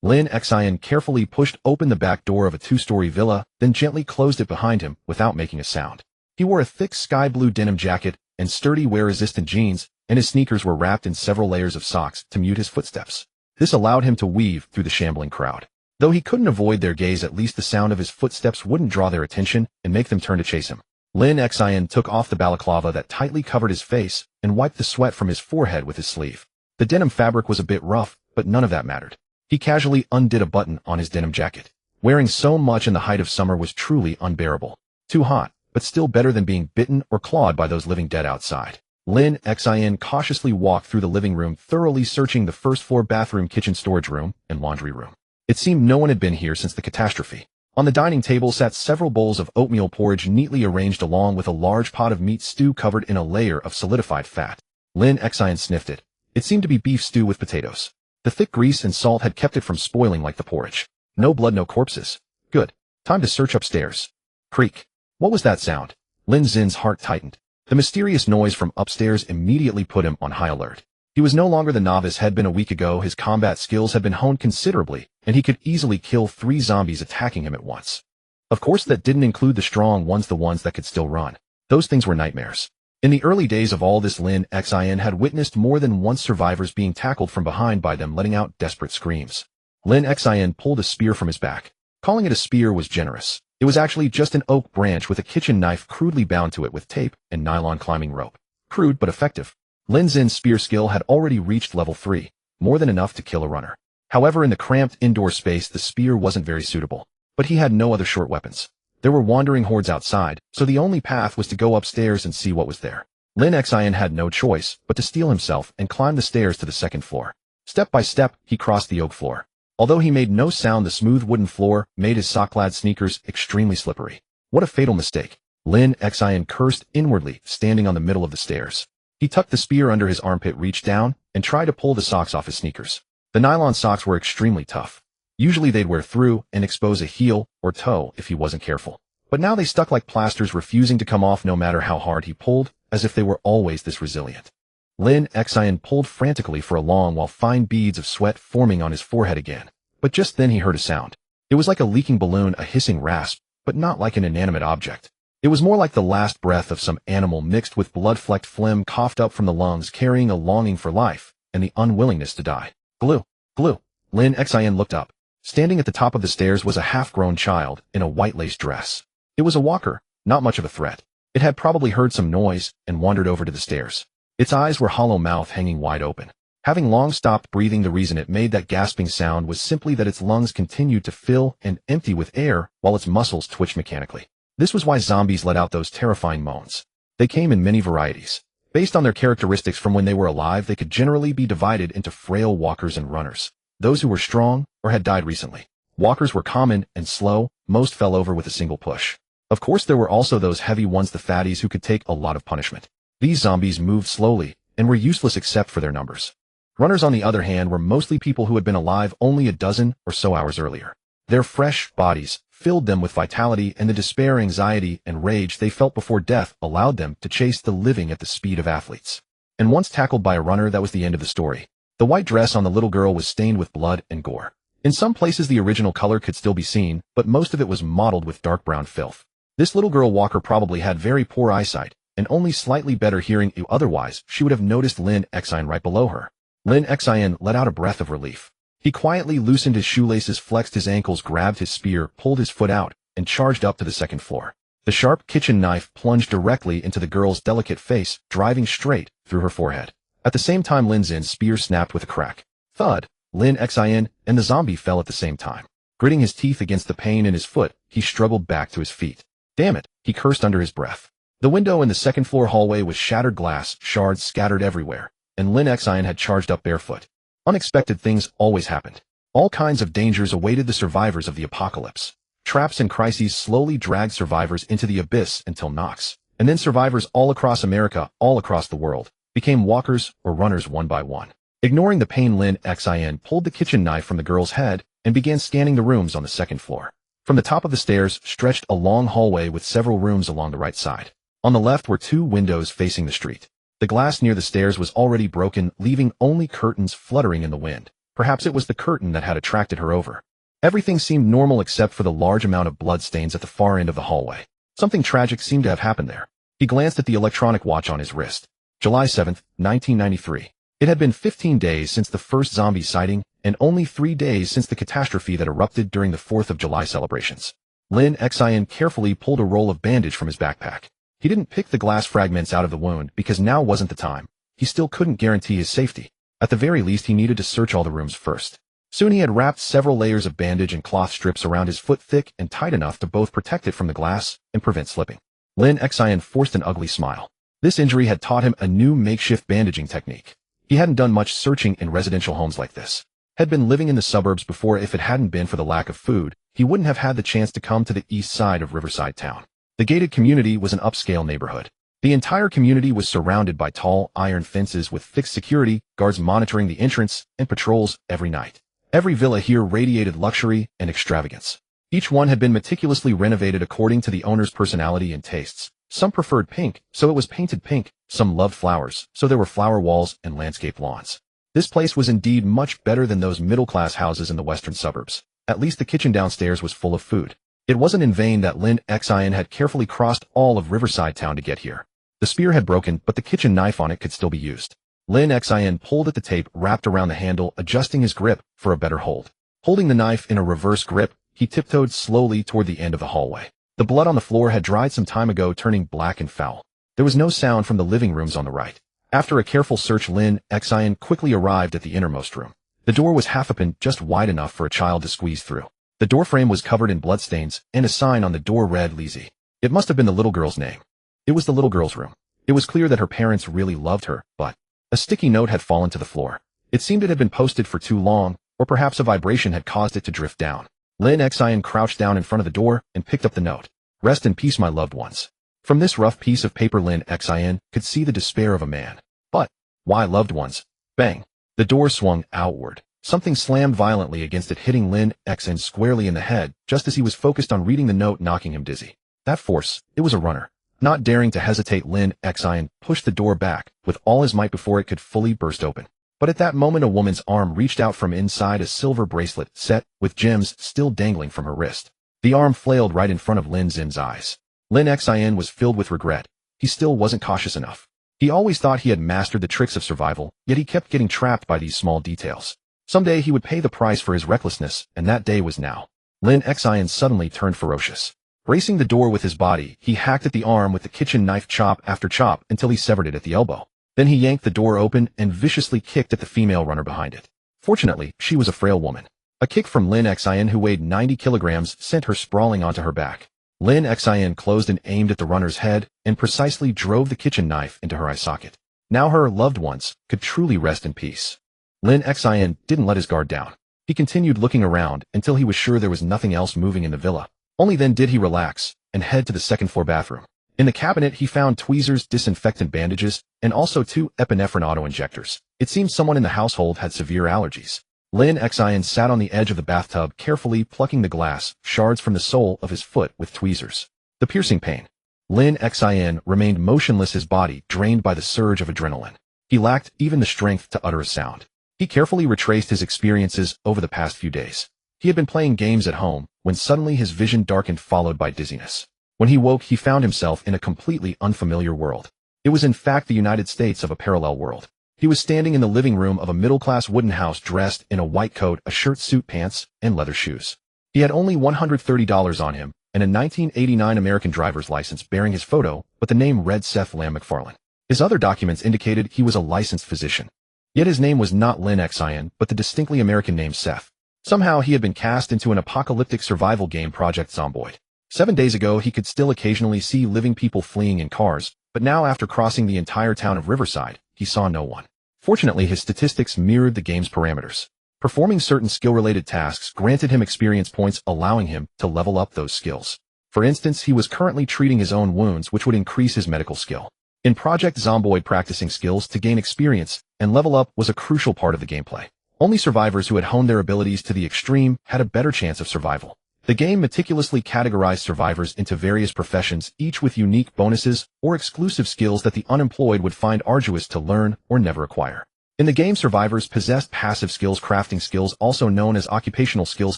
Lin Xin carefully pushed open the back door of a two-story villa, then gently closed it behind him without making a sound. He wore a thick sky-blue denim jacket and sturdy wear-resistant jeans, and his sneakers were wrapped in several layers of socks to mute his footsteps. This allowed him to weave through the shambling crowd. Though he couldn't avoid their gaze, at least the sound of his footsteps wouldn't draw their attention and make them turn to chase him. Lin Xin took off the balaclava that tightly covered his face and wiped the sweat from his forehead with his sleeve. The denim fabric was a bit rough, but none of that mattered. He casually undid a button on his denim jacket. Wearing so much in the height of summer was truly unbearable. Too hot, but still better than being bitten or clawed by those living dead outside. Lin Xin cautiously walked through the living room, thoroughly searching the first-floor bathroom, kitchen, storage room, and laundry room. It seemed no one had been here since the catastrophe. On the dining table sat several bowls of oatmeal porridge neatly arranged along with a large pot of meat stew covered in a layer of solidified fat. Lin Xin sniffed it. It seemed to be beef stew with potatoes. The thick grease and salt had kept it from spoiling like the porridge. No blood, no corpses. Good. Time to search upstairs. Creak. What was that sound? Lin Xin's heart tightened. The mysterious noise from upstairs immediately put him on high alert. He was no longer the novice had been a week ago. His combat skills had been honed considerably, and he could easily kill 3 zombies attacking him at once. Of course, that didn't include the strong ones, the ones that could still run. Those things were nightmares. In the early days of all this, Lin Xin had witnessed more than once survivors being tackled from behind by them, letting out desperate screams. Lin Xin pulled a spear from his back. Calling it a spear was generous. It was actually just an oak branch with a kitchen knife crudely bound to it with tape and nylon climbing rope. Crude but effective. Lin Xin's spear skill had already reached level 3, more than enough to kill a runner. However, in the cramped indoor space, the spear wasn't very suitable. But he had no other short weapons. There were wandering hordes outside, so the only path was to go upstairs and see what was there. Lin Xin had no choice but to steel himself and climb the stairs to the second floor. Step by step, he crossed the oak floor. Although he made no sound, the smooth wooden floor made his sock-clad sneakers extremely slippery. What a fatal mistake. Lin Xin cursed inwardly, standing on the middle of the stairs. He tucked the spear under his armpit, reached down, and tried to pull the socks off his sneakers. The nylon socks were extremely tough. Usually they'd wear through and expose a heel or toe if he wasn't careful. But now they stuck like plasters, refusing to come off no matter how hard he pulled, as if they were always this resilient. Lin Xin pulled frantically for a long while, fine beads of sweat forming on his forehead again. But just then he heard a sound. It was like a leaking balloon, a hissing rasp, but not like an inanimate object. It was more like the last breath of some animal mixed with blood-flecked phlegm coughed up from the lungs, carrying a longing for life and the unwillingness to die. Glue. Glue. Lin Xin looked up. Standing at the top of the stairs was a half-grown child in a white lace dress. It was a walker, not much of a threat. It had probably heard some noise and wandered over to the stairs. Its eyes were hollow, mouth hanging wide open. Having long stopped breathing, the reason it made that gasping sound was simply that its lungs continued to fill and empty with air while its muscles twitched mechanically. This was why zombies let out those terrifying moans. They came in many varieties. Based on their characteristics from when they were alive, they could generally be divided into frail walkers and runners. Those who were strong or had died recently. Walkers were common and slow, most fell over with a single push. Of course, there were also those heavy ones, the fatties, who could take a lot of punishment. These zombies moved slowly and were useless except for their numbers. Runners, on the other hand, were mostly people who had been alive only a dozen or so hours earlier. Their fresh bodies filled them with vitality, and the despair, anxiety, and rage they felt before death allowed them to chase the living at the speed of athletes. And once tackled by a runner, that was the end of the story. The white dress on the little girl was stained with blood and gore. In some places the original color could still be seen, but most of it was mottled with dark brown filth. This little girl walker probably had very poor eyesight, and only slightly better hearing. Otherwise, she would have noticed Lin Xin right below her. Lin Xin let out a breath of relief. He quietly loosened his shoelaces, flexed his ankles, grabbed his spear, pulled his foot out, and charged up to the second floor. The sharp kitchen knife plunged directly into the girl's delicate face, driving straight through her forehead. At the same time, Lin Xin's spear snapped with a crack. Thud. Lin Xin and the zombie fell at the same time. Gritting his teeth against the pain in his foot, he struggled back to his feet. Damn it, he cursed under his breath. The window in the second-floor hallway was shattered, glass shards scattered everywhere, and Lin Xin had charged up barefoot. Unexpected things always happened. All kinds of dangers awaited the survivors of the apocalypse. Traps and crises slowly dragged survivors into the abyss until knocks, and then survivors all across America, all across the world, became walkers or runners one by one. Ignoring the pain, Lin Xin pulled the kitchen knife from the girl's head and began scanning the rooms on the second floor. From the top of the stairs stretched a long hallway with several rooms along the right side. On the left were 2 windows facing the street. The glass near the stairs was already broken, leaving only curtains fluttering in the wind. Perhaps it was the curtain that had attracted her over. Everything seemed normal except for the large amount of bloodstains at the far end of the hallway. Something tragic seemed to have happened there. He glanced at the electronic watch on his wrist. July 7, 1993. It had been 15 days since the first zombie sighting, and only 3 days since the catastrophe that erupted during the 4th of July celebrations. Lin Xin carefully pulled a roll of bandage from his backpack. He didn't pick the glass fragments out of the wound because now wasn't the time. He still couldn't guarantee his safety. At the very least, he needed to search all the rooms first. Soon he had wrapped several layers of bandage and cloth strips around his foot, thick and tight enough to both protect it from the glass and prevent slipping. Lin Xin forced an ugly smile. This injury had taught him a new makeshift bandaging technique. He hadn't done much searching in residential homes like this. Had been living in the suburbs before. If it hadn't been for the lack of food, he wouldn't have had the chance to come to the east side of Riverside Town. The gated community was an upscale neighborhood. The entire community was surrounded by tall iron fences with fixed security guards monitoring the entrance and patrols every night. Every villa here radiated luxury and extravagance. Each one had been meticulously renovated according to the owner's personality and tastes. Some preferred pink, so it was painted pink. Some loved flowers, so there were flower walls and landscape lawns. This place was indeed much better than those middle-class houses in the western suburbs. At least the kitchen downstairs was full of food. It wasn't in vain that Lin Xin had carefully crossed all of Riverside Town to get here. The spear had broken, but the kitchen knife on it could still be used. Lin Xin pulled at the tape wrapped around the handle, adjusting his grip for a better hold. Holding the knife in a reverse grip, he tiptoed slowly toward the end of the hallway. The blood on the floor had dried some time ago, turning black and foul. There was no sound from the living rooms on the right. After a careful search, Lin Xin quickly arrived at the innermost room. The door was half open, just wide enough for a child to squeeze through. The doorframe was covered in bloodstains, and a sign on the door read Lizzie. It must have been the little girl's name. It was the little girl's room. It was clear that her parents really loved her, but a sticky note had fallen to the floor. It seemed it had been posted for too long, or perhaps a vibration had caused it to drift down. Lin Xin crouched down in front of the door and picked up the note. Rest in peace, my loved ones. From this rough piece of paper, Lin Xin could see the despair of a man. But why loved ones? Bang! The door swung outward. Something slammed violently against it, hitting Lin Xin squarely in the head, just as he was focused on reading the note, knocking him dizzy. That force, it was a runner. Not daring to hesitate, Lin Xin pushed the door back with all his might before it could fully burst open. But at that moment, a woman's arm reached out from inside, a silver bracelet set with gems still dangling from her wrist. The arm flailed right in front of Lin Xin's eyes. Lin Xin was filled with regret. He still wasn't cautious enough. He always thought he had mastered the tricks of survival, yet he kept getting trapped by these small details. Someday he would pay the price for his recklessness, and that day was now. Lin Xin suddenly turned ferocious. Bracing the door with his body, he hacked at the arm with the kitchen knife, chop after chop, until he severed it at the elbow. Then he yanked the door open and viciously kicked at the female runner behind it. Fortunately, she was a frail woman. A kick from Lin Xin, who weighed 90 kilograms, sent her sprawling onto her back. Lin Xin closed and aimed at the runner's head and precisely drove the kitchen knife into her eye socket. Now her loved ones could truly rest in peace. Lin Xin didn't let his guard down. He continued looking around until he was sure there was nothing else moving in the villa. Only then did he relax and head to the second-floor bathroom. In the cabinet, he found tweezers, disinfectant bandages, and also 2 epinephrine auto-injectors. It seemed someone in the household had severe allergies. Lin Xin sat on the edge of the bathtub, carefully plucking the glass shards from the sole of his foot with tweezers. The piercing pain. Lin Xin remained motionless, his body drained by the surge of adrenaline. He lacked even the strength to utter a sound. He carefully retraced his experiences over the past few days. He had been playing games at home when suddenly his vision darkened, followed by dizziness. When he woke, he found himself in a completely unfamiliar world. It was in fact the United States of a parallel world. He was standing in the living room of a middle-class wooden house, dressed in a white coat, a shirt, suit pants, and leather shoes. He had only $130 on him and a 1989 American driver's license bearing his photo, but the name read Seth Lamb McFarlane. His other documents indicated he was a licensed physician. Yet his name was not Lin Xin, but the distinctly American name Seth. Somehow he had been cast into an apocalyptic survival game, Project Zomboid. 7 days ago, he could still occasionally see living people fleeing in cars, but now, after crossing the entire town of Riverside, he saw no one. Fortunately, his statistics mirrored the game's parameters. Performing certain skill-related tasks granted him experience points, allowing him to level up those skills. For instance, he was currently treating his own wounds, which would increase his medical skill. In Project Zomboid, practicing skills to gain experience and level up was a crucial part of the gameplay. Only survivors who had honed their abilities to the extreme had a better chance of survival. The game meticulously categorized survivors into various professions, each with unique bonuses or exclusive skills that the unemployed would find arduous to learn or never acquire. In the game, survivors possessed passive skills, crafting skills, also known as occupational skills,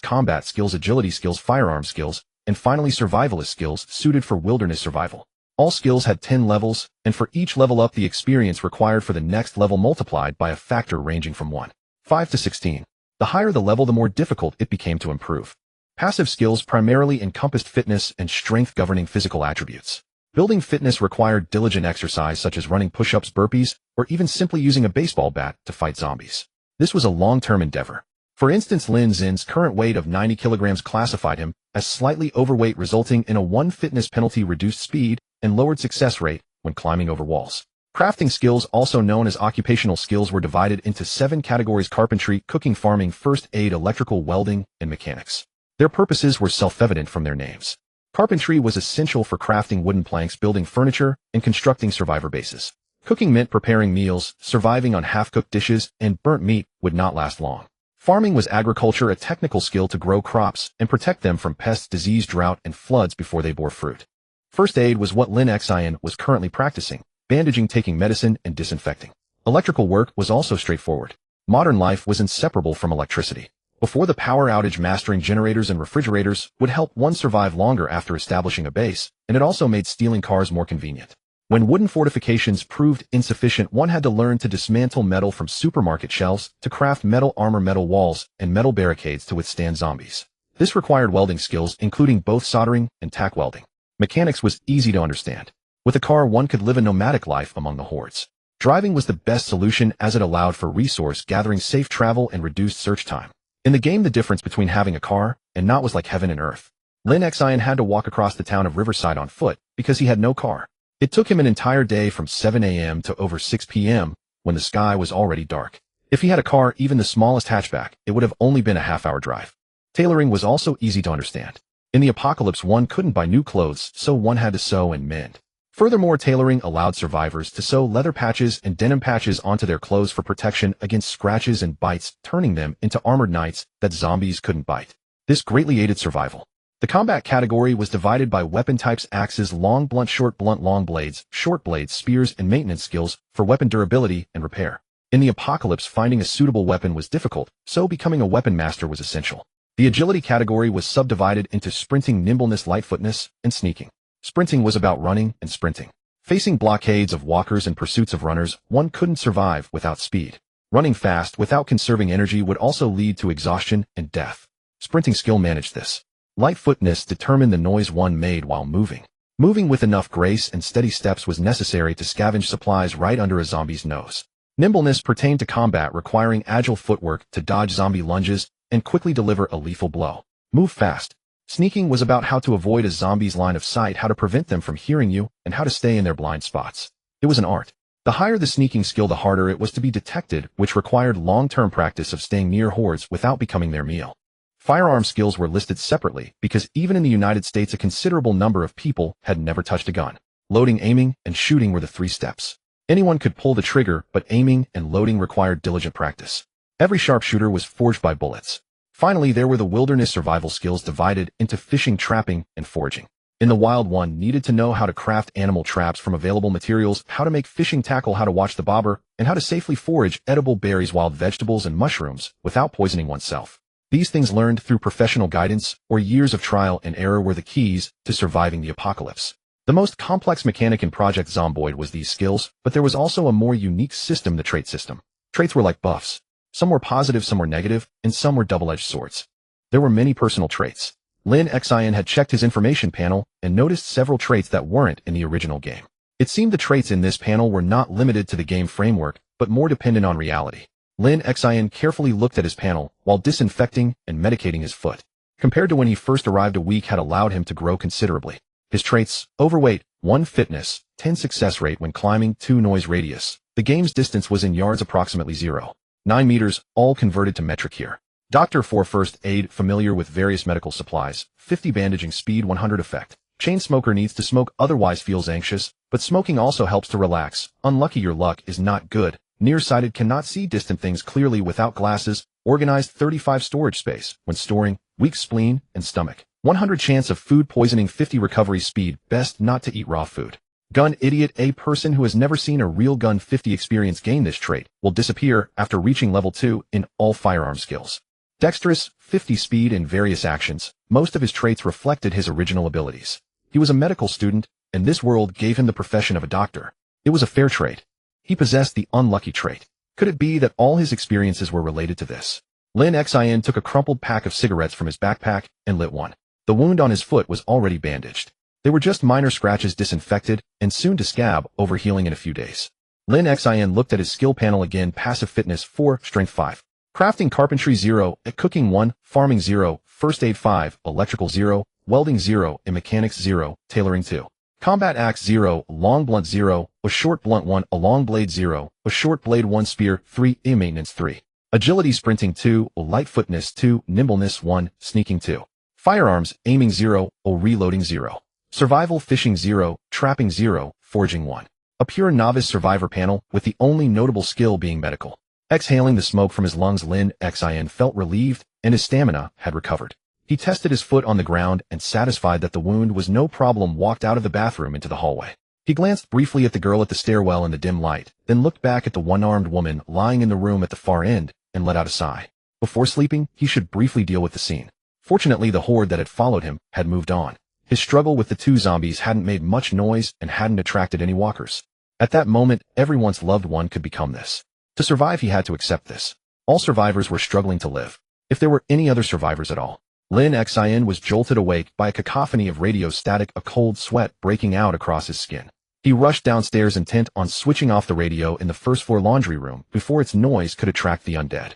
combat skills, agility skills, firearm skills, and finally survivalist skills suited for wilderness survival. All skills had 10 levels, and for each level up, the experience required for the next level multiplied by a factor ranging from 1.5 to 16. The higher the level, the more difficult it became to improve. Passive skills primarily encompassed fitness and strength, governing physical attributes. Building fitness required diligent exercise such as running push-ups, burpees, or even simply using a baseball bat to fight zombies. This was a long-term endeavor. For instance, Lin Xin's current weight of 90 kilograms classified him as slightly overweight, resulting in a 1 fitness penalty, reduced speed, and lowered success rate when climbing over walls. Crafting skills, also known as occupational skills, were divided into 7 categories: carpentry, cooking, farming, first aid, electrical, welding, and mechanics. Their purposes were self-evident from their names. Carpentry was essential for crafting wooden planks, building furniture, and constructing survivor bases. Cooking meant preparing meals. Surviving on half-cooked dishes and burnt meat would not last long. Farming was agriculture, a technical skill to grow crops and protect them from pests, disease, drought, and floods before they bore fruit. First aid was what Lin Xin was currently practicing: bandaging, taking medicine, and disinfecting. Electrical work was also straightforward. Modern life was inseparable from electricity. Before the power outage, mastering generators and refrigerators would help one survive longer after establishing a base, and it also made stealing cars more convenient. When wooden fortifications proved insufficient, one had to learn to dismantle metal from supermarket shelves to craft metal armor, metal walls, and metal barricades to withstand zombies. This required welding skills, including both soldering and tack welding. Mechanics was easy to understand. With a car, one could live a nomadic life among the hordes. Driving was the best solution as it allowed for resource gathering, safe travel, and reduced search time. In the game, the difference between having a car and not was like heaven and earth. Lin Xin had to walk across the town of Riverside on foot because he had no car. It took him an entire day from 7 a.m. to over 6 p.m. when the sky was already dark. If he had a car, even the smallest hatchback, it would have only been a half-hour drive. Tailoring was also easy to understand. In the apocalypse, one couldn't buy new clothes, so one had to sew and mend. Furthermore, tailoring allowed survivors to sew leather patches and denim patches onto their clothes for protection against scratches and bites, turning them into armored knights that zombies couldn't bite. This greatly aided survival. The combat category was divided by weapon types: axes, long blunt, short blunt, long blades, short blades, spears, and maintenance skills for weapon durability and repair. In the apocalypse, finding a suitable weapon was difficult, so becoming a weapon master was essential. The agility category was subdivided into sprinting, nimbleness, lightfootness, and sneaking. Sprinting was about running and sprinting. Facing blockades of walkers and pursuits of runners, one couldn't survive without speed. Running fast without conserving energy would also lead to exhaustion and death. Sprinting skill managed this. Lightfootness determined the noise one made while moving. Moving with enough grace and steady steps was necessary to scavenge supplies right under a zombie's nose. Nimbleness pertained to combat, requiring agile footwork to dodge zombie lunges and quickly deliver a lethal blow. Move fast. Sneaking was about how to avoid a zombie's line of sight, how to prevent them from hearing you, and how to stay in their blind spots. It was an art. The higher the sneaking skill, the harder it was to be detected, which required long-term practice of staying near hordes without becoming their meal. Firearm skills were listed separately because even in the United States, a considerable number of people had never touched a gun. Loading, aiming, and shooting were the 3 steps. Anyone could pull the trigger, but aiming and loading required diligent practice. Every sharpshooter was forged by bullets. Finally, there were the wilderness survival skills divided into fishing, trapping, and foraging. In the wild, one needed to know how to craft animal traps from available materials, how to make fishing tackle, how to watch the bobber, and how to safely forage edible berries, wild vegetables, and mushrooms without poisoning oneself. These things, learned through professional guidance or years of trial and error, were the keys to surviving the apocalypse. The most complex mechanic in Project Zomboid was these skills, but there was also a more unique system, the trait system. Traits were like buffs. Some were positive, some were negative, and some were double-edged swords. There were many personal traits. Lin Xin had checked his information panel and noticed several traits that weren't in the original game. It seemed the traits in this panel were not limited to the game framework, but more dependent on reality. Lin Xin carefully looked at his panel while disinfecting and medicating his foot. Compared to when he first arrived, a week had allowed him to grow considerably. His traits: overweight, 1 fitness, 10 success rate when climbing, 2 noise radius. The game's distance was in yards, approximately 0.9 meters, all converted to metric here. Doctor 4 first aid, familiar with various medical supplies, 50 bandaging speed, 100 effect. Chain smoker needs to smoke, otherwise feels anxious, but smoking also helps to relax. Unlucky, your luck is not good. Nearsighted, cannot see distant things clearly without glasses. Organized, 35 storage space when storing. Weak spleen and stomach. 100 chance of food poisoning, 50 recovery speed, best not to eat raw food. Gun idiot. A person who has never seen a real gun 50 experience gain this trait will disappear after reaching level 2 in all firearm skills. Dexterous, 50 speed in various actions. Most of his traits reflected his original abilities. He was a medical student, and this world gave him the profession of a doctor. It was a fair trait. He possessed the unlucky trait. Could it be that all his experiences were related to this? Lin Xin took a crumpled pack of cigarettes from his backpack and lit one. The wound on his foot was already bandaged. They were just minor scratches disinfected and soon to scab over healing in a few days. Lin Xin looked at his skill panel again. Passive fitness 4, strength 5. Crafting carpentry 0, cooking 1, farming 0, first aid 5, electrical 0, welding 0, and mechanics 0, tailoring 2. Combat axe 0, long blunt 0, a short blunt 1, a long blade 0, a short blade 1, spear 3, maintenance 3. Agility sprinting 2, light footness 2, nimbleness 1, sneaking 2. Firearms, aiming 0, reloading 0. Survival fishing 0, trapping 0, forging 1. A pure novice survivor panel, with the only notable skill being medical. Exhaling the smoke from his lungs, Lin Xin felt relieved, and his stamina had recovered. He tested his foot on the ground and, satisfied that the wound was no problem, walked out of the bathroom into the hallway. He glanced briefly at the girl at the stairwell in the dim light, then looked back at the one-armed woman lying in the room at the far end, and let out a sigh. Before sleeping, he should briefly deal with the scene. Fortunately, the horde that had followed him had moved on. His struggle with the two zombies hadn't made much noise and hadn't attracted any walkers. At that moment, everyone's loved one could become this. To survive, he had to accept this. All survivors were struggling to live. If there were any other survivors at all. Lin Xin was jolted awake by a cacophony of radio static, a cold sweat breaking out across his skin. He rushed downstairs, intent on switching off the radio in the first-floor laundry room before its noise could attract the undead.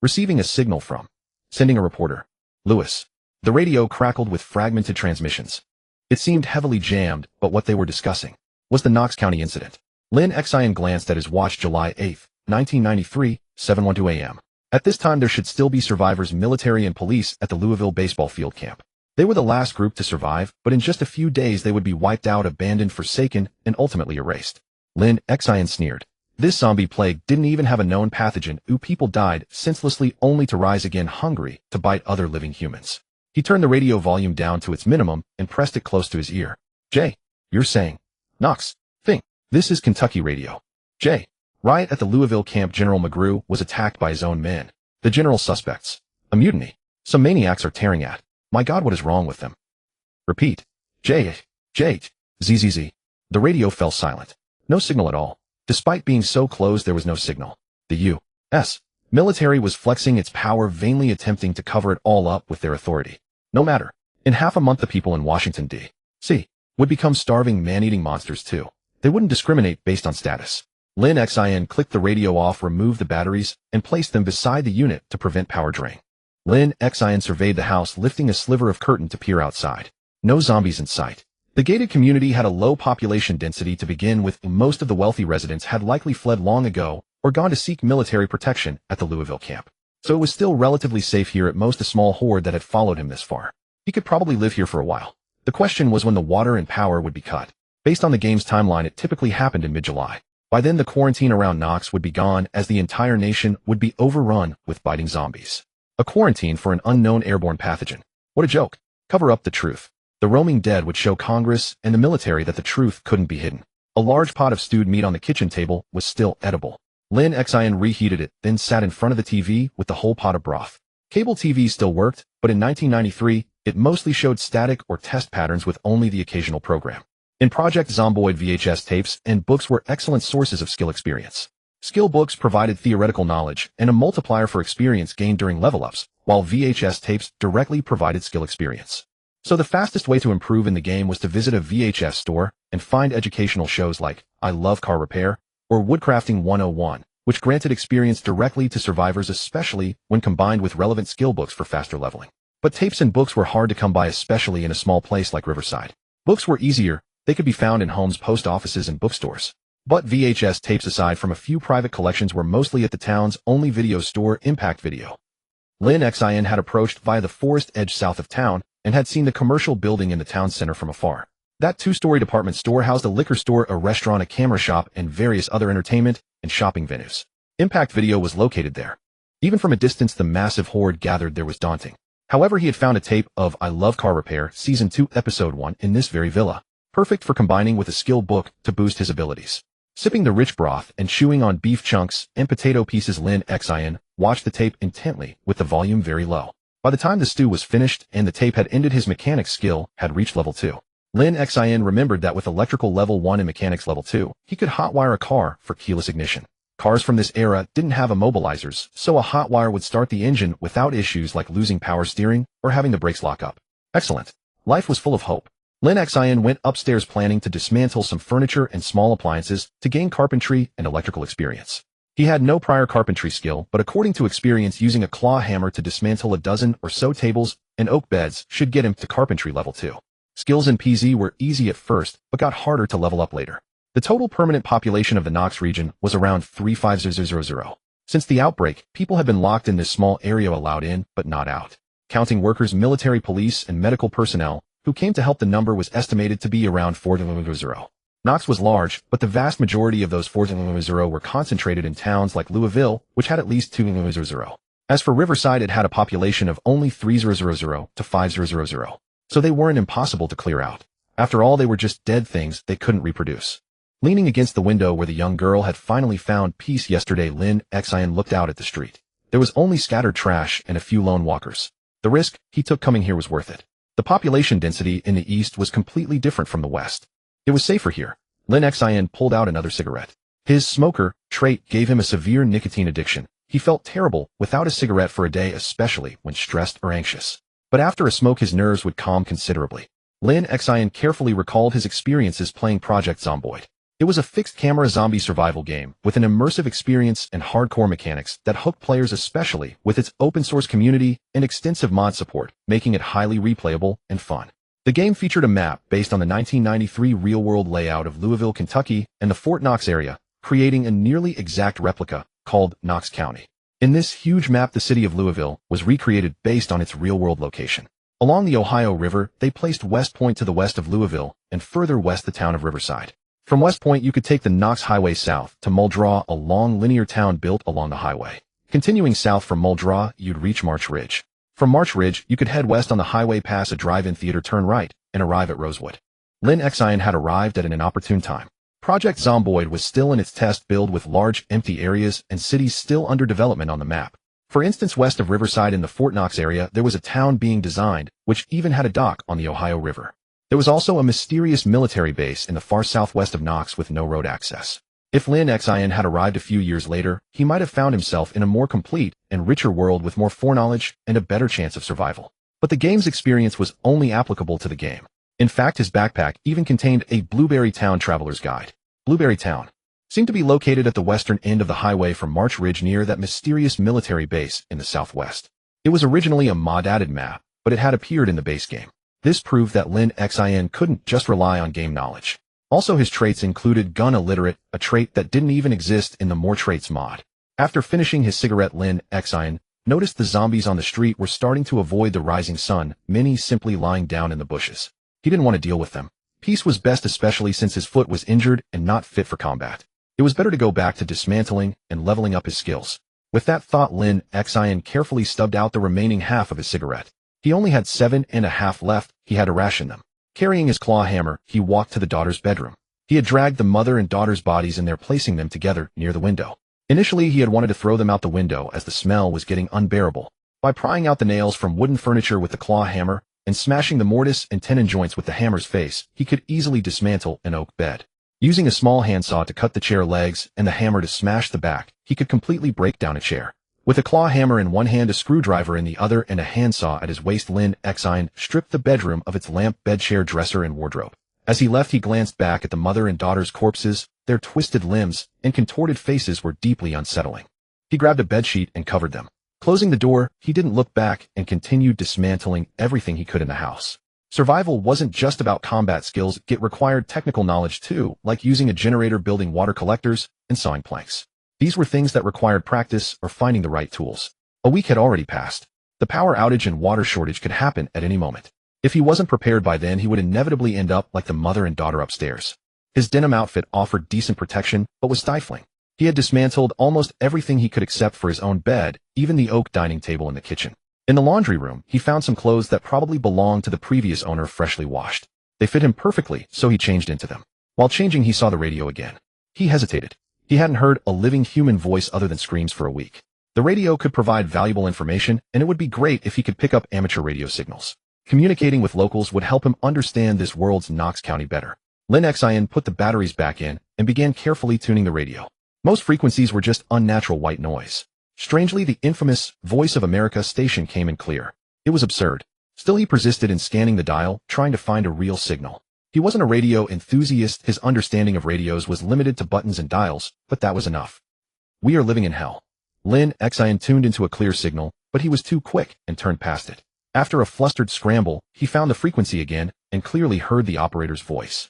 Receiving a signal from. Sending a reporter. Lewis. The radio crackled with fragmented transmissions. It seemed heavily jammed, but what they were discussing was the Knox County incident. Lin Xin glanced at his watch. July 8, 1993, 7:12 a.m. At this time, there should still be survivors, military and police, at the Louisville baseball field camp. They were the last group to survive, but in just a few days they would be wiped out, abandoned, forsaken, and ultimately erased. Lin Xin sneered. This zombie plague didn't even have a known pathogen. People died senselessly, only to rise again hungry to bite other living humans. He turned the radio volume down to its minimum and pressed it close to his ear. Jay, you're saying. Knox. Thing. This is Kentucky radio. Jay. Riot at the Louisville camp. General McGrew was attacked by his own men. The general suspects. A mutiny. Some maniacs are tearing at. My God, what is wrong with them? Repeat. Jay. ZZZ. The radio fell silent. No signal at all. Despite being so close, there was no signal. The U.S. military was flexing its power, vainly attempting to cover it all up with their authority. No matter. In half a month, the people in Washington, D.C. would become starving, man-eating monsters too. They wouldn't discriminate based on status. Lin Xin clicked the radio off, removed the batteries, and placed them beside the unit to prevent power drain. Lin Xin surveyed the house, lifting a sliver of curtain to peer outside. No zombies in sight. The gated community had a low population density to begin with. Most of the wealthy residents had likely fled long ago or gone to seek military protection at the Louisville camp. So it was still relatively safe here, at most a small horde that had followed him this far. He could probably live here for a while. The question was when the water and power would be cut. Based on the game's timeline, it typically happened in mid-July. By then, the quarantine around Knox would be gone, as the entire nation would be overrun with biting zombies. A quarantine for an unknown airborne pathogen. What a joke. Cover up the truth. The roaming dead would show Congress and the military that the truth couldn't be hidden. A large pot of stewed meat on the kitchen table was still edible. Lin Xin reheated it, then sat in front of the TV with the whole pot of broth. Cable TV still worked, but in 1993, it mostly showed static or test patterns with only the occasional program. In Project Zomboid, VHS tapes and books were excellent sources of skill experience. Skill books provided theoretical knowledge and a multiplier for experience gained during level-ups, while VHS tapes directly provided skill experience. So the fastest way to improve in the game was to visit a VHS store and find educational shows like I Love Car Repair or Woodcrafting 101, which granted experience directly to survivors, especially when combined with relevant skill books for faster leveling. But tapes and books were hard to come by, especially in a small place like Riverside. Books were easier. They could be found in homes, post offices, and bookstores. But VHS tapes, aside from a few private collections, were mostly at the town's only video store, Impact Video. Lin Xin had approached via the forest edge south of town and had seen the commercial building in the town center from afar. That two-story department store housed a liquor store, a restaurant, a camera shop, and various other entertainment and shopping venues. Impact Video was located there. Even from a distance, the massive horde gathered there was daunting. However, he had found a tape of I Love Car Repair, Season 2, Episode 1 in this very villa. perfect for combining with a skill book to boost his abilities. Sipping the rich broth and chewing on beef chunks and potato pieces, Lin Xin watched the tape intently with the volume very low. By the time the stew was finished and the tape had ended, his mechanics skill had reached level 2. Lin Xin remembered that with electrical level 1 and mechanics level 2, he could hotwire a car for keyless ignition. Cars from this era didn't have immobilizers, so a hotwire would start the engine without issues like losing power steering or having the brakes lock up. Excellent. Life was full of hope. Lin Xin went upstairs planning to dismantle some furniture and small appliances to gain carpentry and electrical experience. He had no prior carpentry skill, but according to experience, using a claw hammer to dismantle a dozen or so tables and oak beds should get him to carpentry level 2. Skills in PZ were easy at first, but got harder to level up later. The total permanent population of the Nox region was around 35000. Since the outbreak, people had been locked in this small area, allowed in, but not out. Counting workers, military, police, and medical personnel who came to help, the number was estimated to be around 400. Nox was large, but the vast majority of those 400 were concentrated in towns like Louisville, which had at least 200. As for Riverside, it had a population of only 300 to 500, so they weren't impossible to clear out. After all, they were just dead things they couldn't reproduce. Leaning against the window where the young girl had finally found peace yesterday, Lin Xin looked out at the street. There was only scattered trash and a few lone walkers. The risk he took coming here was worth it. The population density in the east was completely different from the west. It was safer here. Lin Xin pulled out another cigarette. His smoker trait gave him a severe nicotine addiction. He felt terrible without a cigarette for a day, especially when stressed or anxious. But after a smoke, his nerves would calm considerably. Lin Xin carefully recalled his experiences playing Project Zomboid. It was a fixed-camera zombie survival game with an immersive experience and hardcore mechanics that hooked players, especially with its open-source community and extensive mod support, making it highly replayable and fun. The game featured a map based on the 1993 real-world layout of Louisville, Kentucky, and the Fort Knox area, creating a nearly exact replica called Knox County. In this huge map, the city of Louisville was recreated based on its real-world location. Along the Ohio River, they placed West Point to the west of Louisville and further west the town of Riverside. From West Point, you could take the Knox Highway south to Muldraugh, a long linear town built along the highway. Continuing south from Muldraugh, you'd reach March Ridge. From March Ridge, you could head west on the highway, pass a drive-in theater, turn right, and arrive at Rosewood. Lin Xin had arrived at an inopportune time. Project Zomboid was still in its test build with large empty areas and cities still under development on the map. For instance, west of Riverside in the Fort Knox area, there was a town being designed, which even had a dock on the Ohio River. There was also a mysterious military base in the far southwest of Knox with no road access. If Lin Xin had arrived a few years later, he might have found himself in a more complete and richer world with more foreknowledge and a better chance of survival. But the game's experience was only applicable to the game. In fact, his backpack even contained a Blueberry Town Traveler's Guide. Blueberry Town seemed to be located at the western end of the highway from March Ridge, near that mysterious military base in the southwest. It was originally a mod-added map, but it had appeared in the base game. This proved that Lin Xin couldn't just rely on game knowledge. Also, his traits included gun illiterate, a trait that didn't even exist in the More Traits mod. After finishing his cigarette, Lin Xin noticed the zombies on the street were starting to avoid the rising sun, many simply lying down in the bushes. He didn't want to deal with them. Peace was best, especially since his foot was injured and not fit for combat. It was better to go back to dismantling and leveling up his skills. With that thought, Lin Xin carefully stubbed out the remaining half of his cigarette. He only had 7.5 left. He had to ration them. Carrying his claw hammer, he walked to the daughter's bedroom. He had dragged the mother and daughter's bodies in there, placing them together near the window. Initially, he had wanted to throw them out the window as the smell was getting unbearable. By prying out the nails from wooden furniture with the claw hammer and smashing the mortise and tenon joints with the hammer's face, he could easily dismantle an oak bed. Using a small handsaw to cut the chair legs and the hammer to smash the back, he could completely break down a chair. With a claw hammer in one hand, a screwdriver in the other, and a handsaw at his waist, Lin Xin stripped the bedroom of its lamp, bed, chair, dresser, and wardrobe. As he left, he glanced back at the mother and daughter's corpses. Their twisted limbs and contorted faces were deeply unsettling. He grabbed a bedsheet and covered them. Closing the door, he didn't look back and continued dismantling everything he could in the house. Survival wasn't just about combat skills. It required technical knowledge too, like using a generator, building water collectors, and sawing planks. These were things that required practice or finding the right tools. A week had already passed. The power outage and water shortage could happen at any moment. If he wasn't prepared by then, he would inevitably end up like the mother and daughter upstairs. His denim outfit offered decent protection, but was stifling. He had dismantled almost everything he could except for his own bed, even the oak dining table in the kitchen. In the laundry room, he found some clothes that probably belonged to the previous owner, freshly washed. They fit him perfectly, so he changed into them. While changing, he saw the radio again. He hesitated. He hadn't heard a living human voice other than screams for a week. The radio could provide valuable information, and it would be great if he could pick up amateur radio signals. Communicating with locals would help him understand this world's Knox County better. Lin Xin put the batteries back in and began carefully tuning the radio. Most frequencies were just unnatural white noise. Strangely, the infamous Voice of America station came in clear. It was absurd. Still, he persisted in scanning the dial, trying to find a real signal. He wasn't a radio enthusiast. His understanding of radios was limited to buttons and dials, but that was enough. We are living in hell. Lin Xin tuned into a clear signal, but he was too quick and turned past it. After a flustered scramble, he found the frequency again and clearly heard the operator's voice.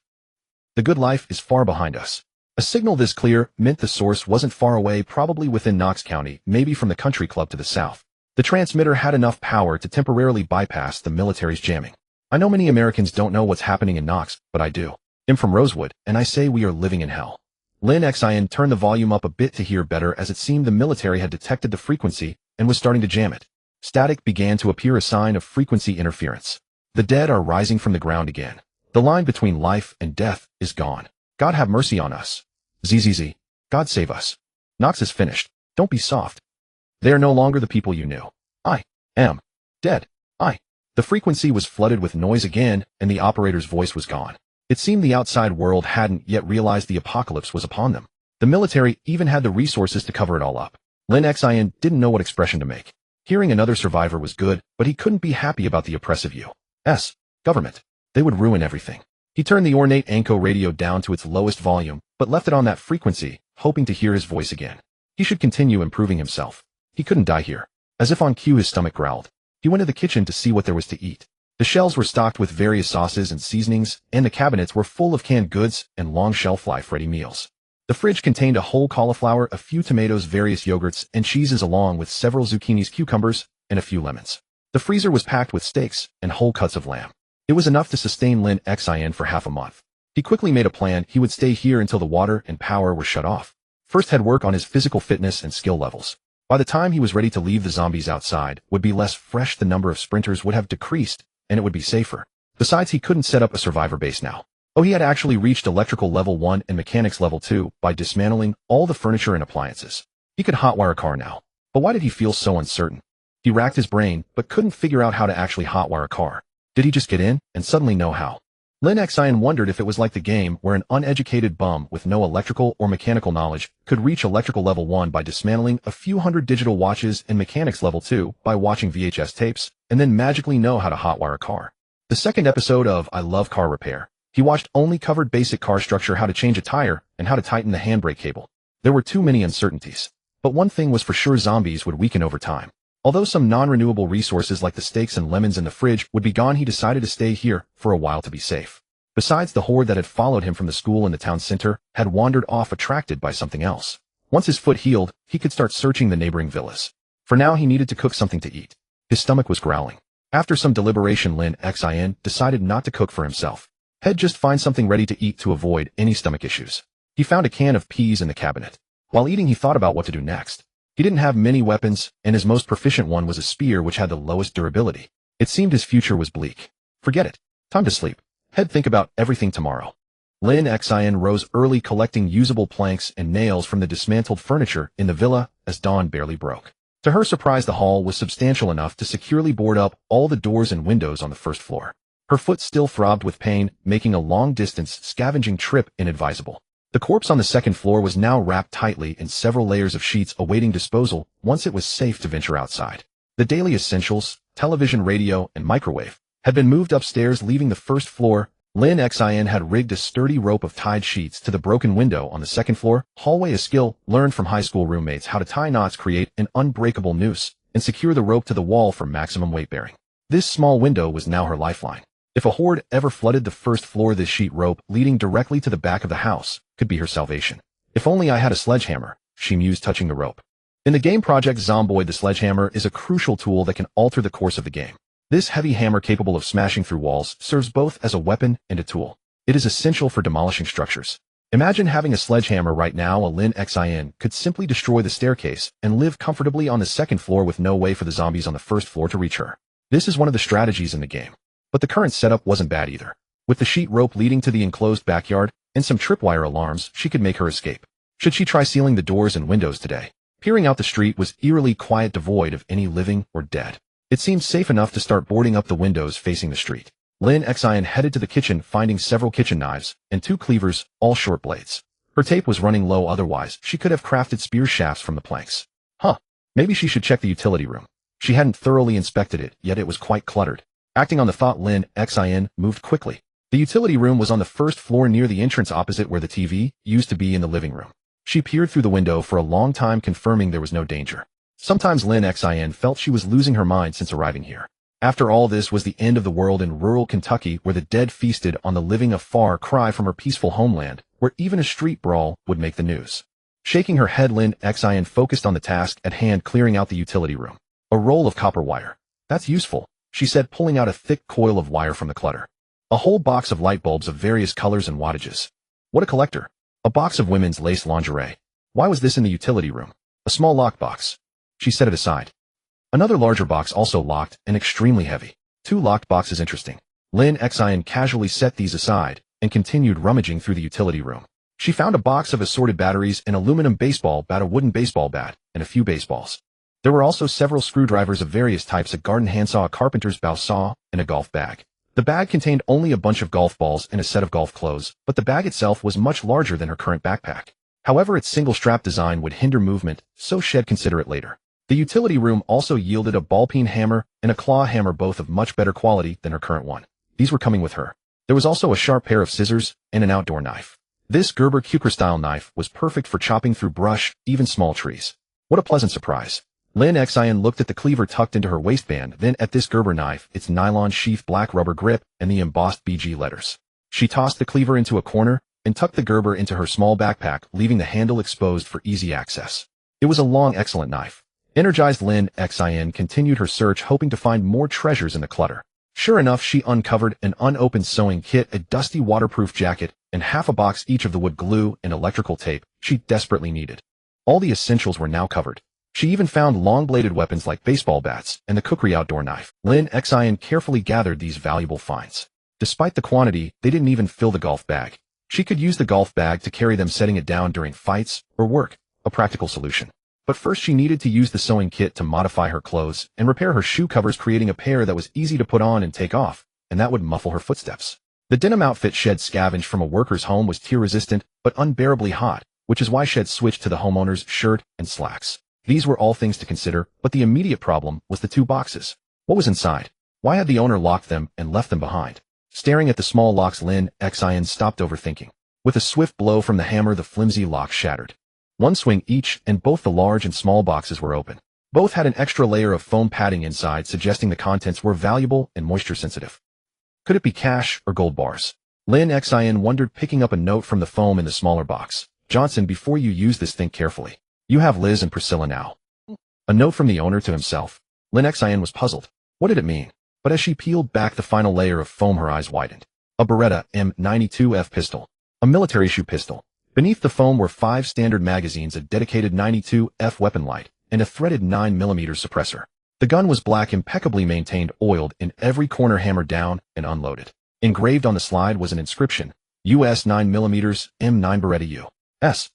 The good life is far behind us. A signal this clear meant the source wasn't far away, probably within Knox County, maybe from the country club to the south. The transmitter had enough power to temporarily bypass the military's jamming. I know many Americans don't know what's happening in Knox, but I do. I'm from Rosewood, and I say we are living in hell. Lin Xin turned the volume up a bit to hear better, as it seemed the military had detected the frequency and was starting to jam it. Static began to appear, a sign of frequency interference. The dead are rising from the ground again. The line between life and death is gone. God have mercy on us. ZZZ. God save us. Knox is finished. Don't be soft. They are no longer the people you knew. I am dead. The frequency was flooded with noise again, and the operator's voice was gone. It seemed the outside world hadn't yet realized the apocalypse was upon them. The military even had the resources to cover it all up. Lin Xin didn't know what expression to make. Hearing another survivor was good, but he couldn't be happy about the oppressive U.S. government. They would ruin everything. He turned the ornate Anko radio down to its lowest volume, but left it on that frequency, hoping to hear his voice again. He should continue improving himself. He couldn't die here. As if on cue, his stomach growled. He went to the kitchen to see what there was to eat. The shelves were stocked with various sauces and seasonings, and the cabinets were full of canned goods and long shelf-life ready meals. The fridge contained a whole cauliflower, a few tomatoes, various yogurts, and cheeses, along with several zucchinis, cucumbers, and a few lemons. The freezer was packed with steaks and whole cuts of lamb. It was enough to sustain Lin Xin for half a month. He quickly made a plan. He would stay here until the water and power were shut off. First, he'd work on his physical fitness and skill levels. By the time he was ready to leave, the zombies outside would be less fresh, the number of sprinters would have decreased, and it would be safer. Besides, he couldn't set up a survivor base now. He had actually reached electrical level 1 and mechanics level 2 by dismantling all the furniture and appliances. He could hotwire a car now. But why did he feel so uncertain? He racked his brain, but couldn't figure out how to actually hotwire a car. Did he just get in and suddenly know how? Lin Xin wondered if it was like the game where an uneducated bum with no electrical or mechanical knowledge could reach electrical level 1 by dismantling a few hundred digital watches, and mechanics level 2 by watching VHS tapes, and then magically know how to hotwire a car. The second episode of I Love Car Repair, he watched only covered basic car structure, how to change a tire, and how to tighten the handbrake cable. There were too many uncertainties. But one thing was for sure: zombies would weaken over time. Although some non-renewable resources like the steaks and lemons in the fridge would be gone, he decided to stay here for a while to be safe. Besides, the horde that had followed him from the school in the town center had wandered off, attracted by something else. Once his foot healed, he could start searching the neighboring villas. For now, he needed to cook something to eat. His stomach was growling. After some deliberation, Lin Xin decided not to cook for himself. He'd just find something ready to eat to avoid any stomach issues. He found a can of peas in the cabinet. While eating, he thought about what to do next. He didn't have many weapons, and his most proficient one was a spear, which had the lowest durability. It seemed his future was bleak. Forget it. Time to sleep. He'd think about everything tomorrow. Lin Xin rose early, collecting usable planks and nails from the dismantled furniture in the villa as dawn barely broke. To her surprise, the hall was substantial enough to securely board up all the doors and windows on the first floor. Her foot still throbbed with pain, making a long-distance scavenging trip inadvisable. The corpse on the second floor was now wrapped tightly in several layers of sheets, awaiting disposal once it was safe to venture outside. The daily essentials, television, radio, and microwave, had been moved upstairs, leaving the first floor. Lin Xin had rigged a sturdy rope of tied sheets to the broken window on the second floor hallway, a skill learned from high school roommates: how to tie knots, create an unbreakable noose, and secure the rope to the wall for maximum weight bearing. This small window was now her lifeline. If a horde ever flooded the first floor, this sheet rope leading directly to the back of the house could be her salvation. If only I had a sledgehammer, she mused, touching the rope. In the game Project Zomboid, the sledgehammer is a crucial tool that can alter the course of the game. This heavy hammer, capable of smashing through walls, serves both as a weapon and a tool. It is essential for demolishing structures. Imagine having a sledgehammer right now. A Lin Xin could simply destroy the staircase and live comfortably on the second floor with no way for the zombies on the first floor to reach her. This is one of the strategies in the game. But the current setup wasn't bad either. With the sheet rope leading to the enclosed backyard and some tripwire alarms, she could make her escape. Should she try sealing the doors and windows today? Peering out the street was eerily quiet, devoid of any living or dead. It seemed safe enough to start boarding up the windows facing the street. Lin Xin headed to the kitchen, finding several kitchen knives and 2 cleavers, all short blades. Her tape was running low, otherwise she could have crafted spear shafts from the planks. Maybe she should check the utility room. She hadn't thoroughly inspected it, yet it was quite cluttered. Acting on the thought, Lin Xin moved quickly. The utility room was on the first floor near the entrance opposite where the TV used to be in the living room. She peered through the window for a long time, confirming there was no danger. Sometimes Lin Xin felt she was losing her mind since arriving here. After all, this was the end of the world in rural Kentucky, where the dead feasted on the living, a far cry from her peaceful homeland, where even a street brawl would make the news. Shaking her head, Lin Xin focused on the task at hand, clearing out the utility room. A roll of copper wire. That's useful, she said, pulling out a thick coil of wire from the clutter. A whole box of light bulbs of various colors and wattages. What a collector. A box of women's lace lingerie. Why was this in the utility room? A small locked box. She set it aside. Another larger box, also locked and extremely heavy. 2 locked boxes, interesting. Lin Xin casually set these aside and continued rummaging through the utility room. She found a box of assorted batteries, an aluminum baseball bat, a wooden baseball bat, and a few baseballs. There were also several screwdrivers of various types, a garden handsaw, a carpenter's bow saw, and a golf bag. The bag contained only a bunch of golf balls and a set of golf clothes, but the bag itself was much larger than her current backpack. However, its single strap design would hinder movement, so she'd consider it later. The utility room also yielded a ball-peen hammer and a claw hammer, both of much better quality than her current one. These were coming with her. There was also a sharp pair of scissors and an outdoor knife. This Gerber Cuker-style knife was perfect for chopping through brush, even small trees. What a pleasant surprise. Lin Xin looked at the cleaver tucked into her waistband, then at this Gerber knife, its nylon sheath, black rubber grip, and the embossed BG letters. She tossed the cleaver into a corner and tucked the Gerber into her small backpack, leaving the handle exposed for easy access. It was a long, excellent knife. Energized, Lin Xin continued her search, hoping to find more treasures in the clutter. Sure enough, she uncovered an unopened sewing kit, a dusty waterproof jacket, and half a box each of the wood glue and electrical tape she desperately needed. All the essentials were now covered. She even found long-bladed weapons like baseball bats and the cookery outdoor knife. Lin Xin carefully gathered these valuable finds. Despite the quantity, they didn't even fill the golf bag. She could use the golf bag to carry them, setting it down during fights or work, a practical solution. But first she needed to use the sewing kit to modify her clothes and repair her shoe covers, creating a pair that was easy to put on and take off, and that would muffle her footsteps. The denim outfit Shed scavenged from a worker's home was tear-resistant but unbearably hot, which is why Shed switched to the homeowner's shirt and slacks. These were all things to consider, but the immediate problem was the 2 boxes. What was inside? Why had the owner locked them and left them behind? Staring at the small locks, Lin Xin stopped, overthinking. With a swift blow from the hammer, the flimsy locks shattered. One swing each, and both the large and small boxes were open. Both had an extra layer of foam padding inside, suggesting the contents were valuable and moisture-sensitive. Could it be cash or gold bars? Lin Xin wondered, picking up a note from the foam in the smaller box. Johnson, before you use this, think carefully. You have Liz and Priscilla now. A note from the owner to himself. Lin Xin was puzzled. What did it mean? But as she peeled back the final layer of foam, her eyes widened. A Beretta M92F pistol. A military issue pistol. Beneath the foam were 5 standard magazines, a dedicated 92F weapon light, and a threaded 9mm suppressor. The gun was black, impeccably maintained, oiled in every corner, hammered down and unloaded. Engraved on the slide was an inscription: US 9mm M9 Beretta U.S.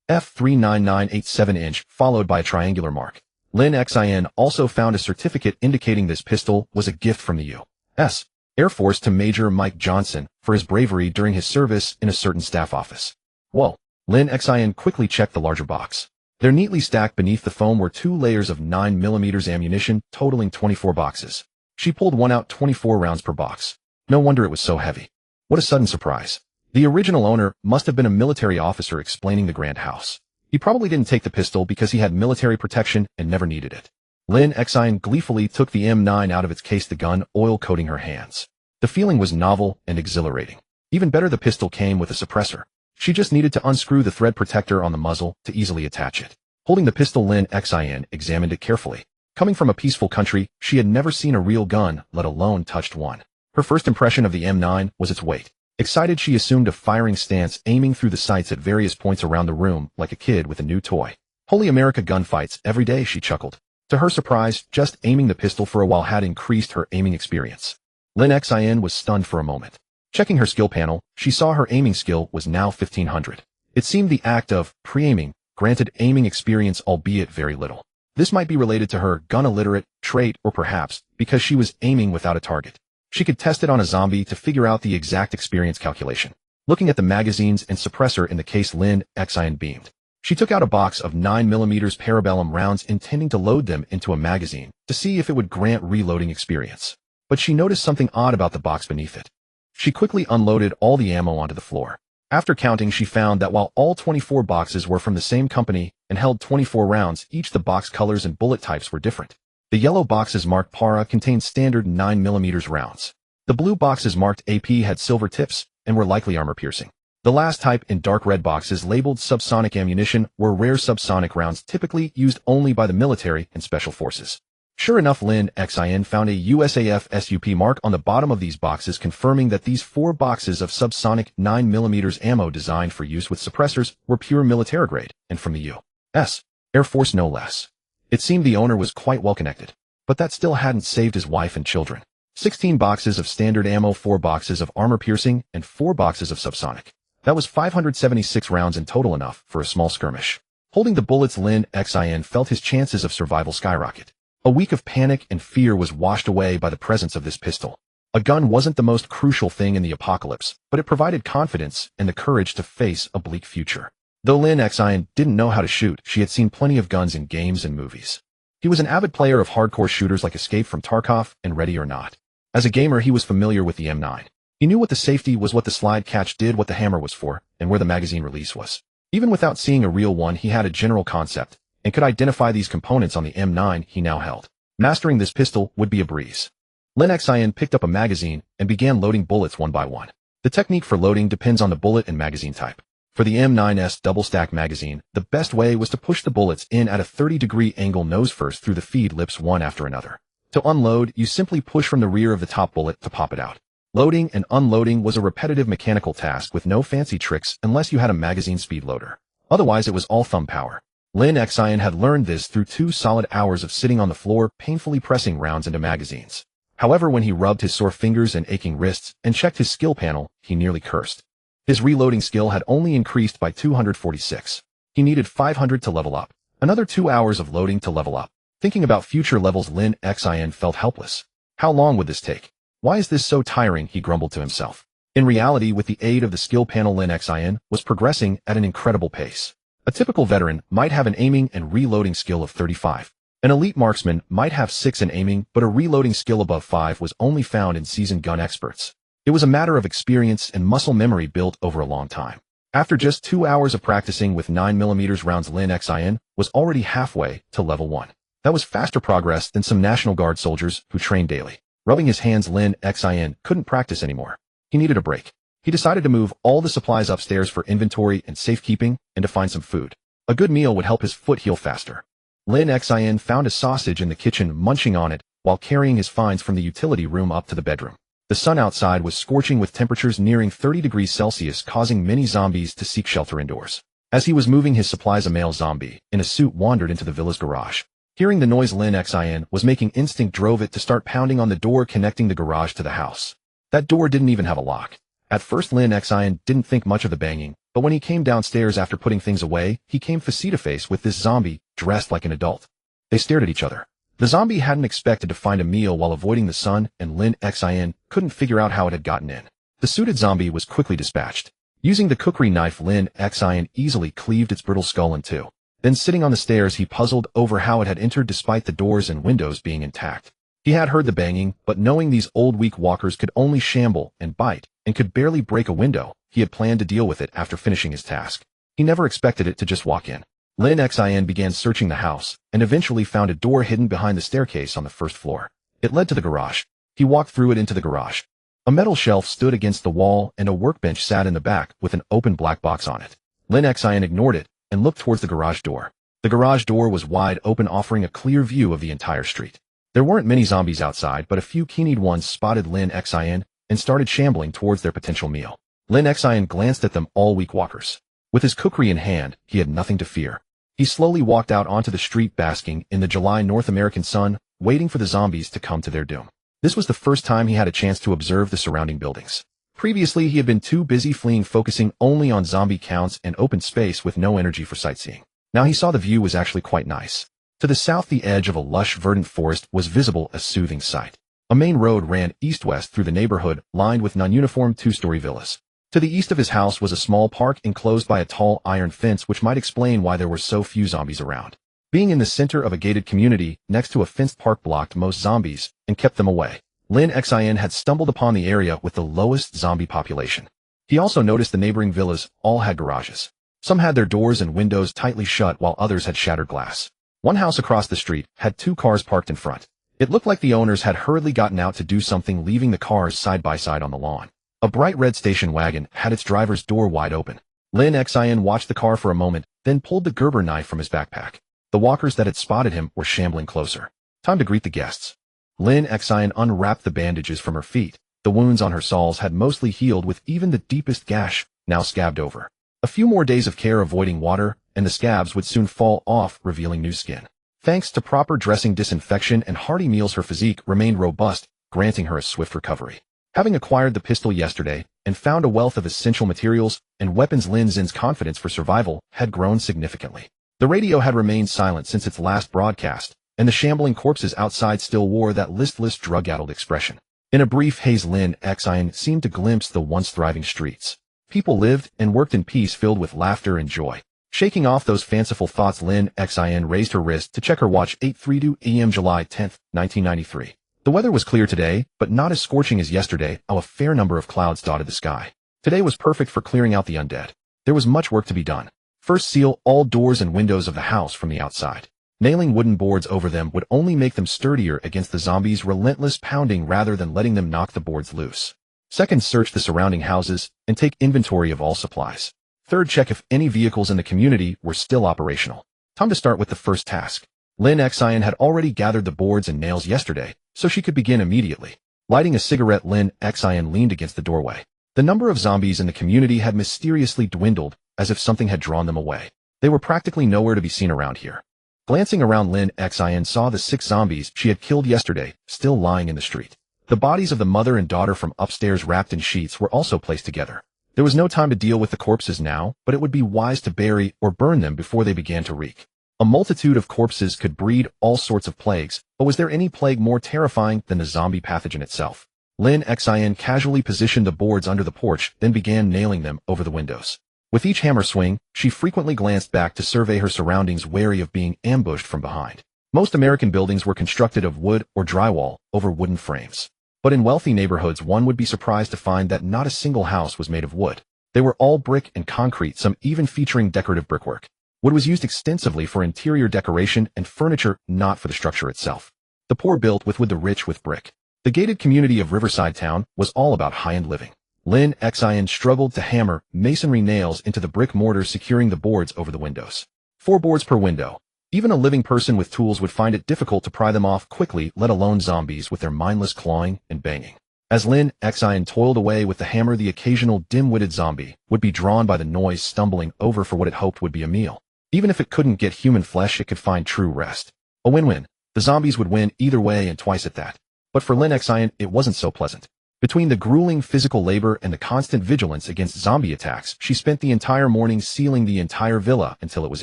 F39987 followed by a triangular mark. Lin Xin also found a certificate indicating this pistol was a gift from the U.S. Air Force to Major Mike Johnson for his bravery during his service in a certain staff office. Whoa. Lin Xin quickly checked the larger box. There, neatly stacked beneath the foam, were 2 layers of 9mm ammunition, totaling 24 boxes. She pulled one out, 24 rounds per box. No wonder it was so heavy. What a sudden surprise. The original owner must have been a military officer, explaining the grand house. He probably didn't take the pistol because he had military protection and never needed it. Lin Xin gleefully took the M9 out of its case, the gun oil coating her hands. The feeling was novel and exhilarating. Even better, the pistol came with a suppressor. She just needed to unscrew the thread protector on the muzzle to easily attach it. Holding the pistol, Lin Xin examined it carefully. Coming from a peaceful country, she had never seen a real gun, let alone touched one. Her first impression of the M9 was its weight. Excited, she assumed a firing stance, aiming through the sights at various points around the room like a kid with a new toy. Holy America, gunfights every day, she chuckled. To her surprise, just aiming the pistol for a while had increased her aiming experience. Lin Xin was stunned for a moment. Checking her skill panel, she saw her aiming skill was now 1500. It seemed the act of pre-aiming granted aiming experience, albeit very little. This might be related to her gun-illiterate trait, or perhaps because she was aiming without a target. She could test it on a zombie to figure out the exact experience calculation. Looking at the magazines and suppressor in the case, Lin Xin beamed. She took out a box of 9mm parabellum rounds, intending to load them into a magazine to see if it would grant reloading experience. But she noticed something odd about the box beneath it. She quickly unloaded all the ammo onto the floor. After counting, she found that while all 24 boxes were from the same company and held 24 rounds, each the box colors and bullet types were different. The yellow boxes marked para contained standard 9mm rounds. The blue boxes marked AP had silver tips and were likely armor-piercing. The last type in dark red boxes labeled subsonic ammunition were rare subsonic rounds typically used only by the military and special forces. Sure enough, Lin Xin found a USAF SUP mark on the bottom of these boxes, confirming that these 4 boxes of subsonic 9mm ammo designed for use with suppressors were pure military grade, and from the U.S. Air Force no less. It seemed the owner was quite well connected, but that still hadn't saved his wife and children. 16 boxes of standard ammo, 4 boxes of armor-piercing, and 4 boxes of subsonic. That was 576 rounds in total, enough for a small skirmish. Holding the bullets, Lin Xin felt his chances of survival skyrocket. A week of panic and fear was washed away by the presence of this pistol. A gun wasn't the most crucial thing in the apocalypse, but it provided confidence and the courage to face a bleak future. Though Lin Xin didn't know how to shoot, she had seen plenty of guns in games and movies. He was an avid player of hardcore shooters like Escape from Tarkov and Ready or Not. As a gamer, he was familiar with the M9. He knew what the safety was, what the slide catch did, what the hammer was for, and where the magazine release was. Even without seeing a real one, he had a general concept and could identify these components on the M9 he now held. Mastering this pistol would be a breeze. Lin Xin picked up a magazine and began loading bullets one by one. The technique for loading depends on the bullet and magazine type. For the M9's double-stack magazine, the best way was to push the bullets in at a 30-degree angle nose first through the feed lips one after another. To unload, you simply push from the rear of the top bullet to pop it out. Loading and unloading was a repetitive mechanical task with no fancy tricks unless you had a magazine speed loader. Otherwise, it was all thumb power. Lin Xin had learned this through 2 solid hours of sitting on the floor, painfully pressing rounds into magazines. However, when he rubbed his sore fingers and aching wrists and checked his skill panel, he nearly cursed. His reloading skill had only increased by 246. He needed 500 to level up. Another 2 hours of loading to level up. Thinking about future levels, Lin Xin felt helpless. How long would this take? Why is this so tiring, he grumbled to himself. In reality, with the aid of the skill panel, Lin Xin was progressing at an incredible pace. A typical veteran might have an aiming and reloading skill of 35. An elite marksman might have 6 in aiming, but a reloading skill above 5 was only found in seasoned gun experts. It was a matter of experience and muscle memory built over a long time. After just 2 hours of practicing with 9mm rounds, Lin Xin was already halfway to level 1. That was faster progress than some National Guard soldiers who trained daily. Rubbing his hands, Lin Xin couldn't practice anymore. He needed a break. He decided to move all the supplies upstairs for inventory and safekeeping and to find some food. A good meal would help his foot heal faster. Lin Xin found a sausage in the kitchen, munching on it while carrying his finds from the utility room up to the bedroom. The sun outside was scorching with temperatures nearing 30 degrees Celsius, causing many zombies to seek shelter indoors. As he was moving his supplies, a male zombie in a suit wandered into the villa's garage. Hearing the noise Lin Xin was making, instinct drove it to start pounding on the door connecting the garage to the house. That door didn't even have a lock. At first, Lin Xin didn't think much of the banging, but when he came downstairs after putting things away, he came face-to-face with this zombie, dressed like an adult. They stared at each other. The zombie hadn't expected to find a meal while avoiding the sun, and Lin Xin couldn't figure out how it had gotten in. The suited zombie was quickly dispatched. Using the cookery knife, Lin Xin easily cleaved its brittle skull in two. Then, sitting on the stairs, he puzzled over how it had entered despite the doors and windows being intact. He had heard the banging, but knowing these old weak walkers could only shamble and bite, and could barely break a window, he had planned to deal with it after finishing his task. He never expected it to just walk in. Lin Xin began searching the house, and eventually found a door hidden behind the staircase on the first floor. It led to the garage. He walked through it into the garage. A metal shelf stood against the wall, and a workbench sat in the back with an open black box on it. Lin Xin ignored it and looked towards the garage door. The garage door was wide open, offering a clear view of the entire street. There weren't many zombies outside, but a few keen-eyed ones spotted Lin Xin and started shambling towards their potential meal. Lin Xin glanced at them, all weak walkers. With his cookery in hand, he had nothing to fear. He slowly walked out onto the street, basking in the July North American sun, waiting for the zombies to come to their doom. This was the first time he had a chance to observe the surrounding buildings. Previously, he had been too busy fleeing, focusing only on zombie counts and open space with no energy for sightseeing. Now he saw the view was actually quite nice. To the south, the edge of a lush, verdant forest was visible, a soothing sight. A main road ran east-west through the neighborhood, lined with non-uniform two-story villas. To the east of his house was a small park enclosed by a tall iron fence, which might explain why there were so few zombies around. Being in the center of a gated community next to a fenced park blocked most zombies and kept them away. Lin Xin had stumbled upon the area with the lowest zombie population. He also noticed the neighboring villas all had garages. Some had their doors and windows tightly shut, while others had shattered glass. One house across the street had 2 cars parked in front. It looked like the owners had hurriedly gotten out to do something, leaving the cars side by side on the lawn. A bright red station wagon had its driver's door wide open. Lin Xin watched the car for a moment, then pulled the Gerber knife from his backpack. The walkers that had spotted him were shambling closer. Time to greet the guests. Lin Xin unwrapped the bandages from her feet. The wounds on her soles had mostly healed, with even the deepest gash now scabbed over. A few more days of care avoiding water, and the scabs would soon fall off, revealing new skin. Thanks to proper dressing, disinfection, and hearty meals, her physique remained robust, granting her a swift recovery. Having acquired the pistol yesterday and found a wealth of essential materials and weapons, Lin Xin's confidence for survival had grown significantly. The radio had remained silent since its last broadcast, and the shambling corpses outside still wore that listless, drug-addled expression. In a brief haze, Lin Xin seemed to glimpse the once thriving streets. People lived and worked in peace, filled with laughter and joy. Shaking off those fanciful thoughts, Lin Xin raised her wrist to check her watch. 8:32 a.m. July 10, 1993. The weather was clear today, but not as scorching as yesterday. A fair number of clouds dotted the sky. Today was perfect for clearing out the undead. There was much work to be done. First, seal all doors and windows of the house from the outside. Nailing wooden boards over them would only make them sturdier against the zombies' relentless pounding rather than letting them knock the boards loose. Second, search the surrounding houses and take inventory of all supplies. Third, check if any vehicles in the community were still operational. Time to start with the first task. Lin Xin had already gathered the boards and nails yesterday, so she could begin immediately. Lighting a cigarette, Lin Xin leaned against the doorway. The number of zombies in the community had mysteriously dwindled, as if something had drawn them away. They were practically nowhere to be seen around here. Glancing around, Lin Xin saw the 6 zombies she had killed yesterday, still lying in the street. The bodies of the mother and daughter from upstairs, wrapped in sheets, were also placed together. There was no time to deal with the corpses now, but it would be wise to bury or burn them before they began to reek. A multitude of corpses could breed all sorts of plagues, but was there any plague more terrifying than the zombie pathogen itself? Lin Xin casually positioned the boards under the porch, then began nailing them over the windows. With each hammer swing, she frequently glanced back to survey her surroundings, wary of being ambushed from behind. Most American buildings were constructed of wood or drywall over wooden frames. But in wealthy neighborhoods, one would be surprised to find that not a single house was made of wood. They were all brick and concrete, some even featuring decorative brickwork. Wood was used extensively for interior decoration and furniture, not for the structure itself. The poor built with wood, the rich with brick. The gated community of Riverside Town was all about high-end living. Lin Xin struggled to hammer masonry nails into the brick mortar, securing the boards over the windows. 4 boards per window. Even a living person with tools would find it difficult to pry them off quickly, let alone zombies with their mindless clawing and banging. As Lin Xin toiled away with the hammer, the occasional dim-witted zombie would be drawn by the noise, stumbling over for what it hoped would be a meal. Even if it couldn't get human flesh, it could find true rest. A win-win. The zombies would win either way, and twice at that. But for Lin Xin, it wasn't so pleasant. Between the grueling physical labor and the constant vigilance against zombie attacks, she spent the entire morning sealing the entire villa until it was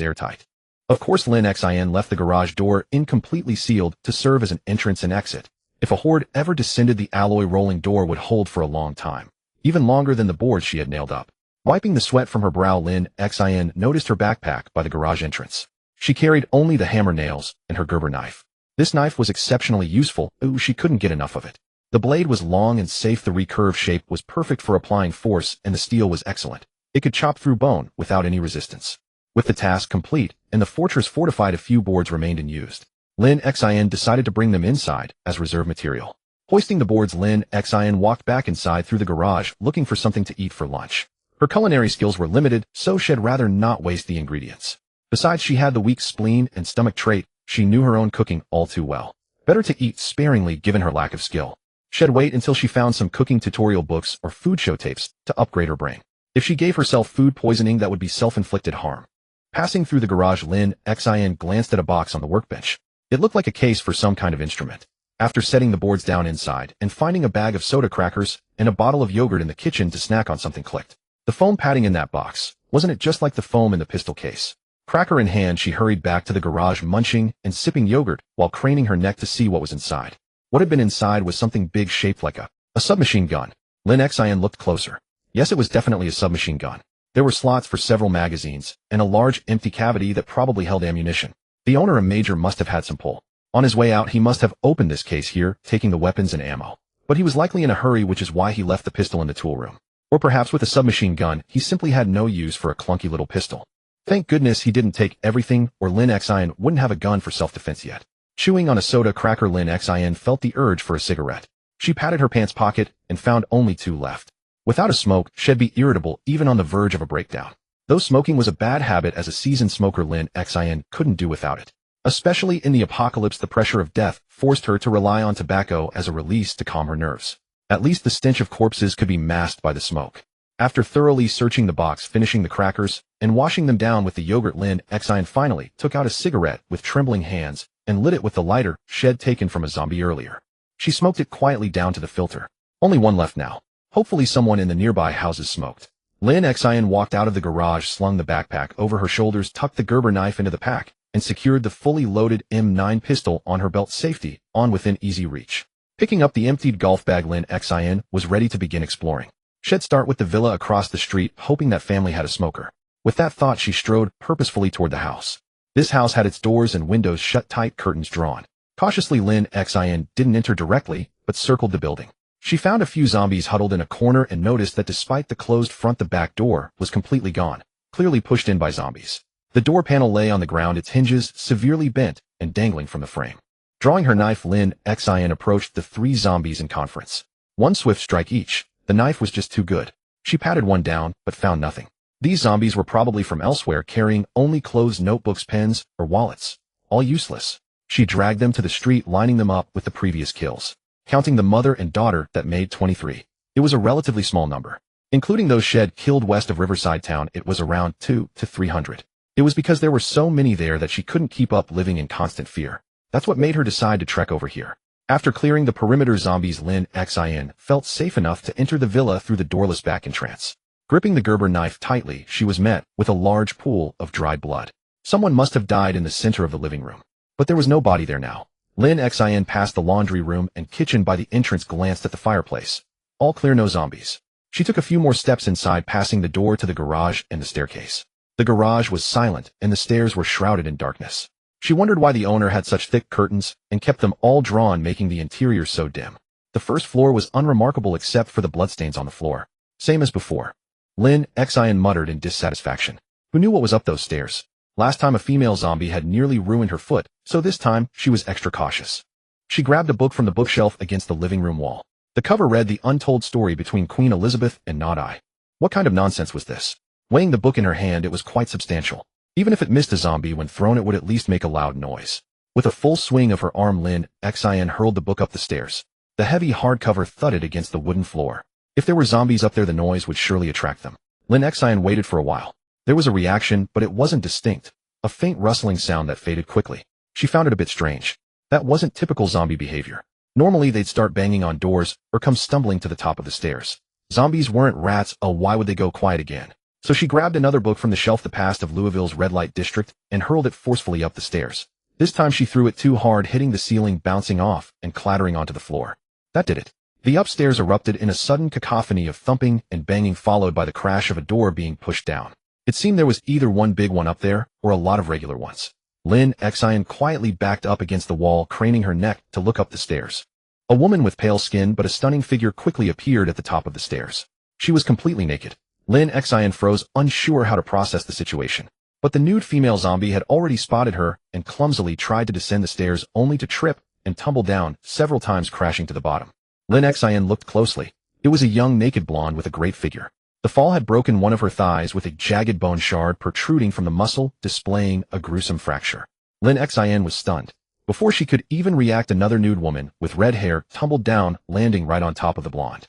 airtight. Of course, Lin Xin left the garage door incompletely sealed to serve as an entrance and exit. If a horde ever descended, the alloy rolling door would hold for a long time, even longer than the boards she had nailed up. Wiping the sweat from her brow, Lin Xin noticed her backpack by the garage entrance. She carried only the hammer nails and her Gerber knife. This knife was exceptionally useful. She couldn't get enough of it. The blade was long and safe, the recurve shape was perfect for applying force, and the steel was excellent. It could chop through bone without any resistance. With the task complete, and the fortress fortified, a few boards remained unused. Lin Xin decided to bring them inside as reserve material. Hoisting the boards, Lin Xin walked back inside through the garage, looking for something to eat for lunch. Her culinary skills were limited, so she'd rather not waste the ingredients. Besides, she had the weak spleen and stomach trait. She knew her own cooking all too well. Better to eat sparingly given her lack of skill. She'd wait until she found some cooking tutorial books or food show tapes to upgrade her brain. If she gave herself food poisoning, that would be self-inflicted harm. Passing through the garage, Lin Xin glanced at a box on the workbench. It looked like a case for some kind of instrument. After setting the boards down inside and finding a bag of soda crackers and a bottle of yogurt in the kitchen to snack on, something clicked. The foam padding in that box, wasn't it just like the foam in the pistol case? Cracker in hand, she hurried back to the garage, munching and sipping yogurt while craning her neck to see what was inside. What had been inside was something big shaped like a submachine gun. Lin Xin looked closer. Yes, it was definitely a submachine gun. There were slots for several magazines and a large empty cavity that probably held ammunition. The owner, a major, must have had some pull. On his way out, he must have opened this case here, taking the weapons and ammo. But he was likely in a hurry, which is why he left the pistol in the tool room. Or perhaps with a submachine gun, he simply had no use for a clunky little pistol. Thank goodness he didn't take everything, or Lin Xin wouldn't have a gun for self-defense yet. Chewing on a soda cracker, Lin Xin felt the urge for a cigarette. She patted her pants pocket and found only 2 left. Without a smoke, she'd be irritable, even on the verge of a breakdown. Though smoking was a bad habit, as a seasoned smoker, Lin Xin couldn't do without it. Especially in the apocalypse, the pressure of death forced her to rely on tobacco as a release to calm her nerves. At least the stench of corpses could be masked by the smoke. After thoroughly searching the box, finishing the crackers, and washing them down with the yogurt, Lin Xin finally took out a cigarette with trembling hands and lit it with the lighter she'd taken from a zombie earlier. She smoked it quietly down to the filter. Only one left now. Hopefully someone in the nearby houses smoked. Lin Xin walked out of the garage, slung the backpack over her shoulders, tucked the Gerber knife into the pack, and secured the fully loaded M9 pistol on her belt, safety on within easy reach. Picking up the emptied golf bag, Lin Xin was ready to begin exploring. She'd start with the villa across the street, hoping that family had a smoker. With that thought, she strode purposefully toward the house. This house had its doors and windows shut tight, curtains drawn. Cautiously, Lin Xin didn't enter directly, but circled the building. She found a few zombies huddled in a corner and noticed that despite the closed front, the back door was completely gone, clearly pushed in by zombies. The door panel lay on the ground, its hinges severely bent and dangling from the frame. Drawing her knife, Lin Xin approached the 3 zombies in conference. One swift strike each. The knife was just too good. She patted one down, but found nothing. These zombies were probably from elsewhere, carrying only clothes, notebooks, pens, or wallets. All useless. She dragged them to the street, lining them up with the previous kills. Counting the mother and daughter, that made 23. It was a relatively small number. Including those she'd killed west of Riverside Town, it was around 200 to 300. It was because there were so many there that she couldn't keep up, living in constant fear. That's what made her decide to trek over here. After clearing the perimeter zombies, Lin Xin felt safe enough to enter the villa through the doorless back entrance. Gripping the Gerber knife tightly, she was met with a large pool of dried blood. Someone must have died in the center of the living room. But there was no body there now. Lin Xin passed the laundry room and kitchen by the entrance, glanced at the fireplace. All clear, no zombies. She took a few more steps inside, passing the door to the garage and the staircase. The garage was silent, and the stairs were shrouded in darkness. She wondered why the owner had such thick curtains and kept them all drawn, making the interior so dim. The first floor was unremarkable except for the bloodstains on the floor. Same as before. Lin Xin muttered in dissatisfaction. Who knew what was up those stairs? Last time a female zombie had nearly ruined her foot, so this time she was extra cautious. She grabbed a book from the bookshelf against the living room wall. The cover read The Untold Story Between Queen Elizabeth and Not I. What kind of nonsense was this? Weighing the book in her hand, it was quite substantial. Even if it missed a zombie when thrown, it would at least make a loud noise. With a full swing of her arm, Lin Xin hurled the book up the stairs. The heavy hardcover thudded against the wooden floor. If there were zombies up there, the noise would surely attract them. Lin Xin waited for a while. There was a reaction, but it wasn't distinct. A faint rustling sound that faded quickly. She found it a bit strange. That wasn't typical zombie behavior. Normally they'd start banging on doors or come stumbling to the top of the stairs. Zombies weren't rats, why would they go quiet again? So she grabbed another book from the shelf, The Past of Louisville's Red Light District, and hurled it forcefully up the stairs. This time she threw it too hard, hitting the ceiling, bouncing off, and clattering onto the floor. That did it. The upstairs erupted in a sudden cacophony of thumping and banging, followed by the crash of a door being pushed down. It seemed there was either one big one up there, or a lot of regular ones. Lin Xin quietly backed up against the wall, craning her neck to look up the stairs. A woman with pale skin but a stunning figure quickly appeared at the top of the stairs. She was completely naked. Lin Xin froze, unsure how to process the situation. But the nude female zombie had already spotted her and clumsily tried to descend the stairs, only to trip and tumble down, several times crashing to the bottom. Lin Xin looked closely. It was a young naked blonde with a great figure. The fall had broken one of her thighs, with a jagged bone shard protruding from the muscle, displaying a gruesome fracture. Lin Xin was stunned. Before she could even react, another nude woman with red hair tumbled down, landing right on top of the blonde.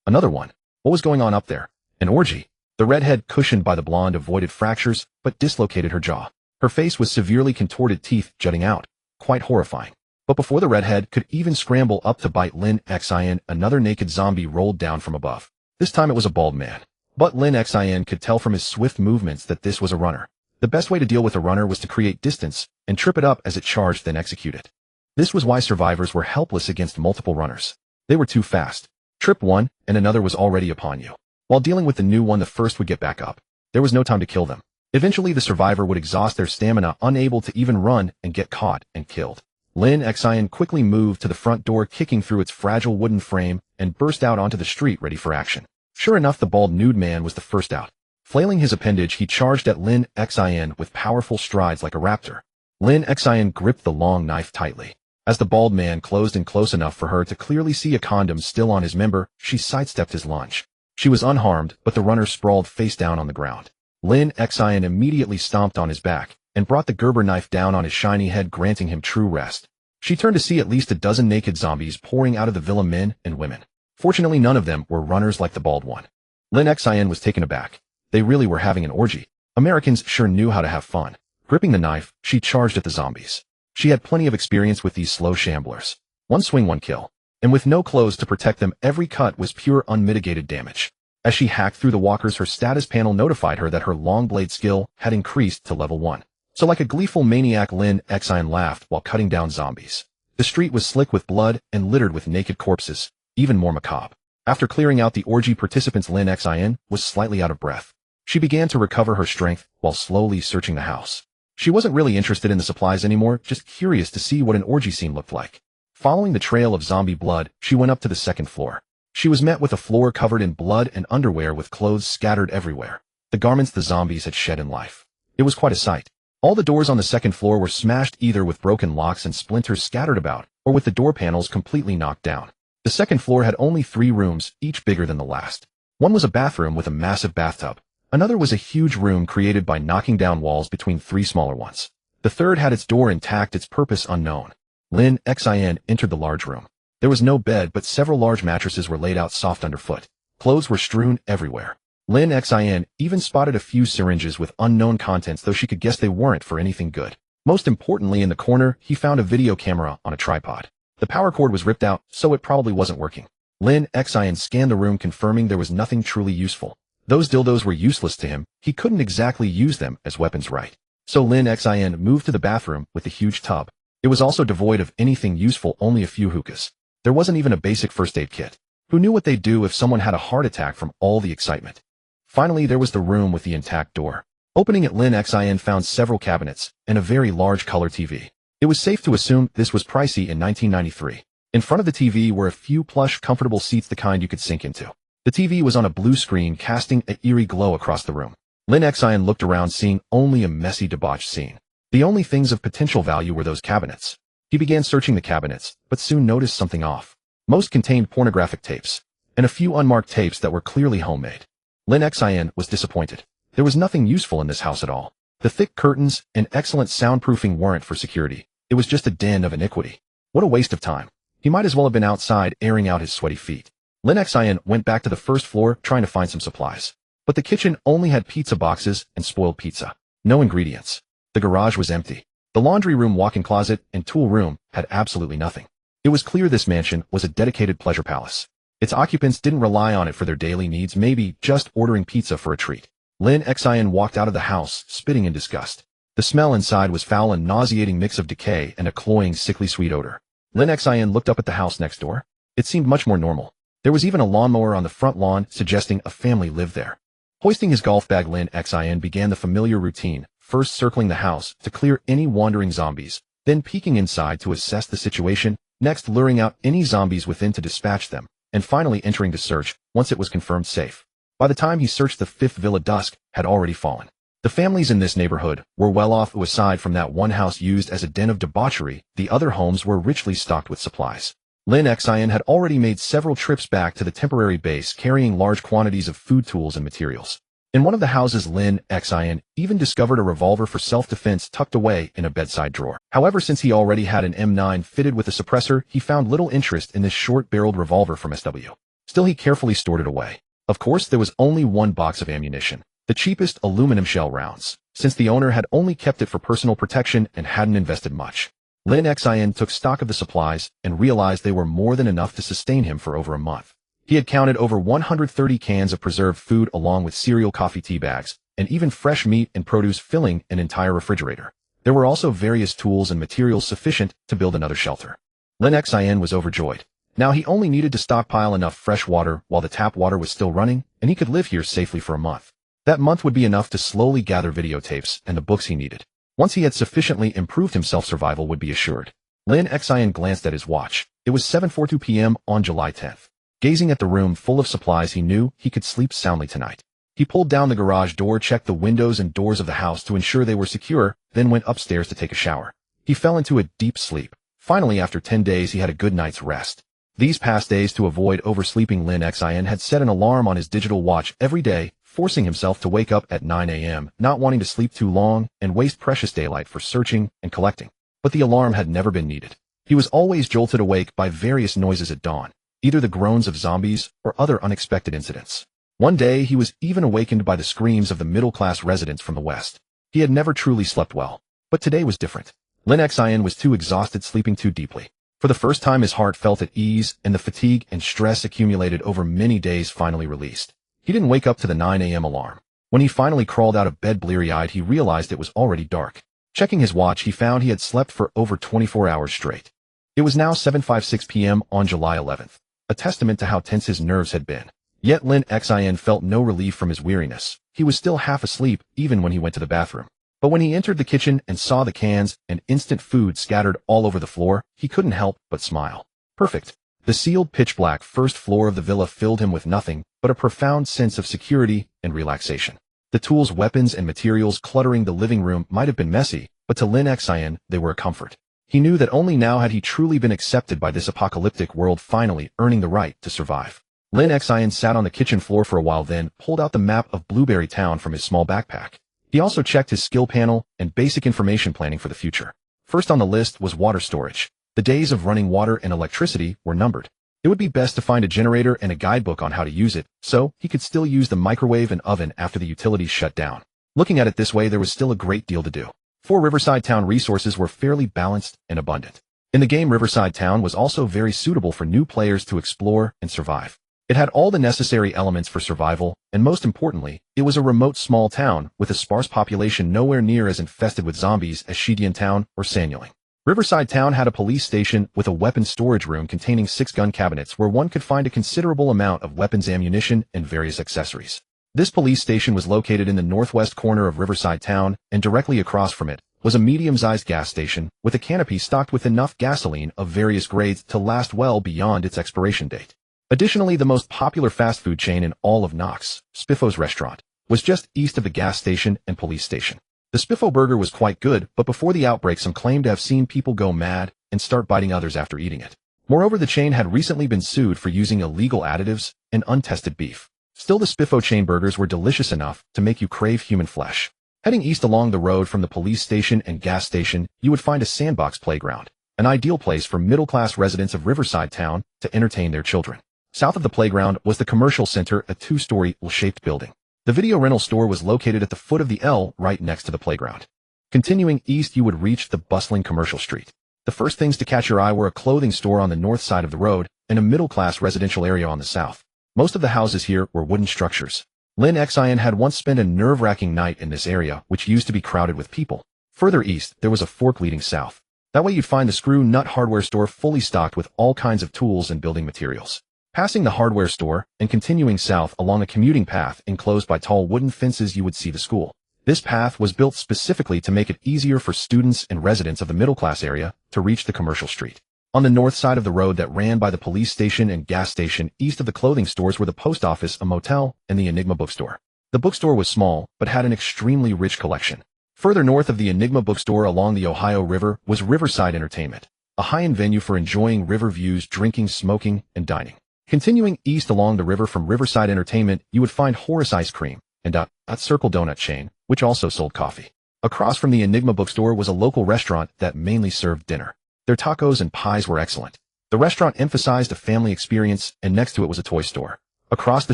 Another one. What was going on up there? An orgy. The redhead, cushioned by the blonde, avoided fractures, but dislocated her jaw. Her face was severely contorted, teeth jutting out. Quite horrifying. But before the redhead could even scramble up to bite Lin Xin, another naked zombie rolled down from above. This time it was a bald man. But Lin Xin could tell from his swift movements that this was a runner. The best way to deal with a runner was to create distance and trip it up as it charged, then execute it. This was why survivors were helpless against multiple runners. They were too fast. Trip one, and another was already upon you. While dealing with the new one, the first would get back up. There was no time to kill them. Eventually, the survivor would exhaust their stamina, unable to even run, and get caught and killed. Lin Xin quickly moved to the front door, kicking through its fragile wooden frame, and burst out onto the street ready for action. Sure enough, the bald nude man was the first out. Flailing his appendage, he charged at Lin Xin with powerful strides like a raptor. Lin Xin gripped the long knife tightly. As the bald man closed in close enough for her to clearly see a condom still on his member, she sidestepped his lunge. She was unharmed, but the runner sprawled face down on the ground. Lin Xin immediately stomped on his back and brought the Gerber knife down on his shiny head, granting him true rest. She turned to see at least a dozen naked zombies pouring out of the villa, men and women. Fortunately, none of them were runners like the bald one. Lin Xin was taken aback. They really were having an orgy. Americans sure knew how to have fun. Gripping the knife, she charged at the zombies. She had plenty of experience with these slow shamblers. One swing, one kill. And with no clothes to protect them, every cut was pure unmitigated damage. As she hacked through the walkers, her status panel notified her that her long blade skill had increased to level 1. So like a gleeful maniac, Lin Xin laughed while cutting down zombies. The street was slick with blood and littered with naked corpses, even more macabre. After clearing out the orgy participants, Lin Xin was slightly out of breath. She began to recover her strength while slowly searching the house. She wasn't really interested in the supplies anymore, just curious to see what an orgy scene looked like. Following the trail of zombie blood, she went up to the second floor. She was met with a floor covered in blood and underwear with clothes scattered everywhere. The garments the zombies had shed in life. It was quite a sight. All the doors on the second floor were smashed, either with broken locks and splinters scattered about, or with the door panels completely knocked down. The second floor had only 3 rooms, each bigger than the last. One was a bathroom with a massive bathtub. Another was a huge room created by knocking down walls between 3 smaller ones. The third had its door intact, its purpose unknown. Lin Xin entered the large room. There was no bed, but several large mattresses were laid out soft underfoot. Clothes were strewn everywhere. Lin Xin even spotted a few syringes with unknown contents, though she could guess they weren't for anything good. Most importantly, in the corner, he found a video camera on a tripod. The power cord was ripped out, so it probably wasn't working. Lin Xin scanned the room, confirming there was nothing truly useful. Those dildos were useless to him. He couldn't exactly use them as weapons, right? So Lin Xin moved to the bathroom with the huge tub. It was also devoid of anything useful, only a few hookahs. There wasn't even a basic first aid kit. Who knew what they'd do if someone had a heart attack from all the excitement? Finally, there was the room with the intact door. Opening it, Lin Xin found several cabinets and a very large color TV. It was safe to assume this was pricey in 1993. In front of the TV were a few plush, comfortable seats, the kind you could sink into. The TV was on a blue screen, casting an eerie glow across the room. Lin Xin looked around, seeing only a messy, debauched scene. The only things of potential value were those cabinets. He began searching the cabinets, but soon noticed something off. Most contained pornographic tapes, and a few unmarked tapes that were clearly homemade. Lin Xin was disappointed. There was nothing useful in this house at all. The thick curtains and excellent soundproofing weren't for security. It was just a den of iniquity. What a waste of time. He might as well have been outside airing out his sweaty feet. Lin Xin went back to the first floor, trying to find some supplies. But the kitchen only had pizza boxes and spoiled pizza. No ingredients. The garage was empty. The laundry room, walk-in closet, and tool room had absolutely nothing. It was clear this mansion was a dedicated pleasure palace. Its occupants didn't rely on it for their daily needs, maybe just ordering pizza for a treat. Lin Xin walked out of the house, spitting in disgust. The smell inside was foul, a nauseating mix of decay and a cloying, sickly sweet odor. Lin Xin looked up at the house next door. It seemed much more normal. There was even a lawnmower on the front lawn, suggesting a family lived there. Hoisting his golf bag, Lin Xin began the familiar routine, first circling the house to clear any wandering zombies, then peeking inside to assess the situation, next luring out any zombies within to dispatch them, and finally entering to search once it was confirmed safe. By the time he searched the 5th villa, dusk had already fallen. The families in this neighborhood were well off. Aside from that one house used as a den of debauchery, the other homes were richly stocked with supplies. Lin Xin had already made several trips back to the temporary base, carrying large quantities of food, tools, and materials. In one of the houses, Lin Xin even discovered a revolver for self-defense tucked away in a bedside drawer. However, since he already had an M9 fitted with a suppressor, he found little interest in this short-barreled revolver from SW. Still, he carefully stored it away. Of course, there was only one box of ammunition, the cheapest aluminum shell rounds, since the owner had only kept it for personal protection and hadn't invested much. Lin Xin took stock of the supplies and realized they were more than enough to sustain him for over a month. He had counted over 130 cans of preserved food along with cereal, coffee, tea bags, and even fresh meat and produce filling an entire refrigerator. There were also various tools and materials sufficient to build another shelter. Lin Xin was overjoyed. Now he only needed to stockpile enough fresh water while the tap water was still running, and he could live here safely for a month. That month would be enough to slowly gather videotapes and the books he needed. Once he had sufficiently improved himself, survival would be assured. Lin Xin glanced at his watch. It was 7:42 p.m. on July 10th. Gazing at the room full of supplies, he knew he could sleep soundly tonight. He pulled down the garage door, checked the windows and doors of the house to ensure they were secure, then went upstairs to take a shower. He fell into a deep sleep. Finally, after 10 days, he had a good night's rest. These past days, to avoid oversleeping, Lin Xin had set an alarm on his digital watch every day, forcing himself to wake up at 9 a.m., not wanting to sleep too long and waste precious daylight for searching and collecting. But the alarm had never been needed. He was always jolted awake by various noises at dawn, either the groans of zombies or other unexpected incidents. One day, he was even awakened by the screams of the middle-class residents from the west. He had never truly slept well, but today was different. Lin Xin was too exhausted, sleeping too deeply. For the first time, his heart felt at ease, and the fatigue and stress accumulated over many days finally released. He didn't wake up to the 9 a.m. alarm. When he finally crawled out of bed bleary-eyed, he realized it was already dark. Checking his watch, he found he had slept for over 24 hours straight. It was now 7:56 p.m. on July 11th, a testament to how tense his nerves had been. Yet Lin Xin felt no relief from his weariness. He was still half asleep even when he went to the bathroom. But when he entered the kitchen and saw the cans and instant food scattered all over the floor, he couldn't help but smile. Perfect. The sealed pitch-black first floor of the villa filled him with nothing but a profound sense of security and relaxation. The tools, weapons, and materials cluttering the living room might have been messy, but to Lin Xin, they were a comfort. He knew that only now had he truly been accepted by this apocalyptic world, finally earning the right to survive. Lin Xin sat on the kitchen floor for a while, then pulled out the map of Blueberry Town from his small backpack. He also checked his skill panel and basic information planning for the future. First on the list was water storage. The days of running water and electricity were numbered. It would be best to find a generator and a guidebook on how to use it, so he could still use the microwave and oven after the utilities shut down. Looking at it this way, there was still a great deal to do. For Riverside Town, resources were fairly balanced and abundant. In the game, Riverside Town was also very suitable for new players to explore and survive. It had all the necessary elements for survival, and most importantly, it was a remote small town with a sparse population, nowhere near as infested with zombies as Shidian Town or Sanyaling. Riverside Town had a police station with a weapons storage room containing 6 gun cabinets where one could find a considerable amount of weapons, ammunition, and various accessories. This police station was located in the northwest corner of Riverside Town, and directly across from it was a medium-sized gas station with a canopy stocked with enough gasoline of various grades to last well beyond its expiration date. Additionally, the most popular fast food chain in all of Knox, Spiffo's restaurant, was just east of the gas station and police station. The Spiffo burger was quite good, but before the outbreak, some claimed to have seen people go mad and start biting others after eating it. Moreover, the chain had recently been sued for using illegal additives and untested beef. Still, the Spiffo chain burgers were delicious enough to make you crave human flesh. Heading east along the road from the police station and gas station, you would find a sandbox playground, an ideal place for middle-class residents of Riverside Town to entertain their children. South of the playground was the commercial center, a 2-story L-shaped building. The video rental store was located at the foot of the L right next to the playground. Continuing east, you would reach the bustling commercial street. The first things to catch your eye were a clothing store on the north side of the road and a middle-class residential area on the south. Most of the houses here were wooden structures. Lin Xin had once spent a nerve-wracking night in this area, which used to be crowded with people. Further east, there was a fork leading south. That way you'd find the Screw Nut hardware store fully stocked with all kinds of tools and building materials. Passing the hardware store and continuing south along a commuting path enclosed by tall wooden fences, you would see the school. This path was built specifically to make it easier for students and residents of the middle-class area to reach the commercial street. On the north side of the road that ran by the police station and gas station, east of the clothing stores, were the post office, a motel, and the Enigma bookstore. The bookstore was small, but had an extremely rich collection. Further north of the Enigma bookstore along the Ohio River was Riverside Entertainment, a high-end venue for enjoying river views, drinking, smoking, and dining. Continuing east along the river from Riverside Entertainment, you would find Horace Ice Cream and a Circle Donut chain, which also sold coffee. Across from the Enigma bookstore was a local restaurant that mainly served dinner. Their tacos and pies were excellent. The restaurant emphasized a family experience, and next to it was a toy store. Across the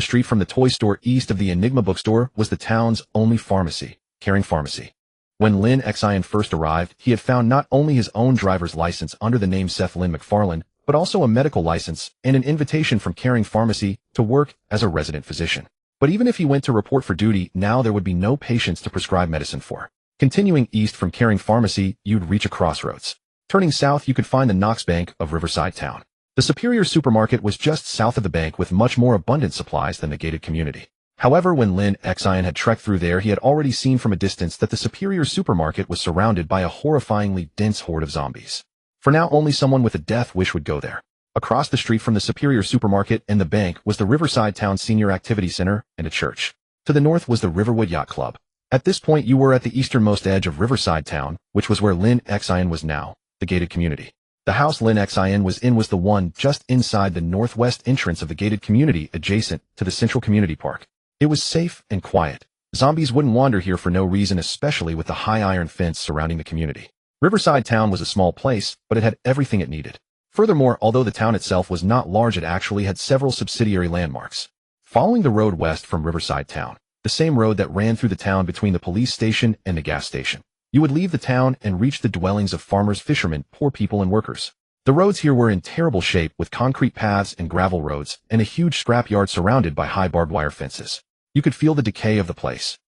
street from the toy store east of the Enigma bookstore was the town's only pharmacy, Caring Pharmacy. When Lin Xin first arrived, he had found not only his own driver's license under the name Seth Lin McFarlane, but also a medical license and an invitation from Caring Pharmacy to work as a resident physician. But even if he went to report for duty, now there would be no patients to prescribe medicine for. Continuing east from Caring Pharmacy, you'd reach a crossroads. Turning south, you could find the Knox Bank of Riverside Town. The Superior Supermarket was just south of the bank with much more abundant supplies than the gated community. However, when Lin Xin had trekked through there, he had already seen from a distance that the Superior Supermarket was surrounded by a horrifyingly dense horde of zombies. For now, only someone with a death wish would go there. Across the street from the Superior Supermarket and the bank was the Riverside Town Senior Activity Center and a church. To the north was the Riverwood Yacht Club. At this point, you were at the easternmost edge of Riverside Town, which was where Lin Xin was now, the gated community. The house Lin Xin was in was the one just inside the northwest entrance of the gated community adjacent to the Central Community Park. It was safe and quiet. Zombies wouldn't wander here for no reason, especially with the high iron fence surrounding the community. Riverside Town was a small place, but it had everything it needed. Furthermore, although the town itself was not large, it actually had several subsidiary landmarks. Following the road west from Riverside Town, the same road that ran through the town between the police station and the gas station, you would leave the town and reach the dwellings of farmers, fishermen, poor people, and workers. The roads here were in terrible shape with concrete paths and gravel roads and a huge scrapyard surrounded by high barbed wire fences. You could feel the decay of the place.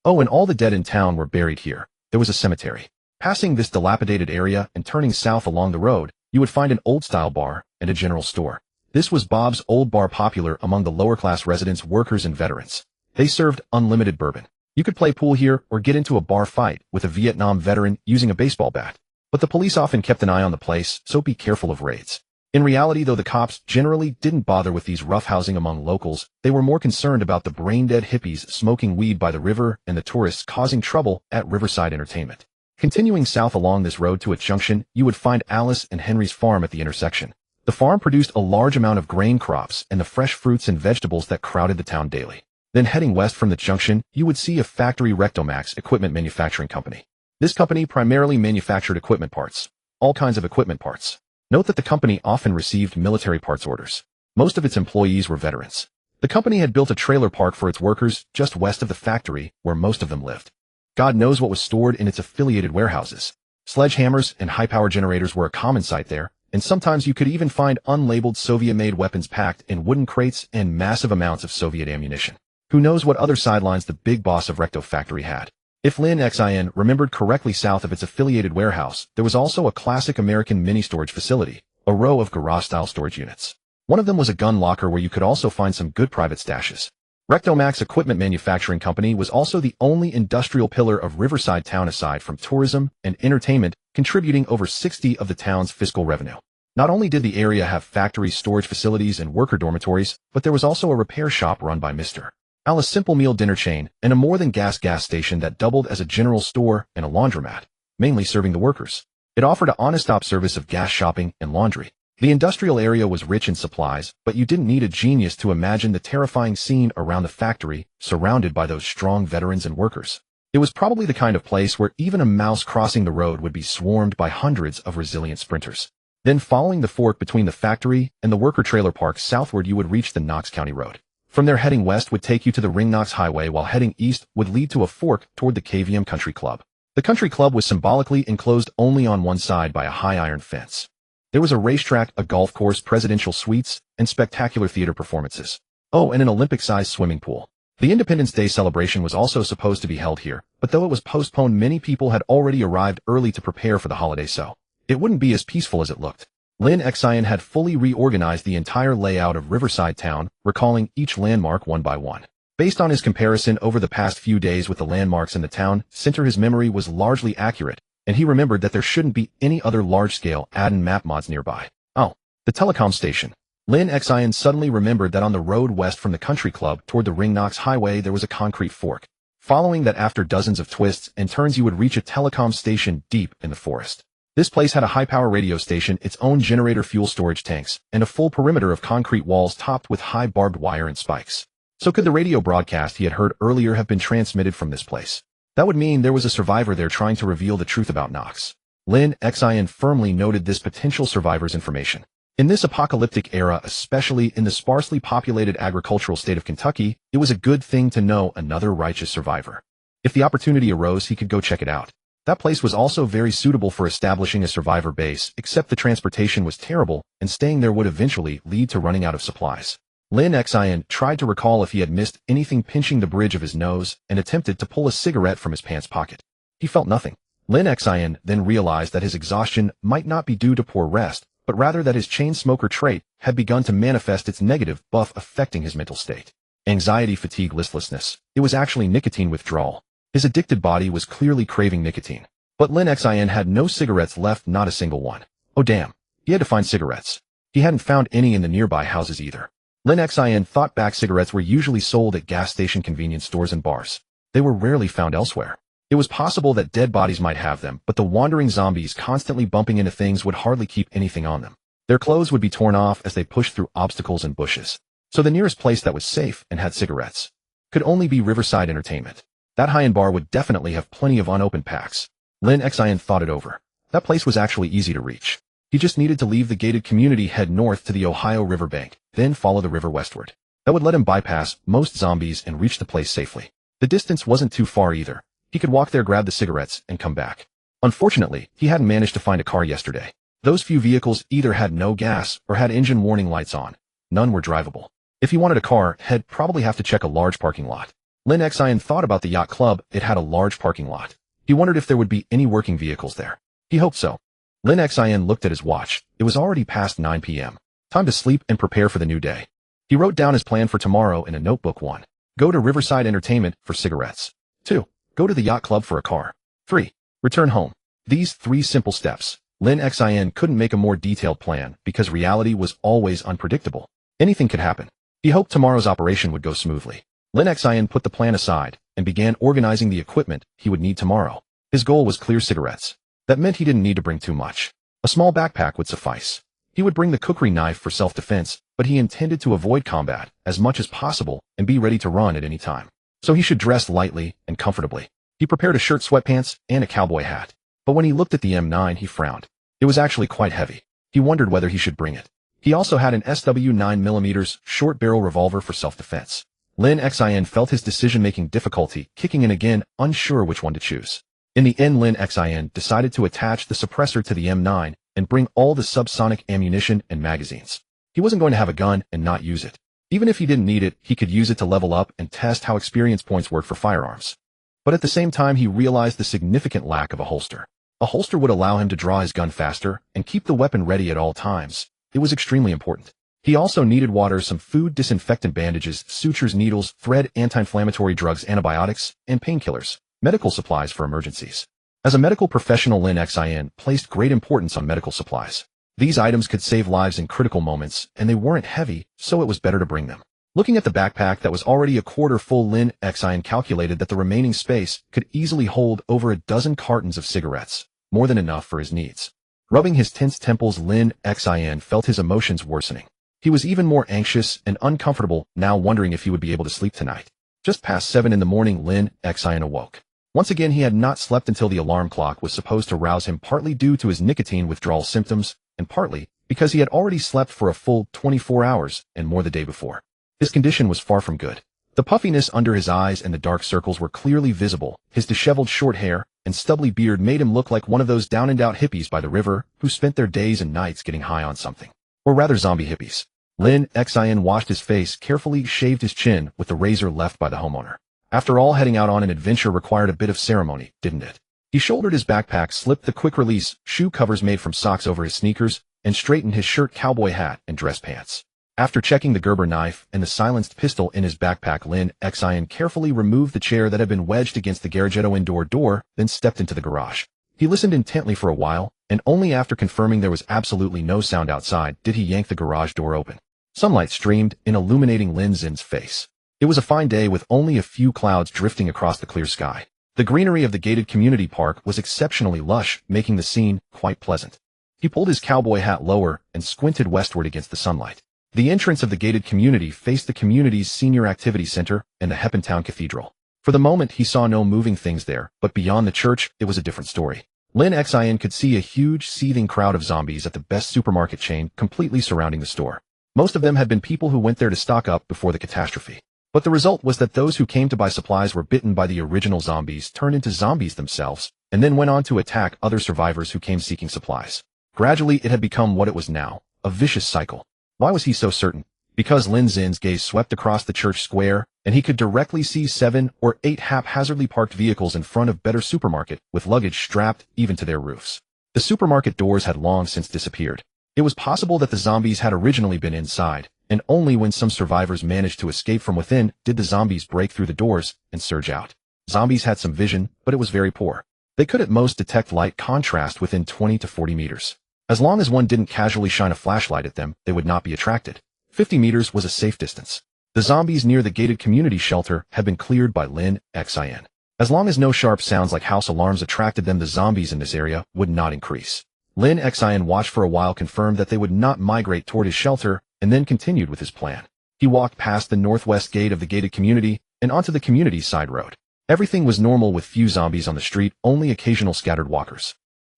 Oh, and all the dead in town were buried here. There was a cemetery. Passing this dilapidated area and turning south along the road, you would find an old-style bar and a general store. This was Bob's Old Bar, popular among the lower-class residents, workers, and veterans. They served unlimited bourbon. You could play pool here or get into a bar fight with a Vietnam veteran using a baseball bat. But the police often kept an eye on the place, so be careful of raids. In reality, though, the cops generally didn't bother with these roughhousing among locals, they were more concerned about the brain-dead hippies smoking weed by the river and the tourists causing trouble at Riverside Entertainment. Continuing south along this road to its junction, you would find Alice and Henry's farm at the intersection. The farm produced a large amount of grain crops and the fresh fruits and vegetables that crowded the town daily. Then heading west from the junction, you would see a factory, Rectomax Equipment Manufacturing Company. This company primarily manufactured equipment parts, all kinds of equipment parts. Note that the company often received military parts orders. Most of its employees were veterans. The company had built a trailer park for its workers just west of the factory where most of them lived. God knows what was stored in its affiliated warehouses. Sledgehammers and high-power generators were a common sight there, and sometimes you could even find unlabeled Soviet-made weapons packed in wooden crates and massive amounts of Soviet ammunition. Who knows what other sidelines the big boss of Recto Factory had? If Lin Xin remembered correctly, south of its affiliated warehouse, there was also a classic American mini-storage facility, a row of garage-style storage units. One of them was a gun locker where you could also find some good private stashes. Rectomax Equipment Manufacturing Company was also the only industrial pillar of Riverside Town aside from tourism and entertainment, contributing over 60% of the town's fiscal revenue. Not only did the area have factories, storage facilities, and worker dormitories, but there was also a repair shop run by Mr. Alice Simple Meal dinner chain, and a more than gas station that doubled as a general store and a laundromat, mainly serving the workers. It offered an honest-stop service of gas shopping and laundry. The industrial area was rich in supplies, but you didn't need a genius to imagine the terrifying scene around the factory, surrounded by those strong veterans and workers. It was probably the kind of place where even a mouse crossing the road would be swarmed by hundreds of resilient sprinters. Then following the fork between the factory and the worker trailer park southward, you would reach the Knox County Road. From there, heading west would take you to the Ring Knox Highway, while heading east would lead to a fork toward the KVM Country Club. The country club was symbolically enclosed only on one side by a high iron fence. There was a racetrack, a golf course, presidential suites, and spectacular theater performances. Oh, and an Olympic-sized swimming pool. The Independence Day celebration was also supposed to be held here, but though it was postponed, many people had already arrived early to prepare for the holiday, so it wouldn't be as peaceful as it looked. Lin Xin had fully reorganized the entire layout of Riverside Town, recalling each landmark one by one. Based on his comparison over the past few days with the landmarks in the town center, his memory was largely accurate, and he remembered that there shouldn't be any other large-scale add-in map mods nearby. Oh, the telecom station. Lin Xin suddenly remembered that on the road west from the country club toward the Ring Knox Highway there was a concrete fork. Following that, after dozens of twists and turns, you would reach a telecom station deep in the forest. This place had a high-power radio station, its own generator, fuel storage tanks, and a full perimeter of concrete walls topped with high barbed wire and spikes. So could the radio broadcast he had heard earlier have been transmitted from this place? That would mean there was a survivor there trying to reveal the truth about Knox. Lin Xin firmly noted this potential survivor's information. In this apocalyptic era, especially in the sparsely populated agricultural state of Kentucky, it was a good thing to know another righteous survivor. If the opportunity arose, he could go check it out. That place was also very suitable for establishing a survivor base, except the transportation was terrible, and staying there would eventually lead to running out of supplies. Lin Xin tried to recall if he had missed anything pinching the bridge of his nose and attempted to pull a cigarette from his pants pocket. He felt nothing. Lin Xin then realized that his exhaustion might not be due to poor rest, but rather that his chain smoker trait had begun to manifest its negative buff affecting his mental state. Anxiety, fatigue, listlessness. It was actually nicotine withdrawal. His addicted body was clearly craving nicotine. But Lin Xin had no cigarettes left, not a single one. Oh damn. He had to find cigarettes. He hadn't found any in the nearby houses either. Lin Xin thought back cigarettes were usually sold at gas station convenience stores and bars. They were rarely found elsewhere. It was possible that dead bodies might have them, but the wandering zombies constantly bumping into things would hardly keep anything on them. Their clothes would be torn off as they pushed through obstacles and bushes. So the nearest place that was safe and had cigarettes could only be Riverside Entertainment. That high-end bar would definitely have plenty of unopened packs. Lin Xin thought it over. That place was actually easy to reach. He just needed to leave the gated community, head north to the Ohio River bank, then follow the river westward. That would let him bypass most zombies and reach the place safely. The distance wasn't too far either. He could walk there, grab the cigarettes, and come back. Unfortunately, he hadn't managed to find a car yesterday. Those few vehicles either had no gas or had engine warning lights on. None were drivable. If he wanted a car, he'd probably have to check a large parking lot. Lin Xin thought about the yacht club. It had a large parking lot. He wondered if there would be any working vehicles there. He hoped so. Lin Xin looked at his watch. It was already past 9 p.m. Time to sleep and prepare for the new day. He wrote down his plan for tomorrow in a notebook. 1. Go to Riverside Entertainment for cigarettes. 2. Go to the yacht club for a car. 3. Return home. These 3 simple steps. Lin Xin couldn't make a more detailed plan because reality was always unpredictable. Anything could happen. He hoped tomorrow's operation would go smoothly. Lin Xin put the plan aside and began organizing the equipment he would need tomorrow. His goal was clear cigarettes. That meant he didn't need to bring too much. A small backpack would suffice. He would bring the cookery knife for self-defense, but he intended to avoid combat as much as possible and be ready to run at any time. So he should dress lightly and comfortably. He prepared a shirt, sweatpants, and a cowboy hat. But when he looked at the M9, he frowned. It was actually quite heavy. He wondered whether he should bring it. He also had an SW 9mm short-barrel revolver for self-defense. Lin Xin felt his decision-making difficulty kicking in again, unsure which one to choose. In the end, Lin Xin decided to attach the suppressor to the M9 and bring all the subsonic ammunition and magazines. He wasn't going to have a gun and not use it. Even if he didn't need it, he could use it to level up and test how experience points worked for firearms. But at the same time, he realized the significant lack of a holster. A holster would allow him to draw his gun faster and keep the weapon ready at all times. It was extremely important. He also needed water, some food, disinfectant bandages, sutures, needles, thread, anti-inflammatory drugs, antibiotics, and painkillers, medical supplies for emergencies. As a medical professional, Lin Xin placed great importance on medical supplies. These items could save lives in critical moments, and they weren't heavy, so it was better to bring them. Looking at the backpack that was already a quarter full, Lin Xin calculated that the remaining space could easily hold over a dozen cartons of cigarettes, more than enough for his needs. Rubbing his tense temples, Lin Xin felt his emotions worsening. He was even more anxious and uncomfortable, now wondering if he would be able to sleep tonight. Just past 7 in the morning, Lin Xin awoke. Once again, he had not slept until the alarm clock was supposed to rouse him, partly due to his nicotine withdrawal symptoms, and partly because he had already slept for a full 24 hours and more the day before. His condition was far from good. The puffiness under his eyes and the dark circles were clearly visible. His disheveled short hair and stubbly beard made him look like one of those down-and-out hippies by the river who spent their days and nights getting high on something. Or rather, zombie hippies. Lin Xin washed his face, carefully shaved his chin with the razor left by the homeowner. After all, heading out on an adventure required a bit of ceremony, didn't it? He shouldered his backpack, slipped the quick-release shoe covers made from socks over his sneakers, and straightened his shirt, cowboy hat, and dress pants. After checking the Gerber knife and the silenced pistol in his backpack, Lin Xin carefully removed the chair that had been wedged against the Garagetto indoor door, then stepped into the garage. He listened intently for a while, and only after confirming there was absolutely no sound outside did he yank the garage door open. Sunlight streamed in, illuminating Lin Xin's face. It was a fine day with only a few clouds drifting across the clear sky. The greenery of the gated community park was exceptionally lush, making the scene quite pleasant. He pulled his cowboy hat lower and squinted westward against the sunlight. The entrance of the gated community faced the community's senior activity center and the Heppentown Cathedral. For the moment, he saw no moving things there, but beyond the church, it was a different story. Lin Xin could see a huge, seething crowd of zombies at the best supermarket chain completely surrounding the store. Most of them had been people who went there to stock up before the catastrophe. But the result was that those who came to buy supplies were bitten by the original zombies, turned into zombies themselves, and then went on to attack other survivors who came seeking supplies. Gradually, it had become what it was now, a vicious cycle. Why was he so certain? Because Lin Xin's gaze swept across the church square, and he could directly see 7 or 8 haphazardly parked vehicles in front of Better Supermarket, with luggage strapped even to their roofs. The supermarket doors had long since disappeared. It was possible that the zombies had originally been inside, and only when some survivors managed to escape from within did the zombies break through the doors and surge out. Zombies had some vision, but it was very poor. They could at most detect light contrast within 20 to 40 meters. As long as one didn't casually shine a flashlight at them, they would not be attracted. 50 meters was a safe distance. The zombies near the gated community shelter had been cleared by Lin Xin. As long as no sharp sounds like house alarms attracted them, the zombies in this area would not increase. Lin Xin watched for a while, confirmed that they would not migrate toward his shelter, and then continued with his plan. He walked past the northwest gate of the gated community and onto the community side road. Everything was normal with few zombies on the street, only occasional scattered walkers.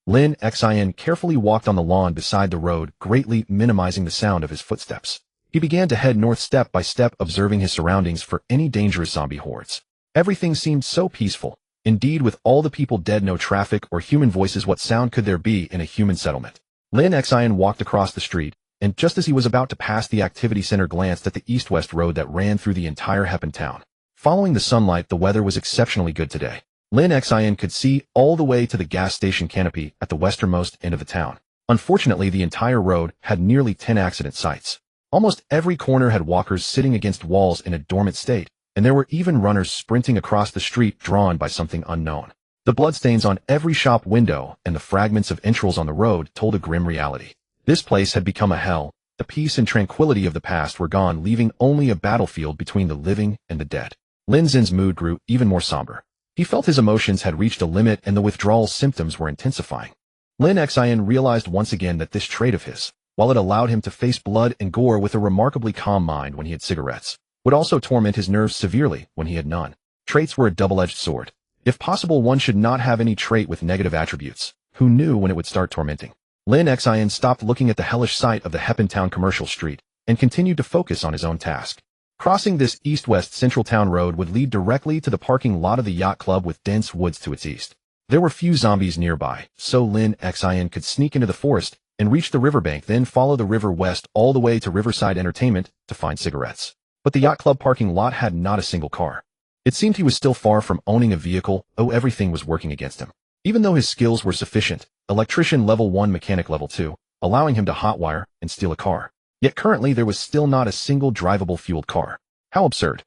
Lin Xin carefully walked on the lawn beside the road, greatly minimizing the sound of his footsteps. He began to head north step by step, observing his surroundings for any dangerous zombie hordes. Everything seemed so peaceful. Indeed, with all the people dead, no traffic or human voices, what sound could there be in a human settlement? Lin Xin walked across the street, and just as he was about to pass the activity center, glanced at the east-west road that ran through the entire Heppen town. Following the sunlight, the weather was exceptionally good today. Lin Xin could see all the way to the gas station canopy at the westernmost end of the town. Unfortunately, the entire road had nearly 10 accident sites. Almost every corner had walkers sitting against walls in a dormant state, and there were even runners sprinting across the street drawn by something unknown. The bloodstains on every shop window and the fragments of entrails on the road told a grim reality. This place had become a hell. The peace and tranquility of the past were gone, leaving only a battlefield between the living and the dead. Lin Xin's mood grew even more somber. He felt his emotions had reached a limit and the withdrawal symptoms were intensifying. Lin Xin realized once again that this trait of his, while it allowed him to face blood and gore with a remarkably calm mind when he had cigarettes, would also torment his nerves severely when he had none. Traits were a double-edged sword. If possible, one should not have any trait with negative attributes. Who knew when it would start tormenting? Lin Xin stopped looking at the hellish sight of the Heppen town commercial street and continued to focus on his own task. Crossing this east-west central town road would lead directly to the parking lot of the yacht club with dense woods to its east. There were few zombies nearby, so Lin Xin could sneak into the forest and reach the riverbank, then follow the river west all the way to Riverside Entertainment to find cigarettes. But the yacht club parking lot had not a single car. It seemed he was still far from owning a vehicle. Everything was working against him. Even though his skills were sufficient, electrician level 1, mechanic level 2, allowing him to hotwire and steal a car. Yet currently there was still not a single drivable fueled car. How absurd.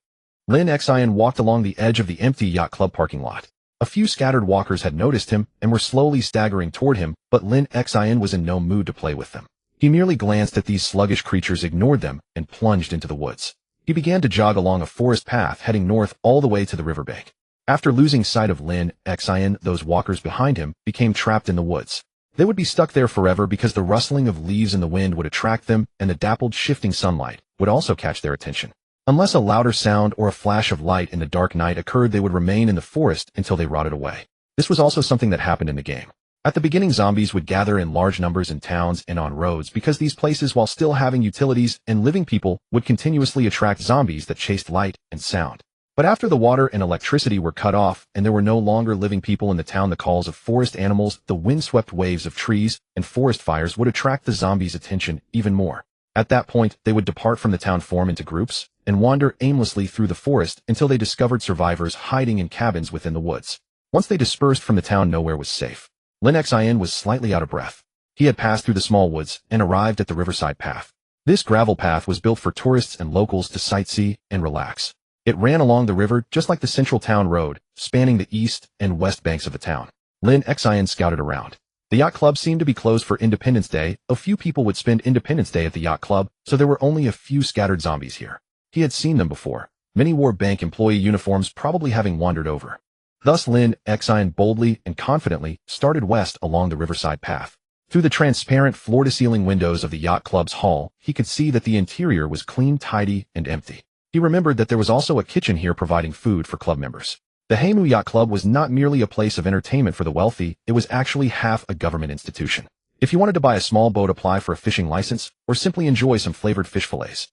Lin Xin walked along the edge of the empty yacht club parking lot. A few scattered walkers had noticed him and were slowly staggering toward him, but Lin Xin was in no mood to play with them. He merely glanced at these sluggish creatures, ignored them, and plunged into the woods. He began to jog along a forest path heading north all the way to the riverbank. After losing sight of Lin Xin, those walkers behind him became trapped in the woods. They would be stuck there forever because the rustling of leaves in the wind would attract them, and the dappled shifting sunlight would also catch their attention. Unless a louder sound or a flash of light in the dark night occurred, they would remain in the forest until they rotted away. This was also something that happened in the game. At the beginning, zombies would gather in large numbers in towns and on roads because these places, while still having utilities and living people, would continuously attract zombies that chased light and sound. But after the water and electricity were cut off and there were no longer living people in the town, the calls of forest animals, the windswept waves of trees, and forest fires would attract the zombies' attention even more. At that point, they would depart from the town, form into groups, and wander aimlessly through the forest until they discovered survivors hiding in cabins within the woods. Once they dispersed from the town, nowhere was safe. Lin Xin was slightly out of breath. He had passed through the small woods and arrived at the riverside path. This gravel path was built for tourists and locals to sightsee and relax. It ran along the river just like the central town road, spanning the east and west banks of the town. Lin Xin scouted around. The yacht club seemed to be closed for Independence Day. A few people would spend Independence Day at the yacht club, so there were only a few scattered zombies here. He had seen them before. Many wore bank employee uniforms, probably having wandered over. Thus Lin Xin boldly and confidently started west along the riverside path. Through the transparent floor-to-ceiling windows of the yacht club's hall, he could see that the interior was clean, tidy, and empty. He remembered that there was also a kitchen here providing food for club members. The Heimu Yacht Club was not merely a place of entertainment for the wealthy, it was actually half a government institution. If you wanted to buy a small boat, apply for a fishing license, or simply enjoy some flavored fish fillets,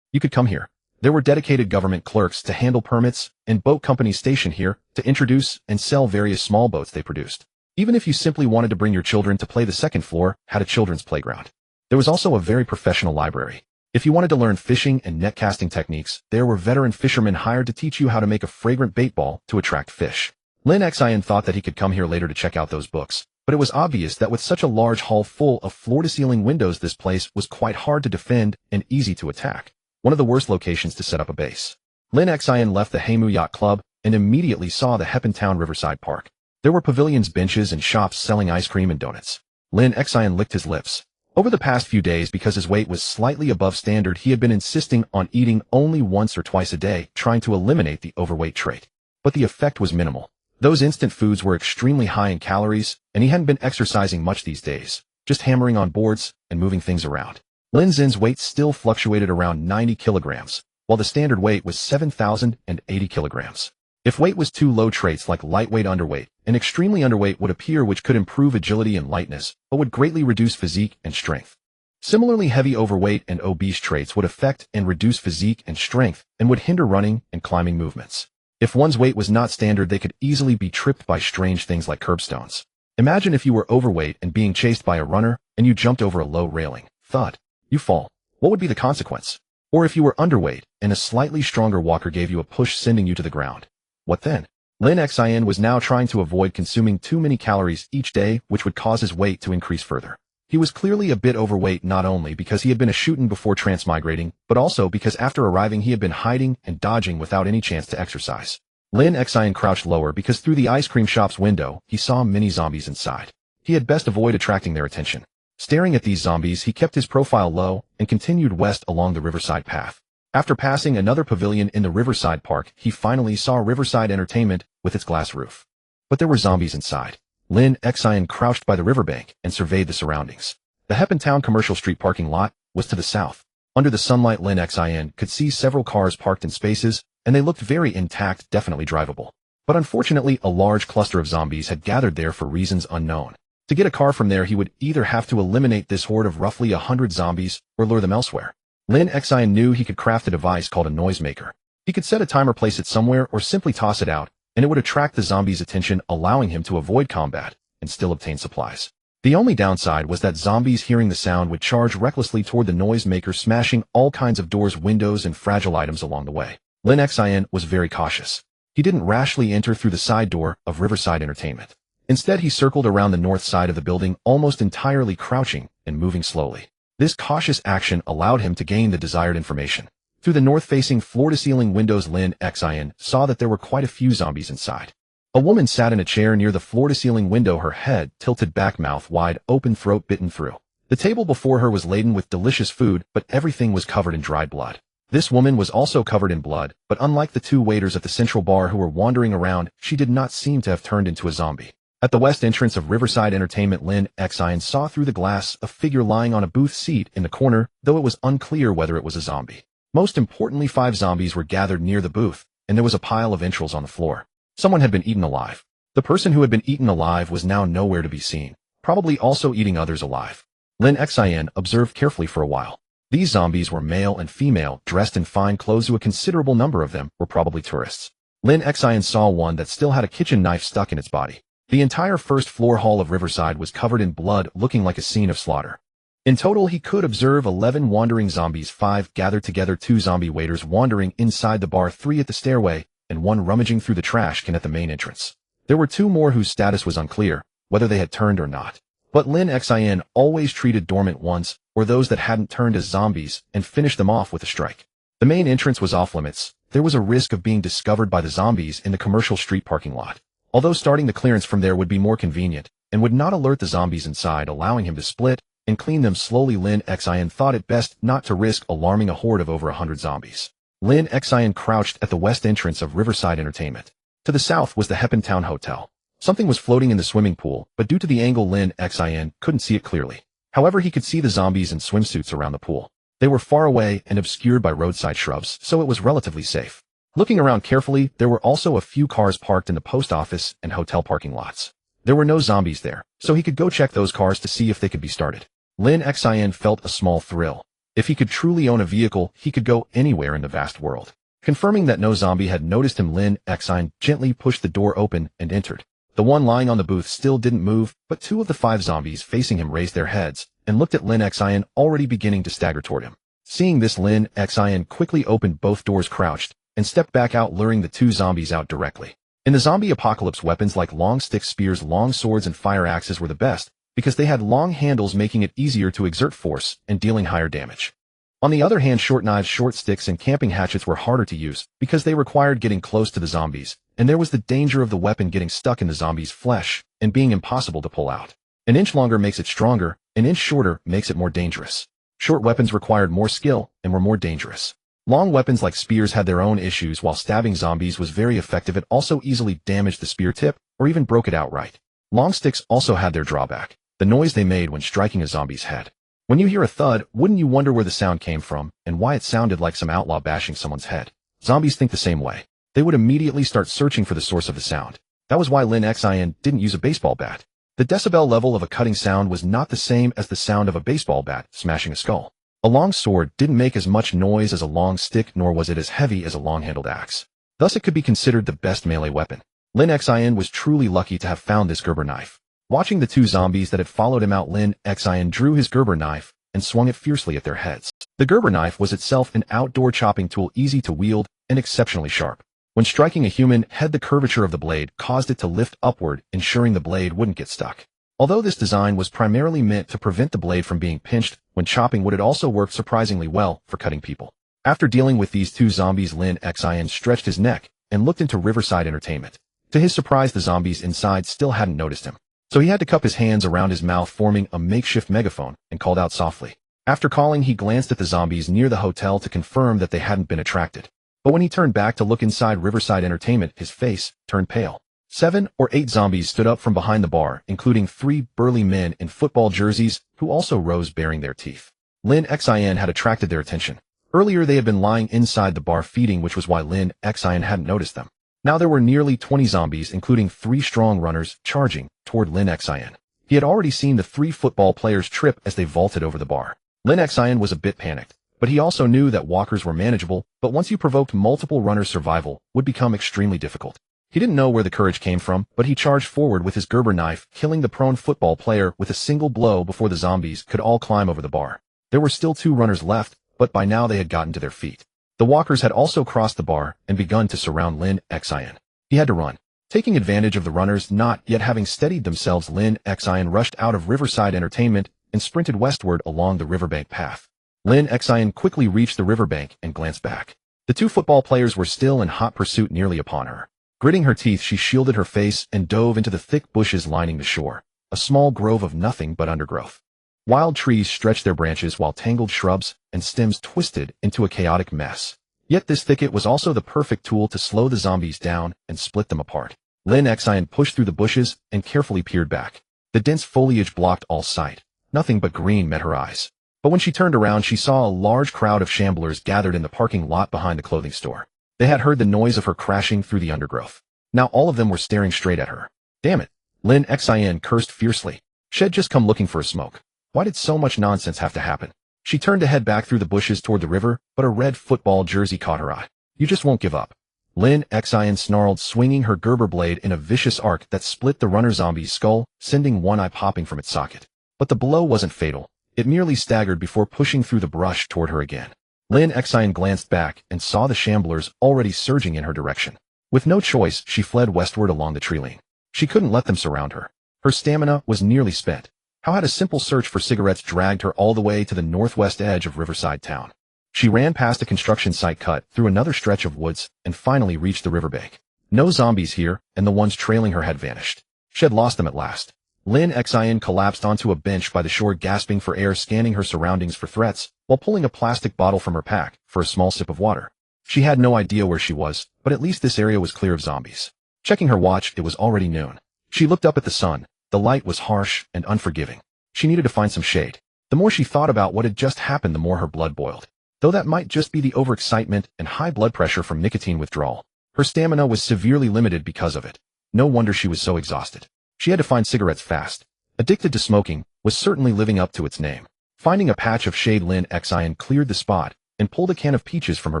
you could come here. There were dedicated government clerks to handle permits and boat companies stationed here to introduce and sell various small boats they produced. Even if you simply wanted to bring your children to play, the second floor had a children's playground. There was also a very professional library. If you wanted to learn fishing and net casting techniques, there were veteran fishermen hired to teach you how to make a fragrant bait ball to attract fish. Lin Xin thought that he could come here later to check out those books, but it was obvious that with such a large hall full of floor-to-ceiling windows, this place was quite hard to defend and easy to attack. One of the worst locations to set up a base. Lin Xin left the Haimu Yacht Club and immediately saw the Heppentown Riverside Park. There were pavilions, benches, and shops selling ice cream and donuts. Lin Xin licked his lips. Over the past few days, because his weight was slightly above standard, he had been insisting on eating only once or twice a day, trying to eliminate the overweight trait. But the effect was minimal. Those instant foods were extremely high in calories, and he hadn't been exercising much these days, just hammering on boards and moving things around. Lin Xin's weight still fluctuated around 90 kilograms, while the standard weight was 7,080 kilograms. If weight was too low, traits like lightweight, underweight, and extremely underweight would appear, which could improve agility and lightness, but would greatly reduce physique and strength. Similarly, heavy overweight and obese traits would affect and reduce physique and strength and would hinder running and climbing movements. If one's weight was not standard, they could easily be tripped by strange things like curbstones. Imagine if you were overweight and being chased by a runner and you jumped over a low railing. Thud. You fall. What would be the consequence? Or if you were underweight and a slightly stronger walker gave you a push, sending you to the ground. What then? Lin Xin was now trying to avoid consuming too many calories each day, which would cause his weight to increase further. He was clearly a bit overweight, not only because he had been a shootin' before transmigrating, but also because after arriving he had been hiding and dodging without any chance to exercise. Lin Xin crouched lower because through the ice cream shop's window he saw many zombies inside. He had best avoid attracting their attention. Staring at these zombies, he kept his profile low and continued west along the riverside path. After passing another pavilion in the Riverside Park, he finally saw Riverside Entertainment with its glass roof. But there were zombies inside. Lin Xin crouched by the riverbank and surveyed the surroundings. The Heppentown Commercial Street parking lot was to the south. Under the sunlight, Lin Xin could see several cars parked in spaces, and they looked very intact, definitely drivable. But unfortunately, a large cluster of zombies had gathered there for reasons unknown. To get a car from there, he would either have to eliminate this horde of roughly 100 zombies or lure them elsewhere. Lin Xin knew he could craft a device called a noisemaker. He could set a timer, place it somewhere, or simply toss it out, and it would attract the zombies' attention, allowing him to avoid combat and still obtain supplies. The only downside was that zombies, hearing the sound, would charge recklessly toward the noisemaker, smashing all kinds of doors, windows, and fragile items along the way. Lin Xin was very cautious. He didn't rashly enter through the side door of Riverside Entertainment. Instead, he circled around the north side of the building, almost entirely crouching and moving slowly. This cautious action allowed him to gain the desired information. Through the north-facing floor-to-ceiling windows, Lin Xin saw that there were quite a few zombies inside. A woman sat in a chair near the floor-to-ceiling window, her head tilted back, mouth wide open, throat bitten through. The table before her was laden with delicious food, but everything was covered in dried blood. This woman was also covered in blood, but unlike the two waiters at the central bar who were wandering around, she did not seem to have turned into a zombie. At the west entrance of Riverside Entertainment, Lin Xin saw through the glass a figure lying on a booth seat in the corner, though it was unclear whether it was a zombie. Most importantly, 5 zombies were gathered near the booth, and there was a pile of entrails on the floor. Someone had been eaten alive. The person who had been eaten alive was now nowhere to be seen, probably also eating others alive. Lin Xin observed carefully for a while. These zombies were male and female, dressed in fine clothes, who a considerable number of them were probably tourists. Lin Xin saw one that still had a kitchen knife stuck in its body. The entire first floor hall of Riverside was covered in blood, looking like a scene of slaughter. In total, he could observe 11 wandering zombies, 5 gathered together, 2 zombie waiters wandering inside the bar, 3 at the stairway, and 1 rummaging through the trash can at the main entrance. There were 2 more whose status was unclear, whether they had turned or not. But Lin Xin always treated dormant ones, or those that hadn't turned, as zombies, and finished them off with a strike. The main entrance was off limits. There was a risk of being discovered by the zombies in the commercial street parking lot. Although starting the clearance from there would be more convenient and would not alert the zombies inside, allowing him to split and clean them slowly, Lin Xin thought it best not to risk alarming a horde of over 100 zombies. Lin Xin crouched at the west entrance of Riverside Entertainment. To the south was the Heppentown Hotel. Something was floating in the swimming pool, but due to the angle, Lin Xin couldn't see it clearly. However, he could see the zombies in swimsuits around the pool. They were far away and obscured by roadside shrubs, so it was relatively safe. Looking around carefully, there were also a few cars parked in the post office and hotel parking lots. There were no zombies there, so he could go check those cars to see if they could be started. Lin Xin felt a small thrill. If he could truly own a vehicle, he could go anywhere in the vast world. Confirming that no zombie had noticed him, Lin Xin gently pushed the door open and entered. The one lying on the booth still didn't move, but 2 of the 5 zombies facing him raised their heads and looked at Lin Xin, already beginning to stagger toward him. Seeing this, Lin Xin quickly opened both doors, crouched, and stepped back out, luring the 2 zombies out directly. In the zombie apocalypse, weapons like long sticks, spears, long swords, and fire axes were the best, because they had long handles, making it easier to exert force and dealing higher damage. On the other hand, short knives, short sticks, and camping hatchets were harder to use because they required getting close to the zombies, and there was the danger of the weapon getting stuck in the zombie's flesh and being impossible to pull out. An inch longer makes it stronger, an inch shorter makes it more dangerous. Short weapons required more skill and were more dangerous. Long weapons like spears had their own issues. While stabbing zombies was very effective, it also easily damaged the spear tip or even broke it outright. Long sticks also had their drawback: the noise they made when striking a zombie's head. When you hear a thud, wouldn't you wonder where the sound came from and why it sounded like some outlaw bashing someone's head? Zombies think the same way. They would immediately start searching for the source of the sound. That was why Lin Xin didn't use a baseball bat. The decibel level of a cutting sound was not the same as the sound of a baseball bat smashing a skull. A long sword didn't make as much noise as a long stick, nor was it as heavy as a long-handled axe. Thus it could be considered the best melee weapon. Lin Xin was truly lucky to have found this Gerber knife. Watching the 2 zombies that had followed him out, Lin Xin drew his Gerber knife and swung it fiercely at their heads. The Gerber knife was itself an outdoor chopping tool, easy to wield and exceptionally sharp. When striking a human head, the curvature of the blade caused it to lift upward, ensuring the blade wouldn't get stuck. Although this design was primarily meant to prevent the blade from being pinched when chopping wood, it also worked surprisingly well for cutting people. After dealing with these 2 zombies, Lin Xin stretched his neck and looked into Riverside Entertainment. To his surprise, the zombies inside still hadn't noticed him. So he had to cup his hands around his mouth, forming a makeshift megaphone, and called out softly. After calling, he glanced at the zombies near the hotel to confirm that they hadn't been attracted. But when he turned back to look inside Riverside Entertainment, his face turned pale. 7 or 8 zombies stood up from behind the bar, including 3 burly men in football jerseys who also rose baring their teeth. Lin Xin had attracted their attention. Earlier they had been lying inside the bar feeding, which was why Lin Xin hadn't noticed them. Now there were nearly 20 zombies, including 3 strong runners, charging toward Lin Xin. He had already seen the 3 football players trip as they vaulted over the bar. Lin Xin was a bit panicked, but he also knew that walkers were manageable, but once you provoked multiple runners, survival would become extremely difficult. He didn't know where the courage came from, but he charged forward with his Gerber knife, killing the prone football player with a single blow before the zombies could all climb over the bar. There were still 2 runners left, but by now they had gotten to their feet. The walkers had also crossed the bar and begun to surround Lin Xin. He had to run. Taking advantage of the runners not yet having steadied themselves, Lin Xin rushed out of Riverside Entertainment and sprinted westward along the riverbank path. Lin Xin quickly reached the riverbank and glanced back. The 2 football players were still in hot pursuit nearly upon her. Gritting her teeth, she shielded her face and dove into the thick bushes lining the shore, a small grove of nothing but undergrowth. Wild trees stretched their branches while tangled shrubs and stems twisted into a chaotic mess. Yet this thicket was also the perfect tool to slow the zombies down and split them apart. Lin Xin pushed through the bushes and carefully peered back. The dense foliage blocked all sight. Nothing but green met her eyes. But when she turned around, she saw a large crowd of shamblers gathered in the parking lot behind the clothing store. They had heard the noise of her crashing through the undergrowth. Now all of them were staring straight at her. Damn it! Lin Xin cursed fiercely. She'd just come looking for a smoke. Why did so much nonsense have to happen? She turned to head back through the bushes toward the river, but a red football jersey caught her eye. You just won't give up. Lin Xin snarled, swinging her Gerber blade in a vicious arc that split the runner zombie's skull, sending one eye popping from its socket. But the blow wasn't fatal. It merely staggered before pushing through the brush toward her again. Lin Xin glanced back and saw the shamblers already surging in her direction. With no choice, she fled westward along the tree line. She couldn't let them surround her. Her stamina was nearly spent. How had a simple search for cigarettes dragged her all the way to the northwest edge of Riverside Town? She ran past a construction site, cut through another stretch of woods, and finally reached the riverbank. No zombies here, and the ones trailing her had vanished. She had lost them at last. Lin Xin collapsed onto a bench by the shore, gasping for air, scanning her surroundings for threats, while pulling a plastic bottle from her pack for a small sip of water. She had no idea where she was, but at least this area was clear of zombies. Checking her watch, it was already noon. She looked up at the sun. The light was harsh and unforgiving. She needed to find some shade. The more she thought about what had just happened, the more her blood boiled. Though that might just be the overexcitement and high blood pressure from nicotine withdrawal. Her stamina was severely limited because of it. No wonder she was so exhausted. She had to find cigarettes fast. Addicted to smoking was certainly living up to its name. Finding a patch of shade, Lin Xin cleared the spot and pulled a can of peaches from her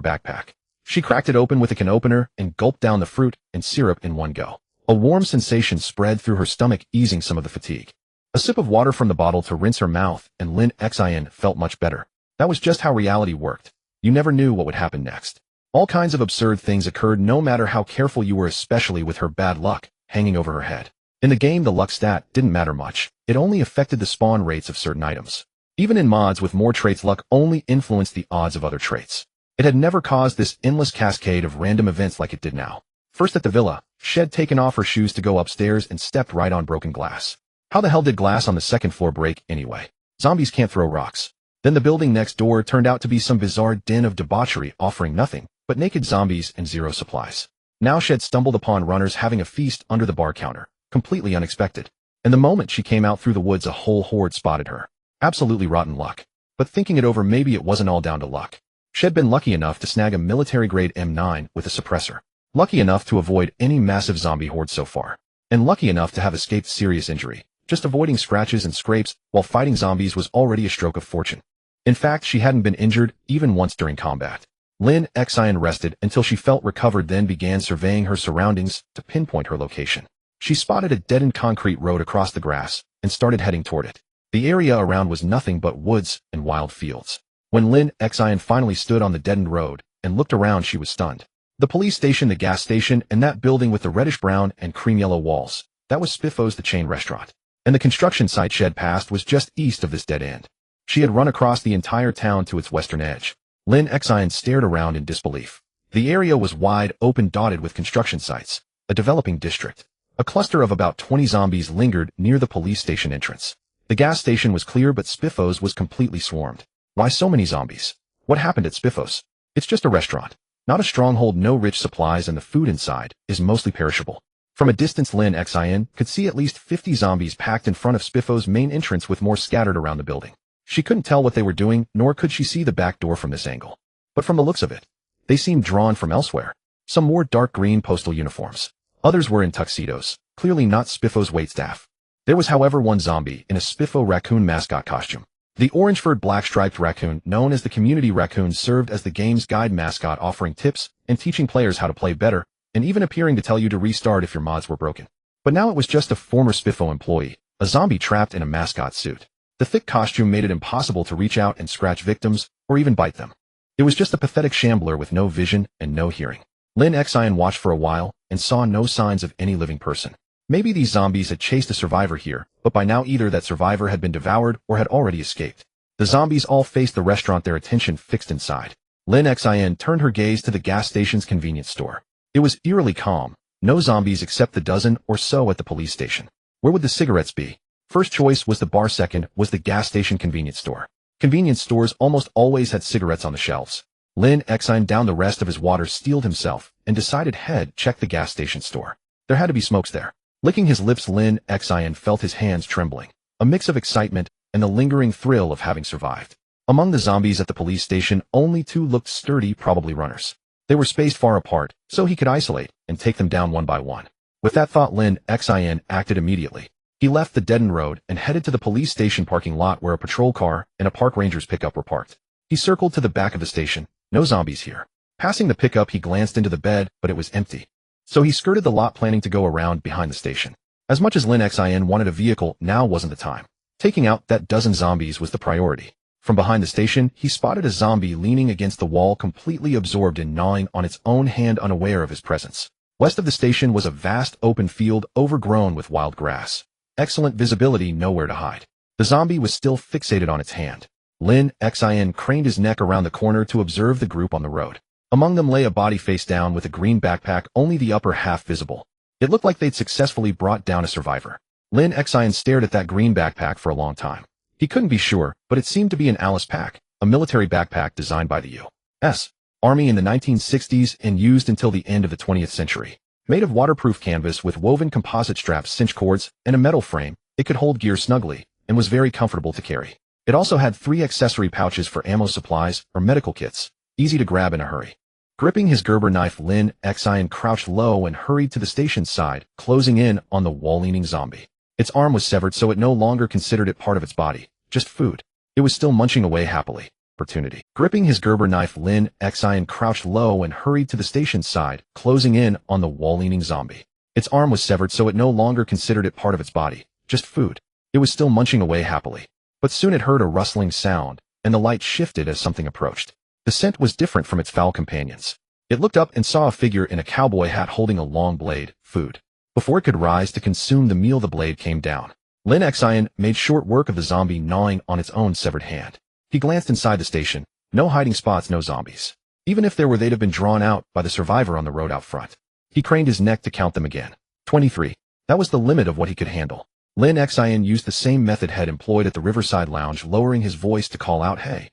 backpack. She cracked it open with a can opener and gulped down the fruit and syrup in one go. A warm sensation spread through her stomach, easing some of the fatigue. A sip of water from the bottle to rinse her mouth, and Lin Xin felt much better. That was just how reality worked. You never knew what would happen next. All kinds of absurd things occurred no matter how careful you were, especially with her bad luck hanging over her head. In the game, the luck stat didn't matter much. It only affected the spawn rates of certain items. Even in mods with more traits, luck only influenced the odds of other traits. It had never caused this endless cascade of random events like it did now. First at the villa, she had taken off her shoes to go upstairs and stepped right on broken glass. How the hell did glass on the second floor break anyway? Zombies can't throw rocks. Then the building next door turned out to be some bizarre den of debauchery offering nothing but naked zombies and zero supplies. Now she had stumbled upon runners having a feast under the bar counter, completely unexpected. And the moment she came out through the woods, a whole horde spotted her. Absolutely rotten luck. But thinking it over, maybe it wasn't all down to luck. She had been lucky enough to snag a military-grade M9 with a suppressor. Lucky enough to avoid any massive zombie horde so far. And lucky enough to have escaped serious injury. Just avoiding scratches and scrapes while fighting zombies was already a stroke of fortune. In fact, she hadn't been injured even once during combat. Lin Xin rested until she felt recovered, then began surveying her surroundings to pinpoint her location. She spotted a deadened concrete road across the grass and started heading toward it. The area around was nothing but woods and wild fields. When Lin Xin finally stood on the deadened road and looked around, she was stunned. The police station, the gas station, and that building with the reddish-brown and cream-yellow walls, that was Spiffos, the chain restaurant. And the construction site she had passed was just east of this dead end. She had run across the entire town to its western edge. Lin Xin stared around in disbelief. The area was wide open, dotted with construction sites, a developing district. A cluster of about 20 zombies lingered near the police station entrance. The gas station was clear, but Spiffos was completely swarmed. Why so many zombies? What happened at Spiffos? It's just a restaurant, not a stronghold, no rich supplies, and the food inside is mostly perishable. From a distance, Lin Xin could see at least 50 zombies packed in front of Spiffos' main entrance, with more scattered around the building. She couldn't tell what they were doing, nor could she see the back door from this angle. But from the looks of it, they seemed drawn from elsewhere. Some wore dark green postal uniforms. Others were in tuxedos, clearly not Spiffos' waitstaff. There was, however, one zombie in a Spiffo raccoon mascot costume. The orange-furred black-striped raccoon, known as the community raccoon, served as the game's guide mascot, offering tips and teaching players how to play better, and even appearing to tell you to restart if your mods were broken. But now it was just a former Spiffo employee, a zombie trapped in a mascot suit. The thick costume made it impossible to reach out and scratch victims, or even bite them. It was just a pathetic shambler with no vision and no hearing. Lin Xin watched for a while and saw no signs of any living person. Maybe these zombies had chased a survivor here, but by now either that survivor had been devoured or had already escaped. The zombies all faced the restaurant, their attention fixed inside. Lin Xin turned her gaze to the gas station's convenience store. It was eerily calm. No zombies except the dozen or so at the police station. Where would the cigarettes be? First choice was the bar, second was the gas station convenience store. Convenience stores almost always had cigarettes on the shelves. Lin Xin downed the rest of his water, steeled himself, and decided head check the gas station store. There had to be smokes there. Licking his lips, Lin Xin felt his hands trembling, a mix of excitement and the lingering thrill of having survived. Among the zombies at the police station, only two looked sturdy, probably runners. They were spaced far apart, so he could isolate and take them down one by one. With that thought, Lin Xin acted immediately. He left the deadened road and headed to the police station parking lot, where a patrol car and a park ranger's pickup were parked. He circled to the back of the station. No zombies here. Passing the pickup, he glanced into the bed, but it was empty. So he skirted the lot, planning to go around behind the station. As much as Lin Xin wanted a vehicle, now wasn't the time. Taking out that dozen zombies was the priority. From behind the station, he spotted a zombie leaning against the wall, completely absorbed in gnawing on its own hand, unaware of his presence. West of the station was a vast open field overgrown with wild grass. Excellent visibility, nowhere to hide. The zombie was still fixated on its hand. Lin Xin craned his neck around the corner to observe the group on the road. Among them lay a body face down with a green backpack, only the upper half visible. It looked like they'd successfully brought down a survivor. Lin Xin stared at that green backpack for a long time. He couldn't be sure, but it seemed to be an Alice pack, a military backpack designed by the U.S. Army in the 1960s and used until the end of the 20th century. Made of waterproof canvas with woven composite straps, cinch cords, and a metal frame, it could hold gear snugly and was very comfortable to carry. It also had 3 accessory pouches for ammo, supplies, or medical kits, easy to grab in a hurry. Gripping his Gerber knife, Lin Xin crouched low and hurried to the station's side, closing in on the wall-leaning zombie. Its arm was severed, so it no longer considered it part of its body, just food. It was still munching away happily. Opportunity. Gripping his Gerber knife, Lin Xin crouched low and hurried to the station's side, closing in on the wall-leaning zombie. Its arm was severed, so it no longer considered it part of its body, just food. It was still munching away happily. But soon it heard a rustling sound, and the light shifted as something approached. The scent was different from its foul companions. It looked up and saw a figure in a cowboy hat holding a long blade, food. Before it could rise to consume the meal, the blade came down. Lin Xin made short work of the zombie gnawing on its own severed hand. He glanced inside the station. No hiding spots, no zombies. Even if there were, they'd have been drawn out by the survivor on the road out front. He craned his neck to count them again. 23. That was the limit of what he could handle. Lin Xin used the same method had employed at the Riverside Lounge, lowering his voice to call out, "Hey."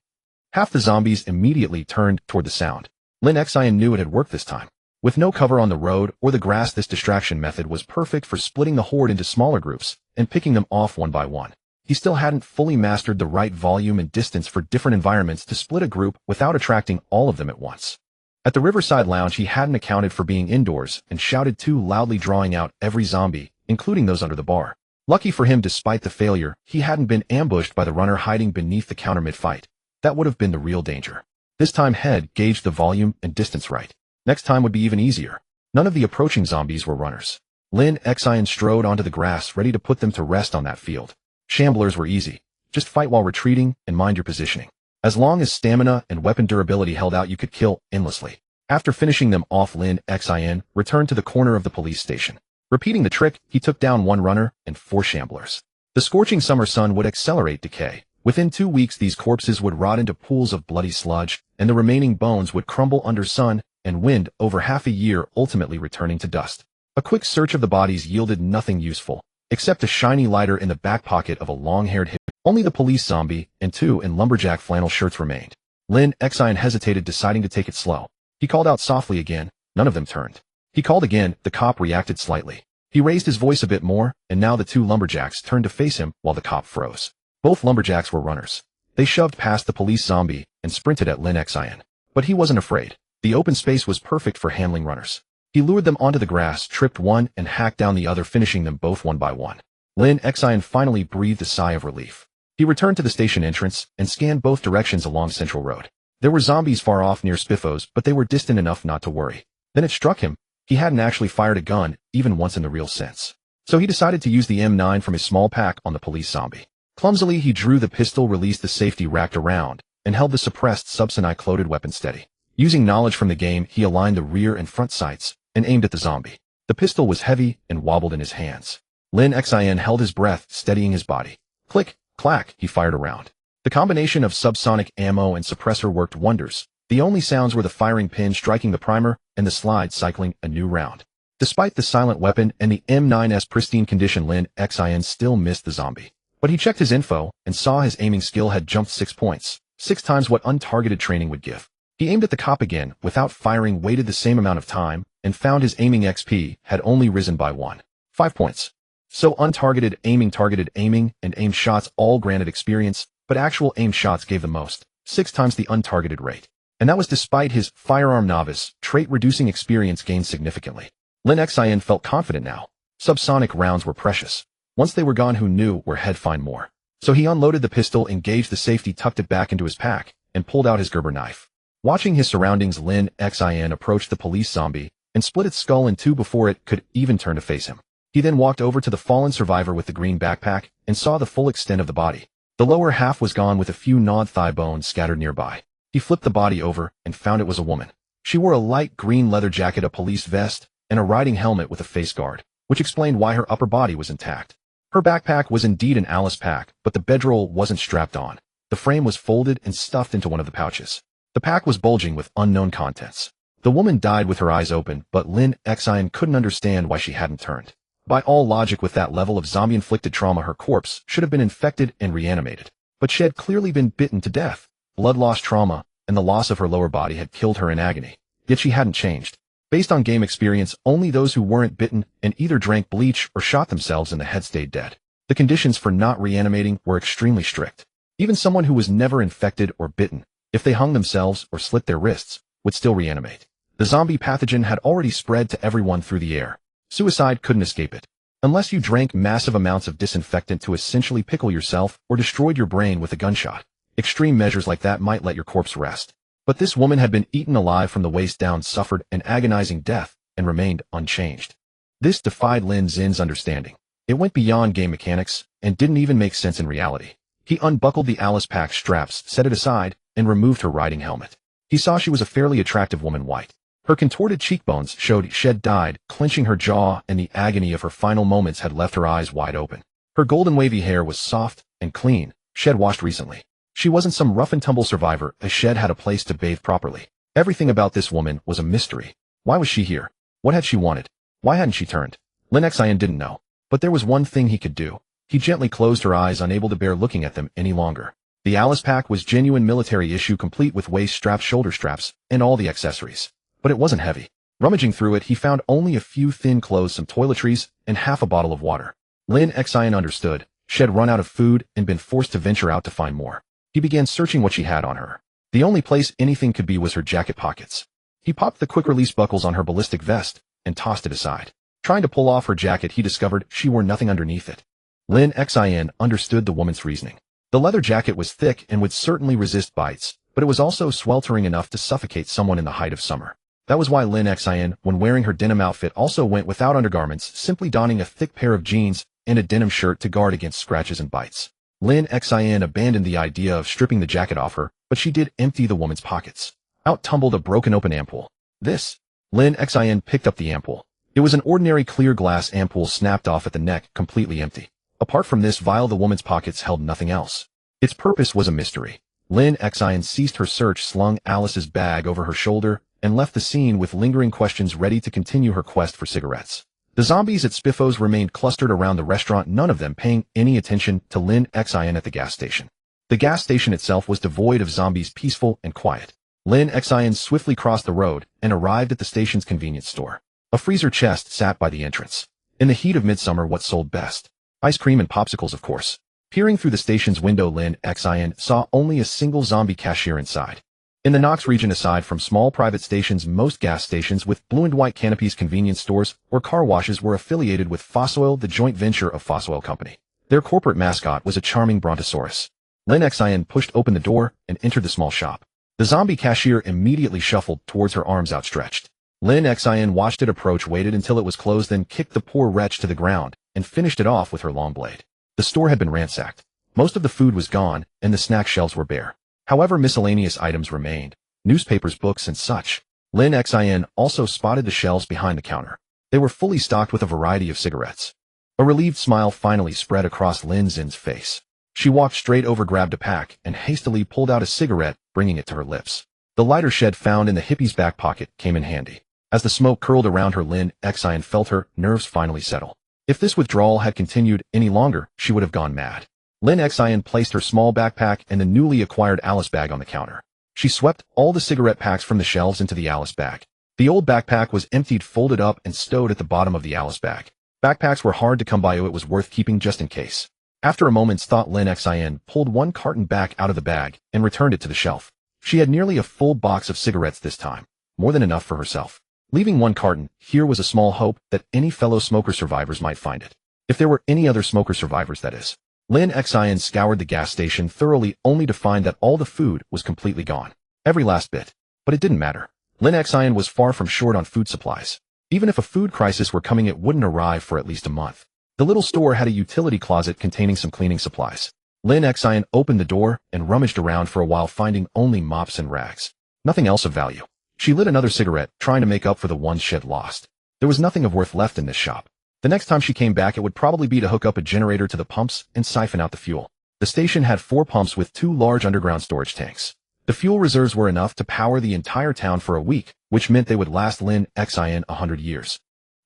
Half the zombies immediately turned toward the sound. Lin Xin knew it had worked this time. With no cover on the road or the grass, this distraction method was perfect for splitting the horde into smaller groups and picking them off one by one. He still hadn't fully mastered the right volume and distance for different environments to split a group without attracting all of them at once. At the Riverside Lounge, he hadn't accounted for being indoors and shouted too loudly, drawing out every zombie, including those under the bar. Lucky for him, despite the failure, he hadn't been ambushed by the runner hiding beneath the counter mid-fight. That would have been the real danger. This time Head gauged the volume and distance right. Next time would be even easier. None of the approaching zombies were runners. Lin Xin strode onto the grass, ready to put them to rest on that field. Shamblers were easy. Just fight while retreating and mind your positioning. As long as stamina and weapon durability held out, you could kill endlessly. After finishing them off, Lin Xin returned to the corner of the police station. Repeating the trick, he took down one runner and 4 shamblers. The scorching summer sun would accelerate decay. Within 2 weeks, these corpses would rot into pools of bloody sludge, and the remaining bones would crumble under sun and wind over half a year, ultimately returning to dust. A quick search of the bodies yielded nothing useful, except a shiny lighter in the back pocket of a long-haired hippie. Only the police zombie and 2 in lumberjack flannel shirts remained. Lin Xin hesitated, deciding to take it slow. He called out softly again. None of them turned. He called again. The cop reacted slightly. He raised his voice a bit more, and now the 2 lumberjacks turned to face him while the cop froze. Both lumberjacks were runners. They shoved past the police zombie and sprinted at Lin Xin. But he wasn't afraid. The open space was perfect for handling runners. He lured them onto the grass, tripped one, and hacked down the other, finishing them both one by one. Lin Xin finally breathed a sigh of relief. He returned to the station entrance and scanned both directions along Central Road. There were zombies far off near Spiffos, but they were distant enough not to worry. Then it struck him. He hadn't actually fired a gun, even once in the real sense. So he decided to use the M9 from his small pack on the police zombie. Clumsily, he drew the pistol, released the safety wrapped around, and held the suppressed subsonic-loaded weapon steady. Using knowledge from the game, he aligned the rear and front sights and aimed at the zombie. The pistol was heavy and wobbled in his hands. Lin Xin held his breath, steadying his body. Click, clack, he fired a round. The combination of subsonic ammo and suppressor worked wonders. The only sounds were the firing pin striking the primer and the slide cycling a new round. Despite the silent weapon and the M9's pristine condition, Lin Xin still missed the zombie. But he checked his info and saw his aiming skill had jumped 6 points, 6 times what untargeted training would give. He aimed at the cop again, without firing, waited the same amount of time, and found his aiming XP had only risen by 1. 5 points. So untargeted aiming, targeted aiming, and aimed shots all granted experience, but actual aimed shots gave the most, 6 times the untargeted rate. And that was despite his firearm novice trait reducing experience gained significantly. Lin Xin felt confident now. Subsonic rounds were precious. Once they were gone, who knew where he'd find more? So he unloaded the pistol, engaged the safety, tucked it back into his pack, and pulled out his Gerber knife. Watching his surroundings, Lin Xin approached the police zombie and split its skull in 2 before it could even turn to face him. He then walked over to the fallen survivor with the green backpack and saw the full extent of the body. The lower half was gone, with a few gnawed thigh bones scattered nearby. He flipped the body over and found it was a woman. She wore a light green leather jacket, a police vest, and a riding helmet with a face guard, which explained why her upper body was intact. Her backpack was indeed an Alice pack, but the bedroll wasn't strapped on. The frame was folded and stuffed into one of the pouches. The pack was bulging with unknown contents. The woman died with her eyes open, but Lin Xin couldn't understand why she hadn't turned. By all logic, with that level of zombie-inflicted trauma, her corpse should have been infected and reanimated. But she had clearly been bitten to death. Blood loss trauma and the loss of her lower body had killed her in agony. Yet she hadn't changed. Based on game experience, only those who weren't bitten and either drank bleach or shot themselves in the head stayed dead. The conditions for not reanimating were extremely strict. Even someone who was never infected or bitten, if they hung themselves or slit their wrists, would still reanimate. The zombie pathogen had already spread to everyone through the air. Suicide couldn't escape it. Unless you drank massive amounts of disinfectant to essentially pickle yourself or destroyed your brain with a gunshot. Extreme measures like that might let your corpse rest. But this woman had been eaten alive from the waist down, suffered an agonizing death, and remained unchanged. This defied Lin Xin's understanding. It went beyond game mechanics, and didn't even make sense in reality. He unbuckled the Alice pack straps, set it aside, and removed her riding helmet. He saw she was a fairly attractive woman, white. Her contorted cheekbones showed she'd died, clenching her jaw, and the agony of her final moments had left her eyes wide open. Her golden wavy hair was soft and clean, she'd washed recently. She wasn't some rough-and-tumble survivor, as she'd had a place to bathe properly. Everything about this woman was a mystery. Why was she here? What had she wanted? Why hadn't she turned? Lin Xin didn't know. But there was one thing he could do. He gently closed her eyes, unable to bear looking at them any longer. The Alice pack was genuine military issue, complete with waist straps, shoulder straps, and all the accessories. But it wasn't heavy. Rummaging through it, he found only a few thin clothes, some toiletries, and half a bottle of water. Lin Xin understood. She'd run out of food and been forced to venture out to find more. He began searching what she had on her. The only place anything could be was her jacket pockets. He popped the quick-release buckles on her ballistic vest and tossed it aside. Trying to pull off her jacket, he discovered she wore nothing underneath it. Lin Xin understood the woman's reasoning. The leather jacket was thick and would certainly resist bites, but it was also sweltering enough to suffocate someone in the height of summer. That was why Lin Xin, when wearing her denim outfit, also went without undergarments, simply donning a thick pair of jeans and a denim shirt to guard against scratches and bites. Lin Xin abandoned the idea of stripping the jacket off her, but she did empty the woman's pockets. Out tumbled a broken open ampoule. This. Lin Xin picked up the ampoule. It was an ordinary clear glass ampoule, snapped off at the neck, completely empty. Apart from this vial, the woman's pockets held nothing else. Its purpose was a mystery. Lin Xin ceased her search, slung Alice's bag over her shoulder, and left the scene with lingering questions, ready to continue her quest for cigarettes. The zombies at Spiffos remained clustered around the restaurant, none of them paying any attention to Lin Xin at the gas station. The gas station itself was devoid of zombies, peaceful and quiet. Lin Xin swiftly crossed the road and arrived at the station's convenience store. A freezer chest sat by the entrance. In the heat of midsummer, what sold best? Ice cream and popsicles, of course. Peering through the station's window, Lin Xin saw only a single zombie cashier inside. In the Knox region, aside from small private stations, most gas stations with blue and white canopies, convenience stores, or car washes were affiliated with Fossoil, the joint venture of Fossoil Company. Their corporate mascot was a charming brontosaurus. Lin Xin pushed open the door and entered the small shop. The zombie cashier immediately shuffled towards her, arms outstretched. Lin Xin watched it approach, waited until it was closed, then kicked the poor wretch to the ground and finished it off with her long blade. The store had been ransacked. Most of the food was gone, and the snack shelves were bare. However, miscellaneous items remained. Newspapers, books, and such. Lin Xin also spotted the shelves behind the counter. They were fully stocked with a variety of cigarettes. A relieved smile finally spread across Lin Xin's face. She walked straight over, grabbed a pack, and hastily pulled out a cigarette, bringing it to her lips. The lighter she'd found in the hippie's back pocket came in handy. As the smoke curled around her, Lin Xin felt her nerves finally settle. If this withdrawal had continued any longer, she would have gone mad. Lin Xin placed her small backpack and the newly acquired Alice bag on the counter. She swept all the cigarette packs from the shelves into the Alice bag. The old backpack was emptied, folded up, and stowed at the bottom of the Alice bag. Backpacks were hard to come by, so it was worth keeping just in case. After a moment's thought, Lin Xin pulled one carton back out of the bag and returned it to the shelf. She had nearly a full box of cigarettes this time, more than enough for herself. Leaving one carton, here was a small hope that any fellow smoker survivors might find it. If there were any other smoker survivors, that is. Lin Xin scoured the gas station thoroughly, only to find that all the food was completely gone. Every last bit. But it didn't matter. Lin Xin was far from short on food supplies. Even if a food crisis were coming, it wouldn't arrive for at least a month. The little store had a utility closet containing some cleaning supplies. Lin Xin opened the door and rummaged around for a while, finding only mops and rags. Nothing else of value. She lit another cigarette, trying to make up for the ones she'd lost. There was nothing of worth left in this shop. The next time she came back, it would probably be to hook up a generator to the pumps and siphon out the fuel. The station had 4 pumps with 2 large underground storage tanks. The fuel reserves were enough to power the entire town for a week, which meant they would last Lin Xin 100 years.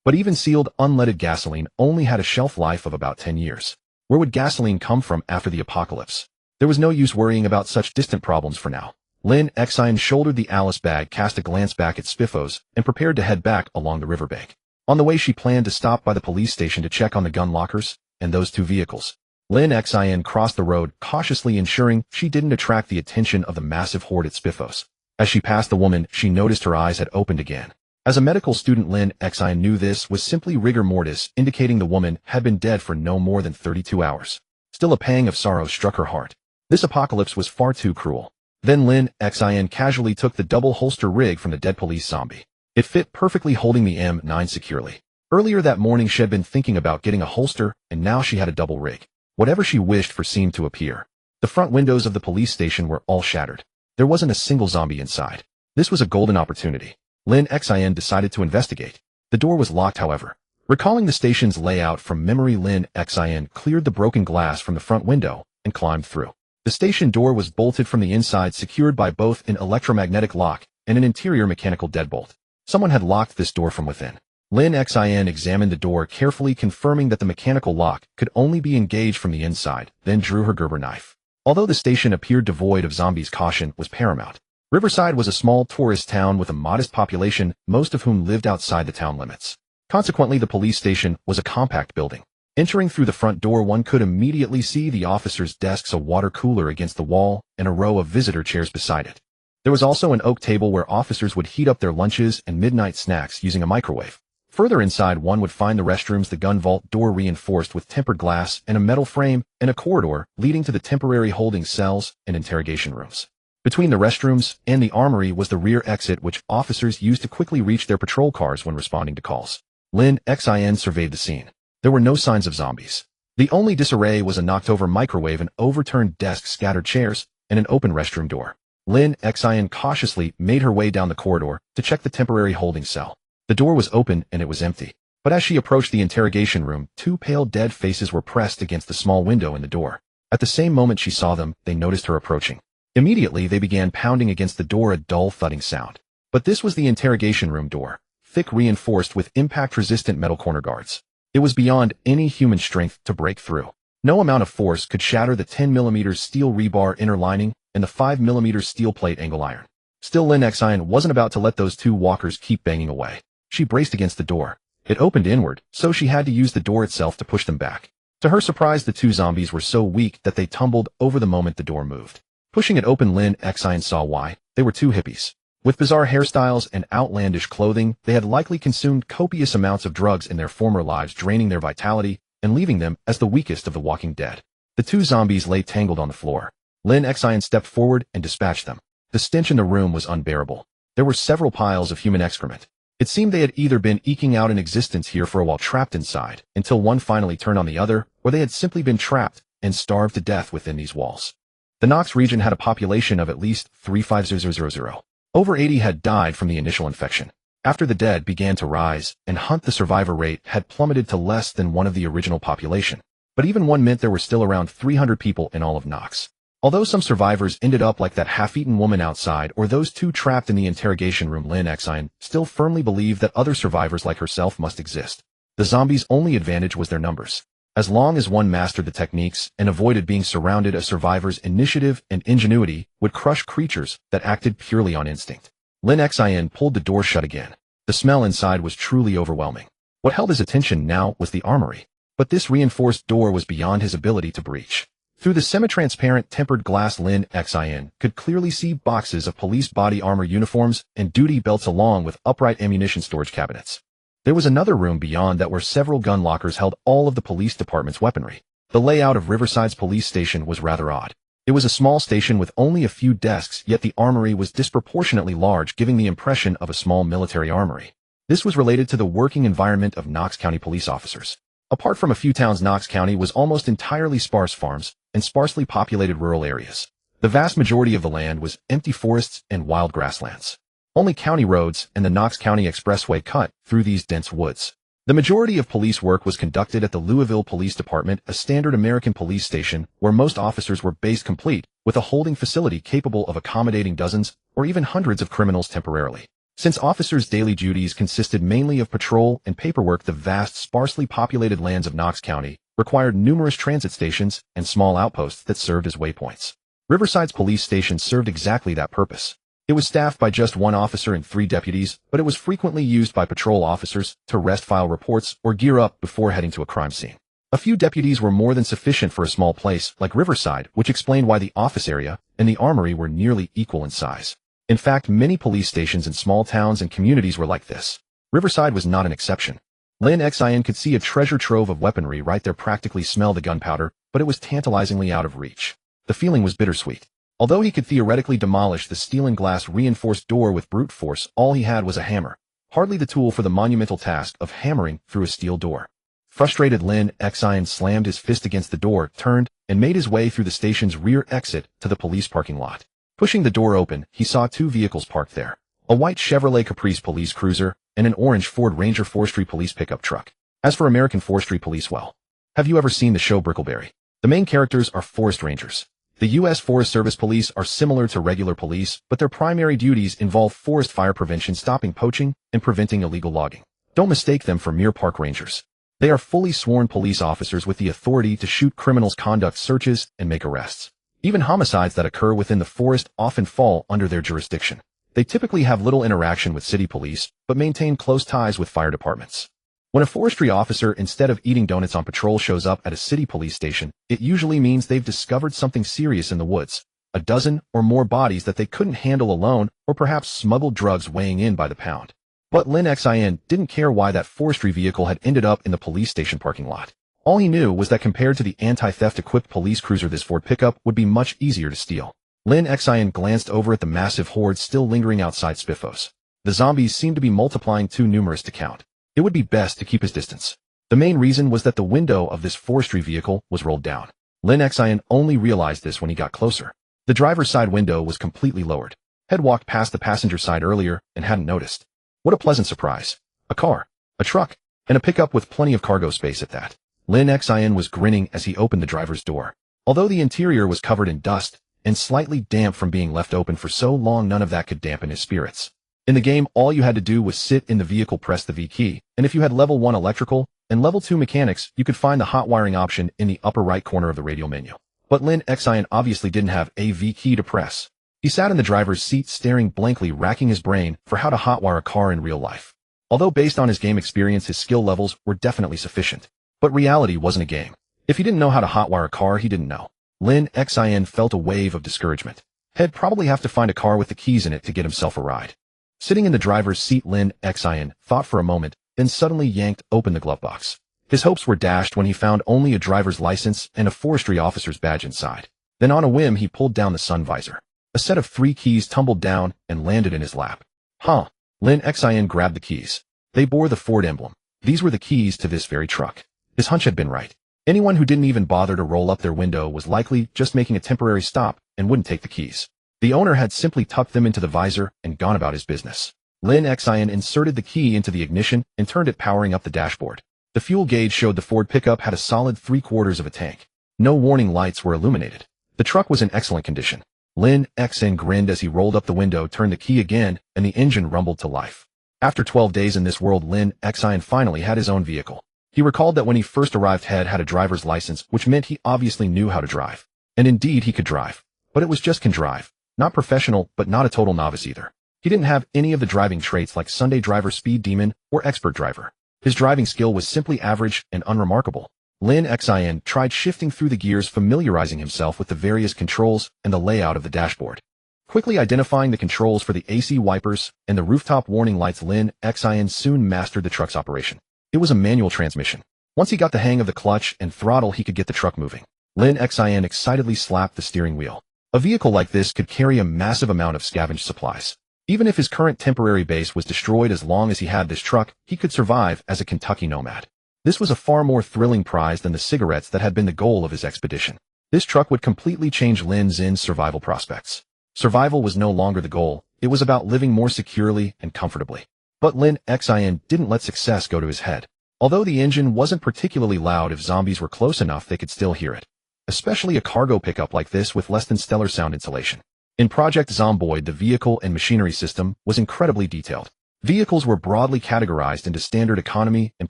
But even sealed, unleaded gasoline only had a shelf life of about 10 years. Where would gasoline come from after the apocalypse? There was no use worrying about such distant problems for now. Lin Xin shouldered the Alice bag, cast a glance back at Spiffos, and prepared to head back along the riverbank. On the way, she planned to stop by the police station to check on the gun lockers and those 2 vehicles. Lin Xin crossed the road, cautiously ensuring she didn't attract the attention of the massive horde at Spiffos. As she passed the woman, she noticed her eyes had opened again. As a medical student, Lin Xin knew this was simply rigor mortis, indicating the woman had been dead for no more than 32 hours. Still, a pang of sorrow struck her heart. This apocalypse was far too cruel. Then Lin Xin casually took the double holster rig from the dead police zombie. It fit perfectly, holding the M9 securely. Earlier that morning she had been thinking about getting a holster, and now she had a double rig. Whatever she wished for seemed to appear. The front windows of the police station were all shattered. There wasn't a single zombie inside. This was a golden opportunity. Lin Xin decided to investigate. The door was locked, however. Recalling the station's layout from memory, Lin Xin cleared the broken glass from the front window and climbed through. The station door was bolted from the inside, secured by both an electromagnetic lock and an interior mechanical deadbolt. Someone had locked this door from within. Lin Xin examined the door carefully, confirming that the mechanical lock could only be engaged from the inside, then drew her Gerber knife. Although the station appeared devoid of zombies, caution was paramount. Riverside was a small tourist town with a modest population, most of whom lived outside the town limits. Consequently, the police station was a compact building. Entering through the front door, one could immediately see the officers' desks, a water cooler against the wall, and a row of visitor chairs beside it. There was also an oak table where officers would heat up their lunches and midnight snacks using a microwave. Further inside, one would find the restrooms, the gun vault door reinforced with tempered glass and a metal frame, and a corridor leading to the temporary holding cells and interrogation rooms. Between the restrooms and the armory was the rear exit, which officers used to quickly reach their patrol cars when responding to calls. Lin Xin surveyed the scene. There were no signs of zombies. The only disarray was a knocked-over microwave, an overturned desk, scattered chairs, and an open restroom door. Lin Xin cautiously made her way down the corridor to check the temporary holding cell. The door was open and it was empty. But as she approached the interrogation room, two pale dead faces were pressed against the small window in the door. At the same moment she saw them, they noticed her approaching. Immediately they began pounding against the door, a dull thudding sound. But this was the interrogation room door, thick, reinforced with impact-resistant metal corner guards. It was beyond any human strength to break through. No amount of force could shatter the 10mm steel rebar inner lining and the 5mm steel plate angle iron. Still, Lin Xin wasn't about to let those two walkers keep banging away. She braced against the door. It opened inward, so she had to use the door itself to push them back. To her surprise, the two zombies were so weak that they tumbled over the moment the door moved. Pushing it open, Lin Xin saw why. They were two hippies. With bizarre hairstyles and outlandish clothing, they had likely consumed copious amounts of drugs in their former lives, draining their vitality and leaving them as the weakest of the walking dead. The two zombies lay tangled on the floor. Lin Xin stepped forward and dispatched them. The stench in the room was unbearable. There were several piles of human excrement. It seemed they had either been eking out an existence here for a while trapped inside, until one finally turned on the other, or they had simply been trapped and starved to death within these walls. The Knox region had a population of at least 350,000. Over 80 had died from the initial infection. After the dead began to rise and hunt, the survivor rate had plummeted to less than one of the original population. But even one meant there were still around 300 people in all of Knox. Although some survivors ended up like that half-eaten woman outside or those two trapped in the interrogation room, Lin Xin still firmly believed that other survivors like herself must exist. The zombies' only advantage was their numbers. As long as one mastered the techniques and avoided being surrounded, a survivor's initiative and ingenuity would crush creatures that acted purely on instinct. Lin Xin pulled the door shut again. The smell inside was truly overwhelming. What held his attention now was the armory. But this reinforced door was beyond his ability to breach. Through the semi-transparent tempered glass, Lin Xin could clearly see boxes of police body armor, uniforms, and duty belts, along with upright ammunition storage cabinets. There was another room beyond that where several gun lockers held all of the police department's weaponry. The layout of Riverside's police station was rather odd. It was a small station with only a few desks, yet the armory was disproportionately large, giving the impression of a small military armory. This was related to the working environment of Knox County police officers. Apart from a few towns, Knox County was almost entirely sparse farms and sparsely populated rural areas. The vast majority of the land was empty forests and wild grasslands. Only county roads and the Knox County Expressway cut through these dense woods. The majority of police work was conducted at the Louisville Police Department, a standard American police station where most officers were based, complete with a holding facility capable of accommodating dozens or even hundreds of criminals temporarily. Since officers' daily duties consisted mainly of patrol and paperwork, the vast, sparsely populated lands of Knox County required numerous transit stations and small outposts that served as waypoints. Riverside's police station served exactly that purpose. It was staffed by just one officer and 3 deputies, but it was frequently used by patrol officers to rest, file reports, or gear up before heading to a crime scene. A few deputies were more than sufficient for a small place like Riverside, which explained why the office area and the armory were nearly equal in size. In fact, many police stations in small towns and communities were like this. Riverside was not an exception. Lin Xin could see a treasure trove of weaponry right there, practically smell the gunpowder, but it was tantalizingly out of reach. The feeling was bittersweet. Although he could theoretically demolish the steel and glass reinforced door with brute force, all he had was a hammer, hardly the tool for the monumental task of hammering through a steel door. Frustrated, Lin Xin slammed his fist against the door, turned, and made his way through the station's rear exit to the police parking lot. Pushing the door open, he saw two vehicles parked there. A white Chevrolet Caprice police cruiser and an orange Ford Ranger forestry police pickup truck. As for American forestry police, well, have you ever seen the show Brickleberry? The main characters are forest rangers. The U.S. Forest Service police are similar to regular police, but their primary duties involve forest fire prevention, stopping poaching, and preventing illegal logging. Don't mistake them for mere park rangers. They are fully sworn police officers with the authority to shoot criminals, conduct searches, and make arrests. Even homicides that occur within the forest often fall under their jurisdiction. They typically have little interaction with city police, but maintain close ties with fire departments. When a forestry officer, instead of eating donuts on patrol, shows up at a city police station, it usually means they've discovered something serious in the woods, a dozen or more bodies that they couldn't handle alone, or perhaps smuggled drugs weighing in by the pound. But Lin Xin didn't care why that forestry vehicle had ended up in the police station parking lot. All he knew was that compared to the anti-theft equipped police cruiser, this Ford pickup would be much easier to steal. Lin Xin glanced over at the massive horde still lingering outside Spiffos. The zombies seemed to be multiplying, too numerous to count. It would be best to keep his distance. The main reason was that the window of this forestry vehicle was rolled down. Lin Xin only realized this when he got closer. The driver's side window was completely lowered. Had walked past the passenger side earlier and hadn't noticed. What a pleasant surprise. A car, a truck, and a pickup with plenty of cargo space at that. Lin Xin was grinning as he opened the driver's door. Although the interior was covered in dust and slightly damp from being left open for so long, none of that could dampen his spirits. In the game, all you had to do was sit in the vehicle, press the V key, and if you had level 1 electrical and level 2 mechanics, you could find the hot wiring option in the upper right corner of the radio menu. But Lin Xin obviously didn't have a V key to press. He sat in the driver's seat staring blankly, racking his brain for how to hotwire a car in real life. Although based on his game experience, his skill levels were definitely sufficient. But reality wasn't a game. If he didn't know how to hotwire a car, he didn't know. Lin Xin felt a wave of discouragement. He'd probably have to find a car with the keys in it to get himself a ride. Sitting in the driver's seat, Lin Xin thought for a moment, then suddenly yanked open the glove box. His hopes were dashed when he found only a driver's license and a forestry officer's badge inside. Then on a whim, he pulled down the sun visor. A set of 3 keys tumbled down and landed in his lap. Huh. Lin Xin grabbed the keys. They bore the Ford emblem. These were the keys to this very truck. His hunch had been right. Anyone who didn't even bother to roll up their window was likely just making a temporary stop and wouldn't take the keys. The owner had simply tucked them into the visor and gone about his business. Lin Xin inserted the key into the ignition and turned it, powering up the dashboard. The fuel gauge showed the Ford pickup had a solid 3/4 of a tank. No warning lights were illuminated. The truck was in excellent condition. Lin Xin grinned as he rolled up the window, turned the key again, and the engine rumbled to life. After 12 days in this world, Lin Xin finally had his own vehicle. He recalled that when he first arrived, Head had a driver's license, which meant he obviously knew how to drive. And indeed, he could drive. But it was just can drive. Not professional, but not a total novice either. He didn't have any of the driving traits like Sunday driver, speed demon, or expert driver. His driving skill was simply average and unremarkable. Lin Xin tried shifting through the gears, familiarizing himself with the various controls and the layout of the dashboard. Quickly identifying the controls for the AC wipers and the rooftop warning lights, Lin Xin soon mastered the truck's operation. It was a manual transmission. Once he got the hang of the clutch and throttle, he could get the truck moving. Lin Xin excitedly slapped the steering wheel. A vehicle like this could carry a massive amount of scavenged supplies. Even if his current temporary base was destroyed, as long as he had this truck, he could survive as a Kentucky nomad. This was a far more thrilling prize than the cigarettes that had been the goal of his expedition. This truck would completely change Lin Xin's survival prospects. Survival was no longer the goal. It was about living more securely and comfortably. But Lin Xin didn't let success go to his head. Although the engine wasn't particularly loud, if zombies were close enough, they could still hear it. Especially a cargo pickup like this with less than stellar sound insulation. In Project Zomboid, the vehicle and machinery system was incredibly detailed. Vehicles were broadly categorized into standard, economy, and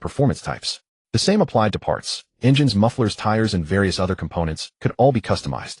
performance types. The same applied to parts. Engines, mufflers, tires, and various other components could all be customized.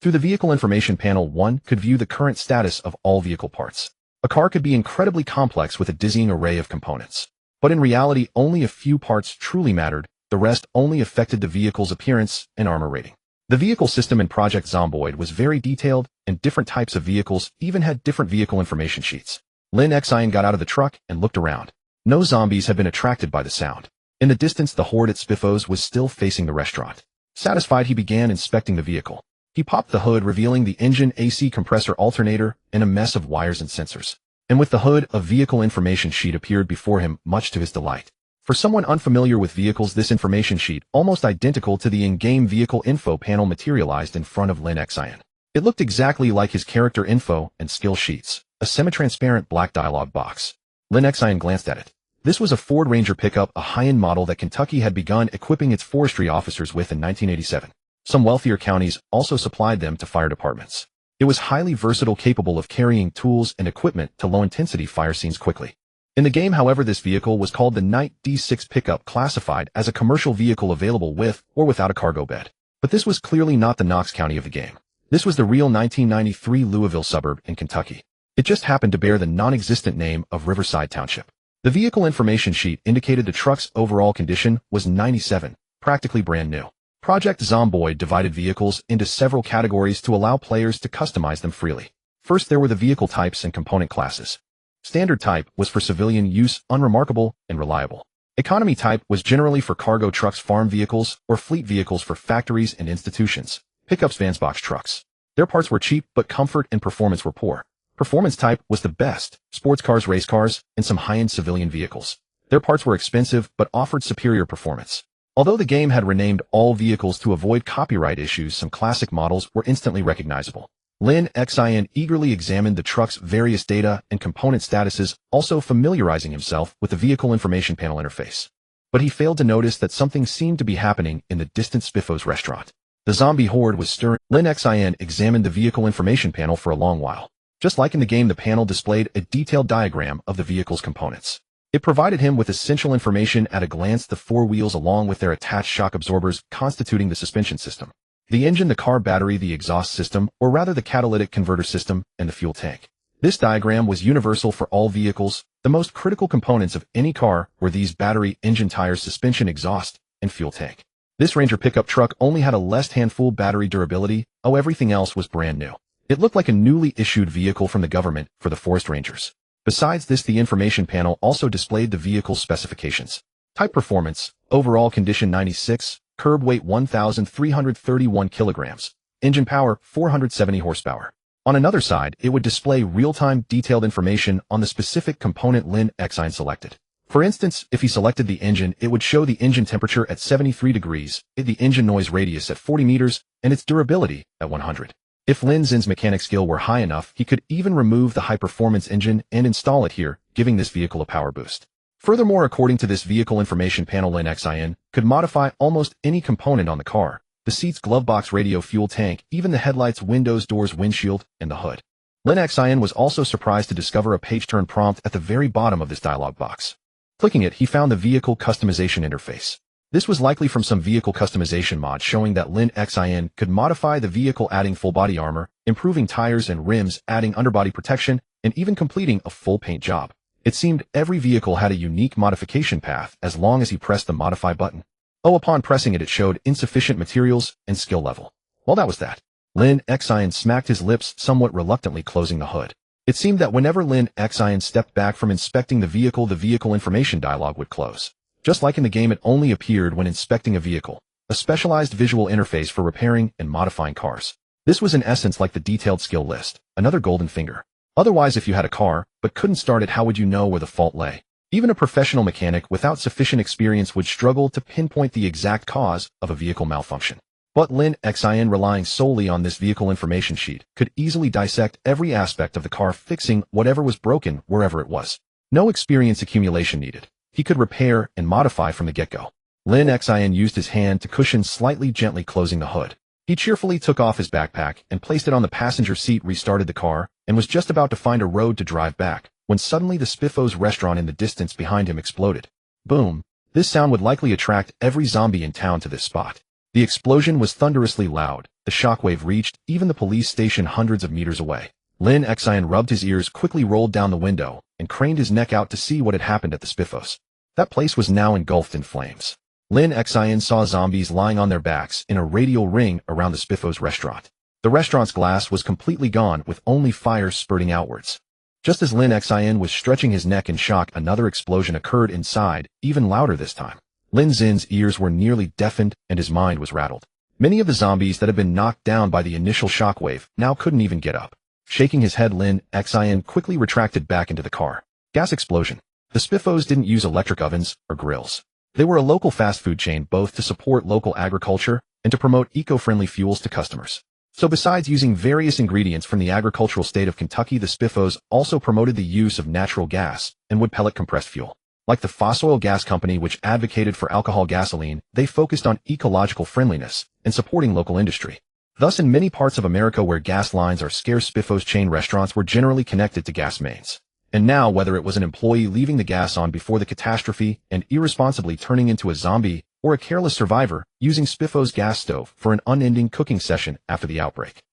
Through the vehicle information panel, one could view the current status of all vehicle parts. A car could be incredibly complex with a dizzying array of components. But in reality, only a few parts truly mattered. The rest only affected the vehicle's appearance and armor rating. The vehicle system in Project Zomboid was very detailed, and different types of vehicles even had different vehicle information sheets. Lin Xin got out of the truck and looked around. No zombies had been attracted by the sound. In the distance, the horde at Spiffos was still facing the restaurant. Satisfied, he began inspecting the vehicle. He popped the hood, revealing the engine, AC compressor, alternator, and a mess of wires and sensors. And with the hood, a vehicle information sheet appeared before him, much to his delight. For someone unfamiliar with vehicles, this information sheet, almost identical to the in-game vehicle info panel, materialized in front of Lin Xin. It looked exactly like his character info and skill sheets, a semi-transparent black dialog box. Lin Xin glanced at it. This was a Ford Ranger pickup, a high-end model that Kentucky had begun equipping its forestry officers with in 1987. Some wealthier counties also supplied them to fire departments. It was highly versatile, capable of carrying tools and equipment to low-intensity fire scenes quickly. In the game, however, this vehicle was called the Knight D6 pickup, classified as a commercial vehicle available with or without a cargo bed. But this was clearly not the Knox County of the game. This was the real 1993 Louisville suburb in Kentucky. It just happened to bear the non-existent name of Riverside Township. The vehicle information sheet indicated the truck's overall condition was 97, practically brand new. Project Zomboid divided vehicles into several categories to allow players to customize them freely. First, there were the vehicle types and component classes. Standard type was for civilian use, unremarkable and reliable. Economy type was generally for cargo trucks, farm vehicles, or fleet vehicles for factories and institutions. Pickups, vans, box trucks. Their parts were cheap, but comfort and performance were poor. Performance type was the best: sports cars, race cars, and some high-end civilian vehicles. Their parts were expensive, but offered superior performance. Although the game had renamed all vehicles to avoid copyright issues, some classic models were instantly recognizable. Lin Xin eagerly examined the truck's various data and component statuses, also familiarizing himself with the vehicle information panel interface. But he failed to notice that something seemed to be happening in the distant Spiffos restaurant. The zombie horde was stirring. Lin Xin examined the vehicle information panel for a long while. Just like in the game, the panel displayed a detailed diagram of the vehicle's components. It provided him with essential information at a glance: the four wheels along with their attached shock absorbers constituting the suspension system, the engine, the car battery, the exhaust system, or rather the catalytic converter system, and the fuel tank. This diagram was universal for all vehicles. The most critical components of any car were these: battery, engine, tires, suspension, exhaust, and fuel tank. This Ranger pickup truck only had a less handful battery durability. Oh, everything else was brand new. It looked like a newly issued vehicle from the government for the Forest Rangers. Besides this, the information panel also displayed the vehicle's specifications. Type: performance, overall condition 96, curb weight 1,331 kilograms, engine power 470 horsepower. On another side, it would display real-time detailed information on the specific component Lin Xin selected. For instance, if he selected the engine, it would show the engine temperature at 73 degrees, the engine noise radius at 40 meters, and its durability at 100. If Lin Xin's mechanic skill were high enough, he could even remove the high-performance engine and install it here, giving this vehicle a power boost. Furthermore, according to this vehicle information panel, Lin Xin could modify almost any component on the car: the seats, glove box, radio, fuel tank, even the headlights, windows, doors, windshield, and the hood. Lin Xin was also surprised to discover a page turn prompt at the very bottom of this dialog box. Clicking it, he found the vehicle customization interface. This was likely from some vehicle customization mod showing that Lin Xin could modify the vehicle, adding full body armor, improving tires and rims, adding underbody protection, and even completing a full paint job. It seemed every vehicle had a unique modification path as long as he pressed the modify button. Oh, upon pressing it, it showed insufficient materials and skill level. Well, that was that. Lin Xin smacked his lips, somewhat reluctantly closing the hood. It seemed that whenever Lin Xin stepped back from inspecting the vehicle information dialog would close. Just like in the game, it only appeared when inspecting a vehicle, a specialized visual interface for repairing and modifying cars. This was in essence like the detailed skill list, another golden finger. Otherwise, if you had a car, but couldn't start it, how would you know where the fault lay? Even a professional mechanic without sufficient experience would struggle to pinpoint the exact cause of a vehicle malfunction. But Lin Xin, relying solely on this vehicle information sheet, could easily dissect every aspect of the car, fixing whatever was broken wherever it was. No experience accumulation needed. He could repair and modify from the get-go. Lin Xin used his hand to cushion slightly, gently closing the hood. He cheerfully took off his backpack and placed it on the passenger seat, restarted the car, and was just about to find a road to drive back, when suddenly the Spiffos restaurant in the distance behind him exploded. Boom! This sound would likely attract every zombie in town to this spot. The explosion was thunderously loud. The shockwave reached even the police station hundreds of meters away. Lin Xin rubbed his ears, quickly rolled down the window, and craned his neck out to see what had happened at the Spiffos. That place was now engulfed in flames. Lin Xin saw zombies lying on their backs in a radial ring around the Spiffos restaurant. The restaurant's glass was completely gone, with only fire spurting outwards. Just as Lin Xin was stretching his neck in shock, another explosion occurred inside, even louder this time. Lin Xin's ears were nearly deafened and his mind was rattled. Many of the zombies that had been knocked down by the initial shockwave now couldn't even get up. Shaking his head, Lin Xin quickly retracted back into the car. Gas explosion. The Spiffos didn't use electric ovens or grills. They were a local fast food chain both to support local agriculture and to promote eco-friendly fuels to customers. So besides using various ingredients from the agricultural state of Kentucky, the Spiffos also promoted the use of natural gas and wood pellet compressed fuel. Like the fossil gas company which advocated for alcohol gasoline, they focused on ecological friendliness and supporting local industry. Thus, in many parts of America where gas lines are scarce, Spiffos chain restaurants were generally connected to gas mains. And now, whether it was an employee leaving the gas on before the catastrophe and irresponsibly turning into a zombie, or a careless survivor using Spiffos gas stove for an unending cooking session after the outbreak.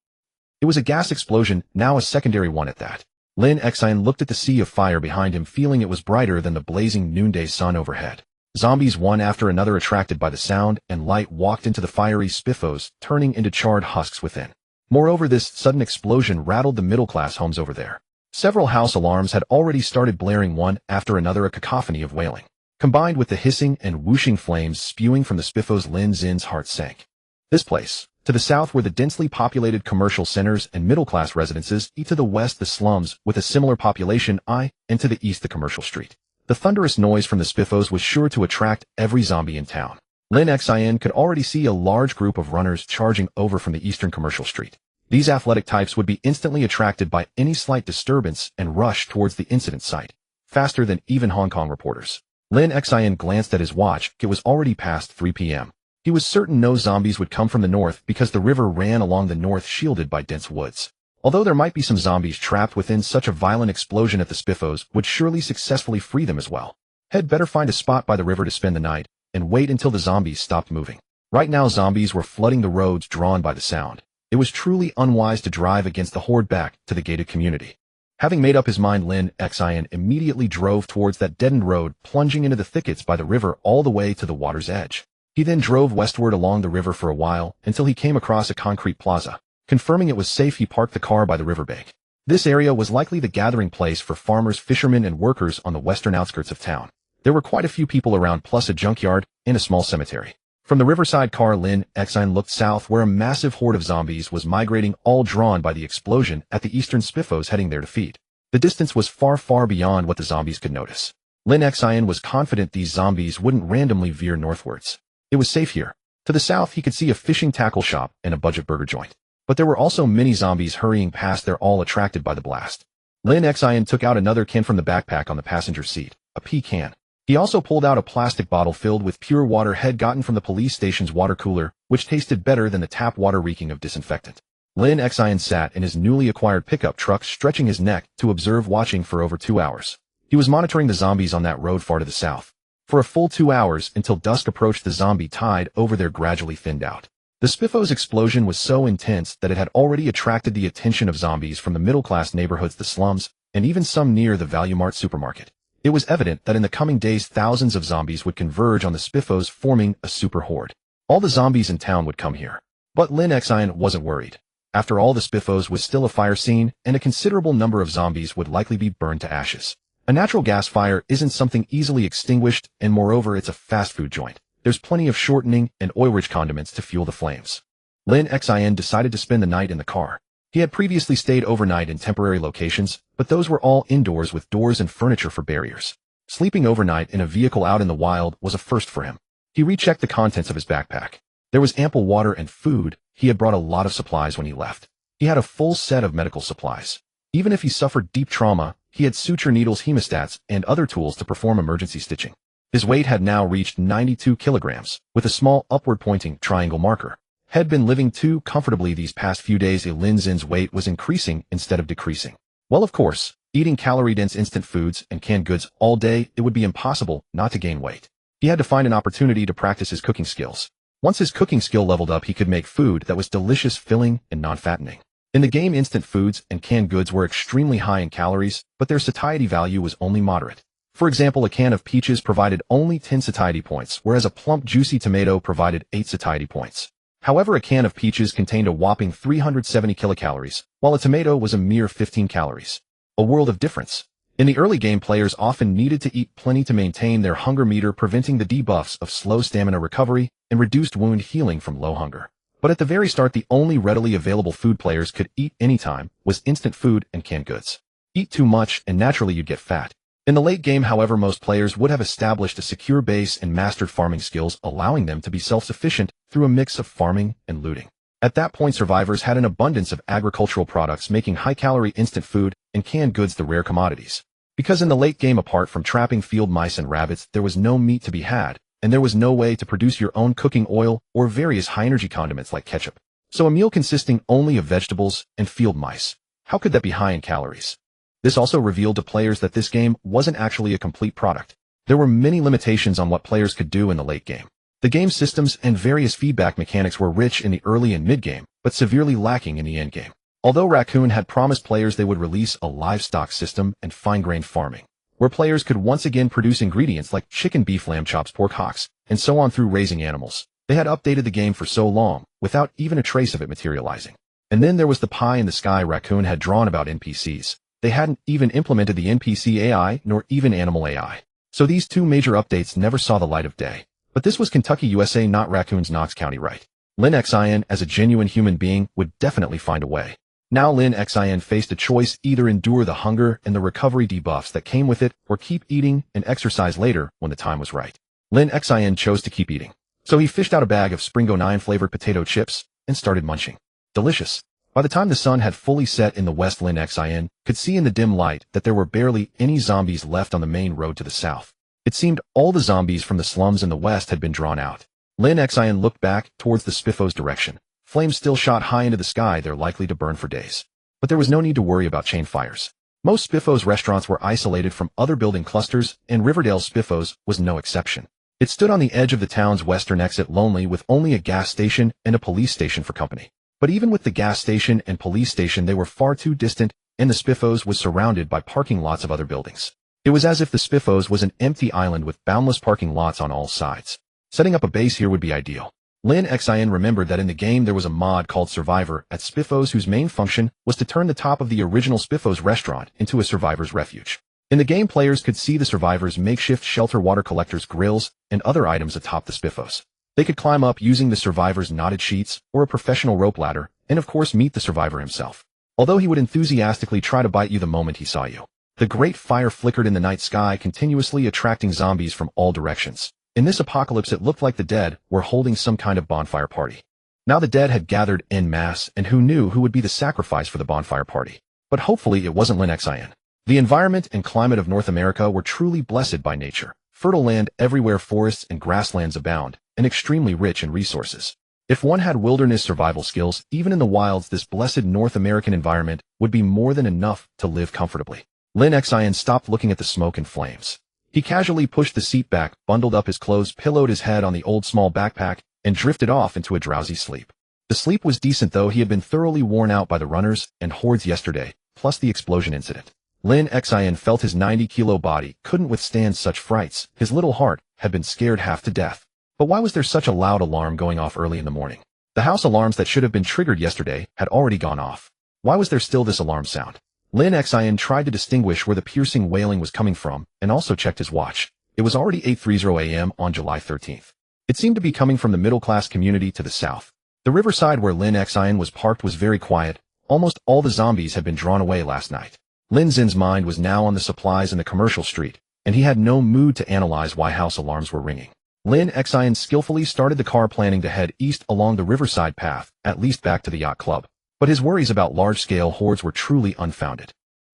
It was a gas explosion, now a secondary one at that. Lin Xin looked at the sea of fire behind him, feeling it was brighter than the blazing noonday sun overhead. Zombies one after another, attracted by the sound and light, walked into the fiery Spiffos, turning into charred husks within. Moreover, this sudden explosion rattled the middle-class homes over there. Several house alarms had already started blaring one after another, a cacophony of wailing. Combined with the hissing and whooshing flames spewing from the Spiffos, Lin Xin's heart sank. This place, to the south, were the densely populated commercial centers and middle-class residences, to the west the slums with a similar population, and to the east the commercial street. The thunderous noise from the Spiffos was sure to attract every zombie in town. Lin Xin could already see a large group of runners charging over from the eastern commercial street. These athletic types would be instantly attracted by any slight disturbance and rush towards the incident site, faster than even Hong Kong reporters. Lin Xin glanced at his watch. It was already past 3 p.m. He was certain no zombies would come from the north because the river ran along the north, shielded by dense woods. Although there might be some zombies trapped within, such a violent explosion at the Spiffos would surely successfully free them as well. Had better find a spot by the river to spend the night and wait until the zombies stopped moving. Right now, zombies were flooding the roads drawn by the sound. It was truly unwise to drive against the horde back to the gated community. Having made up his mind, Lin Xin immediately drove towards that deadened road, plunging into the thickets by the river all the way to the water's edge. He then drove westward along the river for a while until he came across a concrete plaza. Confirming it was safe, he parked the car by the riverbank. This area was likely the gathering place for farmers, fishermen, and workers on the western outskirts of town. There were quite a few people around, plus a junkyard and a small cemetery. From the riverside car, Lin Xin looked south, where a massive horde of zombies was migrating, all drawn by the explosion at the eastern Spiffos heading there to feed. The distance was far, far beyond what the zombies could notice. Lin Xin was confident these zombies wouldn't randomly veer northwards. It was safe here. To the south, he could see a fishing tackle shop and a budget burger joint. But there were also many zombies hurrying past there, all attracted by the blast. Lin Xin took out another can from the backpack on the passenger seat, a pea can. He also pulled out a plastic bottle filled with pure water he'd gotten from the police station's water cooler, which tasted better than the tap water, reeking of disinfectant. Lin Xin sat in his newly acquired pickup truck, stretching his neck to observe, watching for over 2 hours. He was monitoring the zombies on that road far to the south. For a full 2 hours, until dusk approached, the zombie tide over there gradually thinned out. The Spiffos explosion was so intense that it had already attracted the attention of zombies from the middle-class neighborhoods, the slums, and even some near the Value Mart supermarket. It was evident that in the coming days, thousands of zombies would converge on the Spiffos, forming a super horde. All the zombies in town would come here. But Lin Xin wasn't worried. After all, the Spiffos was still a fire scene, and a considerable number of zombies would likely be burned to ashes. A natural gas fire isn't something easily extinguished, and moreover, it's a fast food joint. There's plenty of shortening and oil-rich condiments to fuel the flames. Lin Xin decided to spend the night in the car. He had previously stayed overnight in temporary locations, but those were all indoors with doors and furniture for barriers. Sleeping overnight in a vehicle out in the wild was a first for him. He rechecked the contents of his backpack. There was ample water and food. He had brought a lot of supplies when he left. He had a full set of medical supplies. Even if he suffered deep trauma, he had suture needles, hemostats, and other tools to perform emergency stitching. His weight had now reached 92 kilograms, with a small upward-pointing triangle marker. Had been living too comfortably these past few days. Lin Xin's weight was increasing instead of decreasing. Well, of course, eating calorie-dense instant foods and canned goods all day, it would be impossible not to gain weight. He had to find an opportunity to practice his cooking skills. Once his cooking skill leveled up, he could make food that was delicious, filling, and non-fattening. In the game, instant foods and canned goods were extremely high in calories, but their satiety value was only moderate. For example, a can of peaches provided only 10 satiety points, whereas a plump, juicy tomato provided 8 satiety points. However, a can of peaches contained a whopping 370 kilocalories, while a tomato was a mere 15 calories. A world of difference. In the early game, players often needed to eat plenty to maintain their hunger meter, preventing the debuffs of slow stamina recovery and reduced wound healing from low hunger. But at the very start, the only readily available food players could eat anytime was instant food and canned goods. Eat too much and naturally you'd get fat. In the late game, however, most players would have established a secure base and mastered farming skills, allowing them to be self-sufficient through a mix of farming and looting. At that point, survivors had an abundance of agricultural products, making high-calorie instant food and canned goods the rare commodities. Because in the late game, apart from trapping field mice and rabbits, there was no meat to be had, and there was no way to produce your own cooking oil or various high-energy condiments like ketchup. So a meal consisting only of vegetables and field mice. How could that be high in calories? This also revealed to players that this game wasn't actually a complete product. There were many limitations on what players could do in the late game. The game systems and various feedback mechanics were rich in the early and mid-game, but severely lacking in the endgame. Although Raccoon had promised players they would release a livestock system and fine-grained farming, where players could once again produce ingredients like chicken, beef, lamb chops, pork hocks, and so on through raising animals, they had updated the game for so long, without even a trace of it materializing. And then there was the pie in the sky Raccoon had drawn about NPCs. They hadn't even implemented the NPC AI, nor even animal AI. So these two major updates never saw the light of day. But this was Kentucky, USA, not Raccoon's Knox County, right? Lin Xin, as a genuine human being, would definitely find a way. Now Lin Xin faced a choice: either endure the hunger and the recovery debuffs that came with it, or keep eating and exercise later when the time was right. Lin Xin chose to keep eating. So he fished out a bag of Springo 9 flavored potato chips and started munching. Delicious. By the time the sun had fully set in the west, Lin Xin could see in the dim light that there were barely any zombies left on the main road to the south. It seemed all the zombies from the slums in the west had been drawn out. Lin Xin looked back towards the Spiffos' direction. Flames still shot high into the sky, they're likely to burn for days. But there was no need to worry about chain fires. Most Spiffos restaurants were isolated from other building clusters, and Riverdale's Spiffos was no exception. It stood on the edge of the town's western exit, lonely, with only a gas station and a police station for company. But even with the gas station and police station, they were far too distant, and the Spiffos was surrounded by parking lots of other buildings. It was as if the Spiffos was an empty island with boundless parking lots on all sides. Setting up a base here would be ideal. Lin Xin remembered that in the game there was a mod called Survivor at Spiffos whose main function was to turn the top of the original Spiffos restaurant into a survivor's refuge. In the game, players could see the survivors' makeshift shelter, water collectors, grills, and other items atop the Spiffos. They could climb up using the survivor's knotted sheets or a professional rope ladder, and of course meet the survivor himself. Although he would enthusiastically try to bite you the moment he saw you. The great fire flickered in the night sky, continuously attracting zombies from all directions. In this apocalypse, it looked like the dead were holding some kind of bonfire party. Now the dead had gathered en masse, and who knew who would be the sacrifice for the bonfire party? But hopefully it wasn't Lin Xin. The environment and climate of North America were truly blessed by nature. Fertile land everywhere, forests and grasslands abound, and extremely rich in resources. If one had wilderness survival skills, even in the wilds, this blessed North American environment would be more than enough to live comfortably. Lin Xin stopped looking at the smoke and flames. He casually pushed the seat back, bundled up his clothes, pillowed his head on the old small backpack, and drifted off into a drowsy sleep. The sleep was decent, though he had been thoroughly worn out by the runners and hordes yesterday, plus the explosion incident. Lin Xin felt his 90-kilo body couldn't withstand such frights. His little heart had been scared half to death. But why was there such a loud alarm going off early in the morning? The house alarms that should have been triggered yesterday had already gone off. Why was there still this alarm sound? Lin Xin tried to distinguish where the piercing wailing was coming from, and also checked his watch. It was already 8:30 a.m. on July 13th. It seemed to be coming from the middle-class community to the south. The riverside where Lin Xin was parked was very quiet. Almost all the zombies had been drawn away last night. Lin Xin's mind was now on the supplies in the commercial street, and he had no mood to analyze why house alarms were ringing. Lin Xin skillfully started the car, planning to head east along the riverside path, at least back to the yacht club. But his worries about large-scale hordes were truly unfounded.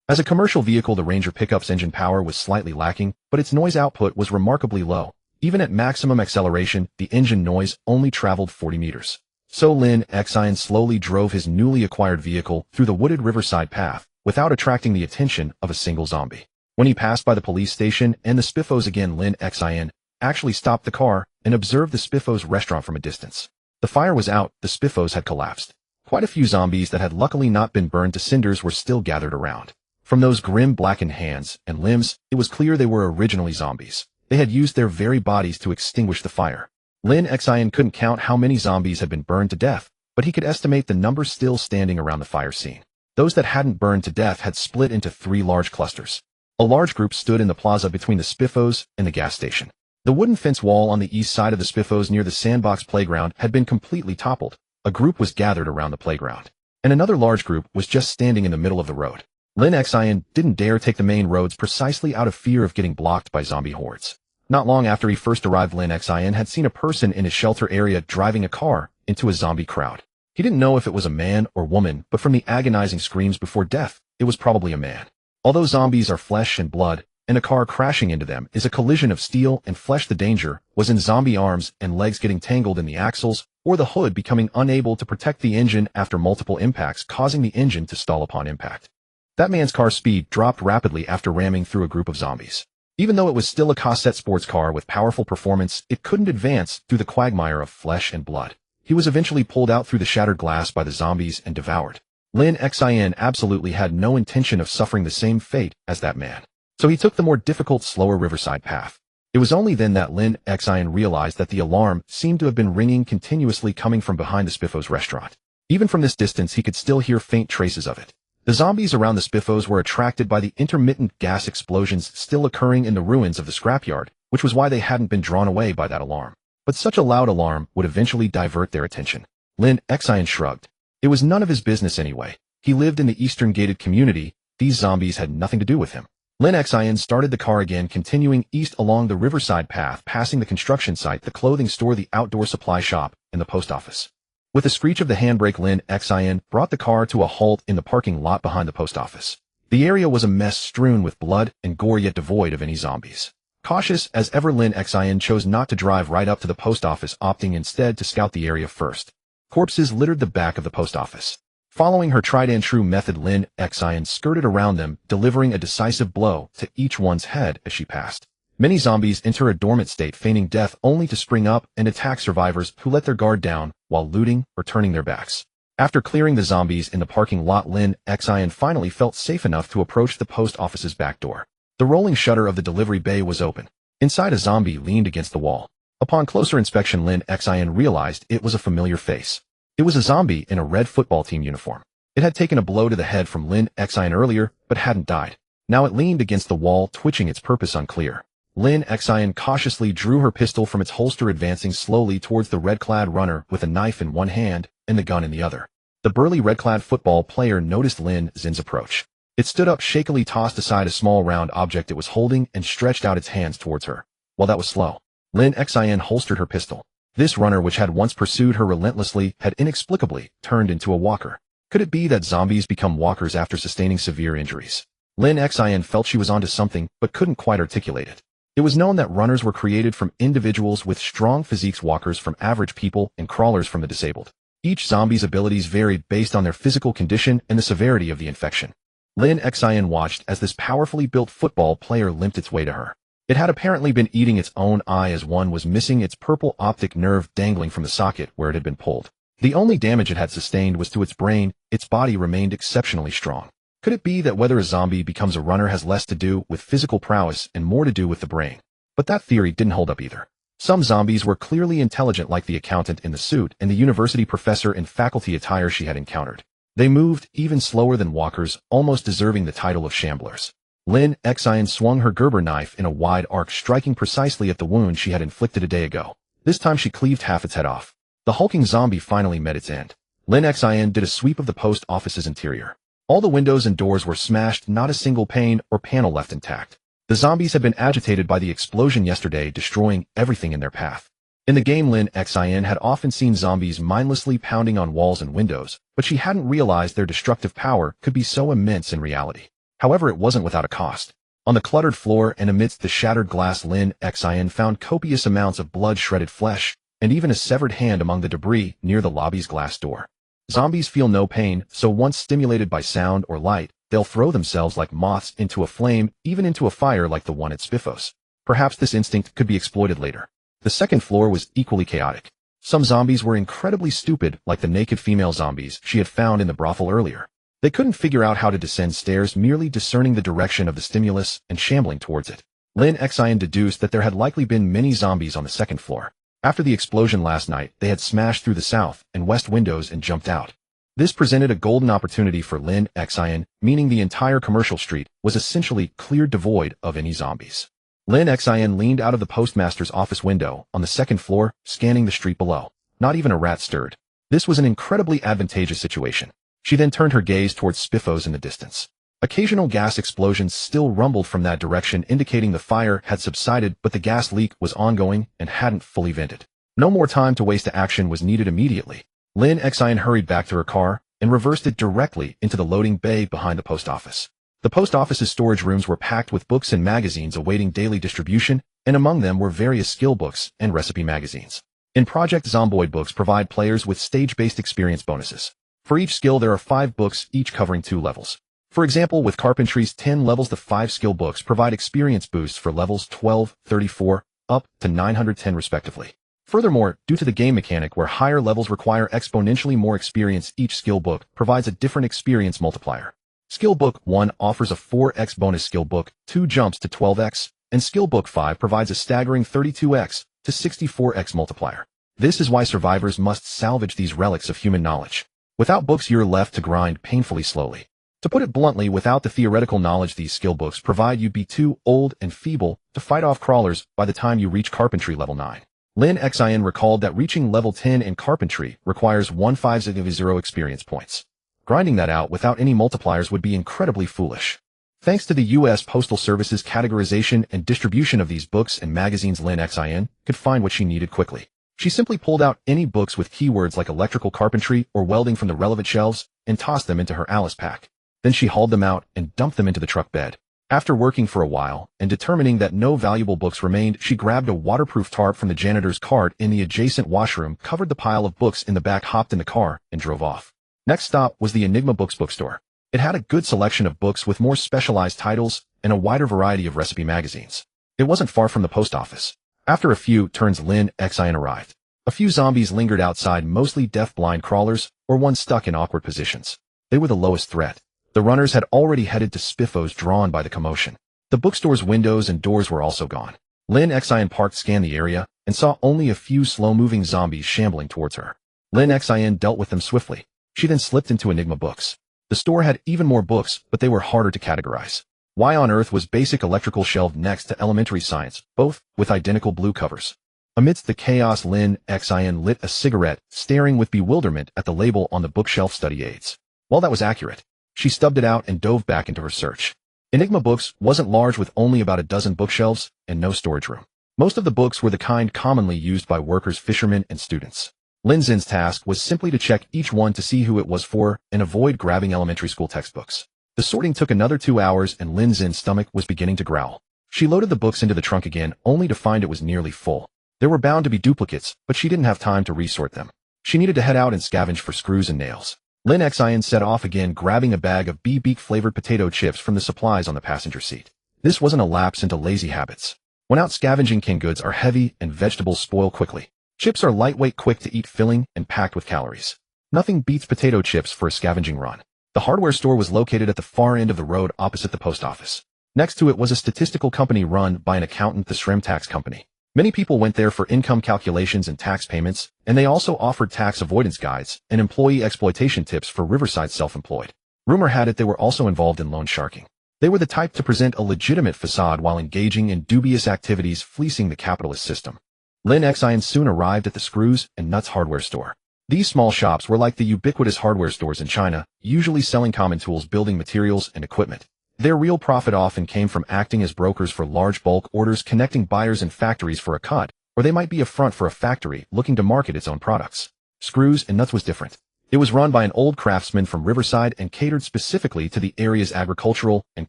As a commercial vehicle, the Ranger pickup's engine power was slightly lacking, but its noise output was remarkably low. Even at maximum acceleration, the engine noise only traveled 40 meters. So Lin Xin slowly drove his newly acquired vehicle through the wooded riverside path, without attracting the attention of a single zombie. When he passed by the police station and the Spiffos again, Lin Xin actually stopped the car and observed the Spiffos restaurant from a distance. The fire was out, the Spiffos had collapsed. Quite a few zombies that had luckily not been burned to cinders were still gathered around. From those grim blackened hands and limbs, it was clear they were originally zombies. They had used their very bodies to extinguish the fire. Lin Xin couldn't count how many zombies had been burned to death, but he could estimate the number still standing around the fire scene. Those that hadn't burned to death had split into 3 large clusters. A large group stood in the plaza between the Spiffos and the gas station. The wooden fence wall on the east side of the Spiffos near the sandbox playground had been completely toppled. a group was gathered around the playground, and another large group was just standing in the middle of the road. Lin Xin didn't dare take the main roads precisely out of fear of getting blocked by zombie hordes. Not long after he first arrived, Lin Xin had seen a person in his shelter area driving a car into a zombie crowd. He didn't know if it was a man or woman, but from the agonizing screams before death, it was probably a man. Although zombies are flesh and blood, and a car crashing into them is a collision of steel and flesh, the danger was in zombie arms and legs getting tangled in the axles, or the hood becoming unable to protect the engine after multiple impacts, causing the engine to stall upon impact. That man's car speed dropped rapidly after ramming through a group of zombies. Even though it was still a cassette sports car with powerful performance, it couldn't advance through the quagmire of flesh and blood. He was eventually pulled out through the shattered glass by the zombies and devoured. Lin Xin absolutely had no intention of suffering the same fate as that man. So he took the more difficult, slower riverside path. It was only then that Lin Xin realized that the alarm seemed to have been ringing continuously coming from behind the Spiffos restaurant. Even from this distance, he could still hear faint traces of it. The zombies around the Spiffos were attracted by the intermittent gas explosions still occurring in the ruins of the scrapyard, which was why they hadn't been drawn away by that alarm. But such a loud alarm would eventually divert their attention. Lin Xin shrugged. It was none of his business anyway. He lived in the Eastern Gated community. These zombies had nothing to do with him. Lin Xin started the car again, continuing east along the riverside path, passing the construction site, the clothing store, the outdoor supply shop, and the post office. With a screech of the handbrake, Lin Xin brought the car to a halt in the parking lot behind the post office. The area was a mess strewn with blood and gore, yet devoid of any zombies. Cautious as ever, Lin Xin chose not to drive right up to the post office, opting instead to scout the area first. Corpses littered the back of the post office. Following her tried-and-true method, Lin Xin skirted around them, delivering a decisive blow to each one's head as she passed. Many zombies enter a dormant state, feigning death only to spring up and attack survivors who let their guard down while looting or turning their backs. After clearing the zombies in the parking lot, Lin Xin finally felt safe enough to approach the post office's back door. The rolling shutter of the delivery bay was open. Inside, a zombie leaned against the wall. Upon closer inspection, Lin Xin realized it was a familiar face. It was a zombie in a red football team uniform. It had taken a blow to the head from Lin Xin earlier, but hadn't died. Now it leaned against the wall, twitching, its purpose unclear. Lin Xin cautiously drew her pistol from its holster, advancing slowly towards the red-clad runner with a knife in one hand and the gun in the other. The burly red-clad football player noticed Lin Xin's approach. It stood up, shakily tossed aside a small round object it was holding, and stretched out its hands towards her. While that was slow, Lin Xin holstered her pistol. This runner, which had once pursued her relentlessly, had inexplicably turned into a walker. Could it be that zombies become walkers after sustaining severe injuries? Lin Xin felt she was onto something, but couldn't quite articulate it. It was known that runners were created from individuals with strong physiques, walkers from average people, and crawlers from the disabled. Each zombie's abilities varied based on their physical condition and the severity of the infection. Lin Xin watched as this powerfully built football player limped its way to her. It had apparently been eating its own eye, as one was missing its purple optic nerve dangling from the socket where it had been pulled. The only damage it had sustained was to its brain. Its body remained exceptionally strong. Could it be that whether a zombie becomes a runner has less to do with physical prowess and more to do with the brain? But that theory didn't hold up either. Some zombies were clearly intelligent, like the accountant in the suit and the university professor in faculty attire she had encountered. They moved even slower than walkers, almost deserving the title of shamblers. Lin Xin swung her Gerber knife in a wide arc, striking precisely at the wound she had inflicted a day ago. This time she cleaved half its head off. The hulking zombie finally met its end. Lin Xin did a sweep of the post office's interior. All the windows and doors were smashed, not a single pane or panel left intact. The zombies had been agitated by the explosion yesterday, destroying everything in their path. In the game, Lin Xin had often seen zombies mindlessly pounding on walls and windows, but she hadn't realized their destructive power could be so immense in reality. However, it wasn't without a cost. On the cluttered floor and amidst the shattered glass, Lin Xin found copious amounts of blood, shredded flesh, and even a severed hand among the debris near the lobby's glass door. Zombies feel no pain, so once stimulated by sound or light, they'll throw themselves like moths into a flame, even into a fire like the one at Spiffos. Perhaps this instinct could be exploited later. The second floor was equally chaotic. Some zombies were incredibly stupid, like the naked female zombies she had found in the brothel earlier. They couldn't figure out how to descend stairs, merely discerning the direction of the stimulus and shambling towards it. Lin Xin deduced that there had likely been many zombies on the second floor. After the explosion last night, they had smashed through the south and west windows and jumped out. This presented a golden opportunity for Lin Xin, meaning the entire commercial street was essentially cleared devoid of any zombies. Lin Xin leaned out of the postmaster's office window on the second floor, scanning the street below. Not even a rat stirred. This was an incredibly advantageous situation. She then turned her gaze towards spiffos in the distance. Occasional gas explosions still rumbled from that direction, indicating the fire had subsided, but the gas leak was ongoing and hadn't fully vented. No more time to waste. Action was needed immediately. Lin Xin hurried back to her car and reversed it directly into the loading bay behind the post office. The post office's storage rooms were packed with books and magazines awaiting daily distribution, and among them were various skill books and recipe magazines. In Project Zomboid, books provide players with stage-based experience bonuses. For each skill, there are 5 books, each covering 2 levels. For example, with carpentry's 10 levels, the 5 skill books provide experience boosts for levels 12, 34, up to 910 respectively. Furthermore, due to the game mechanic where higher levels require exponentially more experience, each skill book provides a different experience multiplier. Skill Book 1 offers a 4x bonus. Skill Book 2 jumps to 12x, and Skill Book 5 provides a staggering 32x to 64x multiplier. This is why survivors must salvage these relics of human knowledge. Without books, you're left to grind painfully slowly. To put it bluntly, without the theoretical knowledge these skill books provide, you'd be too old and feeble to fight off crawlers by the time you reach carpentry level 9. Lin Xin recalled that reaching level 10 in carpentry requires 150 experience points. Grinding that out without any multipliers would be incredibly foolish. Thanks to the U.S. Postal Service's categorization and distribution of these books and magazines, Lin Xin could find what she needed quickly. She simply pulled out any books with keywords like electrical carpentry or welding from the relevant shelves and tossed them into her Alice pack. Then she hauled them out and dumped them into the truck bed. After working for a while and determining that no valuable books remained, she grabbed a waterproof tarp from the janitor's cart in the adjacent washroom, covered the pile of books in the back, hopped in the car, and drove off. Next stop was the Enigma Books bookstore. It had a good selection of books with more specialized titles and a wider variety of recipe magazines. It wasn't far from the post office. After a few turns, Lin Xin arrived. A few zombies lingered outside, mostly deaf-blind crawlers or ones stuck in awkward positions. They were the lowest threat. The runners had already headed to spiffos drawn by the commotion. The bookstore's windows and doors were also gone. Lin Xin parked, scanned the area, and saw only a few slow-moving zombies shambling towards her. Lin Xin dealt with them swiftly. She then slipped into Enigma Books. The store had even more books, but they were harder to categorize. Why on earth was basic electrical shelved next to elementary science, both with identical blue covers? Amidst the chaos, Lin Xin lit a cigarette, staring with bewilderment at the label on the bookshelf, study aids. While that was accurate, she stubbed it out and dove back into her search. Enigma Books wasn't large, with only about a dozen bookshelves and no storage room. Most of the books were the kind commonly used by workers, fishermen, and students. Lin Xin's task was simply to check each one to see who it was for and avoid grabbing elementary school textbooks. The sorting took another 2 hours, and Lin Xin's stomach was beginning to growl. She loaded the books into the trunk again, only to find it was nearly full. There were bound to be duplicates, but she didn't have time to resort them. She needed to head out and scavenge for screws and nails. Lin Xin set off again, grabbing a bag of beef-flavored potato chips from the supplies on the passenger seat. This wasn't a lapse into lazy habits. When out scavenging, canned goods are heavy and vegetables spoil quickly. Chips are lightweight, quick to eat, filling, and packed with calories. Nothing beats potato chips for a scavenging run. The hardware store was located at the far end of the road opposite the post office. Next to it was a statistical company run by an accountant, the Shrem Tax Company. Many people went there for income calculations and tax payments, and they also offered tax avoidance guides and employee exploitation tips for Riverside self-employed. Rumor had it they were also involved in loan sharking. They were the type to present a legitimate facade while engaging in dubious activities, fleecing the capitalist system. Lin Xin soon arrived at the Screws and Nuts hardware store. These small shops were like the ubiquitous hardware stores in China, usually selling common tools, building materials, and equipment. Their real profit often came from acting as brokers for large bulk orders, connecting buyers and factories for a cut, or they might be a front for a factory looking to market its own products. Screws and Nuts was different. It was run by an old craftsman from Riverside and catered specifically to the area's agricultural and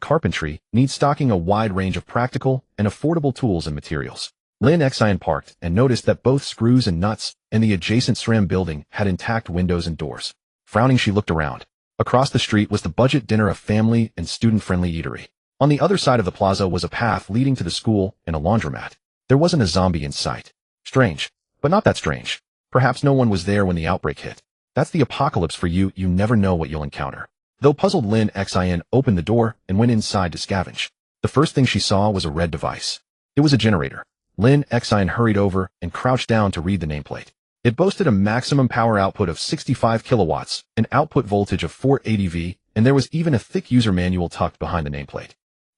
carpentry needs, stocking a wide range of practical and affordable tools and materials. Lin Xin parked and noticed that both Screws and Nuts and the adjacent SREM building had intact windows and doors. Frowning, she looked around. Across the street was the Budget Dinner, a family and student-friendly eatery. On the other side of the plaza was a path leading to the school and a laundromat. There wasn't a zombie in sight. Strange, but not that strange. Perhaps no one was there when the outbreak hit. That's the apocalypse for you. You never know what you'll encounter. Though puzzled, Lin Xin opened the door and went inside to scavenge. The first thing she saw was a red device. It was a generator. Lin Xin hurried over and crouched down to read the nameplate. It boasted a maximum power output of 65 kilowatts, an output voltage of 480 V, and there was even a thick user manual tucked behind the nameplate.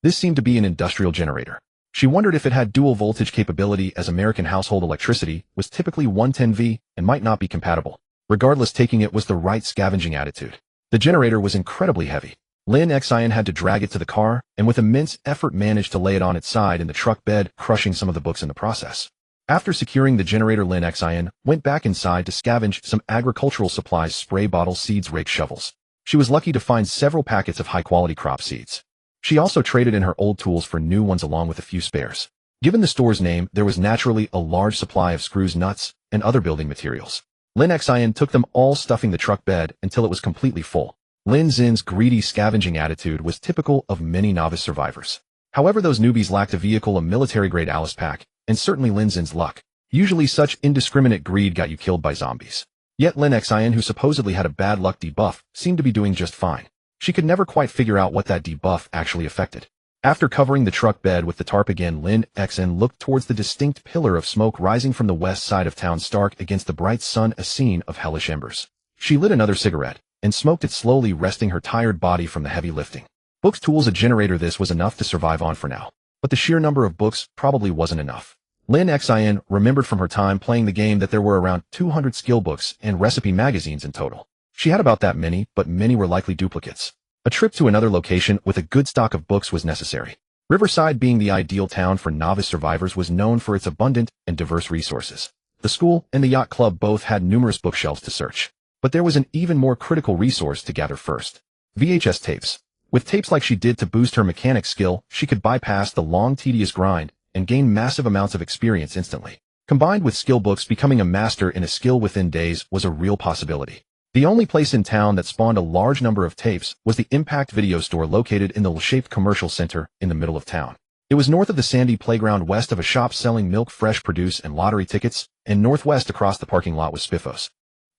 This seemed to be an industrial generator. She wondered if it had dual voltage capability, as American household electricity was typically 110 V and might not be compatible. Regardless, taking it was the right scavenging attitude. The generator was incredibly heavy. Lin Xin had to drag it to the car, and with immense effort managed to lay it on its side in the truck bed, crushing some of the books in the process. After securing the generator, Lin Xin went back inside to scavenge some agricultural supplies: spray bottles, seeds, rake, shovels. She was lucky to find several packets of high-quality crop seeds. She also traded in her old tools for new ones along with a few spares. Given the store's name, there was naturally a large supply of screws, nuts, and other building materials. Lin Xin took them all, stuffing the truck bed until it was completely full. Lin Xin's greedy scavenging attitude was typical of many novice survivors. However, those newbies lacked a vehicle, a military-grade Alice pack, and certainly Lin Xin's luck. Usually such indiscriminate greed got you killed by zombies. Yet Lin Xin, who supposedly had a bad luck debuff, seemed to be doing just fine. She could never quite figure out what that debuff actually affected. After covering the truck bed with the tarp again, Lin Xin looked towards the distinct pillar of smoke rising from the west side of town, stark against the bright sun, a scene of hellish embers. She lit another cigarette and smoked it slowly, resting her tired body from the heavy lifting. Books, tools, a generator. This was enough to survive on for now. But the sheer number of books probably wasn't enough. Lin Xin remembered from her time playing the game that there were around 200 skill books and recipe magazines in total. She had about that many, but many were likely duplicates. A trip to another location with a good stock of books was necessary. Riverside, being the ideal town for novice survivors, was known for its abundant and diverse resources. The school and the yacht club both had numerous bookshelves to search. But there was an even more critical resource to gather first: VHS tapes. With tapes like she did to boost her mechanic skill, she could bypass the long, tedious grind and gain massive amounts of experience instantly. Combined with skill books, becoming a master in a skill within days was a real possibility. The only place in town that spawned a large number of tapes was the Impact Video Store, located in the L-shaped commercial center in the middle of town. It was north of the sandy playground, west of a shop selling milk, fresh produce, and lottery tickets, and northwest across the parking lot was Spiffos.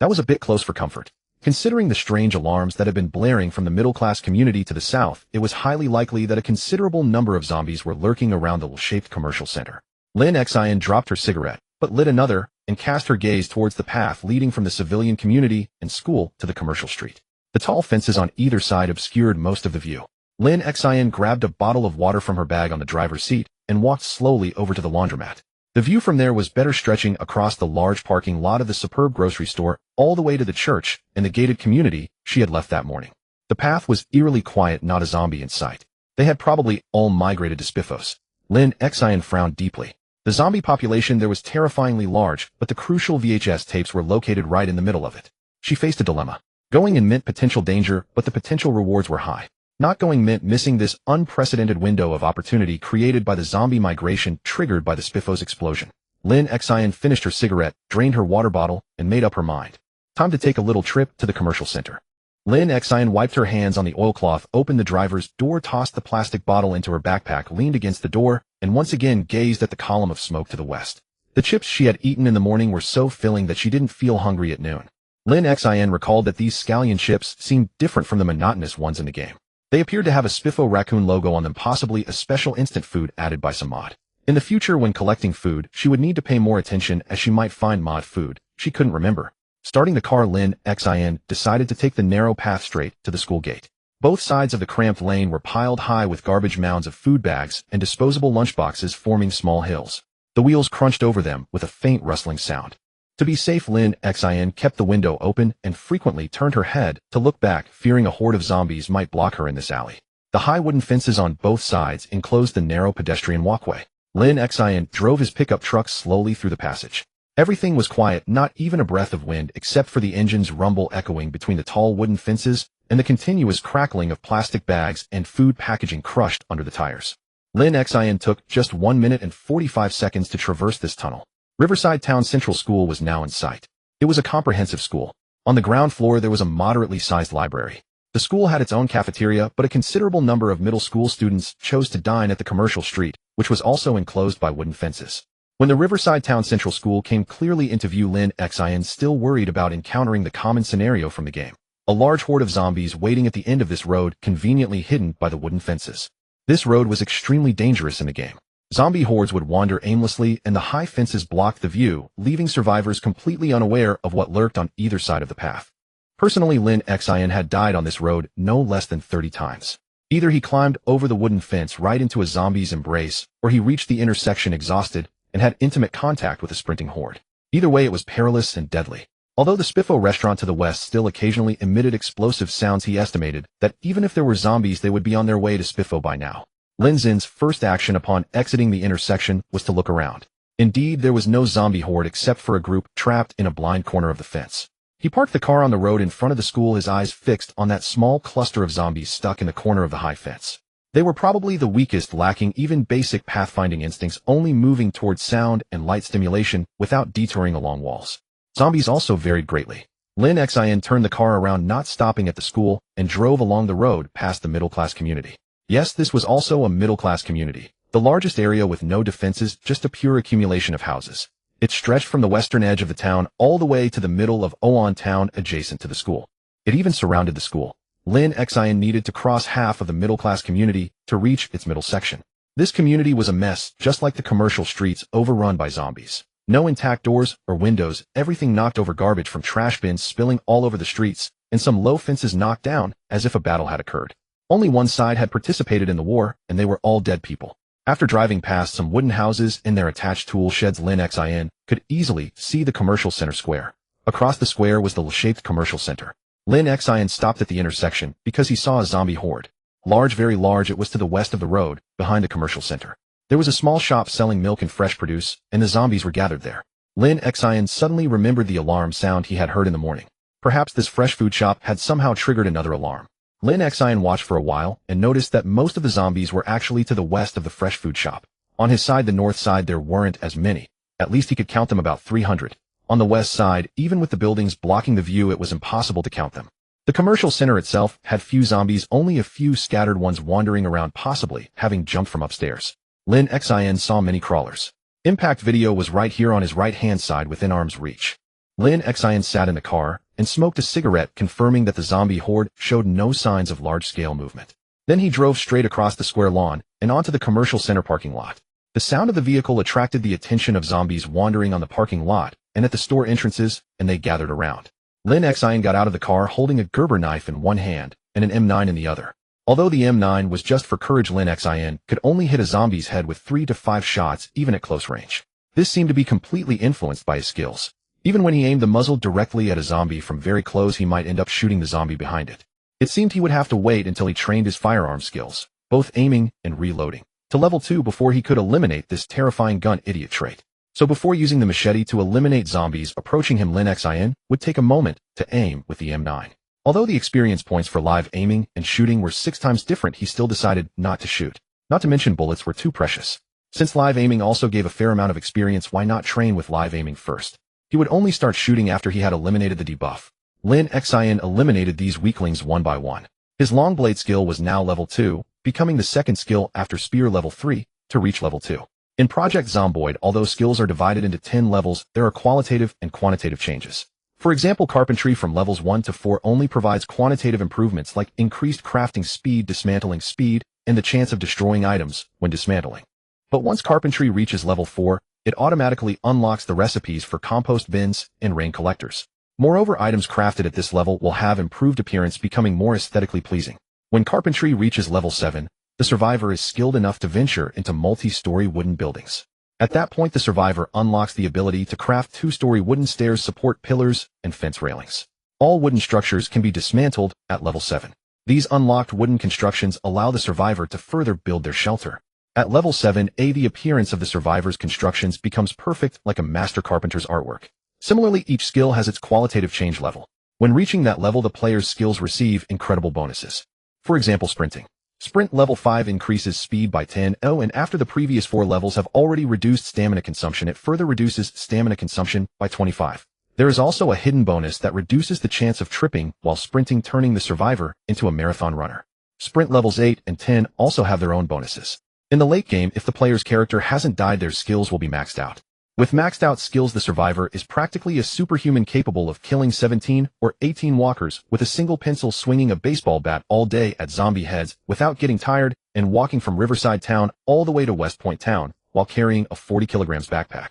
That was a bit close for comfort. Considering the strange alarms that had been blaring from the middle-class community to the south, it was highly likely that a considerable number of zombies were lurking around the L-shaped commercial center. Lin Xin dropped her cigarette, but lit another, and cast her gaze towards the path leading from the civilian community and school to the commercial street. The tall fences on either side obscured most of the view. Lin Xin grabbed a bottle of water from her bag on the driver's seat and walked slowly over to the laundromat. The view from there was better, stretching across the large parking lot of the superb grocery store all the way to the church and the gated community she had left that morning. The path was eerily quiet, not a zombie in sight. They had probably all migrated to Spiffos. Lin Xin frowned deeply. The zombie population there was terrifyingly large, but the crucial VHS tapes were located right in the middle of it. She faced a dilemma. Going in meant potential danger, but the potential rewards were high. Not going meant missing this unprecedented window of opportunity created by the zombie migration triggered by the Spiffos explosion. Lin Xin finished her cigarette, drained her water bottle, and made up her mind. Time to take a little trip to the commercial center. Lin Xin wiped her hands on the oilcloth, opened the driver's door, tossed the plastic bottle into her backpack, leaned against the door, and once again gazed at the column of smoke to the west. The chips she had eaten in the morning were so filling that she didn't feel hungry at noon. Lin Xin recalled that these scallion chips seemed different from the monotonous ones in the game. They appeared to have a Spiffo raccoon logo on them, possibly a special instant food added by some mod. In the future, when collecting food, she would need to pay more attention, as she might find mod food she couldn't remember. Starting the car, Lin Xin decided to take the narrow path straight to the school gate. Both sides of the cramped lane were piled high with garbage mounds of food bags and disposable lunchboxes forming small hills. The wheels crunched over them with a faint rustling sound. To be safe, Lin Xin kept the window open and frequently turned her head to look back, fearing a horde of zombies might block her in this alley. The high wooden fences on both sides enclosed the narrow pedestrian walkway. Lin Xin drove his pickup truck slowly through the passage. Everything was quiet, not even a breath of wind except for the engine's rumble echoing between the tall wooden fences and the continuous crackling of plastic bags and food packaging crushed under the tires. Lin Xin took just 1 minute and 45 seconds to traverse this tunnel. Riverside Town Central School was now in sight. It was a comprehensive school. On the ground floor there was a moderately sized library. The school had its own cafeteria, but a considerable number of middle school students chose to dine at the commercial street, which was also enclosed by wooden fences. When the Riverside Town Central School came clearly into view, Lin Xin still worried about encountering the common scenario from the game. A large horde of zombies waiting at the end of this road, conveniently hidden by the wooden fences. This road was extremely dangerous in the game. Zombie hordes would wander aimlessly, and the high fences blocked the view, leaving survivors completely unaware of what lurked on either side of the path. Personally, Lin Xin had died on this road no less than 30 times. Either he climbed over the wooden fence right into a zombie's embrace, or he reached the intersection exhausted and had intimate contact with a sprinting horde. Either way, it was perilous and deadly. Although the Spiffo restaurant to the west still occasionally emitted explosive sounds, he estimated that even if there were zombies, they would be on their way to Spiffo by now. Lin Xin's first action upon exiting the intersection was to look around. Indeed, there was no zombie horde except for a group trapped in a blind corner of the fence. He parked the car on the road in front of the school, his eyes fixed on that small cluster of zombies stuck in the corner of the high fence. They were probably the weakest, lacking even basic pathfinding instincts, only moving towards sound and light stimulation without detouring along walls. Zombies also varied greatly. Lin Xin turned the car around, not stopping at the school, and drove along the road past the middle-class community. Yes, this was also a middle-class community. The largest area with no defenses, just a pure accumulation of houses. It stretched from the western edge of the town all the way to the middle of Oan town adjacent to the school. It even surrounded the school. Lin Xin needed to cross half of the middle-class community to reach its middle section. This community was a mess, just like the commercial streets overrun by zombies. No intact doors or windows, everything knocked over, garbage from trash bins spilling all over the streets, and some low fences knocked down as if a battle had occurred. Only one side had participated in the war, and they were all dead people. After driving past some wooden houses and their attached tool sheds, Lin Xin could easily see the commercial center square. Across the square was the L-shaped commercial center. Lin Xin stopped at the intersection because he saw a zombie horde. Large, very large, it was to the west of the road, behind the commercial center. There was a small shop selling milk and fresh produce, and the zombies were gathered there. Lin Xin suddenly remembered the alarm sound he had heard in the morning. Perhaps this fresh food shop had somehow triggered another alarm. Lin Xin watched for a while and noticed that most of the zombies were actually to the west of the fresh food shop. On his side, the north side, there weren't as many. At least he could count them, about 300. On the west side, even with the buildings blocking the view, it was impossible to count them. The commercial center itself had few zombies, only a few scattered ones wandering around, possibly having jumped from upstairs. Lin Xin saw many crawlers. Impact Video was right here on his right-hand side within arm's reach. Lin Xin sat in the car and smoked a cigarette, confirming that the zombie horde showed no signs of large-scale movement. Then he drove straight across the square lawn and onto the commercial center parking lot. The sound of the vehicle attracted the attention of zombies wandering on the parking lot and at the store entrances, and they gathered around. Lin Xin got out of the car holding a Gerber knife in one hand and an M9 in the other. Although the M9 was just for courage, Lin Xin could only hit a zombie's head with 3 to 5 shots, even at close range. This seemed to be completely influenced by his skills. Even when he aimed the muzzle directly at a zombie from very close, he might end up shooting the zombie behind it. It seemed he would have to wait until he trained his firearm skills, both aiming and reloading, to level 2 before he could eliminate this terrifying gun idiot trait. So before using the machete to eliminate zombies approaching him, Lin Xin would take a moment to aim with the M9. Although the experience points for live aiming and shooting were 6 times different, he still decided not to shoot. Not to mention bullets were too precious. Since live aiming also gave a fair amount of experience, why not train with live aiming first? He would only start shooting after he had eliminated the debuff. Lin Xin eliminated these weaklings one by one. His long blade skill was now level 2, becoming the second skill after spear level 3 to reach level 2. In Project Zomboid, although skills are divided into 10 levels, there are qualitative and quantitative changes. For example, carpentry from levels 1 to 4 only provides quantitative improvements like increased crafting speed, dismantling speed, and the chance of destroying items when dismantling. But once carpentry reaches level 4, it automatically unlocks the recipes for compost bins and rain collectors. Moreover, items crafted at this level will have improved appearance, becoming more aesthetically pleasing. When carpentry reaches level 7, the survivor is skilled enough to venture into multi-story wooden buildings. At that point, the survivor unlocks the ability to craft 2-story wooden stairs, support pillars, and fence railings. All wooden structures can be dismantled at level 7. These unlocked wooden constructions allow the survivor to further build their shelter. At level 7A, the appearance of the survivor's constructions becomes perfect, like a master carpenter's artwork. Similarly, each skill has its qualitative change level. When reaching that level, the player's skills receive incredible bonuses. For example, sprinting. Sprint level 5 increases speed by 10, and after the previous 4 levels have already reduced stamina consumption, it further reduces stamina consumption by 25. There is also a hidden bonus that reduces the chance of tripping while sprinting, turning the survivor into a marathon runner. Sprint levels 8 and 10 also have their own bonuses. In the late game, if the player's character hasn't died, their skills will be maxed out. With maxed out skills, the survivor is practically a superhuman, capable of killing 17 or 18 walkers with a single pencil, swinging a baseball bat all day at zombie heads without getting tired, and walking from Riverside Town all the way to West Point Town while carrying a 40 kilograms backpack.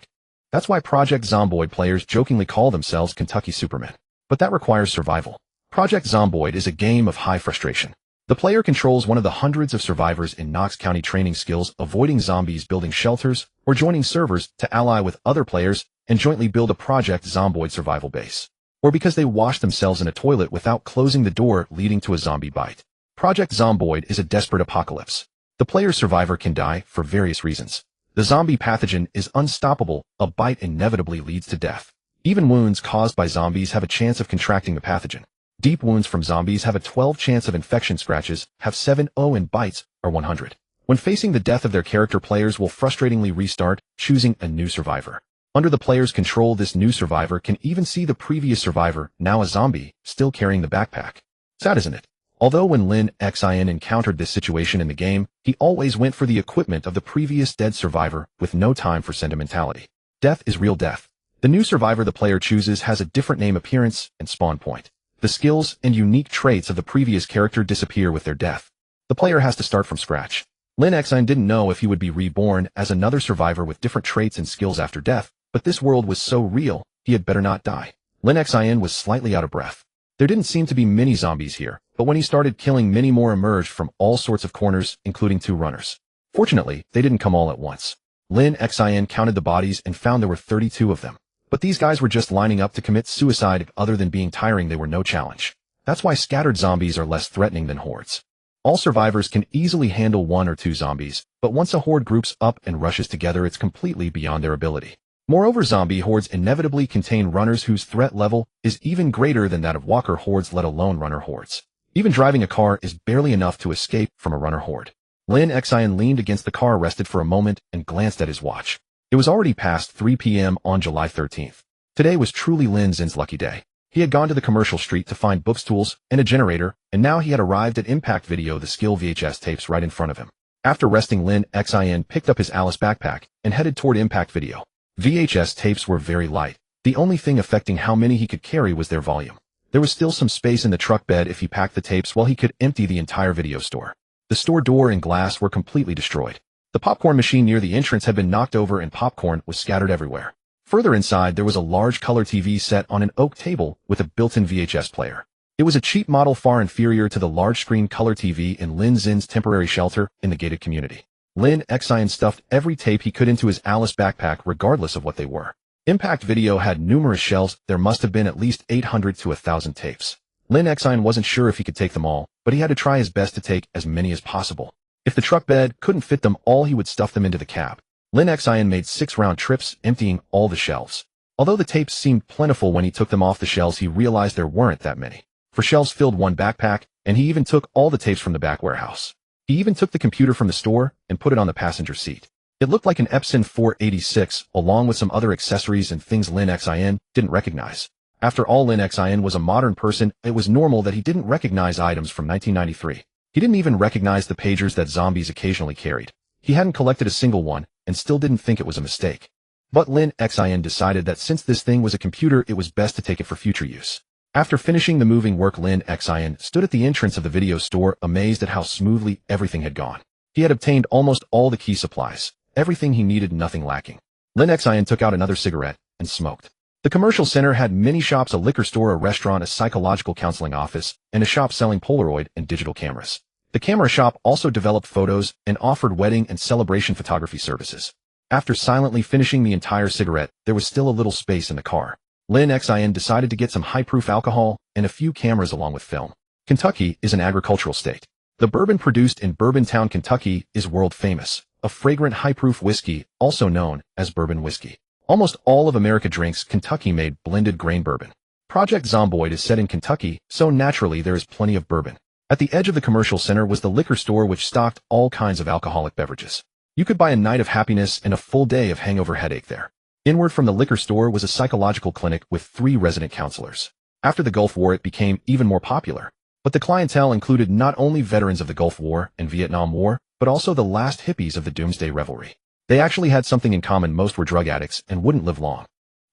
That's why Project Zomboid players jokingly call themselves Kentucky Supermen. But that requires survival. Project Zomboid is a game of high frustration. The player controls one of the hundreds of survivors in Knox County, training skills, avoiding zombies, building shelters, or joining servers to ally with other players and jointly build a Project Zomboid survival base. or because they washed themselves in a toilet without closing the door, leading to a zombie bite. Project Zomboid is a desperate apocalypse. The player's survivor can die for various reasons. The zombie pathogen is unstoppable. A bite inevitably leads to death. Even wounds caused by zombies have a chance of contracting the pathogen. Deep wounds from zombies have a 12 chance of infection. Scratches have 70, and bites are 100. When facing the death of their character, players will frustratingly restart, choosing a new survivor. Under the player's control, this new survivor can even see the previous survivor, now a zombie, still carrying the backpack. Sad, isn't it? Although when Lin Xin encountered this situation in the game, he always went for the equipment of the previous dead survivor, with no time for sentimentality. Death is real death. The new survivor the player chooses has a different name, appearance, and spawn point. The skills and unique traits of the previous character disappear with their death. The player has to start from scratch. Lin Xin didn't know if he would be reborn as another survivor with different traits and skills after death, but this world was so real, he had better not die. Lin Xin was slightly out of breath. There didn't seem to be many zombies here, but when he started killing, many more emerged from all sorts of corners, including 2 runners. Fortunately, they didn't come all at once. Lin Xin counted the bodies and found there were 32 of them. But these guys were just lining up to commit suicide. Other than being tiring, they were no challenge. That's why scattered zombies are less threatening than hordes. All survivors can easily handle 1 or 2 zombies, but once a horde groups up and rushes together, it's completely beyond their ability. Moreover, zombie hordes inevitably contain runners whose threat level is even greater than that of walker hordes, let alone runner hordes. Even driving a car is barely enough to escape from a runner horde. Lin Xin leaned against the car, rested for a moment, and glanced at his watch. It was already past 3 p.m. on July 13th. Today was truly Lin Xin's lucky day. He had gone to the commercial street to find books, tools, and a generator, and now he had arrived at Impact Video, the skill VHS tapes right in front of him. After resting, Lin Xin picked up his Alice backpack and headed toward Impact Video. VHS tapes were very light. The only thing affecting how many he could carry was their volume. There was still some space in the truck bed if he packed the tapes, while he could empty the entire video store. The store door and glass were completely destroyed. The popcorn machine near the entrance had been knocked over and popcorn was scattered everywhere. Further inside, there was a large color TV set on an oak table with a built-in VHS player. It was a cheap model, far inferior to the large-screen color TV in Lin Xin's temporary shelter in the gated community. Lin Xin stuffed every tape he could into his Alice backpack, regardless of what they were. Impact Video had numerous shelves. There must have been at least 800 to 1,000 tapes. Lin Xin wasn't sure if he could take them all, but he had to try his best to take as many as possible. If the truck bed couldn't fit them all, he would stuff them into the cab. Lin Xin made 6 round trips, emptying all the shelves. Although the tapes seemed plentiful when he took them off the shelves, he realized there weren't that many. For shelves filled 1 backpack, and he even took all the tapes from the back warehouse. He even took the computer from the store and put it on the passenger seat. It looked like an Epson 486, along with some other accessories and things Lin Xin didn't recognize. After all, Lin Xin was a modern person. It was normal that he didn't recognize items from 1993. He didn't even recognize the pagers that zombies occasionally carried. He hadn't collected a single one, and still didn't think it was a mistake. But Lin Xin decided that since this thing was a computer, it was best to take it for future use. After finishing the moving work, Lin Xin stood at the entrance of the video store, amazed at how smoothly everything had gone. He had obtained almost all the key supplies. Everything he needed, nothing lacking. Lin Xin took out another cigarette and smoked. The commercial center had many shops: a liquor store, a restaurant, a psychological counseling office, and a shop selling Polaroid and digital cameras. The camera shop also developed photos and offered wedding and celebration photography services. After silently finishing the entire cigarette, there was still a little space in the car. Lin Xin decided to get some high-proof alcohol and a few cameras along with film. Kentucky is an agricultural state. The bourbon produced in Bourbontown, Kentucky is world famous, a fragrant high-proof whiskey, also known as bourbon whiskey. Almost all of America drinks Kentucky-made blended grain bourbon. Project Zomboid is set in Kentucky, so naturally there is plenty of bourbon. At the edge of the commercial center was the liquor store, which stocked all kinds of alcoholic beverages. You could buy a night of happiness and a full day of hangover headache there. Inward from the liquor store was a psychological clinic with 3 resident counselors. After the Gulf War, it became even more popular. But the clientele included not only veterans of the Gulf War and Vietnam War, but also the last hippies of the Doomsday Revelry. They actually had something in common: most were drug addicts and wouldn't live long.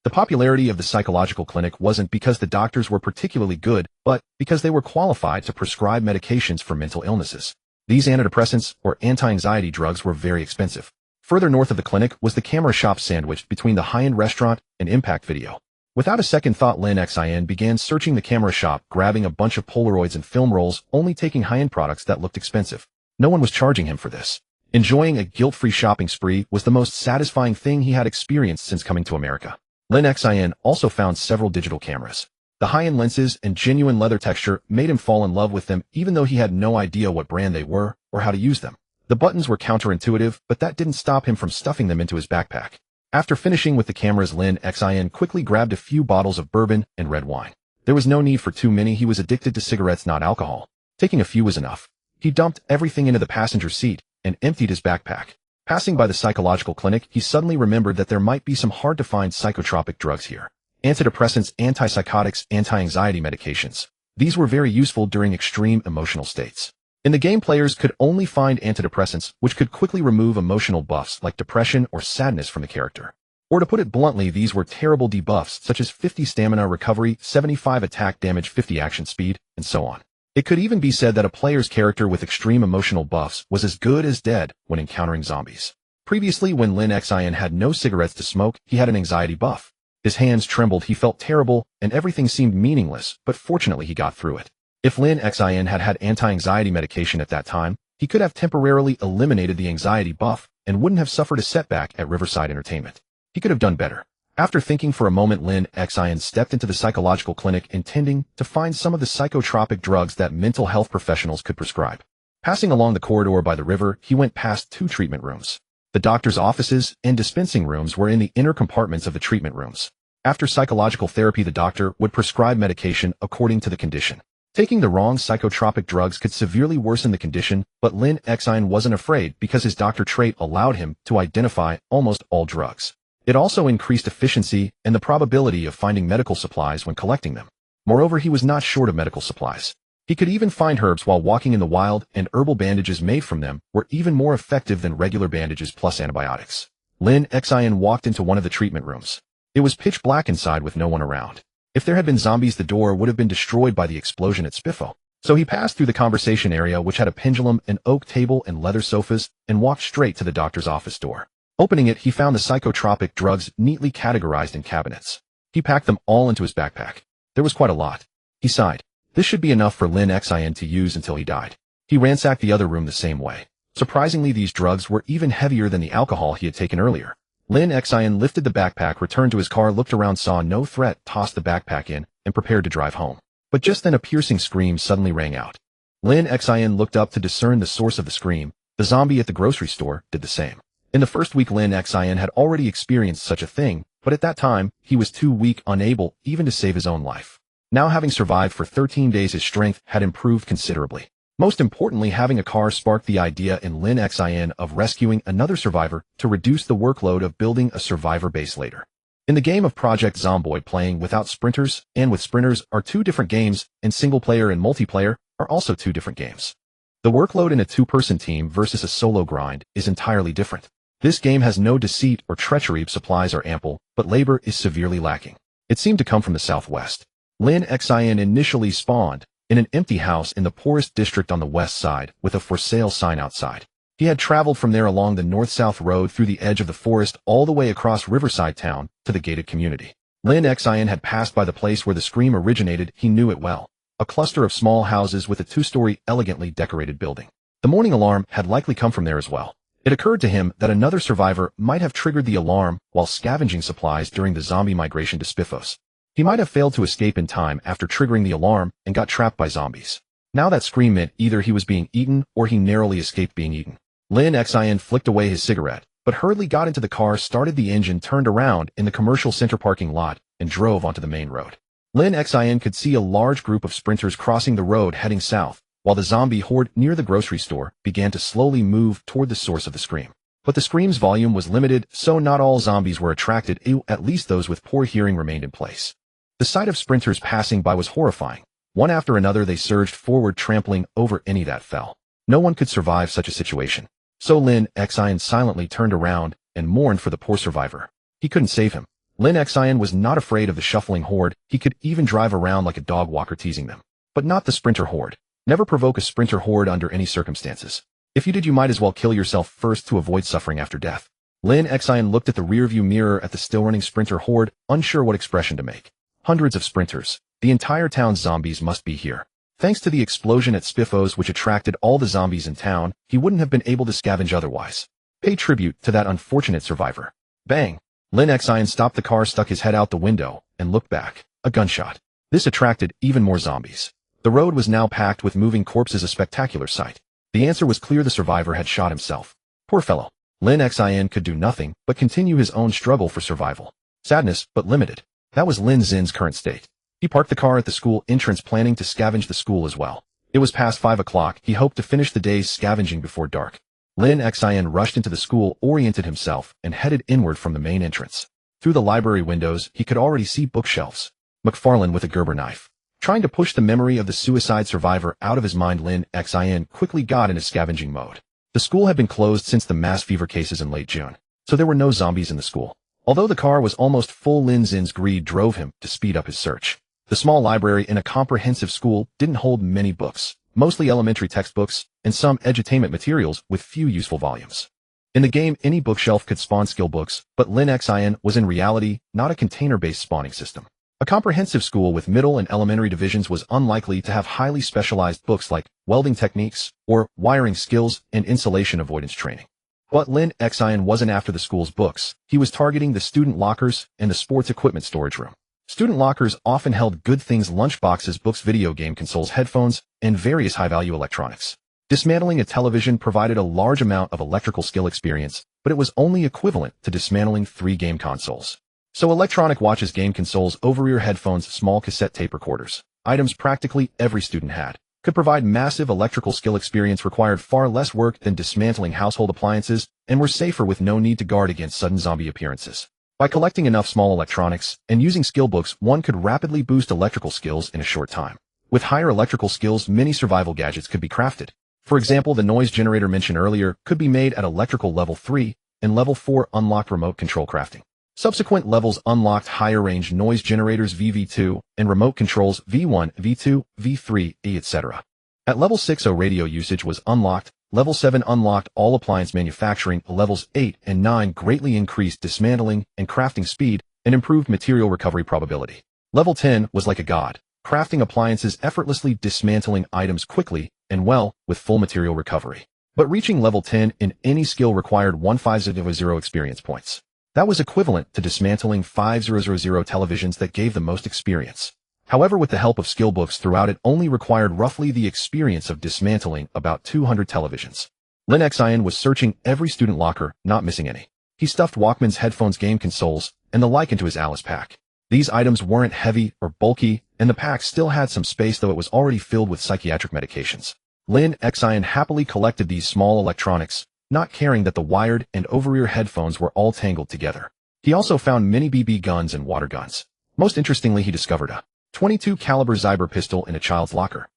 The popularity of the psychological clinic wasn't because the doctors were particularly good, but because they were qualified to prescribe medications for mental illnesses. These antidepressants or anti-anxiety drugs were very expensive. Further north of the clinic was the camera shop, sandwiched between the high-end restaurant and Impact Video. Without a second thought, Lin Xin began searching the camera shop, grabbing a bunch of Polaroids and film rolls, only taking high-end products that looked expensive. No one was charging him for this. Enjoying a guilt-free shopping spree was the most satisfying thing he had experienced since coming to America. Lin Xin also found several digital cameras. The high-end lenses and genuine leather texture made him fall in love with them even though he had no idea what brand they were or how to use them. The buttons were counterintuitive, but that didn't stop him from stuffing them into his backpack. After finishing with the cameras, Lin Xin quickly grabbed a few bottles of bourbon and red wine. There was no need for too many. He was addicted to cigarettes, not alcohol. Taking a few was enough. He dumped everything into the passenger seat and emptied his backpack. Passing by the psychological clinic, he suddenly remembered that there might be some hard-to-find psychotropic drugs here. Antidepressants, antipsychotics, anti-anxiety medications. These were very useful during extreme emotional states. In the game, players could only find antidepressants, which could quickly remove emotional buffs like depression or sadness from the character. Or to put it bluntly, these were terrible debuffs such as 50 stamina recovery, 75 attack damage, 50 action speed, and so on. It could even be said that a player's character with extreme emotional buffs was as good as dead when encountering zombies. Previously, when Lin Xin had no cigarettes to smoke, he had an anxiety buff. His hands trembled, he felt terrible, and everything seemed meaningless, but fortunately he got through it. If Lin Xin had had anti-anxiety medication at that time, he could have temporarily eliminated the anxiety buff and wouldn't have suffered a setback at Riverside Entertainment. He could have done better. After thinking for a moment, Lin Xin stepped into the psychological clinic intending to find some of the psychotropic drugs that mental health professionals could prescribe. Passing along the corridor by the river, he went past 2 treatment rooms. The doctor's offices and dispensing rooms were in the inner compartments of the treatment rooms. After psychological therapy, the doctor would prescribe medication according to the condition. Taking the wrong psychotropic drugs could severely worsen the condition, but Lin Xin wasn't afraid because his doctor trait allowed him to identify almost all drugs. It also increased efficiency and the probability of finding medical supplies when collecting them. Moreover, he was not short of medical supplies. He could even find herbs while walking in the wild, and herbal bandages made from them were even more effective than regular bandages plus antibiotics. Lin Xin walked into one of the treatment rooms. It was pitch black inside with no one around. If there had been zombies, the door would have been destroyed by the explosion at Spiffo. So he passed through the conversation area, which had a pendulum, an oak table, and leather sofas, and walked straight to the doctor's office door. Opening it, he found the psychotropic drugs neatly categorized in cabinets. He packed them all into his backpack. There was quite a lot. He sighed. This should be enough for Lin Xin to use until he died. He ransacked the other room the same way. Surprisingly, these drugs were even heavier than the alcohol he had taken earlier. Lin Xin lifted the backpack, returned to his car, looked around, saw no threat, tossed the backpack in, and prepared to drive home. But just then a piercing scream suddenly rang out. Lin Xin looked up to discern the source of the scream. The zombie at the grocery store did the same. In the first week, Lin Xin had already experienced such a thing, but at that time, he was too weak, unable even to save his own life. Now, having survived for 13 days, his strength had improved considerably. Most importantly, having a car sparked the idea in Lin Xin of rescuing another survivor to reduce the workload of building a survivor base later. In the game of Project Zomboid, playing without sprinters and with sprinters are 2 different games, and single player and multiplayer are also 2 different games. The workload in a 2-person team versus a solo grind is entirely different. This game has no deceit or treachery, supplies are ample, but labor is severely lacking. It seemed to come from the southwest. Lin Xin initially spawned in an empty house in the poorest district on the west side with a for sale sign outside. He had traveled from there along the north-south road through the edge of the forest all the way across Riverside Town to the gated community. Lin Xin had passed by the place where the scream originated. He knew it well. A cluster of small houses with a 2-story elegantly decorated building. The morning alarm had likely come from there as well. It occurred to him that another survivor might have triggered the alarm while scavenging supplies during the zombie migration to Spiffos. He might have failed to escape in time after triggering the alarm and got trapped by zombies. Now that scream meant either he was being eaten or he narrowly escaped being eaten. Lin Xin flicked away his cigarette, but hurriedly got into the car, started the engine, turned around in the commercial center parking lot, and drove onto the main road. Lin Xin could see a large group of sprinters crossing the road heading south, while the zombie horde near the grocery store began to slowly move toward the source of the scream. But the scream's volume was limited, so not all zombies were attracted. At least those with poor hearing remained in place. The sight of sprinters passing by was horrifying. One after another, they surged forward, trampling over any that fell. No one could survive such a situation. So Lin Xin silently turned around and mourned for the poor survivor. He couldn't save him. Lin Xin was not afraid of the shuffling horde. He could even drive around like a dog walker, teasing them. But not the sprinter horde. Never provoke a sprinter horde under any circumstances. If you did, you might as well kill yourself first to avoid suffering after death. Lin Xin looked at the rearview mirror at the still-running sprinter horde, unsure what expression to make. Hundreds of sprinters. The entire town's zombies must be here. Thanks to the explosion at Spiffos, which attracted all the zombies in town, he wouldn't have been able to scavenge otherwise. Pay tribute to that unfortunate survivor. Bang! Lin Xin stopped the car, stuck his head out the window, and looked back. A gunshot. This attracted even more zombies. The road was now packed with moving corpses, a spectacular sight. The answer was clear: the survivor had shot himself. Poor fellow. Lin Xin could do nothing but continue his own struggle for survival. Sadness, but limited. That was Lin Xin's current state. He parked the car at the school entrance, planning to scavenge the school as well. It was past 5 o'clock. He hoped to finish the day's scavenging before dark. Lin Xin rushed into the school, oriented himself, and headed inward from the main entrance. Through the library windows, he could already see bookshelves. McFarlane with a Gerber knife. Trying to push the memory of the suicide survivor out of his mind, Lin Xin quickly got into scavenging mode. The school had been closed since the mass fever cases in late June, so there were no zombies in the school. Although the car was almost full, Lin Xin's greed drove him to speed up his search. The small library in a comprehensive school didn't hold many books, mostly elementary textbooks, and some edutainment materials with few useful volumes. In the game, any bookshelf could spawn skill books, but Lin Xin was in reality not a container-based spawning system. A comprehensive school with middle and elementary divisions was unlikely to have highly specialized books like welding techniques or wiring skills and insulation avoidance training. But Lin Xin wasn't after the school's books. He was targeting the student lockers and the sports equipment storage room. Student lockers often held good things: lunchboxes, books, video game consoles, headphones, and various high-value electronics. Dismantling a television provided a large amount of electrical skill experience, but it was only equivalent to dismantling 3 game consoles. So electronic watches, game consoles, over-ear headphones, small cassette tape recorders, items practically every student had, could provide massive electrical skill experience, required far less work than dismantling household appliances, and were safer with no need to guard against sudden zombie appearances. By collecting enough small electronics and using skill books, one could rapidly boost electrical skills in a short time. With higher electrical skills, many survival gadgets could be crafted. For example, the noise generator mentioned earlier could be made at electrical level 3, and level 4 unlocked remote control crafting. Subsequent levels unlocked higher range noise generators VV2 and remote controls V1, V2, V3, etc. At level 6, radio usage was unlocked. Level 7 unlocked all appliance manufacturing. Levels 8 and 9 greatly increased dismantling and crafting speed and improved material recovery probability. Level 10 was like a god, crafting appliances effortlessly, dismantling items quickly and well with full material recovery. But reaching level 10 in any skill required 1500 experience points. That was equivalent to dismantling 5000 televisions that gave the most experience. However, with the help of skill books throughout, it only required roughly the experience of dismantling about 200 televisions. Lin Xin was searching every student locker, not missing any. He stuffed Walkmans, headphones, game consoles, and the like into his Alice pack. These items weren't heavy or bulky, and the pack still had some space, though it was already filled with psychiatric medications. Lin Xin happily collected these small electronics, not caring that the wired and over-ear headphones were all tangled together. He also found many BB guns and water guns. Most interestingly, he discovered a 22 caliber Zyber pistol in a child's locker.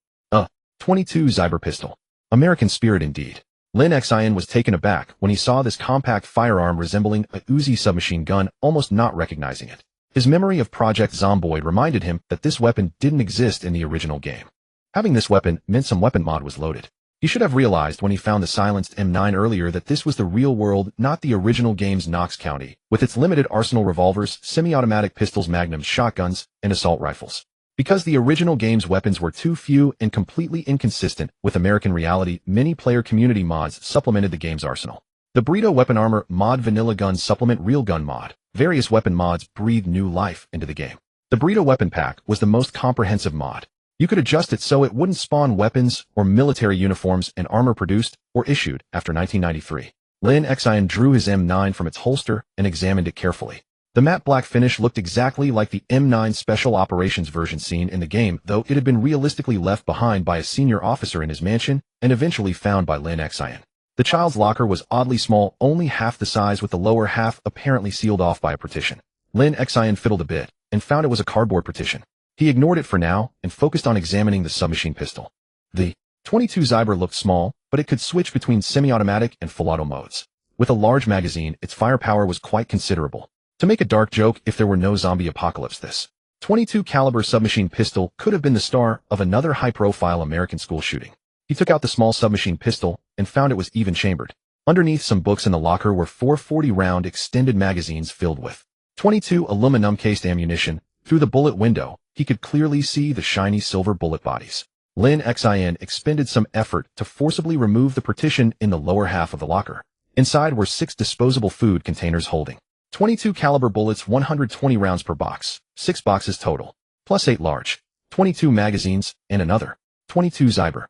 22 Zyber pistol. American spirit indeed. Lin Xin was taken aback when he saw this compact firearm resembling a Uzi submachine gun, almost not recognizing it. His memory of Project Zomboid reminded him that this weapon didn't exist in the original game. Having this weapon meant some weapon mod was loaded. He should have realized when he found the silenced M9 earlier that this was the real world, not the original game's Knox County, with its limited arsenal: revolvers, semi-automatic pistols, magnums, shotguns, and assault rifles. Because the original game's weapons were too few and completely inconsistent with American reality, many player community mods supplemented the game's arsenal. The Burrito Weapon Armor mod, Vanilla Gun Supplement, Real Gun mod. Various weapon mods breathed new life into the game. The Burrito Weapon Pack was the most comprehensive mod. You could adjust it so it wouldn't spawn weapons or military uniforms and armor produced or issued after 1993. Lin Xin drew his M9 from its holster and examined it carefully. The matte black finish looked exactly like the M9 Special Operations version seen in the game, though it had been realistically left behind by a senior officer in his mansion and eventually found by Lin Xin. The child's locker was oddly small, only half the size, with the lower half apparently sealed off by a partition. Lin Xin fiddled a bit and found it was a cardboard partition. He ignored it for now and focused on examining the submachine pistol. The 22 Zyber looked small, but it could switch between semi-automatic and full auto modes. With a large magazine, its firepower was quite considerable. To make a dark joke, if there were no zombie apocalypse, this 22 caliber submachine pistol could have been the star of another high-profile American school shooting. He took out the small submachine pistol and found it was even-chambered. Underneath some books in the locker were 4 40-round extended magazines filled with 22 aluminum-cased ammunition. Through the bullet window, he could clearly see the shiny silver bullet bodies. Lin Xin expended some effort to forcibly remove the partition in the lower half of the locker. Inside were 6 disposable food containers holding 22 caliber bullets, 120 rounds per box, 6 boxes total, plus 8 large, 22 magazines, and another, 22 Zyber.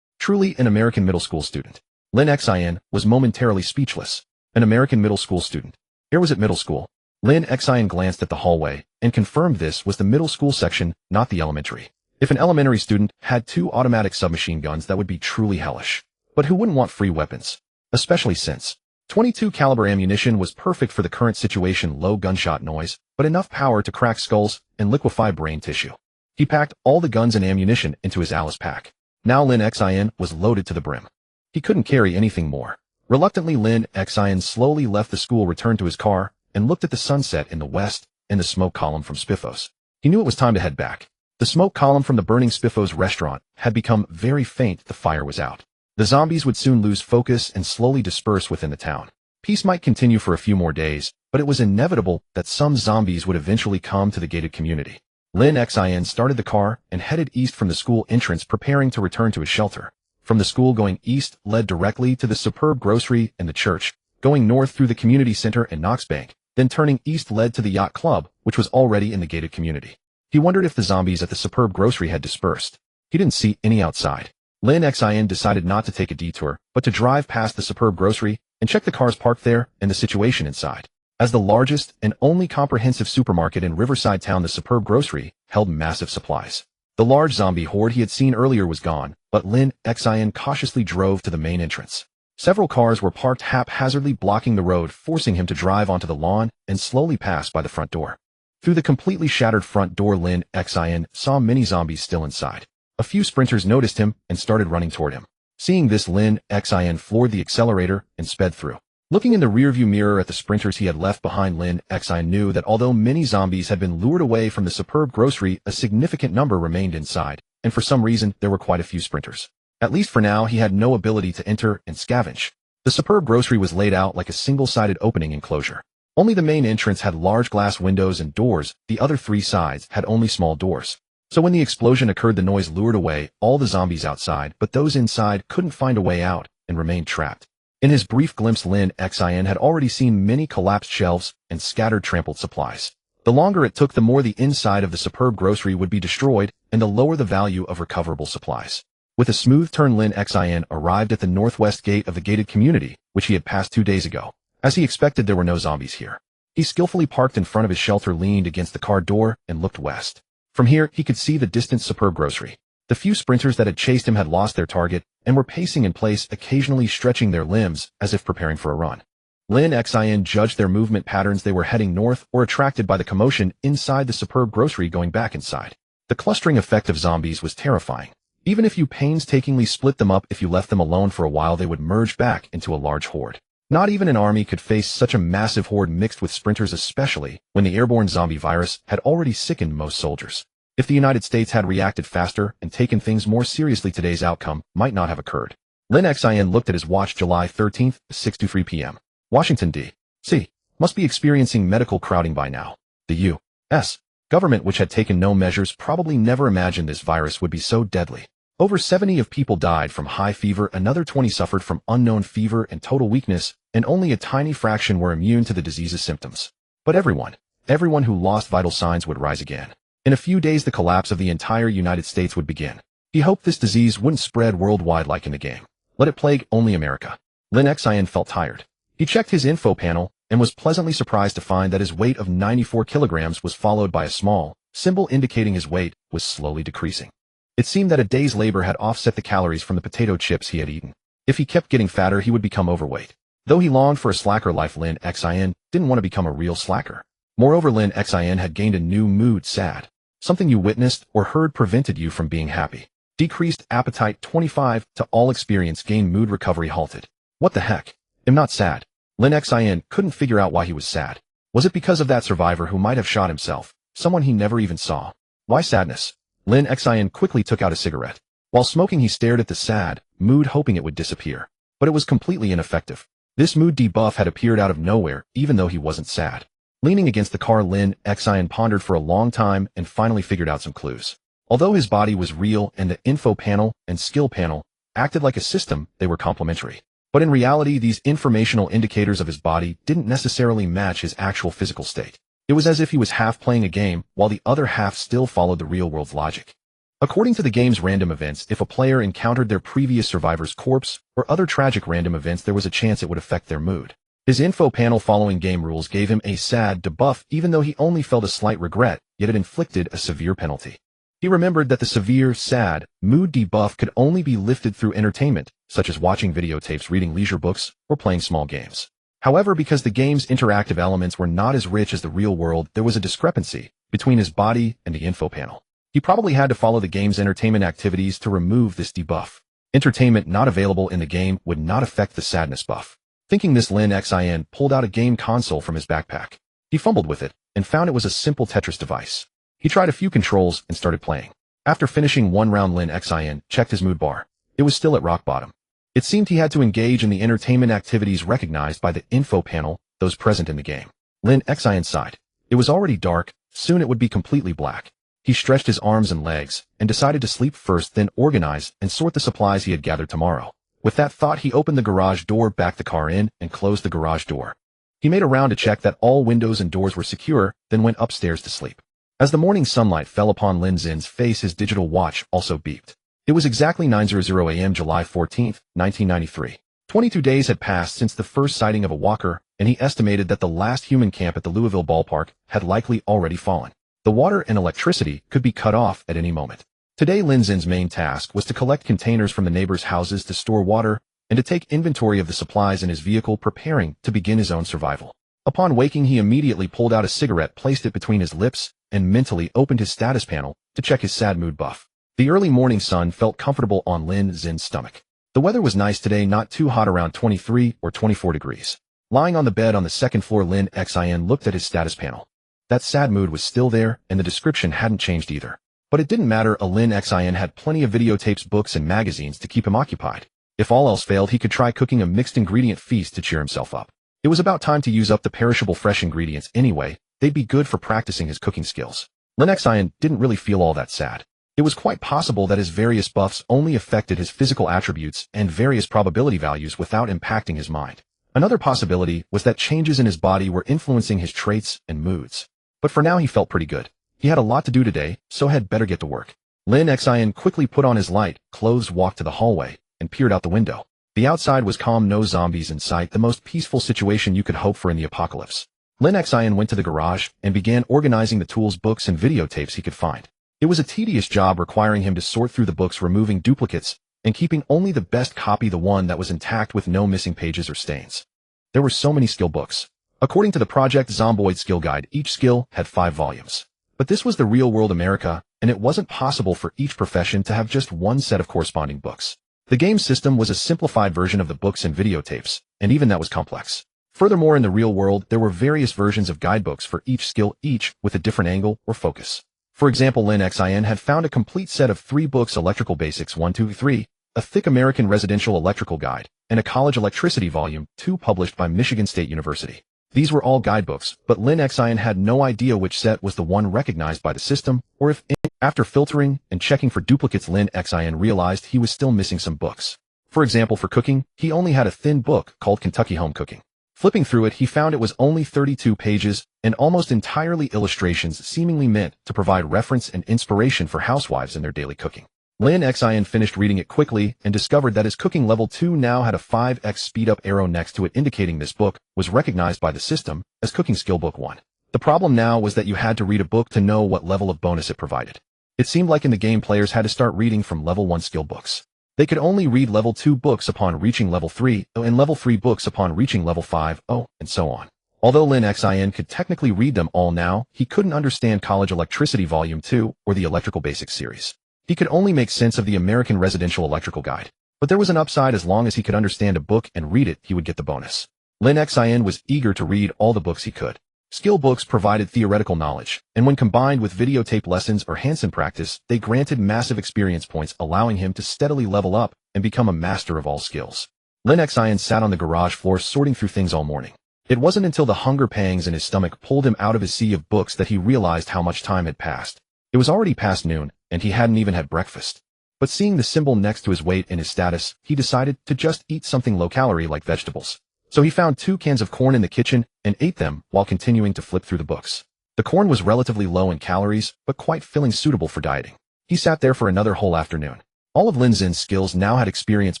Truly an American middle school student. Lin Xin was momentarily speechless. An American middle school student. Here was at middle school. Lin Xin glanced at the hallway and confirmed this was the middle school section, not the elementary. If an elementary student had 2 automatic submachine guns, that would be truly hellish. But who wouldn't want free weapons? Especially since 22 caliber ammunition was perfect for the current situation, low gunshot noise, but enough power to crack skulls and liquefy brain tissue. He packed all the guns and ammunition into his Alice pack. Now Lin Xin was loaded to the brim. He couldn't carry anything more. Reluctantly, Lin Xin slowly left the school, returned to his car, and looked at the sunset in the west and the smoke column from Spiffos. He knew it was time to head back. The smoke column from the burning Spiffos restaurant had become very faint. The fire was out. The zombies would soon lose focus and slowly disperse within the town. Peace might continue for a few more days, but it was inevitable that some zombies would eventually come to the gated community. Lin Xin started the car and headed east from the school entrance, preparing to return to his shelter. From the school, going east led directly to the superb grocery and the church, going north through the community center and Knox Bank, then turning east led to the yacht club, which was already in the gated community. He wondered if the zombies at the superb grocery had dispersed. He didn't see any outside. Lin Xin decided not to take a detour, but to drive past the superb grocery and check the cars parked there and the situation inside. As the largest and only comprehensive supermarket in Riverside Town, the superb grocery held massive supplies. The large zombie horde he had seen earlier was gone, but Lin Xin cautiously drove to the main entrance. Several cars were parked haphazardly, blocking the road, forcing him to drive onto the lawn and slowly pass by the front door. Through the completely shattered front door, Lin Xin saw many zombies still inside. A few sprinters noticed him and started running toward him. Seeing this, Lin Xin floored the accelerator and sped through. Looking in the rearview mirror at the sprinters he had left behind, Lin Xin knew that although many zombies had been lured away from the superb grocery, a significant number remained inside, and for some reason there were quite a few sprinters. At least for now, he had no ability to enter and scavenge. The superb grocery was laid out like a single-sided opening enclosure. Only the main entrance had large glass windows and doors, the other 3 sides had only small doors. So when the explosion occurred, the noise lured away all the zombies outside, but those inside couldn't find a way out and remained trapped. In his brief glimpse, Lin Xin had already seen many collapsed shelves and scattered trampled supplies. The longer it took, the more the inside of the superb grocery would be destroyed, and the lower the value of recoverable supplies. With a smooth turn, Lin Xin arrived at the northwest gate of the gated community, which he had passed 2 days ago. As he expected, there were no zombies here. He skillfully parked in front of his shelter, leaned against the car door, and looked west. From here, he could see the distant superb grocery. The few sprinters that had chased him had lost their target and were pacing in place, occasionally stretching their limbs as if preparing for a run. Lin Xin judged their movement patterns. They were heading north or attracted by the commotion inside the superb grocery, going back inside. The clustering effect of zombies was terrifying. Even if you painstakingly split them up, if you left them alone for a while, they would merge back into a large horde. Not even an army could face such a massive horde mixed with sprinters, especially when the airborne zombie virus had already sickened most soldiers. If the United States had reacted faster and taken things more seriously, today's outcome might not have occurred. Lin Xin looked at his watch. July 13th, 6:03 p.m. Washington, D.C. Must be experiencing medical crowding by now. The U.S. government, which had taken no measures, probably never imagined this virus would be so deadly. Over 70 of people died from high fever, another 20 suffered from unknown fever and total weakness, and only a tiny fraction were immune to the disease's symptoms. But everyone who lost vital signs would rise again. In a few days, the collapse of the entire United States would begin. He hoped this disease wouldn't spread worldwide like in the game. Let it plague only America. Lin Xin felt tired. He checked his info panel and was pleasantly surprised to find that his weight of 94 kilograms was followed by a small symbol indicating his weight was slowly decreasing. It seemed that a day's labor had offset the calories from the potato chips he had eaten. If he kept getting fatter, he would become overweight. Though he longed for a slacker life, Lin Xin didn't want to become a real slacker. Moreover, Lin Xin had gained a new mood: sad. Something you witnessed or heard prevented you from being happy. Decreased appetite 25 to all experience gain, mood recovery halted. What the heck? I'm not sad. Lin Xin couldn't figure out why he was sad. Was it because of that survivor who might have shot himself, someone he never even saw? Why sadness? Lin Xin quickly took out a cigarette. While smoking, he stared at the sad mood, hoping it would disappear. But it was completely ineffective. This mood debuff had appeared out of nowhere, even though he wasn't sad. Leaning against the car, Lin Xin pondered for a long time and finally figured out some clues. Although his body was real and the info panel and skill panel acted like a system, they were complementary. But in reality, these informational indicators of his body didn't necessarily match his actual physical state. It was as if he was half playing a game, while the other half still followed the real-world's logic. According to the game's random events, if a player encountered their previous survivor's corpse or other tragic random events, there was a chance it would affect their mood. His info panel following game rules gave him a sad debuff even though he only felt a slight regret, yet it inflicted a severe penalty. He remembered that the severe, sad, mood debuff could only be lifted through entertainment, such as watching videotapes, reading leisure books, or playing small games. However, because the game's interactive elements were not as rich as the real world, there was a discrepancy between his body and the info panel. He probably had to follow the game's entertainment activities to remove this debuff. Entertainment not available in the game would not affect the sadness buff. Thinking this, Lin Xin pulled out a game console from his backpack. He fumbled with it and found it was a simple Tetris device. He tried a few controls and started playing. After finishing one round, Lin Xin checked his mood bar. It was still at rock bottom. It seemed he had to engage in the entertainment activities recognized by the info panel, those present in the game. Lin Xin sighed. It was already dark, soon it would be completely black. He stretched his arms and legs and decided to sleep first, then organize and sort the supplies he had gathered tomorrow. With that thought, he opened the garage door, backed the car in, and closed the garage door. He made a round to check that all windows and doors were secure, then went upstairs to sleep. As the morning sunlight fell upon Lin Xin's face, his digital watch also beeped. It was exactly 9:00 a.m. July 14, 1993. 22 days had passed since the first sighting of a walker, and he estimated that the last human camp at the Louisville ballpark had likely already fallen. The water and electricity could be cut off at any moment. Today, Lin Xin's main task was to collect containers from the neighbors' houses to store water and to take inventory of the supplies in his vehicle, preparing to begin his own survival. Upon waking, he immediately pulled out a cigarette, placed it between his lips, and mentally opened his status panel to check his sad mood buff. The early morning sun felt comfortable on Lin Xin's stomach. The weather was nice today, not too hot, around 23 or 24 degrees. Lying on the bed on the second floor, Lin Xin looked at his status panel. That sad mood was still there, and the description hadn't changed either. But it didn't matter. Lin Xin had plenty of videotapes, books, and magazines to keep him occupied. If all else failed, he could try cooking a mixed ingredient feast to cheer himself up. It was about time to use up the perishable fresh ingredients anyway. They'd be good for practicing his cooking skills. Lin Xin didn't really feel all that sad. It was quite possible that his various buffs only affected his physical attributes and various probability values without impacting his mind. Another possibility was that changes in his body were influencing his traits and moods. But for now, he felt pretty good. He had a lot to do today, so had better get to work. Lin Xin quickly put on his light, clothes, walked to the hallway, and peered out the window. The outside was calm, no zombies in sight, the most peaceful situation you could hope for in the apocalypse. Lin Xin went to the garage and began organizing the tools, books, and videotapes he could find. It was a tedious job, requiring him to sort through the books, removing duplicates, and keeping only the best copy, the one that was intact with no missing pages or stains. There were so many skill books. According to the Project Zomboid skill guide, each skill had 5 volumes. But this was the real-world America, and it wasn't possible for each profession to have just one set of corresponding books. The game system was a simplified version of the books and videotapes, and even that was complex. Furthermore, in the real world, there were various versions of guidebooks for each skill, each with a different angle or focus. For example, Lin Xin had found a complete set of 3 books: Electrical Basics 1, 2, 3, a thick American Residential Electrical Guide, and a College Electricity Volume 2 published by Michigan State University. These were all guidebooks, but Lin Xin had no idea which set was the one recognized by the system, or if, after filtering and checking for duplicates, Lin Xin realized he was still missing some books. For example, for cooking, he only had a thin book called Kentucky Home Cooking. Flipping through it, he found it was only 32 pages and almost entirely illustrations, seemingly meant to provide reference and inspiration for housewives in their daily cooking. Lin Xin finished reading it quickly and discovered that his cooking level 2 now had a 5x speed-up arrow next to it, indicating this book was recognized by the system as Cooking Skill Book 1. The problem now was that you had to read a book to know what level of bonus it provided. It seemed like in the game, players had to start reading from level 1 skill books. They could only read level 2 books upon reaching level 3, and level 3 books upon reaching level 5, and so on. Although Lin Xin could technically read them all now, he couldn't understand College Electricity Volume 2 or the Electrical Basics series. He could only make sense of the American Residential Electrical Guide. But there was an upside: as long as he could understand a book and read it, he would get the bonus. Lin Xin was eager to read all the books he could. Skill books provided theoretical knowledge, and when combined with videotape lessons or hands-on practice, they granted massive experience points, allowing him to steadily level up and become a master of all skills. Lin Xin sat on the garage floor sorting through things all morning. It wasn't until the hunger pangs in his stomach pulled him out of his sea of books that he realized how much time had passed. It was already past noon, and he hadn't even had breakfast. But seeing the symbol next to his weight and his status, he decided to just eat something low-calorie like vegetables. So he found 2 cans of corn in the kitchen and ate them while continuing to flip through the books. The corn was relatively low in calories, but quite filling, suitable for dieting. He sat there for another whole afternoon. All of Lin Xin's skills now had experience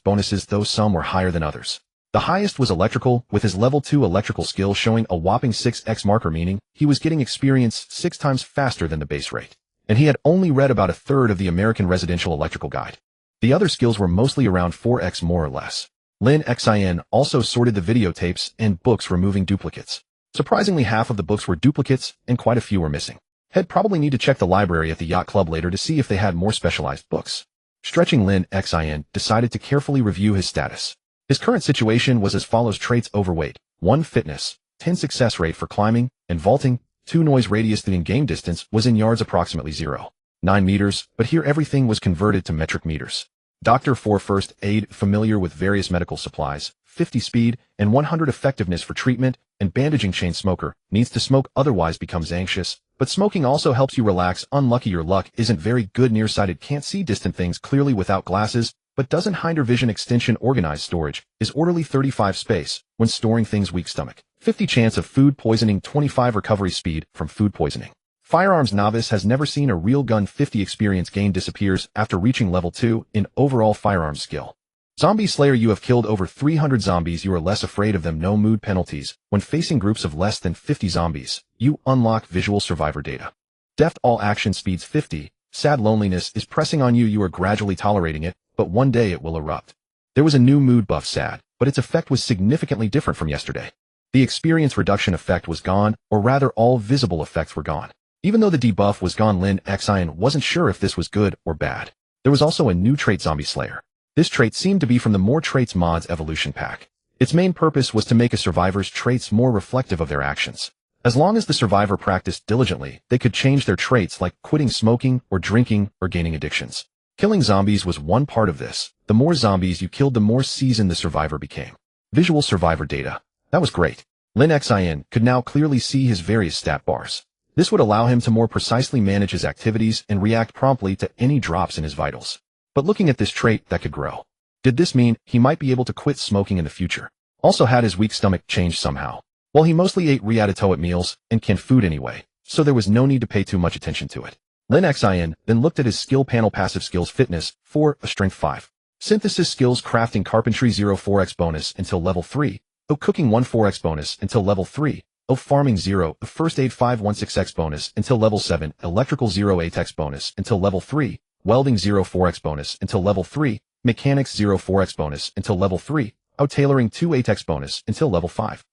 bonuses, though some were higher than others. The highest was electrical, with his level 2 electrical skill showing a whopping 6x marker, meaning he was getting experience 6 times faster than the base rate. And he had only read about a third of the American Residential Electrical Guide. The other skills were mostly around 4x more or less. Lin Xin also sorted the videotapes and books, removing duplicates. Surprisingly, half of the books were duplicates, and quite a few were missing. He'd probably need to check the library at the yacht club later to see if they had more specialized books. Stretching, Lin Xin decided to carefully review his status. His current situation was as follows: traits: overweight, 1 fitness, 10 success rate for climbing and vaulting, 2 noise radius. The in-game distance was in yards, approximately 0.9 meters, but here everything was converted to metric meters. Doctor 4 first aid, familiar with various medical supplies, 50 speed, and 100 effectiveness for treatment and bandaging. Chain smoker, needs to smoke otherwise becomes anxious, but smoking also helps you relax. Unlucky, your luck isn't very good. Nearsighted, can't see distant things clearly without glasses, but doesn't hinder vision. Extension, organized storage, is orderly. 35 space, when storing things. Weak stomach, 50 chance of food poisoning. 25 recovery speed from food poisoning. Firearms, novice, has never seen a real gun. 50 experience gain, disappears after reaching level 2 in overall firearms skill. Zombie slayer, you have killed over 300 zombies. You are less afraid of them. No mood penalties. When facing groups of less than 50 zombies, you unlock visual survivor data. Deft, all action speeds 50. Sad, loneliness is pressing on you. You are gradually tolerating it, but one day it will erupt. There was a new mood buff, sad, but its effect was significantly different from yesterday. The experience reduction effect was gone, or rather all visible effects were gone. Even though the debuff was gone, Lin Xin wasn't sure if this was good or bad. There was also a new trait, Zombie Slayer. This trait seemed to be from the More Traits Mods evolution pack. Its main purpose was to make a survivor's traits more reflective of their actions. As long as the survivor practiced diligently, they could change their traits, like quitting smoking or drinking or gaining addictions. Killing zombies was one part of this. The more zombies you killed, the more seasoned the survivor became. Visual survivor data. That was great. Lin Xin could now clearly see his various stat bars. This would allow him to more precisely manage his activities and react promptly to any drops in his vitals. But looking at this trait, that could grow. Did this mean he might be able to quit smoking in the future? Also, had his weak stomach changed somehow? Well, he mostly ate Riadito at meals and canned food anyway, so there was no need to pay too much attention to it. Lin Xin then looked at his skill panel. Passive skills: fitness 4, a strength 5. Synthesis skills: crafting, carpentry 0 4x bonus until level 3, cooking 1 4x bonus until level 3, farming 0, first aid 5 16x bonus until level 7, electrical 0 8x bonus until level 3, welding 0 4x bonus until level 3, mechanics 0 4x bonus until level 3, tailoring 2 8x bonus until level 5.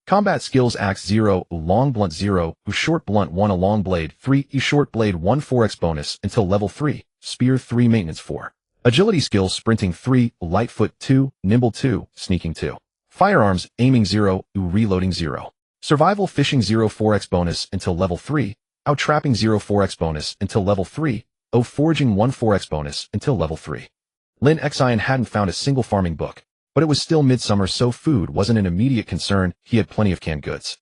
Combat skills: axe 0, long blunt 0, short blunt 1, a long blade 3, short blade 1 4x bonus until level 3, spear 3, maintenance 4. Agility skills: sprinting 3, light foot 2, nimble 2, sneaking 2. Firearms: aiming 0, reloading 0. Survival: fishing 0 4x bonus until level 3, trapping 0 4x bonus until level 3, foraging 1 4x bonus until level 3. Lin Xin hadn't found a single farming book, but it was still midsummer, so food wasn't an immediate concern. He had plenty of canned goods.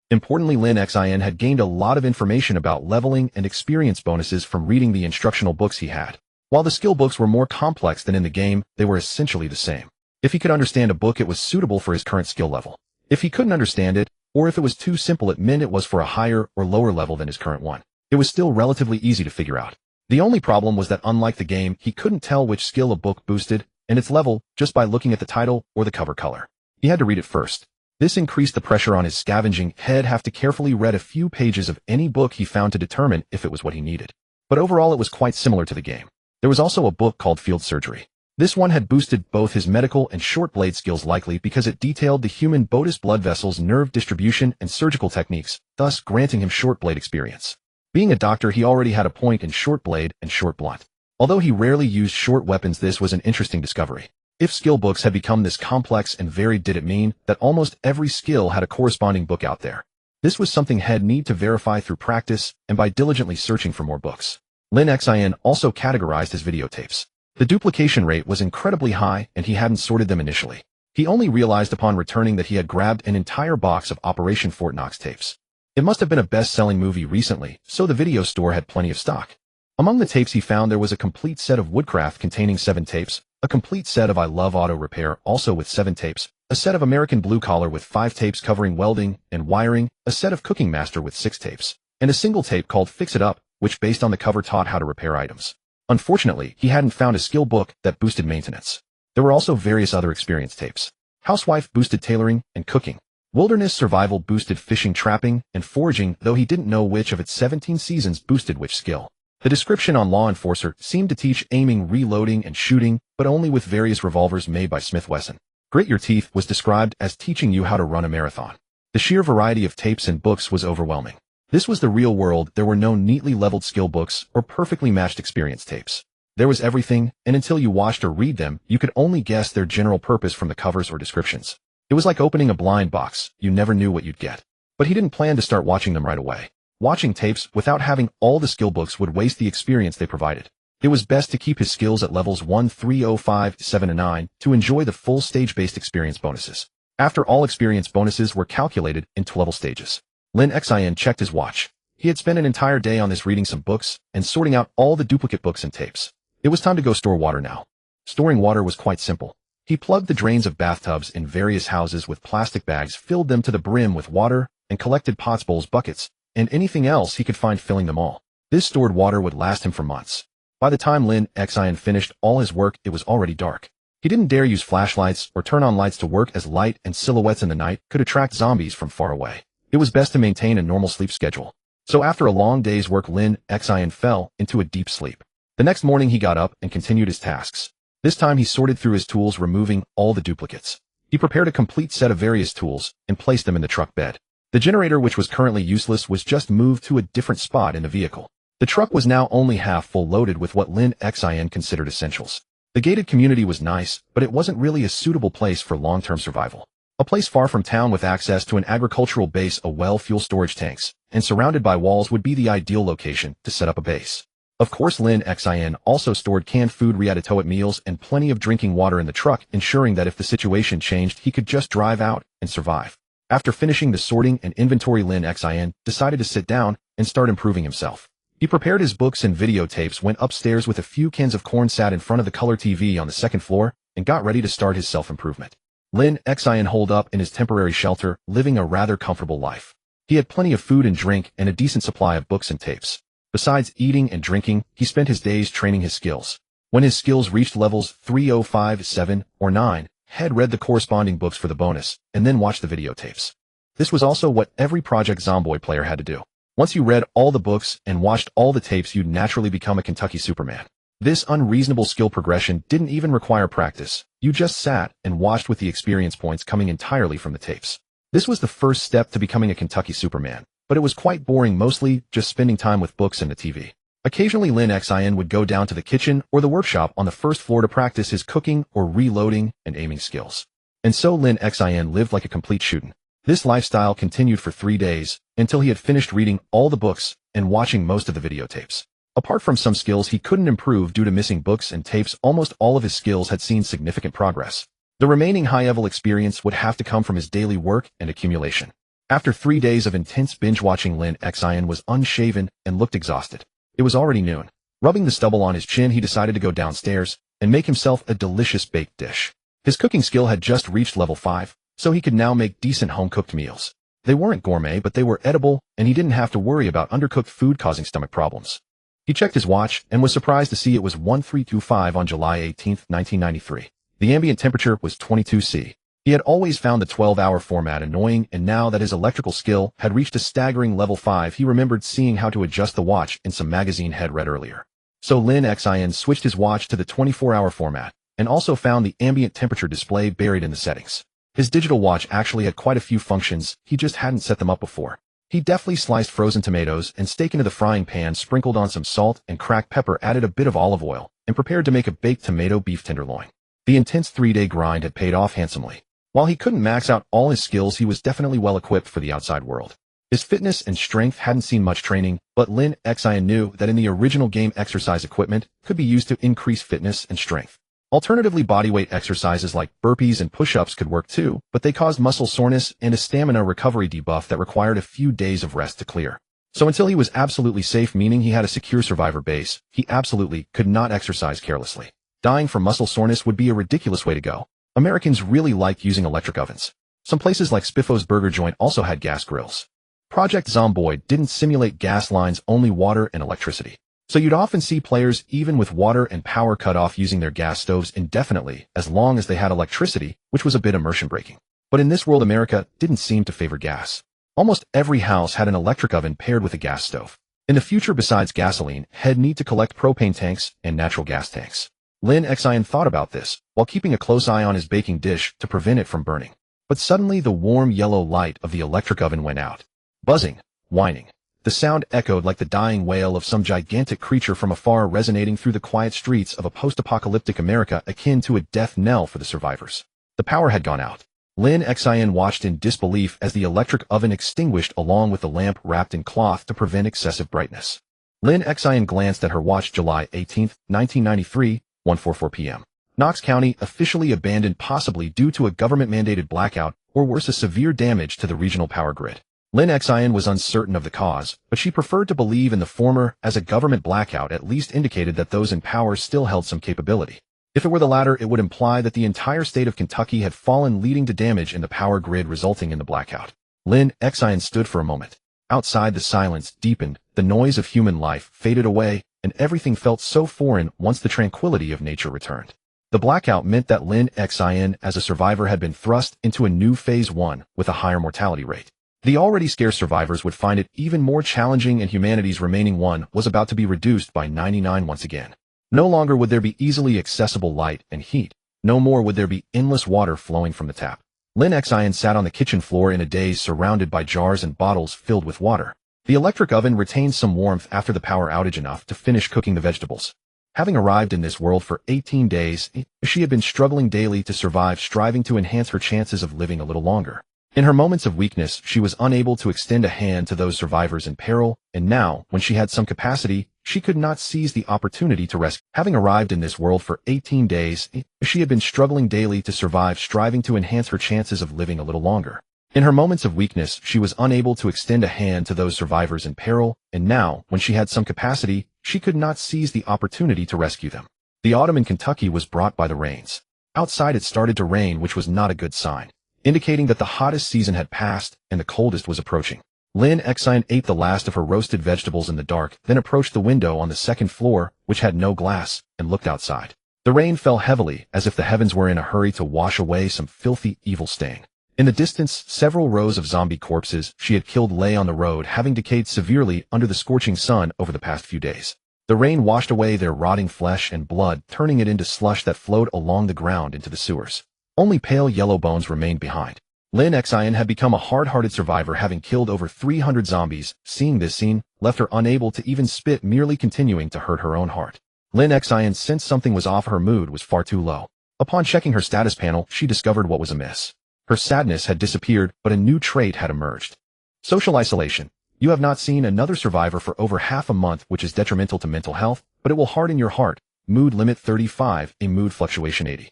Importantly, Lin Xin had gained a lot of information about leveling and experience bonuses from reading the instructional books he had. While the skill books were more complex than in the game, they were essentially the same. If he could understand a book, it was suitable for his current skill level. If he couldn't understand it, or if it was too simple, it meant it was for a higher or lower level than his current one. It was still relatively easy to figure out. The only problem was that, unlike the game, he couldn't tell which skill a book boosted and its level just by looking at the title or the cover color. He had to read it first. This increased the pressure on his scavenging. He'd have to carefully read a few pages of any book he found to determine if it was what he needed. But overall, it was quite similar to the game. There was also a book called Field Surgery. This one had boosted both his medical and short blade skills, likely because it detailed the human body's blood vessels, nerve distribution, and surgical techniques, thus granting him short blade experience. Being a doctor, he already had a point in short blade and short blunt. Although he rarely used short weapons, this was an interesting discovery. If skill books had become this complex and varied, did it mean that almost every skill had a corresponding book out there? This was something he'd need to verify through practice and by diligently searching for more books. Lin Xin also categorized his videotapes. The duplication rate was incredibly high, and he hadn't sorted them initially. He only realized upon returning that he had grabbed an entire box of Operation Fort Knox tapes. It must have been a best-selling movie recently, so the video store had plenty of stock. Among the tapes he found, there was a complete set of Woodcraft containing 7 tapes, a complete set of I Love Auto Repair also with 7 tapes, a set of American Blue Collar with 5 tapes covering welding and wiring, a set of Cooking Master with 6 tapes, and a single tape called Fix It Up, which based on the cover taught how to repair items. Unfortunately, he hadn't found a skill book that boosted maintenance. There were also various other experience tapes. Housewife boosted tailoring and cooking. Wilderness Survival boosted fishing, trapping, and foraging, though he didn't know which of its 17 seasons boosted which skill. The description on Law Enforcer seemed to teach aiming, reloading, and shooting, but only with various revolvers made by Smith Wesson. Grit Your Teeth was described as teaching you how to run a marathon. The sheer variety of tapes and books was overwhelming. This was the real world. There were no neatly leveled skill books or perfectly matched experience tapes. There was everything, and until you watched or read them, you could only guess their general purpose from the covers or descriptions. It was like opening a blind box. You never knew what you'd get. But he didn't plan to start watching them right away. Watching tapes without having all the skill books would waste the experience they provided. It was best to keep his skills at levels 1, 3, 0, 5, 7, and 9 to enjoy the full stage-based experience bonuses. After all experience bonuses were calculated into level stages, Lin Xin checked his watch. He had spent an entire day on this, reading some books and sorting out all the duplicate books and tapes. It was time to go store water now. Storing water was quite simple. He plugged the drains of bathtubs in various houses with plastic bags, filled them to the brim with water, and collected pots, bowls, buckets, and anything else he could find, filling them all. This stored water would last him for months. By the time Lin Xin finished all his work, it was already dark. He didn't dare use flashlights or turn on lights to work, as light and silhouettes in the night could attract zombies from far away. It was best to maintain a normal sleep schedule. So after a long day's work, Lin Xin fell into a deep sleep. The next morning he got up and continued his tasks. This time he sorted through his tools, removing all the duplicates. He prepared a complete set of various tools and placed them in the truck bed. The generator, which was currently useless, was just moved to a different spot in the vehicle. The truck was now only half full, loaded with what Lin Xin considered essentials. The gated community was nice, but it wasn't really a suitable place for long-term survival. A place far from town with access to an agricultural base, a well, fuel storage tanks, and surrounded by walls would be the ideal location to set up a base. Of course, Lin Xin also stored canned food, ready-to-eat meals, and plenty of drinking water in the truck, ensuring that if the situation changed, he could just drive out and survive. After finishing the sorting and inventory, Lin Xin decided to sit down and start improving himself. He prepared his books and videotapes, went upstairs with a few cans of corn, sat in front of the color TV on the second floor, and got ready to start his self-improvement. Lin Xin holed up in his temporary shelter, living a rather comfortable life. He had plenty of food and drink and a decent supply of books and tapes. Besides eating and drinking, he spent his days training his skills. When his skills reached levels 3, 0, 5, 7, or 9, Head read the corresponding books for the bonus, and then watched the videotapes. This was also what every Project Zomboid player had to do. Once you read all the books and watched all the tapes, you'd naturally become a Kentucky Superman. This unreasonable skill progression didn't even require practice. You just sat and watched, with the experience points coming entirely from the tapes. This was the first step to becoming a Kentucky Superman, but it was quite boring, mostly just spending time with books and the TV. Occasionally Lin Xin would go down to the kitchen or the workshop on the first floor to practice his cooking or reloading and aiming skills. And so Lin Xin lived like a complete shootin'. This lifestyle continued for 3 days, until he had finished reading all the books and watching most of the videotapes. Apart from some skills he couldn't improve due to missing books and tapes, almost all of his skills had seen significant progress. The remaining high-level experience would have to come from his daily work and accumulation. After 3 days of intense binge-watching, Lin Xin was unshaven and looked exhausted. It was already noon. Rubbing the stubble on his chin, he decided to go downstairs and make himself a delicious baked dish. His cooking skill had just reached level 5, so he could now make decent home-cooked meals. They weren't gourmet, but they were edible, and he didn't have to worry about undercooked food causing stomach problems. He checked his watch and was surprised to see it was 1325 on July 18, 1993. The ambient temperature was 22 C. He had always found the 12-hour format annoying, and now that his electrical skill had reached a staggering level 5, he remembered seeing how to adjust the watch in some magazine head read earlier. So Lin Xin switched his watch to the 24-hour format, and also found the ambient temperature display buried in the settings. His digital watch actually had quite a few functions, he just hadn't set them up before. He deftly sliced frozen tomatoes and steak into the frying pan, sprinkled on some salt and cracked pepper, added a bit of olive oil, and prepared to make a baked tomato beef tenderloin. The intense 3-day grind had paid off handsomely. While he couldn't max out all his skills, he was definitely well equipped for the outside world. His fitness and strength hadn't seen much training, but Lin Xin knew that in the original game, exercise equipment could be used to increase fitness and strength. Alternatively, bodyweight exercises like burpees and push-ups could work too, but they caused muscle soreness and a stamina recovery debuff that required a few days of rest to clear. So until he was absolutely safe, meaning he had a secure survivor base, he absolutely could not exercise carelessly. Dying from muscle soreness would be a ridiculous way to go. Americans really like using electric ovens. Some places like Spiffo's burger joint also had gas grills. Project Zomboid didn't simulate gas lines, only water and electricity. So you'd often see players even with water and power cut off using their gas stoves indefinitely as long as they had electricity, which was a bit immersion breaking. But in this world, America didn't seem to favor gas. Almost every house had an electric oven paired with a gas stove. In the future, besides gasoline, he'd need to collect propane tanks and natural gas tanks. Lin Xin thought about this, while keeping a close eye on his baking dish to prevent it from burning. But suddenly the warm yellow light of the electric oven went out. Buzzing, whining. The sound echoed like the dying wail of some gigantic creature from afar, resonating through the quiet streets of a post-apocalyptic America, akin to a death knell for the survivors. The power had gone out. Lin Xin watched in disbelief as the electric oven extinguished along with the lamp wrapped in cloth to prevent excessive brightness. Lin Xin glanced at her watch. July 18, 1993, 1:44 p.m. Knox County officially abandoned, possibly due to a government-mandated blackout or worse, a severe damage to the regional power grid. Lin Xin was uncertain of the cause, but she preferred to believe in the former, as a government blackout at least indicated that those in power still held some capability. If it were the latter, it would imply that the entire state of Kentucky had fallen, leading to damage in the power grid resulting in the blackout. Lin Xin stood for a moment. Outside, the silence deepened, the noise of human life faded away, and everything felt so foreign once the tranquility of nature returned. The blackout meant that Lin Xin, as a survivor, had been thrust into a new phase 1 with a higher mortality rate. The already scarce survivors would find it even more challenging, and humanity's remaining 1 was about to be reduced by 99 once again. No longer would there be easily accessible light and heat. No more would there be endless water flowing from the tap. Lin Xin sat on the kitchen floor in a daze, surrounded by jars and bottles filled with water. The electric oven retained some warmth after the power outage, enough to finish cooking the vegetables. Having arrived in this world for 18 days, she had been struggling daily to survive, striving to enhance her chances of living a little longer. In her moments of weakness, she was unable to extend a hand to those survivors in peril, and now, when she had some capacity, she could not seize the opportunity to rescue. Having arrived in this world for 18 days, she had been struggling daily to survive, striving to enhance her chances of living a little longer. In her moments of weakness, she was unable to extend a hand to those survivors in peril, and now, when she had some capacity, she could not seize the opportunity to rescue them. The autumn in Kentucky was brought by the rains. Outside, it started to rain, which was not a good sign, indicating that the hottest season had passed and the coldest was approaching. Lin Xin ate the last of her roasted vegetables in the dark, then approached the window on the second floor, which had no glass, and looked outside. The rain fell heavily, as if the heavens were in a hurry to wash away some filthy, evil stain. In the distance, several rows of zombie corpses she had killed lay on the road, having decayed severely under the scorching sun over the past few days. The rain washed away their rotting flesh and blood, turning it into slush that flowed along the ground into the sewers. Only pale yellow bones remained behind. Lin Xin had become a hard-hearted survivor, having killed over 300 zombies. Seeing this scene left her unable to even spit, merely continuing to hurt her own heart. Lin Xin sensed something was off. Her mood was far too low. Upon checking her status panel, she discovered what was amiss. Her sadness had disappeared, but a new trait had emerged. Social isolation. You have not seen another survivor for over half a month, which is detrimental to mental health, but it will harden your heart. Mood limit 35, a mood fluctuation 80.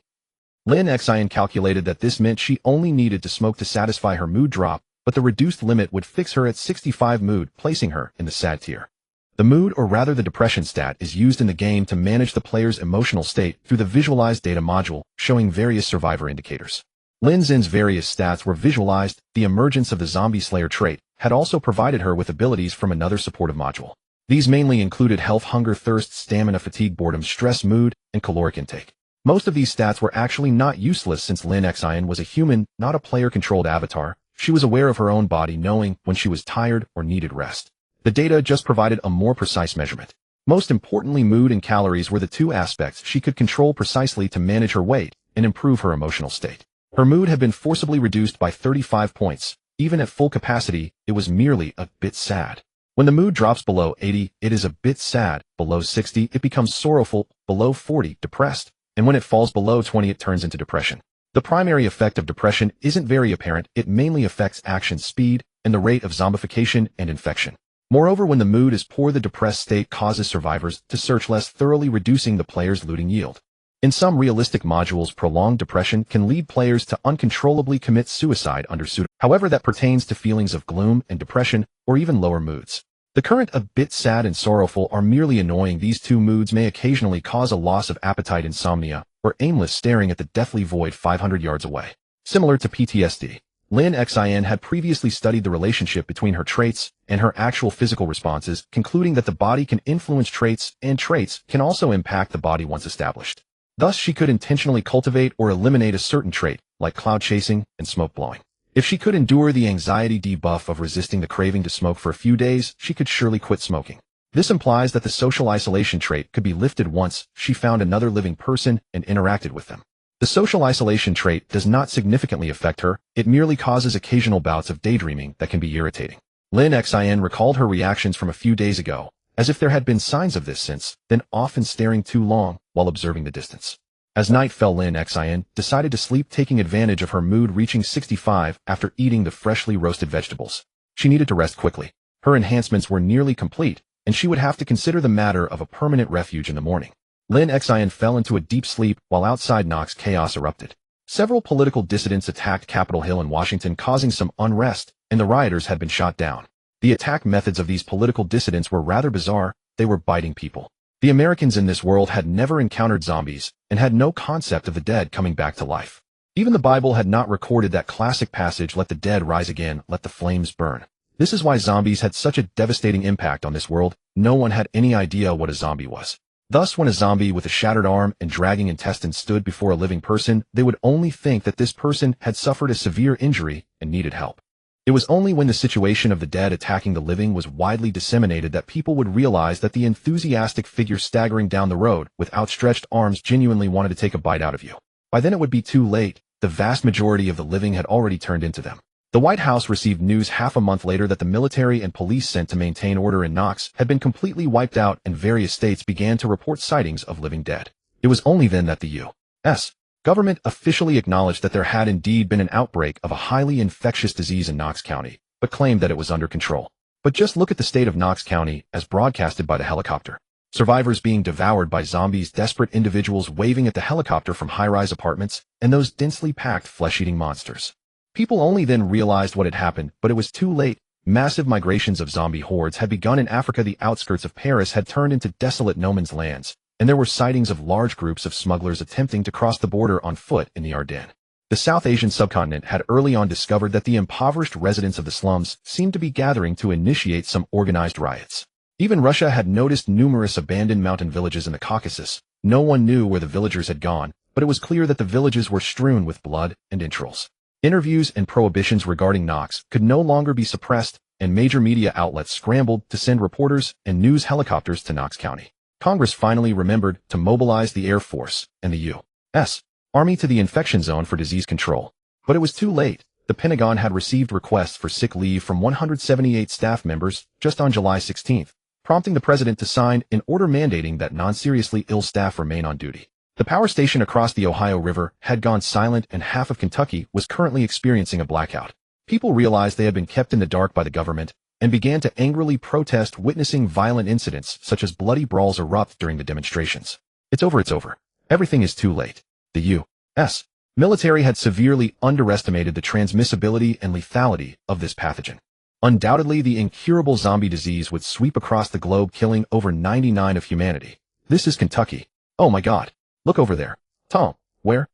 Lin Xin calculated that this meant she only needed to smoke to satisfy her mood drop, but the reduced limit would fix her at 65 mood, placing her in the sad tier. The mood, or rather the depression stat, is used in the game to manage the player's emotional state through the visualized data module, showing various survivor indicators. Lin Xin's various stats were visualized. The emergence of the zombie slayer trait had also provided her with abilities from another supportive module. These mainly included health, hunger, thirst, stamina, fatigue, boredom, stress, mood, and caloric intake. Most of these stats were actually not useless, since Lin Xin was a human, not a player-controlled avatar. She was aware of her own body, knowing when she was tired or needed rest. The data just provided a more precise measurement. Most importantly, mood and calories were the two aspects she could control precisely to manage her weight and improve her emotional state. Her mood had been forcibly reduced by 35 points. Even at full capacity, it was merely a bit sad. When the mood drops below 80, it is a bit sad. Below 60, it becomes sorrowful. Below 40, depressed. And when it falls below 20, it turns into depression. The primary effect of depression isn't very apparent. It mainly affects action speed and the rate of zombification and infection. Moreover, when the mood is poor, the depressed state causes survivors to search less, thoroughly reducing the player's looting yield. In some realistic modules, prolonged depression can lead players to uncontrollably commit suicide under pseudo. However, that pertains to feelings of gloom and depression, or even lower moods. The current a bit sad and sorrowful are merely annoying. These two moods may occasionally cause a loss of appetite, insomnia, or aimless staring at the deathly void 500 yards away. Similar to PTSD, Lin Xin had previously studied the relationship between her traits and her actual physical responses, concluding that the body can influence traits and traits can also impact the body once established. Thus, she could intentionally cultivate or eliminate a certain trait, like cloud chasing and smoke blowing. If she could endure the anxiety debuff of resisting the craving to smoke for a few days, she could surely quit smoking. This implies that the social isolation trait could be lifted once she found another living person and interacted with them. The social isolation trait does not significantly affect her, it merely causes occasional bouts of daydreaming that can be irritating. Lin Xin recalled her reactions from a few days ago, as if there had been signs of this since, then often staring too long while observing the distance. As night fell, Lin Xin decided to sleep, taking advantage of her mood reaching 65 after eating the freshly roasted vegetables. She needed to rest quickly. Her enhancements were nearly complete, and she would have to consider the matter of a permanent refuge in the morning. Lin Xin fell into a deep sleep while outside Knox chaos erupted. Several political dissidents attacked Capitol Hill in Washington, causing some unrest, and the rioters had been shot down. The attack methods of these political dissidents were rather bizarre. They were biting people. The Americans in this world had never encountered zombies and had no concept of the dead coming back to life. Even the Bible had not recorded that classic passage, "Let the dead rise again, let the flames burn." This is why zombies had such a devastating impact on this world. No one had any idea what a zombie was. Thus, when a zombie with a shattered arm and dragging intestines stood before a living person, they would only think that this person had suffered a severe injury and needed help. It was only when the situation of the dead attacking the living was widely disseminated that people would realize that the enthusiastic figure staggering down the road with outstretched arms genuinely wanted to take a bite out of you. By then it would be too late. The vast majority of the living had already turned into them. The White House received news half a month later that the military and police sent to maintain order in Knox had been completely wiped out, and various states began to report sightings of living dead. It was only then that the U.S. government officially acknowledged that there had indeed been an outbreak of a highly infectious disease in Knox County, but claimed that it was under control. But just look at the state of Knox County as broadcasted by the helicopter. Survivors being devoured by zombies, desperate individuals waving at the helicopter from high-rise apartments, and those densely packed flesh-eating monsters. People only then realized what had happened, but it was too late. Massive migrations of zombie hordes had begun in Africa. The outskirts of Paris had turned into desolate no-man's lands, and there were sightings of large groups of smugglers attempting to cross the border on foot in the Ardennes. The South Asian subcontinent had early on discovered that the impoverished residents of the slums seemed to be gathering to initiate some organized riots. Even Russia had noticed numerous abandoned mountain villages in the Caucasus. No one knew where the villagers had gone, but it was clear that the villages were strewn with blood and entrails. Interviews and prohibitions regarding Knox could no longer be suppressed, and major media outlets scrambled to send reporters and news helicopters to Knox County. Congress finally remembered to mobilize the Air Force and the U.S. Army to the infection zone for disease control. But it was too late. The Pentagon had received requests for sick leave from 178 staff members just on July 16, prompting the president to sign an order mandating that non-seriously ill staff remain on duty. The power station across the Ohio River had gone silent, and half of Kentucky was currently experiencing a blackout. People realized they had been kept in the dark by the government and began to angrily protest, witnessing violent incidents such as bloody brawls erupt during the demonstrations. It's over, it's over. Everything is too late. The U.S. military had severely underestimated the transmissibility and lethality of this pathogen. Undoubtedly, the incurable zombie disease would sweep across the globe, killing over 99% of humanity. This is Kentucky. Oh my God. Look over there. Tom. Where?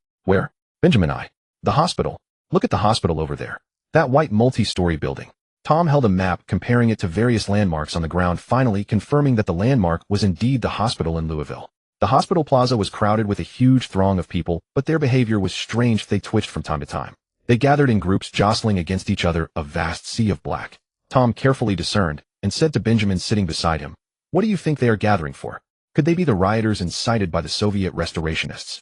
Benjamin. The hospital. Look at the hospital over there. That white multi-story building. Tom held a map, comparing it to various landmarks on the ground, finally confirming that the landmark was indeed the hospital in Louisville. The hospital plaza was crowded with a huge throng of people, but their behavior was strange. They twitched from time to time. They gathered in groups, jostling against each other, a vast sea of black. Tom carefully discerned and said to Benjamin sitting beside him, "What do you think they are gathering for? Could they be the rioters incited by the Soviet restorationists?"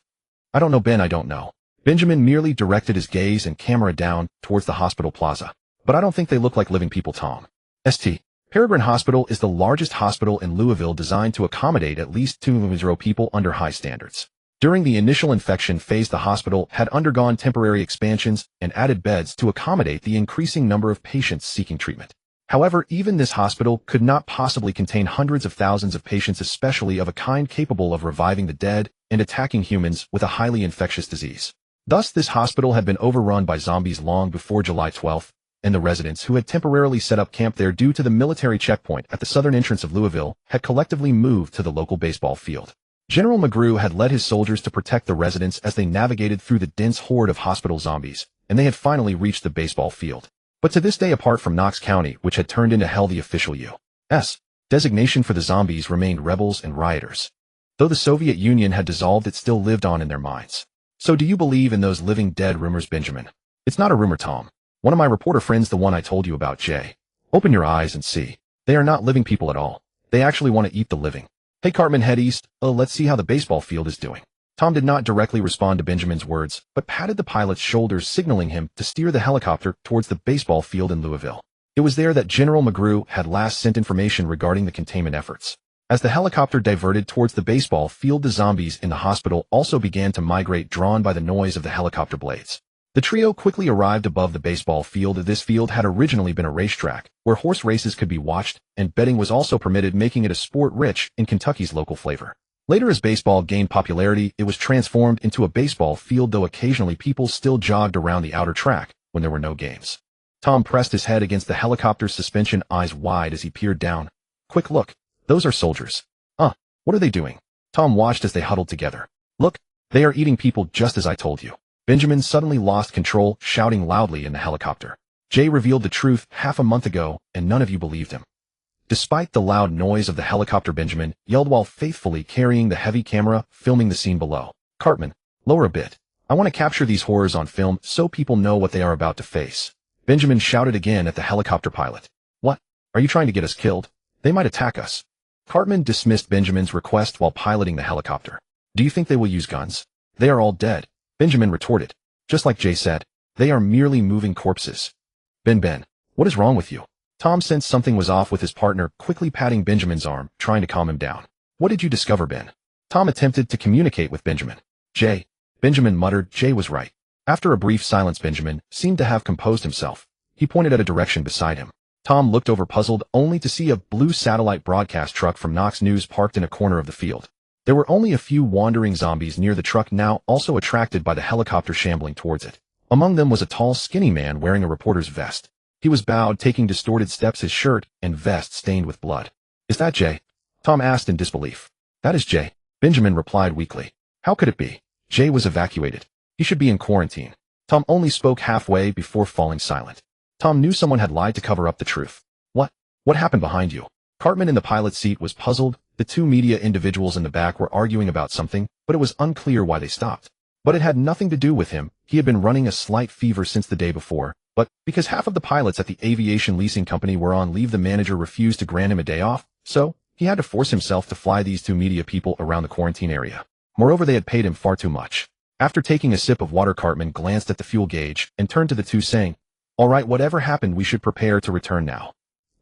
"I don't know, Ben, I don't know." Benjamin merely directed his gaze and camera down towards the hospital plaza. "But I don't think they look like living people, Tom." St. Peregrine Hospital is the largest hospital in Louisville, designed to accommodate at least 200 people under high standards. During the initial infection phase, the hospital had undergone temporary expansions and added beds to accommodate the increasing number of patients seeking treatment. However, even this hospital could not possibly contain hundreds of thousands of patients, especially of a kind capable of reviving the dead and attacking humans with a highly infectious disease. Thus, this hospital had been overrun by zombies long before July 12th, and the residents who had temporarily set up camp there due to the military checkpoint at the southern entrance of Louisville had collectively moved to the local baseball field. General McGrew had led his soldiers to protect the residents as they navigated through the dense horde of hospital zombies, and they had finally reached the baseball field. But to this day, apart from Knox County, which had turned into hell, the official U.S. designation for the zombies remained rebels and rioters. Though the Soviet Union had dissolved, it still lived on in their minds. So do you believe in those living dead rumors, Benjamin? It's not a rumor, Tom. One of my reporter friends, the one I told you about, Jay. Open your eyes and see. They are not living people at all. They actually want to eat the living. Hey Cartman, head east. Let's see how the baseball field is doing. Tom did not directly respond to Benjamin's words, but patted the pilot's shoulders, signaling him to steer the helicopter towards the baseball field in Louisville. It was there that General McGrew had last sent information regarding the containment efforts. As the helicopter diverted towards the baseball field, the zombies in the hospital also began to migrate, drawn by the noise of the helicopter blades. The trio quickly arrived above the baseball field. This field had originally been a racetrack, where horse races could be watched, and betting was also permitted, making it a sport rich in Kentucky's local flavor. Later, as baseball gained popularity, it was transformed into a baseball field, though occasionally people still jogged around the outer track when there were no games. Tom pressed his head against the helicopter's suspension, eyes wide as he peered down. Quick look. Those are soldiers. What are they doing? Tom watched as they huddled together. Look, they are eating people, just as I told you. Benjamin suddenly lost control, shouting loudly in the helicopter. Jay revealed the truth half a month ago, and none of you believed him. Despite the loud noise of the helicopter, Benjamin yelled while faithfully carrying the heavy camera, filming the scene below. Cartman, lower a bit. I want to capture these horrors on film so people know what they are about to face. Benjamin shouted again at the helicopter pilot. What? Are you trying to get us killed? They might attack us. Cartman dismissed Benjamin's request while piloting the helicopter. Do you think they will use guns? They are all dead. Benjamin retorted. Just like Jay said, they are merely moving corpses. Ben, what is wrong with you? Tom sensed something was off with his partner, quickly patting Benjamin's arm, trying to calm him down. What did you discover, Ben? Tom attempted to communicate with Benjamin. Jay. Benjamin muttered. Jay was right. After a brief silence, Benjamin seemed to have composed himself. He pointed at a direction beside him. Tom looked over, puzzled, only to see a blue satellite broadcast truck from Knox News parked in a corner of the field. There were only a few wandering zombies near the truck now, also attracted by the helicopter shambling towards it. Among them was a tall, skinny man wearing a reporter's vest. He was bowed, taking distorted steps, his shirt and vest stained with blood. Is that Jay? Tom asked in disbelief. That is Jay, Benjamin replied weakly. How could it be? Jay was evacuated. He should be in quarantine. Tom only spoke halfway before falling silent. Tom knew someone had lied to cover up the truth. What happened behind you? Cartman in the pilot's seat was puzzled. The two media individuals in the back were arguing about something, but it was unclear why they stopped. But it had nothing to do with him. He had been running a slight fever since the day before, but because half of the pilots at the aviation leasing company were on leave, the manager refused to grant him a day off, so he had to force himself to fly these two media people around the quarantine area. Moreover, they had paid him far too much. After taking a sip of water, Cartman glanced at the fuel gauge and turned to the two, saying, All right, whatever happened, we should prepare to return now.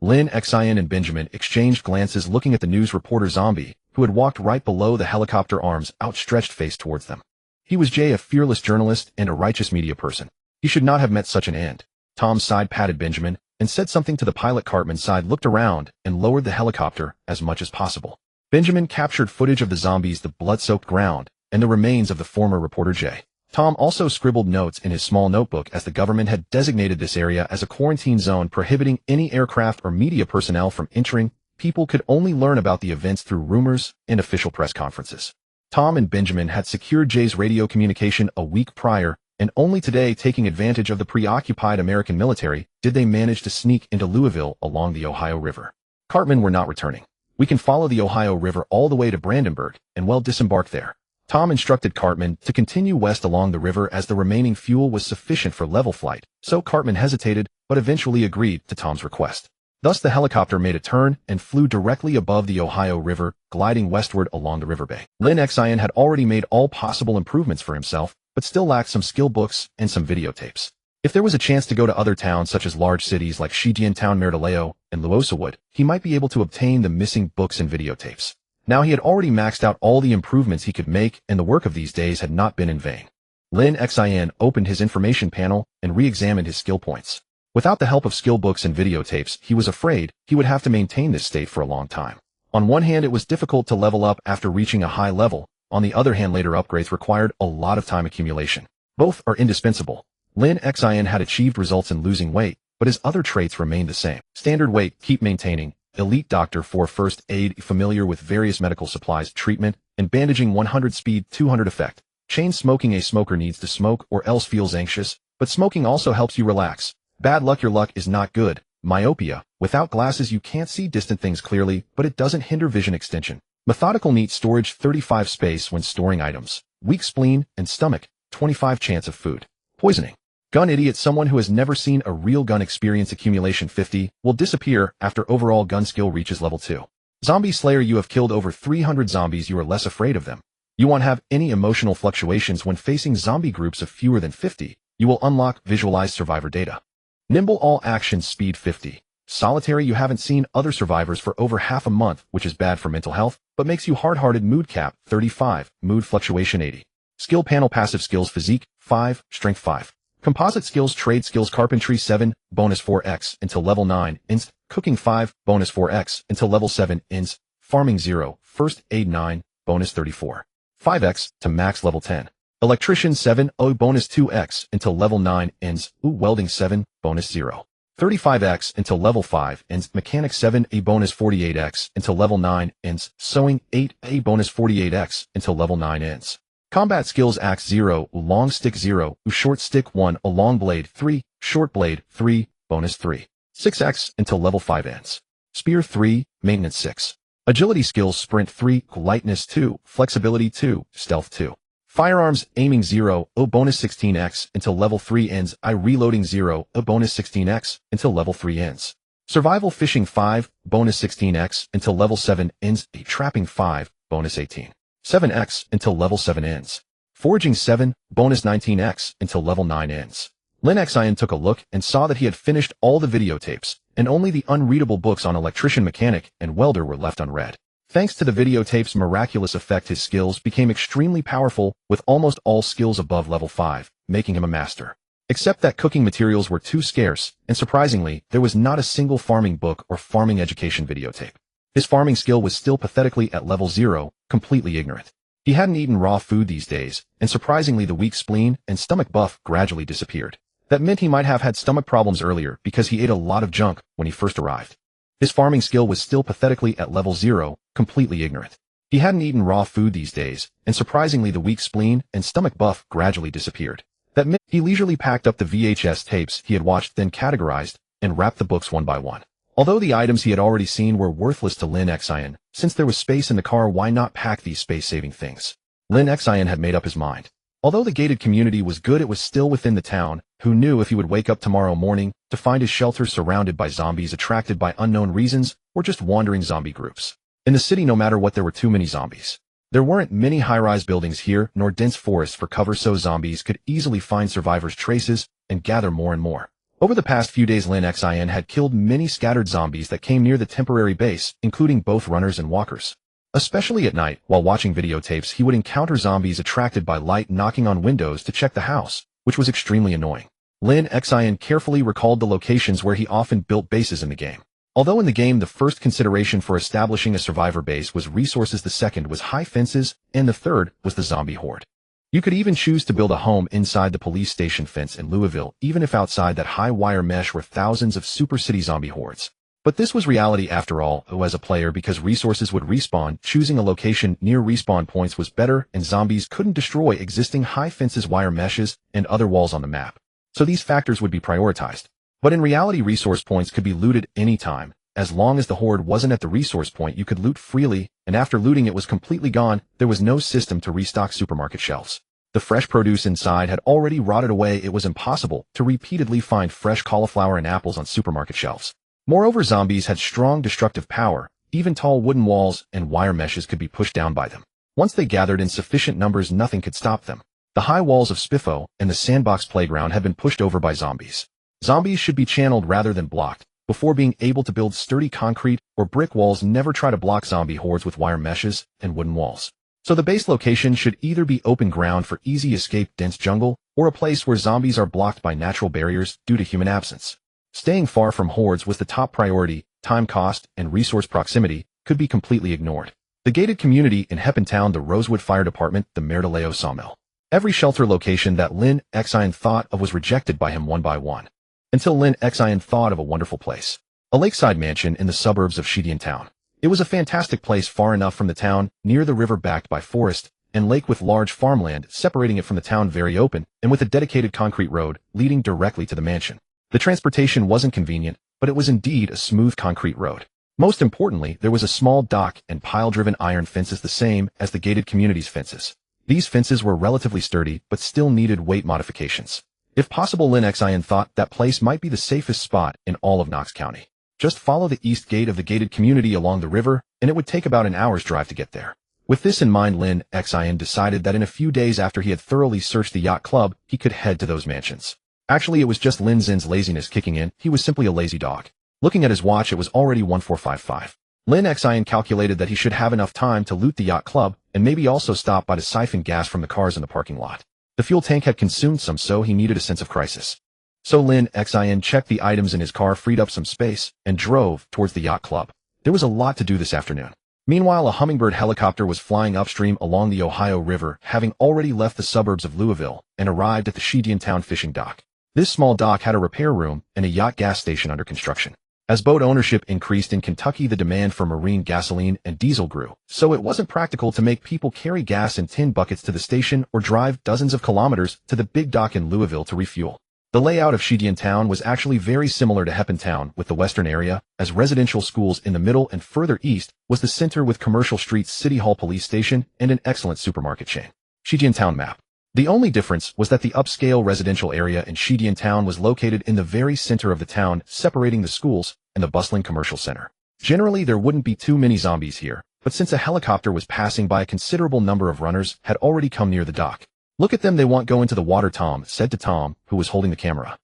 Lin Xin and Benjamin exchanged glances, looking at the news reporter zombie, who had walked right below the helicopter, arms outstretched, face towards them. He was Jay, a fearless journalist and a righteous media person. He should not have met such an end. Tom sighed, patted Benjamin, and said something to the pilot. Cartman sighed, looked around, and lowered the helicopter as much as possible. Benjamin captured footage of the zombies, the blood-soaked ground, and the remains of the former reporter Jay. Tom also scribbled notes in his small notebook, as the government had designated this area as a quarantine zone, prohibiting any aircraft or media personnel from entering. People could only learn about the events through rumors and official press conferences. Tom and Benjamin had secured Jay's radio communication a week prior, and only today, taking advantage of the preoccupied American military, did they manage to sneak into Louisville along the Ohio River. Cartman, were not returning. We can follow the Ohio River all the way to Brandenburg and disembark there. Tom instructed Cartman to continue west along the river, as the remaining fuel was sufficient for level flight, so Cartman hesitated but eventually agreed to Tom's request. Thus the helicopter made a turn and flew directly above the Ohio River, gliding westward along the riverbank. Lin Xin had already made all possible improvements for himself, but still lacked some skill books and some videotapes. If there was a chance to go to other towns such as large cities like Shijiantown, Meridoleo, and Luosawood, he might be able to obtain the missing books and videotapes. Now he had already maxed out all the improvements he could make, and the work of these days had not been in vain. Lin Xin opened his information panel and re-examined his skill points. Without the help of skill books and videotapes, he was afraid he would have to maintain this state for a long time. On one hand, it was difficult to level up after reaching a high level. On the other hand, later upgrades required a lot of time accumulation. Both are indispensable. Lin Xin had achieved results in losing weight, but his other traits remained the same. Standard weight, keep maintaining. Elite doctor for first aid, familiar with various medical supplies, treatment, and bandaging. 100 speed, 200 effect. Chain smoking, a smoker needs to smoke or else feels anxious, but smoking also helps you relax. Bad luck, your luck is not good. Myopia. Without glasses you can't see distant things clearly, but it doesn't hinder vision extension. Methodical neat storage, 35 space when storing items. Weak spleen and stomach, 25 chance of food poisoning. Gun idiot, someone who has never seen a real gun experience. Accumulation 50 will disappear after overall gun skill reaches level 2. Zombie slayer, you have killed over 300 zombies, you are less afraid of them. You won't have any emotional fluctuations when facing zombie groups of fewer than 50. You will unlock visualized survivor data. Nimble, all action speed 50. Solitary, you haven't seen other survivors for over half a month, which is bad for mental health, but makes you hard-hearted. Mood cap 35, mood fluctuation 80. Skill panel, passive skills, physique 5, strength 5. Composite skills, trade skills, carpentry 7, bonus 4x until level 9, inst, cooking 5, bonus 4x until level 7, inst, farming 0, first aid 9, bonus 34. 5x to max level 10. Electrician 7, bonus 2x until level 9, ends, welding 7, bonus 0. 35x until level 5, ends, mechanic 7, a bonus 48x until level 9, ends, sewing 8, a bonus 48x until level 9 ends. Combat skills, axe 0, long stick 0, short stick 1, a long blade 3, short blade 3, bonus 3. 6x until level 5 ends. Spear 3, maintenance 6. Agility skills, sprint 3, lightness 2, flexibility 2, stealth 2. Firearms, aiming 0, bonus 16x until level 3 ends, reloading 0, bonus 16x until level 3 ends. Survival fishing 5, bonus 16x until level 7 ends, trapping 5, bonus 18. 7x until level 7 ends. Foraging 7, bonus 19x until level 9 ends. Lin Xin took a look and saw that he had finished all the videotapes, and only the unreadable books on electrician, mechanic, and welder were left unread. Thanks to the videotape's miraculous effect, his skills became extremely powerful, with almost all skills above level 5, making him a master. Except that cooking materials were too scarce, and surprisingly, there was not a single farming book or farming education videotape. His farming skill was still pathetically at level 0, completely ignorant. He hadn't eaten raw food these days, and surprisingly the weak spleen and stomach buff gradually disappeared. That meant he might have had stomach problems earlier because he ate a lot of junk when he first arrived. His farming skill was still pathetically at level 0, completely ignorant. He hadn't eaten raw food these days, and surprisingly the weak spleen and stomach buff gradually disappeared. That meant he leisurely packed up the VHS tapes he had watched, then categorized and wrapped the books one by one. Although the items he had already seen were worthless to Lin Xin, since there was space in the car, why not pack these space-saving things? Lin Xin had made up his mind. Although the gated community was good, it was still within the town. Who knew if he would wake up tomorrow morning to find his shelter surrounded by zombies attracted by unknown reasons, or just wandering zombie groups. In the city, no matter what, there were too many zombies. There weren't many high-rise buildings here, nor dense forests for cover, so zombies could easily find survivors' traces and gather more and more. Over the past few days, Lin Xin had killed many scattered zombies that came near the temporary base, including both runners and walkers. Especially at night, while watching videotapes, he would encounter zombies attracted by light knocking on windows to check the house, which was extremely annoying. Lin Xin carefully recalled the locations where he often built bases in the game. Although in the game the first consideration for establishing a survivor base was resources, the second was high fences, and the third was the zombie horde. You could even choose to build a home inside the police station fence in Louisville, even if outside that high wire mesh were thousands of super city zombie hordes. But this was reality after all, as a player, because resources would respawn. Choosing a location near respawn points was better, and zombies couldn't destroy existing high fences, wire meshes, and other walls on the map. So these factors would be prioritized. But in reality, resource points could be looted anytime. As long as the horde wasn't at the resource point, you could loot freely, and after looting it was completely gone, there was no system to restock supermarket shelves. The fresh produce inside had already rotted away. It was impossible to repeatedly find fresh cauliflower and apples on supermarket shelves. Moreover, zombies had strong destructive power. Even tall wooden walls and wire meshes could be pushed down by them. Once they gathered in sufficient numbers, nothing could stop them. The high walls of Spiffo and the sandbox playground had been pushed over by zombies. Zombies should be channeled rather than blocked. Before being able to build sturdy concrete or brick walls, never try to block zombie hordes with wire meshes and wooden walls. So the base location should either be open ground for easy escape, dense jungle, or a place where zombies are blocked by natural barriers due to human absence. Staying far from hordes was the top priority. Time cost and resource proximity could be completely ignored. The gated community in Heppentown, the Rosewood Fire Department, the Merdaleo Sawmill. Every shelter location that Lin Xin thought of was rejected by him one by one. Until Lin Xin thought of a wonderful place. A lakeside mansion in the suburbs of Shidian Town. It was a fantastic place, far enough from the town, near the river, backed by forest, and lake with large farmland separating it from the town very open, and with a dedicated concrete road leading directly to the mansion. The transportation wasn't convenient, but it was indeed a smooth concrete road. Most importantly, there was a small dock and pile-driven iron fences the same as the gated community's fences. These fences were relatively sturdy, but still needed weight modifications. If possible, Lin Xin thought that place might be the safest spot in all of Knox County. Just follow the east gate of the gated community along the river, and it would take about an hour's drive to get there. With this in mind, Lin Xin decided that in a few days after he had thoroughly searched the yacht club, he could head to those mansions. Actually, it was just Lin Xin's laziness kicking in. He was simply a lazy dog. Looking at his watch, it was already 1455. Lin Xin calculated that he should have enough time to loot the yacht club, and maybe also stop by to siphon gas from the cars in the parking lot. The fuel tank had consumed some, so he needed a sense of crisis. So Lin Xin checked the items in his car, freed up some space, and drove towards the yacht club. There was a lot to do this afternoon. Meanwhile, a Hummingbird helicopter was flying upstream along the Ohio River, having already left the suburbs of Louisville and arrived at the Shijiantown fishing dock. This small dock had a repair room and a yacht gas station under construction. As boat ownership increased in Kentucky, the demand for marine gasoline and diesel grew, so it wasn't practical to make people carry gas in tin buckets to the station or drive dozens of kilometers to the big dock in Louisville to refuel. The layout of Shijiantown was actually very similar to Heppentown, with the western area as residential schools in the middle, and further east was the center with commercial streets, city hall, police station, and an excellent supermarket chain. Shijiantown map. The only difference was that the upscale residential area in Shijiantown was located in the very center of the town, separating the schools and the bustling commercial center. Generally, there wouldn't be too many zombies here, but since a helicopter was passing by, a considerable number of runners had already come near the dock. "Look at them, they won't go into the water," Tom said to Tom, who was holding the camera.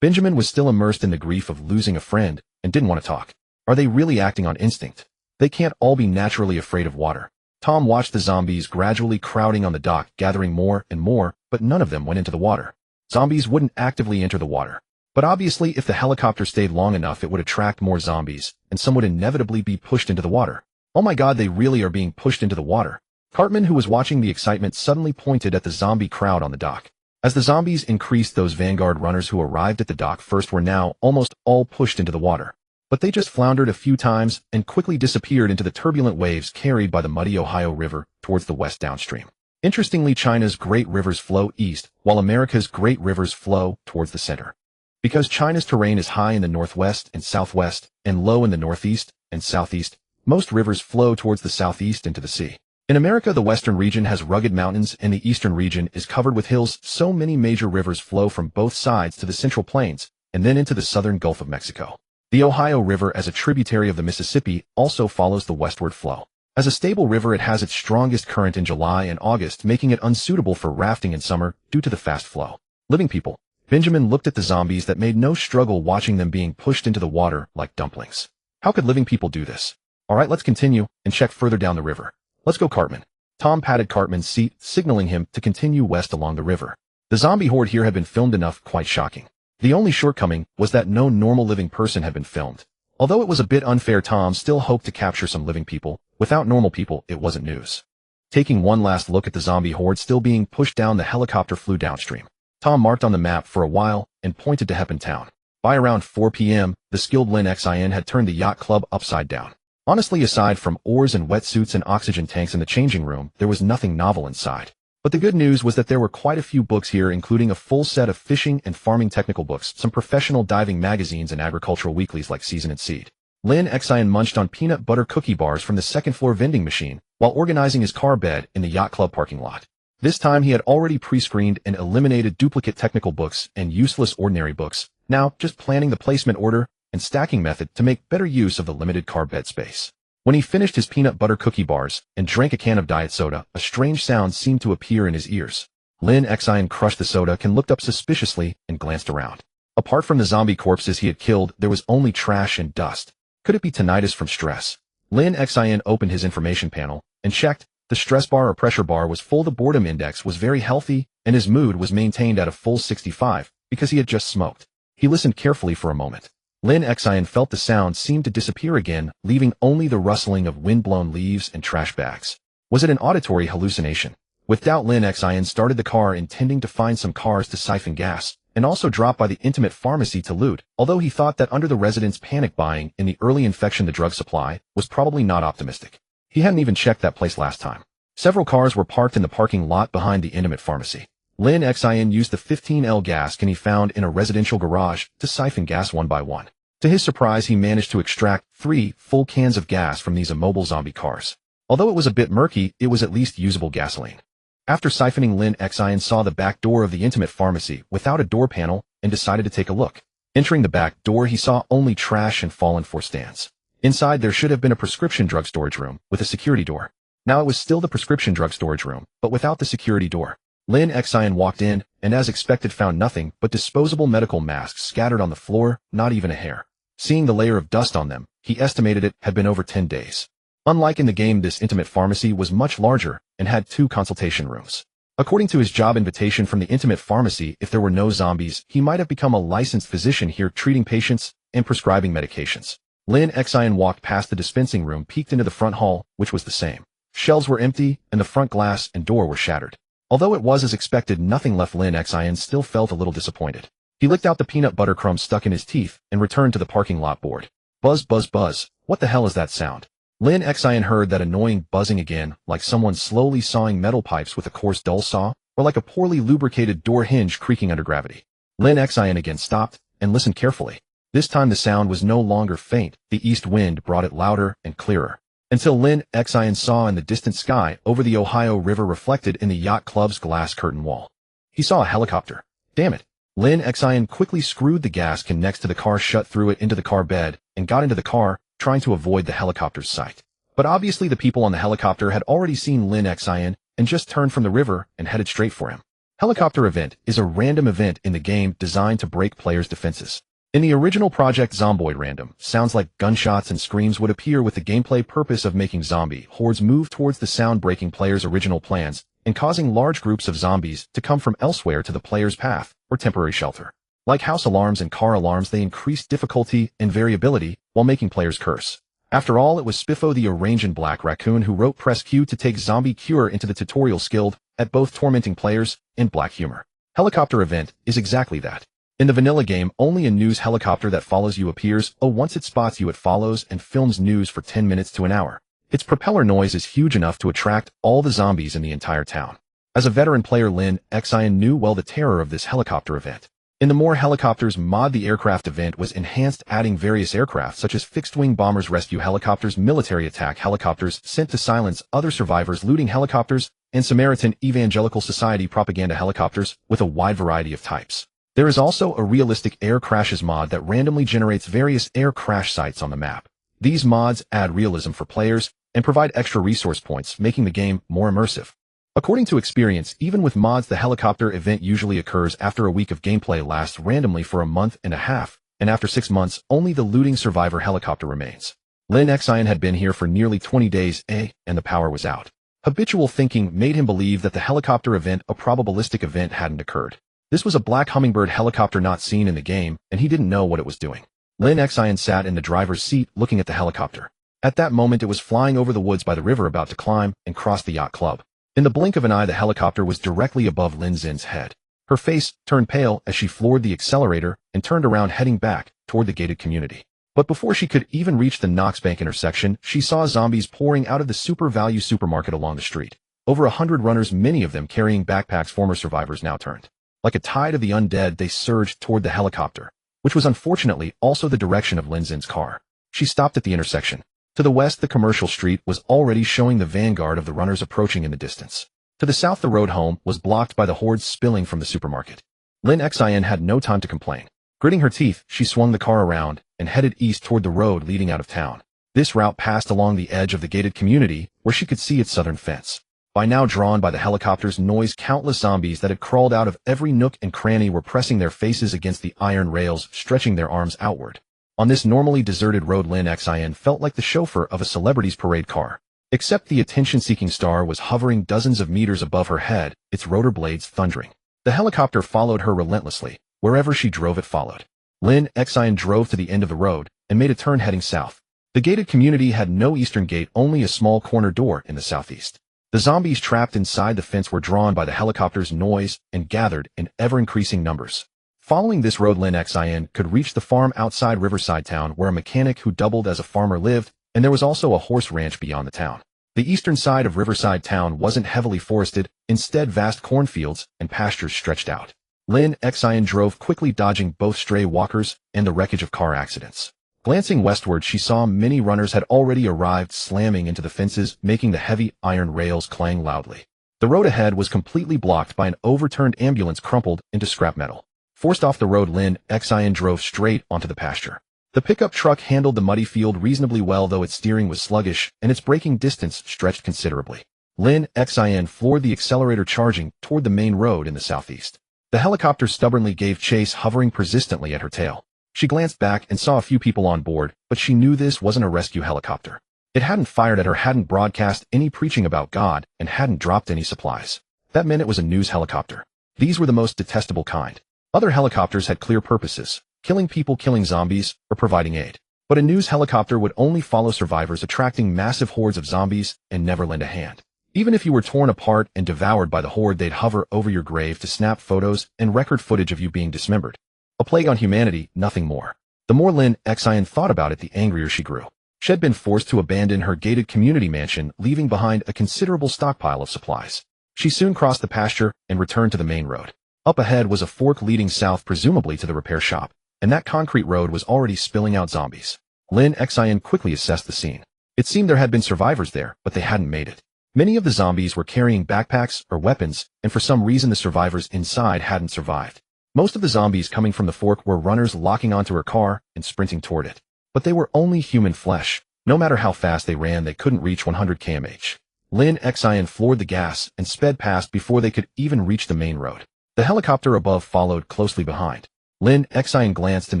Benjamin was still immersed in the grief of losing a friend and didn't want to talk. "Are they really acting on instinct? They can't all be naturally afraid of water." Tom watched the zombies gradually crowding on the dock, gathering more and more, but none of them went into the water. Zombies wouldn't actively enter the water. But obviously, if the helicopter stayed long enough, it would attract more zombies, and some would inevitably be pushed into the water. "Oh my God, they really are being pushed into the water." Cartman, who was watching the excitement, suddenly pointed at the zombie crowd on the dock. As the zombies increased, those vanguard runners who arrived at the dock first were now almost all pushed into the water. But they just floundered a few times and quickly disappeared into the turbulent waves carried by the muddy Ohio River towards the west downstream. Interestingly, China's great rivers flow east, while America's great rivers flow towards the center. Because China's terrain is high in the northwest and southwest, and low in the northeast and southeast, most rivers flow towards the southeast into the sea. In America, the western region has rugged mountains and the eastern region is covered with hills, so many major rivers flow from both sides to the central plains and then into the southern Gulf of Mexico. The Ohio River, as a tributary of the Mississippi, also follows the westward flow. As a stable river, it has its strongest current in July and August, making it unsuitable for rafting in summer due to the fast flow. Living people. Benjamin looked at the zombies that made no struggle, watching them being pushed into the water like dumplings. How could living people do this? All right, let's continue and check further down the river. "Let's go, Cartman." Tom patted Cartman's seat, signaling him to continue west along the river. The zombie horde here had been filmed enough, quite shocking. The only shortcoming was that no normal living person had been filmed. Although it was a bit unfair, Tom still hoped to capture some living people. Without normal people, it wasn't news. Taking one last look at the zombie horde still being pushed down, the helicopter flew downstream. Tom marked on the map for a while and pointed to Heppentown. By around 4 p.m., the skilled Lin Xin had turned the yacht club upside down. Honestly, aside from oars and wetsuits and oxygen tanks in the changing room, there was nothing novel inside. But the good news was that there were quite a few books here, including a full set of fishing and farming technical books, some professional diving magazines, and agricultural weeklies like Season and Seed. Lin Xin munched on peanut butter cookie bars from the second-floor vending machine while organizing his car bed in the yacht club parking lot. This time he had already pre-screened and eliminated duplicate technical books and useless ordinary books, now just planning the placement order and stacking method to make better use of the limited car bed space. When he finished his peanut butter cookie bars and drank a can of diet soda, a strange sound seemed to appear in his ears. Lin Xin crushed the soda can, looked up suspiciously, and glanced around. Apart from the zombie corpses he had killed, there was only trash and dust. Could it be tinnitus from stress? Lin Xin opened his information panel and checked. The stress bar or pressure bar was full, the boredom index was very healthy, and his mood was maintained at a full 65 because he had just smoked. He listened carefully for a moment. Lin Xin felt the sound seemed to disappear again, leaving only the rustling of wind-blown leaves and trash bags. Was it an auditory hallucination? With doubt, Lin Xin started the car, intending to find some cars to siphon gas, and also drop by the intimate pharmacy to loot, although he thought that under the residents' panic buying in the early infection, the drug supply was probably not optimistic. He hadn't even checked that place last time. Several cars were parked in the parking lot behind the intimate pharmacy. Lin Xin used the 15L gas can he found in a residential garage to siphon gas one by one. To his surprise, he managed to extract 3 full cans of gas from these immobile zombie cars. Although it was a bit murky, it was at least usable gasoline. After siphoning, Lin Xin saw the back door of the intimate pharmacy without a door panel and decided to take a look. Entering the back door, he saw only trash and fallen floor stands. Inside, there should have been a prescription drug storage room with a security door. Now it was still the prescription drug storage room, but without the security door. Lin Xin walked in, and as expected found nothing but disposable medical masks scattered on the floor, not even a hair. Seeing the layer of dust on them, he estimated it had been over 10 days. Unlike in the game, this intimate pharmacy was much larger and had 2 consultation rooms. According to his job invitation from the intimate pharmacy, if there were no zombies, he might have become a licensed physician here treating patients and prescribing medications. Lin Xin walked past the dispensing room, peeked into the front hall, which was the same. Shelves were empty, and the front glass and door were shattered. Although it was as expected, nothing left. Lin Xin still felt a little disappointed. He licked out the peanut butter crumbs stuck in his teeth and returned to the parking lot board. Buzz, buzz, buzz. What the hell is that sound? Lin Xin heard that annoying buzzing again, like someone slowly sawing metal pipes with a coarse dull saw, or like a poorly lubricated door hinge creaking under gravity. Lin Xin again stopped and listened carefully. This time the sound was no longer faint. The east wind brought it louder and clearer. Until Lin Xin saw in the distant sky over the Ohio River reflected in the yacht club's glass curtain wall. He saw a helicopter. Damn it. Lin Xin quickly screwed the gas can next to the car shut, threw it into the car bed, and got into the car, trying to avoid the helicopter's sight. But obviously the people on the helicopter had already seen Lin Xin and just turned from the river and headed straight for him. Helicopter event is a random event in the game designed to break players' defenses. In the original Project Zomboid, random sounds like gunshots and screams would appear with the gameplay purpose of making zombie hordes move towards the sound, breaking players' original plans and causing large groups of zombies to come from elsewhere to the player's path or temporary shelter. Like house alarms and car alarms, they increase difficulty and variability while making players curse. After all, it was Spiffo the Orange and Black Raccoon who wrote Press Q to take zombie cure into the tutorial, skilled at both tormenting players and black humor. Helicopter event is exactly that. In the vanilla game, only a news helicopter that follows you appears. Once it spots you, it follows and films news for 10 minutes to an hour. Its propeller noise is huge enough to attract all the zombies in the entire town. As a veteran player, Lin Xin knew well the terror of this helicopter event. In the More Helicopters mod, the aircraft event was enhanced, adding various aircraft such as fixed-wing bombers, rescue helicopters, military attack helicopters sent to silence other survivors, looting helicopters, and Samaritan Evangelical Society propaganda helicopters with a wide variety of types. There is also a realistic air crashes mod that randomly generates various air crash sites on the map. These mods add realism for players and provide extra resource points, making the game more immersive. According to experience, even with mods, the helicopter event usually occurs after a week of gameplay, lasts randomly for a month and a half, and after 6 months, only the looting survivor helicopter remains. Lin Xin had been here for nearly 20 days, and the power was out. Habitual thinking made him believe that the helicopter event, a probabilistic event, hadn't occurred. This was a black hummingbird helicopter not seen in the game, and he didn't know what it was doing. Lin Xin sat in the driver's seat looking at the helicopter. At that moment, it was flying over the woods by the river, about to climb and cross the yacht club. In the blink of an eye, the helicopter was directly above Lin Xin's head. Her face turned pale as she floored the accelerator and turned around, heading back toward the gated community. But before she could even reach the Knox Bank intersection, she saw zombies pouring out of the Super Value supermarket along the street. Over 100 runners, many of them carrying backpacks. Former survivors now turned. Like a tide of the undead, they surged toward the helicopter, which was unfortunately also the direction of Lin Xin's car. She stopped at the intersection. To the west, the commercial street was already showing the vanguard of the runners approaching in the distance. To the south, the road home was blocked by the hordes spilling from the supermarket. Lin Xin had no time to complain. Gritting her teeth, she swung the car around and headed east toward the road leading out of town. This route passed along the edge of the gated community, where she could see its southern fence. By now drawn by the helicopter's noise, countless zombies that had crawled out of every nook and cranny were pressing their faces against the iron rails, stretching their arms outward. On this normally deserted road, Lin Xin felt like the chauffeur of a celebrity's parade car. Except the attention-seeking star was hovering dozens of meters above her head, its rotor blades thundering. The helicopter followed her relentlessly. Wherever she drove, it followed. Lin Xin drove to the end of the road and made a turn heading south. The gated community had no eastern gate, only a small corner door in the southeast. The zombies trapped inside the fence were drawn by the helicopter's noise and gathered in ever-increasing numbers. Following this road, Lin Xin could reach the farm outside Riverside Town, where a mechanic who doubled as a farmer lived, and there was also a horse ranch beyond the town. The eastern side of Riverside Town wasn't heavily forested, instead vast cornfields and pastures stretched out. Lin Xin drove quickly, dodging both stray walkers and the wreckage of car accidents. Glancing westward, she saw many runners had already arrived, slamming into the fences, making the heavy iron rails clang loudly. The road ahead was completely blocked by an overturned ambulance crumpled into scrap metal. Forced off the road, Lin Xin drove straight onto the pasture. The pickup truck handled the muddy field reasonably well, though its steering was sluggish and its braking distance stretched considerably. Lin Xin floored the accelerator, charging toward the main road in the southeast. The helicopter stubbornly gave chase, hovering persistently at her tail. She glanced back and saw a few people on board, but she knew this wasn't a rescue helicopter. It hadn't fired at her, hadn't broadcast any preaching about God, and hadn't dropped any supplies. That meant it was a news helicopter. These were the most detestable kind. Other helicopters had clear purposes: killing people, killing zombies, or providing aid. But a news helicopter would only follow survivors, attracting massive hordes of zombies, and never lend a hand. Even if you were torn apart and devoured by the horde, they'd hover over your grave to snap photos and record footage of you being dismembered. A plague on humanity, nothing more. The more Lin Xin thought about it, the angrier she grew. She had been forced to abandon her gated community mansion, leaving behind a considerable stockpile of supplies. She soon crossed the pasture and returned to the main road. Up ahead was a fork leading south, presumably to the repair shop, and that concrete road was already spilling out zombies. Lin Xin quickly assessed the scene. It seemed there had been survivors there, but they hadn't made it. Many of the zombies were carrying backpacks or weapons, and for some reason the survivors inside hadn't survived. Most of the zombies coming from the fork were runners, locking onto her car and sprinting toward it. But they were only human flesh. No matter how fast they ran, they couldn't reach 100 km/h. Lin Xin floored the gas and sped past before they could even reach the main road. The helicopter above followed closely behind. Lin Xin glanced in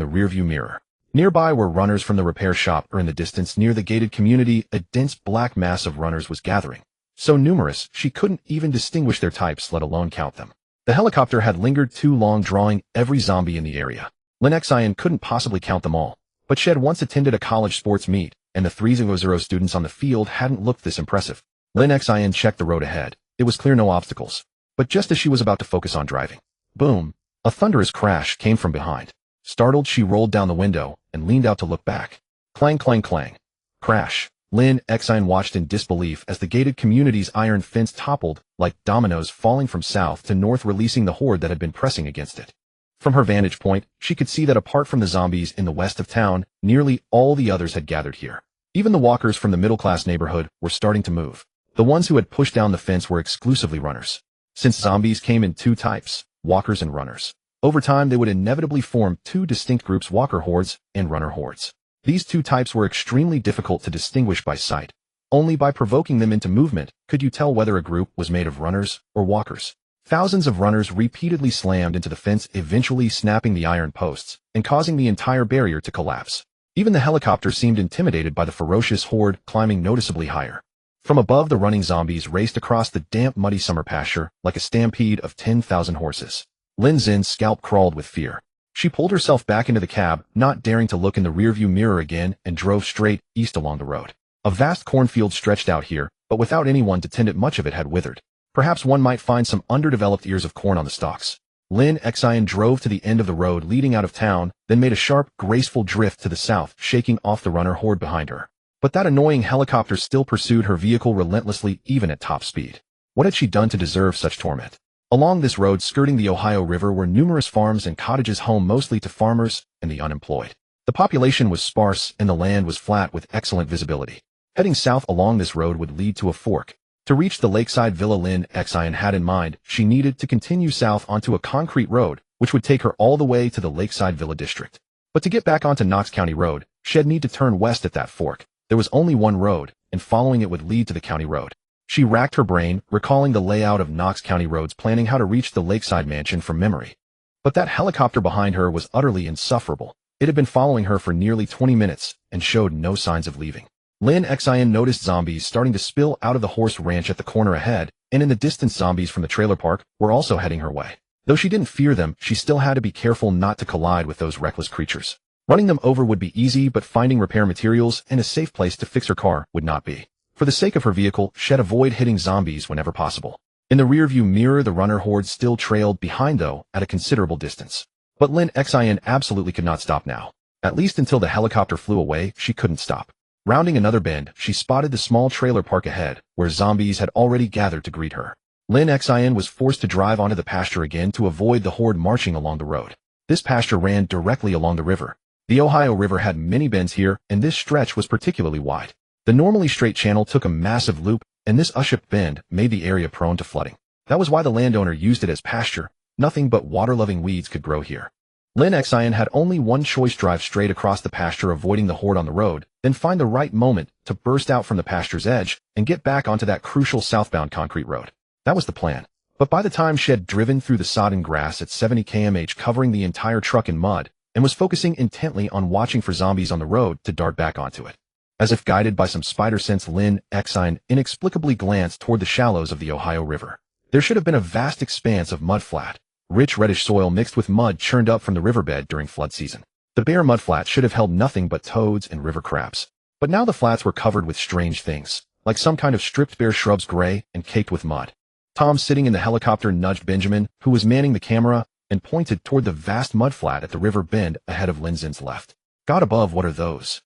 the rearview mirror. Nearby were runners from the repair shop, or in the distance near the gated community, a dense black mass of runners was gathering. So numerous, she couldn't even distinguish their types, let alone count them. The helicopter had lingered too long, drawing every zombie in the area. Lin Xin couldn't possibly count them all, but she had once attended a college sports meet, and the 300 students on the field hadn't looked this impressive. Lin Xin checked the road ahead. It was clear, no obstacles. But just as she was about to focus on driving, boom! A thunderous crash came from behind. Startled, she rolled down the window and leaned out to look back. Clang, clang, clang. Crash. Lin Xin watched in disbelief as the gated community's iron fence toppled, like dominoes falling from south to north, releasing the horde that had been pressing against it. From her vantage point, she could see that apart from the zombies in the west of town, nearly all the others had gathered here. Even the walkers from the middle-class neighborhood were starting to move. The ones who had pushed down the fence were exclusively runners. Since zombies came in two types, walkers and runners, over time they would inevitably form two distinct groups: walker hordes and runner hordes. These two types were extremely difficult to distinguish by sight. Only by provoking them into movement could you tell whether a group was made of runners or walkers. Thousands of runners repeatedly slammed into the fence, eventually snapping the iron posts and causing the entire barrier to collapse. Even the helicopter seemed intimidated by the ferocious horde, climbing noticeably higher. From above, the running zombies raced across the damp, muddy summer pasture like a stampede of 10,000 horses. Lin Xin's scalp crawled with fear. She pulled herself back into the cab, not daring to look in the rearview mirror again, and drove straight east along the road. A vast cornfield stretched out here, but without anyone to tend it, much of it had withered. Perhaps one might find some underdeveloped ears of corn on the stalks. Lin Xin drove to the end of the road leading out of town, then made a sharp, graceful drift to the south, shaking off the runner horde behind her. But that annoying helicopter still pursued her vehicle relentlessly, even at top speed. What had she done to deserve such torment? Along this road skirting the Ohio River were numerous farms and cottages, home mostly to farmers and the unemployed. The population was sparse and the land was flat with excellent visibility. Heading south along this road would lead to a fork. To reach the lakeside villa Lin Xin had in mind, she needed to continue south onto a concrete road, which would take her all the way to the lakeside villa district. But to get back onto Knox County Road, she'd need to turn west at that fork. There was only one road, and following it would lead to the county road. She racked her brain, recalling the layout of Knox County roads, planning how to reach the lakeside mansion from memory. But that helicopter behind her was utterly insufferable. It had been following her for nearly 20 minutes and showed no signs of leaving. Lin Xin noticed zombies starting to spill out of the horse ranch at the corner ahead, and in the distance zombies from the trailer park were also heading her way. Though she didn't fear them, she still had to be careful not to collide with those reckless creatures. Running them over would be easy, but finding repair materials and a safe place to fix her car would not be. For the sake of her vehicle, she'd avoid hitting zombies whenever possible. In the rearview mirror, the runner horde still trailed behind, though, at a considerable distance. But Lin Xin absolutely could not stop now. At least until the helicopter flew away, she couldn't stop. Rounding another bend, she spotted the small trailer park ahead, where zombies had already gathered to greet her. Lin Xin was forced to drive onto the pasture again to avoid the horde marching along the road. This pasture ran directly along the river. The Ohio River had many bends here, and this stretch was particularly wide. The normally straight channel took a massive loop, and this U-shaped bend made the area prone to flooding. That was why the landowner used it as pasture. Nothing but water-loving weeds could grow here. Lin Xin had only one choice: drive straight across the pasture avoiding the horde on the road, then find the right moment to burst out from the pasture's edge and get back onto that crucial southbound concrete road. That was the plan. But by the time she had driven through the sodden grass at 70 km/h covering the entire truck in mud, and was focusing intently on watching for zombies on the road to dart back onto it. As if guided by some spider sense, Lin Xin inexplicably glanced toward the shallows of the Ohio River. There should have been a vast expanse of mudflat, rich reddish soil mixed with mud churned up from the riverbed during flood season. The bare mudflat should have held nothing but toads and river crabs. But now the flats were covered with strange things, like some kind of stripped bare shrubs, gray and caked with mud. Tom, sitting in the helicopter, nudged Benjamin, who was manning the camera, and pointed toward the vast mudflat at the river bend ahead of Lin Xin's left. God above, what are those?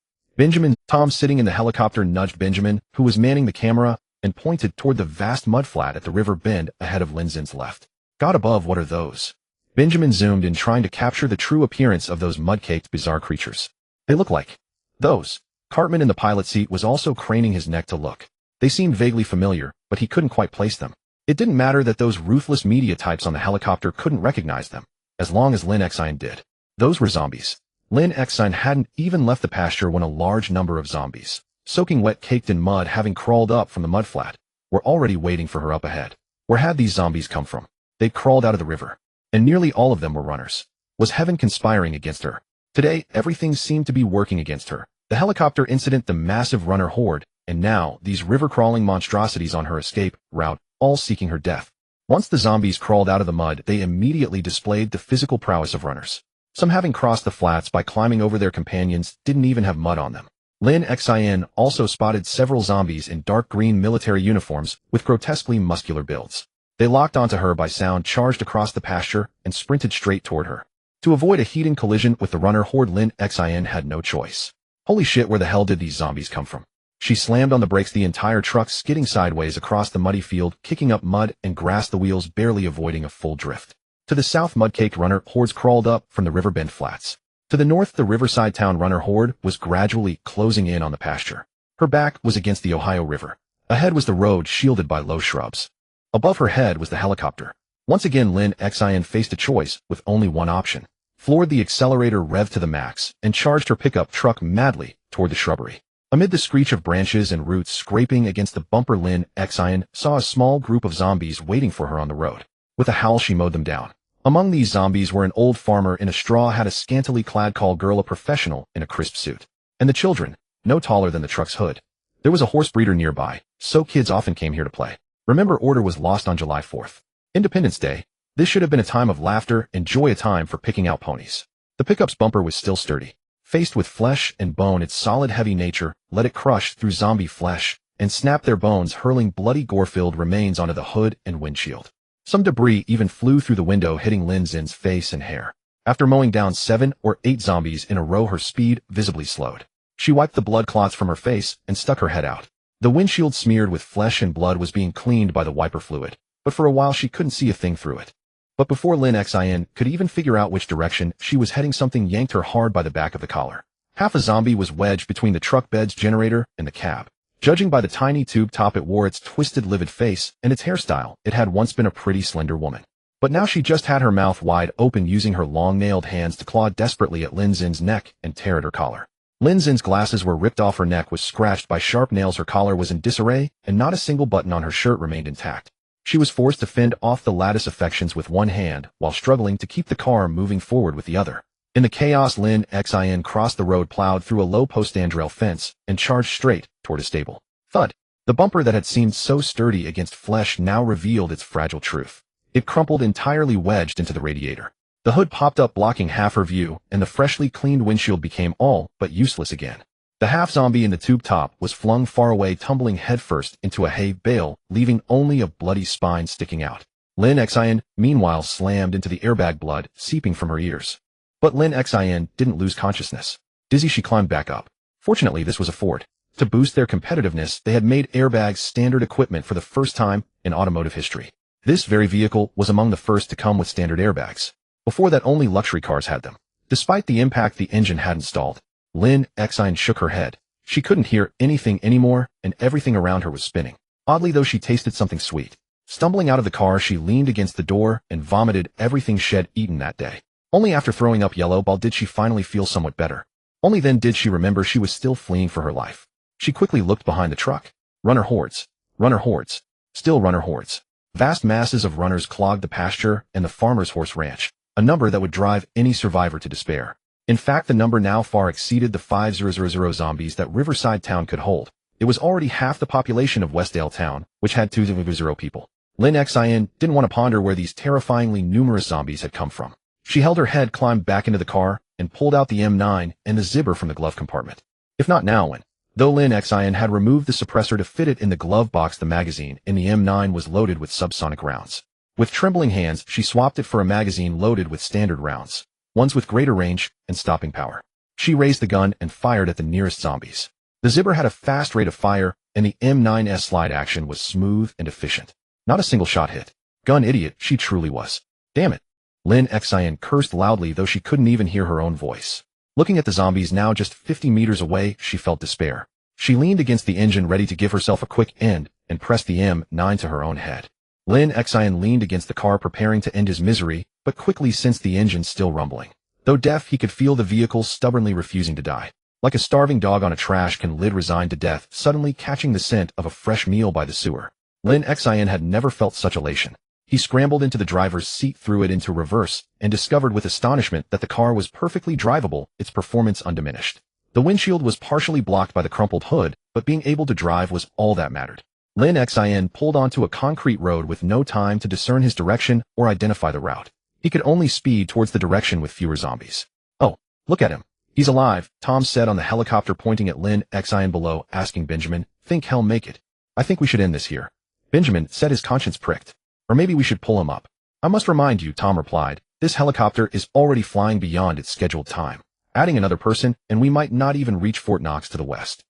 Tom, sitting in the helicopter, nudged Benjamin, who was manning the camera, and pointed toward the vast mudflat at the river bend ahead of Lin Xin's left. God above, what are those? Benjamin zoomed in, trying to capture the true appearance of those mud-caked bizarre creatures. They look like those. Cartman in the pilot seat was also craning his neck to look. They seemed vaguely familiar, but he couldn't quite place them. It didn't matter that those ruthless media types on the helicopter couldn't recognize them, as long as Lin Xin did. Those were zombies. Lin Xin hadn't even left the pasture when a large number of zombies, soaking wet, caked in mud, having crawled up from the mudflat, were already waiting for her up ahead. Where had these zombies come from? They'd crawled out of the river, and nearly all of them were runners. Was heaven conspiring against her? Today, everything seemed to be working against her. The helicopter incident, the massive runner horde, and now these river-crawling monstrosities on her escape route, all seeking her death. Once the zombies crawled out of the mud, they immediately displayed the physical prowess of runners. Some, having crossed the flats by climbing over their companions, didn't even have mud on them. Lin Xin also spotted several zombies in dark green military uniforms with grotesquely muscular builds. They locked onto her by sound, charged across the pasture, and sprinted straight toward her. To avoid a heating collision with the runner horde, Lin Xin had no choice. Holy shit, where the hell did these zombies come from? She slammed on the brakes, the entire truck skidding sideways across the muddy field, kicking up mud and grass, the wheels barely avoiding a full drift. To the south, mud-caked runner hordes crawled up from the riverbend flats. To the north, the riverside town runner horde was gradually closing in on the pasture. Her back was against the Ohio River. Ahead was the road, shielded by low shrubs. Above her head was the helicopter. Once again, Lin Xin faced a choice with only one option. Floored the accelerator, revved to the max, and charged her pickup truck madly toward the shrubbery. Amid the screech of branches and roots scraping against the bumper, Lin Xin saw a small group of zombies waiting for her on the road. With a howl, she mowed them down. Among these zombies were an old farmer in a straw hat, a scantily clad call girl, a professional in a crisp suit, and the children, no taller than the truck's hood. There was a horse breeder nearby, so kids often came here to play. Remember, order was lost on July 4th. Independence Day. This should have been a time of laughter and joy, a time for picking out ponies. The pickup's bumper was still sturdy. Faced with flesh and bone, its solid, heavy nature let it crush through zombie flesh and snap their bones, hurling bloody, gore-filled remains onto the hood and windshield. Some debris even flew through the window, hitting Lin Xin's face and hair. After mowing down 7 or 8 zombies in a row, her speed visibly slowed. She wiped the blood clots from her face and stuck her head out. The windshield, smeared with flesh and blood, was being cleaned by the wiper fluid, but for a while she couldn't see a thing through it. But before Lin Xin could even figure out which direction she was heading, something yanked her hard by the back of the collar. Half a zombie was wedged between the truck bed's generator and the cab. Judging by the tiny tube top it wore, its twisted, livid face, and its hairstyle, it had once been a pretty slender woman. But now she just had her mouth wide open, using her long-nailed hands to claw desperately at Lin Xin's neck and tear at her collar. Lin Xin's glasses were ripped off, her neck was scratched by sharp nails, her collar was in disarray, and not a single button on her shirt remained intact. She was forced to fend off the lattice affections with one hand while struggling to keep the car moving forward with the other. In the chaos, Lin Xin crossed the road, plowed through a low post handrail fence, and charged straight toward a stable. Thud! The bumper that had seemed so sturdy against flesh now revealed its fragile truth. It crumpled, entirely wedged into the radiator. The hood popped up, blocking half her view, and the freshly cleaned windshield became all but useless again. The half-zombie in the tube top was flung far away, tumbling headfirst into a hay bale, leaving only a bloody spine sticking out. Lin Xin, meanwhile, slammed into the airbag, blood seeping from her ears. But Lin Xin didn't lose consciousness. Dizzy, she climbed back up. Fortunately, this was a Ford, To boost their competitiveness, they had made airbags standard equipment for the first time in automotive history. This very vehicle was among the first to come with standard airbags. Before that, only luxury cars had them. Despite the impact the engine hadn't stalled, Lin Xin shook her head. She couldn't hear anything anymore, and everything around her was spinning. Oddly though, she tasted something sweet. Stumbling out of the car, she leaned against the door and vomited everything she'd eaten that day. Only after throwing up yellow ball did she finally feel somewhat better. Only then did she remember she was still fleeing for her life. She quickly looked behind the truck. Runner hordes. Runner hordes. Still runner hordes. Vast masses of runners clogged the pasture and the farmer's horse ranch, a number that would drive any survivor to despair. In fact, the number now far exceeded the 5,000 zombies that Riverside Town could hold. It was already half the population of Westdale Town, which had 2,000 people. Lin Xin didn't want to ponder where these terrifyingly numerous zombies had come from. She held her head, climbed back into the car, and pulled out the M9 and the zipper from the glove compartment. If not now, when? Though Lin Xin had removed the suppressor to fit it in the glove box, the magazine in the M9 was loaded with subsonic rounds. With trembling hands, she swapped it for a magazine loaded with standard rounds, ones with greater range and stopping power. She raised the gun and fired at the nearest zombies. The zipper had a fast rate of fire, and the M9's slide action was smooth and efficient. Not a single shot hit. Gun idiot she truly was. Damn it. Lin Xin cursed loudly, though she couldn't even hear her own voice. Looking at the zombies now just 50 meters away, she felt despair. She leaned against the engine ready to give herself a quick end and pressed the M9 to her own head. Lin Xin leaned against the car preparing to end his misery, but quickly sensed the engine still rumbling. Though deaf, he could feel the vehicle stubbornly refusing to die. Like a starving dog on a trash can, lid resigned to death, suddenly catching the scent of a fresh meal by the sewer. Lin Xin had never felt such elation. He scrambled into the driver's seat, threw it into reverse, and discovered with astonishment that the car was perfectly drivable, its performance undiminished. The windshield was partially blocked by the crumpled hood, but being able to drive was all that mattered. Lin Xin pulled onto a concrete road with no time to discern his direction or identify the route. He could only speed towards the direction with fewer zombies. Oh, look at him. He's alive, Tom said on the helicopter, pointing at Lin Xin below, asking Benjamin, "Think he'll make it?" "I think we should end this here." Benjamin said, his conscience pricked. "Or maybe we should pull him up." "I must remind you," Tom replied, "this helicopter is already flying beyond its scheduled time. Adding another person, and we might not even reach Fort Knox to the west."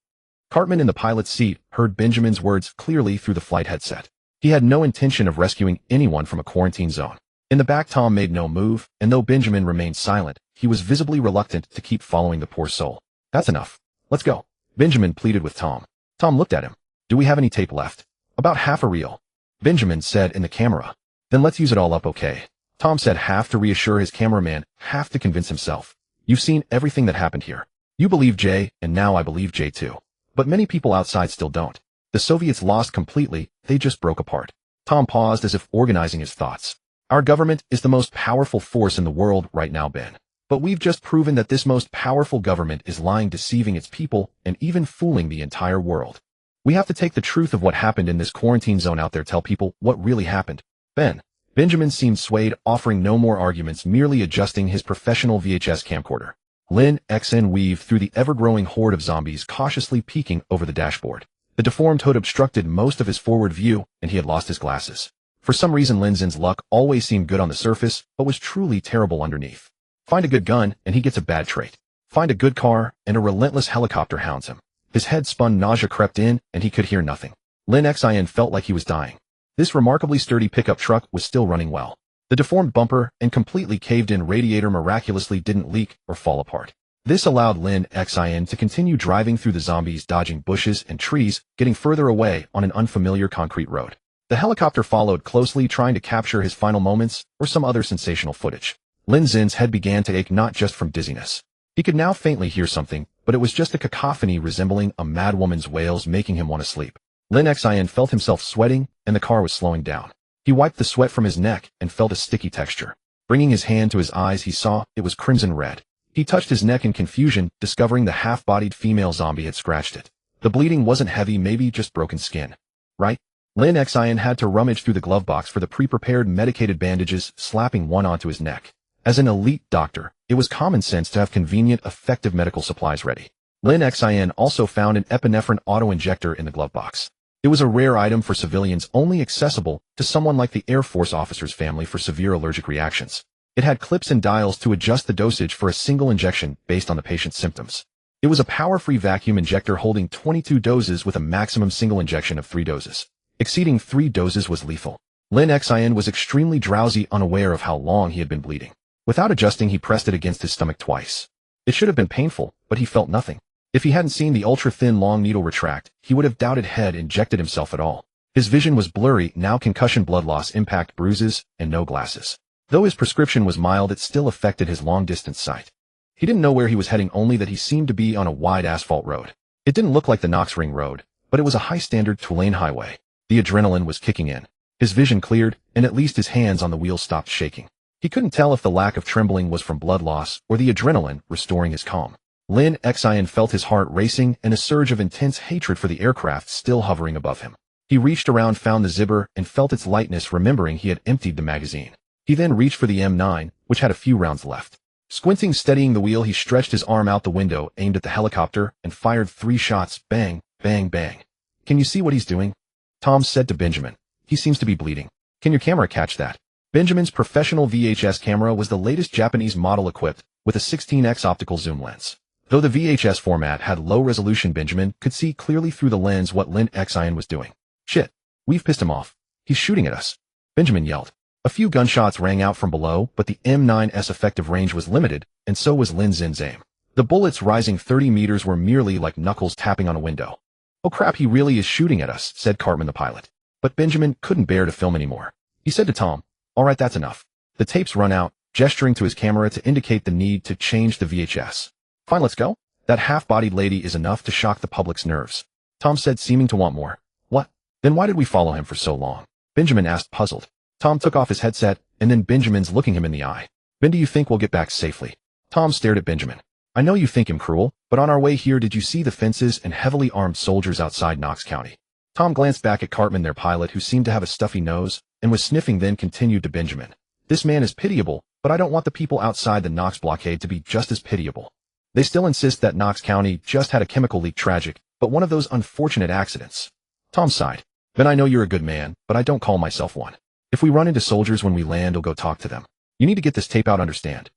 Cartman in the pilot's seat heard Benjamin's words clearly through the flight headset. He had no intention of rescuing anyone from a quarantine zone. In the back, Tom made no move, and though Benjamin remained silent, he was visibly reluctant to keep following the poor soul. "That's enough. Let's go," Benjamin pleaded with Tom. Tom looked at him. "Do we have any tape left?" "About half a reel," Benjamin said in the camera. "Then let's use it all up, okay?" Tom said, half to reassure his cameraman, half to convince himself. "You've seen everything that happened here. You believe Jay, and now I believe Jay too. But many people outside still don't. The Soviets lost completely, they just broke apart." Tom paused as if organizing his thoughts. "Our government is the most powerful force in the world right now, Ben. But we've just proven that this most powerful government is lying, deceiving its people, and even fooling the entire world. We have to take the truth of what happened in this quarantine zone out there, tell people what really happened. Ben." Benjamin seemed swayed, offering no more arguments, merely adjusting his professional VHS camcorder. Lin Xin weaved through the ever-growing horde of zombies, cautiously peeking over the dashboard. The deformed hood obstructed most of his forward view, and he had lost his glasses. For some reason, Lin Xin's luck always seemed good on the surface, but was truly terrible underneath. Find a good gun, and he gets a bad trait. Find a good car, and a relentless helicopter hounds him. His head spun, nausea crept in, and he could hear nothing. Lin Xin felt like he was dying. This remarkably sturdy pickup truck was still running well. The deformed bumper and completely caved-in radiator miraculously didn't leak or fall apart. This allowed Lin Xin to continue driving through the zombies, dodging bushes and trees, getting further away on an unfamiliar concrete road. The helicopter followed closely, trying to capture his final moments or some other sensational footage. Lin Xin's head began to ache, not just from dizziness. He could now faintly hear something, but it was just a cacophony resembling a mad woman's wails, making him want to sleep. Lin Xin felt himself sweating, and the car was slowing down. He wiped the sweat from his neck and felt a sticky texture. Bringing his hand to his eyes, he saw it was crimson red. He touched his neck in confusion, discovering the half-bodied female zombie had scratched it. The bleeding wasn't heavy, maybe just broken skin. Right? Lin Xin had to rummage through the glove box for the pre-prepared medicated bandages, slapping one onto his neck. As an elite doctor, it was common sense to have convenient, effective medical supplies ready. Lin Xin also found an epinephrine auto-injector in the glove box. It was a rare item for civilians, only accessible to someone like the Air Force officer's family for severe allergic reactions. It had clips and dials to adjust the dosage for a single injection based on the patient's symptoms. It was a power-free vacuum injector holding 22 doses with a maximum single injection of 3 doses. Exceeding 3 doses was lethal. Lin Xin was extremely drowsy, unaware of how long he had been bleeding. Without adjusting, he pressed it against his stomach twice. It should have been painful, but he felt nothing. If he hadn't seen the ultra-thin long needle retract, he would have doubted had injected himself at all. His vision was blurry, now concussion, blood loss, impact, bruises, and no glasses. Though his prescription was mild, it still affected his long-distance sight. He didn't know where he was heading, only that he seemed to be on a wide asphalt road. It didn't look like the Knox Ring Road, but it was a high-standard two-lane highway. The adrenaline was kicking in. His vision cleared, and at least his hands on the wheel stopped shaking. He couldn't tell if the lack of trembling was from blood loss or the adrenaline restoring his calm. Lin Xin felt his heart racing and a surge of intense hatred for the aircraft still hovering above him. He reached around, found the zipper, and felt its lightness, remembering he had emptied the magazine. He then reached for the M9, which had a few rounds left. Squinting, steadying the wheel, he stretched his arm out the window, aimed at the helicopter, and fired 3 shots. Bang, bang, bang. "Can you see what he's doing?" Tom said to Benjamin. "He seems to be bleeding. Can your camera catch that?" Benjamin's professional VHS camera was the latest Japanese model, equipped with a 16x optical zoom lens. Though the VHS format had low resolution, Benjamin could see clearly through the lens what Lin Xin was doing. "Shit, we've pissed him off. He's shooting at us," Benjamin yelled. A few gunshots rang out from below, but the M9's effective range was limited, and so was Lin Xin's aim. The bullets, rising 30 meters, were merely like knuckles tapping on a window. "Oh crap, he really is shooting at us," said Cartman the pilot. But Benjamin couldn't bear to film anymore. He said to Tom, "All right, that's enough. The tape's run out," gesturing to his camera to indicate the need to change the VHS. "Fine, let's go. That half-bodied lady is enough to shock the public's nerves," Tom said, seeming to want more. "What? Then why did we follow him for so long?" Benjamin asked, puzzled. Tom took off his headset, and then Benjamin's looking him in the eye. "Ben, do you think we'll get back safely?" Tom stared at Benjamin. "I know you think him cruel, but on our way here, did you see the fences and heavily armed soldiers outside Knox County?" Tom glanced back at Cartman, their pilot, who seemed to have a stuffy nose and was sniffing, then continued to Benjamin. "This man is pitiable, but I don't want the people outside the Knox blockade to be just as pitiable. They still insist that Knox County just had a chemical leak, tragic, but one of those unfortunate accidents." Tom sighed. "Ben, I know you're a good man, but I don't call myself one. If we run into soldiers when we land, I'll go talk to them. You need to get this tape out, understand?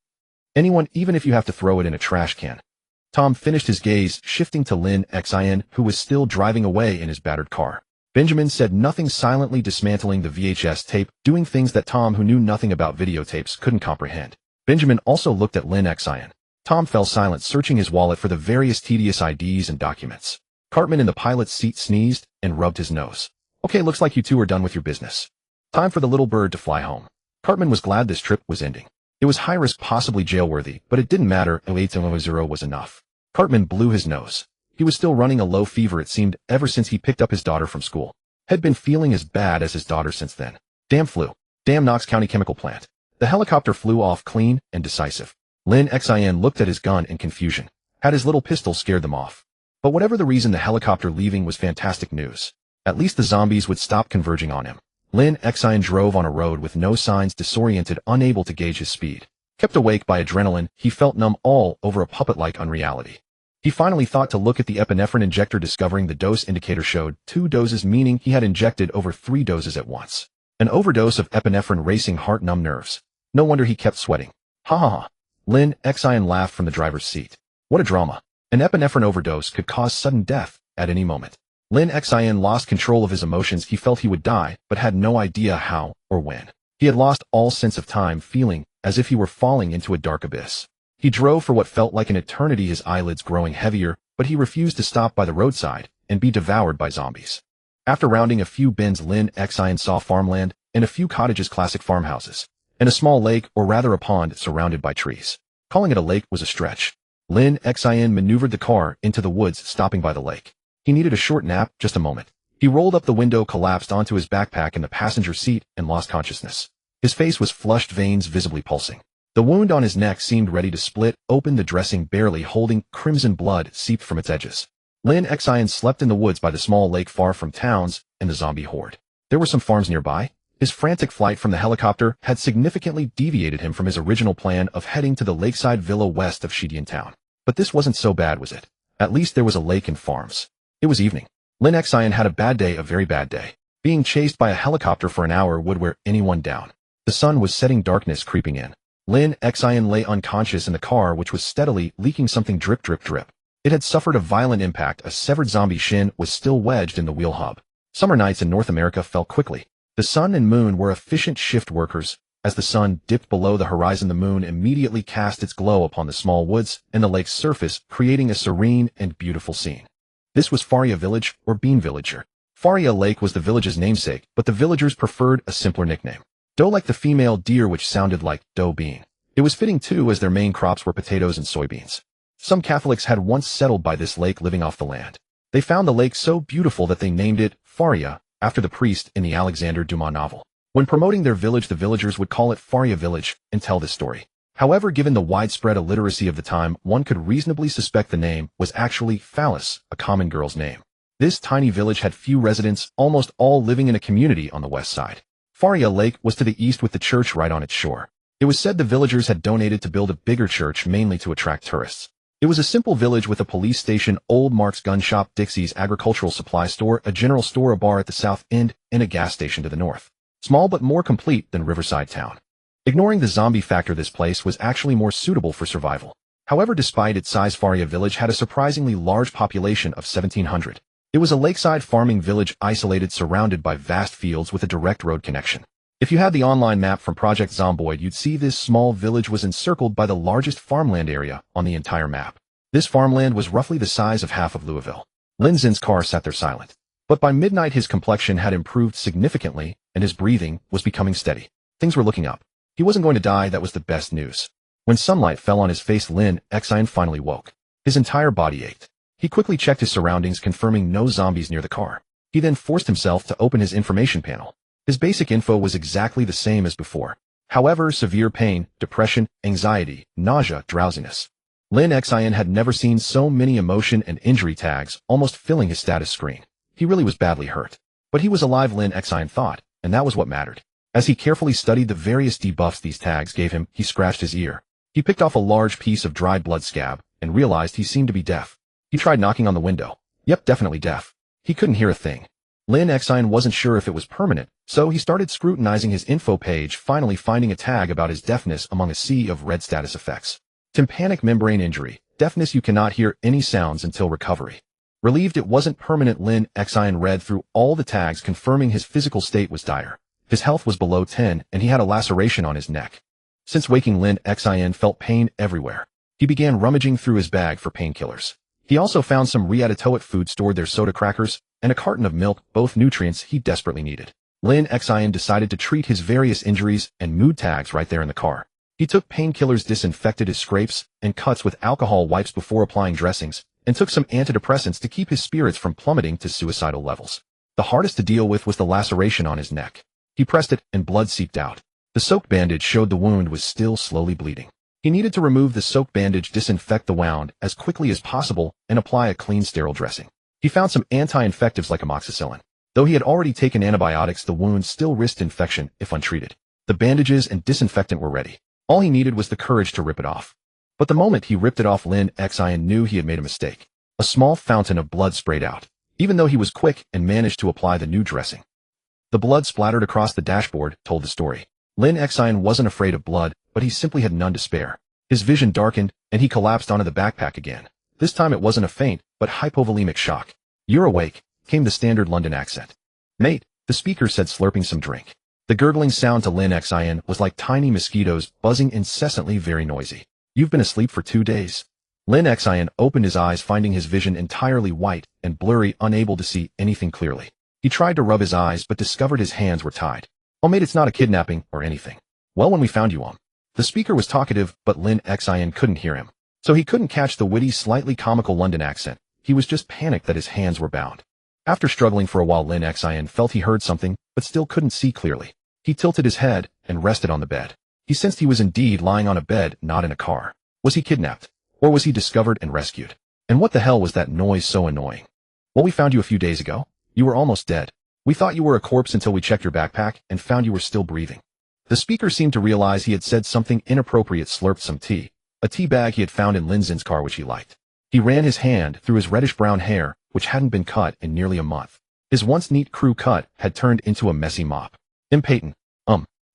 Anyone, even if you have to throw it in a trash can." Tom finished his gaze, shifting to Lin Xin, who was still driving away in his battered car. Benjamin said nothing, silently dismantling the VHS tape, doing things that Tom, who knew nothing about videotapes, couldn't comprehend. Benjamin also looked at Lin Xin. Tom fell silent, searching his wallet for the various tedious IDs and documents. Cartman in the pilot's seat sneezed and rubbed his nose. "Okay, looks like you two are done with your business. Time for the little bird to fly home." Cartman was glad this trip was ending. It was high risk, possibly jail-worthy, but it didn't matter. 0800 was enough. Cartman blew his nose. He was still running a low fever, it seemed, ever since he picked up his daughter from school. Had been feeling as bad as his daughter since then. Damn flu. Damn Knox County chemical plant. The helicopter flew off clean and decisive. Lin Xin looked at his gun in confusion. Had his little pistol scared them off? But whatever the reason, the helicopter leaving was fantastic news. At least the zombies would stop converging on him. Lin Xin drove on a road with no signs, disoriented, unable to gauge his speed. Kept awake by adrenaline, he felt numb all over, a puppet-like unreality. He finally thought to look at the epinephrine injector, discovering the dose indicator showed 2 doses, meaning he had injected over 3 doses at once. An overdose of epinephrine, racing heart, numb nerves. No wonder he kept sweating. Ha ha ha. Lin Xin laughed from the driver's seat. What a drama. An epinephrine overdose could cause sudden death at any moment. Lin Xin lost control of his emotions. He felt he would die, but had no idea how or when. He had lost all sense of time, feeling as if he were falling into a dark abyss. He drove for what felt like an eternity, his eyelids growing heavier, but he refused to stop by the roadside and be devoured by zombies. After rounding a few bends, Lin Xin saw farmland and a few cottages, classic farmhouses, and a small lake, or rather a pond, surrounded by trees. Calling it a lake was a stretch. Lin Xin maneuvered the car into the woods, stopping by the lake. He needed a short nap, just a moment. He rolled up the window, collapsed onto his backpack in the passenger seat, and lost consciousness. His face was flushed, veins visibly pulsing. The wound on his neck seemed ready to split open, the dressing barely holding. Crimson blood seeped from its edges. Lin Xin slept in the woods by the small lake, far from towns and the zombie horde. There were some farms nearby. His frantic flight from the helicopter had significantly deviated him from his original plan of heading to the lakeside villa west of Shidian town. But this wasn't so bad, was it? At least there was a lake and farms. It was evening. Lin Xin had a bad day, a very bad day. Being chased by a helicopter for an hour would wear anyone down. The sun was setting, darkness creeping in. Lin Xin lay unconscious in the car, which was steadily leaking something. Drip, drip, drip. It had suffered a violent impact. A severed zombie shin was still wedged in the wheel hub. Summer nights in North America fell quickly. The sun and moon were efficient shift workers. As the sun dipped below the horizon, the moon immediately cast its glow upon the small woods and the lake's surface, creating a serene and beautiful scene. This was Faria Village, or Bean Villager. Faria Lake was the village's namesake, but the villagers preferred a simpler nickname. Doe, like the female deer, which sounded like doe bean. It was fitting too, as their main crops were potatoes and soybeans. Some Catholics had once settled by this lake, living off the land. They found the lake so beautiful that they named it Faria, after the priest in the Alexander Dumas novel. When promoting their village, the villagers would call it Faria Village and tell this story. However, given the widespread illiteracy of the time, one could reasonably suspect the name was actually Phallus, a common girl's name. This tiny village had few residents, almost all living in a community on the west side. Faria Lake was to the east, with the church right on its shore. It was said the villagers had donated to build a bigger church, mainly to attract tourists. It was a simple village with a police station, old Mark's gun shop, Dixie's agricultural supply store, a general store, a bar at the south end, and a gas station to the north. Small but more complete than Riverside Town. Ignoring the zombie factor, this place was actually more suitable for survival. However, despite its size, Faria Village had a surprisingly large population of 1,700. It was a lakeside farming village, isolated, surrounded by vast fields with a direct road connection. If you had the online map from Project Zomboid, you'd see this small village was encircled by the largest farmland area on the entire map. This farmland was roughly the size of half of Louisville. Lin Xin's car sat there silent. But by midnight, his complexion had improved significantly, and his breathing was becoming steady. Things were looking up. He wasn't going to die, that was the best news. When sunlight fell on his face, Lin Xin finally woke. His entire body ached. He quickly checked his surroundings, confirming no zombies near the car. He then forced himself to open his information panel. His basic info was exactly the same as before. However, severe pain, depression, anxiety, nausea, drowsiness. Lin Xin had never seen so many emotion and injury tags, almost filling his status screen. He really was badly hurt. But he was alive, Lin Xin thought, and that was what mattered. As he carefully studied the various debuffs these tags gave him, he scratched his ear. He picked off a large piece of dried blood scab, and realized he seemed to be deaf. He tried knocking on the window. Yep, definitely deaf. He couldn't hear a thing. Lin Xin wasn't sure if it was permanent, so he started scrutinizing his info page, finally finding a tag about his deafness among a sea of red status effects. Tympanic membrane injury. Deafness, you cannot hear any sounds until recovery. Relieved it wasn't permanent, Lin Xin read through all the tags, confirming his physical state was dire. His health was below 10, and he had a laceration on his neck. Since waking, Lin Xin felt pain everywhere. He began rummaging through his bag for painkillers. He also found some Readditoate food stored there, soda crackers, and a carton of milk, both nutrients he desperately needed. Lin Xin decided to treat his various injuries and mood tags right there in the car. He took painkillers, disinfected his scrapes and cuts with alcohol wipes before applying dressings, and took some antidepressants to keep his spirits from plummeting to suicidal levels. The hardest to deal with was the laceration on his neck. He pressed it, and blood seeped out. The soaked bandage showed the wound was still slowly bleeding. He needed to remove the soaked bandage, disinfect the wound as quickly as possible, and apply a clean, sterile dressing. He found some anti-infectives like amoxicillin. Though he had already taken antibiotics, the wound still risked infection if untreated. The bandages and disinfectant were ready. All he needed was the courage to rip it off. But the moment he ripped it off, Lin Xin knew he had made a mistake. A small fountain of blood sprayed out, even though he was quick and managed to apply the new dressing. The blood splattered across the dashboard, told the story. Lin Xin wasn't afraid of blood, but he simply had none to spare. His vision darkened, and he collapsed onto the backpack again. This time it wasn't a faint, but hypovolemic shock. "You're awake," came the standard London accent. "Mate," the speaker said, slurping some drink. The gurgling sound to Lin Xin was like tiny mosquitoes buzzing incessantly, very noisy. "You've been asleep for 2 days." Lin Xin opened his eyes, finding his vision entirely white and blurry, unable to see anything clearly. He tried to rub his eyes, but discovered his hands were tied. "Oh mate, it's not a kidnapping or anything." "Well, when we found you, The speaker was talkative, but Lin Xin couldn't hear him. So he couldn't catch the witty, slightly comical London accent. He was just panicked that his hands were bound. After struggling for a while, Lin Xin felt he heard something, but still couldn't see clearly. He tilted his head and rested on the bed. He sensed he was indeed lying on a bed, not in a car. Was he kidnapped? Or was he discovered and rescued? And what the hell was that noise so annoying? "Well, we found you a few days ago. You were almost dead. We thought you were a corpse until we checked your backpack and found you were still breathing." The speaker seemed to realize he had said something inappropriate, slurped some tea, a tea bag he had found in Lin Xin's car which he liked. He ran his hand through his reddish-brown hair, which hadn't been cut in nearly a month. His once neat crew cut had turned into a messy mop. Impatient.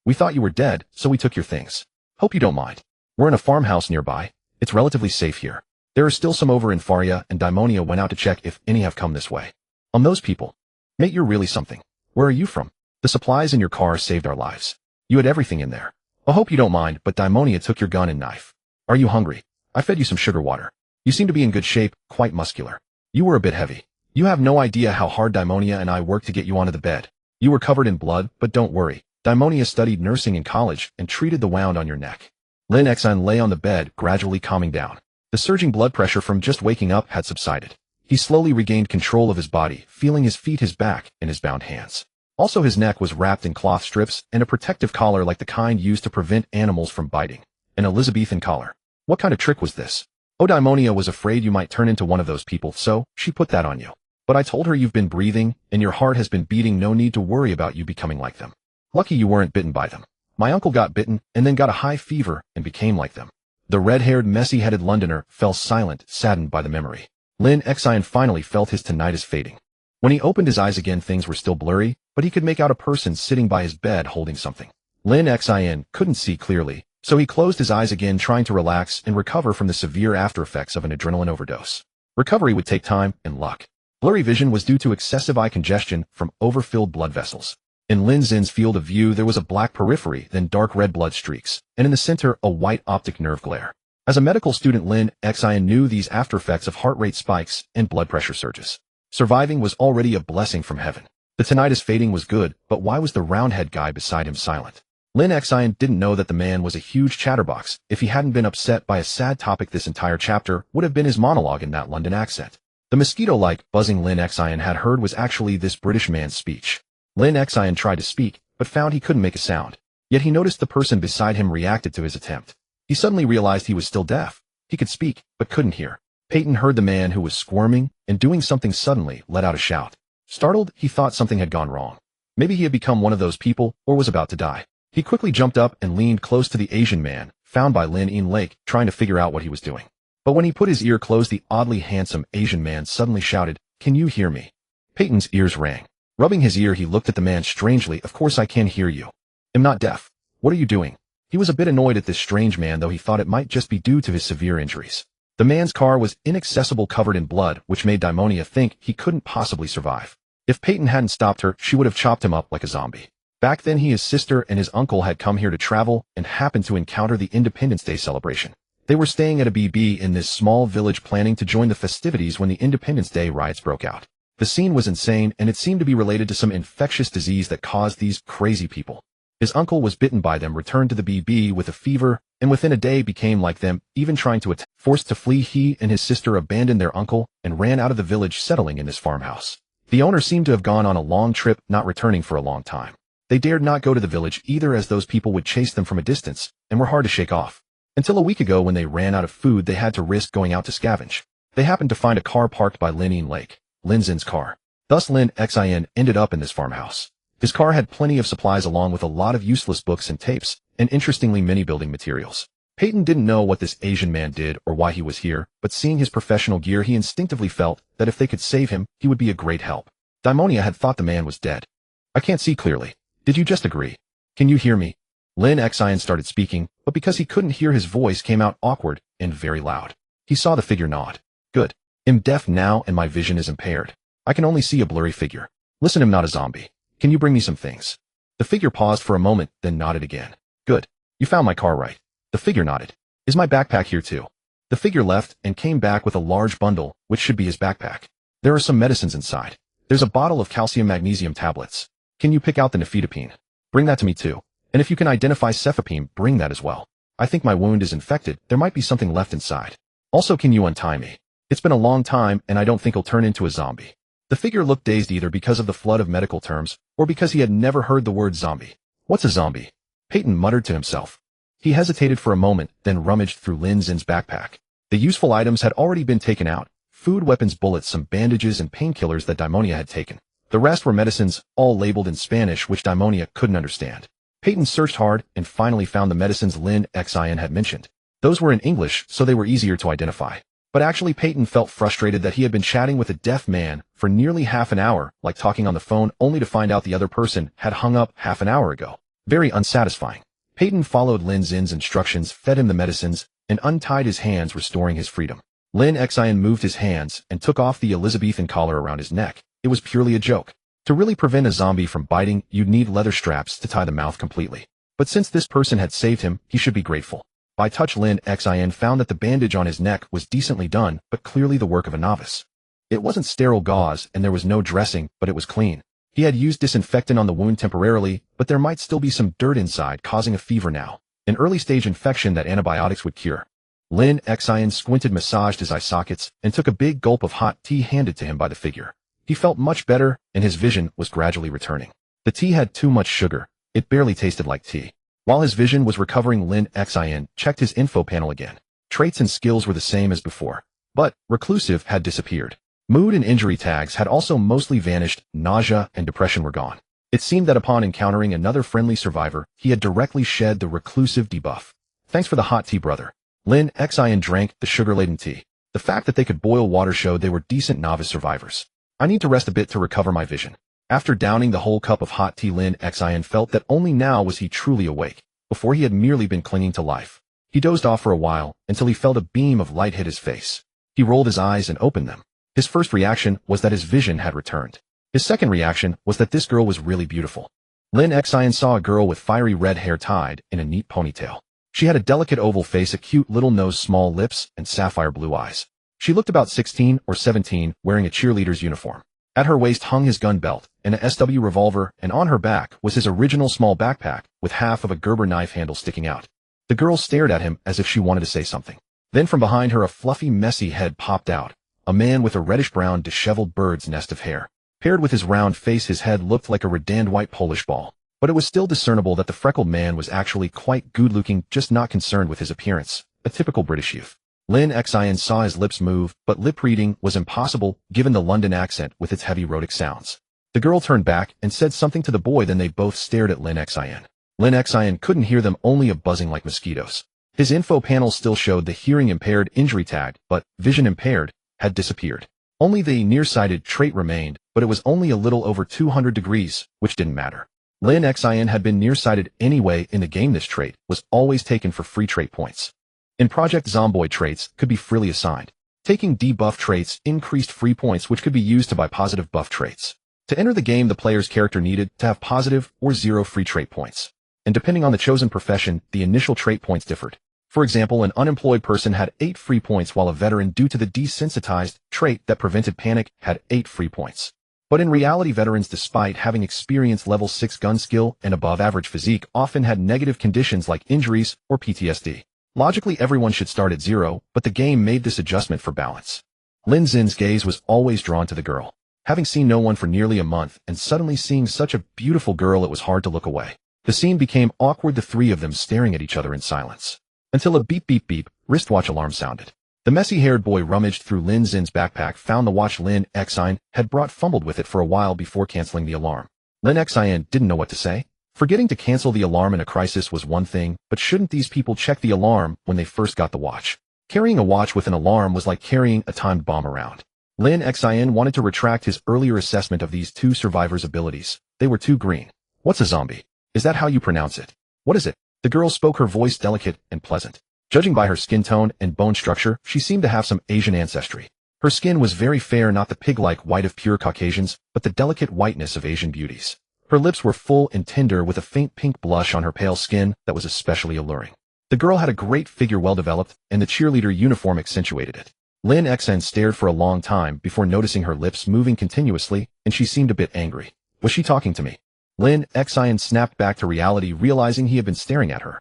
We thought you were dead, so we took your things. Hope you don't mind. We're in a farmhouse nearby. It's relatively safe here." There are still some over in Faria, and Daimonia went out to check if any have come this way. On those people. Mate, you're really something. Where are you from? The supplies in your car saved our lives. You had everything in there. I hope you don't mind, but Daimonia took your gun and knife. Are you hungry? I fed you some sugar water. You seem to be in good shape, quite muscular. You were a bit heavy. You have no idea how hard Daimonia and I worked to get you onto the bed. You were covered in blood, but don't worry. Daimonia studied nursing in college and treated the wound on your neck. Lin Xin lay on the bed, gradually calming down. The surging blood pressure from just waking up had subsided. He slowly regained control of his body, feeling his feet, his back, and his bound hands. Also, his neck was wrapped in cloth strips and a protective collar like the kind used to prevent animals from biting. An Elizabethan collar. What kind of trick was this? Oh, Daimonia was afraid you might turn into one of those people, so she put that on you. But I told her you've been breathing, and your heart has been beating, no need to worry about you becoming like them. Lucky you weren't bitten by them. My uncle got bitten, and then got a high fever, and became like them. The red-haired, messy-headed Londoner fell silent, saddened by the memory. Lin Xin finally felt his tinnitus fading. When he opened his eyes again, things were still blurry, but he could make out a person sitting by his bed holding something. Lin Xin couldn't see clearly, so he closed his eyes again, trying to relax and recover from the severe aftereffects of an adrenaline overdose. Recovery would take time and luck. Blurry vision was due to excessive eye congestion from overfilled blood vessels. In Lin Xin's field of view, there was a black periphery, then dark red blood streaks, and in the center, a white optic nerve glare. As a medical student, Lin Xin knew these aftereffects of heart rate spikes and blood pressure surges. Surviving was already a blessing from heaven. The tinnitus fading was good, but why was the round-head guy beside him silent? Lin Xin didn't know that the man was a huge chatterbox. If he hadn't been upset by a sad topic, this entire chapter would have been his monologue in that London accent. The mosquito-like buzzing Lin Xin had heard was actually this British man's speech. Lin Xin tried to speak, but found he couldn't make a sound. Yet he noticed the person beside him reacted to his attempt. He suddenly realized he was still deaf. He could speak, but couldn't hear. Peyton heard the man who was squirming and doing something, suddenly let out a shout. Startled, he thought something had gone wrong. Maybe he had become one of those people, or was about to die. He quickly jumped up and leaned close to the Asian man, found by Lin Xin Lake, trying to figure out what he was doing. But when he put his ear close, the oddly handsome Asian man suddenly shouted, "Can you hear me?" Peyton's ears rang. Rubbing his ear, he looked at the man strangely. "Of course I can hear you. I'm not deaf. What are you doing?" He was a bit annoyed at this strange man, though he thought it might just be due to his severe injuries. The man's car was inaccessible, covered in blood, which made Daimonia think he couldn't possibly survive. If Peyton hadn't stopped her, she would have chopped him up like a zombie. Back then, his sister and his uncle had come here to travel and happened to encounter the Independence Day celebration. They were staying at a BB in this small village, planning to join the festivities when the Independence Day riots broke out. The scene was insane, and it seemed to be related to some infectious disease that caused these crazy people. His uncle was bitten by them, returned to the BB with a fever, and within a day became like them, even trying to attack. Forced to flee, he and his sister abandoned their uncle and ran out of the village, settling in this farmhouse. The owner seemed to have gone on a long trip, not returning for a long time. They dared not go to the village either, as those people would chase them from a distance, and were hard to shake off. Until a week ago, when they ran out of food, they had to risk going out to scavenge. They happened to find a car parked by Lin Xin Lake, Lin Xin's car. Thus Lin Xin ended up in this farmhouse. His car had plenty of supplies along with a lot of useless books and tapes, and interestingly many building materials. Peyton didn't know what this Asian man did or why he was here, but seeing his professional gear, he instinctively felt that if they could save him, he would be a great help. Daimonia had thought the man was dead. "I can't see clearly. Did you just agree? Can you hear me?" Lin Xin started speaking, but because he couldn't hear, his voice came out awkward and very loud. He saw the figure nod. "Good. I'm deaf now and my vision is impaired. I can only see a blurry figure. Listen, I'm not a zombie. Can you bring me some things?" The figure paused for a moment, then nodded again. "Good. You found my car right." The figure nodded. "Is my backpack here too?" The figure left and came back with a large bundle, which should be his backpack. "There are some medicines inside. There's a bottle of calcium magnesium tablets. Can you pick out the nifedipine? Bring that to me too. And if you can identify cefepime, bring that as well. I think my wound is infected. There might be something left inside. Also, can you untie me? It's been a long time and I don't think I'll turn into a zombie." The figure looked dazed, either because of the flood of medical terms or because he had never heard the word zombie. "What's a zombie?" Peyton muttered to himself. He hesitated for a moment, then rummaged through Lin Xin's backpack. The useful items had already been taken out: food, weapons, bullets, some bandages, and painkillers that Daimonia had taken. The rest were medicines, all labeled in Spanish, which Daimonia couldn't understand. Peyton searched hard and finally found the medicines Lin Xin had mentioned. Those were in English, so they were easier to identify. But actually, Peyton felt frustrated that he had been chatting with a deaf man for nearly half an hour, like talking on the phone, only to find out the other person had hung up half an hour ago. Very unsatisfying. Peyton followed Lin Xin's instructions, fed him the medicines, and untied his hands, restoring his freedom. Lin Xin moved his hands and took off the Elizabethan collar around his neck. It was purely a joke. To really prevent a zombie from biting, you'd need leather straps to tie the mouth completely. But since this person had saved him, he should be grateful. By touch, Lin Xin found that the bandage on his neck was decently done, but clearly the work of a novice. It wasn't sterile gauze and there was no dressing, but it was clean. He had used disinfectant on the wound temporarily, but there might still be some dirt inside causing a fever now. An early-stage infection that antibiotics would cure. Lin Xin squinted, massaged his eye sockets, and took a big gulp of hot tea handed to him by the figure. He felt much better, and his vision was gradually returning. The tea had too much sugar. It barely tasted like tea. While his vision was recovering, Lin Xin checked his info panel again. Traits and skills were the same as before, but reclusive had disappeared. Mood and injury tags had also mostly vanished, nausea and depression were gone. It seemed that upon encountering another friendly survivor, he had directly shed the reclusive debuff. Thanks for the hot tea, brother. Lin Xin drank the sugar-laden tea. The fact that they could boil water showed they were decent novice survivors. I need to rest a bit to recover my vision. After downing the whole cup of hot tea, Lin Xin felt that only now was he truly awake. Before he had merely been clinging to life. He dozed off for a while, until he felt a beam of light hit his face. He rolled his eyes and opened them. His first reaction was that his vision had returned. His second reaction was that this girl was really beautiful. Lin Xin saw a girl with fiery red hair tied in a neat ponytail. She had a delicate oval face, a cute little nose, small lips, and sapphire blue eyes. She looked about 16 or 17, wearing a cheerleader's uniform. At her waist hung his gun belt and a SW revolver, and on her back was his original small backpack with half of a Gerber knife handle sticking out. The girl stared at him as if she wanted to say something. Then from behind her a fluffy, messy head popped out. A man with a reddish-brown, disheveled bird's nest of hair. Paired with his round face, his head looked like a redand white Polish ball. But it was still discernible that the freckled man was actually quite good-looking, just not concerned with his appearance. A typical British youth. Lin Xin saw his lips move, but lip reading was impossible given the London accent with its heavy rhotic sounds. The girl turned back and said something to the boy, then they both stared at Lin Xin. Lin Xin couldn't hear them, only a buzzing like mosquitoes. His info panel still showed the hearing impaired injury tag, but vision impaired had disappeared. Only the nearsighted trait remained, but it was only a little over 200 degrees, which didn't matter. Lin Xin had been nearsighted anyway in the game. This trait was always taken for free trait points. In Project Zomboid, traits could be freely assigned. Taking debuff traits increased free points which could be used to buy positive buff traits. To enter the game, the player's character needed to have positive or 0 free trait points. And depending on the chosen profession, the initial trait points differed. For example, an unemployed person had 8 free points, while a veteran, due to the desensitized trait that prevented panic, had 8 free points. But in reality, veterans, despite having experienced level 6 gun skill and above average physique, often had negative conditions like injuries or PTSD. Logically, everyone should start at 0, but the game made this adjustment for balance. Lin Xin's gaze was always drawn to the girl. Having seen no one for nearly a month and suddenly seeing such a beautiful girl, it was hard to look away. The scene became awkward, the three of them staring at each other in silence. Until a beep beep beep wristwatch alarm sounded. The messy-haired boy rummaged through Lin Xin's backpack, found the watch Lin Xin had brought, fumbled with it for a while before canceling the alarm. Lin Xin didn't know what to say. Forgetting to cancel the alarm in a crisis was one thing, but shouldn't these people check the alarm when they first got the watch? Carrying a watch with an alarm was like carrying a timed bomb around. Lin Xin wanted to retract his earlier assessment of these two survivors' abilities. They were too green. What's a zombie? Is that how you pronounce it? What is it? The girl spoke, her voice delicate and pleasant. Judging by her skin tone and bone structure, she seemed to have some Asian ancestry. Her skin was very fair, not the pig-like white of pure Caucasians, but the delicate whiteness of Asian beauties. Her lips were full and tender, with a faint pink blush on her pale skin that was especially alluring. The girl had a great figure, well developed, and the cheerleader uniform accentuated it. Lin Xin stared for a long time before noticing her lips moving continuously, and she seemed a bit angry. Was she talking to me? Lin Xin snapped back to reality, realizing he had been staring at her.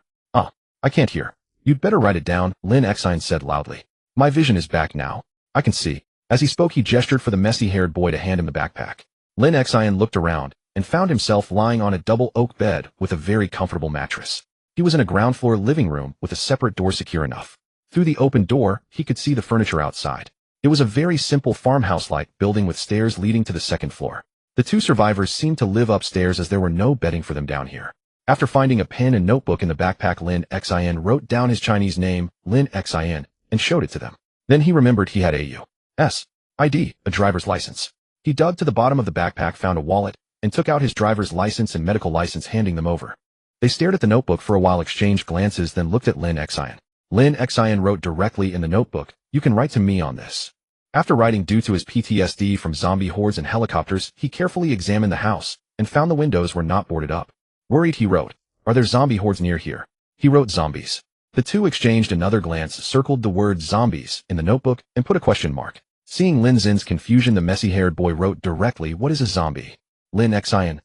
I can't hear. You'd better write it down, Lin Xin said loudly. My vision is back now. I can see. As he spoke, he gestured for the messy-haired boy to hand him the backpack. Lin Xin looked around and found himself lying on a double oak bed with a very comfortable mattress. He was in a ground-floor living room with a separate door secure enough. Through the open door, he could see the furniture outside. It was a very simple farmhouse-like building with stairs leading to the second floor. The two survivors seemed to live upstairs as there were no bedding for them down here. After finding a pen and notebook in the backpack, Lin Xin wrote down his Chinese name, Lin Xin, and showed it to them. Then he remembered he had a U.S. ID, a driver's license. He dug to the bottom of the backpack, found a wallet, and took out his driver's license and medical license, handing them over. They stared at the notebook for a while, exchanged glances, then looked at Lin Xin. Lin Xin wrote directly in the notebook, "You can write to me on this." After writing due to his PTSD from zombie hordes and helicopters, he carefully examined the house and found the windows were not boarded up. Worried, he wrote, "Are there zombie hordes near here?" He wrote zombies. The two exchanged another glance, circled the word zombies in the notebook, and put a question mark. Seeing Lin Xin's confusion, the messy-haired boy wrote directly, "What is a zombie?" Lin Xin.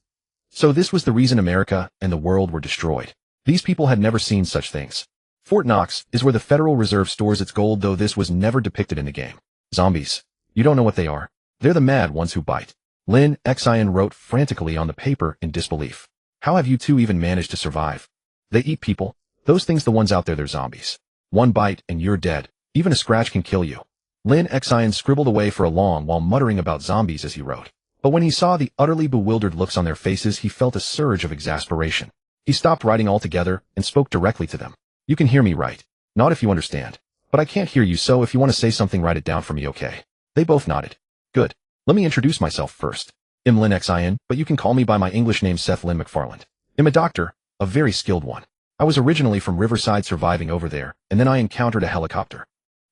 So this was the reason America and the world were destroyed. These people had never seen such things. Fort Knox is where the Federal Reserve stores its gold, though this was never depicted in the game. Zombies. You don't know what they are. They're the mad ones who bite. Lin Xin wrote frantically on the paper in disbelief. How have you two even managed to survive? They eat people. Those things, the ones out there, they're zombies. One bite and you're dead. Even a scratch can kill you. Lin Xin scribbled away for a long while muttering about zombies as he wrote. But when he saw the utterly bewildered looks on their faces, he felt a surge of exasperation. He stopped writing altogether and spoke directly to them. "You can hear me, right? Not if you understand. But I can't hear you, so if you want to say something, write it down for me, okay?" They both nodded. "Good. Let me introduce myself first. I'm Lin Xin, but you can call me by my English name, Seth Lynn McFarland. I'm a doctor, a very skilled one. I was originally from Riverside, surviving over there, and then I encountered a helicopter."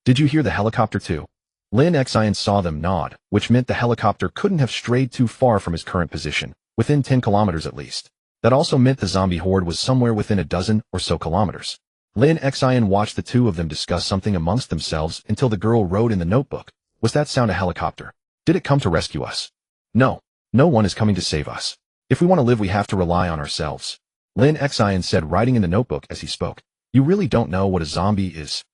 "Did you hear the helicopter too?" Lin Xin saw them nod, which meant the helicopter couldn't have strayed too far from his current position, within 10 kilometers at least. That also meant the zombie horde was somewhere within a dozen or so kilometers. Lin Xin watched the two of them discuss something amongst themselves until the girl wrote in the notebook, "Was that sound a helicopter? Did it come to rescue us?" "No. No one is coming to save us. If we want to live, we have to rely on ourselves." Lin Xin said, writing in the notebook as he spoke. "You really don't know what a zombie is."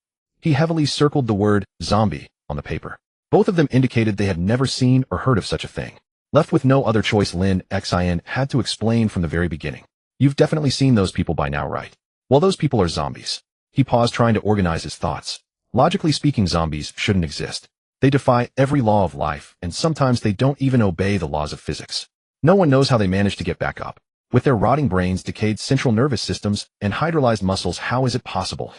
He heavily circled the word zombie on the paper. Both of them indicated they had never seen or heard of such a thing. Left with no other choice, Lin Xin had to explain from the very beginning. "You've definitely seen those people by now, right? Well, those people are zombies." He paused, trying to organize his thoughts. Logically speaking, zombies shouldn't exist. They defy every law of life, and sometimes they don't even obey the laws of physics. No one knows how they manage to get back up. With their rotting brains, decayed central nervous systems, and hydrolyzed muscles, how is it possible?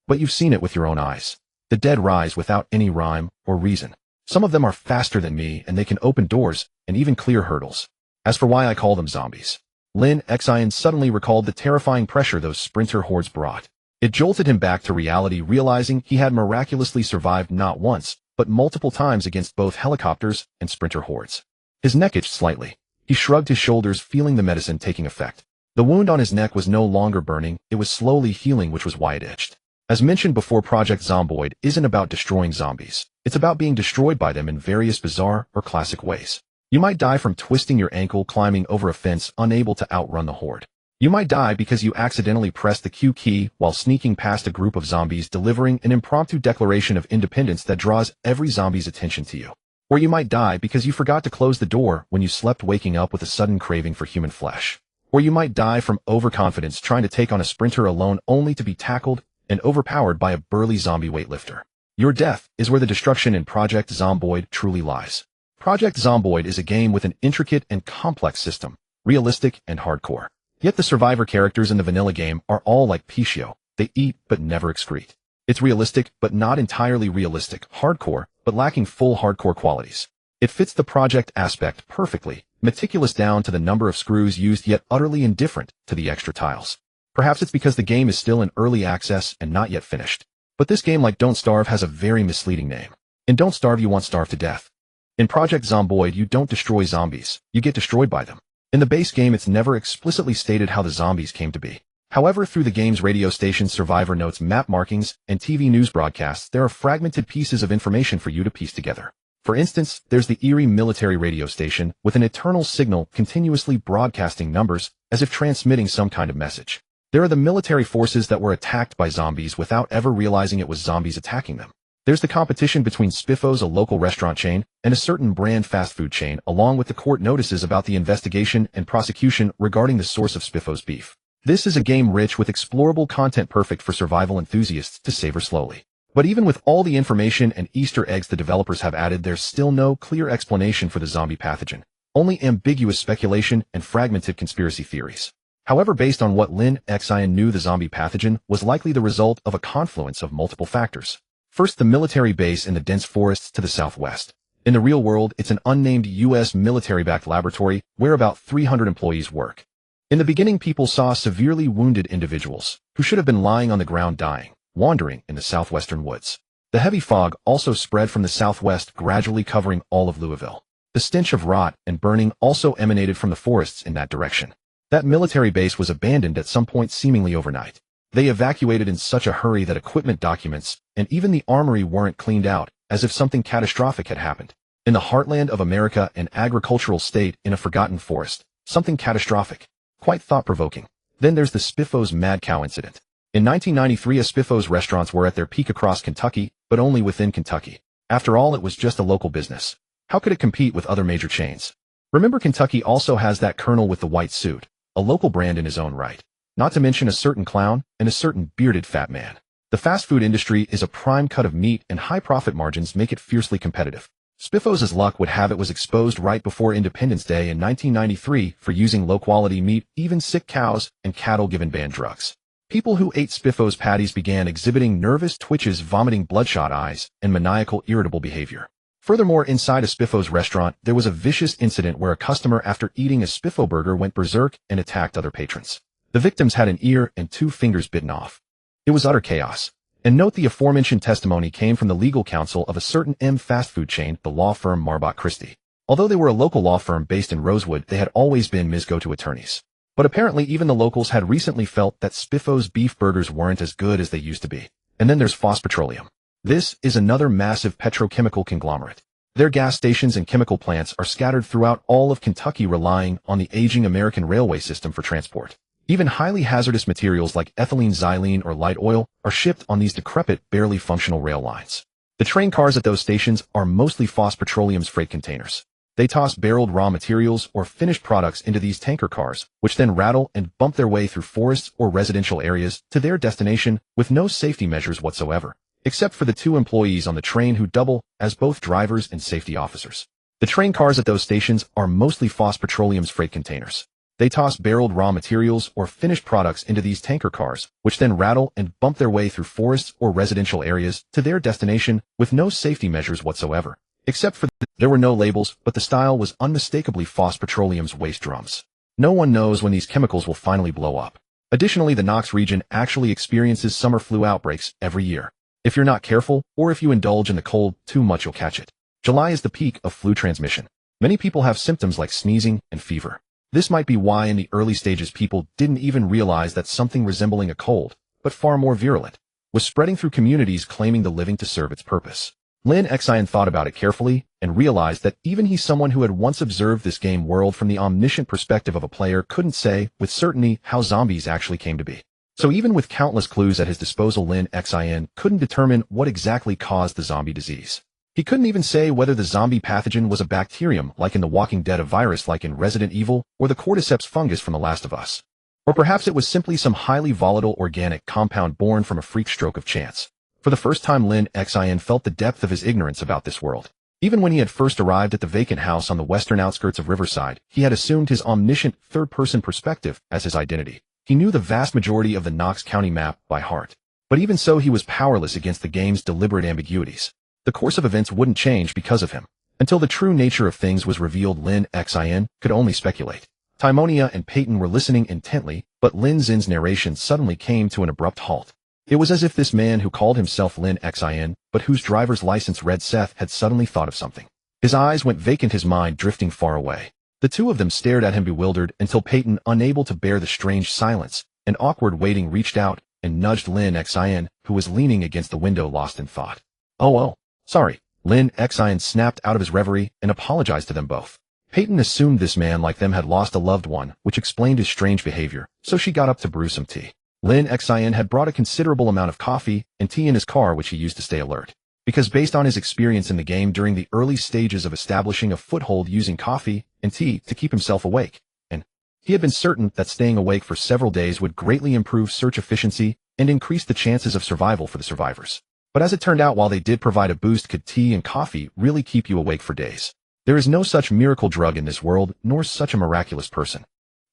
But you've seen it with your own eyes. The dead rise without any rhyme or reason. Some of them are faster than me, and they can open doors and even clear hurdles. As for why I call them zombies, Lin Xin suddenly recalled the terrifying pressure those sprinter hordes brought. It jolted him back to reality, realizing he had miraculously survived not once, but multiple times against both helicopters and sprinter hordes. His neck itched slightly. He shrugged his shoulders, feeling the medicine taking effect. The wound on his neck was no longer burning, it was slowly healing, which was why it itched. As mentioned before, Project Zomboid isn't about destroying zombies. It's about being destroyed by them in various bizarre or classic ways. You might die from twisting your ankle climbing over a fence, unable to outrun the horde. You might die because you accidentally pressed the Q key while sneaking past a group of zombies, delivering an impromptu declaration of independence that draws every zombie's attention to you. Or you might die because you forgot to close the door when you slept, waking up with a sudden craving for human flesh. Or you might die from overconfidence, trying to take on a sprinter alone only to be tackled and overpowered by a burly zombie weightlifter. Your death is where the destruction in Project Zomboid truly lies. Project Zomboid is a game with an intricate and complex system, realistic and hardcore. Yet the survivor characters in the vanilla game are all like Pichio. They eat but never excrete. It's realistic but not entirely realistic, hardcore but lacking full hardcore qualities. It fits the project aspect perfectly, meticulous down to the number of screws used, yet utterly indifferent to the extra tiles. Perhaps it's because the game is still in early access and not yet finished. But this game, like Don't Starve, has a very misleading name. In Don't Starve, you won't starve to death. In Project Zomboid, you don't destroy zombies, you get destroyed by them. In the base game, it's never explicitly stated how the zombies came to be. However, through the game's radio stations, survivor notes, map markings, and TV news broadcasts, there are fragmented pieces of information for you to piece together. For instance, there's the eerie military radio station with an eternal signal continuously broadcasting numbers as if transmitting some kind of message. There are the military forces that were attacked by zombies without ever realizing it was zombies attacking them. There's the competition between Spiffos, a local restaurant chain, and a certain brand fast food chain, along with the court notices about the investigation and prosecution regarding the source of Spiffos beef. This is a game rich with explorable content, perfect for survival enthusiasts to savor slowly. But even with all the information and Easter eggs the developers have added, there's still no clear explanation for the zombie pathogen, only ambiguous speculation and fragmented conspiracy theories. However, based on what Lin Xin knew, the zombie pathogen was likely the result of a confluence of multiple factors. First, the military base in the dense forests to the southwest. In the real world, it's an unnamed U.S. military-backed laboratory where about 300 employees work. In the beginning, people saw severely wounded individuals who should have been lying on the ground dying, wandering in the southwestern woods. The heavy fog also spread from the southwest, gradually covering all of Louisville. The stench of rot and burning also emanated from the forests in that direction. That military base was abandoned at some point seemingly overnight. They evacuated in such a hurry that equipment documents and even the armory weren't cleaned out, as if something catastrophic had happened. In the heartland of America, an agricultural state in a forgotten forest, something catastrophic. Quite thought-provoking. Then there's the Spiffos mad cow incident. In 1993, a Spiffos restaurants were at their peak across Kentucky, but only within Kentucky. After all, it was just a local business. How could it compete with other major chains? Remember, Kentucky also has that colonel with the white suit, a local brand in his own right. Not to mention a certain clown and a certain bearded fat man. The fast food industry is a prime cut of meat, and high profit margins make it fiercely competitive. Spiffos' luck would have it was exposed right before Independence Day in 1993 for using low-quality meat, even sick cows and cattle given banned drugs. People who ate Spiffos patties began exhibiting nervous twitches, vomiting bloodshot eyes, and maniacal irritable behavior. Furthermore, inside a Spiffos restaurant, there was a vicious incident where a customer, after eating a Spiffo burger, went berserk and attacked other patrons. The victims had an ear and 2 fingers bitten off. It was utter chaos. And note, the aforementioned testimony came from the legal counsel of a certain fast food chain, the law firm Marbach Christie. Although they were a local law firm based in Rosewood, they had always been go-to attorneys. But apparently even the locals had recently felt that Spiffos beef burgers weren't as good as they used to be. And then there's Foss Petroleum. This is another massive petrochemical conglomerate. Their gas stations and chemical plants are scattered throughout all of Kentucky, relying on the aging American railway system for transport. Even highly hazardous materials like ethylene, xylene, or light oil are shipped on these decrepit, barely functional rail lines. The train cars at those stations are mostly Foss Petroleum's freight containers. They toss barreled raw materials or finished products into these tanker cars, which then rattle and bump their way through forests or residential areas to their destination with no safety measures whatsoever, except for the 2 employees on the train who double as both drivers and safety officers. The train cars at those stations are mostly Foss Petroleum's freight containers. They toss barreled raw materials or finished products into these tanker cars, which then rattle and bump their way through forests or residential areas to their destination with no safety measures whatsoever, except for there were no labels, but the style was unmistakably Foss Petroleum's waste drums. No one knows when these chemicals will finally blow up. Additionally, the Knox region actually experiences summer flu outbreaks every year. If you're not careful, or if you indulge in the cold too much, you'll catch it. July is the peak of flu transmission. Many people have symptoms like sneezing and fever. This might be why in the early stages people didn't even realize that something resembling a cold, but far more virulent, was spreading through communities, claiming the living to serve its purpose. Lin Xin thought about it carefully and realized that even he, someone who had once observed this game world from the omniscient perspective of a player, couldn't say with certainty how zombies actually came to be. So even with countless clues at his disposal, Lin Xin couldn't determine what exactly caused the zombie disease. He couldn't even say whether the zombie pathogen was a bacterium like in The Walking Dead, a virus like in Resident Evil, or the cordyceps fungus from The Last of Us. Or perhaps it was simply some highly volatile organic compound born from a freak stroke of chance. For the first time, Lin Xin felt the depth of his ignorance about this world. Even when he had first arrived at the vacant house on the western outskirts of Riverside, he had assumed his omniscient third-person perspective as his identity. He knew the vast majority of the Knox County map by heart. But even so, he was powerless against the game's deliberate ambiguities. The course of events wouldn't change because of him. Until the true nature of things was revealed, Lin Xin could only speculate. Timonia and Peyton were listening intently, but Lin Xin's narration suddenly came to an abrupt halt. It was as if this man who called himself Lin Xin, but whose driver's license read Seth, had suddenly thought of something. His eyes went vacant, his mind drifting far away. The 2 of them stared at him bewildered until Peyton, unable to bear the strange silence and awkward waiting, reached out and nudged Lin Xin, who was leaning against the window, lost in thought. Oh, sorry. Lin Xin snapped out of his reverie and apologized to them both. Peyton assumed this man like them had lost a loved one, which explained his strange behavior, so she got up to brew some tea. Lin Xin had brought a considerable amount of coffee and tea in his car, which he used to stay alert. Because based on his experience in the game during the early stages of establishing a foothold using coffee and tea to keep himself awake, and he had been certain that staying awake for several days would greatly improve search efficiency and increase the chances of survival for the survivors. But as it turned out, while they did provide a boost, could tea and coffee really keep you awake for days? There is no such miracle drug in this world, nor such a miraculous person.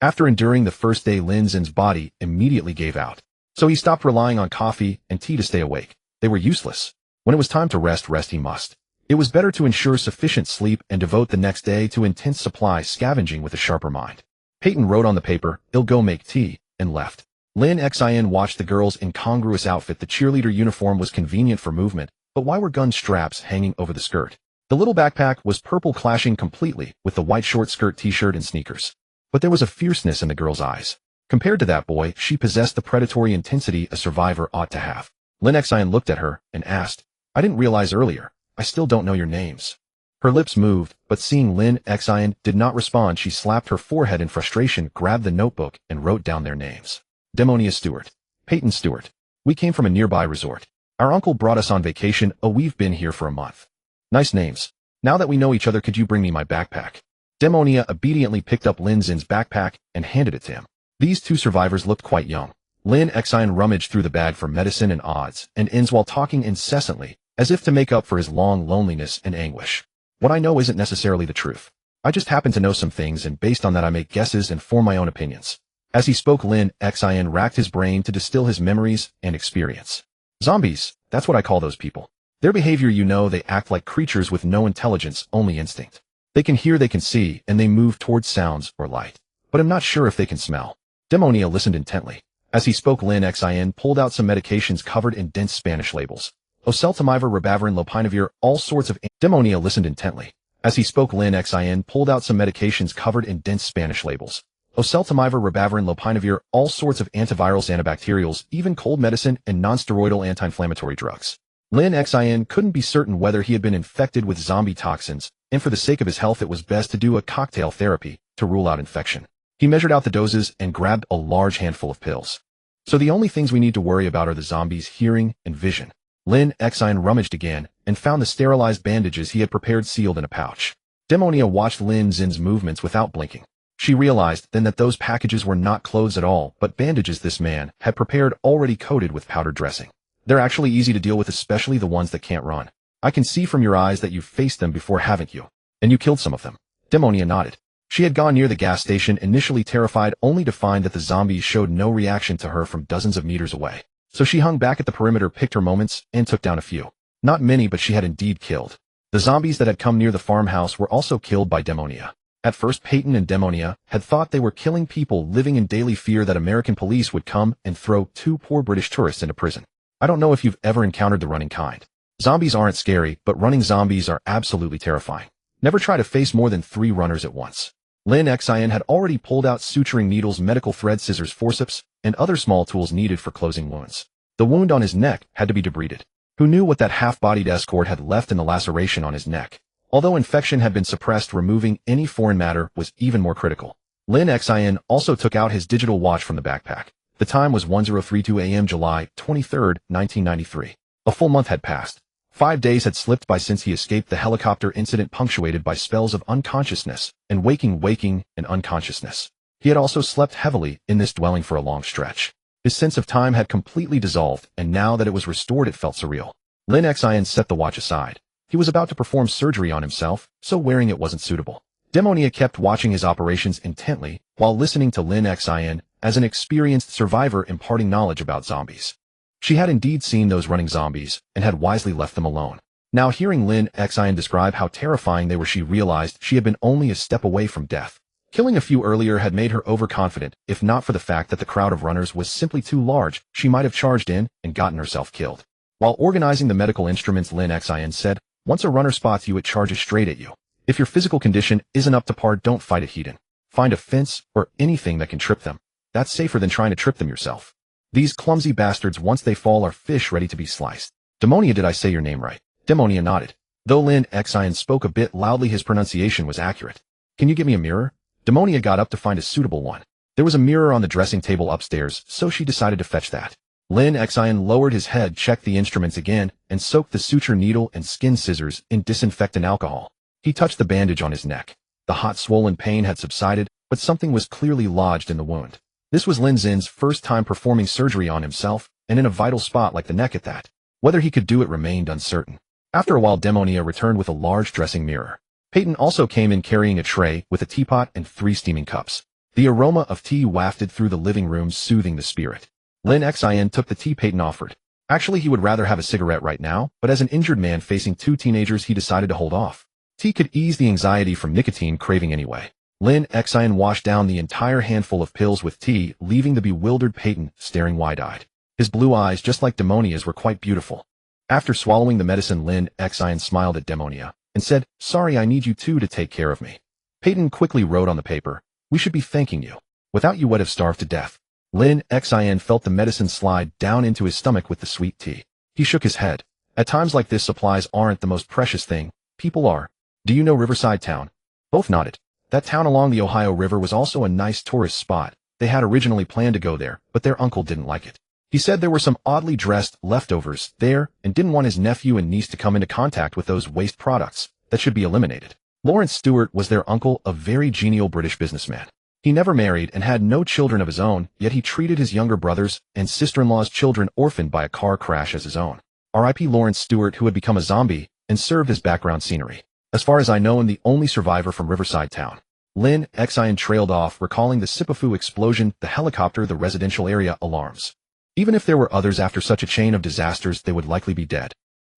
After enduring the first day, Lin Xin's body immediately gave out. So he stopped relying on coffee and tea to stay awake. They were useless. When it was time to rest he must. It was better to ensure sufficient sleep and devote the next day to intense supply scavenging with a sharper mind. Peyton wrote on the paper, "I'll go make tea," and left. Lin Xin watched the girl's incongruous outfit. The cheerleader uniform was convenient for movement, but why were gun straps hanging over the skirt? The little backpack was purple, clashing completely with the white short skirt, t-shirt, and sneakers. But there was a fierceness in the girl's eyes. Compared to that boy, she possessed the predatory intensity a survivor ought to have. Lin Xin looked at her and asked, "I didn't realize earlier. I still don't know your names." Her lips moved, but seeing Lin Xin did not respond, she slapped her forehead in frustration, grabbed the notebook, and wrote down their names. Demonia Stewart. Peyton Stewart. We came from a nearby resort. Our uncle brought us on vacation. Oh, we've been here for a month. Nice names. Now that we know each other, could you bring me my backpack? Demonia obediently picked up Lin Xin's backpack and handed it to him. These two survivors looked quite young. Lin Xin rummaged through the bag for medicine and odds and ends while talking incessantly, as if to make up for his long loneliness and anguish. What I know isn't necessarily the truth. I just happen to know some things, and based on that I make guesses and form my own opinions. As he spoke, Lin Xin racked his brain to distill his memories and experience. Zombies, that's what I call those people. Their behavior, they act like creatures with no intelligence, only instinct. They can hear, they can see, and they move towards sounds or light. But I'm not sure if they can smell. Demonia listened intently. As he spoke, Lin Xin pulled out some medications covered in dense Spanish labels. Oseltamivir, Ribavirin, Lopinavir, all sorts of... Demonia listened intently. As he spoke, Lin Xin pulled out some medications covered in dense Spanish labels. Oseltamivir, Ribavirin, Lopinavir, all sorts of antivirals, antibacterials, even cold medicine and non-steroidal anti-inflammatory drugs. Lin Xin couldn't be certain whether he had been infected with zombie toxins, and for the sake of his health it was best to do a cocktail therapy to rule out infection. He measured out the doses and grabbed a large handful of pills. So the only things we need to worry about are the zombies' hearing and vision. Lin Xin rummaged again and found the sterilized bandages he had prepared sealed in a pouch. Demonia watched Lin Xin's movements without blinking. She realized then that those packages were not clothes at all, but bandages this man had prepared already coated with powdered dressing. They're actually easy to deal with, especially the ones that can't run. I can see from your eyes that you've faced them before, haven't you? And you killed some of them. Demonia nodded. She had gone near the gas station, initially terrified, only to find that the zombies showed no reaction to her from dozens of meters away. So she hung back at the perimeter, picked her moments, and took down a few. Not many, but she had indeed killed. The zombies that had come near the farmhouse were also killed by Demonia. At first, Peyton and Demonia had thought they were killing people living in daily fear that American police would come and throw two poor British tourists into prison. I don't know if you've ever encountered the running kind. Zombies aren't scary, but running zombies are absolutely terrifying. Never try to face more than 3 runners at once. Lin Xin had already pulled out suturing needles, medical thread, scissors, forceps, and other small tools needed for closing wounds. The wound on his neck had to be debrided. Who knew what that half-bodied escort had left in the laceration on his neck? Although infection had been suppressed, removing any foreign matter was even more critical. Lin Xin also took out his digital watch from the backpack. The time was 10:32 a.m. July 23, 1993. A full month had passed. 5 days had slipped by since he escaped the helicopter incident, punctuated by spells of unconsciousness and waking and unconsciousness. He had also slept heavily in this dwelling for a long stretch. His sense of time had completely dissolved, and now that it was restored it felt surreal. Lin Xin set the watch aside. He was about to perform surgery on himself, so wearing it wasn't suitable. Demonia kept watching his operations intently while listening to Lin Xin as an experienced survivor imparting knowledge about zombies. She had indeed seen those running zombies and had wisely left them alone. Now hearing Lin Xin describe how terrifying they were, she realized she had been only a step away from death. Killing a few earlier had made her overconfident. If not for the fact that the crowd of runners was simply too large, she might have charged in and gotten herself killed. While organizing the medical instruments, Lin Xin said, "Once a runner spots you, it charges straight at you. If your physical condition isn't up to par, don't fight it head-on. Find a fence or anything that can trip them. That's safer than trying to trip them yourself. These clumsy bastards, once they fall, are fish ready to be sliced." Demonia, did I say your name right? Demonia nodded. Though Lin Xin spoke a bit loudly, his pronunciation was accurate. "Can you get me a mirror?" Demonia got up to find a suitable one. There was a mirror on the dressing table upstairs, so she decided to fetch that. Lin Xin lowered his head, checked the instruments again, and soaked the suture needle and skin scissors in disinfectant alcohol. He touched the bandage on his neck. The hot, swollen pain had subsided, but something was clearly lodged in the wound. This was Lin Xin's first time performing surgery on himself, and in a vital spot like the neck at that. Whether he could do it remained uncertain. After a while, Demonia returned with a large dressing mirror. Peyton also came in carrying a tray with a teapot and 3 steaming cups. The aroma of tea wafted through the living room, soothing the spirit. Lin Xin took the tea Peyton offered. Actually, he would rather have a cigarette right now, but as an injured man facing 2 teenagers, he decided to hold off. Tea could ease the anxiety from nicotine craving anyway. Lin Xin washed down the entire handful of pills with tea, leaving the bewildered Peyton staring wide-eyed. His blue eyes, just like Demonia's, were quite beautiful. After swallowing the medicine, Lin Xin smiled at Demonia and said, "Sorry, I need you two to take care of me." Peyton quickly wrote on the paper, "We should be thanking you. Without you would have starved to death." Lin Xin felt the medicine slide down into his stomach with the sweet tea. He shook his head. At times like this, supplies aren't the most precious thing. People are. "Do you know Riverside Town?" Both nodded. That town along the Ohio River was also a nice tourist spot. They had originally planned to go there, but their uncle didn't like it. He said there were some oddly dressed leftovers there and didn't want his nephew and niece to come into contact with those waste products that should be eliminated. Lawrence Stewart was their uncle, a very genial British businessman. He never married and had no children of his own, yet he treated his younger brothers and sister-in-law's children orphaned by a car crash as his own. R.I.P. Lawrence Stewart, who had become a zombie and served as background scenery. As far as I know, I'm the only survivor from Riverside Town. Lin Xin trailed off, recalling the Sipafu explosion, the helicopter, the residential area alarms. Even if there were others after such a chain of disasters, they would likely be dead.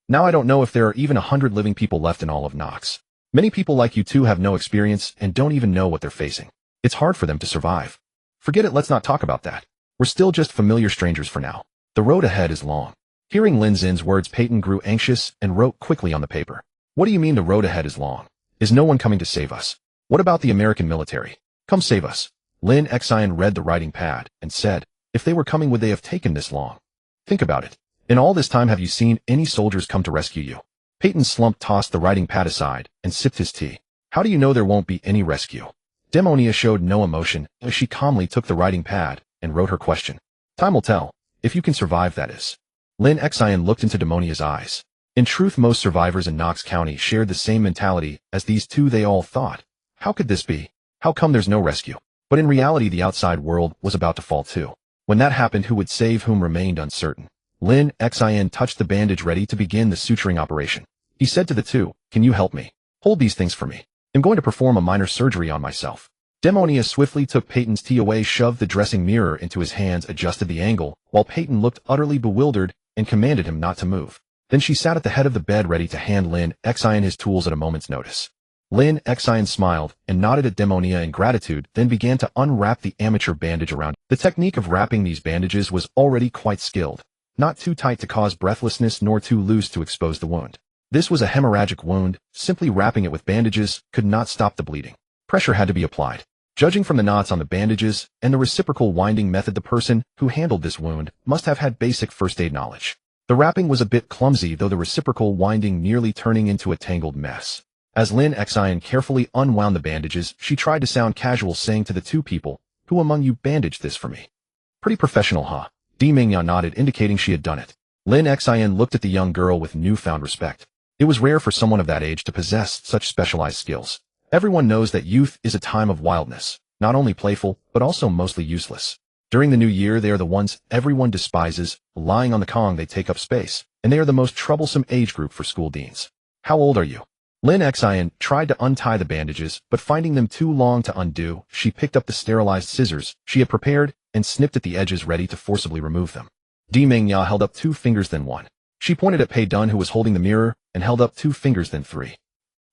Now I don't know if there are even 100 living people left in all of Knox. Many people like you two have no experience and don't even know what they're facing. It's hard for them to survive. Forget it, let's not talk about that. We're still just familiar strangers for now. The road ahead is long. Hearing Lin Xin's words, Peyton grew anxious and wrote quickly on the paper. What do you mean the road ahead is long? Is no one coming to save us? What about the American military? Come save us. Lin Xin read the writing pad and said, if they were coming, would they have taken this long? Think about it. In all this time, have you seen any soldiers come to rescue you? Peyton slumped, tossed the writing pad aside, and sipped his tea. How do you know there won't be any rescue? Demonia showed no emotion as she calmly took the writing pad and wrote her question. Time will tell. If you can survive, that is. Lin Xin looked into Demonia's eyes. In truth, most survivors in Knox County shared the same mentality as these two. They all thought, how could this be? How come there's no rescue? But in reality, the outside world was about to fall too. When that happened, who would save whom remained uncertain. Lin Xin touched the bandage, ready to begin the suturing operation. He said to the two, can you help me? Hold these things for me. I'm going to perform a minor surgery on myself. Demonia swiftly took Peyton's tea away, shoved the dressing mirror into his hands, adjusted the angle, while Peyton looked utterly bewildered and commanded him not to move. Then she sat at the head of the bed, ready to hand Lin Xin his tools at a moment's notice. Lin Xin smiled and nodded at Demonia in gratitude, then began to unwrap the amateur bandage around. The technique of wrapping these bandages was already quite skilled. Not too tight to cause breathlessness, nor too loose to expose the wound. This was a hemorrhagic wound. Simply wrapping it with bandages could not stop the bleeding. Pressure had to be applied. Judging from the knots on the bandages and the reciprocal winding method, the person who handled this wound must have had basic first aid knowledge. The wrapping was a bit clumsy, though, the reciprocal winding nearly turning into a tangled mess. As Lin Xin carefully unwound the bandages, she tried to sound casual, saying to the two people, who among you bandaged this for me? Pretty professional, huh? Di Mingya nodded, indicating she had done it. Lin Xin looked at the young girl with newfound respect. It was rare for someone of that age to possess such specialized skills. Everyone knows that youth is a time of wildness, not only playful, but also mostly useless. During the new year, they are the ones everyone despises. Lying on the Kong, they take up space, and they are the most troublesome age group for school deans. How old are you? Lin Xin tried to untie the bandages, but finding them too long to undo, she picked up the sterilized scissors she had prepared and snipped at the edges, ready to forcibly remove them. Di Mingya held up 2 fingers, then 1. She pointed at Pei Dun, who was holding the mirror, and held up 2 fingers, then 3.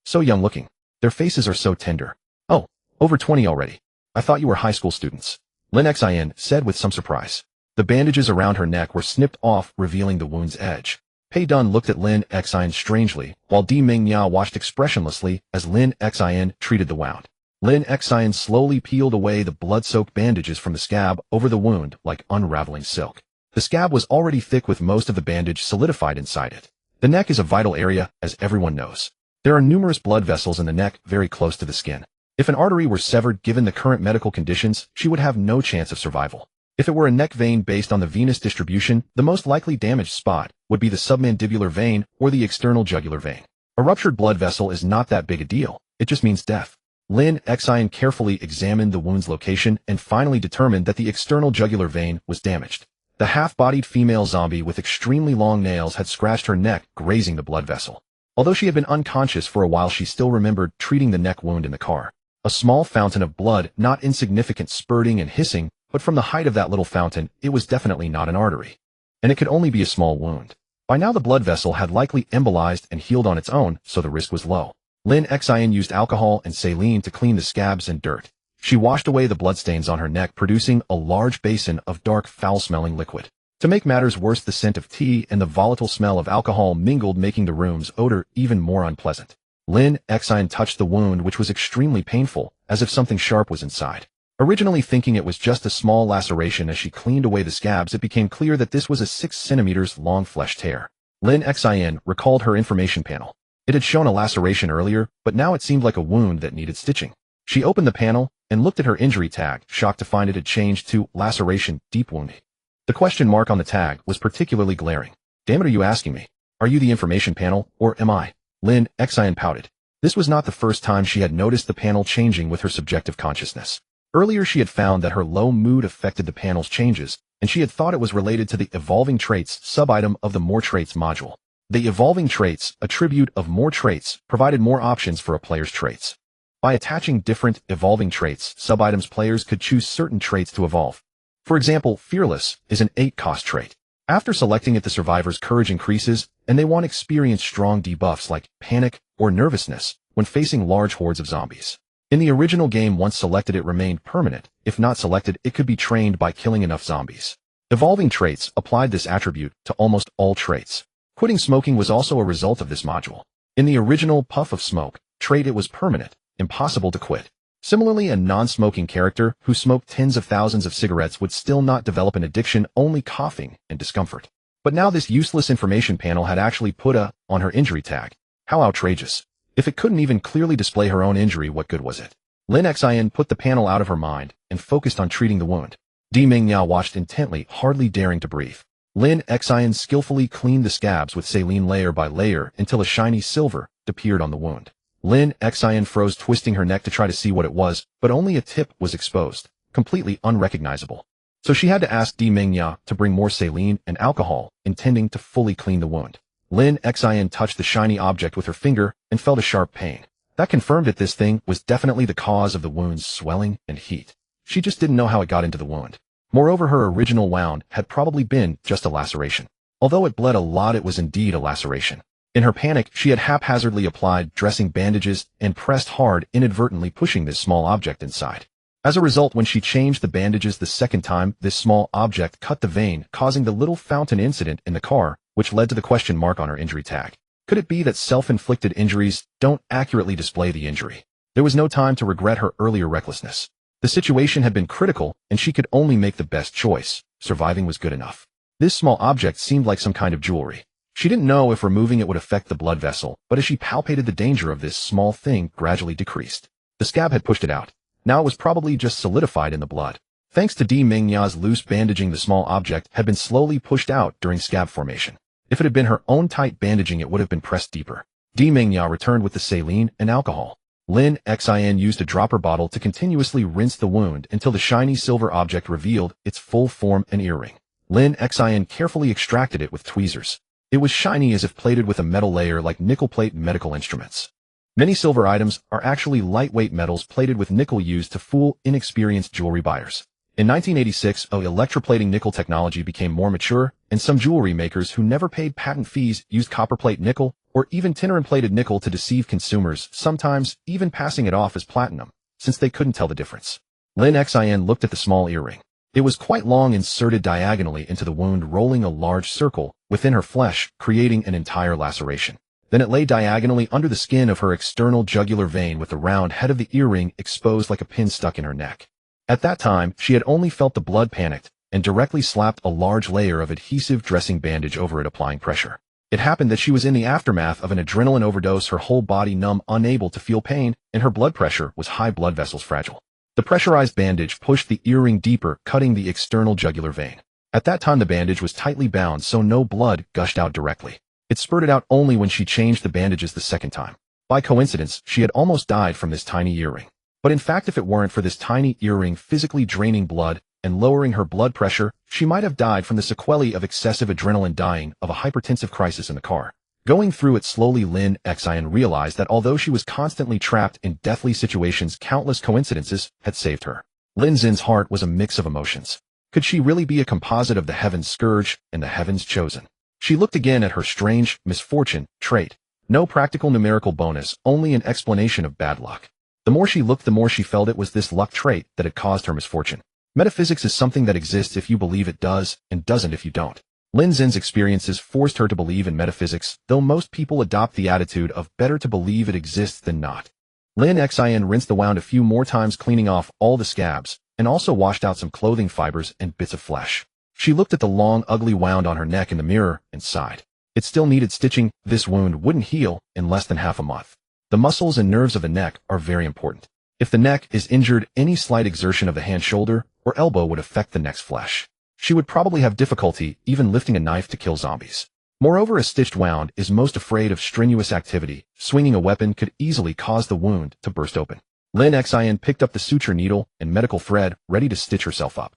So young looking. Their faces are so tender. Oh, over 20 already. I thought you were high school students. Lin Xin said with some surprise. The bandages around her neck were snipped off, revealing the wound's edge. Pei Dun looked at Lin Xin strangely, while Di Mingya watched expressionlessly as Lin Xin treated the wound. Lin Xin slowly peeled away the blood-soaked bandages from the scab over the wound like unraveling silk. The scab was already thick, with most of the bandage solidified inside it. The neck is a vital area, as everyone knows. There are numerous blood vessels in the neck, very close to the skin. If an artery were severed, given the current medical conditions, she would have no chance of survival. If it were a neck vein based on the venous distribution, the most likely damaged spot would be the submandibular vein or the external jugular vein. A ruptured blood vessel is not that big a deal. It just means death. Lin Xin carefully examined the wound's location and finally determined that the external jugular vein was damaged. The half-bodied female zombie with extremely long nails had scratched her neck, grazing the blood vessel. Although she had been unconscious for a while, she still remembered treating the neck wound in the car. A small fountain of blood, not insignificant, spurting and hissing, but from the height of that little fountain, it was definitely not an artery. And it could only be a small wound. By now the blood vessel had likely embolized and healed on its own, so the risk was low. Lin Xin used alcohol and saline to clean the scabs and dirt. She washed away the bloodstains on her neck, producing a large basin of dark, foul-smelling liquid. To make matters worse, the scent of tea and the volatile smell of alcohol mingled, making the room's odor even more unpleasant. Lin Xin touched the wound, which was extremely painful, as if something sharp was inside. Originally thinking it was just a small laceration, as she cleaned away the scabs, it became clear that this was a 6 centimeters long flesh tear. Lin Xin recalled her information panel. It had shown a laceration earlier, but now it seemed like a wound that needed stitching. She opened the panel and looked at her injury tag, shocked to find it had changed to laceration, deep wound. The question mark on the tag was particularly glaring. Damn it, are you asking me? Are you the information panel, or am I? Lin Xin pouted. This was not the first time she had noticed the panel changing with her subjective consciousness. Earlier she had found that her low mood affected the panel's changes, and she had thought it was related to the Evolving Traits sub-item of the More Traits module. The Evolving Traits attribute of More Traits provided more options for a player's traits. By attaching different Evolving Traits sub-items, players could choose certain traits to evolve. For example, Fearless is an 8-cost trait. After selecting it, the survivor's courage increases, and they want to experience strong debuffs like panic or nervousness when facing large hordes of zombies. In the original game, once selected, it remained permanent. If not selected, it could be trained by killing enough zombies. Evolving Traits applied this attribute to almost all traits. Quitting smoking was also a result of this module. In the original Puff of Smoke trait, it was permanent, impossible to quit. Similarly, a non-smoking character who smoked tens of thousands of cigarettes would still not develop an addiction, only coughing and discomfort. But now this useless information panel had actually put a on her injury tag. How outrageous. If it couldn't even clearly display her own injury, what good was it? Lin Xin put the panel out of her mind and focused on treating the wound. Di Mingya watched intently, hardly daring to breathe. Lin Xin skillfully cleaned the scabs with saline layer by layer until a shiny silver appeared on the wound. Lin Xin froze, twisting her neck to try to see what it was, but only a tip was exposed, completely unrecognizable. So she had to ask Di Mingya to bring more saline and alcohol, intending to fully clean the wound. Lin Xin touched the shiny object with her finger and felt a sharp pain. That confirmed that this thing was definitely the cause of the wound's swelling and heat. She just didn't know how it got into the wound. Moreover, her original wound had probably been just a laceration. Although it bled a lot, it was indeed a laceration. In her panic, she had haphazardly applied dressing bandages and pressed hard, inadvertently pushing this small object inside. As a result, when she changed the bandages the second time, this small object cut the vein, causing the little fountain incident in the car, which led to the question mark on her injury tag. Could it be that self-inflicted injuries don't accurately display the injury? There was no time to regret her earlier recklessness. The situation had been critical, and she could only make the best choice. Surviving was good enough. This small object seemed like some kind of jewelry. She didn't know if removing it would affect the blood vessel, but as she palpated, the danger of this small thing gradually decreased. The scab had pushed it out. Now it was probably just solidified in the blood. Thanks to Di Mingya's loose bandaging, the small object had been slowly pushed out during scab formation. If it had been her own tight bandaging, it would have been pressed deeper. Di Mingya returned with the saline and alcohol. Lin Xin used a dropper bottle to continuously rinse the wound until the shiny silver object revealed its full form and earring. Lin Xin carefully extracted it with tweezers. It was shiny, as if plated with a metal layer like nickel plate medical instruments. Many silver items are actually lightweight metals plated with nickel, used to fool inexperienced jewelry buyers. In 1986, electroplating nickel technology became more mature, and some jewelry makers who never paid patent fees used copperplate nickel or even tinner-plated nickel to deceive consumers, sometimes even passing it off as platinum, since they couldn't tell the difference. Lin Xin looked at the small earring. It was quite long, inserted diagonally into the wound, rolling a large circle within her flesh, creating an entire laceration. Then it lay diagonally under the skin of her external jugular vein, with the round head of the earring exposed like a pin stuck in her neck. At that time, she had only felt the blood, panicked, and directly slapped a large layer of adhesive dressing bandage over it, applying pressure. It happened that she was in the aftermath of an adrenaline overdose, her whole body numb, unable to feel pain, and her blood pressure was high, blood vessels fragile. The pressurized bandage pushed the earring deeper, cutting the external jugular vein. At that time, the bandage was tightly bound, so no blood gushed out directly. It spurted out only when she changed the bandages the second time. By coincidence, she had almost died from this tiny earring. But in fact, if it weren't for this tiny earring physically draining blood and lowering her blood pressure, she might have died from the sequelae of excessive adrenaline, dying of a hypertensive crisis in the car. Going through it slowly, Lin Xin realized that although she was constantly trapped in deathly situations, countless coincidences had saved her. Lin Xin's heart was a mix of emotions. Could she really be a composite of the Heaven's Scourge and the Heaven's Chosen? She looked again at her strange misfortune trait. No practical numerical bonus, only an explanation of bad luck. The more she looked, the more she felt it was this luck trait that had caused her misfortune. Metaphysics is something that exists if you believe it does, and doesn't if you don't. Lin Xin's experiences forced her to believe in metaphysics, though most people adopt the attitude of better to believe it exists than not. Lin Xin rinsed the wound a few more times, cleaning off all the scabs, and also washed out some clothing fibers and bits of flesh. She looked at the long, ugly wound on her neck in the mirror and sighed. It still needed stitching. This wound wouldn't heal in less than half a month. The muscles and nerves of the neck are very important. If the neck is injured, any slight exertion of the hand, shoulder, or elbow would affect the neck's flesh. She would probably have difficulty even lifting a knife to kill zombies. Moreover, a stitched wound is most afraid of strenuous activity. Swinging a weapon could easily cause the wound to burst open. Lin Xin picked up the suture needle and medical thread, ready to stitch herself up.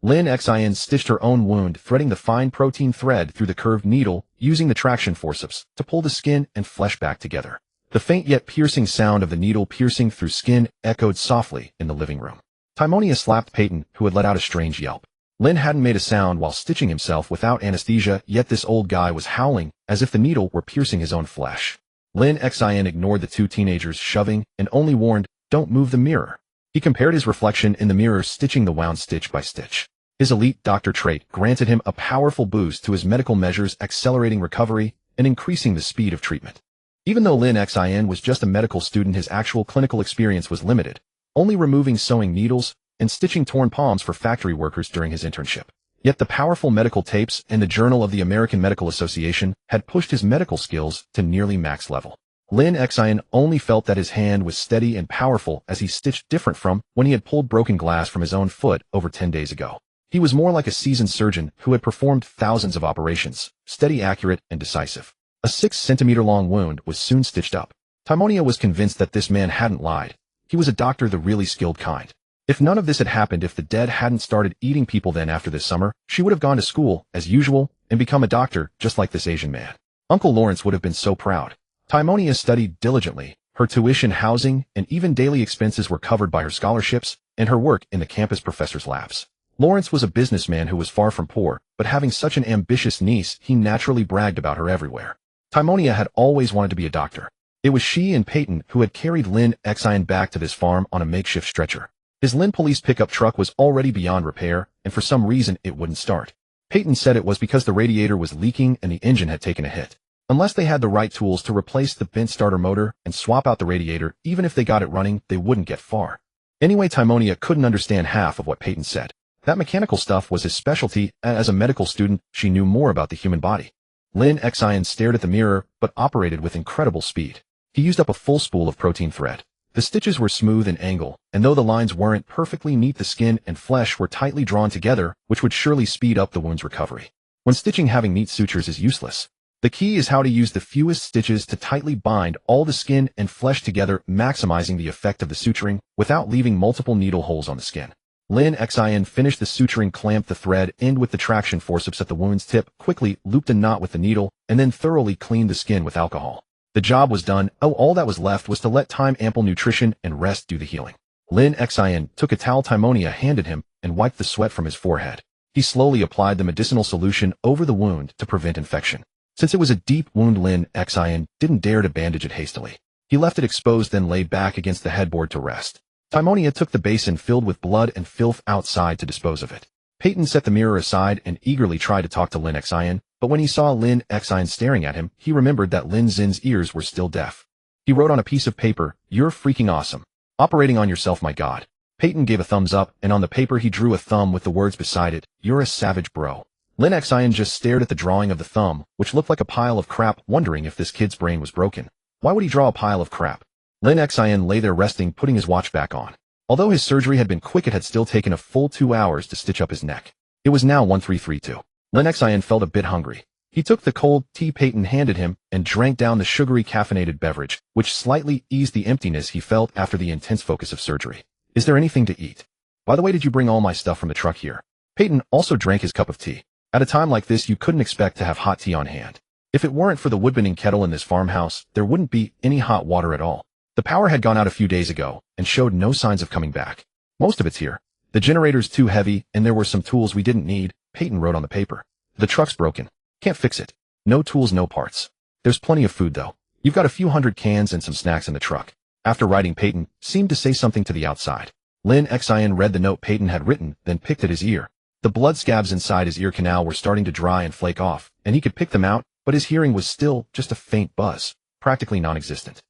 Lin Xin stitched her own wound, threading the fine protein thread through the curved needle, using the traction forceps to pull the skin and flesh back together. The faint yet piercing sound of the needle piercing through skin echoed softly in the living room. Timonia slapped Peyton, who had let out a strange yelp. Lin hadn't made a sound while stitching himself without anesthesia, yet this old guy was howling as if the needle were piercing his own flesh. Lin Xin ignored the two teenagers shoving and only warned, "Don't move the mirror." He compared his reflection in the mirror, stitching the wound stitch by stitch. His elite doctor trait granted him a powerful boost to his medical measures, accelerating recovery and increasing the speed of treatment. Even though Lin Xin was just a medical student, his actual clinical experience was limited, only removing sewing needles and stitching torn palms for factory workers during his internship. Yet the powerful medical tapes and the Journal of the American Medical Association had pushed his medical skills to nearly max level. Lin Xin only felt that his hand was steady and powerful as he stitched, different from when he had pulled broken glass from his own foot over 10 days ago. He was more like a seasoned surgeon who had performed thousands of operations, steady, accurate, and decisive. A 6-centimeter-long wound was soon stitched up. Timonia was convinced that this man hadn't lied. He was a doctor, the really skilled kind. If none of this had happened, if the dead hadn't started eating people then after this summer, she would have gone to school, as usual, and become a doctor, just like this Asian man. Uncle Lawrence would have been so proud. Timonia studied diligently. Her tuition, housing, and even daily expenses were covered by her scholarships and her work in the campus professors' labs. Lawrence was a businessman who was far from poor, but having such an ambitious niece, he naturally bragged about her everywhere. Timonia had always wanted to be a doctor. It was she and Peyton who had carried Lin Xin back to this farm on a makeshift stretcher. His Lin police pickup truck was already beyond repair, and for some reason it wouldn't start. Peyton said it was because the radiator was leaking and the engine had taken a hit. Unless they had the right tools to replace the bent starter motor and swap out the radiator, even if they got it running, they wouldn't get far. Anyway, Timonia couldn't understand half of what Peyton said. That mechanical stuff was his specialty, and as a medical student, she knew more about the human body. Lin Xin stared at the mirror, but operated with incredible speed. He used up a full spool of protein thread. The stitches were smooth and angle, and though the lines weren't perfectly neat, the skin and flesh were tightly drawn together, which would surely speed up the wound's recovery. When stitching, having neat sutures is useless. The key is how to use the fewest stitches to tightly bind all the skin and flesh together, maximizing the effect of the suturing without leaving multiple needle holes on the skin. Lin Xin finished the suturing, clamped the thread end with the traction forceps at the wound's tip, quickly looped a knot with the needle, and then thoroughly cleaned the skin with alcohol. The job was done. All that was left was to let time, ample nutrition, and rest do the healing. Lin Xin took a towel Timonia handed him and wiped the sweat from his forehead. He slowly applied the medicinal solution over the wound to prevent infection. Since it was a deep wound, Lin Xin didn't dare to bandage it hastily. He left it exposed, then lay back against the headboard to rest. Timonia took the basin filled with blood and filth outside to dispose of it. Peyton set the mirror aside and eagerly tried to talk to Lin Xin, but when he saw Lin Xin staring at him, he remembered that Lin Xin's ears were still deaf. He wrote on a piece of paper, "You're freaking awesome. Operating on yourself, my God." Peyton gave a thumbs up, and on the paper he drew a thumb with the words beside it, "You're a savage, bro." Lin Xin just stared at the drawing of the thumb, which looked like a pile of crap, wondering if this kid's brain was broken. Why would he draw a pile of crap? Lin Xin lay there resting, putting his watch back on. Although his surgery had been quick, it had still taken a full 2 hours to stitch up his neck. It was now 1332. Lin Xin felt a bit hungry. He took the cold tea Peyton handed him and drank down the sugary caffeinated beverage, which slightly eased the emptiness he felt after the intense focus of surgery. "Is there anything to eat? By the way, did you bring all my stuff from the truck here?" Peyton also drank his cup of tea. At a time like this, you couldn't expect to have hot tea on hand. If it weren't for the woodbending kettle in this farmhouse, there wouldn't be any hot water at all. The power had gone out a few days ago and showed no signs of coming back. "Most of it's here. The generator's too heavy, and there were some tools we didn't need," Peyton wrote on the paper. "The truck's broken. Can't fix it. No tools, no parts. There's plenty of food though. You've got a few hundred cans and some snacks in the truck. After writing, Peyton seemed to say something to the outside. Lin Xin read the note Peyton had written, then picked at his ear. The blood scabs inside his ear canal were starting to dry and flake off, and he could pick them out, but his hearing was still just a faint buzz, practically non-existent.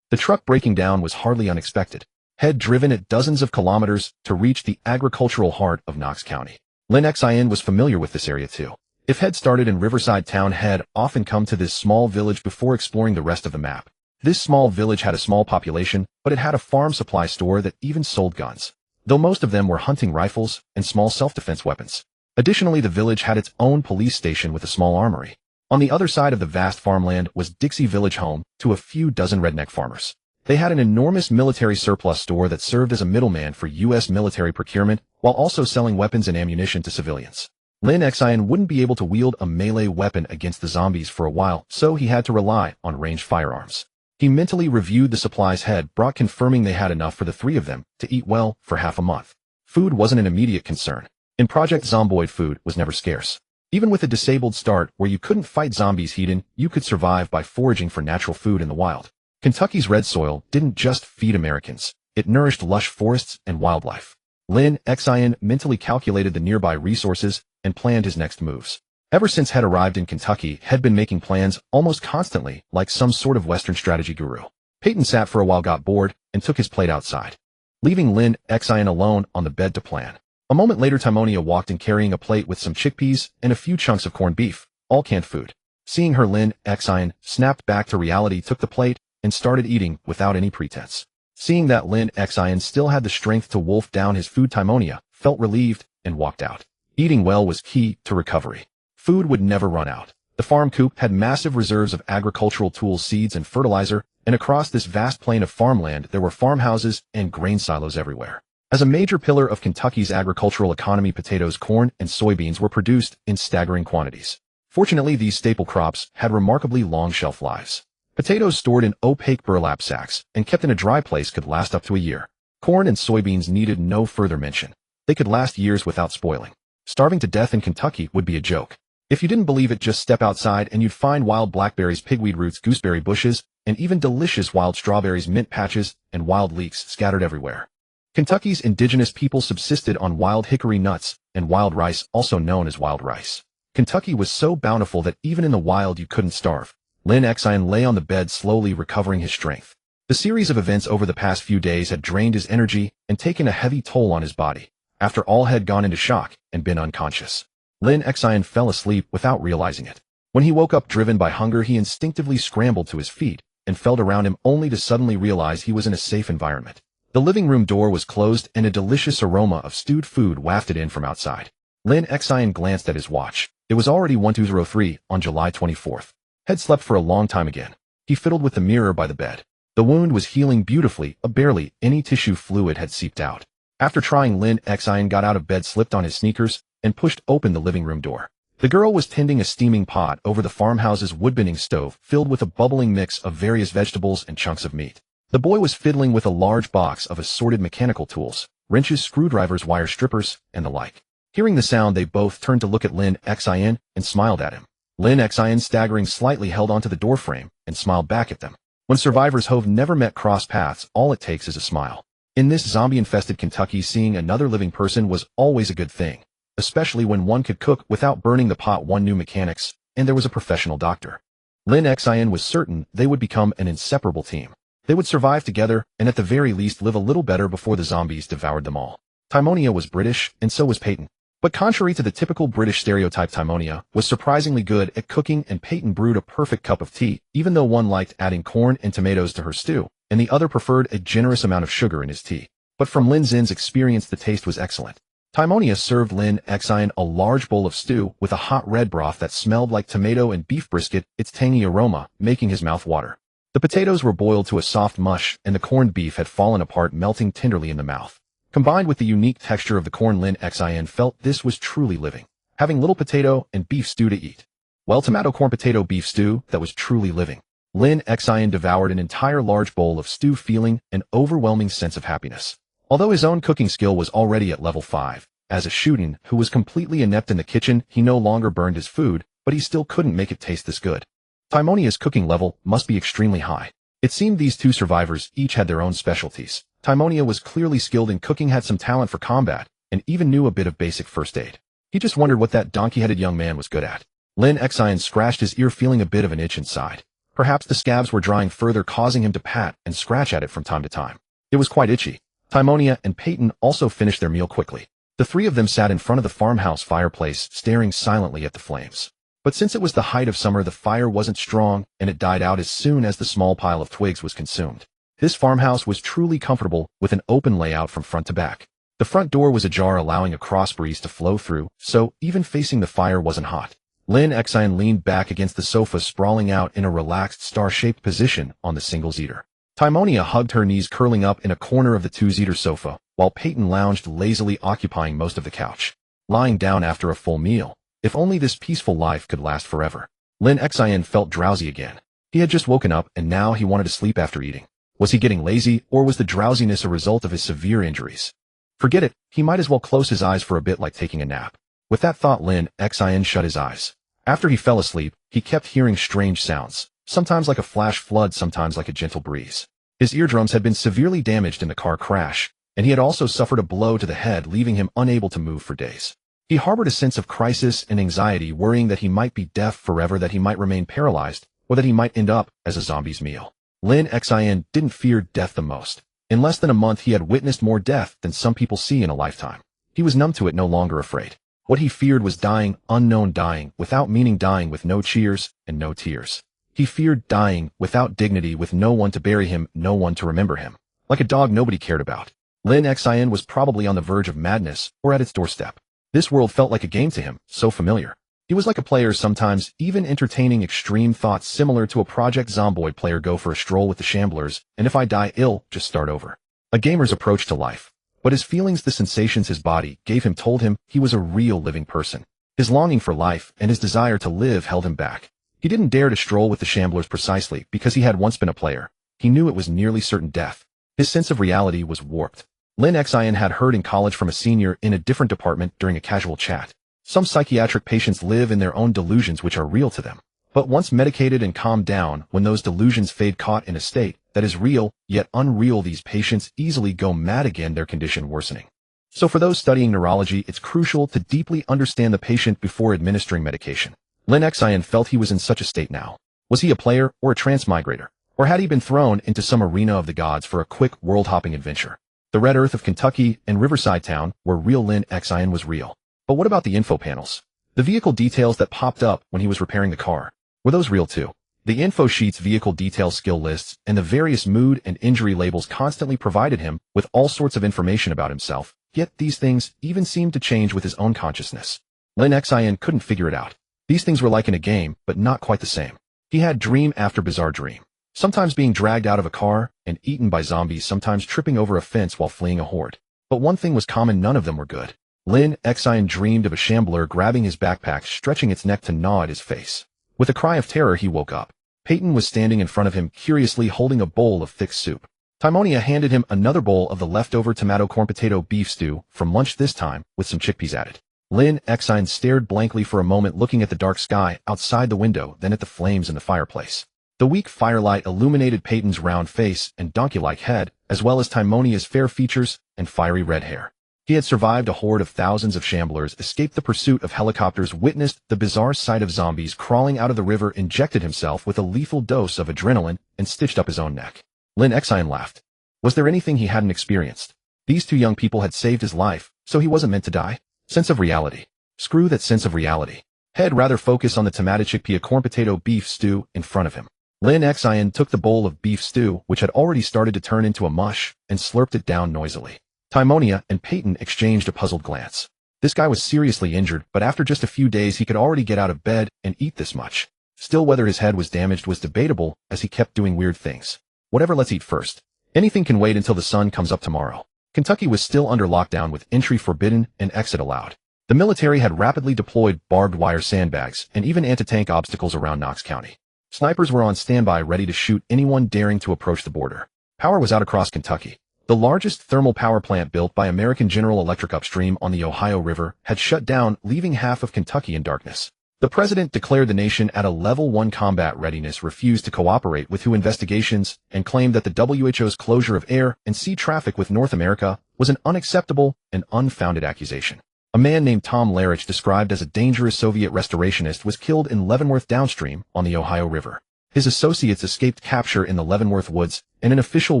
The truck breaking down was hardly unexpected. Had driven at dozens of kilometers to reach the agricultural heart of Knox County. Lin Xin was familiar with this area too. If had started in Riverside Town, had often come to this small village before exploring the rest of the map. This small village had a small population, but it had a farm supply store that even sold guns, though most of them were hunting rifles and small self-defense weapons. Additionally, the village had its own police station with a small armory. On the other side of the vast farmland was Dixie Village, home to a few dozen redneck farmers. They had an enormous military surplus store that served as a middleman for U.S. military procurement while also selling weapons and ammunition to civilians. Lin Xin wouldn't be able to wield a melee weapon against the zombies for a while, so he had to rely on ranged firearms. He mentally reviewed the supplies had brought, confirming they had enough for the three of them to eat well for half a month. Food wasn't an immediate concern. In Project Zomboid, food was never scarce. Even with a disabled start where you couldn't fight zombies heat-in, you could survive by foraging for natural food in the wild. Kentucky's red soil didn't just feed Americans, it nourished lush forests and wildlife. Lin Xin mentally calculated the nearby resources and planned his next moves. Ever since had arrived in Kentucky, had been making plans almost constantly, like some sort of Western strategy guru. Peyton sat for a while, got bored, and took his plate outside, leaving Lin Xin alone on the bed to plan. A moment later, Timonia walked in carrying a plate with some chickpeas and a few chunks of corned beef, all canned food. Seeing her, Lin Xin snapped back to reality, took the plate, and started eating without any pretense. Seeing that Lin Xin still had the strength to wolf down his food, Timonia felt relieved and walked out. Eating well was key to recovery. Food would never run out. The farm coop had massive reserves of agricultural tools, seeds, and fertilizer, and across this vast plain of farmland there were farmhouses and grain silos everywhere. As a major pillar of Kentucky's agricultural economy, potatoes, corn, and soybeans were produced in staggering quantities. Fortunately, these staple crops had remarkably long shelf lives. Potatoes stored in opaque burlap sacks and kept in a dry place could last up to a year. Corn and soybeans needed no further mention. They could last years without spoiling. Starving to death in Kentucky would be a joke. If you didn't believe it, just step outside and you'd find wild blackberries, pigweed roots, gooseberry bushes, and even delicious wild strawberries, mint patches, and wild leeks scattered everywhere. Kentucky's indigenous people subsisted on wild hickory nuts and wild rice, also known as wild rice. Kentucky was so bountiful that even in the wild you couldn't starve. Lin Xin lay on the bed, slowly recovering his strength. The series of events over the past few days had drained his energy and taken a heavy toll on his body. After all, had gone into shock and been unconscious. Lin Xin fell asleep without realizing it. When he woke up driven by hunger, he instinctively scrambled to his feet and felt around him, only to suddenly realize he was in a safe environment. The living room door was closed and a delicious aroma of stewed food wafted in from outside. Lin Xin glanced at his watch. It was already 12:03 on July 24th. Had slept for a long time again. He fiddled with the mirror by the bed. The wound was healing beautifully, barely any tissue fluid had seeped out. After trying, Lin Xin got out of bed, slipped on his sneakers, and pushed open the living room door. The girl was tending a steaming pot over the farmhouse's wood-burning stove, filled with a bubbling mix of various vegetables and chunks of meat. The boy was fiddling with a large box of assorted mechanical tools, wrenches, screwdrivers, wire strippers, and the like. Hearing the sound, they both turned to look at Lin Xin and smiled at him. Lin Xin, staggering slightly, held onto the doorframe and smiled back at them. When survivors have never met cross paths, all it takes is a smile. In this zombie-infested Kentucky, seeing another living person was always a good thing, especially when one could cook without burning the pot. One knew mechanics, and there was a professional doctor. Lin Xin was certain they would become an inseparable team. They would survive together and at the very least live a little better before the zombies devoured them all. Timonia was British, and so was Peyton. But contrary to the typical British stereotype, Timonia was surprisingly good at cooking, and Peyton brewed a perfect cup of tea, even though one liked adding corn and tomatoes to her stew, and the other preferred a generous amount of sugar in his tea. But from Lin Xin's experience, the taste was excellent. Timonia served Lin Xin a large bowl of stew with a hot red broth that smelled like tomato and beef brisket, its tangy aroma making his mouth water. The potatoes were boiled to a soft mush, and the corned beef had fallen apart, melting tenderly in the mouth. Combined with the unique texture of the corn, Lin Xin felt this was truly living, having little potato and beef stew to eat. Well, tomato corn potato beef stew that was truly living. Lin Xin devoured an entire large bowl of stew, feeling an overwhelming sense of happiness. Although his own cooking skill was already at level 5, as a shootin' who was completely inept in the kitchen, he no longer burned his food, but he still couldn't make it taste this good. Timonia's cooking level must be extremely high. It seemed these two survivors each had their own specialties. Timonia was clearly skilled in cooking, had some talent for combat, and even knew a bit of basic first aid. He just wondered what that donkey-headed young man was good at. Lin Xin scratched his ear, feeling a bit of an itch inside. Perhaps the scabs were drying further, causing him to pat and scratch at it from time to time. It was quite itchy. Timonia and Peyton also finished their meal quickly. The three of them sat in front of the farmhouse fireplace, staring silently at the flames. But since it was the height of summer, the fire wasn't strong, and it died out as soon as the small pile of twigs was consumed. This farmhouse was truly comfortable, with an open layout from front to back. The front door was ajar, allowing a cross breeze to flow through, so even facing the fire wasn't hot. Lin Xin leaned back against the sofa, sprawling out in a relaxed star-shaped position on the single-seater. Timonia hugged her knees, curling up in a corner of the two-seater sofa, while Peyton lounged lazily, occupying most of the couch. Lying down after a full meal. If only this peaceful life could last forever. Lin Xin felt drowsy again. He had just woken up, and now he wanted to sleep after eating. Was he getting lazy, or was the drowsiness a result of his severe injuries? Forget it, he might as well close his eyes for a bit, like taking a nap. With that thought, Lin Xin shut his eyes. After he fell asleep, he kept hearing strange sounds, sometimes like a flash flood, sometimes like a gentle breeze. His eardrums had been severely damaged in the car crash, and he had also suffered a blow to the head, leaving him unable to move for days. He harbored a sense of crisis and anxiety, worrying that he might be deaf forever, that he might remain paralyzed, or that he might end up as a zombie's meal. Lin Xin didn't fear death the most. In less than a month, he had witnessed more death than some people see in a lifetime. He was numb to it, no longer afraid. What he feared was dying, unknown dying, without meaning, dying with no cheers and no tears. He feared dying without dignity, with no one to bury him, no one to remember him. Like a dog nobody cared about. Lin Xin was probably on the verge of madness, or at its doorstep. This world felt like a game to him, so familiar. He was like a player, sometimes even entertaining extreme thoughts similar to a Project Zomboid player. Go for a stroll with the Shamblers, and if I die ill, just start over. A gamer's approach to life. But his feelings, the sensations his body gave him, told him he was a real living person. His longing for life and his desire to live held him back. He didn't dare to stroll with the Shamblers precisely because he had once been a player. He knew it was nearly certain death. His sense of reality was warped. Lin Xin had heard in college from a senior in a different department during a casual chat. Some psychiatric patients live in their own delusions, which are real to them. But once medicated and calmed down, when those delusions fade, caught in a state that is real, yet unreal, these patients easily go mad again, their condition worsening. So for those studying neurology, it's crucial to deeply understand the patient before administering medication. Lin Xin felt he was in such a state now. Was he a player or a transmigrator? Or had he been thrown into some arena of the gods for a quick world-hopping adventure? The red earth of Kentucky and Riverside Town were real. Lin Xin was real. But what about the info panels? The vehicle details that popped up when he was repairing the car. Were those real too? The info sheets, vehicle detail, skill lists, and the various mood and injury labels constantly provided him with all sorts of information about himself, yet these things even seemed to change with his own consciousness. Lin Xin couldn't figure it out. These things were like in a game, but not quite the same. He had dream after bizarre dream. Sometimes being dragged out of a car and eaten by zombies, sometimes tripping over a fence while fleeing a horde. But one thing was common, none of them were good. Lin Xin dreamed of a Shambler grabbing his backpack, stretching its neck to gnaw at his face. With a cry of terror, he woke up. Peyton was standing in front of him, curiously holding a bowl of thick soup. Timonia handed him another bowl of the leftover tomato corn potato beef stew from lunch, this time with some chickpeas added. Lin Xin stared blankly for a moment, looking at the dark sky outside the window, then at the flames in the fireplace. The weak firelight illuminated Peyton's round face and donkey-like head, as well as Timonia's fair features and fiery red hair. He had survived a horde of thousands of Shamblers, escaped the pursuit of helicopters, witnessed the bizarre sight of zombies crawling out of the river, injected himself with a lethal dose of adrenaline, and stitched up his own neck. Lin Xin laughed. Was there anything he hadn't experienced? These two young people had saved his life, so he wasn't meant to die? Sense of reality. Screw that sense of reality. He'd rather focus on the tomato chickpea corn potato beef stew in front of him. Lin Xin took the bowl of beef stew, which had already started to turn into a mush, and slurped it down noisily. Timonia and Peyton exchanged a puzzled glance. This guy was seriously injured, but after just a few days he could already get out of bed and eat this much. Still, whether his head was damaged was debatable, as he kept doing weird things. Whatever, let's eat first. Anything can wait until the sun comes up tomorrow. Kentucky was still under lockdown, with entry forbidden and exit allowed. The military had rapidly deployed barbed wire sandbags and even anti-tank obstacles around Knox County. Snipers were on standby, ready to shoot anyone daring to approach the border. Power was out across Kentucky. The largest thermal power plant, built by American General Electric upstream on the Ohio River, had shut down, leaving half of Kentucky in darkness. The president declared the nation at a level 1 combat readiness, refused to cooperate with WHO investigations, and claimed that the WHO's closure of air and sea traffic with North America was an unacceptable and unfounded accusation. A man named Tom Larich, described as a dangerous Soviet restorationist, was killed in Leavenworth downstream on the Ohio River. His associates escaped capture in the Leavenworth woods, and an official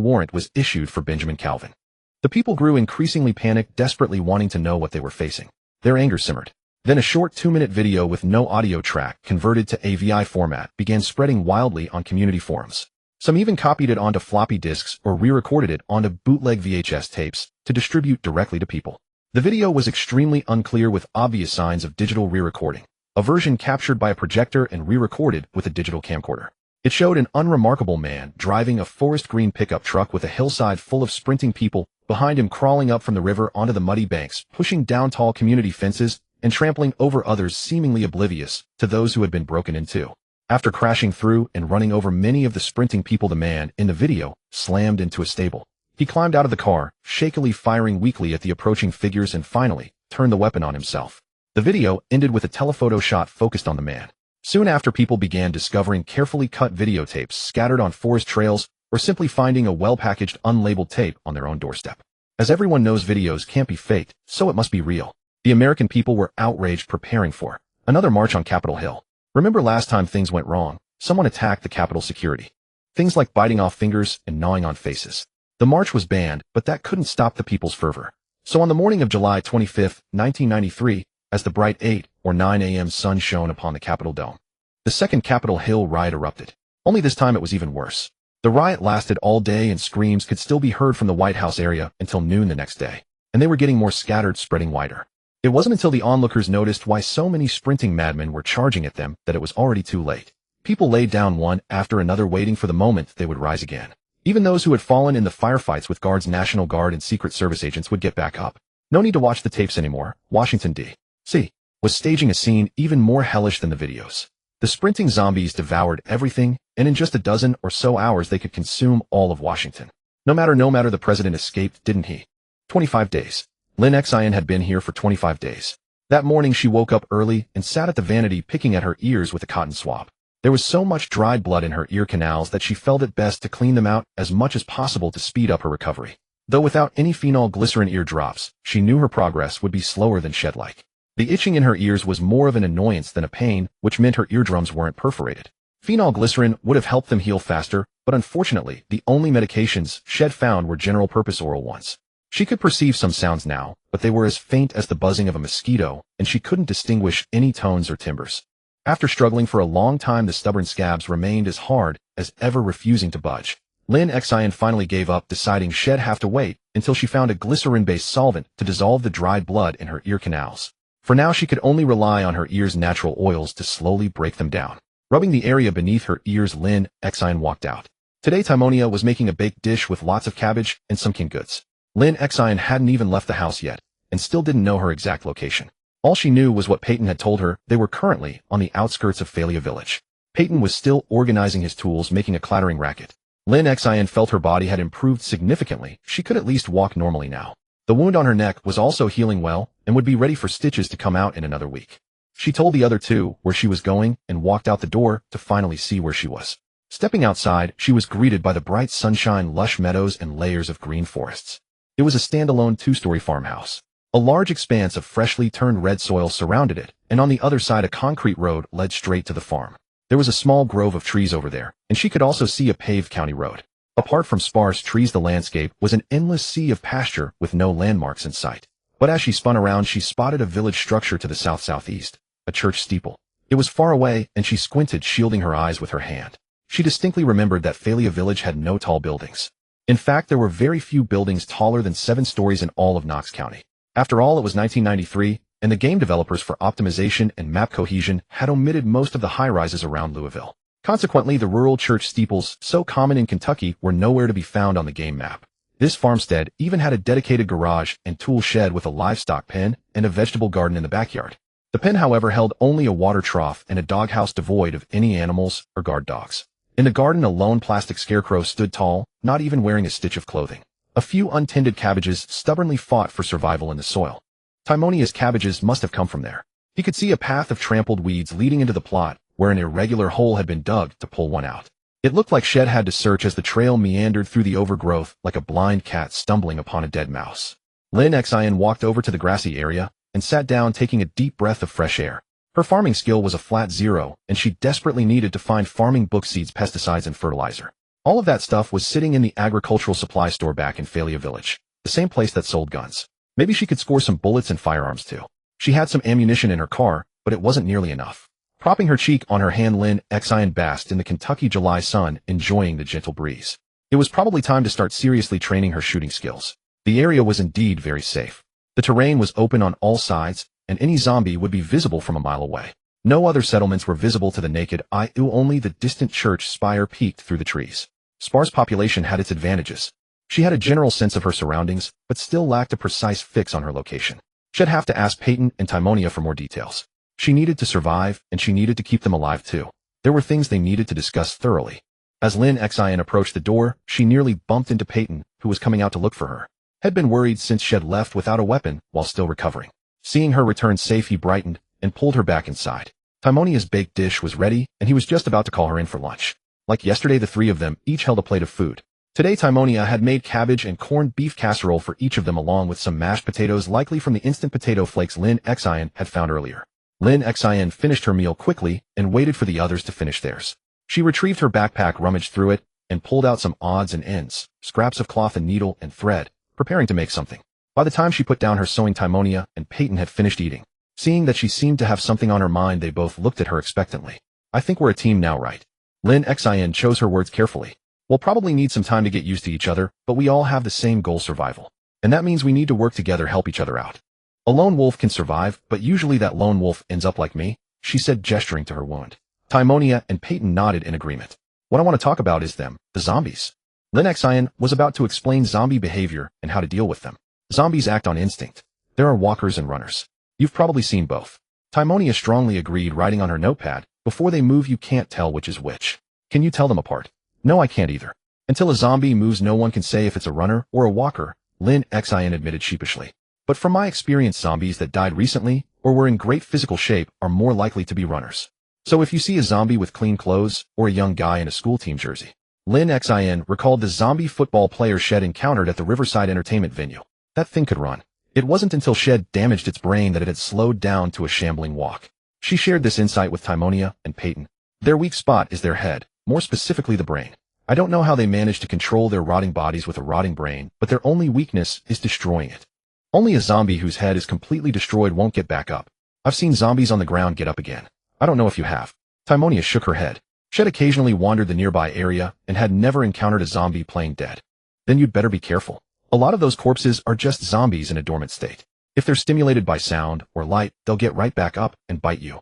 warrant was issued for Benjamin Calvin. The people grew increasingly panicked, desperately wanting to know what they were facing. Their anger simmered. Then a short 2-minute video with no audio track, converted to AVI format, began spreading wildly on community forums. Some even copied it onto floppy disks or re-recorded it onto bootleg VHS tapes to distribute directly to people. The video was extremely unclear, with obvious signs of digital re-recording, a version captured by a projector and re-recorded with a digital camcorder. It showed an unremarkable man driving a forest green pickup truck with a hillside full of sprinting people behind him, crawling up from the river onto the muddy banks, pushing down tall community fences, and trampling over others, seemingly oblivious to those who had been broken into. After crashing through and running over many of the sprinting people, the man in the video slammed into a stable. He climbed out of the car, shakily firing weakly at the approaching figures, and finally turned the weapon on himself. The video ended with a telephoto shot focused on the man. Soon after, people began discovering carefully cut videotapes scattered on forest trails, or simply finding a well-packaged, unlabeled tape on their own doorstep. As everyone knows, videos can't be faked, so it must be real. The American people were outraged, preparing for another march on Capitol Hill. Remember last time things went wrong? Someone attacked the Capitol security. Things like biting off fingers and gnawing on faces. The march was banned, but that couldn't stop the people's fervor. So on the morning of July 25, 1993, as the bright 8 or 9 a.m. sun shone upon the Capitol dome, the second Capitol Hill riot erupted. Only this time it was even worse. The riot lasted all day, and screams could still be heard from the White House area until noon the next day. And they were getting more scattered, spreading wider. It wasn't until the onlookers noticed why so many sprinting madmen were charging at them that it was already too late. People laid down one after another, waiting for the moment they would rise again. Even those who had fallen in the firefights with Guards, National Guard, and Secret Service agents would get back up. No need to watch the tapes anymore. Washington, D.C. was staging a scene even more hellish than the videos. The sprinting zombies devoured everything, and in just a dozen or so hours they could consume all of Washington. No matter, the president escaped, didn't he? 25 days. Lin Xin had been here for 25 days. That morning she woke up early and sat at the vanity, picking at her ears with a cotton swab. There was so much dried blood in her ear canals that she felt it best to clean them out as much as possible to speed up her recovery. Though without any phenol glycerin ear drops, she knew her progress would be slower than shed-like. The itching in her ears was more of an annoyance than a pain, which meant her eardrums weren't perforated. Phenol glycerin would have helped them heal faster, but unfortunately, the only medications Shed found were general-purpose oral ones. She could perceive some sounds now, but they were as faint as the buzzing of a mosquito, and she couldn't distinguish any tones or timbres. After struggling for a long time, the stubborn scabs remained as hard as ever, refusing to budge. Lin Xin finally gave up, deciding she'd have to wait until she found a glycerin-based solvent to dissolve the dried blood in her ear canals. For now, she could only rely on her ears' natural oils to slowly break them down. Rubbing the area beneath her ears, Lin Xin walked out. Today, Timonia was making a baked dish with lots of cabbage and some canned goods. Lin Xin hadn't even left the house yet, and still didn't know her exact location. All she knew was what Peyton had told her. They were currently on the outskirts of Phalia village. Peyton was still organizing his tools, making a clattering racket. Lin Xin felt her body had improved significantly. She could at least walk normally now. The wound on her neck was also healing well, and would be ready for stitches to come out in another week. She told the other two where she was going and walked out the door to finally see where she was. Stepping outside, she was greeted by the bright sunshine, lush meadows, and layers of green forests. It was a standalone 2-story farmhouse. A large expanse of freshly turned red soil surrounded it, and on the other side a concrete road led straight to the farm. There was a small grove of trees over there, and she could also see a paved county road. Apart from sparse trees, the landscape was an endless sea of pasture with no landmarks in sight. But as she spun around, she spotted a village structure to the south-southeast, a church steeple. It was far away, and she squinted, shielding her eyes with her hand. She distinctly remembered that Phalia village had no tall buildings. In fact, there were very few buildings taller than 7 stories in all of Knox County. After all, it was 1993, and the game developers, for optimization and map cohesion, had omitted most of the high-rises around Louisville. Consequently, the rural church steeples, so common in Kentucky, were nowhere to be found on the game map. This farmstead even had a dedicated garage and tool shed with a livestock pen and a vegetable garden in the backyard. The pen, however, held only a water trough and a doghouse devoid of any animals or guard dogs. In the garden, a lone plastic scarecrow stood tall, not even wearing a stitch of clothing. A few untended cabbages stubbornly fought for survival in the soil. Timonia's cabbages must have come from there. He could see a path of trampled weeds leading into the plot, where an irregular hole had been dug to pull one out. It looked like Shed had to search as the trail meandered through the overgrowth like a blind cat stumbling upon a dead mouse. Lin Xin walked over to the grassy area and sat down, taking a deep breath of fresh air. Her farming skill was a flat 0, and she desperately needed to find farming book seeds, pesticides, and fertilizer. All of that stuff was sitting in the agricultural supply store back in Phalia Village, the same place that sold guns. Maybe she could score some bullets and firearms too. She had some ammunition in her car, but it wasn't nearly enough. Propping her cheek on her hand, Lin Xin basked in the Kentucky July sun, enjoying the gentle breeze. It was probably time to start seriously training her shooting skills. The area was indeed very safe. The terrain was open on all sides, and any zombie would be visible from a mile away. No other settlements were visible to the naked eye, only the distant church spire peeked through the trees. Sparse population had its advantages. She had a general sense of her surroundings, but still lacked a precise fix on her location. She'd have to ask Peyton and Timonia for more details. She needed to survive, and she needed to keep them alive too. There were things they needed to discuss thoroughly. As Lin Xin approached the door, she nearly bumped into Peyton, who was coming out to look for her. Had been worried since she had left without a weapon while still recovering. Seeing her return safe, he brightened and pulled her back inside. Timonia's baked dish was ready, and he was just about to call her in for lunch. Like yesterday, the three of them each held a plate of food. Today, Timonia had made cabbage and corned beef casserole for each of them, along with some mashed potatoes, likely from the instant potato flakes Lin Xin had found earlier. Lin Xin finished her meal quickly and waited for the others to finish theirs. She retrieved her backpack, rummaged through it, and pulled out some odds and ends, scraps of cloth and needle and thread, preparing to make something. By the time she put down her sewing, Timonia and Peyton had finished eating. Seeing that she seemed to have something on her mind, they both looked at her expectantly. I think we're a team now, right? Lin Xin chose her words carefully. We'll probably need some time to get used to each other, but we all have the same goal: survival. And that means we need to work together, help each other out. A lone wolf can survive, but usually that lone wolf ends up like me, she said, gesturing to her wound. Timonia and Peyton nodded in agreement. What I want to talk about is them, the zombies. Lin Xin was about to explain zombie behavior and how to deal with them. Zombies act on instinct. There are walkers and runners. You've probably seen both. Timonia strongly agreed, writing on her notepad, before they move you can't tell which is which. Can you tell them apart? No, I can't either. Until a zombie moves, no one can say if it's a runner or a walker, Lin Xin admitted sheepishly. But from my experience, zombies that died recently or were in great physical shape are more likely to be runners. So if you see a zombie with clean clothes or a young guy in a school team jersey. Lin Xin recalled the zombie football player Shed encountered at the Riverside entertainment venue. That thing could run. It wasn't until Shed damaged its brain that it had slowed down to a shambling walk. She shared this insight with Timonia and Peyton. Their weak spot is their head, more specifically the brain. I don't know how they manage to control their rotting bodies with a rotting brain, but their only weakness is destroying it. Only a zombie whose head is completely destroyed won't get back up. I've seen zombies on the ground get up again. I don't know if you have. Timonia shook her head. Shed occasionally wandered the nearby area and had never encountered a zombie playing dead. Then you'd better be careful. A lot of those corpses are just zombies in a dormant state. If they're stimulated by sound or light, they'll get right back up and bite you.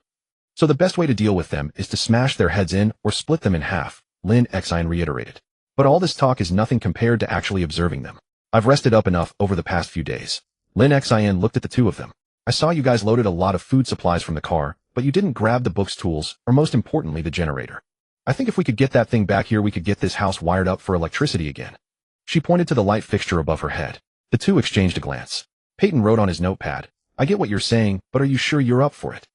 So the best way to deal with them is to smash their heads in or split them in half, Lin Xin reiterated. But all this talk is nothing compared to actually observing them. I've rested up enough over the past few days. Lin Xin looked at the two of them. I saw you guys loaded a lot of food supplies from the car, but you didn't grab the book's tools, or most importantly, the generator. I think if we could get that thing back here, we could get this house wired up for electricity again. She pointed to the light fixture above her head. The two exchanged a glance. Peyton wrote on his notepad, I get what you're saying, but are you sure you're up for it?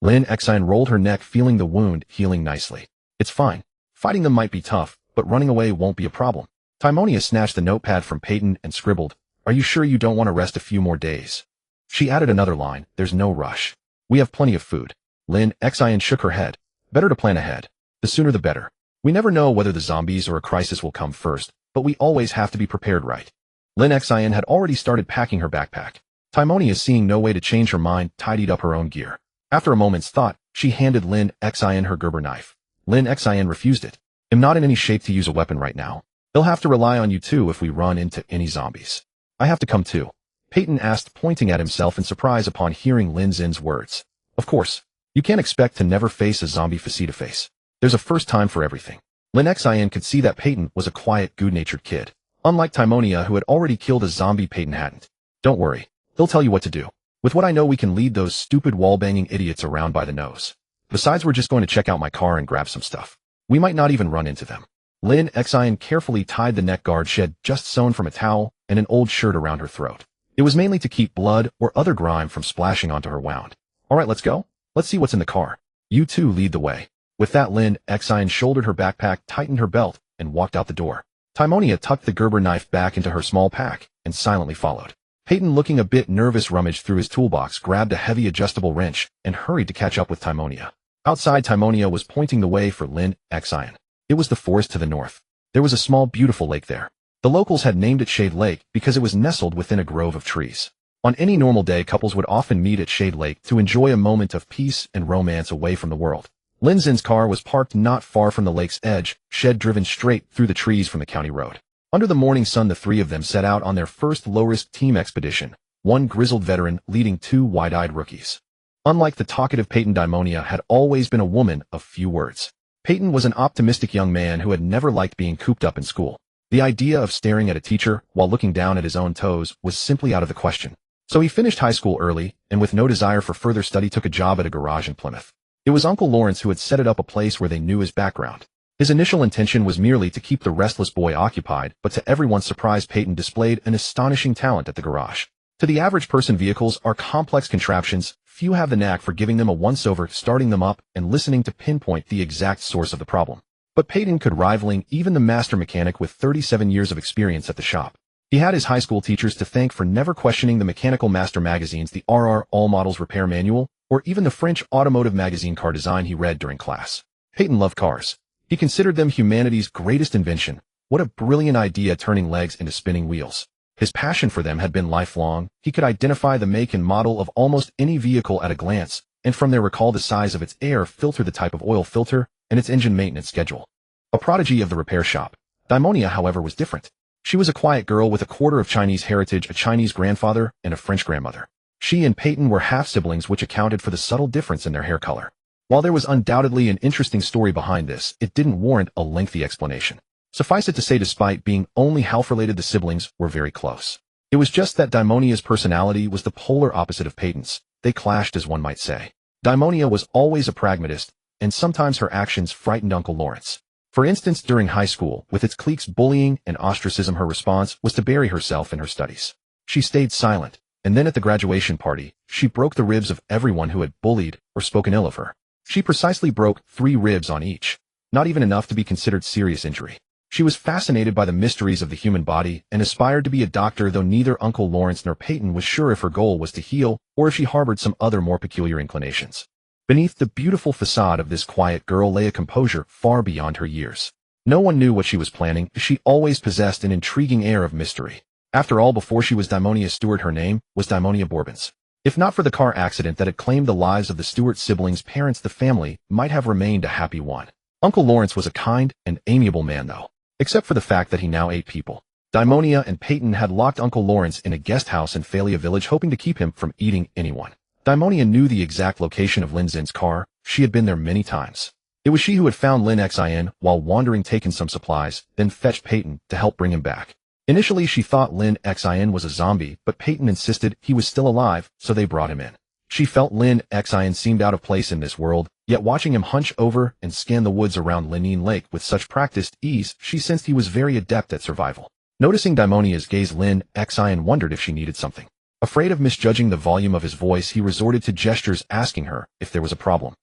Lin Xin rolled her neck, feeling the wound healing nicely. It's fine. Fighting them might be tough, but running away won't be a problem. Timonia snatched the notepad from Peyton and scribbled, Are you sure you don't want to rest a few more days? She added another line, There's no rush. We have plenty of food. Lin Xin shook her head. Better to plan ahead. The sooner the better. We never know whether the zombies or a crisis will come first, but we always have to be prepared, right? Lin Xin had already started packing her backpack. Timonia, seeing no way to change her mind, tidied up her own gear. After a moment's thought, she handed Lin Xin her Gerber knife. Lin Xin refused it. I'm not in any shape to use a weapon right now. They'll have to rely on you too if we run into any zombies. I have to come too. Peyton asked, pointing at himself in surprise upon hearing Lin Xin's words. Of course. You can't expect to never face a zombie face-to-face. There's a first time for everything. Lin Xin could see that Peyton was a quiet, good-natured kid. Unlike Timonia, who had already killed a zombie, Peyton hadn't. Don't worry. They'll tell you what to do. With what I know, we can lead those stupid wall-banging idiots around by the nose. Besides, we're just going to check out my car and grab some stuff. We might not even run into them. Lin Xin carefully tied the neck guard she had just sewn from a towel and an old shirt around her throat. It was mainly to keep blood or other grime from splashing onto her wound. All right, let's go. Let's see what's in the car. You two lead the way. With that, Lin Xin shouldered her backpack, tightened her belt, and walked out the door. Timonia tucked the Gerber knife back into her small pack and silently followed. Peyton, looking a bit nervous, rummaged through his toolbox, grabbed a heavy adjustable wrench, and hurried to catch up with Timonia. Outside, Timonia was pointing the way for Lin Xin. It was the forest to the north. There was a small, beautiful lake there. The locals had named it Shade Lake because it was nestled within a grove of trees. On any normal day, couples would often meet at Shade Lake to enjoy a moment of peace and romance away from the world. Lin Xin's car was parked not far from the lake's edge, shed driven straight through the trees from the county road. Under the morning sun, the three of them set out on their first low-risk team expedition, one grizzled veteran leading two wide-eyed rookies. Unlike the talkative Peyton, Timonia had always been a woman of few words. Peyton was an optimistic young man who had never liked being cooped up in school. The idea of staring at a teacher while looking down at his own toes was simply out of the question. So he finished high school early, and with no desire for further study, took a job at a garage in Plymouth. It was Uncle Lawrence who had set it up, a place where they knew his background. His initial intention was merely to keep the restless boy occupied, but to everyone's surprise, Peyton displayed an astonishing talent at the garage. To the average person, vehicles are complex contraptions. Few have the knack for giving them a once-over, starting them up, and listening to pinpoint the exact source of the problem. But Peyton could rivaling even the master mechanic with 37 years of experience at the shop. He had his high school teachers to thank for never questioning the Mechanical Master magazines, the RR All Models Repair Manual, or even the French automotive magazine Car Design he read during class. Peyton loved cars. He considered them humanity's greatest invention. What a brilliant idea, turning legs into spinning wheels. His passion for them had been lifelong. He could identify the make and model of almost any vehicle at a glance, and from there recall the size of its air filter, the type of oil filter, and its engine maintenance schedule. A prodigy of the repair shop, Timonia, however, was different. She was a quiet girl with a quarter of Chinese heritage, a Chinese grandfather, and a French grandmother. She and Peyton were half-siblings, which accounted for the subtle difference in their hair color. While there was undoubtedly an interesting story behind this, it didn't warrant a lengthy explanation. Suffice it to say, despite being only half-related, the siblings were very close. It was just that Timonia's personality was the polar opposite of Peyton's. They clashed, as one might say. Timonia was always a pragmatist, and sometimes her actions frightened Uncle Lawrence. For instance, during high school, with its clique's bullying and ostracism, her response was to bury herself in her studies. She stayed silent, and then at the graduation party, she broke the ribs of everyone who had bullied or spoken ill of her. She precisely broke 3 ribs on each, not even enough to be considered serious injury. She was fascinated by the mysteries of the human body and aspired to be a doctor, though neither Uncle Lawrence nor Peyton was sure if her goal was to heal or if she harbored some other more peculiar inclinations. Beneath the beautiful facade of this quiet girl lay a composure far beyond her years. No one knew what she was planning. She always possessed an intriguing air of mystery. After all, before she was Timonia Stewart, her name was Timonia Bourbons. If not for the car accident that had claimed the lives of the Stewart siblings' parents, the family might have remained a happy one. Uncle Lawrence was a kind and amiable man, though, except for the fact that he now ate people. Timonia and Peyton had locked Uncle Lawrence in a guest house in Phalia Village, hoping to keep him from eating anyone. Timonia knew the exact location of Lin Xin's car. She had been there many times. It was she who had found Lin Xin while wandering, taken some supplies, then fetched Peyton to help bring him back. Initially, she thought Lin Xin was a zombie, but Peyton insisted he was still alive, so they brought him in. She felt Lin Xin seemed out of place in this world, yet watching him hunch over and scan the woods around Linine Lake with such practiced ease, she sensed he was very adept at survival. Noticing Timonia's gaze, Lin Xin wondered if she needed something. Afraid of misjudging the volume of his voice, he resorted to gestures, asking her if there was a problem.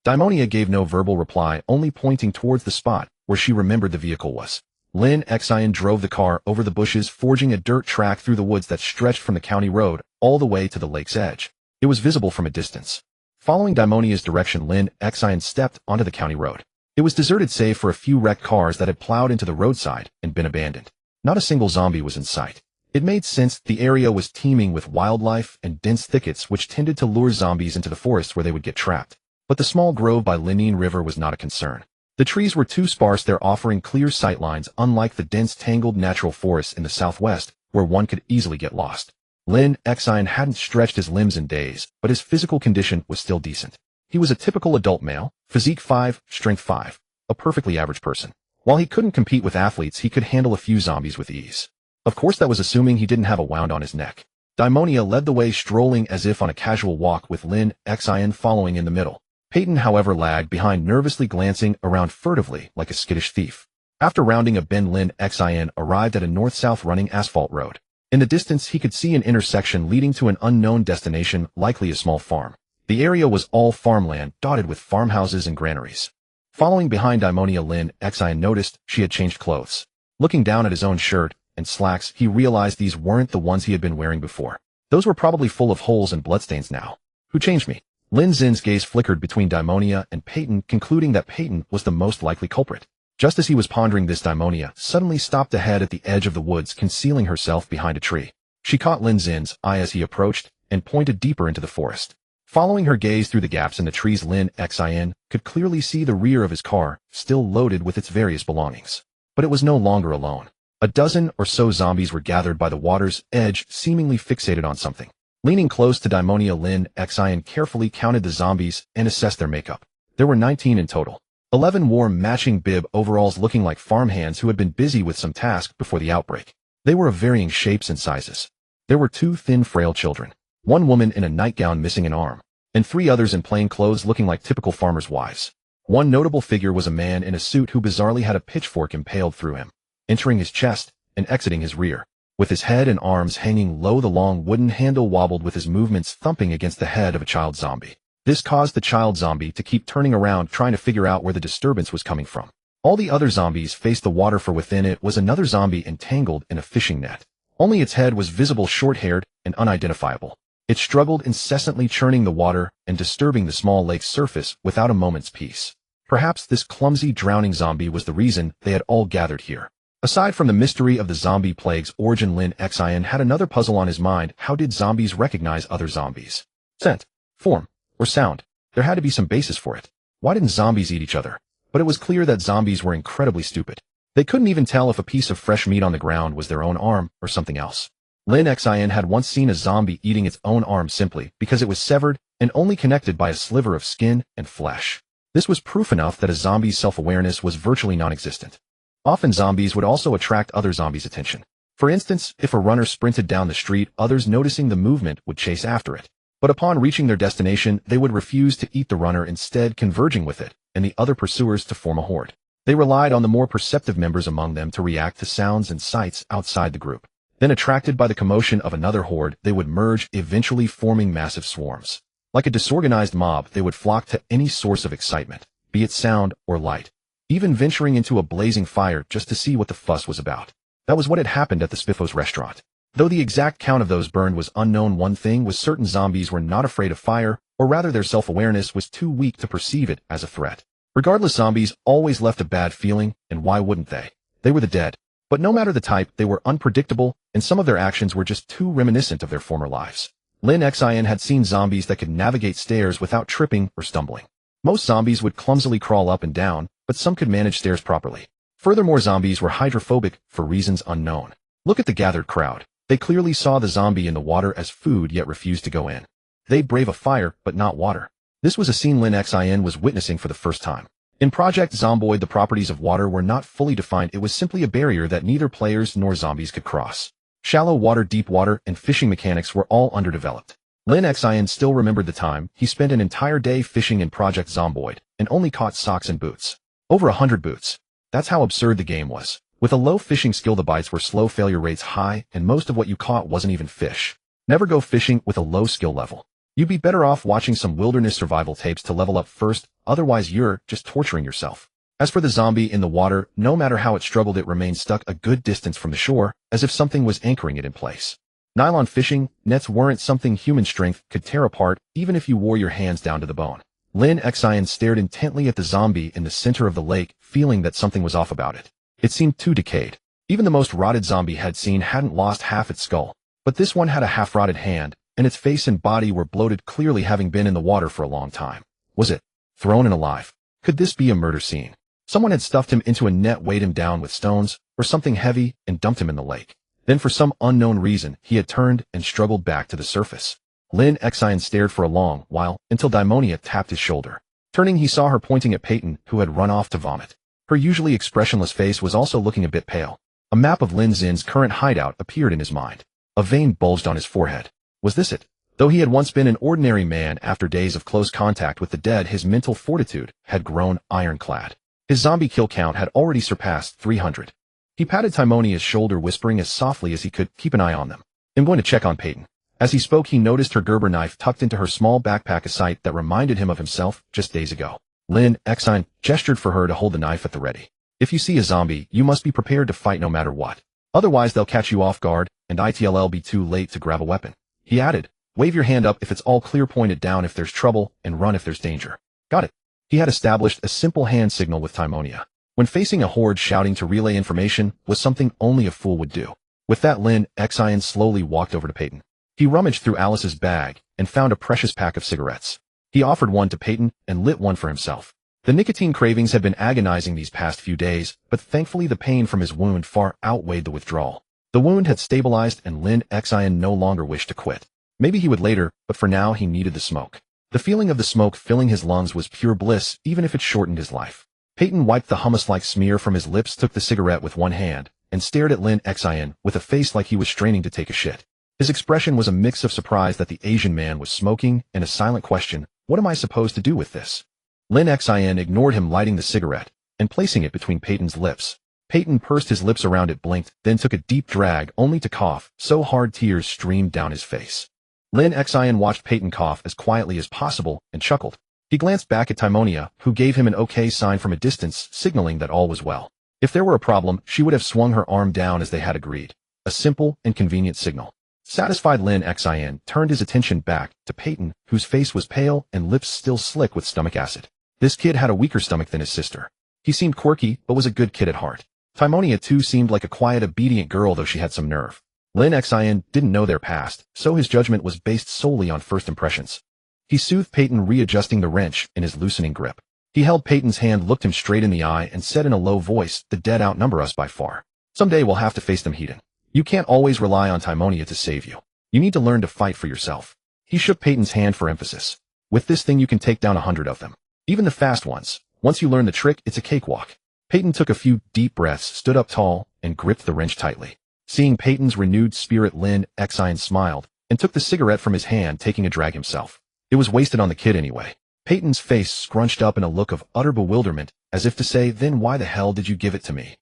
Timonia gave no verbal reply, only pointing towards the spot where she remembered the vehicle was. Lin Xin drove the car over the bushes, forging a dirt track through the woods that stretched from the county road all the way to the lake's edge. It was visible from a distance. Following Timonia's direction, Lin Xin stepped onto the county road. It was deserted save for a few wrecked cars that had plowed into the roadside and been abandoned. Not a single zombie was in sight. It made sense. The area was teeming with wildlife and dense thickets which tended to lure zombies into the forest where they would get trapped. But the small grove by Linine River was not a concern. The trees were too sparse there, offering clear sightlines, unlike the dense, tangled natural forests in the southwest, where one could easily get lost. Lin Xin hadn't stretched his limbs in days, but his physical condition was still decent. He was a typical adult male, physique 5, strength 5, a perfectly average person. While he couldn't compete with athletes, he could handle a few zombies with ease. Of course, that was assuming he didn't have a wound on his neck. Timonia led the way, strolling as if on a casual walk, with Lin Xin following in the middle. Peyton, however, lagged behind, nervously glancing around furtively like a skittish thief. After rounding a bend, Lin Xin arrived at a north-south running asphalt road. In the distance, he could see an intersection leading to an unknown destination, likely a small farm. The area was all farmland, dotted with farmhouses and granaries. Following behind Daimonia, Lin Xin noticed she had changed clothes. Looking down at his own shirt and slacks, he realized these weren't the ones he had been wearing before. Those were probably full of holes and bloodstains now. Who changed me? Lin Xin's gaze flickered between Daimonia and Peyton, concluding that Peyton was the most likely culprit. Just as he was pondering this, Daimonia suddenly stopped ahead at the edge of the woods, concealing herself behind a tree. She caught Lin Xin's eye as he approached and pointed deeper into the forest. Following her gaze through the gaps in the trees, Lin Xin could clearly see the rear of his car, still loaded with its various belongings. But it was no longer alone. A dozen or so zombies were gathered by the water's edge, seemingly fixated on something. Leaning close to Daimonia, Lin Xin carefully counted the zombies and assessed their makeup. There were 19 in total. 11 wore matching bib overalls, looking like farmhands who had been busy with some task before the outbreak. They were of varying shapes and sizes. There were 2 thin, frail children, 1 woman in a nightgown missing an arm, and 3 others in plain clothes looking like typical farmers' wives. One notable figure was a man in a suit who bizarrely had a pitchfork impaled through him, entering his chest and exiting his rear. With his head and arms hanging low, the long wooden handle wobbled with his movements, thumping against the head of a child zombie. This caused the child zombie to keep turning around, trying to figure out where the disturbance was coming from. All the other zombies faced the water, for within it was another zombie entangled in a fishing net. Only its head was visible, short-haired and unidentifiable. It struggled, incessantly churning the water and disturbing the small lake's surface without a moment's peace. Perhaps this clumsy, drowning zombie was the reason they had all gathered here. Aside from the mystery of the zombie plague's origin, Lin Xin had another puzzle on his mind. How did zombies recognize other zombies? Scent, form, or sound? There had to be some basis for it. Why didn't zombies eat each other? But it was clear that zombies were incredibly stupid. They couldn't even tell if a piece of fresh meat on the ground was their own arm or something else. Lin Xin had once seen a zombie eating its own arm simply because it was severed and only connected by a sliver of skin and flesh. This was proof enough that a zombie's self-awareness was virtually non-existent. Often zombies would also attract other zombies' attention. For instance, if a runner sprinted down the street, others noticing the movement would chase after it. But upon reaching their destination, they would refuse to eat the runner, instead converging with it and the other pursuers to form a horde. They relied on the more perceptive members among them to react to sounds and sights outside the group. Then, attracted by the commotion of another horde, they would merge, eventually forming massive swarms. Like a disorganized mob, they would flock to any source of excitement, be it sound or light, even venturing into a blazing fire just to see what the fuss was about. That was what had happened at the Spiffos restaurant. Though the exact count of those burned was unknown, one thing was certain: zombies were not afraid of fire, or rather their self-awareness was too weak to perceive it as a threat. Regardless, zombies always left a bad feeling, and why wouldn't they? They were the dead. But no matter the type, they were unpredictable, and some of their actions were just too reminiscent of their former lives. Lin Xin had seen zombies that could navigate stairs without tripping or stumbling. Most zombies would clumsily crawl up and down, but some could manage stairs properly. Furthermore, zombies were hydrophobic for reasons unknown. Look at the gathered crowd. They clearly saw the zombie in the water as food, yet refused to go in. They'd brave a fire, but not water. This was a scene Lin Xin was witnessing for the first time. In Project Zomboid, the properties of water were not fully defined. It was simply a barrier that neither players nor zombies could cross. Shallow water, deep water, and fishing mechanics were all underdeveloped. Lin Xin still remembered the time he spent an entire day fishing in Project Zomboid and only caught socks and boots. Over 100 boots. That's how absurd the game was. With a low fishing skill, the bites were slow, failure rates high, and most of what you caught wasn't even fish. Never go fishing with a low skill level. You'd be better off watching some wilderness survival tapes to level up first, otherwise you're just torturing yourself. As for the zombie in the water, no matter how it struggled, it remained stuck a good distance from the shore, as if something was anchoring it in place. Nylon fishing nets weren't something human strength could tear apart, even if you wore your hands down to the bone. Lin Xin stared intently at the zombie in the center of the lake, feeling that something was off about it. It seemed too decayed. Even the most rotted zombie had seen hadn't lost half its skull, but this one had a half-rotted hand, and its face and body were bloated, clearly having been in the water for a long time. Was it thrown in alive? Could this be a murder scene? Someone had stuffed him into a net, weighed him down with stones or something heavy, and dumped him in the lake. Then, for some unknown reason, he had turned and struggled back to the surface. Lin Xin stared for a long while, until Daimonia tapped his shoulder. Turning, he saw her pointing at Peyton, who had run off to vomit. Her usually expressionless face was also looking a bit pale. A map of Lin Xin's current hideout appeared in his mind. A vein bulged on his forehead. Was this it? Though he had once been an ordinary man, after days of close contact with the dead, his mental fortitude had grown ironclad. His zombie kill count had already surpassed 300. He patted Daimonia's shoulder, whispering as softly as he could, "Keep an eye on them. I'm going to check on Peyton." As he spoke, he noticed her Gerber knife tucked into her small backpack, a sight that reminded him of himself just days ago. Lin Xin gestured for her to hold the knife at the ready. If you see a zombie, you must be prepared to fight no matter what. Otherwise they'll catch you off guard, and it'll be too late to grab a weapon. He added, wave your hand up if it's all clear, point it down if there's trouble, and run if there's danger. Got it. He had established a simple hand signal with Timonia. When facing a horde, shouting to relay information was something only a fool would do. With that, Lin Xin slowly walked over to Peyton. He rummaged through Alice's bag and found a precious pack of cigarettes. He offered one to Peyton and lit one for himself. The nicotine cravings had been agonizing these past few days, but thankfully the pain from his wound far outweighed the withdrawal. The wound had stabilized and Lin Xin no longer wished to quit. Maybe he would later, but for now he needed the smoke. The feeling of the smoke filling his lungs was pure bliss, even if it shortened his life. Peyton wiped the hummus-like smear from his lips, took the cigarette with one hand, and stared at Lin Xin with a face like he was straining to take a shit. His expression was a mix of surprise that the Asian man was smoking and a silent question, what am I supposed to do with this? Lin Xin ignored him, lighting the cigarette and placing it between Peyton's lips. Peyton pursed his lips around it, blinked, then took a deep drag, only to cough so hard tears streamed down his face. Lin Xin watched Peyton cough as quietly as possible and chuckled. He glanced back at Timonia, who gave him an okay sign from a distance, signaling that all was well. If there were a problem, she would have swung her arm down as they had agreed. A simple and convenient signal. Satisfied, Lin Xin turned his attention back to Peyton, whose face was pale and lips still slick with stomach acid. This kid had a weaker stomach than his sister. He seemed quirky, but was a good kid at heart. Timonia too seemed like a quiet, obedient girl, though she had some nerve. Lin Xin didn't know their past, so his judgment was based solely on first impressions. He soothed Peyton, readjusting the wrench in his loosening grip. He held Peyton's hand, looked him straight in the eye, and said in a low voice, the dead outnumber us by far. Someday we'll have to face them heat-in. You can't always rely on Timonia to save you. You need to learn to fight for yourself. He shook Peyton's hand for emphasis. With this thing you can take down 100 of them. Even the fast ones. Once you learn the trick, it's a cakewalk. Peyton took a few deep breaths, stood up tall, and gripped the wrench tightly. Seeing Peyton's renewed spirit, Lin Xin smiled and took the cigarette from his hand, taking a drag himself. It was wasted on the kid anyway. Peyton's face scrunched up in a look of utter bewilderment, as if to say, then why the hell did you give it to me?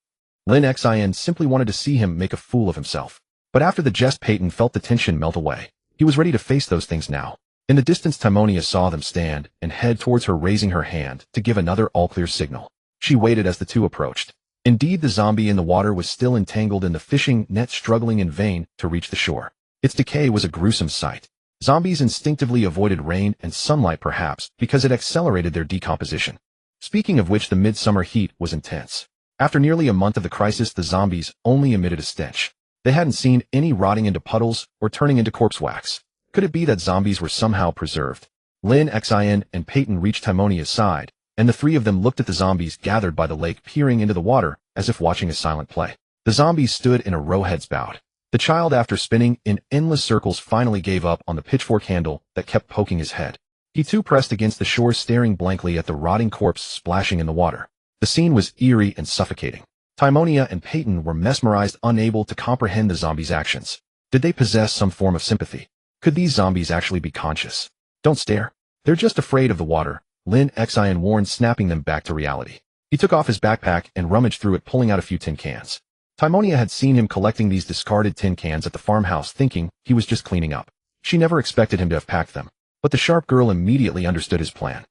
Lin Xin simply wanted to see him make a fool of himself. But after the jest, Peyton felt the tension melt away. He was ready to face those things now. In the distance, Timonia saw them stand and head towards her, raising her hand to give another all-clear signal. She waited as the two approached. Indeed, the zombie in the water was still entangled in the fishing net, struggling in vain to reach the shore. Its decay was a gruesome sight. Zombies instinctively avoided rain and sunlight, perhaps because it accelerated their decomposition. Speaking of which, the midsummer heat was intense. After nearly a month of the crisis, the zombies only emitted a stench. They hadn't seen any rotting into puddles or turning into corpse wax. Could it be that zombies were somehow preserved? Lin Xin and Peyton reached Timonia's side, and the three of them looked at the zombies gathered by the lake, peering into the water as if watching a silent play. The zombies stood in a row, heads bowed. The child, after spinning in endless circles, finally gave up on the pitchfork handle that kept poking his head. He too pressed against the shore, staring blankly at the rotting corpse splashing in the water. The scene was eerie and suffocating. Timonia and Peyton were mesmerized, unable to comprehend the zombies' actions. Did they possess some form of sympathy? Could these zombies actually be conscious? Don't stare. They're just afraid of the water, Lin Xin warned, snapping them back to reality. He took off his backpack and rummaged through it, pulling out a few tin cans. Timonia had seen him collecting these discarded tin cans at the farmhouse, thinking he was just cleaning up. She never expected him to have packed them. But the sharp girl immediately understood his plan.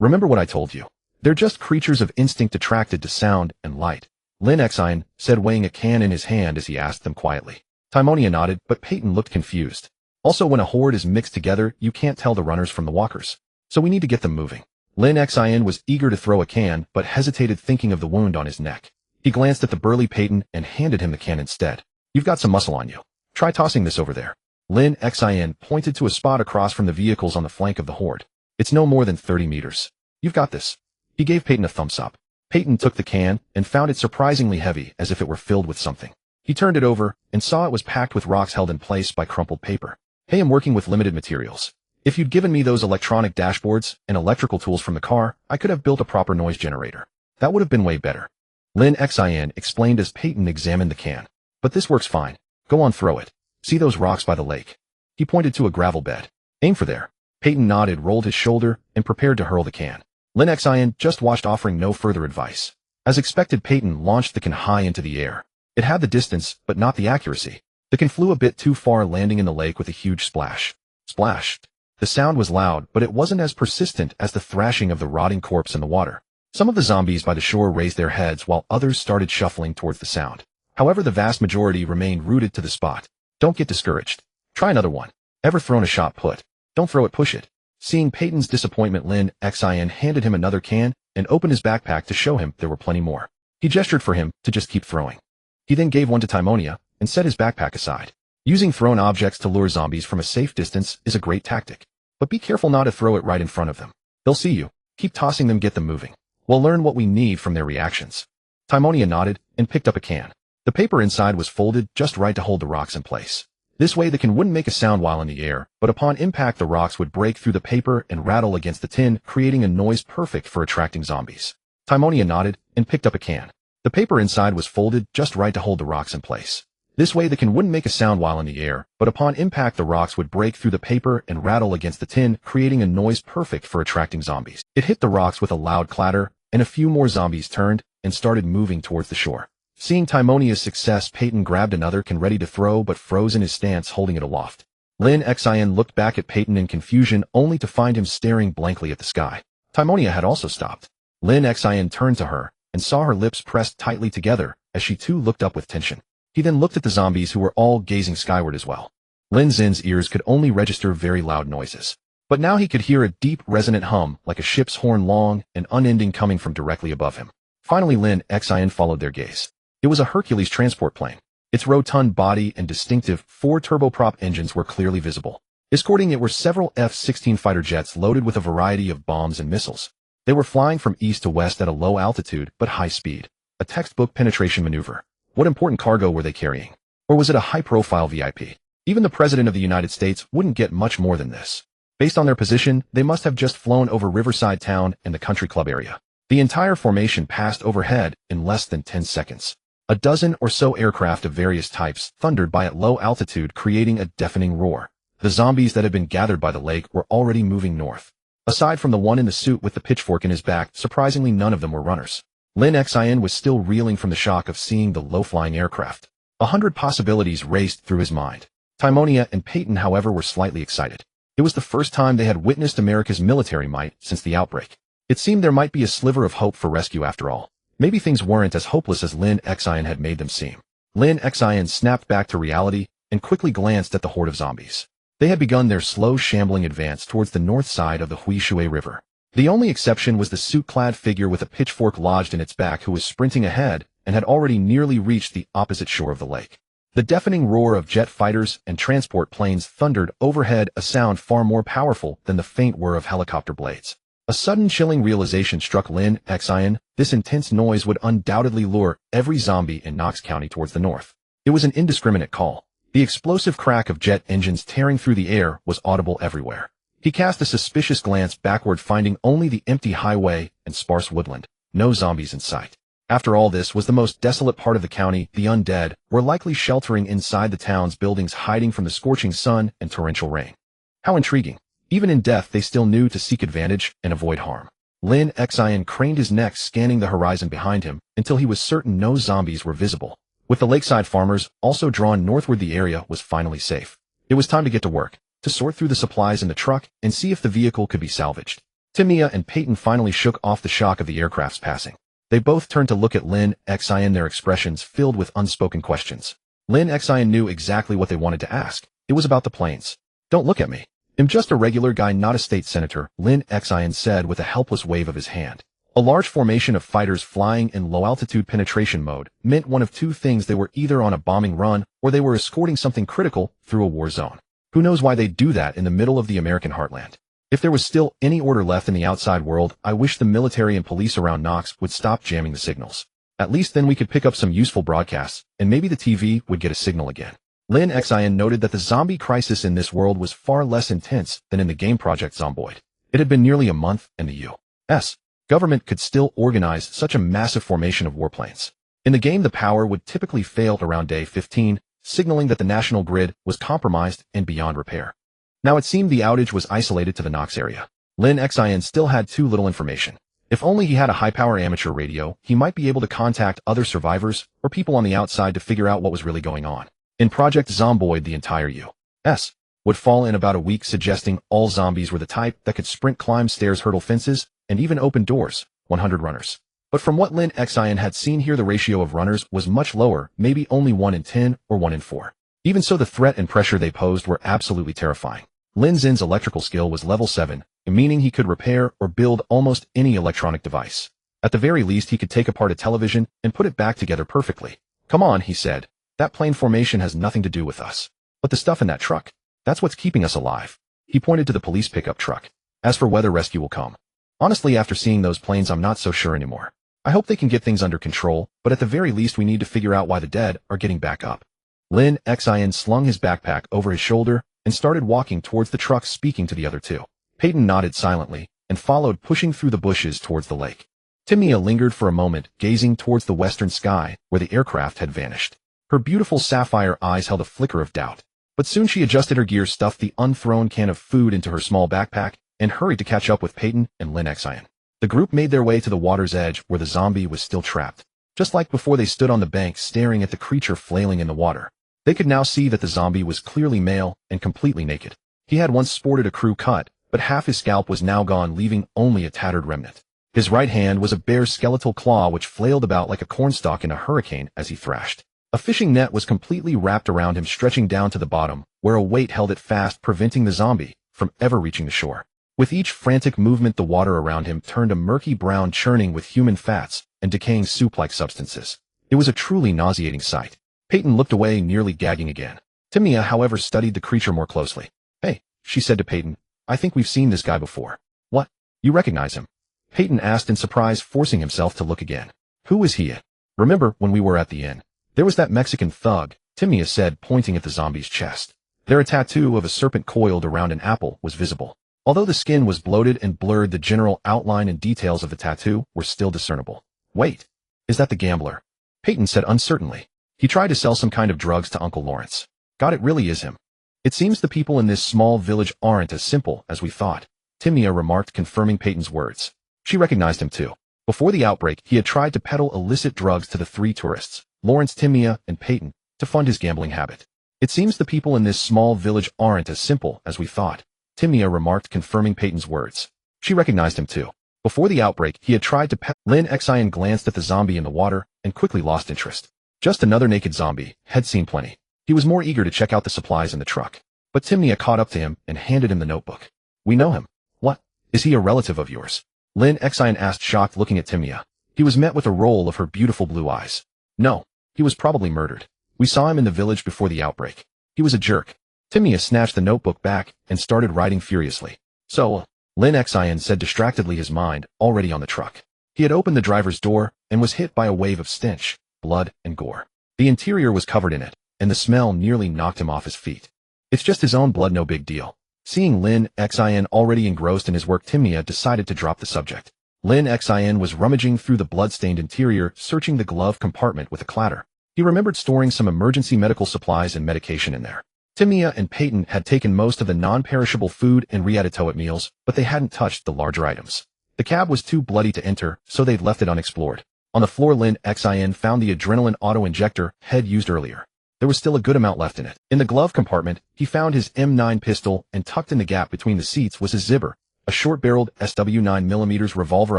Remember what I told you. They're just creatures of instinct attracted to sound and light, Lin Xin said, weighing a can in his hand as he asked them quietly. Timonia nodded, but Peyton looked confused. Also, when a horde is mixed together, you can't tell the runners from the walkers. So we need to get them moving. Lin Xin was eager to throw a can, but hesitated, thinking of the wound on his neck. He glanced at the burly Peyton and handed him the can instead. You've got some muscle on you. Try tossing this over there. Lin Xin pointed to a spot across from the vehicles on the flank of the horde. It's no more than 30 meters. You've got this. He gave Peyton a thumbs up. Peyton took the can and found it surprisingly heavy, as if it were filled with something. He turned it over and saw it was packed with rocks held in place by crumpled paper. Hey, I'm working with limited materials. If you'd given me those electronic dashboards and electrical tools from the car, I could have built a proper noise generator. That would have been way better. Lin Xin explained as Peyton examined the can. But this works fine. Go on, throw it. See those rocks by the lake? He pointed to a gravel bed. Aim for there. Peyton nodded, rolled his shoulder, and prepared to hurl the can. Lin Xin just watched, offering no further advice. As expected, Peyton launched the can high into the air. It had the distance, but not the accuracy. The can flew a bit too far, landing in the lake with a huge splash. Splash. The sound was loud, but it wasn't as persistent as the thrashing of the rotting corpse in the water. Some of the zombies by the shore raised their heads while others started shuffling towards the sound. However, the vast majority remained rooted to the spot. Don't get discouraged. Try another one. Ever thrown a shot put? Don't throw it, push it. Seeing Peyton's disappointment, Lin Xin handed him another can and opened his backpack to show him there were plenty more. He gestured for him to just keep throwing. He then gave one to Timonia and set his backpack aside. Using thrown objects to lure zombies from a safe distance is a great tactic. But be careful not to throw it right in front of them. They'll see you. Keep tossing them, get them moving. We'll learn what we need from their reactions. Timonia nodded and picked up a can. The paper inside was folded just right to hold the rocks in place. This way the can wouldn't make a sound while in the air, but upon impact the rocks would break through the paper and rattle against the tin, creating a noise perfect for attracting zombies. Timonia nodded and picked up a can. The paper inside was folded just right to hold the rocks in place. This way the can wouldn't make a sound while in the air, but upon impact the rocks would break through the paper and rattle against the tin, creating a noise perfect for attracting zombies. It hit the rocks with a loud clatter, and a few more zombies turned and started moving towards the shore. Seeing Timonia's success, Peyton grabbed another can ready to throw but froze in his stance, holding it aloft. Lin Xin looked back at Peyton in confusion, only to find him staring blankly at the sky. Timonia had also stopped. Lin Xin turned to her and saw her lips pressed tightly together as she too looked up with tension. He then looked at the zombies, who were all gazing skyward as well. Lin Xin's ears could only register very loud noises. But now he could hear a deep resonant hum like a ship's horn, long and unending, coming from directly above him. Finally Lin Xin followed their gaze. It was a Hercules transport plane. Its rotund body and distinctive 4 turboprop engines were clearly visible. Escorting it were several F-16 fighter jets loaded with a variety of bombs and missiles. They were flying from east to west at a low altitude but high speed. A textbook penetration maneuver. What important cargo were they carrying? Or was it a high-profile VIP? Even the President of the United States wouldn't get much more than this. Based on their position, they must have just flown over Riverside Town and the country club area. The entire formation passed overhead in less than 10 seconds. A dozen or so aircraft of various types thundered by at low altitude, creating a deafening roar. The zombies that had been gathered by the lake were already moving north. Aside from the one in the suit with the pitchfork in his back, surprisingly none of them were runners. Lin Xin was still reeling from the shock of seeing the low-flying aircraft. 100 possibilities raced through his mind. Timonia and Peyton, however, were slightly excited. It was the first time they had witnessed America's military might since the outbreak. It seemed there might be a sliver of hope for rescue after all. Maybe things weren't as hopeless as Lin Xin had made them seem. Lin Xin snapped back to reality and quickly glanced at the horde of zombies. They had begun their slow, shambling advance towards the north side of the Huishui River. The only exception was the suit-clad figure with a pitchfork lodged in its back, who was sprinting ahead and had already nearly reached the opposite shore of the lake. The deafening roar of jet fighters and transport planes thundered overhead, a sound far more powerful than the faint whir of helicopter blades. A sudden chilling realization struck Lin Xin. This intense noise would undoubtedly lure every zombie in Knox County towards the north. It was an indiscriminate call. The explosive crack of jet engines tearing through the air was audible everywhere. He cast a suspicious glance backward, finding only the empty highway and sparse woodland. No zombies in sight. After all, this was the most desolate part of the county. The undead were likely sheltering inside the town's buildings, hiding from the scorching sun and torrential rain. How intriguing. Even in death, they still knew to seek advantage and avoid harm. Lin Xin craned his neck, scanning the horizon behind him until he was certain no zombies were visible. With the lakeside farmers also drawn northward, the area was finally safe. It was time to get to work, to sort through the supplies in the truck and see if the vehicle could be salvaged. Timonia and Peyton finally shook off the shock of the aircraft's passing. They both turned to look at Lin Xin, their expressions filled with unspoken questions. Lin Xin knew exactly what they wanted to ask. It was about the planes. Don't look at me. I'm just a regular guy, not a state senator, Lin Xin said with a helpless wave of his hand. A large formation of fighters flying in low-altitude penetration mode meant one of two things: they were either on a bombing run or they were escorting something critical through a war zone. Who knows why they'd do that in the middle of the American heartland? If there was still any order left in the outside world, I wish the military and police around Knox would stop jamming the signals. At least then we could pick up some useful broadcasts, and maybe the TV would get a signal again. Lin Xin noted that the zombie crisis in this world was far less intense than in the game Project Zomboid. It had been nearly a month, and the U.S. government could still organize such a massive formation of warplanes. In the game, the power would typically fail around day 15, signaling that the national grid was compromised and beyond repair. Now it seemed the outage was isolated to the Knox area. Lin Xin still had too little information. If only he had a high-power amateur radio, he might be able to contact other survivors or people on the outside to figure out what was really going on. In Project Zomboid, the entire U.S. would fall in about a week, suggesting all zombies were the type that could sprint, climb stairs, hurdle fences, and even open doors. 100 runners. But from what Lin Xin had seen here, the ratio of runners was much lower, maybe only 1 in 10 or 1 in 4. Even so, the threat and pressure they posed were absolutely terrifying. Lin Xin's electrical skill was level 7, meaning he could repair or build almost any electronic device. At the very least, he could take apart a television and put it back together perfectly. "Come on," he said. "That plane formation has nothing to do with us. But the stuff in that truck, that's what's keeping us alive." He pointed to the police pickup truck. "As for whether rescue will come, honestly, after seeing those planes, I'm not so sure anymore. I hope they can get things under control, but at the very least, we need to figure out why the dead are getting back up." Lin Xin slung his backpack over his shoulder and started walking towards the truck, speaking to the other two. Peyton nodded silently and followed, pushing through the bushes towards the lake. Timia lingered for a moment, gazing towards the western sky where the aircraft had vanished. Her beautiful sapphire eyes held a flicker of doubt. But soon she adjusted her gear, stuffed the unthrown can of food into her small backpack, and hurried to catch up with Peyton and Lin Xin. The group made their way to the water's edge where the zombie was still trapped. Just like before, they stood on the bank staring at the creature flailing in the water. They could now see that the zombie was clearly male and completely naked. He had once sported a crew cut, but half his scalp was now gone, leaving only a tattered remnant. His right hand was a bare skeletal claw which flailed about like a cornstalk in a hurricane as he thrashed. A fishing net was completely wrapped around him, stretching down to the bottom, where a weight held it fast, preventing the zombie from ever reaching the shore. With each frantic movement, the water around him turned a murky brown, churning with human fats and decaying soup-like substances. It was a truly nauseating sight. Peyton looked away, nearly gagging again. Timia, however, studied the creature more closely. "Hey," she said to Peyton, "I think we've seen this guy before." "What? You recognize him?" Peyton asked in surprise, forcing himself to look again. "Who is he?" "Remember when we were at the inn? There was that Mexican thug," Timia said, pointing at the zombie's chest. There, a tattoo of a serpent coiled around an apple was visible. Although the skin was bloated and blurred, the general outline and details of the tattoo were still discernible. "Wait, is that the gambler?" Peyton said uncertainly. "He tried to sell some kind of drugs to Uncle Lawrence." "God, it really is him. It seems the people in this small village aren't as simple as we thought," Timia remarked, confirming Peyton's words. She recognized him too. Before the outbreak, he had tried to peddle illicit drugs to the 3 tourists, Lawrence, Timia, and Peyton, to fund his gambling habit. "It seems the people in this small village aren't as simple as we thought," Timia remarked, confirming Peyton's words. She recognized him too. Before the outbreak, he had tried to peddle. Lin Xin glanced at the zombie in the water and quickly lost interest. Just another naked zombie, had seen plenty. He was more eager to check out the supplies in the truck. But Timia caught up to him and handed him the notebook. "We know him." "What? Is he a relative of yours?" Lin Xin asked, shocked, looking at Timia. He was met with a roll of her beautiful blue eyes. "No, he was probably murdered. We saw him in the village before the outbreak. He was a jerk." Timia snatched the notebook back and started writing furiously. "So," Lin Xin said distractedly, his mind already on the truck. He had opened the driver's door and was hit by a wave of stench, blood, and gore. The interior was covered in it, and the smell nearly knocked him off his feet. "It's just his own blood, no big deal." Seeing Lin Xin already engrossed in his work, Timia decided to drop the subject. Lin Xin was rummaging through the blood-stained interior, searching the glove compartment with a clatter. He remembered storing some emergency medical supplies and medication in there. Timia and Peyton had taken most of the non-perishable food and ready-to-eat meals, but they hadn't touched the larger items. The cab was too bloody to enter, so they'd left it unexplored. On the floor, Lin Xin found the adrenaline auto-injector had used earlier. There was still a good amount left in it. In the glove compartment, he found his M9 pistol, and tucked in the gap between the seats was his Zibber, a short-barreled SW 9mm revolver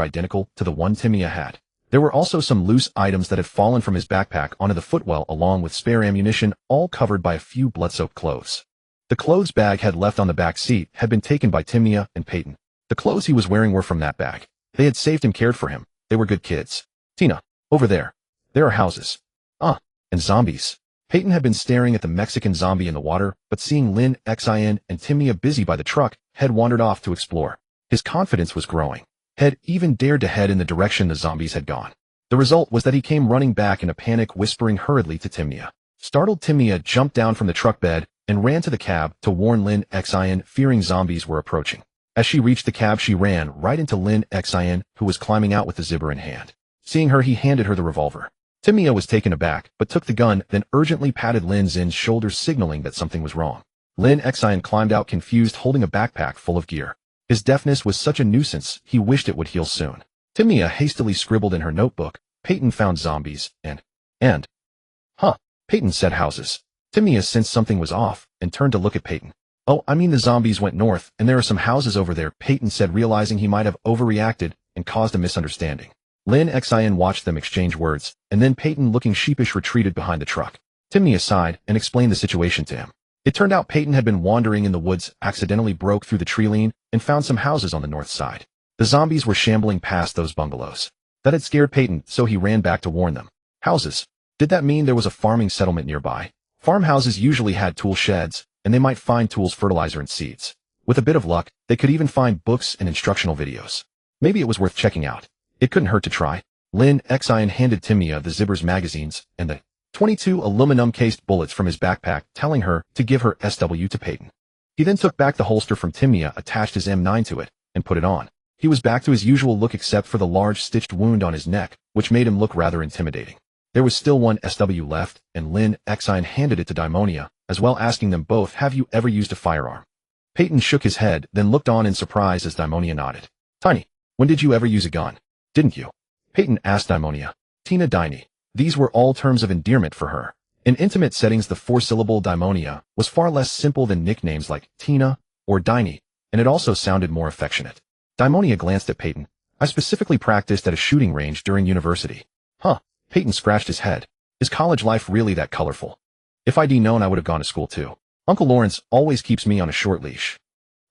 identical to the one Timia had. There were also some loose items that had fallen from his backpack onto the footwell, along with spare ammunition, all covered by a few blood-soaked clothes. The clothes bag had left on the back seat had been taken by Timia and Peyton. The clothes he was wearing were from that bag. They had saved him, cared for him. They were good kids. "Tina, over there. There are houses. And zombies." Peyton had been staring at the Mexican zombie in the water, but seeing Lin Xin and Timia busy by the truck, had wandered off to explore. His confidence was growing. Had even dared to head in the direction the zombies had gone. The result was that he came running back in a panic, whispering hurriedly to Timia. Startled, Timia jumped down from the truck bed and ran to the cab to warn Lin Xin, fearing zombies were approaching. As she reached the cab, she ran right into Lin Xin, who was climbing out with the Zibber in hand. Seeing her, he handed her the revolver. Timia was taken aback, but took the gun, then urgently patted Lin Xin's shoulder, signaling that something was wrong. Lin Xin climbed out, confused, holding a backpack full of gear. His deafness was such a nuisance, he wished it would heal soon. Timia hastily scribbled in her notebook, "Peyton found zombies, and, Peyton said houses." Timia sensed something was off and turned to look at Peyton. "Oh, I mean the zombies went north, and there are some houses over there," Peyton said, realizing he might have overreacted and caused a misunderstanding. Lin Xin watched them exchange words, and then Peyton, looking sheepish, retreated behind the truck. Timia sighed and explained the situation to him. It turned out Peyton had been wandering in the woods, accidentally broke through the tree line, and found some houses on the north side. The zombies were shambling past those bungalows. That had scared Peyton, so he ran back to warn them. Houses. Did that mean there was a farming settlement nearby? Farmhouses usually had tool sheds, and they might find tools, fertilizer, and seeds. With a bit of luck, they could even find books and instructional videos. Maybe it was worth checking out. It couldn't hurt to try. Lin Xin handed Timia the Zibbers magazines and the 22 aluminum-cased bullets from his backpack, telling her to give her SW to Peyton. He then took back the holster from Timia, attached his M9 to it, and put it on. He was back to his usual look except for the large stitched wound on his neck, which made him look rather intimidating. There was still one SW left, and Lin Xin handed it to Daimonia, as well, asking them both, "Have you ever used a firearm?" Peyton shook his head, then looked on in surprise as Daimonia nodded. "Tiny, when did you ever use a gun? Didn't you?" Peyton asked Daimonia. "Tina Diny." These were all terms of endearment for her. In intimate settings, the four-syllable Daimonia was far less simple than nicknames like Tina or Diny, and it also sounded more affectionate. Daimonia glanced at Peyton. "I specifically practiced at a shooting range during university." "Huh." Peyton scratched his head. "Is college life really that colorful? If I'd known, I would have gone to school too. Uncle Lawrence always keeps me on a short leash."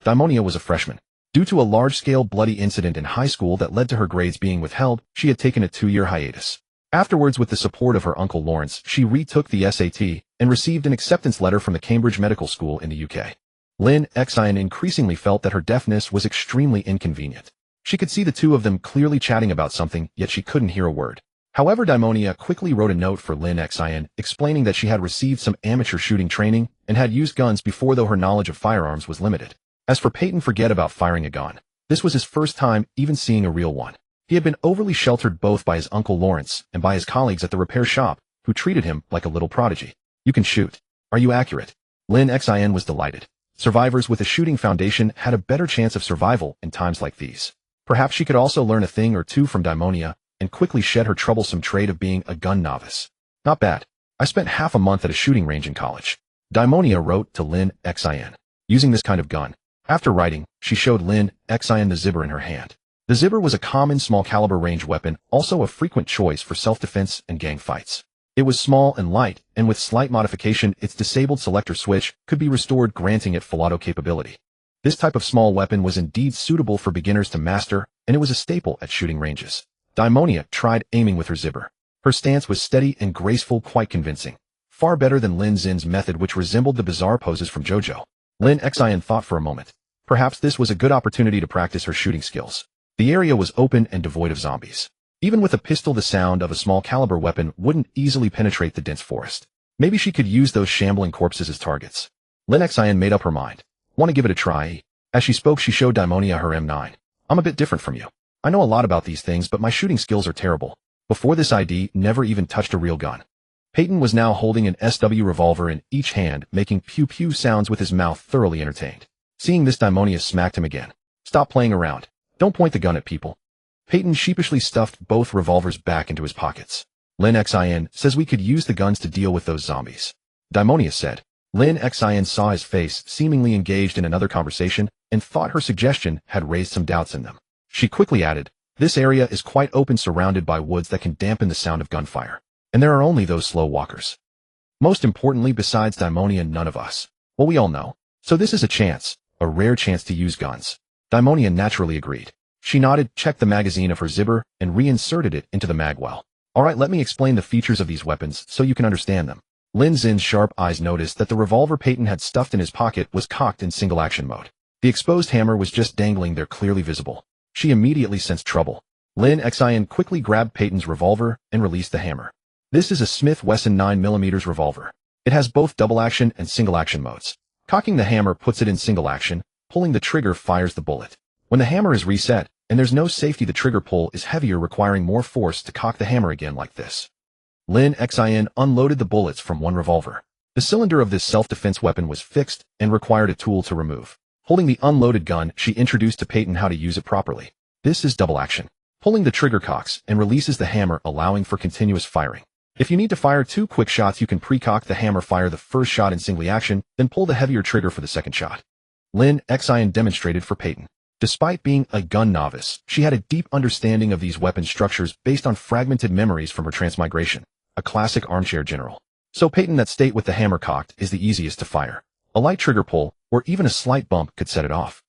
Daimonia was a freshman. Due to a large-scale bloody incident in high school that led to her grades being withheld, she had taken a 2-year hiatus. Afterwards, with the support of her Uncle Lawrence, she retook the SAT and received an acceptance letter from the Cambridge Medical School in the UK. Lin Xin increasingly felt that her deafness was extremely inconvenient. She could see the two of them clearly chatting about something, yet she couldn't hear a word. However, Daimonia quickly wrote a note for Lin Xin, explaining that she had received some amateur shooting training and had used guns before, though her knowledge of firearms was limited. As for Peyton, forget about firing a gun. This was his first time even seeing a real one. He had been overly sheltered both by his Uncle Lawrence and by his colleagues at the repair shop, who treated him like a little prodigy. "You can shoot. Are you accurate?" Lin Xin was delighted. Survivors with a shooting foundation had a better chance of survival in times like these. Perhaps she could also learn a thing or two from Daimonia and quickly shed her troublesome trait of being a gun novice. "Not bad. I spent half a month at a shooting range in college." Daimonia wrote to Lin Xin. Using this kind of gun. After writing, she showed Lin Xin the Zibber in her hand. The Zibber was a common small-caliber range weapon, also a frequent choice for self-defense and gang fights. It was small and light, and with slight modification, its disabled selector switch could be restored, granting it full auto capability. This type of small weapon was indeed suitable for beginners to master, and it was a staple at shooting ranges. Daimonia tried aiming with her Zibber. Her stance was steady and graceful, quite convincing. Far better than Lin Xin's method, which resembled the bizarre poses from JoJo. Lin Xin thought for a moment. Perhaps this was a good opportunity to practice her shooting skills. The area was open and devoid of zombies. Even with a pistol, the sound of a small-caliber weapon wouldn't easily penetrate the dense forest. Maybe she could use those shambling corpses as targets. Lin Xin made up her mind. "Want to give it a try?" As she spoke, she showed Daimonia her M9. "I'm a bit different from you. I know a lot about these things, but my shooting skills are terrible. Before this, ID never even touched a real gun." Peyton was now holding an SW revolver in each hand, making pew-pew sounds with his mouth, thoroughly entertained. Seeing this, Daimonia smacked him again. "Stop playing around. Don't point the gun at people." Peyton sheepishly stuffed both revolvers back into his pockets. "Lin Xin says we could use the guns to deal with those zombies," Daimonia said. Lin Xin saw his face, seemingly engaged in another conversation, and thought her suggestion had raised some doubts in them. She quickly added, "This area is quite open, surrounded by woods that can dampen the sound of gunfire. And there are only those slow walkers. Most importantly, besides Daimonia, none of us. Well, we all know. So this is a chance, a rare chance to use guns." Daimonia naturally agreed. She nodded, checked the magazine of her Zibber, and reinserted it into the magwell. "Alright, let me explain the features of these weapons so you can understand them." Lin Xin's sharp eyes noticed that the revolver Peyton had stuffed in his pocket was cocked in single-action mode. The exposed hammer was just dangling there, clearly visible. She immediately sensed trouble. Lin Xin quickly grabbed Peyton's revolver and released the hammer. This is a Smith Wesson 9mm revolver. It has both double-action and single-action modes. Cocking the hammer puts it in single-action, pulling the trigger fires the bullet. When the hammer is reset, and there's no safety, the trigger pull is heavier, requiring more force to cock the hammer again like this. Lin Xin unloaded the bullets from one revolver. The cylinder of this self-defense weapon was fixed and required a tool to remove. Holding the unloaded gun, she introduced to Peyton how to use it properly. This is double action. Pulling the trigger cocks and releases the hammer, allowing for continuous firing. If you need to fire 2 quick shots, you can pre-cock the hammer, fire the first shot in single action, then pull the heavier trigger for the second shot. Lin Xin demonstrated for Peyton. Despite being a gun novice, she had a deep understanding of these weapon structures based on fragmented memories from her transmigration, a classic armchair general. So Peyton, that state with the hammer cocked is the easiest to fire. A light trigger pull, or even a slight bump could set it off.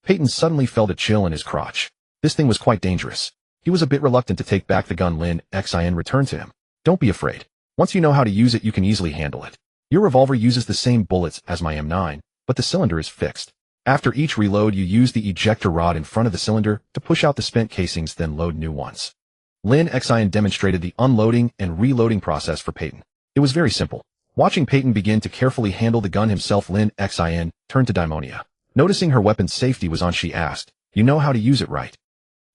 Peyton suddenly felt a chill in his crotch. This thing was quite dangerous. He was a bit reluctant to take back the gun Lin Xin returned to him. Don't be afraid. Once you know how to use it, you can easily handle it. Your revolver uses the same bullets as my M9, but the cylinder is fixed. After each reload, you use the ejector rod in front of the cylinder to push out the spent casings, then load new ones. Lin Xin demonstrated the unloading and reloading process for Peyton. It was very simple. Watching Peyton begin to carefully handle the gun himself, Lin Xin turned to Daimonia. Noticing her weapon's safety was on, she asked, "You know how to use it, right?"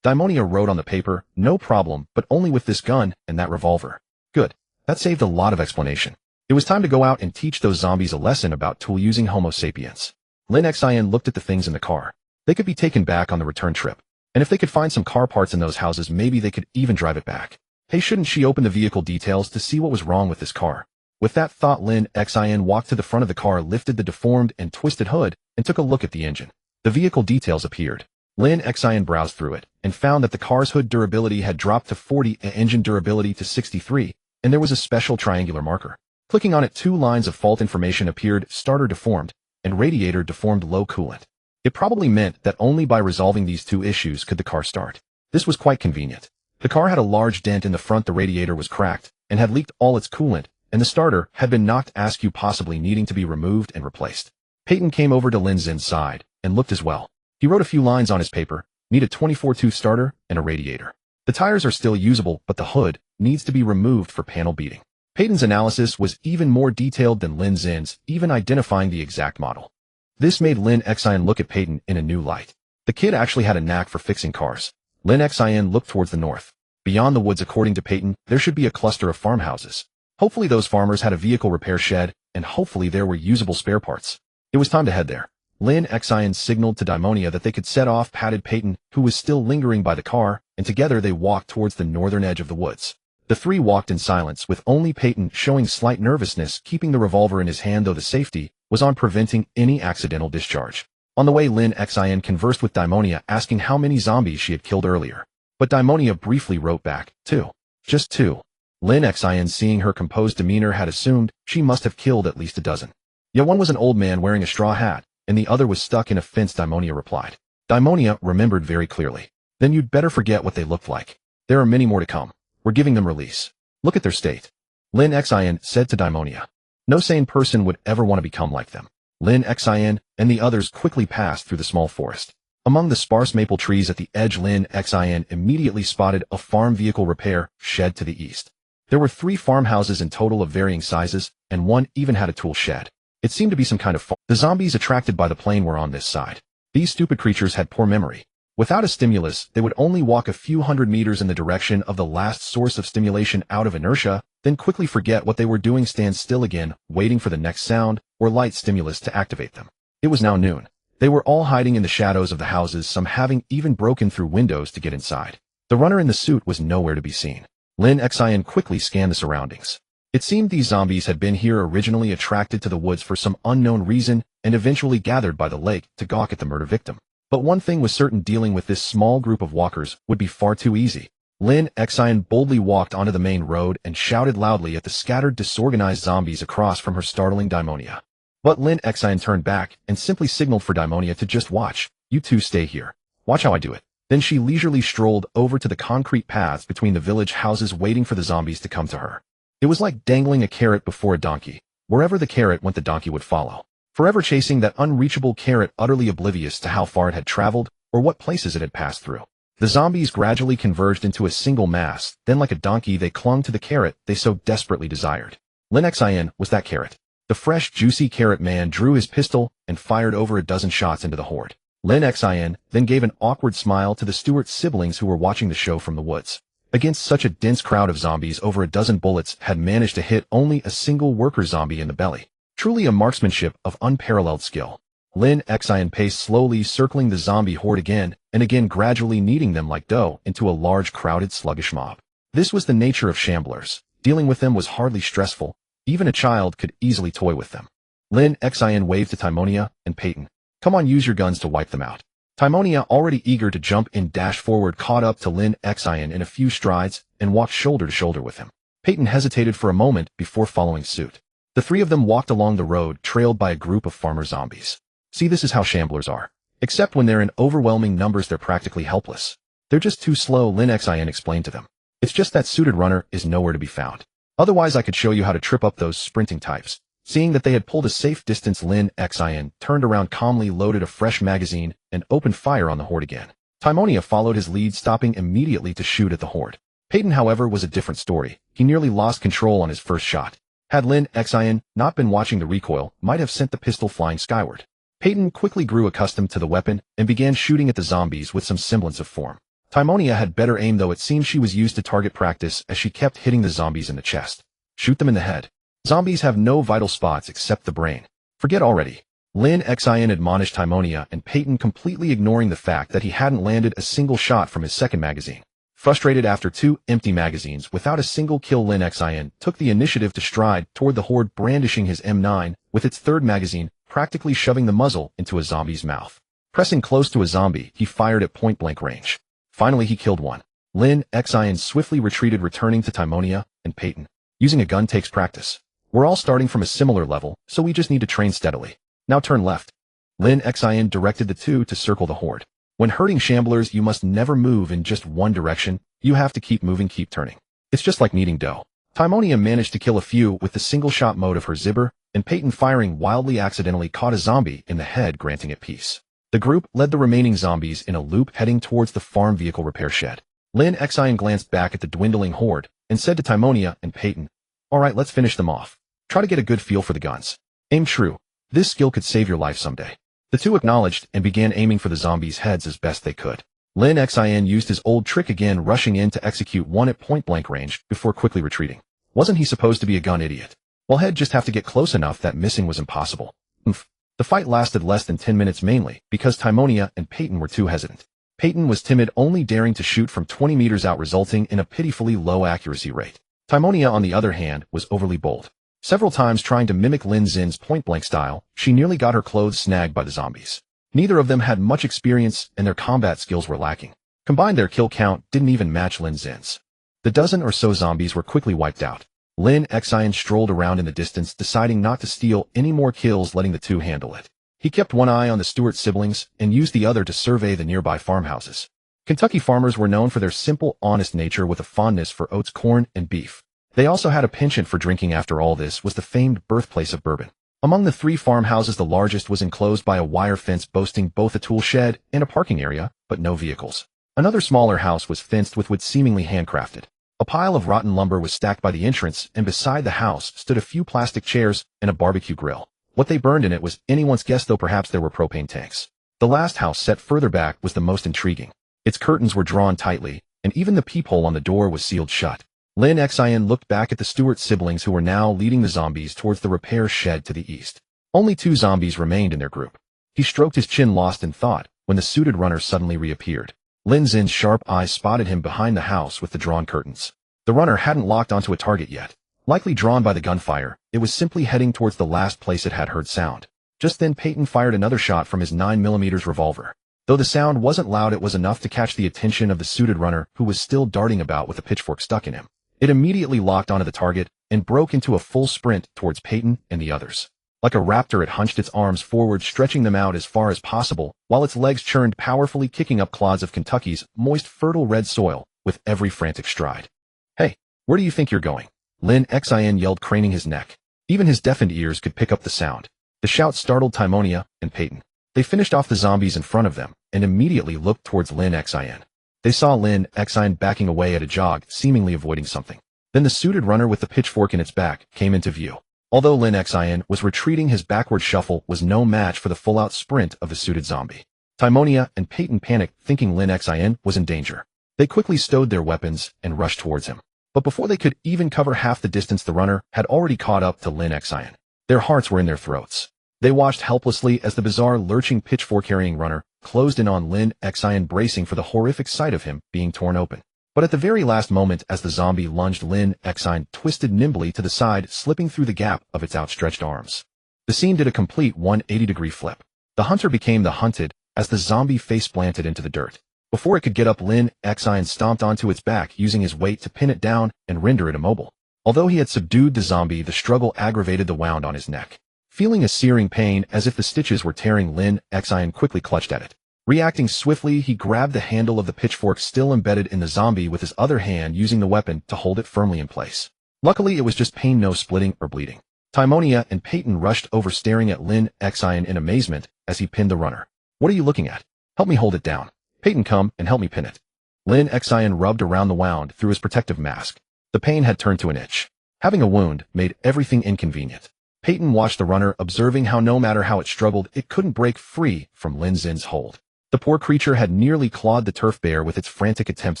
Daimonia wrote on the paper, "No problem, but only with this gun and that revolver." Good. That saved a lot of explanation. It was time to go out and teach those zombies a lesson about tool using Homo sapiens. Lin Xin looked at the things in the car. They could be taken back on the return trip. And if they could find some car parts in those houses, maybe they could even drive it back. Hey, shouldn't she open the vehicle details to see what was wrong with this car? With that thought, Lin Xin walked to the front of the car, lifted the deformed and twisted hood, and took a look at the engine. The vehicle details appeared. Lin Xin browsed through it, and found that the car's hood durability had dropped to 40 and engine durability to 63, and there was a special triangular marker. Clicking on it, 2 lines of fault information appeared: starter deformed, and radiator deformed, low coolant. It probably meant that only by resolving these 2 issues could the car start. This was quite convenient. The car had a large dent in the front, the radiator was cracked, and had leaked all its coolant, and the starter had been knocked askew, possibly needing to be removed and replaced. Peyton came over to Lin Xin's side, and looked as well. He wrote a few lines on his paper: need a 24-tooth starter and a radiator. The tires are still usable, but the hood needs to be removed for panel beating. Peyton's analysis was even more detailed than Lin Xin's, even identifying the exact model. This made Lin Xin look at Peyton in a new light. The kid actually had a knack for fixing cars. Lin Xin looked towards the north. Beyond the woods, according to Peyton, there should be a cluster of farmhouses. Hopefully those farmers had a vehicle repair shed, and hopefully there were usable spare parts. It was time to head there. Lin Xin signaled to Daimonia that they could set off, patted Peyton, who was still lingering by the car, and together they walked towards the northern edge of the woods. The 3 walked in silence, with only Peyton showing slight nervousness, keeping the revolver in his hand, though the safety was on preventing any accidental discharge. On the way, Lin Xin conversed with Daimonia, asking how many zombies she had killed earlier. But Daimonia briefly wrote back, 2. Just 2. Lin Xin, seeing her composed demeanor, had assumed she must have killed at least a dozen. Yet one was an old man wearing a straw hat, and the other was stuck in a fence, Daimonia replied. Daimonia remembered very clearly. Then you'd better forget what they looked like. There are many more to come. We're giving them release. Look at their state. Lin Xin said to Daimonia. No sane person would ever want to become like them. Lin Xin and the others quickly passed through the small forest. Among the sparse maple trees at the edge, Lin Xin immediately spotted a farm vehicle repair shed to the east. There were 3 farmhouses in total of varying sizes, and one even had a tool shed. It seemed to be some kind of farm. The zombies attracted by the plane were on this side. These stupid creatures had poor memory. Without a stimulus, they would only walk a few hundred meters in the direction of the last source of stimulation out of inertia, then quickly forget what they were doing, stand still again, waiting for the next sound or light stimulus to activate them. It was now noon. They were all hiding in the shadows of the houses, some having even broken through windows to get inside. The runner in the suit was nowhere to be seen. Lin Xin quickly scanned the surroundings. It seemed these zombies had been here originally, attracted to the woods for some unknown reason, and eventually gathered by the lake to gawk at the murder victim. But one thing was certain: dealing with this small group of walkers would be far too easy. Lin Xin boldly walked onto the main road and shouted loudly at the scattered, disorganized zombies across from her, startling Daimonia. But Lin Xin turned back and simply signaled for Daimonia to just watch. You 2 stay here. Watch how I do it. Then she leisurely strolled over to the concrete paths between the village houses, waiting for the zombies to come to her. It was like dangling a carrot before a donkey. Wherever the carrot went, the donkey would follow, forever chasing that unreachable carrot, utterly oblivious to how far it had traveled or what places it had passed through. The zombies gradually converged into a single mass, then like a donkey they clung to the carrot they so desperately desired. Lin Xin was that carrot. The fresh, juicy carrot man drew his pistol and fired over a dozen shots into the horde. Lin Xin then gave an awkward smile to the Stewart siblings who were watching the show from the woods. Against such a dense crowd of zombies, over a dozen bullets had managed to hit only a single worker zombie in the belly. Truly a marksmanship of unparalleled skill. Lin Xin paced slowly, circling the zombie horde again and again, gradually kneading them like dough into a large, crowded, sluggish mob. This was the nature of shamblers. Dealing with them was hardly stressful. Even a child could easily toy with them. Lin Xin waved to Timonia and Peyton. Come on, use your guns to wipe them out. Timonia, already eager to jump in, dashed forward, caught up to Lin Xin in a few strides, and walked shoulder to shoulder with him. Peyton hesitated for a moment before following suit. The three of them walked along the road, trailed by a group of farmer zombies. See, this is how shamblers are. Except when they're in overwhelming numbers, they're practically helpless. They're just too slow, Lin Xin explained to them. It's just that suited runner is nowhere to be found. Otherwise, I could show you how to trip up those sprinting types. Seeing that they had pulled a safe distance, Lin Xin turned around calmly, loaded a fresh magazine, and opened fire on the horde again. Timonia followed his lead, stopping immediately to shoot at the horde. Peyton, however, was a different story. He nearly lost control on his first shot. Had Lin Xin not been watching the recoil, might have sent the pistol flying skyward. Peyton quickly grew accustomed to the weapon and began shooting at the zombies with some semblance of form. Timonia had better aim, though it seemed she was used to target practice as she kept hitting the zombies in the chest. Shoot them in the head. Zombies have no vital spots except the brain. Forget already. Lin Xin admonished Timonia, and Peyton, completely ignoring the fact that he hadn't landed a single shot from his second magazine. Frustrated after 2 empty magazines without a single kill, Lin Xin took the initiative to stride toward the horde, brandishing his M9 with its third magazine, practically shoving the muzzle into a zombie's mouth. Pressing close to a zombie, he fired at point-blank range. Finally, he killed one. Lin Xin swiftly retreated, returning to Timonia and Peyton. Using a gun takes practice. We're all starting from a similar level, so we just need to train steadily. Now turn left. Lin Xin directed the two to circle the horde. When herding shamblers, you must never move in just one direction. You have to keep moving, keep turning. It's just like kneading dough. Timonia managed to kill a few with the single-shot mode of her zibber, and Peyton, firing wildly, accidentally caught a zombie in the head, granting it peace. The group led the remaining zombies in a loop, heading towards the farm vehicle repair shed. Lin Xin glanced back at the dwindling horde and said to Timonia and Peyton, "All right, let's finish them off. Try to get a good feel for the guns. Aim true. This skill could save your life someday." The two acknowledged and began aiming for the zombies' heads as best they could. Lin Xin used his old trick again, rushing in to execute one at point-blank range before quickly retreating. Wasn't he supposed to be a gun idiot? Well, he'd just have to get close enough that missing was impossible. The fight lasted less than 10 minutes, mainly because Timonia and Peyton were too hesitant. Peyton was timid, only daring to shoot from 20 meters out, resulting in a pitifully low accuracy rate. Timonia, on the other hand, was overly bold. Several times trying to mimic Lin Xin's point-blank style, she nearly got her clothes snagged by the zombies. Neither of them had much experience, and their combat skills were lacking. Combined, their kill count didn't even match Lin Xin's. The dozen or so zombies were quickly wiped out. Lin Xin strolled around in the distance, deciding not to steal any more kills, letting the two handle it. He kept one eye on the Stewart siblings and used the other to survey the nearby farmhouses. Kentucky farmers were known for their simple, honest nature, with a fondness for oats, corn, and beef. They also had a penchant for drinking. After all, this was the famed birthplace of bourbon. Among the 3 farmhouses, the largest was enclosed by a wire fence, boasting both a tool shed and a parking area, but no vehicles. Another smaller house was fenced with wood, seemingly handcrafted. A pile of rotten lumber was stacked by the entrance, and beside the house stood a few plastic chairs and a barbecue grill. What they burned in it was anyone's guess, though perhaps there were propane tanks. The last house, set further back, was the most intriguing. Its curtains were drawn tightly, and even the peephole on the door was sealed shut. Lin Xin looked back at the Stewart siblings, who were now leading the zombies towards the repair shed to the east. Only 2 zombies remained in their group. He stroked his chin, lost in thought, when the suited runner suddenly reappeared. Lin Xin's sharp eyes spotted him behind the house with the drawn curtains. The runner hadn't locked onto a target yet. Likely drawn by the gunfire, it was simply heading towards the last place it had heard sound. Just then, Peyton fired another shot from his 9mm revolver. Though the sound wasn't loud, it was enough to catch the attention of the suited runner, who was still darting about with a pitchfork stuck in him. It immediately locked onto the target and broke into a full sprint towards Peyton and the others. Like a raptor, it hunched its arms forward, stretching them out as far as possible, while its legs churned powerfully, kicking up clods of Kentucky's moist, fertile red soil with every frantic stride. "Hey, where do you think you're going?" Lin Xin yelled, craning his neck. Even his deafened ears could pick up the sound. The shout startled Timonia and Peyton. They finished off the zombies in front of them and immediately looked towards Lin Xin. They saw Lin Xin backing away at a jog, seemingly avoiding something. Then the suited runner with the pitchfork in its back came into view. Although Lin Xin was retreating, his backward shuffle was no match for the full-out sprint of the suited zombie. Timonia and Peyton panicked, thinking Lin Xin was in danger. They quickly stowed their weapons and rushed towards him. But before they could even cover half the distance, the runner had already caught up to Lin Xin. Their hearts were in their throats. They watched helplessly as the bizarre, lurching, pitchfork-carrying runner closed in on Lin Xin, bracing for the horrific sight of him being torn open. But at the very last moment, as the zombie lunged, Lin Xin twisted nimbly to the side, slipping through the gap of its outstretched arms. The scene did a complete 180-degree flip. The hunter became the hunted, as the zombie face-planted into the dirt. Before it could get up, Lin Xin stomped onto its back, using his weight to pin it down and render it immobile. Although he had subdued the zombie, the struggle aggravated the wound on his neck. Feeling a searing pain as if the stitches were tearing, Lin Xin quickly clutched at it. Reacting swiftly, he grabbed the handle of the pitchfork still embedded in the zombie with his other hand, using the weapon to hold it firmly in place. Luckily, it was just pain, no splitting or bleeding. Timonia and Peyton rushed over, staring at Lin Xin in amazement as he pinned the runner. "What are you looking at? Help me hold it down. Peyton, come and help me pin it." Lin Xin rubbed around the wound through his protective mask. The pain had turned to an itch. Having a wound made everything inconvenient. Peyton watched the runner, observing how no matter how it struggled, it couldn't break free from Lin Xin's hold. The poor creature had nearly clawed the turf bare with its frantic attempts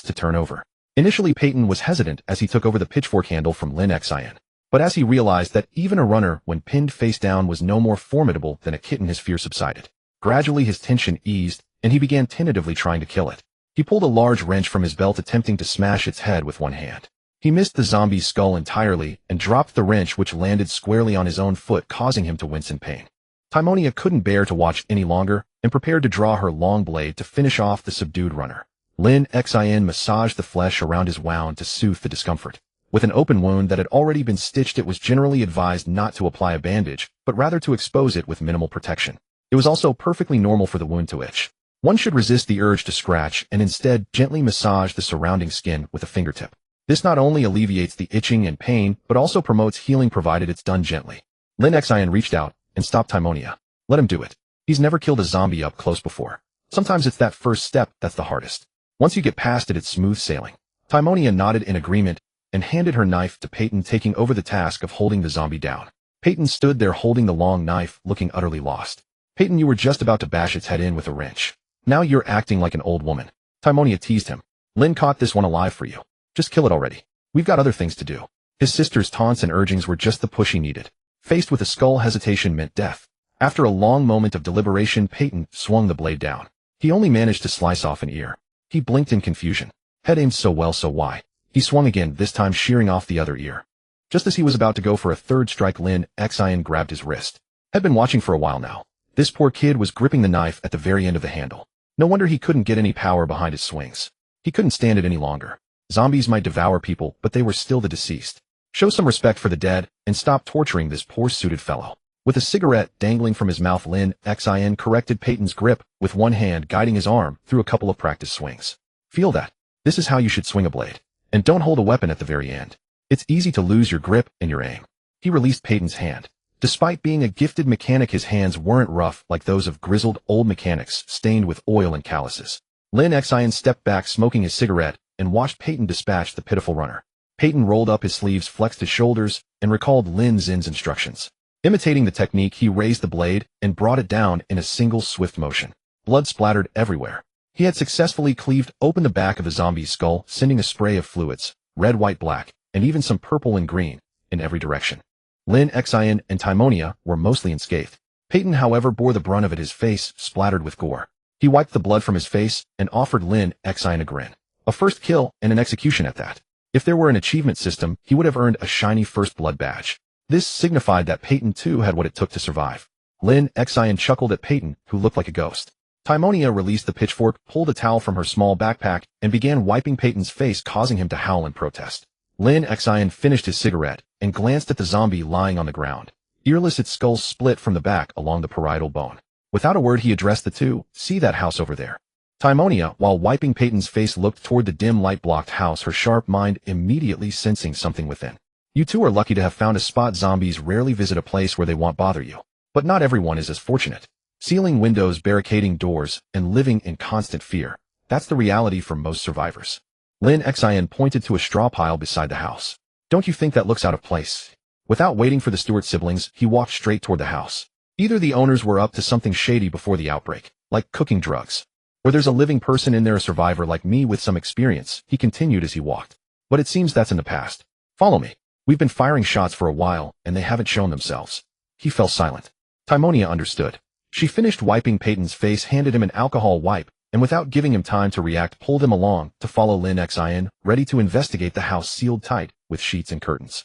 to turn over. Initially, Peyton was hesitant as he took over the pitchfork handle from Lin Xin. But as he realized that even a runner, when pinned face down, was no more formidable than a kitten, his fear subsided. Gradually, his tension eased, and he began tentatively trying to kill it. He pulled a large wrench from his belt, attempting to smash its head with one hand. He missed the zombie's skull entirely and dropped the wrench, which landed squarely on his own foot, causing him to wince in pain. Timonia couldn't bear to watch any longer and prepared to draw her long blade to finish off the subdued runner. Lin Xin massaged the flesh around his wound to soothe the discomfort. With an open wound that had already been stitched, it was generally advised not to apply a bandage, but rather to expose it with minimal protection. It was also perfectly normal for the wound to itch. One should resist the urge to scratch and instead gently massage the surrounding skin with a fingertip. This not only alleviates the itching and pain, but also promotes healing provided it's done gently. Lin Xin reached out and stopped Timonia. "Let him do it. He's never killed a zombie up close before. Sometimes it's that first step that's the hardest. Once you get past it, it's smooth sailing." Timonia nodded in agreement and handed her knife to Peyton, taking over the task of holding the zombie down. Peyton stood there holding the long knife, looking utterly lost. "Peyton, you were just about to bash its head in with a wrench. Now you're acting like an old woman." Timonia teased him. "Lin caught this one alive for you. Just kill it already. We've got other things to do." His sister's taunts and urgings were just the push he needed. Faced with a skull, hesitation meant death. After a long moment of deliberation, Peyton swung the blade down. He only managed to slice off an ear. He blinked in confusion. Head aimed so well, so why? He swung again, this time shearing off the other ear. Just as he was about to go for a third strike, Lin Xin grabbed his wrist. Had been watching for a while now. This poor kid was gripping the knife at the very end of the handle. No wonder he couldn't get any power behind his swings. He couldn't stand it any longer. Zombies might devour people, but they were still the deceased. Show some respect for the dead and stop torturing this poor suited fellow. With a cigarette dangling from his mouth, Lin Xin corrected Peyton's grip with one hand, guiding his arm through a couple of practice swings. "Feel that? This is how you should swing a blade. And don't hold a weapon at the very end. It's easy to lose your grip and your aim." He released Peyton's hand. Despite being a gifted mechanic, his hands weren't rough like those of grizzled old mechanics stained with oil and calluses. Lin Xin stepped back, smoking his cigarette, and watched Peyton dispatch the pitiful runner. Peyton rolled up his sleeves, flexed his shoulders, and recalled Lin Xin's instructions. Imitating the technique, he raised the blade and brought it down in a single swift motion. Blood splattered everywhere. He had successfully cleaved open the back of the zombie's skull, sending a spray of fluids, red, white, black, and even some purple and green, in every direction. Lin Xin and Timonia were mostly unscathed. Peyton, however, bore the brunt of it, his face splattered with gore. He wiped the blood from his face and offered Lin Xin a grin. A first kill and an execution at that. If there were an achievement system, he would have earned a shiny first blood badge. This signified that Peyton too had what it took to survive. Lin Xin chuckled at Peyton, who looked like a ghost. Timonia released the pitchfork, pulled a towel from her small backpack, and began wiping Peyton's face, causing him to howl in protest. Lin Xin finished his cigarette and glanced at the zombie lying on the ground. Earless, its skull split from the back along the parietal bone. Without a word, he addressed the two. "See that house over there?" Timonia, while wiping Peyton's face, looked toward the dim light-blocked house, her sharp mind immediately sensing something within. "You two are lucky to have found a spot. Zombies rarely visit a place where they won't bother you. But not everyone is as fortunate. Sealing windows, barricading doors, and living in constant fear. That's the reality for most survivors." Lin Xin pointed to a straw pile beside the house. "Don't you think that looks out of place?" Without waiting for the Stewart siblings, he walked straight toward the house. Either the owners were up to something shady before the outbreak, like cooking drugs, or there's a living person in there, a survivor like me with some experience, he continued as he walked. But it seems that's in the past. "Follow me. We've been firing shots for a while, and they haven't shown themselves." He fell silent. Timonia understood. She finished wiping Peyton's face, handed him an alcohol wipe, and without giving him time to react pulled him along to follow Lin Xin, ready to investigate the house sealed tight with sheets and curtains.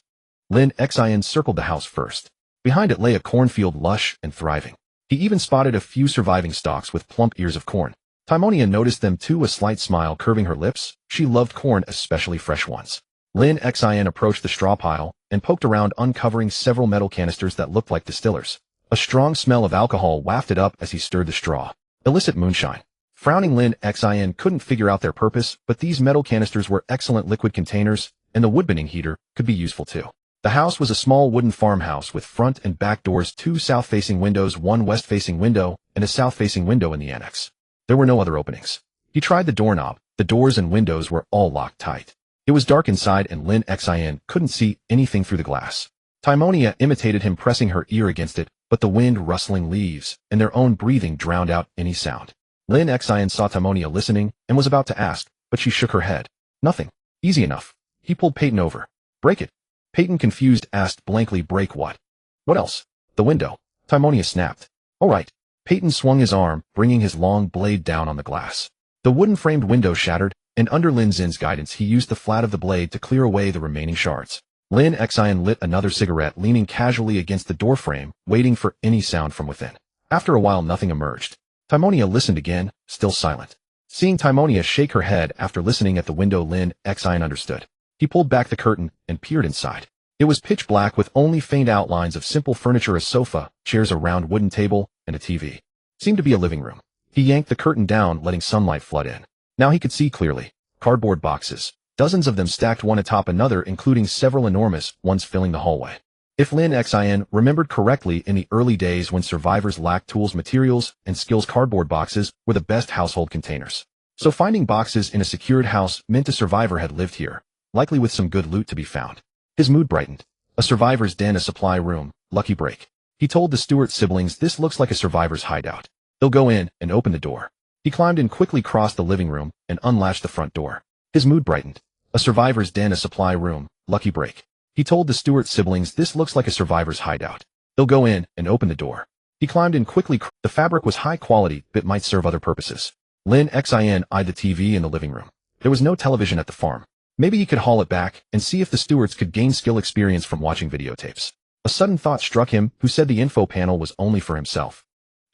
Lin Xin circled the house first. Behind it lay a cornfield lush and thriving. He even spotted a few surviving stalks with plump ears of corn. Timonia noticed them too, a slight smile curving her lips. She loved corn, especially fresh ones. Lin Xin approached the straw pile and poked around, uncovering several metal canisters that looked like distillers. A strong smell of alcohol wafted up as he stirred the straw. Illicit moonshine. Frowning, Lin Xin couldn't figure out their purpose, but these metal canisters were excellent liquid containers, and the wood-burning heater could be useful too. The house was a small wooden farmhouse with front and back doors, 2 south-facing windows, 1 west-facing window, and a south-facing window in the annex. There were no other openings. He tried the doorknob. The doors and windows were all locked tight. It was dark inside, and Lin Xin couldn't see anything through the glass. Timonia imitated him, pressing her ear against it, but the wind, rustling leaves, and their own breathing drowned out any sound. Lin Xin saw Timonia listening and was about to ask, but she shook her head. Nothing. Easy enough. He pulled Peyton over. Break it. Peyton, confused, asked blankly. Break what? What else? The window. Timonia snapped. All right. Peyton swung his arm, bringing his long blade down on the glass. The wooden-framed window shattered, and under Lin Xin's guidance he used the flat of the blade to clear away the remaining shards. Lin Xin lit another cigarette, leaning casually against the doorframe, waiting for any sound from within. After a while nothing emerged. Timonia listened again, still silent. Seeing Timonia shake her head after listening at the window, Lin Xin understood. He pulled back the curtain and peered inside. It was pitch black with only faint outlines of simple furniture, a sofa, chairs, a round wooden table, and a TV. Seemed to be a living room. He yanked the curtain down, letting sunlight flood in. Now he could see clearly. Cardboard boxes. Dozens of them stacked one atop another, including several enormous ones filling the hallway. If Lin Xin remembered correctly, in the early days when survivors lacked tools, materials, and skills, cardboard boxes were the best household containers. So finding boxes in a secured house meant a survivor had lived here, likely with some good loot to be found. His mood brightened. A survivor's den, a supply room, lucky break. He told the Stewart siblings, this looks like a survivor's hideout. They'll go in and open the door. He climbed in, quickly crossed the living room, and unlatched the front door. His mood brightened. A survivor's den, a supply room, lucky break. He told the Stewart siblings, this looks like a survivor's hideout. They'll go in and open the door. He climbed in quickly. The fabric was high quality, but might serve other purposes. Lin Xin eyed the TV in the living room. There was no television at the farm. Maybe he could haul it back and see if the Stewarts could gain skill experience from watching videotapes. A sudden thought struck him, who said the info panel was only for himself.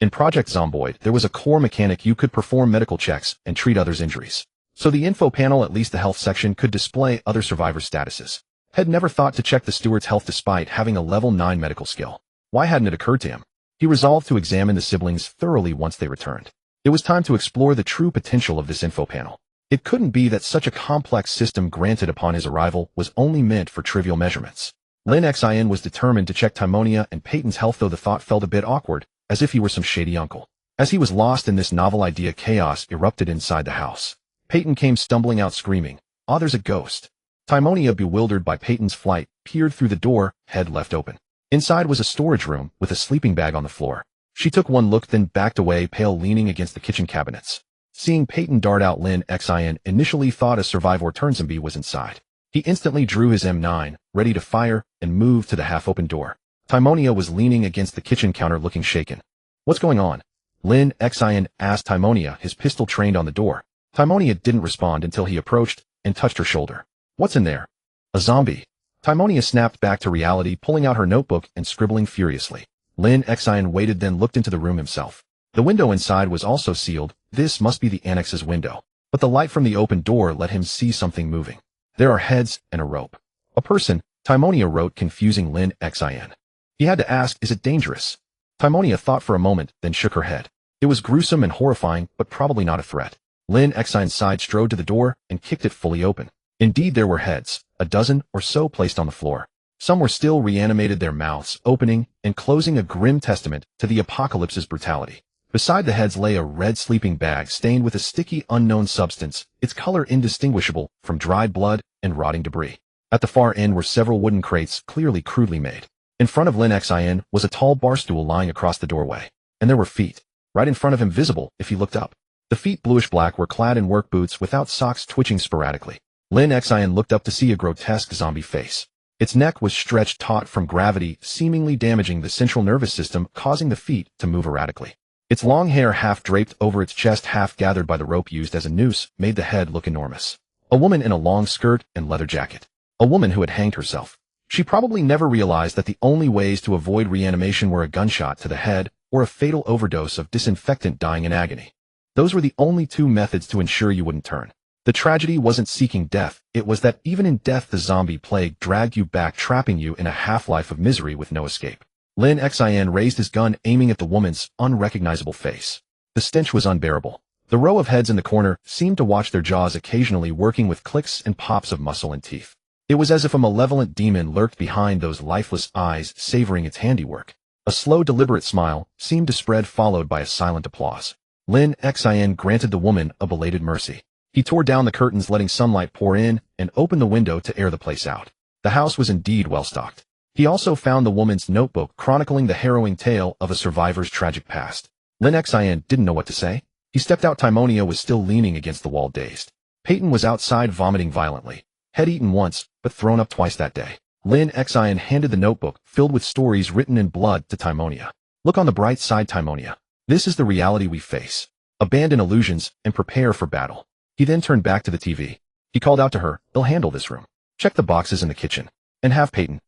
In Project Zomboid, there was a core mechanic: you could perform medical checks and treat others' injuries. So the info panel, at least the health section, could display other survivor statuses. Had never thought to check the Stewart's health despite having a level 9 medical skill. Why hadn't it occurred to him? He resolved to examine the siblings thoroughly once they returned. It was time to explore the true potential of this info panel. It couldn't be that such a complex system granted upon his arrival was only meant for trivial measurements. Lin Xin was determined to check Timonia and Peyton's health, though the thought felt a bit awkward, as if he were some shady uncle. As he was lost in this novel idea, chaos erupted inside the house. Peyton came stumbling out screaming, "Ah, there's a ghost." Timonia, bewildered by Peyton's flight, peered through the door, head left open. Inside was a storage room with a sleeping bag on the floor. She took one look, then backed away, pale, leaning against the kitchen cabinets. Seeing Peyton dart out, Lin Xin initially thought a survivor turned zombie was inside. He instantly drew his M9, ready to fire, and moved to the half-open door. Timonia was leaning against the kitchen counter, looking shaken. "What's going on?" Lin Xin asked Timonia, his pistol trained on the door. Timonia didn't respond until he approached and touched her shoulder. "What's in there?" "A zombie." Timonia snapped back to reality, pulling out her notebook and scribbling furiously. Lin Xin waited, then looked into the room himself. The window inside was also sealed. This must be the annex's window. But the light from the open door let him see something moving. "There are heads and a rope." "A person," Timonia wrote, confusing Lin Xin. He had to ask, "Is it dangerous?" Timonia thought for a moment, then shook her head. It was gruesome and horrifying, but probably not a threat. Lin Xin strode to the door and kicked it fully open. Indeed, there were heads, a dozen or so, placed on the floor. Some were still reanimated, their mouths opening and closing, a grim testament to the apocalypse's brutality. Beside the heads lay a red sleeping bag stained with a sticky, unknown substance, its color indistinguishable from dried blood and rotting debris. At the far end were several wooden crates, clearly crudely made. In front of Lin Xin was a tall bar stool lying across the doorway. And there were feet, right in front of him, visible if he looked up. The feet, bluish-black, were clad in work boots without socks, twitching sporadically. Lin Xin looked up to see a grotesque zombie face. Its neck was stretched taut from gravity, seemingly damaging the central nervous system, causing the feet to move erratically. Its long hair half draped over its chest, half gathered by the rope used as a noose, made the head look enormous. A woman in a long skirt and leather jacket. A woman who had hanged herself. She probably never realized that the only ways to avoid reanimation were a gunshot to the head or a fatal overdose of disinfectant dying in agony. Those were the only two methods to ensure you wouldn't turn. The tragedy wasn't seeking death, it was that even in death the zombie plague dragged you back, trapping you in a half-life of misery with no escape. Lin Xin raised his gun, aiming at the woman's unrecognizable face. The stench was unbearable. The row of heads in the corner seemed to watch, their jaws occasionally working with clicks and pops of muscle and teeth. It was as if a malevolent demon lurked behind those lifeless eyes, savoring its handiwork. A slow, deliberate smile seemed to spread, followed by a silent applause. Lin Xin granted the woman a belated mercy. He tore down the curtains, letting sunlight pour in, and opened the window to air the place out. The house was indeed well stocked. He also found the woman's notebook chronicling the harrowing tale of a survivor's tragic past. Lin Xin didn't know what to say. He stepped out. Timonia was still leaning against the wall, dazed. Peyton was outside, vomiting violently. Had eaten once, but thrown up twice that day. Lin Xin handed the notebook, filled with stories written in blood, to Timonia. Look on the bright side, Timonia. This is the reality we face. Abandon illusions and prepare for battle. He then turned back to the TV. He called out to her, "They'll handle this room. Check the boxes in the kitchen. And have Peyton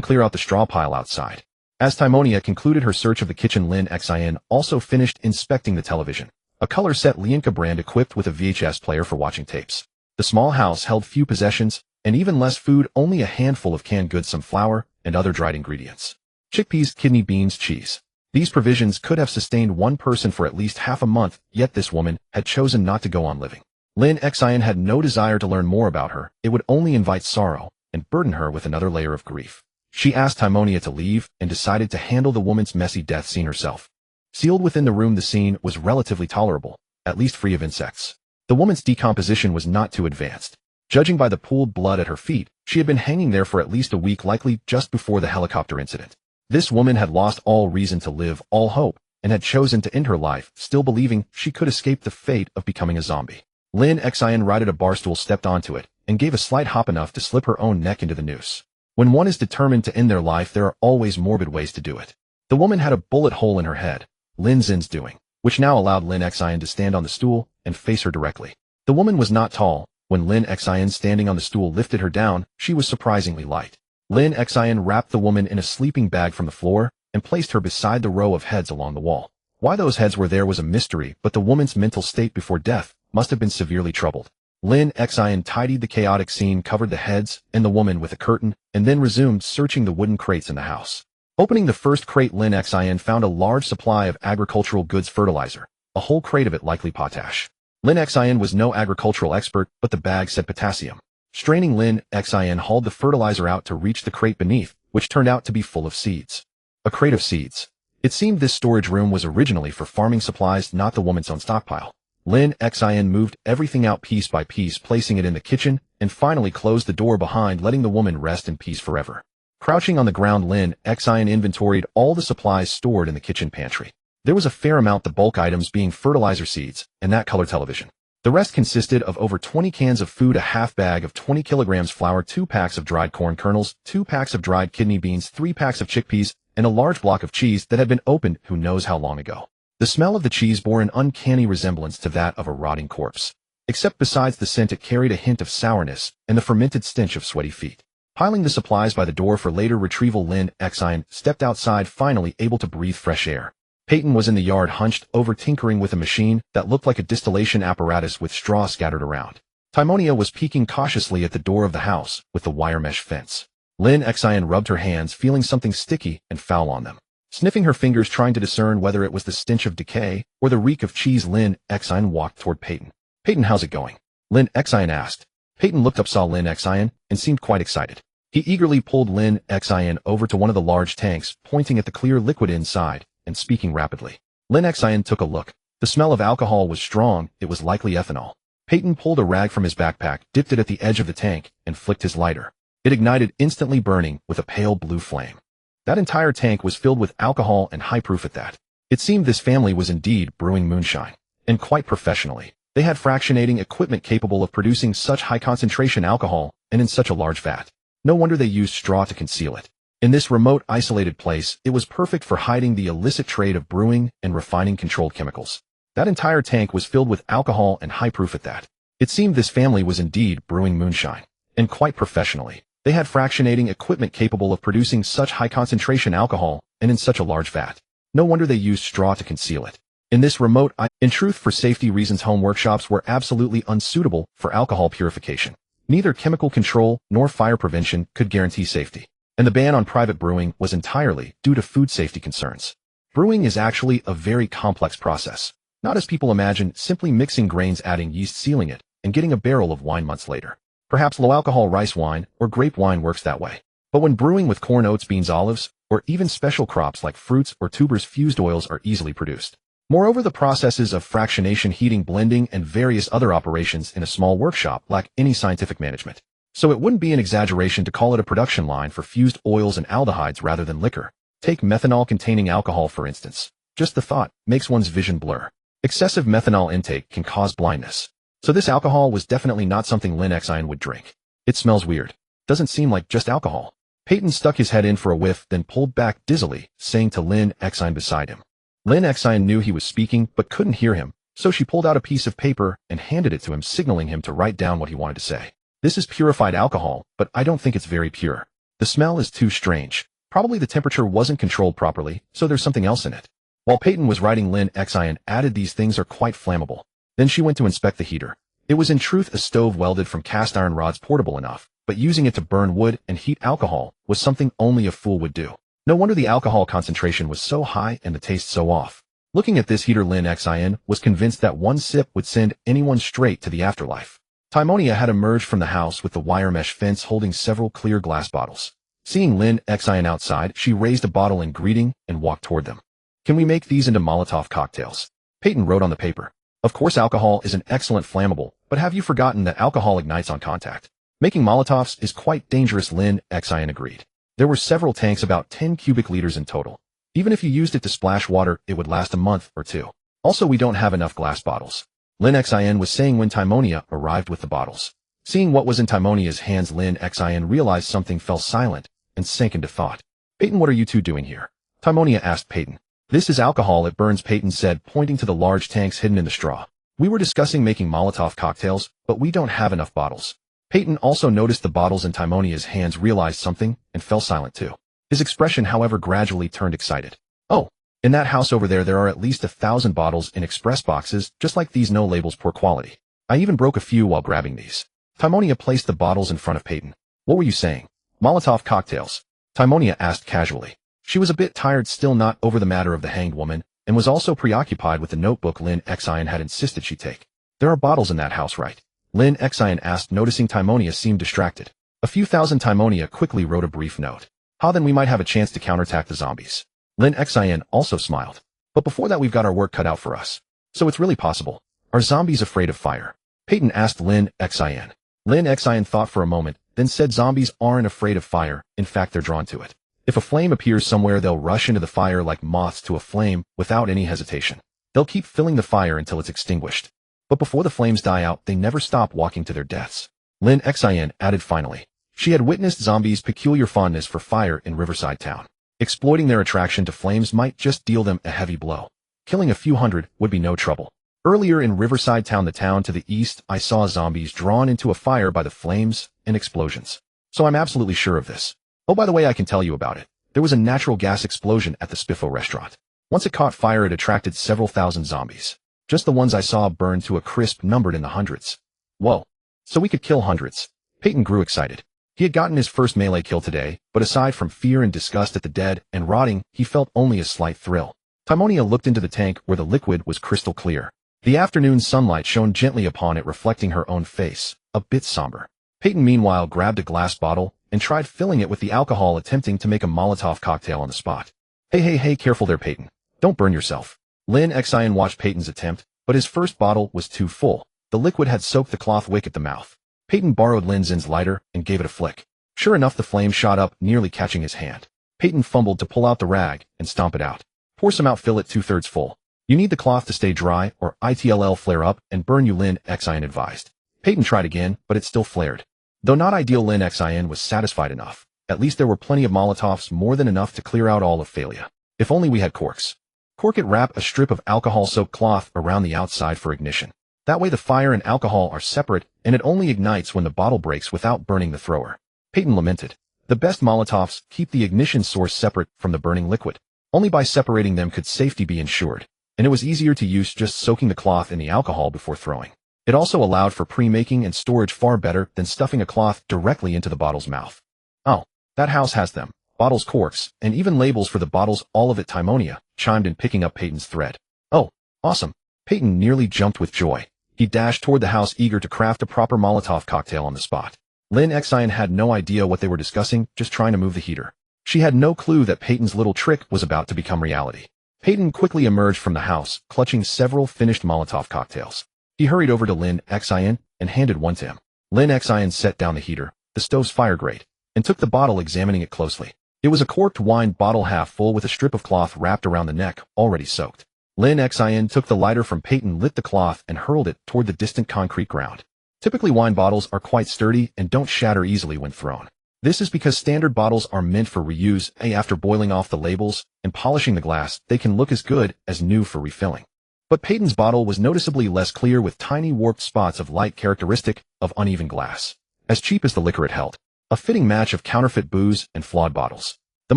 clear out the straw pile outside." As Timonia concluded her search of the kitchen, Lin Xin also finished inspecting the television. A color set Lienka brand equipped with a VHS player for watching tapes. The small house held few possessions, and even less food, only a handful of canned goods, some flour, and other dried ingredients. Chickpeas, kidney beans, cheese. These provisions could have sustained one person for at least half a month, yet this woman had chosen not to go on living. Lin Xin had no desire to learn more about her. It would only invite sorrow and burden her with another layer of grief. She asked Timonia to leave and decided to handle the woman's messy death scene herself. Sealed within the room, the scene was relatively tolerable, at least free of insects. The woman's decomposition was not too advanced. Judging by the pooled blood at her feet, she had been hanging there for at least a week, likely just before the helicopter incident. This woman had lost all reason to live, all hope, and had chosen to end her life, still believing she could escape the fate of becoming a zombie. Lin Xin righted a bar stool, stepped onto it, and gave a slight hop, enough to slip her own neck into the noose. When one is determined to end their life, there are always morbid ways to do it. The woman had a bullet hole in her head, Lin Xin's doing, which now allowed Lin Xin to stand on the stool and face her directly. The woman was not tall. When Lin Xin, standing on the stool, lifted her down, she was surprisingly light. Lin Xin wrapped the woman in a sleeping bag from the floor and placed her beside the row of heads along the wall. Why those heads were there was a mystery, but the woman's mental state before death must have been severely troubled. Lin Xin tidied the chaotic scene, covered the heads and the woman with a curtain, and then resumed searching the wooden crates in the house. Opening the first crate, Lin Xin found a large supply of agricultural goods fertilizer, a whole crate of it, likely potash. Lin Xin was no agricultural expert, but the bag said potassium. Straining, Lin Xin hauled the fertilizer out to reach the crate beneath, which turned out to be full of seeds. A crate of seeds. It seemed this storage room was originally for farming supplies, not the woman's own stockpile. Lin Xin moved everything out piece by piece, placing it in the kitchen, and finally closed the door behind, letting the woman rest in peace forever. Crouching on the ground, Lin Xin inventoried all the supplies stored in the kitchen pantry. There was a fair amount, the bulk items being fertilizer, seeds, and that color television. The rest consisted of over 20 cans of food, a half bag of 20 kilograms flour, 2 packs of dried corn kernels, 2 packs of dried kidney beans, 3 packs of chickpeas, and a large block of cheese that had been opened who knows how long ago. The smell of the cheese bore an uncanny resemblance to that of a rotting corpse. Except besides the scent, it carried a hint of sourness and the fermented stench of sweaty feet. Piling the supplies by the door for later retrieval, Lin Xin stepped outside, finally able to breathe fresh air. Peyton was in the yard, hunched over, tinkering with a machine that looked like a distillation apparatus with straw scattered around. Timonia was peeking cautiously at the door of the house with the wire mesh fence. Lin Xin rubbed her hands, feeling something sticky and foul on them. Sniffing her fingers, trying to discern whether it was the stench of decay or the reek of cheese, Lin Xin walked toward Peyton. "Peyton, how's it going?" Lin Xin asked. Peyton looked up, saw Lin Xin, and seemed quite excited. He eagerly pulled Lin Xin over to one of the large tanks, pointing at the clear liquid inside and speaking rapidly. Lin Xin took a look. The smell of alcohol was strong. It was likely ethanol. Peyton pulled a rag from his backpack, dipped it at the edge of the tank, and flicked his lighter. It ignited, instantly burning with a pale blue flame. That entire tank was filled with alcohol, and high proof at that. It seemed this family was indeed brewing moonshine, and quite professionally. They had fractionating equipment capable of producing such high concentration alcohol, and in such a large vat. No wonder they used straw to conceal it. In this remote, isolated place, it was perfect for hiding the illicit trade of brewing and refining controlled chemicals. That entire tank was filled with alcohol and high proof at that. It seemed this family was indeed brewing moonshine, and quite professionally. They had fractionating equipment capable of producing such high concentration alcohol and in such a large vat. No wonder they used straw to conceal it. In this remote, in truth, for safety reasons, home workshops were absolutely unsuitable for alcohol purification. Neither chemical control nor fire prevention could guarantee safety, and the ban on private brewing was entirely due to food safety concerns. Brewing is actually a very complex process, not as people imagine, simply mixing grains, adding yeast, sealing it, and getting a barrel of wine months later. Perhaps low-alcohol rice wine or grape wine works that way. But when brewing with corn, oats, beans, olives, or even special crops like fruits or tubers, fused oils are easily produced. Moreover, the processes of fractionation, heating, blending, and various other operations in a small workshop lack any scientific management. So it wouldn't be an exaggeration to call it a production line for fused oils and aldehydes rather than liquor. Take methanol-containing alcohol, for instance. Just the thought makes one's vision blur. Excessive methanol intake can cause blindness. So this alcohol was definitely not something Lin Xin would drink. It smells weird. Doesn't seem like just alcohol. Peyton stuck his head in for a whiff, then pulled back dizzily, saying to Lin Xin beside him. Lin Xin knew he was speaking, but couldn't hear him, so she pulled out a piece of paper and handed it to him, signaling him to write down what he wanted to say. This is purified alcohol, but I don't think it's very pure. The smell is too strange. Probably the temperature wasn't controlled properly, so there's something else in it. While Peyton was writing, Lin Xin added, these things are quite flammable. Then she went to inspect the heater. It was in truth a stove welded from cast iron rods, portable enough, but using it to burn wood and heat alcohol was something only a fool would do. No wonder the alcohol concentration was so high and the taste so off. Looking at this heater, Lin Xin was convinced that one sip would send anyone straight to the afterlife. Timonia had emerged from the house with the wire mesh fence holding several clear glass bottles. Seeing Lin Xin outside, she raised a bottle in greeting and walked toward them. Can we make these into Molotov cocktails? Peyton wrote on the paper. Of course, alcohol is an excellent flammable, but have you forgotten that alcohol ignites on contact? Making Molotovs is quite dangerous, Lin Xin agreed. There were several tanks, about 10 cubic liters in total. Even if you used it to splash water, it would last a month or two. Also, we don't have enough glass bottles. Lin Xin was saying when Timonia arrived with the bottles. Seeing what was in Timonia's hands, Lin Xin realized something, fell silent, and sank into thought. Peyton, what are you two doing here? Timonia asked Peyton. This is alcohol, it burns, Peyton said, pointing to the large tanks hidden in the straw. We were discussing making Molotov cocktails, but we don't have enough bottles. Peyton also noticed the bottles in Timonia's hands, realized something, and fell silent too. His expression, however, gradually turned excited. Oh, in that house over there are at least 1,000 bottles in express boxes, just like these, no labels, poor quality. I even broke a few while grabbing these. Timonia placed the bottles in front of Peyton. What were you saying? Molotov cocktails? Timonia asked casually. She was a bit tired, still not over the matter of the hanged woman, and was also preoccupied with the notebook Lin Xin had insisted she take. There are bottles in that house, right? Lin Xin asked, noticing Timonia seemed distracted. A few thousand. Timonia quickly wrote a brief note. How then we might have a chance to counterattack the zombies. Lin Xin also smiled. But before that, we've got our work cut out for us. So it's really possible. Are zombies afraid of fire? Peyton asked Lin Xin. Lin Xin thought for a moment, then said zombies aren't afraid of fire, in fact they're drawn to it. If a flame appears somewhere, they'll rush into the fire like moths to a flame without any hesitation. They'll keep filling the fire until it's extinguished. But before the flames die out, they never stop walking to their deaths. Lin Xin added finally. She had witnessed zombies' peculiar fondness for fire in Riverside Town. Exploiting their attraction to flames might just deal them a heavy blow. Killing a few hundred would be no trouble. Earlier in Riverside Town, the town to the east, I saw zombies drawn into a fire by the flames and explosions. So I'm absolutely sure of this. Oh, by the way, I can tell you about it. There was a natural gas explosion at the Spiffo restaurant. Once it caught fire, it attracted several thousand zombies. Just the ones I saw burned to a crisp, numbered in the hundreds. Whoa. So we could kill hundreds. Peyton grew excited. He had gotten his first melee kill today, but aside from fear and disgust at the dead and rotting, he felt only a slight thrill. Timonia looked into the tank where the liquid was crystal clear. The afternoon sunlight shone gently upon it, reflecting her own face, a bit somber. Peyton meanwhile grabbed a glass bottle and tried filling it with the alcohol, attempting to make a Molotov cocktail on the spot. Hey, careful there, Peyton. Don't burn yourself. Lin Xin watched Peyton's attempt, but his first bottle was too full. The liquid had soaked the cloth wick at the mouth. Peyton borrowed Lin Xin's lighter and gave it a flick. Sure enough, the flame shot up, nearly catching his hand. Peyton fumbled to pull out the rag and stomp it out. Pour some out, fill it 2/3 full. You need the cloth to stay dry or it'll flare up and burn you, Lin Xin advised. Peyton tried again, but it still flared. Though not ideal, Lin Xin was satisfied enough. At least there were plenty of Molotovs, more than enough to clear out all of Phalia. If only we had corks. Cork it, wrap a strip of alcohol-soaked cloth around the outside for ignition. That way the fire and alcohol are separate, and it only ignites when the bottle breaks without burning the thrower. Peyton lamented. The best Molotovs keep the ignition source separate from the burning liquid. Only by separating them could safety be ensured, and it was easier to use just soaking the cloth in the alcohol before throwing. It also allowed for pre-making and storage far better than stuffing a cloth directly into the bottle's mouth. Oh, that house has them. Bottles, corks, and even labels for the bottles, all of it. Timonia chimed in, picking up Peyton's thread. Oh, awesome. Peyton nearly jumped with joy. He dashed toward the house, eager to craft a proper Molotov cocktail on the spot. Lin Xin had no idea what they were discussing, just trying to move the heater. She had no clue that Peyton's little trick was about to become reality. Peyton quickly emerged from the house, clutching several finished Molotov cocktails. He hurried over to Lin Xin and handed one to him. Lin Xin set down the heater, the stove's fire grate, and took the bottle, examining it closely. It was a corked wine bottle, half full, with a strip of cloth wrapped around the neck, already soaked. Lin Xin took the lighter from Peyton, lit the cloth, and hurled it toward the distant concrete ground. Typically, wine bottles are quite sturdy and don't shatter easily when thrown. This is because standard bottles are meant for reuse. After boiling off the labels and polishing the glass, they can look as good as new for refilling. But Peyton's bottle was noticeably less clear, with tiny warped spots of light characteristic of uneven glass. As cheap as the liquor it held. A fitting match of counterfeit booze and flawed bottles. The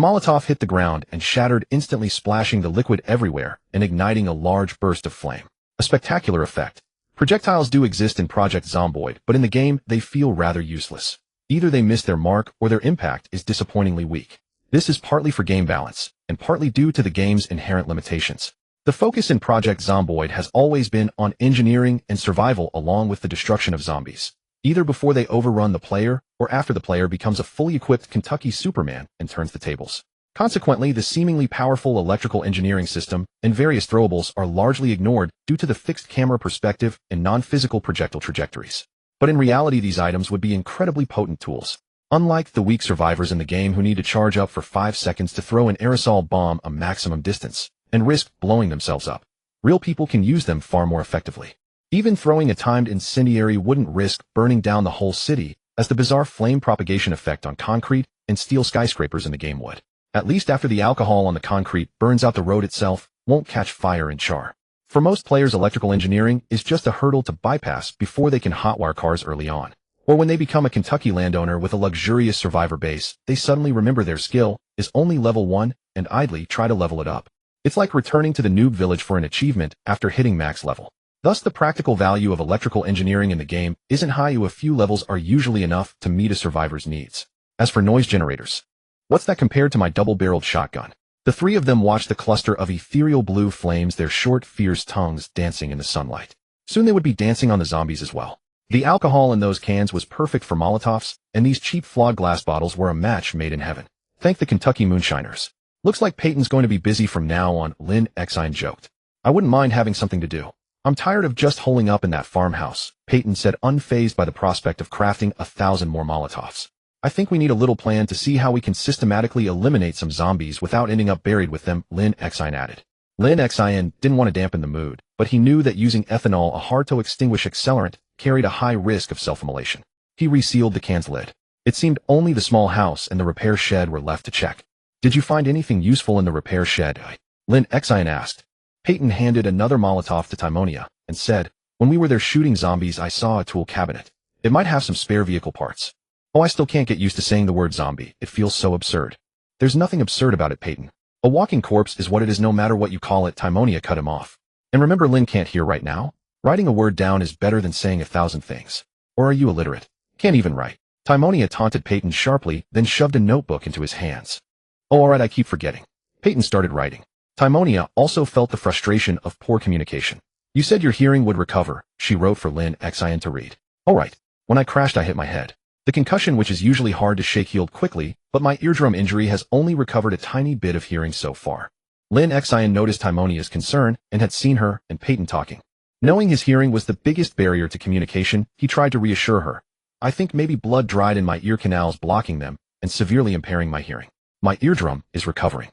Molotov hit the ground and shattered, instantly splashing the liquid everywhere and igniting a large burst of flame. A spectacular effect. Projectiles do exist in Project Zomboid, but in the game, they feel rather useless. Either they miss their mark or their impact is disappointingly weak. This is partly for game balance, and partly due to the game's inherent limitations. The focus in Project Zomboid has always been on engineering and survival, along with the destruction of zombies, either before they overrun the player or after the player becomes a fully equipped Kentucky Superman and turns the tables. Consequently, the seemingly powerful electrical engineering system and various throwables are largely ignored due to the fixed camera perspective and non-physical projectile trajectories. But in reality, these items would be incredibly potent tools. Unlike the weak survivors in the game who need to charge up for 5 seconds to throw an aerosol bomb a maximum distance and risk blowing themselves up, real people can use them far more effectively. Even throwing a timed incendiary wouldn't risk burning down the whole city, as the bizarre flame propagation effect on concrete and steel skyscrapers in the game would. At least after the alcohol on the concrete burns out, the road itself won't catch fire and char. For most players, electrical engineering is just a hurdle to bypass before they can hotwire cars early on. Or when they become a Kentucky landowner with a luxurious survivor base, they suddenly remember their skill is only level 1 and idly try to level it up. It's like returning to the noob village for an achievement after hitting max level. Thus, the practical value of electrical engineering in the game isn't high. A few levels are usually enough to meet a survivor's needs. As for noise generators, what's that compared to my double-barreled shotgun? The three of them watched the cluster of ethereal blue flames, their short, fierce tongues dancing in the sunlight. Soon they would be dancing on the zombies as well. The alcohol in those cans was perfect for Molotovs, and these cheap flawed glass bottles were a match made in heaven. Thank the Kentucky moonshiners. Looks like Peyton's going to be busy from now on, Lin Xin joked. I wouldn't mind having something to do. I'm tired of just holing up in that farmhouse, Peyton said, unfazed by the prospect of crafting 1,000 more Molotovs. I think we need a little plan to see how we can systematically eliminate some zombies without ending up buried with them, Lin Xin added. Lin Xin didn't want to dampen the mood, but he knew that using ethanol, a hard-to-extinguish accelerant, carried a high risk of self-immolation. He resealed the can's lid. It seemed only the small house and the repair shed were left to check. Did you find anything useful in the repair shed? Lin Xin asked. Peyton handed another Molotov to Timonia and said, when we were there shooting zombies, I saw a tool cabinet. It might have some spare vehicle parts. Oh, I still can't get used to saying the word zombie. It feels so absurd. There's nothing absurd about it, Peyton. A walking corpse is what it is, no matter what you call it. Timonia cut him off. And remember, Lin can't hear right now. Writing a word down is better than saying 1,000 things. Or are you illiterate? Can't even write. Timonia taunted Peyton sharply, then shoved a notebook into his hands. Oh, alright, I keep forgetting. Peyton started writing. Timonia also felt the frustration of poor communication. You said your hearing would recover, she wrote for Lin Xin to read. Alright. When I crashed, I hit my head. The concussion, which is usually hard to shake, healed quickly, but my eardrum injury has only recovered a tiny bit of hearing so far. Lin Xin noticed Timonia's concern and had seen her and Peyton talking. Knowing his hearing was the biggest barrier to communication, he tried to reassure her. I think maybe blood dried in my ear canals, blocking them and severely impairing my hearing. My eardrum is recovering.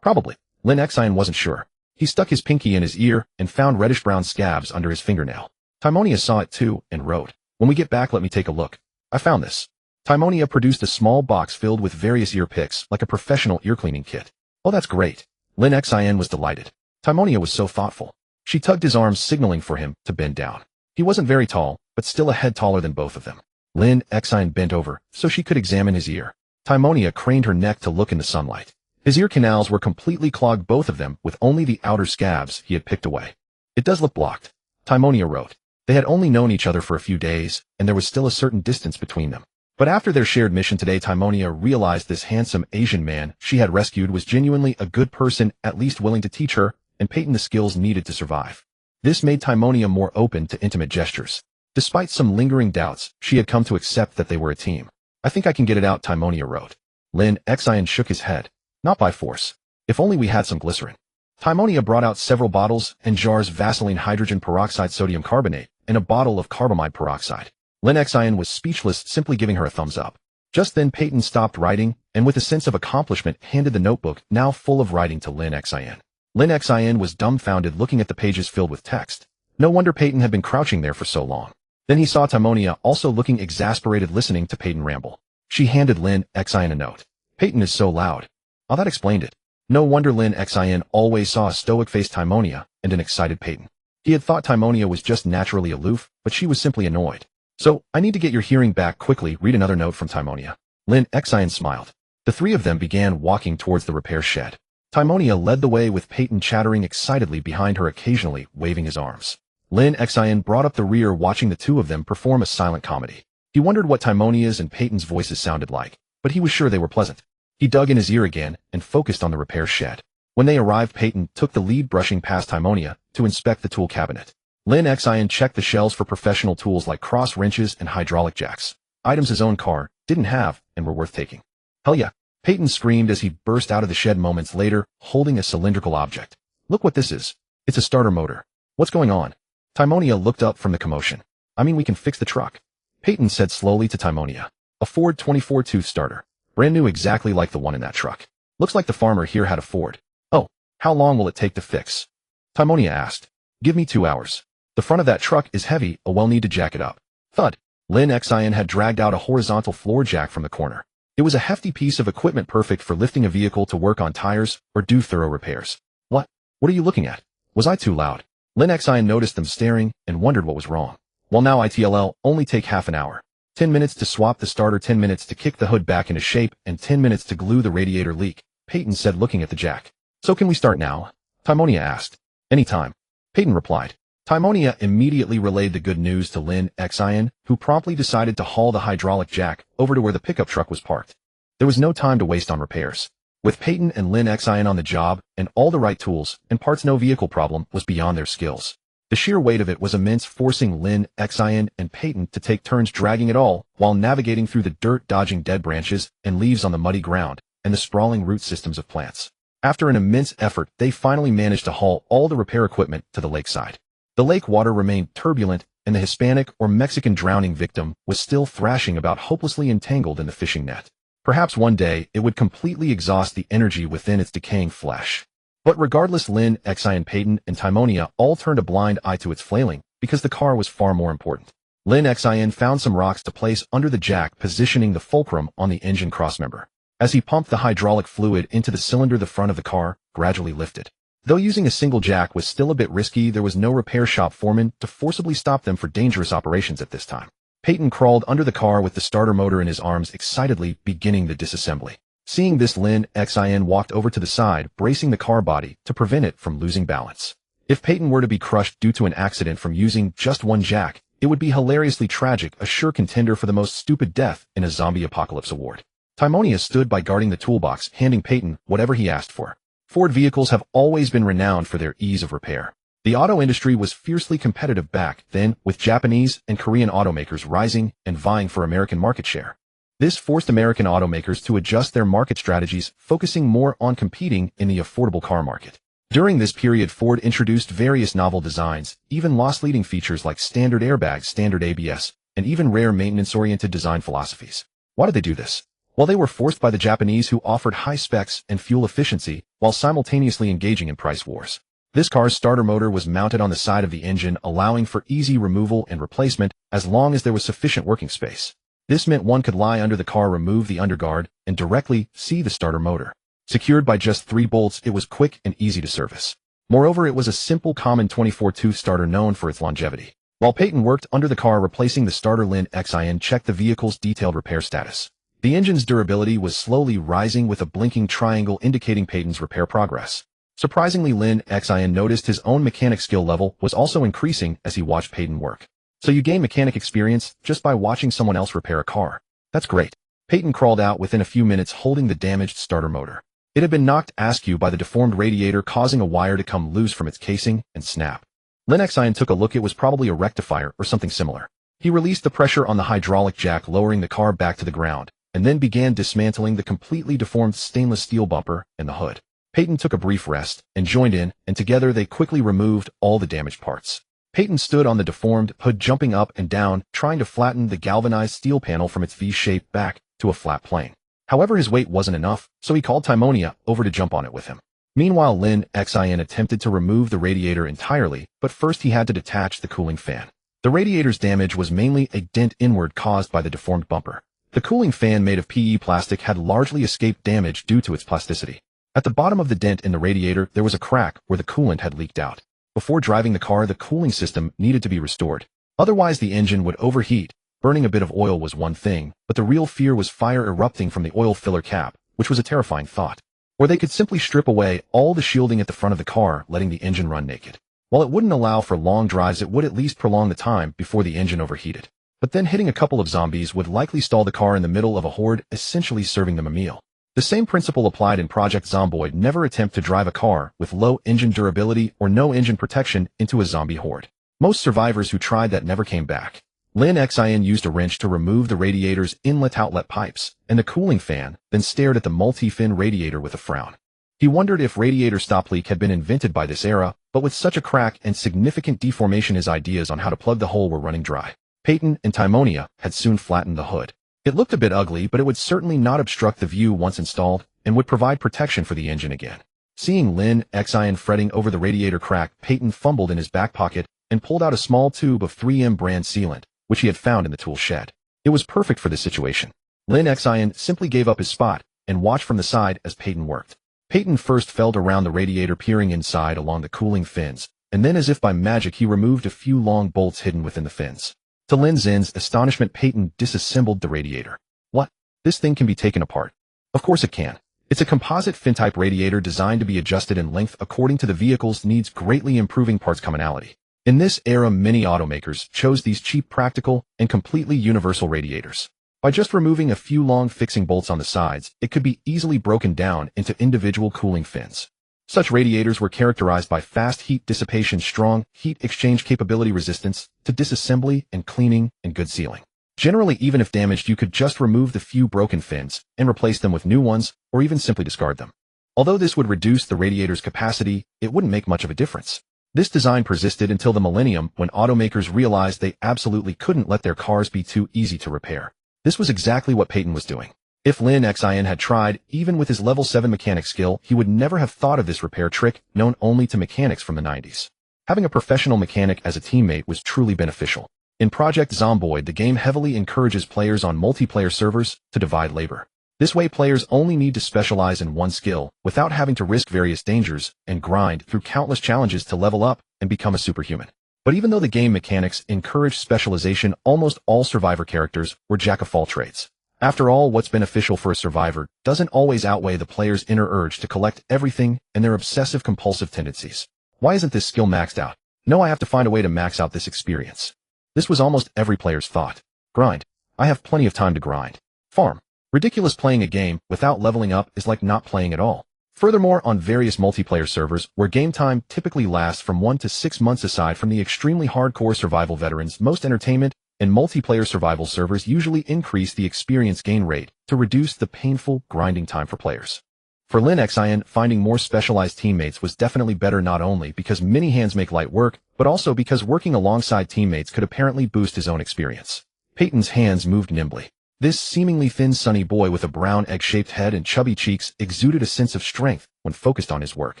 Probably. Lin Xin wasn't sure. He stuck his pinky in his ear and found reddish-brown scabs under his fingernail. Timonia saw it too and wrote, when we get back, let me take a look. I found this. Timonia produced a small box filled with various ear picks, like a professional ear cleaning kit. Oh, that's great. Lin Xin was delighted. Timonia was so thoughtful. She tugged his arms, signaling for him to bend down. He wasn't very tall, but still a head taller than both of them. Lin Xin bent over, so she could examine his ear. Timonia craned her neck to look in the sunlight. His ear canals were completely clogged, both of them, with only the outer scabs he had picked away. It does look blocked, Timonia wrote. They had only known each other for a few days, and there was still a certain distance between them. But after their shared mission today, Timonia realized this handsome Asian man she had rescued was genuinely a good person, at least willing to teach her and Peyton the skills needed to survive. This made Timonia more open to intimate gestures. Despite some lingering doubts, she had come to accept that they were a team. I think I can get it out, Timonia wrote. Lin Xin shook his head. Not by force. If only we had some glycerin. Timonia brought out several bottles and jars of Vaseline hydrogen peroxide sodium carbonate and a bottle of carbamide peroxide. Lin Xin was speechless, simply giving her a thumbs up. Just then Peyton stopped writing and with a sense of accomplishment handed the notebook, now full of writing, to Lin Xin. Lin Xin was dumbfounded, looking at the pages filled with text. No wonder Peyton had been crouching there for so long. Then he saw Timonia also looking exasperated, listening to Peyton ramble. She handed Lin Xin a note. Peyton is so loud. Oh, that explained it. No wonder Lin Xin always saw a stoic-faced Timonia and an excited Peyton. He had thought Timonia was just naturally aloof, but she was simply annoyed. So, I need to get your hearing back quickly. Read another note from Timonia. Lin Xin smiled. The three of them began walking towards the repair shed. Timonia led the way with Peyton chattering excitedly behind her, occasionally waving his arms. Lin Xin brought up the rear, watching the two of them perform a silent comedy. He wondered what Timonia's and Peyton's voices sounded like, but he was sure they were pleasant. He dug in his ear again and focused on the repair shed. When they arrived, Peyton took the lead, brushing past Timonia to inspect the tool cabinet. Lin Xin checked the shelves for professional tools like cross wrenches and hydraulic jacks, items his own car didn't have and were worth taking. Hell yeah, Peyton screamed as he burst out of the shed moments later, holding a cylindrical object. Look what this is. It's a starter motor. What's going on? Timonia looked up from the commotion. I mean, we can fix the truck, Peyton said slowly to Timonia. A Ford 24 starter. Brand new, exactly like the one in that truck. Looks like the farmer here had a Ford. Oh, how long will it take to fix? Timonia asked. Give me 2 hours. The front of that truck is heavy, we'll need to jack it up. Thud. Lin Xin had dragged out a horizontal floor jack from the corner. It was a hefty piece of equipment, perfect for lifting a vehicle to work on tires or do thorough repairs. What are you looking at? Was I too loud? Lin Xin noticed them staring and wondered what was wrong. Well, now it'll only take half an hour. 10 minutes to swap the starter, 10 minutes to kick the hood back into shape, and 10 minutes to glue the radiator leak, Peyton said, looking at the jack. So can we start now? Timonia asked. Anytime, Peyton replied. Timonia immediately relayed the good news to Lin Xin, who promptly decided to haul the hydraulic jack over to where the pickup truck was parked. There was no time to waste on repairs. With Peyton and Lin Xin on the job and all the right tools and parts, no vehicle problem was beyond their skills. The sheer weight of it was immense, forcing Lin Xin and Peyton to take turns dragging it all while navigating through the dirt, dodging dead branches and leaves on the muddy ground and the sprawling root systems of plants. After an immense effort, they finally managed to haul all the repair equipment to the lakeside. The lake water remained turbulent, and the Hispanic or Mexican drowning victim was still thrashing about, hopelessly entangled in the fishing net. Perhaps one day it would completely exhaust the energy within its decaying flesh. But regardless, Lin Xin, Peyton, and Timonia all turned a blind eye to its flailing, because the car was far more important. Lin Xin found some rocks to place under the jack, positioning the fulcrum on the engine crossmember. As he pumped the hydraulic fluid into the cylinder, the front of the car gradually lifted. Though using a single jack was still a bit risky, there was no repair shop foreman to forcibly stop them for dangerous operations at this time. Peyton crawled under the car with the starter motor in his arms, excitedly beginning the disassembly. Seeing this, Lin Xin walked over to the side, bracing the car body to prevent it from losing balance. If Peyton were to be crushed due to an accident from using just one jack, it would be hilariously tragic, a sure contender for the most stupid death in a zombie apocalypse award. Timonia stood by, guarding the toolbox, handing Peyton whatever he asked for. Ford vehicles have always been renowned for their ease of repair. The auto industry was fiercely competitive back then, with Japanese and Korean automakers rising and vying for American market share. This forced American automakers to adjust their market strategies, focusing more on competing in the affordable car market. During this period, Ford introduced various novel designs, even loss-leading features like standard airbags, standard ABS, and even rare maintenance-oriented design philosophies. Why did they do this? Well, they were forced by the Japanese, who offered high specs and fuel efficiency while simultaneously engaging in price wars. This car's starter motor was mounted on the side of the engine, allowing for easy removal and replacement as long as there was sufficient working space. This meant one could lie under the car, remove the underguard, and directly see the starter motor. Secured by just 3 bolts, it was quick and easy to service. Moreover, it was a simple, common 24-tooth starter known for its longevity. While Peyton worked under the car replacing the starter, Lin Xin checked the vehicle's detailed repair status. The engine's durability was slowly rising, with a blinking triangle indicating Peyton's repair progress. Surprisingly, Lin Xin noticed his own mechanic skill level was also increasing as he watched Peyton work. So you gain mechanic experience just by watching someone else repair a car. That's great. Peyton crawled out within a few minutes holding the damaged starter motor. It had been knocked askew by the deformed radiator, causing a wire to come loose from its casing and snap. Lin Xin took a look. It was probably a rectifier or something similar. He released the pressure on the hydraulic jack, lowering the car back to the ground, and then began dismantling the completely deformed stainless steel bumper and the hood. Peyton took a brief rest and joined in, and together they quickly removed all the damaged parts. Peyton stood on the deformed hood, jumping up and down, trying to flatten the galvanized steel panel from its V-shape back to a flat plane. However, his weight wasn't enough, so he called Timonia over to jump on it with him. Meanwhile, Lin Xin attempted to remove the radiator entirely, but first he had to detach the cooling fan. The radiator's damage was mainly a dent inward caused by the deformed bumper. The cooling fan, made of PE plastic, had largely escaped damage due to its plasticity. At the bottom of the dent in the radiator, there was a crack where the coolant had leaked out. Before driving the car, the cooling system needed to be restored. Otherwise, the engine would overheat. Burning a bit of oil was one thing, but the real fear was fire erupting from the oil filler cap, which was a terrifying thought. Or they could simply strip away all the shielding at the front of the car, letting the engine run naked. While it wouldn't allow for long drives, it would at least prolong the time before the engine overheated. But then hitting a couple of zombies would likely stall the car in the middle of a horde, essentially serving them a meal. The same principle applied in Project Zomboid. Never attempt to drive a car with low engine durability or no engine protection into a zombie horde. Most survivors who tried that never came back. Lin Xin used a wrench to remove the radiator's inlet-outlet pipes and the cooling fan, then stared at the multi-fin radiator with a frown. He wondered if radiator stop leak had been invented by this era, but with such a crack and significant deformation, his ideas on how to plug the hole were running dry. Peyton and Timonia had soon flattened the hood. It looked a bit ugly, but it would certainly not obstruct the view once installed, and would provide protection for the engine again. Seeing Lin Xin fretting over the radiator crack, Peyton fumbled in his back pocket and pulled out a small tube of 3M brand sealant, which he had found in the tool shed. It was perfect for this situation. Lin Xin simply gave up his spot and watched from the side as Peyton worked. Peyton first felt around the radiator, peering inside along the cooling fins, and then, as if by magic, he removed a few long bolts hidden within the fins. To Lin Xin's astonishment, Peyton disassembled the radiator. What? This thing can be taken apart? Of course it can. It's a composite fin-type radiator designed to be adjusted in length according to the vehicle's needs, greatly improving parts commonality. In this era, many automakers chose these cheap, practical, and completely universal radiators. By just removing a few long fixing bolts on the sides, it could be easily broken down into individual cooling fins. Such radiators were characterized by fast heat dissipation, strong heat exchange capability, resistance to disassembly and cleaning, and good sealing. Generally, even if damaged, you could just remove the few broken fins and replace them with new ones, or even simply discard them. Although this would reduce the radiator's capacity, it wouldn't make much of a difference. This design persisted until the millennium, when automakers realized they absolutely couldn't let their cars be too easy to repair. This was exactly what Peyton was doing. If Lin Xin had tried, even with his level 7 mechanic skill, he would never have thought of this repair trick, known only to mechanics from the 90s. Having a professional mechanic as a teammate was truly beneficial. In Project Zomboid, the game heavily encourages players on multiplayer servers to divide labor. This way, players only need to specialize in one skill, without having to risk various dangers and grind through countless challenges to level up and become a superhuman. But even though the game mechanics encouraged specialization, almost all survivor characters were jack-of-all trades. After all, what's beneficial for a survivor doesn't always outweigh the player's inner urge to collect everything and their obsessive-compulsive tendencies. Why isn't this skill maxed out? No, I have to find a way to max out this experience. This was almost every player's thought. Grind. I have plenty of time to grind. Farm. Ridiculous. Playing a game without leveling up is like not playing at all. Furthermore, on various multiplayer servers, where game time typically lasts from 1 to 6 months, aside from the extremely hardcore survival veterans, most entertainment and multiplayer survival servers usually increase the experience gain rate to reduce the painful grinding time for players. For Lin Xin, finding more specialized teammates was definitely better, not only because many hands make light work, but also because working alongside teammates could apparently boost his own experience. Peyton's hands moved nimbly. This seemingly thin, sunny boy with a brown egg-shaped head and chubby cheeks exuded a sense of strength when focused on his work.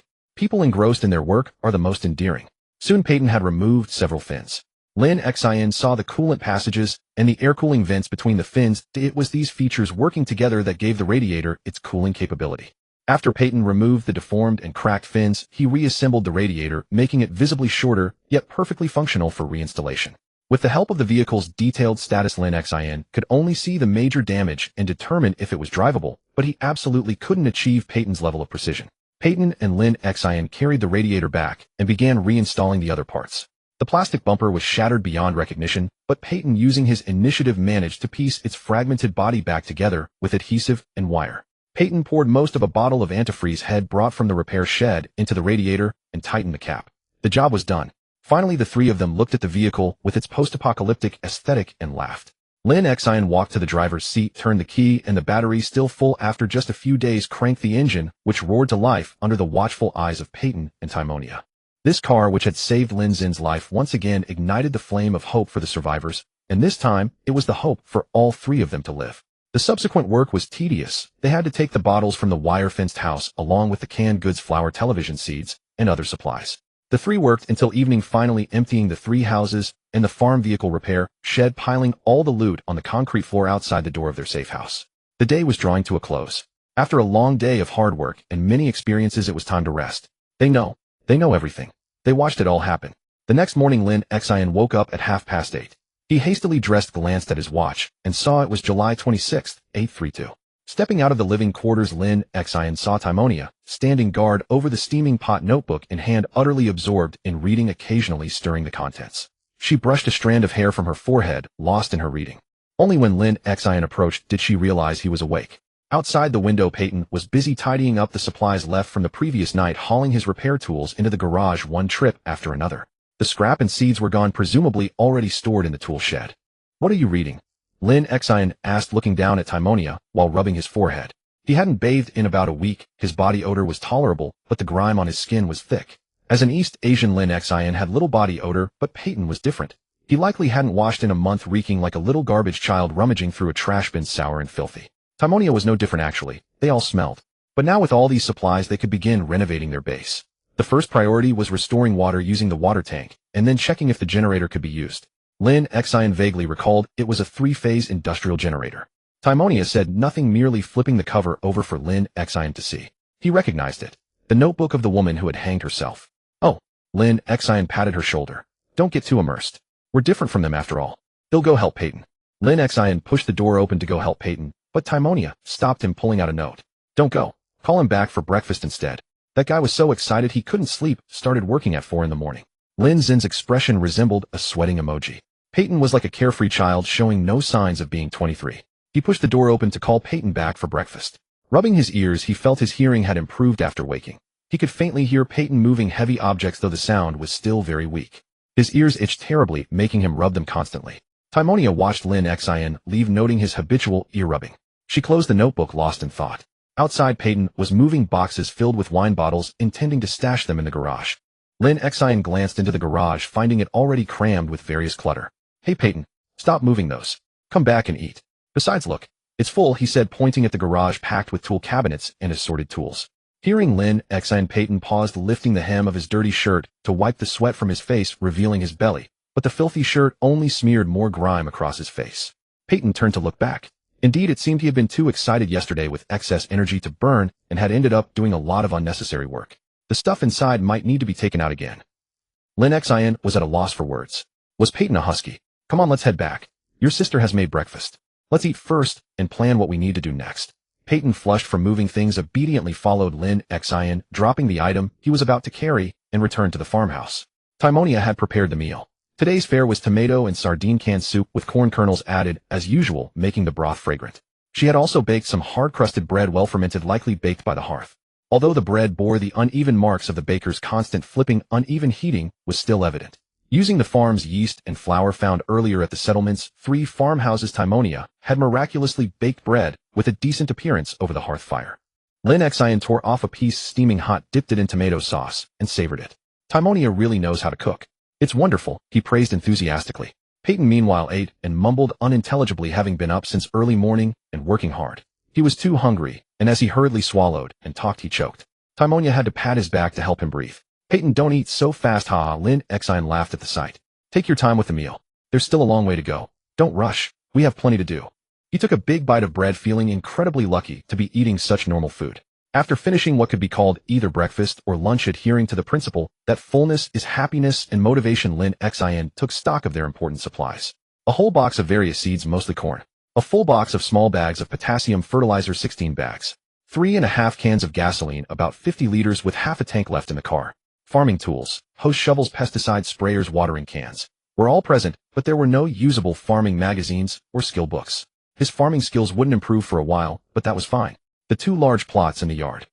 People engrossed in their work are the most endearing. Soon Peyton had removed several fins. Lin Xin saw the coolant passages and the air-cooling vents between the fins. It was these features working together that gave the radiator its cooling capability. After Peyton removed the deformed and cracked fins, he reassembled the radiator, making it visibly shorter, yet perfectly functional for reinstallation. With the help of the vehicle's detailed status, Lin Xin could only see the major damage and determine if it was drivable, but he absolutely couldn't achieve Peyton's level of precision. Peyton and Lin Xin carried the radiator back and began reinstalling the other parts. The plastic bumper was shattered beyond recognition, but Peyton, using his initiative, managed to piece its fragmented body back together with adhesive and wire. Peyton poured most of a bottle of antifreeze head brought from the repair shed into the radiator and tightened the cap. The job was done. Finally, the three of them looked at the vehicle with its post-apocalyptic aesthetic and laughed. Lin Xin walked to the driver's seat, turned the key, and the battery, still full after just a few days, cranked the engine, which roared to life under the watchful eyes of Peyton and Timonia. This car, which had saved Lin Xin's life, once again ignited the flame of hope for the survivors, and this time it was the hope for all three of them to live. The subsequent work was tedious. They had to take the bottles from the wire-fenced house along with the canned goods, flour, television seeds, and other supplies. The three worked until evening, finally emptying the three houses and the farm vehicle repair shed, piling all the loot on the concrete floor outside the door of their safe house. The day was drawing to a close. After a long day of hard work and many experiences, it was time to rest. They know everything. They watched it all happen. The next morning, Lin Xin woke up at 8:30. He hastily dressed, glanced at his watch, and saw it was July 26th, 8:32. Stepping out of the living quarters, Lin Xin saw Timonia standing guard over the steaming pot, notebook in hand, utterly absorbed in reading, occasionally stirring the contents. She brushed a strand of hair from her forehead, lost in her reading. Only when Lin Xin approached did she realize he was awake. Outside the window, Peyton was busy tidying up the supplies left from the previous night, hauling his repair tools into the garage one trip after another. The scrap and seeds were gone, presumably already stored in the tool shed. "What are you reading?" Lin Xin asked, looking down at Timonia while rubbing his forehead. He hadn't bathed in about a week. His body odor was tolerable, but the grime on his skin was thick. As an East Asian, Lin Xin had little body odor, but Peyton was different. He likely hadn't washed in a month, reeking like a little garbage child rummaging through a trash bin, sour and filthy. Timonia was no different, actually. They all smelled. But now, with all these supplies, they could begin renovating their base. The first priority was restoring water using the water tank, and then checking if the generator could be used. Lin Xin vaguely recalled it was a three-phase industrial generator. Timonia said nothing, merely flipping the cover over for Lin Xin to see. He recognized it. The notebook of the woman who had hanged herself. "Oh." Lin Xin patted her shoulder. "Don't get too immersed. We're different from them after all. They'll go help Peyton." Lin Xin pushed the door open to go help Peyton, but Timonia stopped him, pulling out a note. "Don't go. Call him back for breakfast instead." That guy was so excited he couldn't sleep, started working at 4 in the morning. Lin Xin's expression resembled a sweating emoji. Peyton was like a carefree child, showing no signs of being 23. He pushed the door open to call Peyton back for breakfast. Rubbing his ears, he felt his hearing had improved after waking. He could faintly hear Peyton moving heavy objects, though the sound was still very weak. His ears itched terribly, making him rub them constantly. Timonia watched Lin Xin leave, noting his habitual ear rubbing. She closed the notebook, lost in thought. Outside, Peyton was moving boxes filled with wine bottles, intending to stash them in the garage. Lin Xin glanced into the garage, finding it already crammed with various clutter. "Hey Peyton, stop moving those. Come back and eat. Besides, look, it's full," he said, pointing at the garage packed with tool cabinets and assorted tools. Hearing Lin Xin, Peyton paused, lifting the hem of his dirty shirt to wipe the sweat from his face, revealing his belly, but the filthy shirt only smeared more grime across his face. Peyton turned to look back. Indeed, it seemed he had been too excited yesterday with excess energy to burn and had ended up doing a lot of unnecessary work. The stuff inside might need to be taken out again. Lin Xin was at a loss for words. Was Peyton a husky? "Come on, let's head back. Your sister has made breakfast. Let's eat first and plan what we need to do next." Peyton, flushed from moving things, obediently followed Lin Xin, dropping the item he was about to carry, and returned to the farmhouse. Timonia had prepared the meal. Today's fare was tomato and sardine canned soup with corn kernels added, as usual, making the broth fragrant. She had also baked some hard-crusted bread, well fermented, likely baked by the hearth. Although the bread bore the uneven marks of the baker's constant flipping, uneven heating was still evident. Using the farm's yeast and flour found earlier at the settlement's 3 farmhouses, Timonia had miraculously baked bread with a decent appearance over the hearth fire. Lin Xin tore off a piece steaming hot, dipped it in tomato sauce, and savored it. "Timonia really knows how to cook. It's wonderful," he praised enthusiastically. Peyton meanwhile ate and mumbled unintelligibly, having been up since early morning and working hard. He was too hungry, and as he hurriedly swallowed and talked, he choked. Timonia had to pat his back to help him breathe. "Peyton, don't eat so fast, ha." Lin Xin laughed at the sight. Take your time with the meal. There's still a long way to go. Don't rush. We have plenty to do. He took a big bite of bread, feeling incredibly lucky to be eating such normal food. After finishing what could be called either breakfast or lunch, adhering to the principle that fullness is happiness and motivation, Lin Xin took stock of their important supplies. A whole box of various seeds, mostly corn. A full box of small bags of potassium fertilizer, 16 bags. 3.5 cans of gasoline, about 50 liters, with half a tank left in the car. Farming tools, hose, shovels, pesticide sprayers, watering cans were all present, but there were no usable farming magazines or skill books. His farming skills wouldn't improve for a while, but that was fine. The 2 large plots in the yard.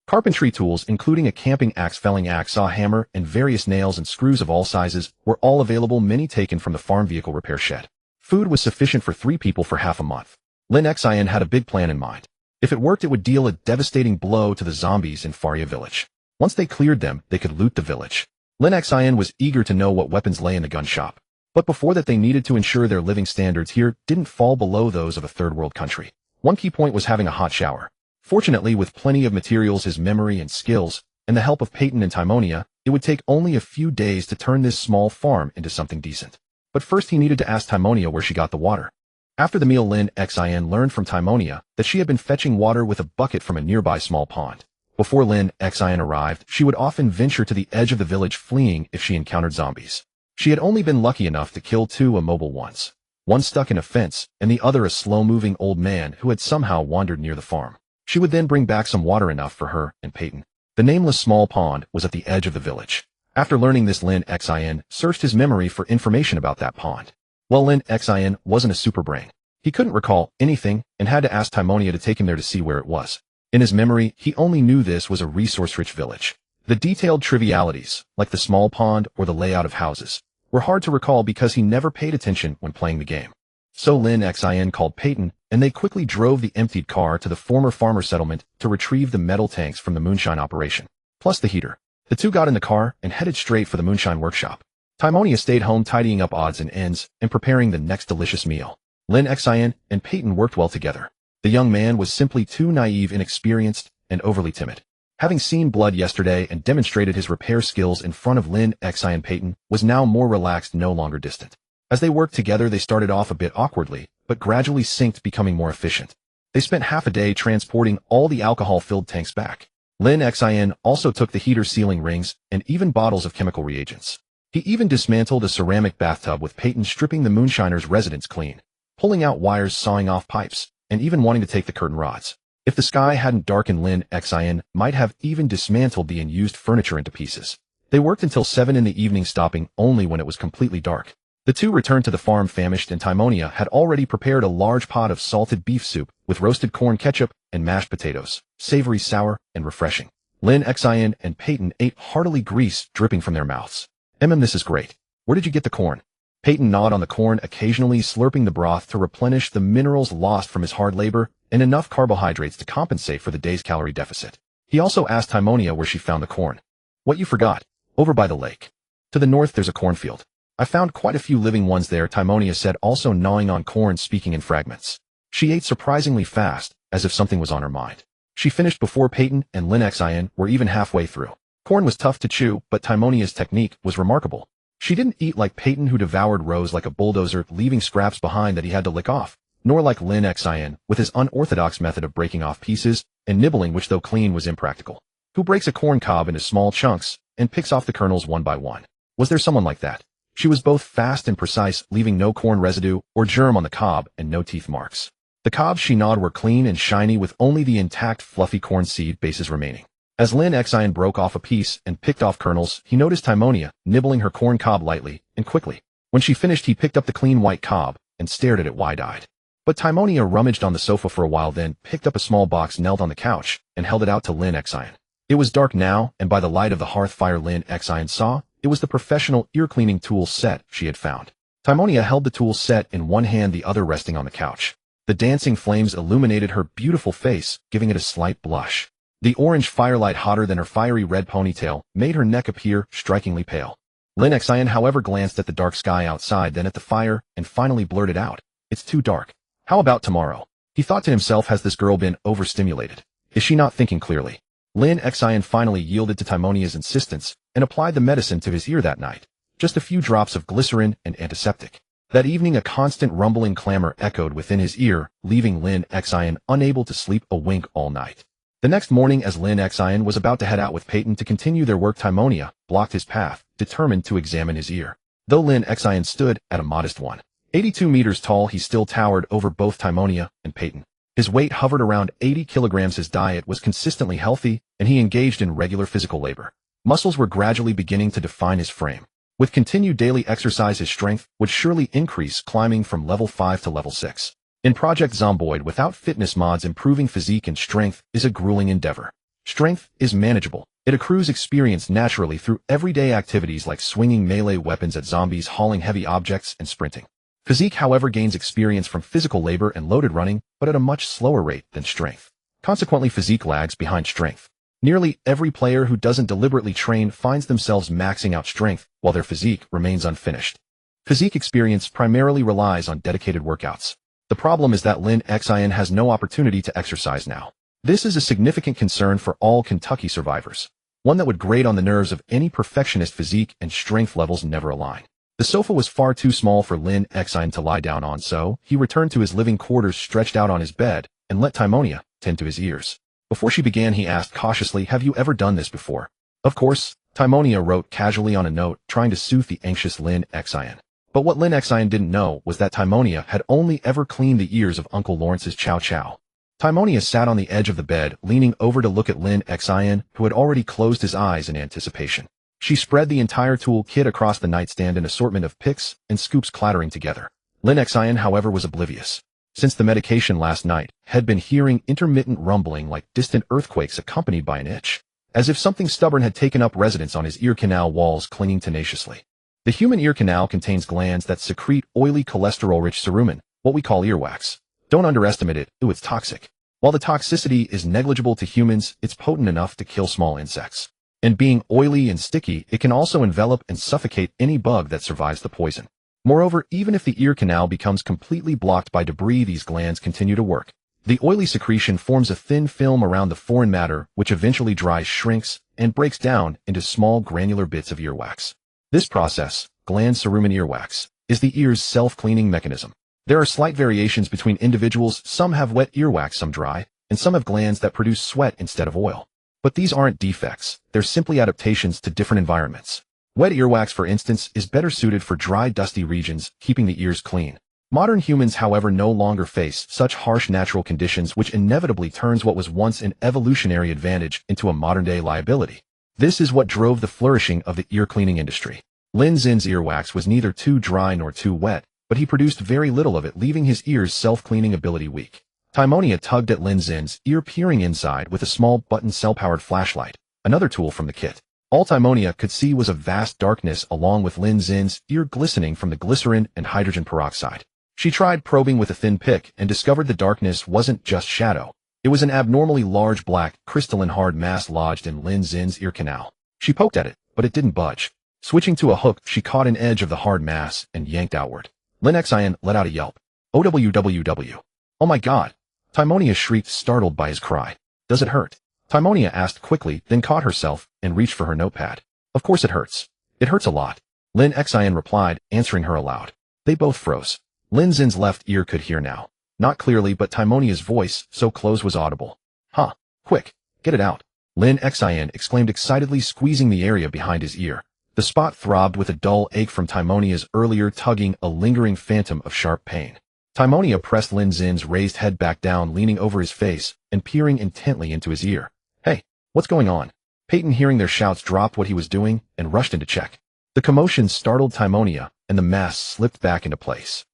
Carpentry tools, including a camping axe, felling axe, saw, hammer, and various nails and screws of all sizes, were all available, many taken from the farm vehicle repair shed. Food was sufficient for 3 people for half a month. Lin Xin had a big plan in mind. If it worked, it would deal a devastating blow to the zombies in Faria village. Once they cleared them, they could loot the village. Lin Xin was eager to know what weapons lay in the gun shop. But before that, they needed to ensure their living standards here didn't fall below those of a third-world country. One key point was having a hot shower. Fortunately, with plenty of materials, his memory and skills, and the help of Peyton and Timonia, it would take only a few days to turn this small farm into something decent. But first he needed to ask Timonia where she got the water. After the meal, Lin Xin learned from Timonia that she had been fetching water with a bucket from a nearby small pond. Before Lin Xin arrived, she would often venture to the edge of the village, fleeing if she encountered zombies. She had only been lucky enough to kill 2 immobile ones. One stuck in a fence, and the other a slow-moving old man who had somehow wandered near the farm. She would then bring back some water, enough for her and Peyton. The nameless small pond was at the edge of the village. After learning this, Lin Xin searched his memory for information about that pond. Well, Lin Xin wasn't a super brain. He couldn't recall anything and had to ask Timonia to take him there to see where it was. In his memory, he only knew this was a resource-rich village. The detailed trivialities, like the small pond or the layout of houses, were hard to recall because he never paid attention when playing the game. So Lin Xin called Peyton, and they quickly drove the emptied car to the former farmer settlement to retrieve the metal tanks from the moonshine operation, plus the heater. The 2 got in the car and headed straight for the moonshine workshop. Timonia stayed home, tidying up odds and ends and preparing the next delicious meal. Lin Xin and Peyton worked well together. The young man was simply too naive, inexperienced, and overly timid. Having seen blood yesterday and demonstrated his repair skills in front of Lin Xin, Peyton was now more relaxed, no longer distant. As they worked together, they started off a bit awkwardly, but gradually synced, becoming more efficient. They spent half a day transporting all the alcohol-filled tanks back. Lin Xin also took the heater, sealing rings, and even bottles of chemical reagents. He even dismantled a ceramic bathtub, with Peyton stripping the moonshiner's residence clean, pulling out wires, sawing off pipes, and even wanting to take the curtain rods. If the sky hadn't darkened, Lin Xin might have even dismantled the unused furniture into pieces. They worked until 7 in the evening, stopping only when it was completely dark. The 2 returned to the farm famished, and Timonia had already prepared a large pot of salted beef soup with roasted corn, ketchup, and mashed potatoes, savory, sour, and refreshing. Lin Xin and Peyton ate heartily, grease dripping from their mouths. This is great. Where did you get the corn? Peyton gnawed on the corn, occasionally slurping the broth to replenish the minerals lost from his hard labor and enough carbohydrates to compensate for the day's calorie deficit. He also asked Timonia where she found the corn. What you forgot? Over by the lake. To the north there's a cornfield. I found quite a few living ones there, Timonia said, also gnawing on corn, speaking in fragments. She ate surprisingly fast, as if something was on her mind. She finished before Peyton and Lin Xin were even halfway through. Corn was tough to chew, but Timonia's technique was remarkable. She didn't eat like Peyton, who devoured rows like a bulldozer, leaving scraps behind that he had to lick off, nor like Lin Xin, with his unorthodox method of breaking off pieces and nibbling, which though clean was impractical. Who breaks a corn cob into small chunks and picks off the kernels one by one? Was there someone like that? She was both fast and precise, leaving no corn residue or germ on the cob and no teeth marks. The cobs she gnawed were clean and shiny, with only the intact fluffy corn seed bases remaining. As Lin Xin broke off a piece and picked off kernels, he noticed Timonia nibbling her corn cob lightly and quickly. When she finished, he picked up the clean white cob and stared at it wide-eyed. But Timonia rummaged on the sofa for a while, then picked up a small box, knelt on the couch, and held it out to Lin Xin. It was dark now, and by the light of the hearth fire Lin Xin saw it was the professional ear-cleaning tool set she had found. Timonia held the tool set in one hand, the other resting on the couch. The dancing flames illuminated her beautiful face, giving it a slight blush. The orange firelight, hotter than her fiery red ponytail, made her neck appear strikingly pale. Lin Xin, however, glanced at the dark sky outside, then at the fire, and finally blurted out, "It's too dark. How about tomorrow?" He thought to himself, has this girl been overstimulated? Is she not thinking clearly? Lin Xin finally yielded to Timonia's insistence and applied the medicine to his ear that night. just a few drops of glycerin and antiseptic. That evening a constant rumbling clamor echoed within his ear, leaving Lin Xin unable to sleep a wink all night. The next morning as Lin Xin was about to head out with Peyton to continue their work, Timonia blocked his path, determined to examine his ear. Though Lin Xin stood at a modest 182 meters tall, he still towered over both Timonia and Peyton. His weight hovered around 80 kilograms, his diet was consistently healthy, and he engaged in regular physical labor. Muscles were gradually beginning to define his frame. With continued daily exercise, his strength would surely increase, climbing from level 5 to level 6. In Project Zomboid, without fitness mods, improving physique and strength is a grueling endeavor. Strength is manageable. It accrues experience naturally through everyday activities like swinging melee weapons at zombies, hauling heavy objects, and sprinting. Physique, however, gains experience from physical labor and loaded running, but at a much slower rate than strength. Consequently, physique lags behind strength. Nearly every player who doesn't deliberately train finds themselves maxing out strength, while their physique remains unfinished. Physique experience primarily relies on dedicated workouts. The problem is that Lin Xin has no opportunity to exercise now. This is a significant concern for all Kentucky survivors, one that would grate on the nerves of any perfectionist. Physique and strength levels never align. The sofa was far too small for Lin Xin to lie down on, so he returned to his living quarters, stretched out on his bed, and let Timonia tend to his ears. Before she began, he asked cautiously, "Have you ever done this before?" "Of course," Timonia wrote casually on a note, trying to soothe the anxious Lin Xin. But what Lin Xin didn't know was that Timonia had only ever cleaned the ears of Uncle Lawrence's Chow Chow. Timonia sat on the edge of the bed, leaning over to look at Lin Xin, who had already closed his eyes in anticipation. She spread the entire tool kit across the nightstand, an assortment of picks and scoops clattering together. Lin Xin, however, was oblivious. Since the medication last night, had been hearing intermittent rumbling like distant earthquakes accompanied by an itch, as if something stubborn had taken up residence on his ear canal walls, clinging tenaciously. The human ear canal contains glands that secrete oily, cholesterol-rich cerumen, what we call earwax. Don't underestimate it. It's toxic. While the toxicity is negligible to humans, it's potent enough to kill small insects. And being oily and sticky, it can also envelop and suffocate any bug that survives the poison. Moreover, even if the ear canal becomes completely blocked by debris, these glands continue to work. The oily secretion forms a thin film around the foreign matter, which eventually dries, shrinks, and breaks down into small granular bits of earwax. This process, gland cerumen earwax, is the ear's self-cleaning mechanism. There are slight variations between individuals. Some have wet earwax, some dry, and some have glands that produce sweat instead of oil. But these aren't defects, they're simply adaptations to different environments. Wet earwax, for instance, is better suited for dry, dusty regions, keeping the ears clean. Modern humans, however, no longer face such harsh natural conditions, which inevitably turns what was once an evolutionary advantage into a modern-day liability. This is what drove the flourishing of the ear cleaning industry. Lin Xin's earwax was neither too dry nor too wet, but he produced very little of it, leaving his ear's self-cleaning ability weak. Timonia tugged at Lin Xin's ear, peering inside with a small button cell-powered flashlight, another tool from the kit. All Timonia could see was a vast darkness, along with Lin Xin's ear glistening from the glycerin and hydrogen peroxide. She tried probing with a thin pick and discovered the darkness wasn't just shadow. It was an abnormally large black, crystalline hard mass lodged in Lin Xin's ear canal. She poked at it, but it didn't budge. Switching to a hook, she caught an edge of the hard mass and yanked outward. Lin Xin let out a yelp. "OWWW. Oh my God!" Timonia shrieked, startled by his cry. "Does it hurt?" Timonia asked quickly, then caught herself and reached for her notepad. "Of course it hurts. It hurts a lot," Lin Xin replied, answering her aloud. They both froze. Lin Xin's left ear could hear now. Not clearly, but Timonia's voice, so close, was audible. "Huh. Quick, get it out," Lin Xin exclaimed excitedly, squeezing the area behind his ear. The spot throbbed with a dull ache from Timonia's earlier tugging, a lingering phantom of sharp pain. Timonia pressed Lin Xin's raised head back down, leaning over his face and peering intently into his ear. "Hey, what's going on?" Peyton, hearing their shouts, dropped what he was doing and rushed in to check. The commotion startled Timonia, and the mass slipped back into place.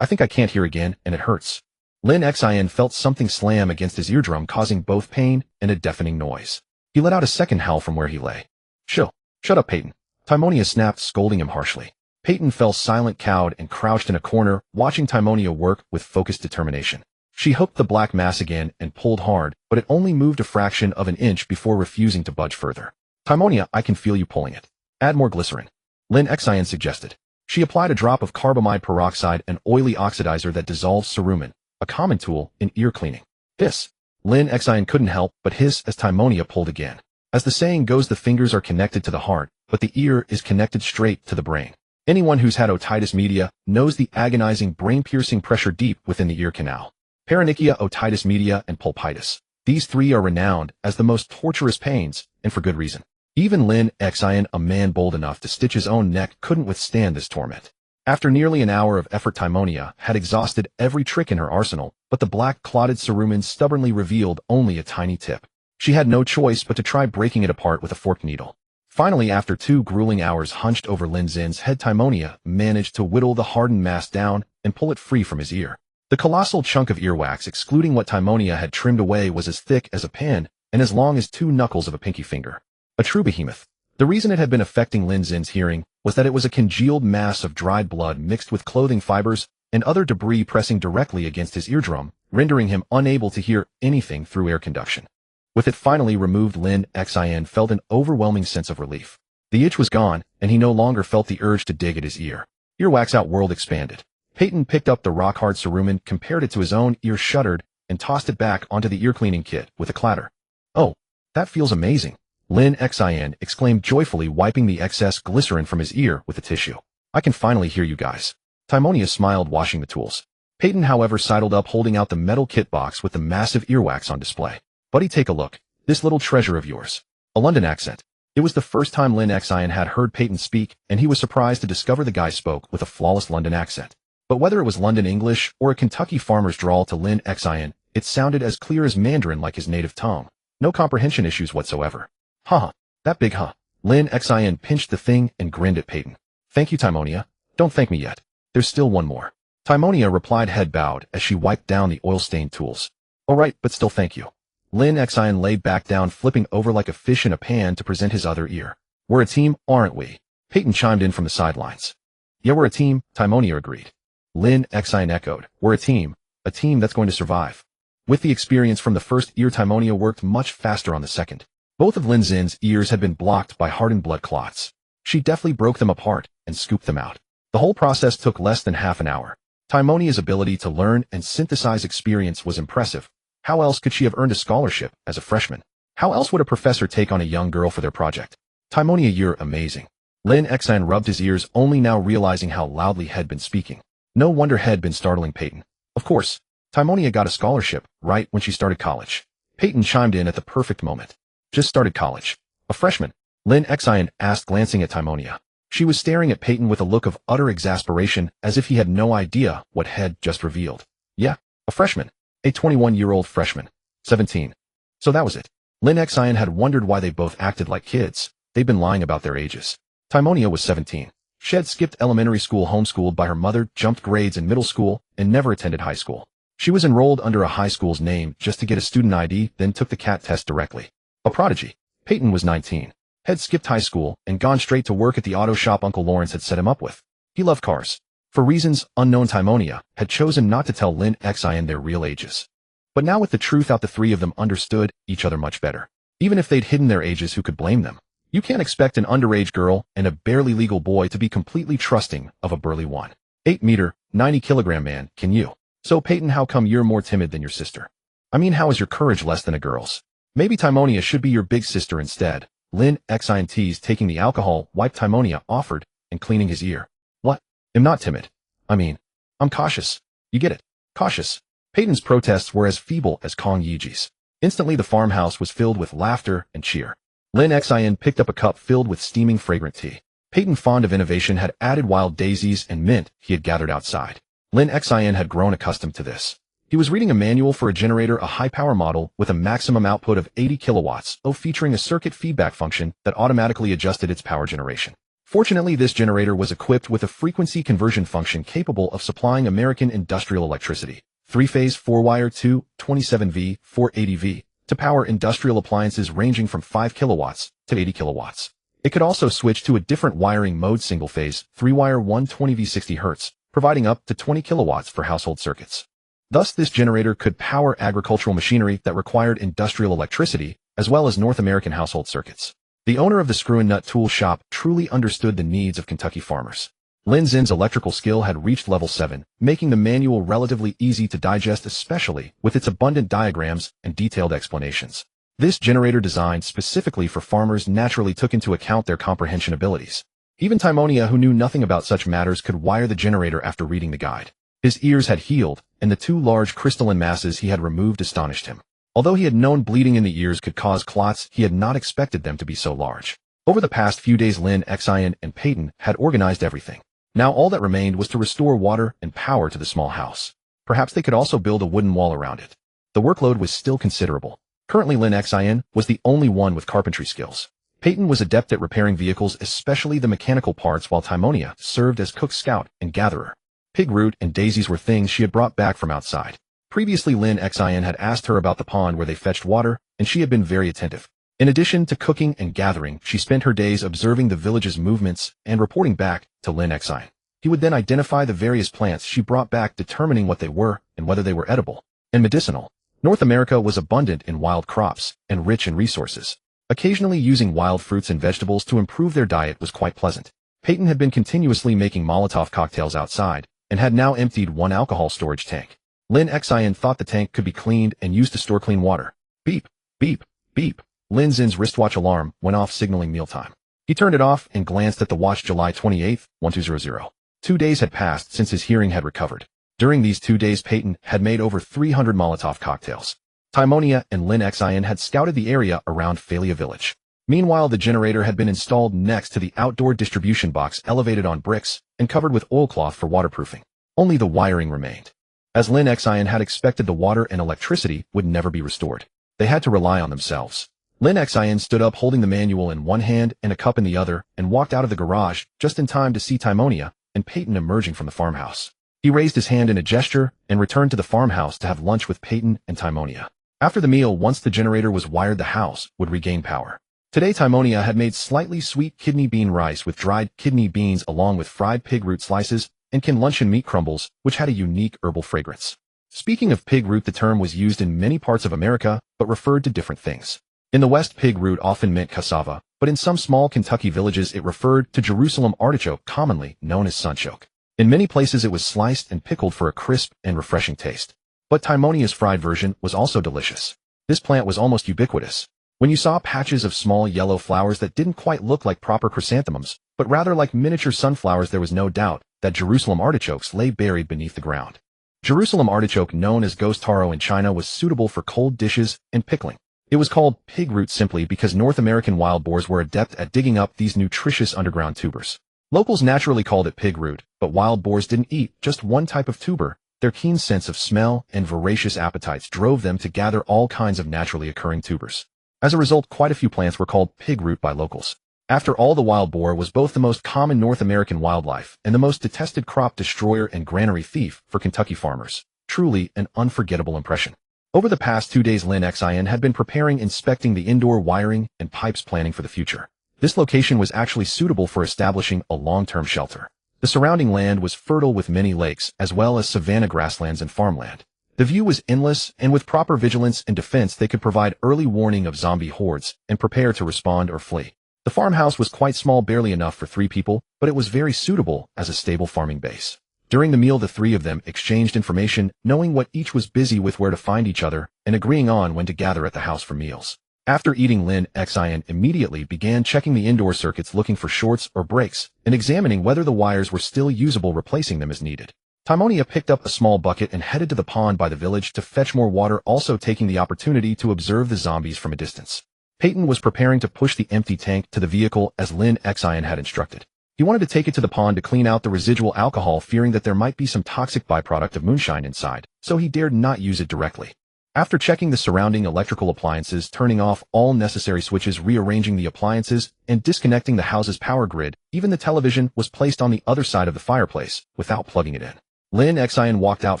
"I think I can't hear again, and it hurts." Lin Xin felt something slam against his eardrum, causing both pain and a deafening noise. He let out a second howl from where he lay. Shut up, Peyton," Timonia snapped, scolding him harshly. Peyton fell silent, cowed, and crouched in a corner, watching Timonia work with focused determination. She hooked the black mass again and pulled hard, but it only moved a fraction of an inch before refusing to budge further. "Timonia, I can feel you pulling it. Add more glycerin," Lin Xin suggested. She applied a drop of carbamide peroxide, an oily oxidizer that dissolves cerumen, a common tool in ear cleaning. "Hiss." Lin Xin couldn't help but hiss as Timonia pulled again. As the saying goes, the fingers are connected to the heart, but the ear is connected straight to the brain. Anyone who's had otitis media knows the agonizing brain-piercing pressure deep within the ear canal. Paronychia, otitis media, and pulpitis. These three are renowned as the most torturous pains, and for good reason. Even Lin Xin, a man bold enough to stitch his own neck, couldn't withstand this torment. After nearly an hour of effort, Timonia had exhausted every trick in her arsenal, but the black clotted cerumen stubbornly revealed only a tiny tip. She had no choice but to try breaking it apart with a forked needle. Finally, after 2 grueling hours hunched over Lin Xin's head, Timonia managed to whittle the hardened mass down and pull it free from his ear. The colossal chunk of earwax, excluding what Timonia had trimmed away, was as thick as a pin and as long as 2 knuckles of a pinky finger. A true behemoth. The reason it had been affecting Lin Xin's hearing was that it was a congealed mass of dried blood mixed with clothing fibers and other debris pressing directly against his eardrum, rendering him unable to hear anything through air conduction. With it finally removed, Lin Xin felt an overwhelming sense of relief. The itch was gone, and he no longer felt the urge to dig at his ear. Earwax out world expanded. Peyton picked up the rock-hard cerumen, compared it to his own ear, shuddered, and tossed it back onto the ear-cleaning kit with a clatter. "Oh, that feels amazing," Lin Xin exclaimed joyfully, wiping the excess glycerin from his ear with a tissue. "I can finally hear you guys." Timonia smiled, washing the tools. Peyton, however, sidled up, holding out the metal kit box with the massive earwax on display. "Buddy, take a look. This little treasure of yours." A London accent. It was the first time Lin Xin had heard Peyton speak, and he was surprised to discover the guy spoke with a flawless London accent. But whether it was London English or a Kentucky farmer's drawl to Lin Xin, it sounded as clear as Mandarin, like his native tongue. No comprehension issues whatsoever. "Huh, that big huh." Lin Xin pinched the thing and grinned at Peyton. "Thank you, Timonia. Don't thank me yet. There's still one more." Timonia replied, head bowed, as she wiped down the oil-stained tools. "All right, but still thank you." Lin Xin lay back down, flipping over like a fish in a pan to present his other ear. "We're a team, aren't we?" Peyton chimed in from the sidelines. "Yeah, we're a team," Timonia agreed. Lin Xin echoed, "We're a team that's going to survive." With the experience from the first ear, Timonia worked much faster on the second. Both of Lin Xin's ears had been blocked by hardened blood clots. She deftly broke them apart and scooped them out. The whole process took less than half an hour. Timonia's ability to learn and synthesize experience was impressive. How else could she have earned a scholarship as a freshman? How else would a professor take on a young girl for their project? "Timonia, you're amazing." Lin Xin rubbed his ears, only now realizing how loudly he had been speaking. No wonder had been startling Peyton. Of course, Timonia got a scholarship right when she started college. Peyton chimed in at the perfect moment. "Just started college. A freshman?" Lin Xin asked, glancing at Timonia. She was staring at Peyton with a look of utter exasperation, as if he had no idea what had just revealed. "Yeah, a freshman. A 21-year-old freshman. 17. So that was it." Lin Xin had wondered why they both acted like kids. They'd been lying about their ages. Timonia was 17. She had skipped elementary school, homeschooled by her mother, jumped grades in middle school, and never attended high school. She was enrolled under a high school's name just to get a student ID, then took the CAT test directly. A prodigy. Peyton was 19. Had skipped high school and gone straight to work at the auto shop Uncle Lawrence had set him up with. He loved cars. For reasons unknown, Timonia had chosen not to tell Lin Xin their real ages. But now, with the truth out, the three of them understood each other much better. Even if they'd hidden their ages, who could blame them? You can't expect an underage girl and a barely legal boy to be completely trusting of a burly 1.8-meter, 90-kilogram man, can you? "So Peyton, how come you're more timid than your sister? I mean, how is your courage less than a girl's? Maybe Timonia should be your big sister instead." Lin Xin teased, taking the alcohol wipe Timonia offered and cleaning his ear. "What? I'm not timid. I mean, I'm cautious. You get it? Cautious." Peyton's protests were as feeble as Kong Yiji's. Instantly, the farmhouse was filled with laughter and cheer. Lin Xin picked up a cup filled with steaming, fragrant tea. Peyton, fond of innovation, had added wild daisies and mint he had gathered outside. Lin Xin had grown accustomed to this. He was reading a manual for a generator, a high-power model with a maximum output of 80 kilowatts, featuring a circuit feedback function that automatically adjusted its power generation. Fortunately, this generator was equipped with a frequency conversion function capable of supplying American industrial electricity, 3-phase 4-wire 227V 480V, to power industrial appliances ranging from 5 kilowatts to 80 kilowatts. It could also switch to a different wiring mode, single-phase 3-wire 120V 60 Hz, providing up to 20 kilowatts for household circuits. Thus, this generator could power agricultural machinery that required industrial electricity, as well as North American household circuits. The owner of the Screw and Nut tool shop truly understood the needs of Kentucky farmers. Lin Xin's electrical skill had reached level 7, making the manual relatively easy to digest, especially with its abundant diagrams and detailed explanations. This generator designed specifically for farmers naturally took into account their comprehension abilities. Even Timonia, who knew nothing about such matters, could wire the generator after reading the guide. His ears had healed, and the 2 large crystalline masses he had removed astonished him. Although he had known bleeding in the ears could cause clots, he had not expected them to be so large. Over the past few days, Lin Xin and Peyton had organized everything. Now all that remained was to restore water and power to the small house. Perhaps they could also build a wooden wall around it. The workload was still considerable. Currently, Lin Xin was the only one with carpentry skills. Peyton was adept at repairing vehicles, especially the mechanical parts, while Timonia served as cook, scout, and gatherer. Pig root and daisies were things she had brought back from outside. Previously, Lin Xin had asked her about the pond where they fetched water, and she had been very attentive. In addition to cooking and gathering, she spent her days observing the village's movements and reporting back to Lin Xin. He would then identify the various plants she brought back, determining what they were and whether they were edible and medicinal. North America was abundant in wild crops and rich in resources. Occasionally using wild fruits and vegetables to improve their diet was quite pleasant. Peyton had been continuously making Molotov cocktails outside and had now emptied 1 alcohol storage tank. Lin Xin thought the tank could be cleaned and used to store clean water. Beep, beep, beep. Lin Xin's wristwatch alarm went off, signaling mealtime. He turned it off and glanced at the watch. July 28, 1200. 2 days had passed since his hearing had recovered. During these 2 days, Peyton had made over 300 Molotov cocktails. Timonia and Lin Xin had scouted the area around Phalia village. Meanwhile, the generator had been installed next to the outdoor distribution box, elevated on bricks and covered with oilcloth for waterproofing. Only the wiring remained. As Lin Xin had expected, the water and electricity would never be restored. They had to rely on themselves. Lin Xin stood up, holding the manual in one hand and a cup in the other, and walked out of the garage just in time to see Timonia and Peyton emerging from the farmhouse. He raised his hand in a gesture and returned to the farmhouse to have lunch with Peyton and Timonia. After the meal, once the generator was wired, the house would regain power. Today, Timonia had made slightly sweet kidney bean rice with dried kidney beans along with fried pig root slices and canned luncheon meat crumbles, which had a unique herbal fragrance. Speaking of pig root, the term was used in many parts of America, but referred to different things. In the West, pig root often meant cassava, but in some small Kentucky villages it referred to Jerusalem artichoke, commonly known as sunchoke. In many places it was sliced and pickled for a crisp and refreshing taste. But Timonia's fried version was also delicious. This plant was almost ubiquitous. When you saw patches of small yellow flowers that didn't quite look like proper chrysanthemums, but rather like miniature sunflowers, there was no doubt that Jerusalem artichokes lay buried beneath the ground. Jerusalem artichoke, known as ghost taro in China, was suitable for cold dishes and pickling. It was called pig root simply because North American wild boars were adept at digging up these nutritious underground tubers. Locals naturally called it pig root, but wild boars didn't eat just one type of tuber. Their keen sense of smell and voracious appetites drove them to gather all kinds of naturally occurring tubers. As a result, quite a few plants were called pig root by locals. After all, the wild boar was both the most common North American wildlife and the most detested crop destroyer and granary thief for Kentucky farmers. Truly an unforgettable impression. Over the past 2 days, Lin Xin had been preparing, inspecting the indoor wiring and pipes, planning for the future. This location was actually suitable for establishing a long-term shelter. The surrounding land was fertile with many lakes, as well as savanna grasslands and farmland. The view was endless, and with proper vigilance and defense they could provide early warning of zombie hordes and prepare to respond or flee. The farmhouse was quite small, barely enough for 3 people, but it was very suitable as a stable farming base. During the meal, the 3 of them exchanged information, knowing what each was busy with, where to find each other, and agreeing on when to gather at the house for meals. After eating, Lin Xin immediately began checking the indoor circuits, looking for shorts or breaks, and examining whether the wires were still usable, replacing them as needed. Timonia picked up a small bucket and headed to the pond by the village to fetch more water, also taking the opportunity to observe the zombies from a distance. Peyton was preparing to push the empty tank to the vehicle as Lin Xin had instructed. He wanted to take it to the pond to clean out the residual alcohol, fearing that there might be some toxic byproduct of moonshine inside, so he dared not use it directly. After checking the surrounding electrical appliances, turning off all necessary switches, rearranging the appliances, and disconnecting the house's power grid, even the television was placed on the other side of the fireplace without plugging it in. Lin Xin walked out,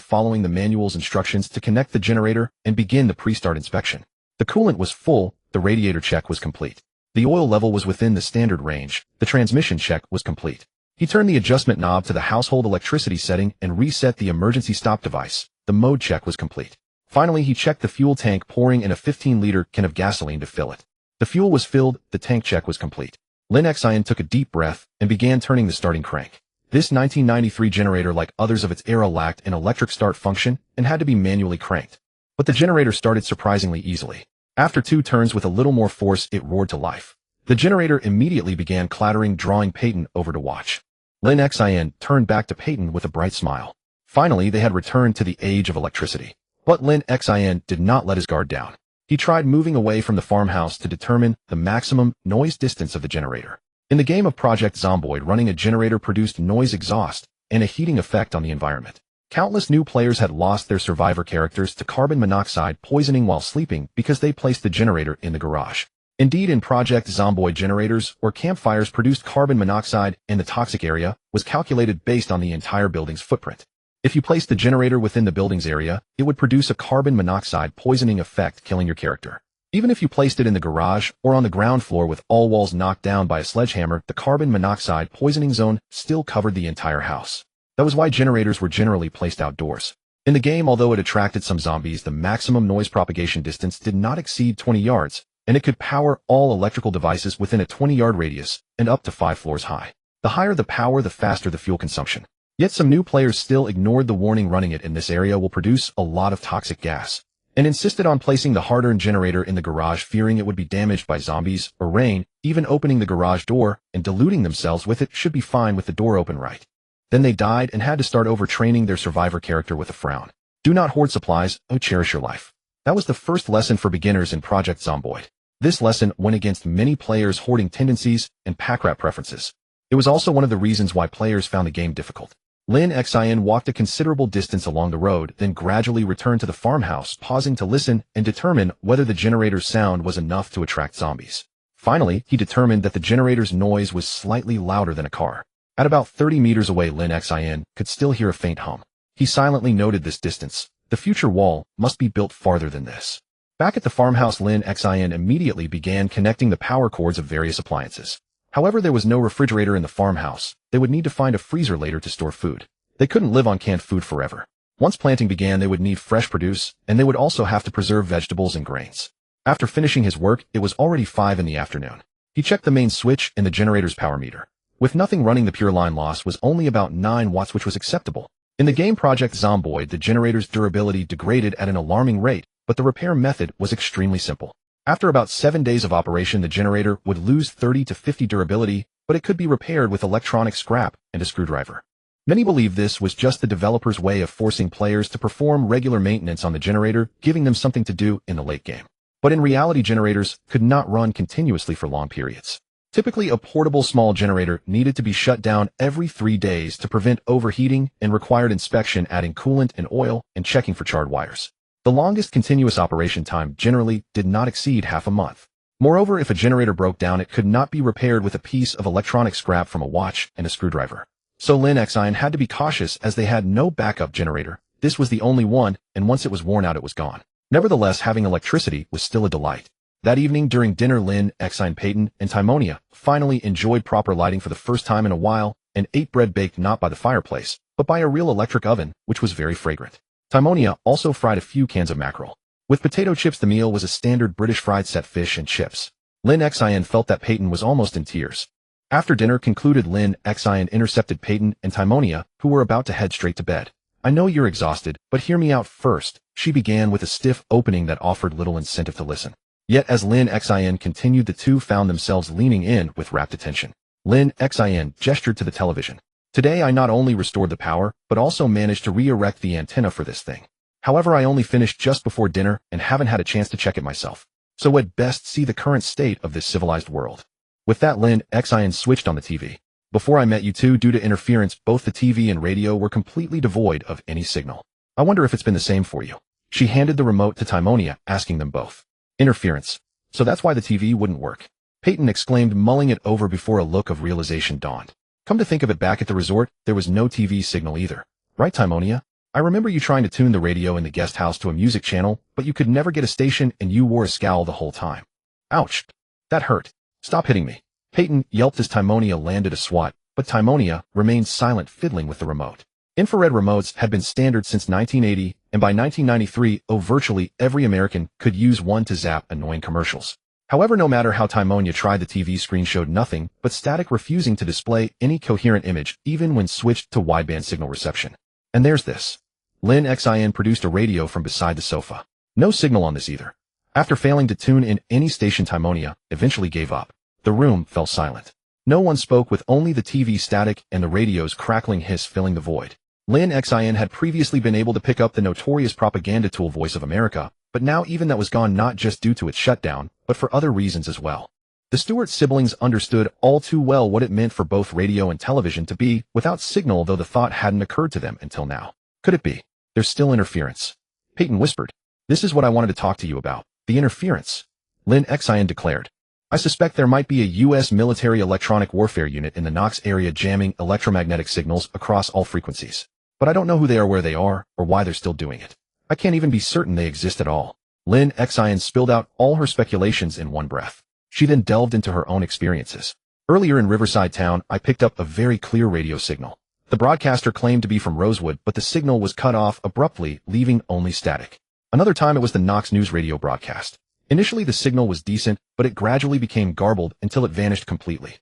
following the manual's instructions to connect the generator and begin the pre-start inspection. The coolant was full, the radiator check was complete. The oil level was within the standard range, the transmission check was complete. He turned the adjustment knob to the household electricity setting and reset the emergency stop device. The mode check was complete. Finally, he checked the fuel tank, pouring in a 15-liter can of gasoline to fill it. The fuel was filled, the tank check was complete. Lin Xin took a deep breath and began turning the starting crank. This 1993 generator, like others of its era, lacked an electric start function and had to be manually cranked. But the generator started surprisingly easily. After 2 turns with a little more force, it roared to life. The generator immediately began clattering, drawing Peyton over to watch. Lin Xin turned back to Peyton with a bright smile. Finally, they had returned to the age of electricity. But Lin Xin did not let his guard down. He tried moving away from the farmhouse to determine the maximum noise distance of the generator. In the game of Project Zomboid, running a generator produced noise exhaust and a heating effect on the environment. Countless new players had lost their survivor characters to carbon monoxide poisoning while sleeping because they placed the generator in the garage. Indeed, in Project Zomboid, generators or campfires produced carbon monoxide, and the toxic area was calculated based on the entire building's footprint. If you placed the generator within the building's area, it would produce a carbon monoxide poisoning effect, killing your character. Even if you placed it in the garage or on the ground floor with all walls knocked down by a sledgehammer, the carbon monoxide poisoning zone still covered the entire house. That was why generators were generally placed outdoors. In the game, although it attracted some zombies, the maximum noise propagation distance did not exceed 20 yards, and it could power all electrical devices within a 20-yard radius and up to 5 floors high. The higher the power, the faster the fuel consumption. Yet some new players still ignored the warning: running it in this area will produce a lot of toxic gas, and insisted on placing the hard-earned generator in the garage, fearing it would be damaged by zombies or rain. Even opening the garage door and diluting themselves with it should be fine with the door open right. Then they died and had to start over, training their survivor character with a frown. Do not hoard supplies, cherish your life. That was the first lesson for beginners in Project Zomboid. This lesson went against many players' hoarding tendencies and pack rat preferences. It was also one of the reasons why players found the game difficult. Lin Xin walked a considerable distance along the road, then gradually returned to the farmhouse, pausing to listen and determine whether the generator's sound was enough to attract zombies. Finally, he determined that the generator's noise was slightly louder than a car. At about 30 meters away, Lin Xin could still hear a faint hum. He silently noted this distance. The future wall must be built farther than this. Back at the farmhouse, Lin Xin immediately began connecting the power cords of various appliances. However, there was no refrigerator in the farmhouse. They would need to find a freezer later to store food. They couldn't live on canned food forever. Once planting began, they would need fresh produce, and they would also have to preserve vegetables and grains. After finishing his work, it was already 5 in the afternoon. He checked the main switch and the generator's power meter. With nothing running, the pure line loss was only about 9 watts, which was acceptable. In the game Project Zomboid, the generator's durability degraded at an alarming rate, but the repair method was extremely simple. After about 7 days of operation, the generator would lose 30 to 50 durability, but it could be repaired with electronic scrap and a screwdriver. Many believe this was just the developer's way of forcing players to perform regular maintenance on the generator, giving them something to do in the late game. But in reality, generators could not run continuously for long periods. Typically, a portable small generator needed to be shut down every 3 days to prevent overheating and required inspection, adding coolant and oil, and checking for charred wires. The longest continuous operation time generally did not exceed half a month. Moreover, if a generator broke down, it could not be repaired with a piece of electronic scrap from a watch and a screwdriver. So Lin Xin had to be cautious, as they had no backup generator. This was the only one, and once it was worn out, it was gone. Nevertheless, having electricity was still a delight. That evening during dinner, Lin Xin, Peyton, and Timonia finally enjoyed proper lighting for the first time in a while, and ate bread baked not by the fireplace, but by a real electric oven, which was very fragrant. Timonia also fried a few cans of mackerel. With potato chips, the meal was a standard British fried set fish and chips. Lin Xin felt that Peyton was almost in tears. After dinner concluded, Lin Xin intercepted Peyton and Timonia, who were about to head straight to bed. "I know you're exhausted, but hear me out first," she began with a stiff opening that offered little incentive to listen. Yet as Lin Xin continued, the two found themselves leaning in with rapt attention. Lin Xin gestured to the television. "Today I not only restored the power, but also managed to re-erect the antenna for this thing. However, I only finished just before dinner and haven't had a chance to check it myself. So I'd best see the current state of this civilized world." With that, Lin Xin switched on the TV. "Before I met you two, due to interference, both the TV and radio were completely devoid of any signal. I wonder if it's been the same for you." She handed the remote to Timonia, asking them both. "Interference. So that's why the TV wouldn't work," Peyton exclaimed, mulling it over before a look of realization dawned. "Come to think of it, back at the resort, there was no TV signal either. Right, Timonia? I remember you trying to tune the radio in the guest house to a music channel, but you could never get a station and you wore a scowl the whole time." "Ouch. That hurt. Stop hitting me." Peyton yelped as Timonia landed a swat, but Timonia remained silent, fiddling with the remote. Infrared remotes had been standard since 1980, and by 1993, virtually every American could use one to zap annoying commercials. However, no matter how Timonia tried, the TV screen showed nothing but static, refusing to display any coherent image, even when switched to wideband signal reception. "And there's this." Lin Xin produced a radio from beside the sofa. "No signal on this either. After failing to tune in any station, Timonia eventually gave up. The room fell silent. No one spoke, with only the TV static and the radio's crackling hiss filling the void. Lin Xin had previously been able to pick up the notorious propaganda tool Voice of America, but now even that was gone, not just due to its shutdown, but for other reasons as well. The Stewart siblings understood all too well what it meant for both radio and television to be without signal, though the thought hadn't occurred to them until now. Could it be? There's still interference. Peyton whispered. This is what I wanted to talk to you about. The interference. Lin Xin declared. I suspect there might be a U.S. military electronic warfare unit in the Knox area jamming electromagnetic signals across all frequencies. But I don't know who they are, where they are, or why they're still doing it. I can't even be certain they exist at all. Lin Xin spilled out all her speculations in one breath. She then delved into her own experiences. Earlier in Riverside Town, I picked up a very clear radio signal. The broadcaster claimed to be from Rosewood, but the signal was cut off abruptly, leaving only static. Another time it was the Knox News radio broadcast. Initially the signal was decent, but it gradually became garbled until it vanished completely.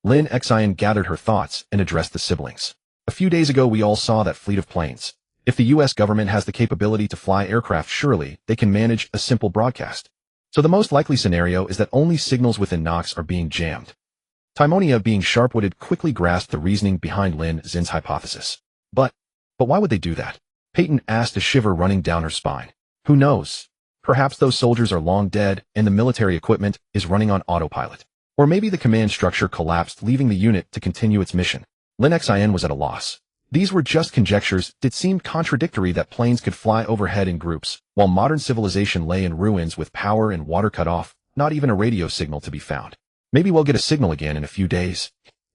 Lin Xin gathered her thoughts and addressed the siblings. A few days ago we all saw that fleet of planes. If the U.S. government has the capability to fly aircraft, surely they can manage a simple broadcast. So the most likely scenario is that only signals within Knox are being jammed. Timonia, being sharp-witted, quickly grasped the reasoning behind Lin Xin's hypothesis. But why would they do that? Peyton asked, a shiver running down her spine. Who knows? Perhaps those soldiers are long dead and the military equipment is running on autopilot. Or maybe the command structure collapsed, leaving the unit to continue its mission. Lin Xin was at a loss. These were just conjectures. It seemed contradictory that planes could fly overhead in groups, while modern civilization lay in ruins with power and water cut off, not even a radio signal to be found. Maybe we'll get a signal again in a few days.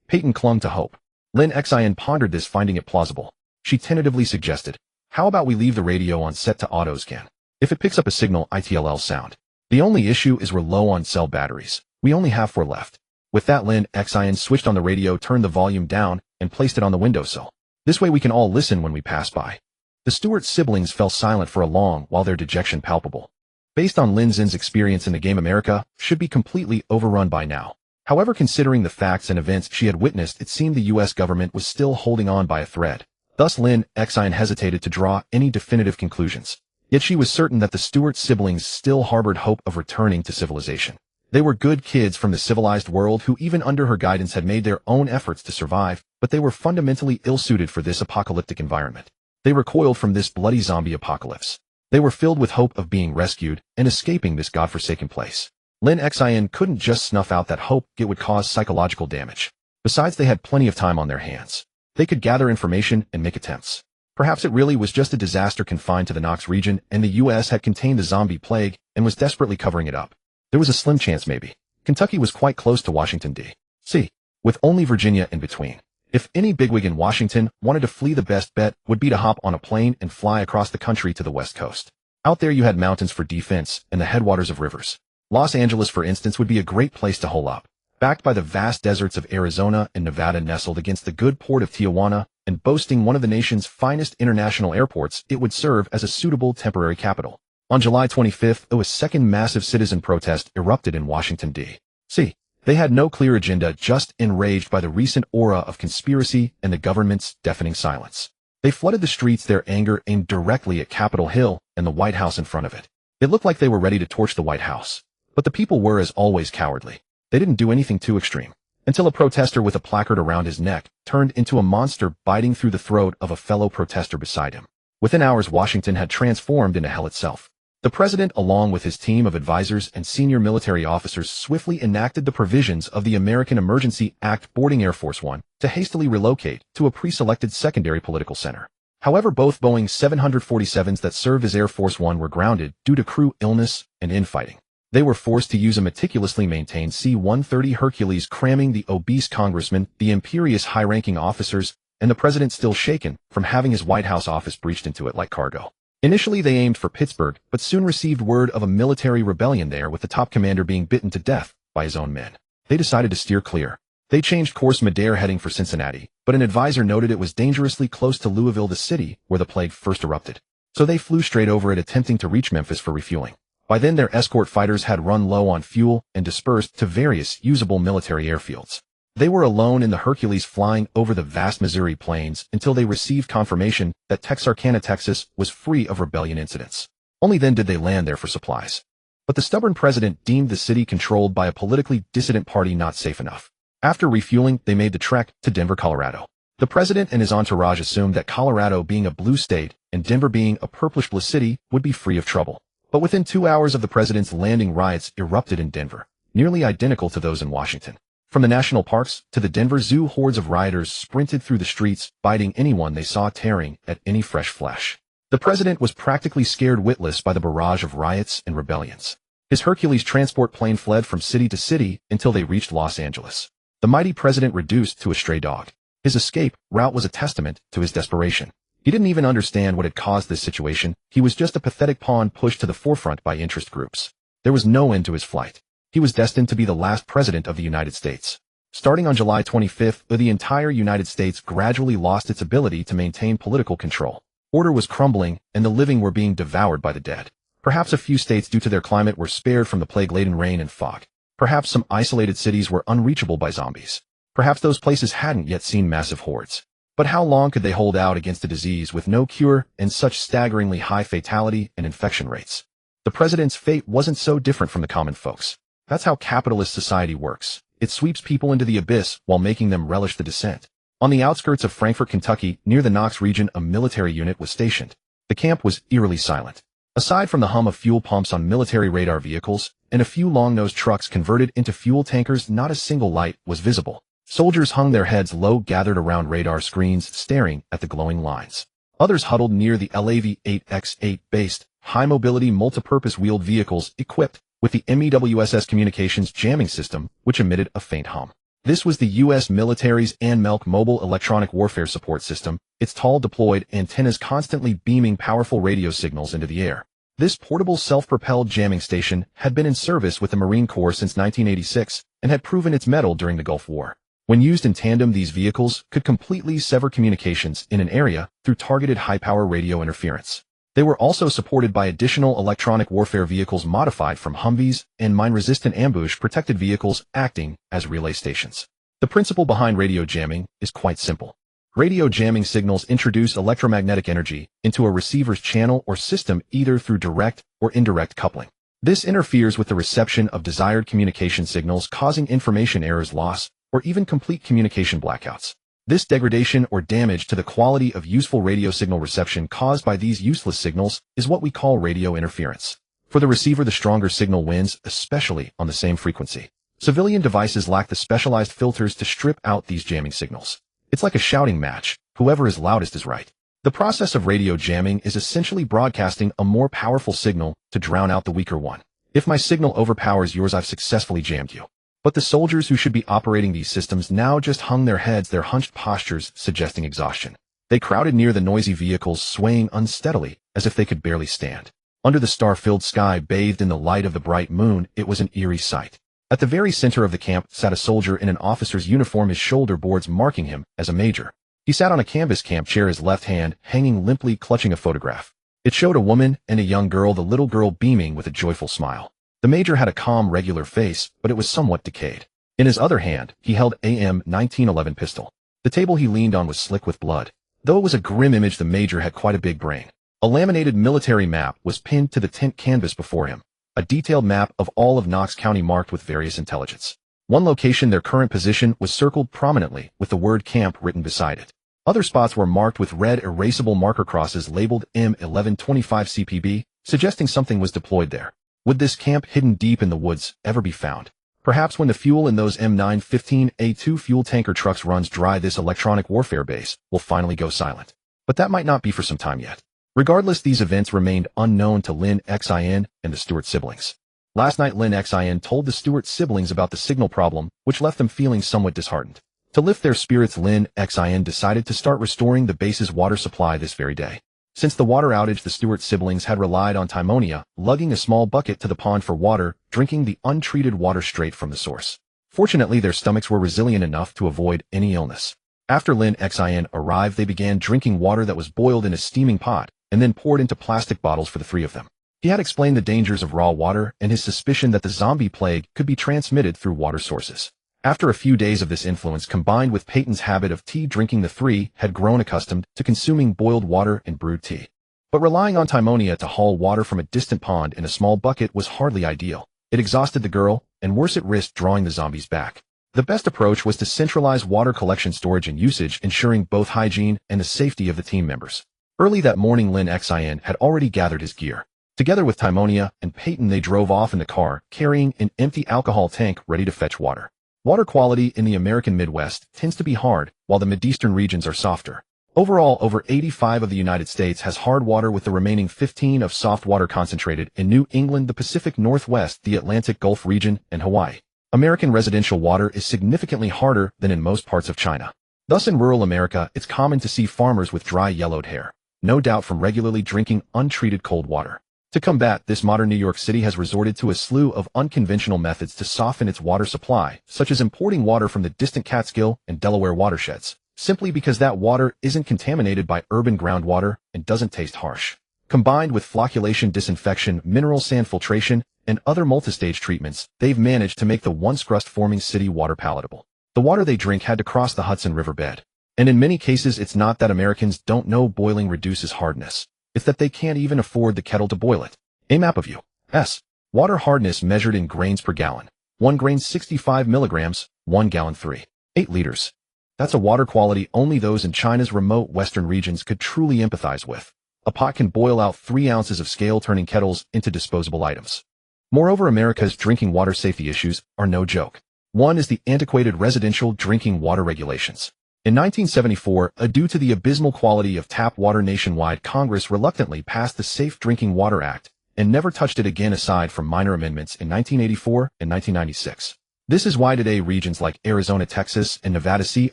Peyton clung to hope. Lin Xin pondered this, finding it plausible. She tentatively suggested, how about we leave the radio on set to auto-scan? If it picks up a signal, ITLL sound. The only issue is we're low on cell batteries. We only have 4 left. With that, Lin Xin switched on the radio, turned the volume down, and placed it on the windowsill. This way we can all listen when we pass by. The Stewart siblings fell silent for a long while, their dejection palpable. Based on Lin Xin's experience in the game, America should be completely overrun by now. However, considering the facts and events she had witnessed, it seemed the U.S. government was still holding on by a thread. Thus Lin Xin hesitated to draw any definitive conclusions. Yet she was certain that the Stewart siblings still harbored hope of returning to civilization. They were good kids from the civilized world who, even under her guidance, had made their own efforts to survive, but they were fundamentally ill-suited for this apocalyptic environment. They recoiled from this bloody zombie apocalypse. They were filled with hope of being rescued and escaping this godforsaken place. Lin Xin couldn't just snuff out that hope. It would cause psychological damage. Besides, they had plenty of time on their hands. They could gather information and make attempts. Perhaps it really was just a disaster confined to the Knox region, and the U.S. had contained the zombie plague and was desperately covering it up. There was a slim chance maybe. Kentucky was quite close to Washington, D.C., with only Virginia in between. If any bigwig in Washington wanted to flee, the best bet would be to hop on a plane and fly across the country to the West Coast. Out there you had mountains for defense and the headwaters of rivers. Los Angeles, for instance, would be a great place to hole up. Backed by the vast deserts of Arizona and Nevada, nestled against the good port of Tijuana, and boasting one of the nation's finest international airports, it would serve as a suitable temporary capital. On July 25th, a second massive citizen protest erupted in Washington, D.C. They had no clear agenda, just enraged by the recent aura of conspiracy and the government's deafening silence. They flooded the streets, their anger aimed directly at Capitol Hill and the White House in front of it. It looked like they were ready to torch the White House. But the people were, as always, cowardly. They didn't do anything too extreme, until a protester with a placard around his neck turned into a monster, biting through the throat of a fellow protester beside him. Within hours, Washington had transformed into hell itself. The president, along with his team of advisors and senior military officers, swiftly enacted the provisions of the American Emergency Act, boarding Air Force One to hastily relocate to a pre-selected secondary political center. However, both Boeing 747s that served as Air Force One were grounded due to crew illness and infighting. They were forced to use a meticulously maintained C-130 Hercules, cramming the obese congressman, the imperious high-ranking officers, and the president, still shaken from having his White House office breached into it like cargo. Initially they aimed for Pittsburgh, but soon received word of a military rebellion there, with the top commander being bitten to death by his own men. They decided to steer clear. They changed course mid-air, heading for Cincinnati, but an advisor noted it was dangerously close to Louisville, the city where the plague first erupted. So they flew straight over it, attempting to reach Memphis for refueling. By then their escort fighters had run low on fuel and dispersed to various usable military airfields. They were alone in the Hercules, flying over the vast Missouri plains until they received confirmation that Texarkana, Texas, was free of rebellion incidents. Only then did they land there for supplies. But the stubborn president deemed the city controlled by a politically dissident party not safe enough. After refueling, they made the trek to Denver, Colorado. The president and his entourage assumed that Colorado being a blue state and Denver being a purplish-blue city would be free of trouble. But within 2 hours of the president's landing, riots erupted in Denver, nearly identical to those in Washington. From the national parks to the Denver Zoo, hordes of rioters sprinted through the streets, biting anyone they saw, tearing at any fresh flesh. The president was practically scared witless by the barrage of riots and rebellions. His Hercules transport plane fled from city to city until they reached Los Angeles. The mighty president reduced to a stray dog. His escape route was a testament to his desperation. He didn't even understand what had caused this situation. He was just a pathetic pawn pushed to the forefront by interest groups. There was no end to his flight. He was destined to be the last president of the United States. Starting on July 25th, the entire United States gradually lost its ability to maintain political control. Order was crumbling, and the living were being devoured by the dead. Perhaps a few states, due to their climate, were spared from the plague-laden rain and fog. Perhaps some isolated cities were unreachable by zombies. Perhaps those places hadn't yet seen massive hordes. But how long could they hold out against a disease with no cure and such staggeringly high fatality and infection rates? The president's fate wasn't so different from the common folks. That's how capitalist society works. It sweeps people into the abyss while making them relish the descent. On the outskirts of Frankfort, Kentucky, near the Knox region, a military unit was stationed. The camp was eerily silent. Aside from the hum of fuel pumps on military radar vehicles and a few long-nosed trucks converted into fuel tankers, not a single light was visible. Soldiers hung their heads low, gathered around radar screens, staring at the glowing lines. Others huddled near the LAV-8X8-based, high-mobility multipurpose wheeled vehicles equipped with the MEWSS communications jamming system, which emitted a faint hum. This was the U.S. military's ANMELC mobile electronic warfare support system, its tall deployed antennas constantly beaming powerful radio signals into the air. This portable self-propelled jamming station had been in service with the Marine Corps since 1986 and had proven its mettle during the Gulf War. When used in tandem, these vehicles could completely sever communications in an area through targeted high-power radio interference. They were also supported by additional electronic warfare vehicles modified from Humvees and mine-resistant ambush-protected vehicles acting as relay stations. The principle behind radio jamming is quite simple. Radio jamming signals introduce electromagnetic energy into a receiver's channel or system, either through direct or indirect coupling. This interferes with the reception of desired communication signals, causing information errors, loss, or even complete communication blackouts. This degradation or damage to the quality of useful radio signal reception caused by these useless signals is what we call radio interference. For the receiver, the stronger signal wins, especially on the same frequency. Civilian devices lack the specialized filters to strip out these jamming signals. It's like a shouting match. Whoever is loudest is right. The process of radio jamming is essentially broadcasting a more powerful signal to drown out the weaker one. If my signal overpowers yours, I've successfully jammed you. But the soldiers who should be operating these systems now just hung their heads, their hunched postures suggesting exhaustion. They crowded near the noisy vehicles, swaying unsteadily as if they could barely stand. Under the star-filled sky, bathed in the light of the bright moon, it was an eerie sight. At the very center of the camp sat a soldier in an officer's uniform, his shoulder boards marking him as a major. He sat on a canvas camp chair, his left hand hanging limply, clutching a photograph. It showed a woman and a young girl, the little girl beaming with a joyful smile. The major had a calm, regular face, but it was somewhat decayed. In his other hand, he held AM 1911 pistol. The table he leaned on was slick with blood. Though it was a grim image, the major had quite a big brain. A laminated military map was pinned to the tent canvas before him, a detailed map of all of Knox County marked with various intelligence. One location, their current position, was circled prominently with the word camp written beside it. Other spots were marked with red erasable marker crosses labeled M1125 CPB, suggesting something was deployed there. Would this camp hidden deep in the woods ever be found? Perhaps when the fuel in those M915A2 fuel tanker trucks runs dry, this electronic warfare base will finally go silent. But that might not be for some time yet. Regardless, these events remained unknown to Lin Xin and the Stewart siblings. Last night, Lin Xin told the Stewart siblings about the signal problem, which left them feeling somewhat disheartened. To lift their spirits, Lin Xin decided to start restoring the base's water supply this very day. Since the water outage, the Stewart siblings had relied on Timonia, lugging a small bucket to the pond for water, drinking the untreated water straight from the source. Fortunately, their stomachs were resilient enough to avoid any illness. After Lin Xin arrived, they began drinking water that was boiled in a steaming pot and then poured into plastic bottles for the three of them. He had explained the dangers of raw water and his suspicion that the zombie plague could be transmitted through water sources. After a few days of this influence, combined with Peyton's habit of tea drinking, the three had grown accustomed to consuming boiled water and brewed tea. But relying on Timonia to haul water from a distant pond in a small bucket was hardly ideal. It exhausted the girl, and worse, it risked drawing the zombies back. The best approach was to centralize water collection, storage, and usage, ensuring both hygiene and the safety of the team members. Early that morning, Lin Xin had already gathered his gear. Together with Timonia and Peyton, they drove off in the car, carrying an empty alcohol tank ready to fetch water. Water quality in the American Midwest tends to be hard, while the Mideastern regions are softer. Overall, over 85% of the United States has hard water, with the remaining 15% of soft water concentrated in New England, the Pacific Northwest, the Atlantic Gulf region, and Hawaii. American residential water is significantly harder than in most parts of China. Thus, in rural America, it's common to see farmers with dry, yellowed hair, no doubt from regularly drinking untreated cold water. To combat this, modern New York City has resorted to a slew of unconventional methods to soften its water supply, such as importing water from the distant Catskill and Delaware watersheds, simply because that water isn't contaminated by urban groundwater and doesn't taste harsh. Combined with flocculation, disinfection, mineral sand filtration, and other multistage treatments, they've managed to make the once crust-forming city water palatable. The water they drink had to cross the Hudson River bed. And in many cases, it's not that Americans don't know boiling reduces hardness. It's that they can't even afford the kettle to boil it. A map of U.S. water hardness measured in grains per gallon. 1 grain 65 milligrams, 1 gallon 3.8 liters. That's a water quality only those in China's remote western regions could truly empathize with. A pot can boil out 3 ounces of scale, turning kettles into disposable items. Moreover, America's drinking water safety issues are no joke. One is the antiquated residential drinking water regulations. In 1974, due to the abysmal quality of tap water nationwide, Congress reluctantly passed the Safe Drinking Water Act and never touched it again aside from minor amendments in 1984 and 1996. This is why today regions like Arizona, Texas, and Nevada see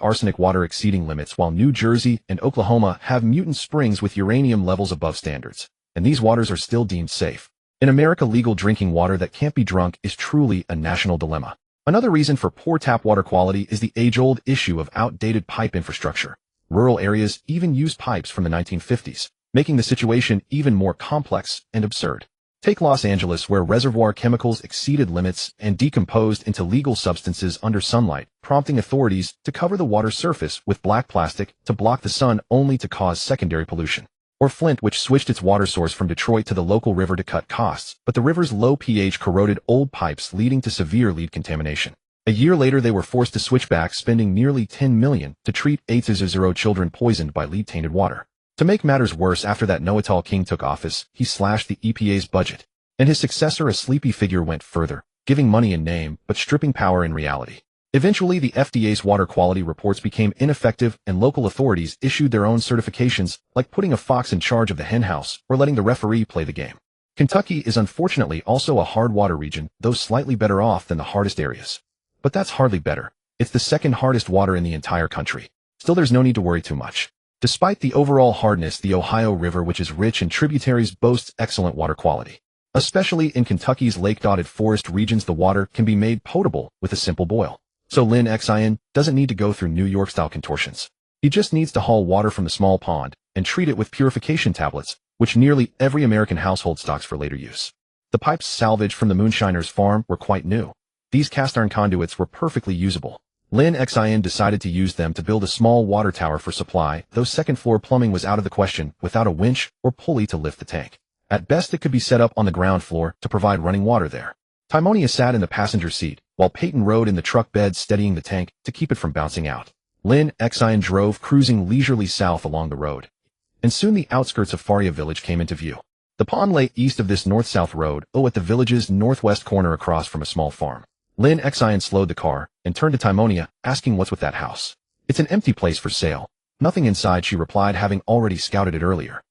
arsenic water exceeding limits, while New Jersey and Oklahoma have mutant springs with uranium levels above standards, and these waters are still deemed safe. In America, legal drinking water that can't be drunk is truly a national dilemma. Another reason for poor tap water quality is the age-old issue of outdated pipe infrastructure. Rural areas even use pipes from the 1950s, making the situation even more complex and absurd. Take Los Angeles, where reservoir chemicals exceeded limits and decomposed into legal substances under sunlight, prompting authorities to cover the water surface with black plastic to block the sun, only to cause secondary pollution. Or Flint, which switched its water source from Detroit to the local river to cut costs, but the river's low pH corroded old pipes, leading to severe lead contamination. A year later, they were forced to switch back, spending nearly $10 million to treat 800 children poisoned by lead-tainted water. To make matters worse, after that Know-It-All King took office, he slashed the EPA's budget, and his successor, a sleepy figure, went further, giving money in name but stripping power in reality. Eventually, the FDA's water quality reports became ineffective, and local authorities issued their own certifications, like putting a fox in charge of the henhouse or letting the referee play the game. Kentucky is unfortunately also a hard water region, though slightly better off than the hardest areas. But that's hardly better. It's the second hardest water in the entire country. Still, there's no need to worry too much. Despite the overall hardness, the Ohio River, which is rich in tributaries, boasts excellent water quality. Especially in Kentucky's lake-dotted forest regions, the water can be made potable with a simple boil. So Lin Xin doesn't need to go through New York-style contortions. He just needs to haul water from the small pond and treat it with purification tablets, which nearly every American household stocks for later use. The pipes salvaged from the moonshiner's farm were quite new. These cast-iron conduits were perfectly usable. Lin Xin decided to use them to build a small water tower for supply, though second-floor plumbing was out of the question without a winch or pulley to lift the tank. At best, it could be set up on the ground floor to provide running water there. Timonia sat in the passenger seat, while Peyton rode in the truck bed, steadying the tank to keep it from bouncing out. Lin Xin drove, cruising leisurely south along the road, and soon the outskirts of Faria village came into view. The pond lay east of this north-south road, at the village's northwest corner, across from a small farm. Lin Xin slowed the car and turned to Timonia, asking what's with that house. It's an empty place for sale. Nothing inside, she replied, having already scouted it earlier.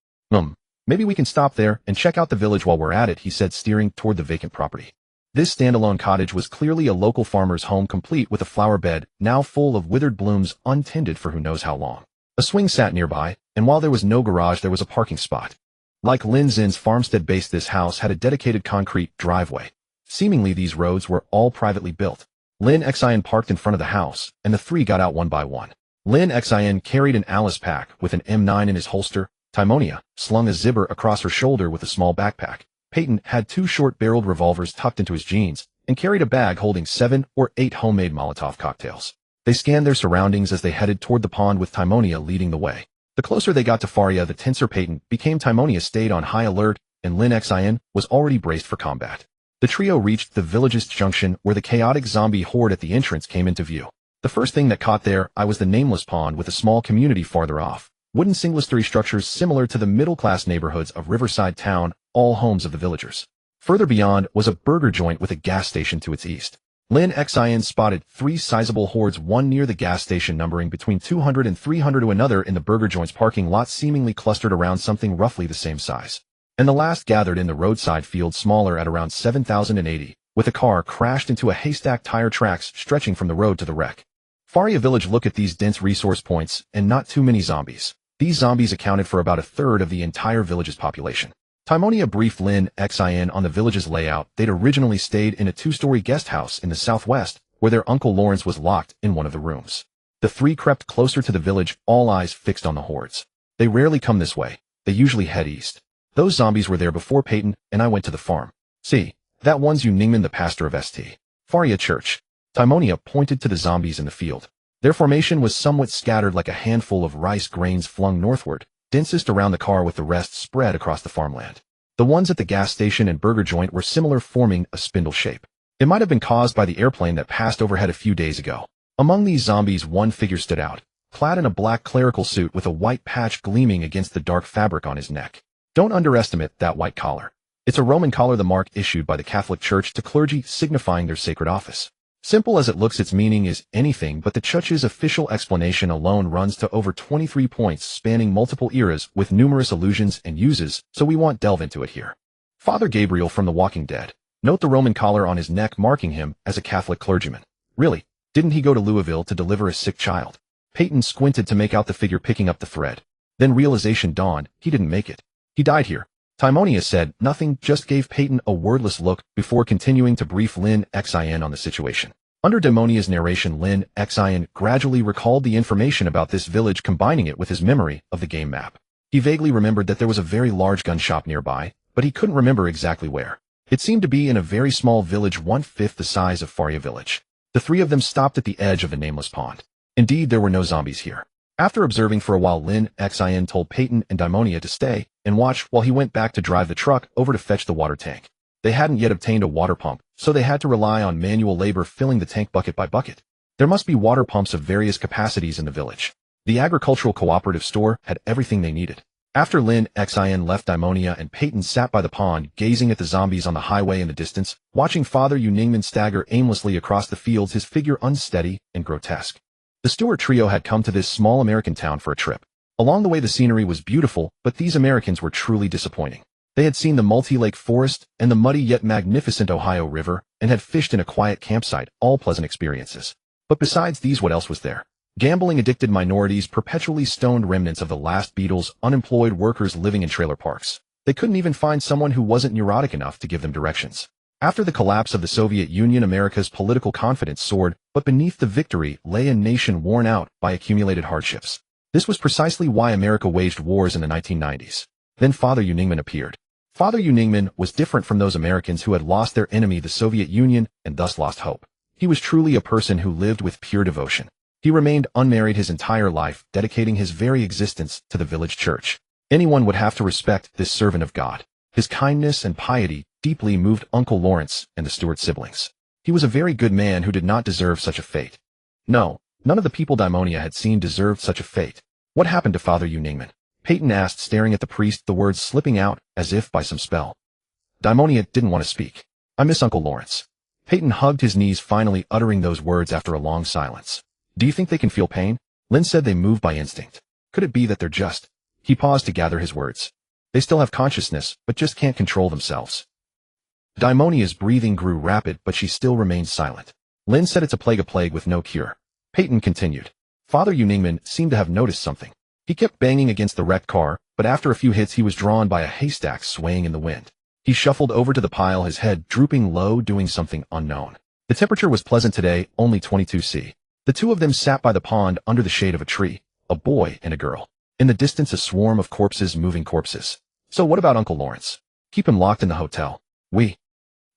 Maybe we can stop there and check out the village while we're at it, he said, steering toward the vacant property. This standalone cottage was clearly a local farmer's home, complete with a flower bed, now full of withered blooms, untended for who knows how long. A swing sat nearby, and while there was no garage, there was a parking spot. Like Lin Xin's farmstead base, this house had a dedicated concrete driveway. Seemingly, these roads were all privately built. Lin Xin parked in front of the house, and the three got out one by one. Lin Xin carried an Alice pack with an M9 in his holster. Timonia slung a zipper across her shoulder with a small backpack. Peyton had 2 short-barreled revolvers tucked into his jeans and carried a bag holding 7 or 8 homemade Molotov cocktails. They scanned their surroundings as they headed toward the pond, with Timonia leading the way. The closer they got to Faria, the tenser Peyton became. Timonia stayed on high alert, and Lin Xin was already braced for combat. The trio reached the village's junction where the chaotic zombie horde at the entrance came into view. The first thing that caught their eye was the nameless pond with a small community farther off. Wooden single-story structures similar to the middle-class neighborhoods of Riverside Town, all homes of the villagers. Further beyond was a burger joint with a gas station to its east. Lin Xin spotted 3 sizable hordes, one near the gas station numbering between 200 and 300 to another in the burger joint's parking lot seemingly clustered around something roughly the same size. And the last gathered in the roadside field smaller at around 7,080, with a car crashed into a haystack tire tracks stretching from the road to the wreck. Faria village. Look at these dense resource points and not too many zombies. These zombies accounted for about a third of the entire village's population. Timonia briefed Lin Xin on the village's layout. They'd originally stayed in a 2-story guest house in the southwest, where their Uncle Lawrence was locked in one of the rooms. The 3 crept closer to the village, all eyes fixed on the hordes. They rarely come this way. They usually head east. Those zombies were there before Peyton and I went to the farm. See, that one's Ningman, the pastor of St. Faria Church. Timonia pointed to the zombies in the field. Their formation was somewhat scattered, like a handful of rice grains flung northward, densest around the car with the rest spread across the farmland. The ones at the gas station and burger joint were similar, forming a spindle shape. It might have been caused by the airplane that passed overhead a few days ago. Among these zombies, one figure stood out, clad in a black clerical suit with a white patch gleaming against the dark fabric on his neck. Don't underestimate that white collar. It's a Roman collar, the mark issued by the Catholic Church to clergy, signifying their sacred office. Simple as it looks, its meaning is anything but the Church's official explanation alone runs to over 23 points, spanning multiple eras with numerous allusions and uses, so we won't delve into it here. Father Gabriel from The Walking Dead. Note the Roman collar on his neck marking him as a Catholic clergyman. Really, didn't he go to Louisville to deliver a sick child? Peyton squinted to make out the figure picking up the thread. Then realization dawned, he didn't make it. He died here. Timonia said nothing, just gave Peyton a wordless look before continuing to brief Lin Xin on the situation. Under Timonia's narration, Lin Xin gradually recalled the information about this village, combining it with his memory of the game map. He vaguely remembered that there was a very large gun shop nearby, but he couldn't remember exactly where. It seemed to be in a very small village, 1/5 the size of Faria village. The 3 of them stopped at the edge of the nameless pond. Indeed, there were no zombies here. After observing for a while, Lin Xin told Peyton and Timonia to stay and watch while he went back to drive the truck over to fetch the water tank. They hadn't yet obtained a water pump, so they had to rely on manual labor filling the tank bucket by bucket. There must be water pumps of various capacities in the village. The agricultural cooperative store had everything they needed. After Lin Xin left, Timonia and Peyton sat by the pond, gazing at the zombies on the highway in the distance, watching Father Ningman stagger aimlessly across the fields, his figure unsteady and grotesque. The Stewart trio had come to this small American town for a trip. Along the way, the scenery was beautiful, but these Americans were truly disappointing. They had seen the multi-lake forest and the muddy yet magnificent Ohio River, and had fished in a quiet campsite, all pleasant experiences. But besides these, what else was there? Gambling-addicted minorities, perpetually stoned remnants of the last Beatles, unemployed workers living in trailer parks. They couldn't even find someone who wasn't neurotic enough to give them directions. After the collapse of the Soviet Union, America's political confidence soared, but beneath the victory lay a nation worn out by accumulated hardships. This was precisely why America waged wars in the 1990s. Then Father Ningman appeared. Father Ningman was different from those Americans who had lost their enemy, the Soviet Union, and thus lost hope. He was truly a person who lived with pure devotion. He remained unmarried his entire life, dedicating his very existence to the village church. Anyone would have to respect this servant of God. His kindness and piety deeply moved Uncle Lawrence and the Stewart siblings. He was a very good man who did not deserve such a fate. No, none of the people Timonia had seen deserved such a fate. What happened to Father Ningman? Peyton asked, staring at the priest, the words slipping out as if by some spell. Timonia didn't want to speak. I miss Uncle Lawrence. Peyton hugged his knees, finally uttering those words after a long silence. Do you think they can feel pain? Lin said they move by instinct. Could it be that they're just... He paused to gather his words. They still have consciousness, but just can't control themselves. Timonia's breathing grew rapid, but she still remained silent. Lin said it's a plague with no cure. Peyton continued. Father Ningman seemed to have noticed something. He kept banging against the wrecked car, but after a few hits he was drawn by a haystack swaying in the wind. He shuffled over to the pile, his head drooping low, doing something unknown. The temperature was pleasant today, only 22 degrees. The 2 of them sat by the pond under the shade of a tree, a boy and a girl. In the distance, a swarm of corpses, moving corpses. So what about Uncle Lawrence? Keep him locked in the hotel.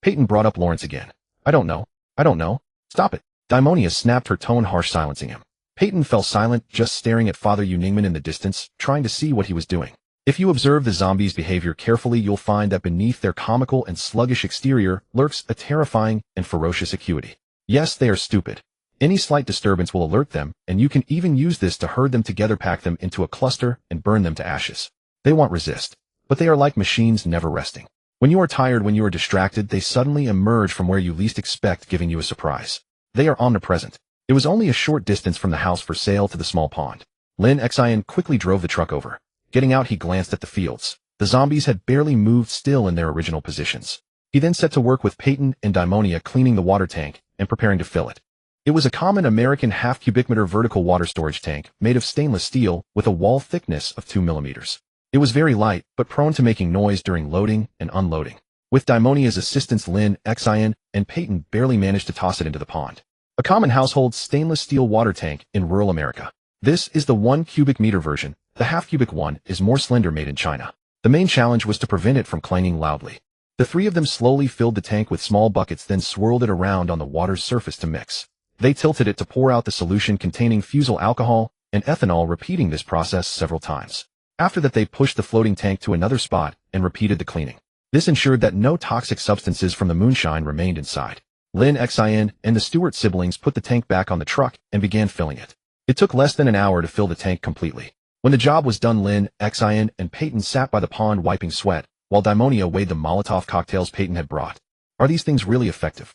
Peyton brought up Lawrence again. I don't know. Stop it. Timonia snapped, her tone harsh, silencing him. Peyton fell silent, just staring at Father Uningman in the distance, trying to see what he was doing. If you observe the zombies' behavior carefully, you'll find that beneath their comical and sluggish exterior lurks a terrifying and ferocious acuity. Yes, they are stupid. Any slight disturbance will alert them, and you can even use this to herd them together, pack them into a cluster, and burn them to ashes. They won't resist, but they are like machines never resting. When you are tired, when you are distracted, they suddenly emerge from where you least expect, giving you a surprise. They are omnipresent. It was only a short distance from the house for sale to the small pond. Lin Xin quickly drove the truck over. Getting out, he glanced at the fields. The zombies had barely moved, still in their original positions. He then set to work with Peyton and Daimonia, cleaning the water tank and preparing to fill it. It was a common American half-cubic meter vertical water storage tank made of stainless steel with a wall thickness of 2 millimeters. It was very light, but prone to making noise during loading and unloading. With Daimonia's assistance, Lin Xin and Peyton barely managed to toss it into the pond. A common household stainless steel water tank in rural America. This is the 1 cubic meter version. The half-cubic one is more slender, made in China. The main challenge was to prevent it from clanging loudly. The three of them slowly filled the tank with small buckets, then swirled it around on the water's surface to mix. They tilted it to pour out the solution containing fusel alcohol and ethanol, repeating this process several times. After that, they pushed the floating tank to another spot and repeated the cleaning. This ensured that no toxic substances from the moonshine remained inside. Lin Xin and the Stewart siblings put the tank back on the truck and began filling it. It took less than an hour to fill the tank completely. When the job was done, Lin Xin and Peyton sat by the pond wiping sweat, while Daimonia weighed the Molotov cocktails Peyton had brought. Are these things really effective?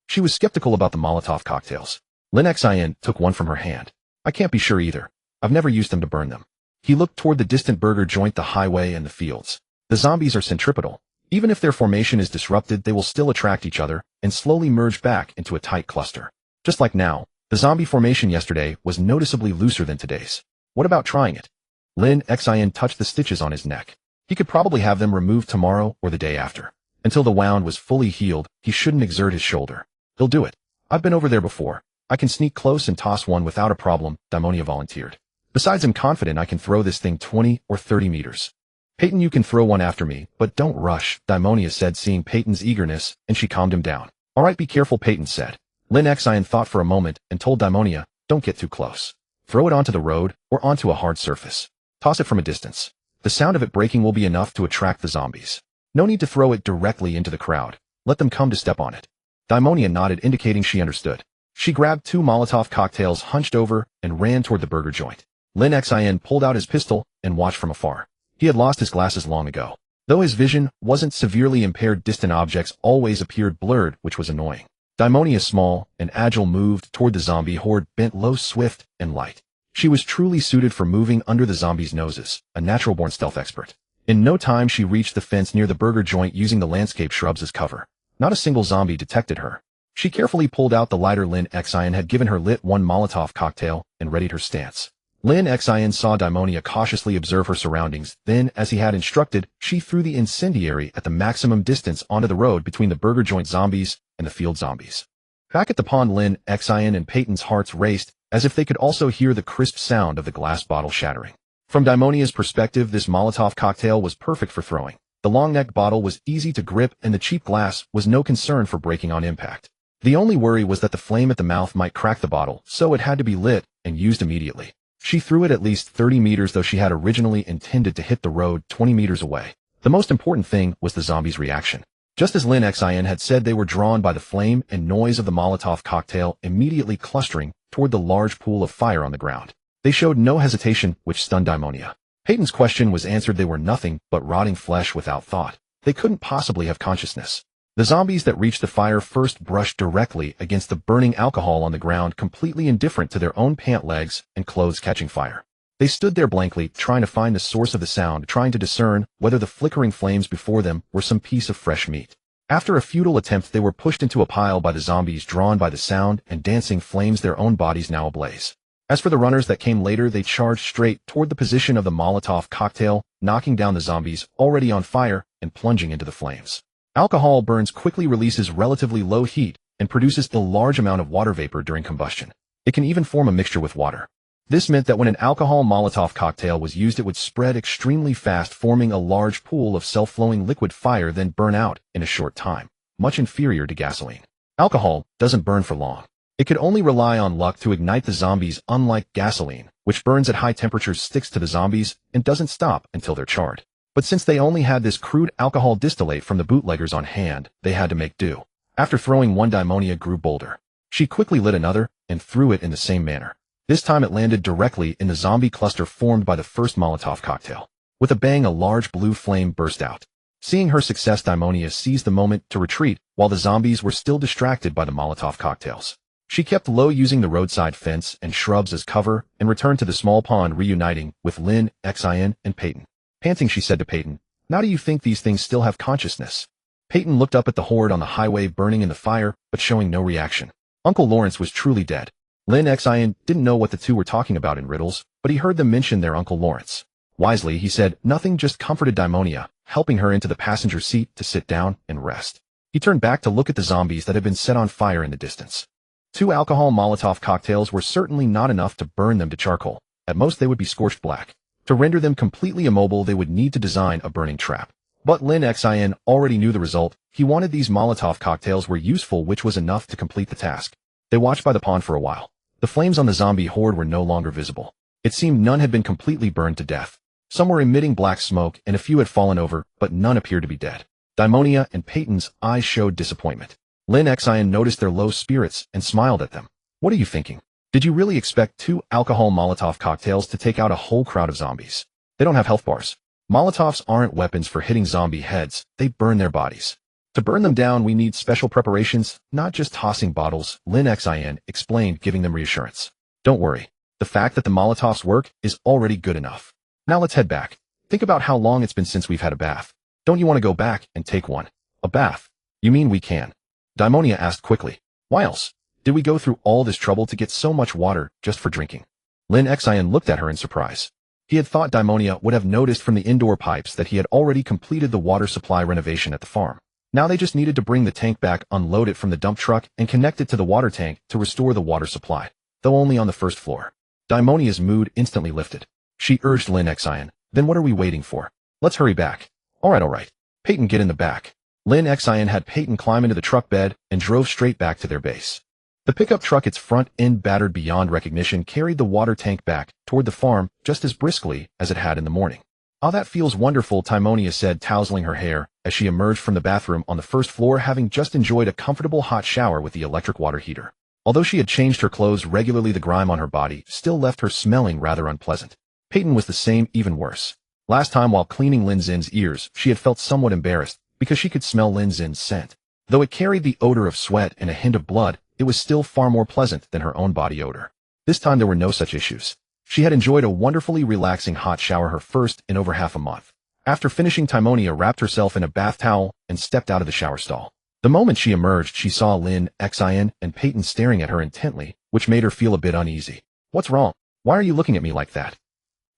She was skeptical about the Molotov cocktails. Lin Xin took one from her hand. I can't be sure either. I've never used them to burn them. He looked toward the distant burger joint, the highway, and the fields. The zombies are centripetal. Even if their formation is disrupted, they will still attract each other and slowly merge back into a tight cluster. Just like now, the zombie formation yesterday was noticeably looser than today's. What about trying it? Lin Xin touched the stitches on his neck. He could probably have them removed tomorrow or the day after. Until the wound was fully healed, he shouldn't exert his shoulder. He'll do it. I've been over there before. I can sneak close and toss one without a problem, Daimonia volunteered. Besides, I'm confident I can throw this thing 20 or 30 meters. Peyton, you can throw one after me, but don't rush, Daimonia said, seeing Peyton's eagerness, and she calmed him down. All right, be careful, Peyton said. Lin Xin thought for a moment and told Daimonia, don't get too close. Throw it onto the road or onto a hard surface. Toss it from a distance. The sound of it breaking will be enough to attract the zombies. No need to throw it directly into the crowd. Let them come to step on it. Daimonia nodded, indicating she understood. She grabbed 2 Molotov cocktails, hunched over, and ran toward the burger joint. Lin Xin pulled out his pistol and watched from afar. He had lost his glasses long ago. Though his vision wasn't severely impaired, distant objects always appeared blurred, which was annoying. Daimonia, small and agile, moved toward the zombie horde, bent low, swift, and light. She was truly suited for moving under the zombies' noses, a natural-born stealth expert. In no time, she reached the fence near the burger joint, using the landscape shrubs as cover. Not a single zombie detected her. She carefully pulled out the lighter Lin Xin had given her, lit 1 Molotov cocktail, and readied her stance. Lin Xin saw Daimonia cautiously observe her surroundings. Then, as he had instructed, she threw the incendiary at the maximum distance onto the road between the burger joint zombies and the field zombies. Back at the pond, Lin Xin and Peyton's hearts raced, as if they could also hear the crisp sound of the glass bottle shattering. From Daimonia's perspective, this Molotov cocktail was perfect for throwing. The long-necked bottle was easy to grip, and the cheap glass was no concern for breaking on impact. The only worry was that the flame at the mouth might crack the bottle, so it had to be lit and used immediately. She threw it at least 30 meters, though she had originally intended to hit the road 20 meters away. The most important thing was the zombies' reaction. Just as Lin Xin had said, they were drawn by the flame and noise of the Molotov cocktail, immediately clustering toward the large pool of fire on the ground. They showed no hesitation, which stunned Daimonia. Peyton's question was answered. They were nothing but rotting flesh without thought. They couldn't possibly have consciousness. The zombies that reached the fire first brushed directly against the burning alcohol on the ground, completely indifferent to their own pant legs and clothes catching fire. They stood there blankly, trying to find the source of the sound, trying to discern whether the flickering flames before them were some piece of fresh meat. After a futile attempt, they were pushed into a pile by the zombies, drawn by the sound and dancing flames, their own bodies now ablaze. As for the runners that came later, they charged straight toward the position of the Molotov cocktail, knocking down the zombies already on fire and plunging into the flames. Alcohol burns quickly, releases relatively low heat, and produces a large amount of water vapor during combustion. It can even form a mixture with water. This meant that when an alcohol Molotov cocktail was used, it would spread extremely fast, forming a large pool of self-flowing liquid fire, then burn out in a short time, much inferior to gasoline. Alcohol doesn't burn for long. It could only rely on luck to ignite the zombies, unlike gasoline, which burns at high temperatures, sticks to the zombies, and doesn't stop until they're charred. But since they only had this crude alcohol distillate from the bootleggers on hand, they had to make do. After throwing one, Daimonia grew bolder. She quickly lit another, and threw it in the same manner. This time it landed directly in the zombie cluster formed by the first Molotov cocktail. With a bang, a large blue flame burst out. Seeing her success, Daimonia seized the moment to retreat, while the zombies were still distracted by the Molotov cocktails. She kept low, using the roadside fence and shrubs as cover, and returned to the small pond, reuniting with Lin Xin and Peyton. Panting, she said to Peyton, "Now do you think these things still have consciousness?" Peyton looked up at the horde on the highway burning in the fire, but showing no reaction. Uncle Lawrence was truly dead. Lin Xin didn't know what the two were talking about in riddles, but he heard them mention their Uncle Lawrence. Wisely, he said nothing, just comforted Daimonia, helping her into the passenger seat to sit down and rest. He turned back to look at the zombies that had been set on fire in the distance. 2 alcohol Molotov cocktails were certainly not enough to burn them to charcoal. At most, they would be scorched black. To render them completely immobile, they would need to design a burning trap. But Lin Xin already knew the result. He wanted these Molotov cocktails were useful, which was enough to complete the task. They watched by the pond for a while. The flames on the zombie horde were no longer visible. It seemed none had been completely burned to death. Some were emitting black smoke, and a few had fallen over, but none appeared to be dead. Daimonia and Peyton's eyes showed disappointment. Lin Xin noticed their low spirits and smiled at them. "What are you thinking? Did you really expect 2 alcohol Molotov cocktails to take out a whole crowd of zombies? They don't have health bars. Molotovs aren't weapons for hitting zombie heads, they burn their bodies. To burn them down, we need special preparations, not just tossing bottles," Lin Xin explained, giving them reassurance. "Don't worry. The fact that the Molotovs work is already good enough. Now let's head back. Think about how long it's been since we've had a bath. Don't you want to go back and take one?" "A bath? You mean we can?" Daimonia asked quickly. "Why else? Did we go through all this trouble to get so much water just for drinking?" Lin Xin looked at her in surprise. He had thought Daimonia would have noticed from the indoor pipes that he had already completed the water supply renovation at the farm. Now they just needed to bring the tank back, unload it from the dump truck, and connect it to the water tank to restore the water supply, though only on the first floor. Daimonia's mood instantly lifted. She urged Lin Xin, "Then what are we waiting for? Let's hurry back." All right. Peyton, get in the back." Lin Xin had Peyton climb into the truck bed and drove straight back to their base. The pickup truck, its front end battered beyond recognition, carried the water tank back toward the farm just as briskly as it had in the morning. "Oh, that feels wonderful," Daimonia said, tousling her hair as she emerged from the bathroom on the first floor, having just enjoyed a comfortable hot shower with the electric water heater. Although she had changed her clothes regularly, the grime on her body still left her smelling rather unpleasant. Peyton was the same, even worse. Last time, while cleaning Lin Xin's ears, she had felt somewhat embarrassed because she could smell Lin Xin's scent. Though it carried the odor of sweat and a hint of blood, it was still far more pleasant than her own body odor. This time there were no such issues. She had enjoyed a wonderfully relaxing hot shower, her first in over half a month. After finishing, Daimonia wrapped herself in a bath towel and stepped out of the shower stall. The moment she emerged, she saw Lin Xin and Peyton staring at her intently, which made her feel a bit uneasy. "What's wrong? Why are you looking at me like that?"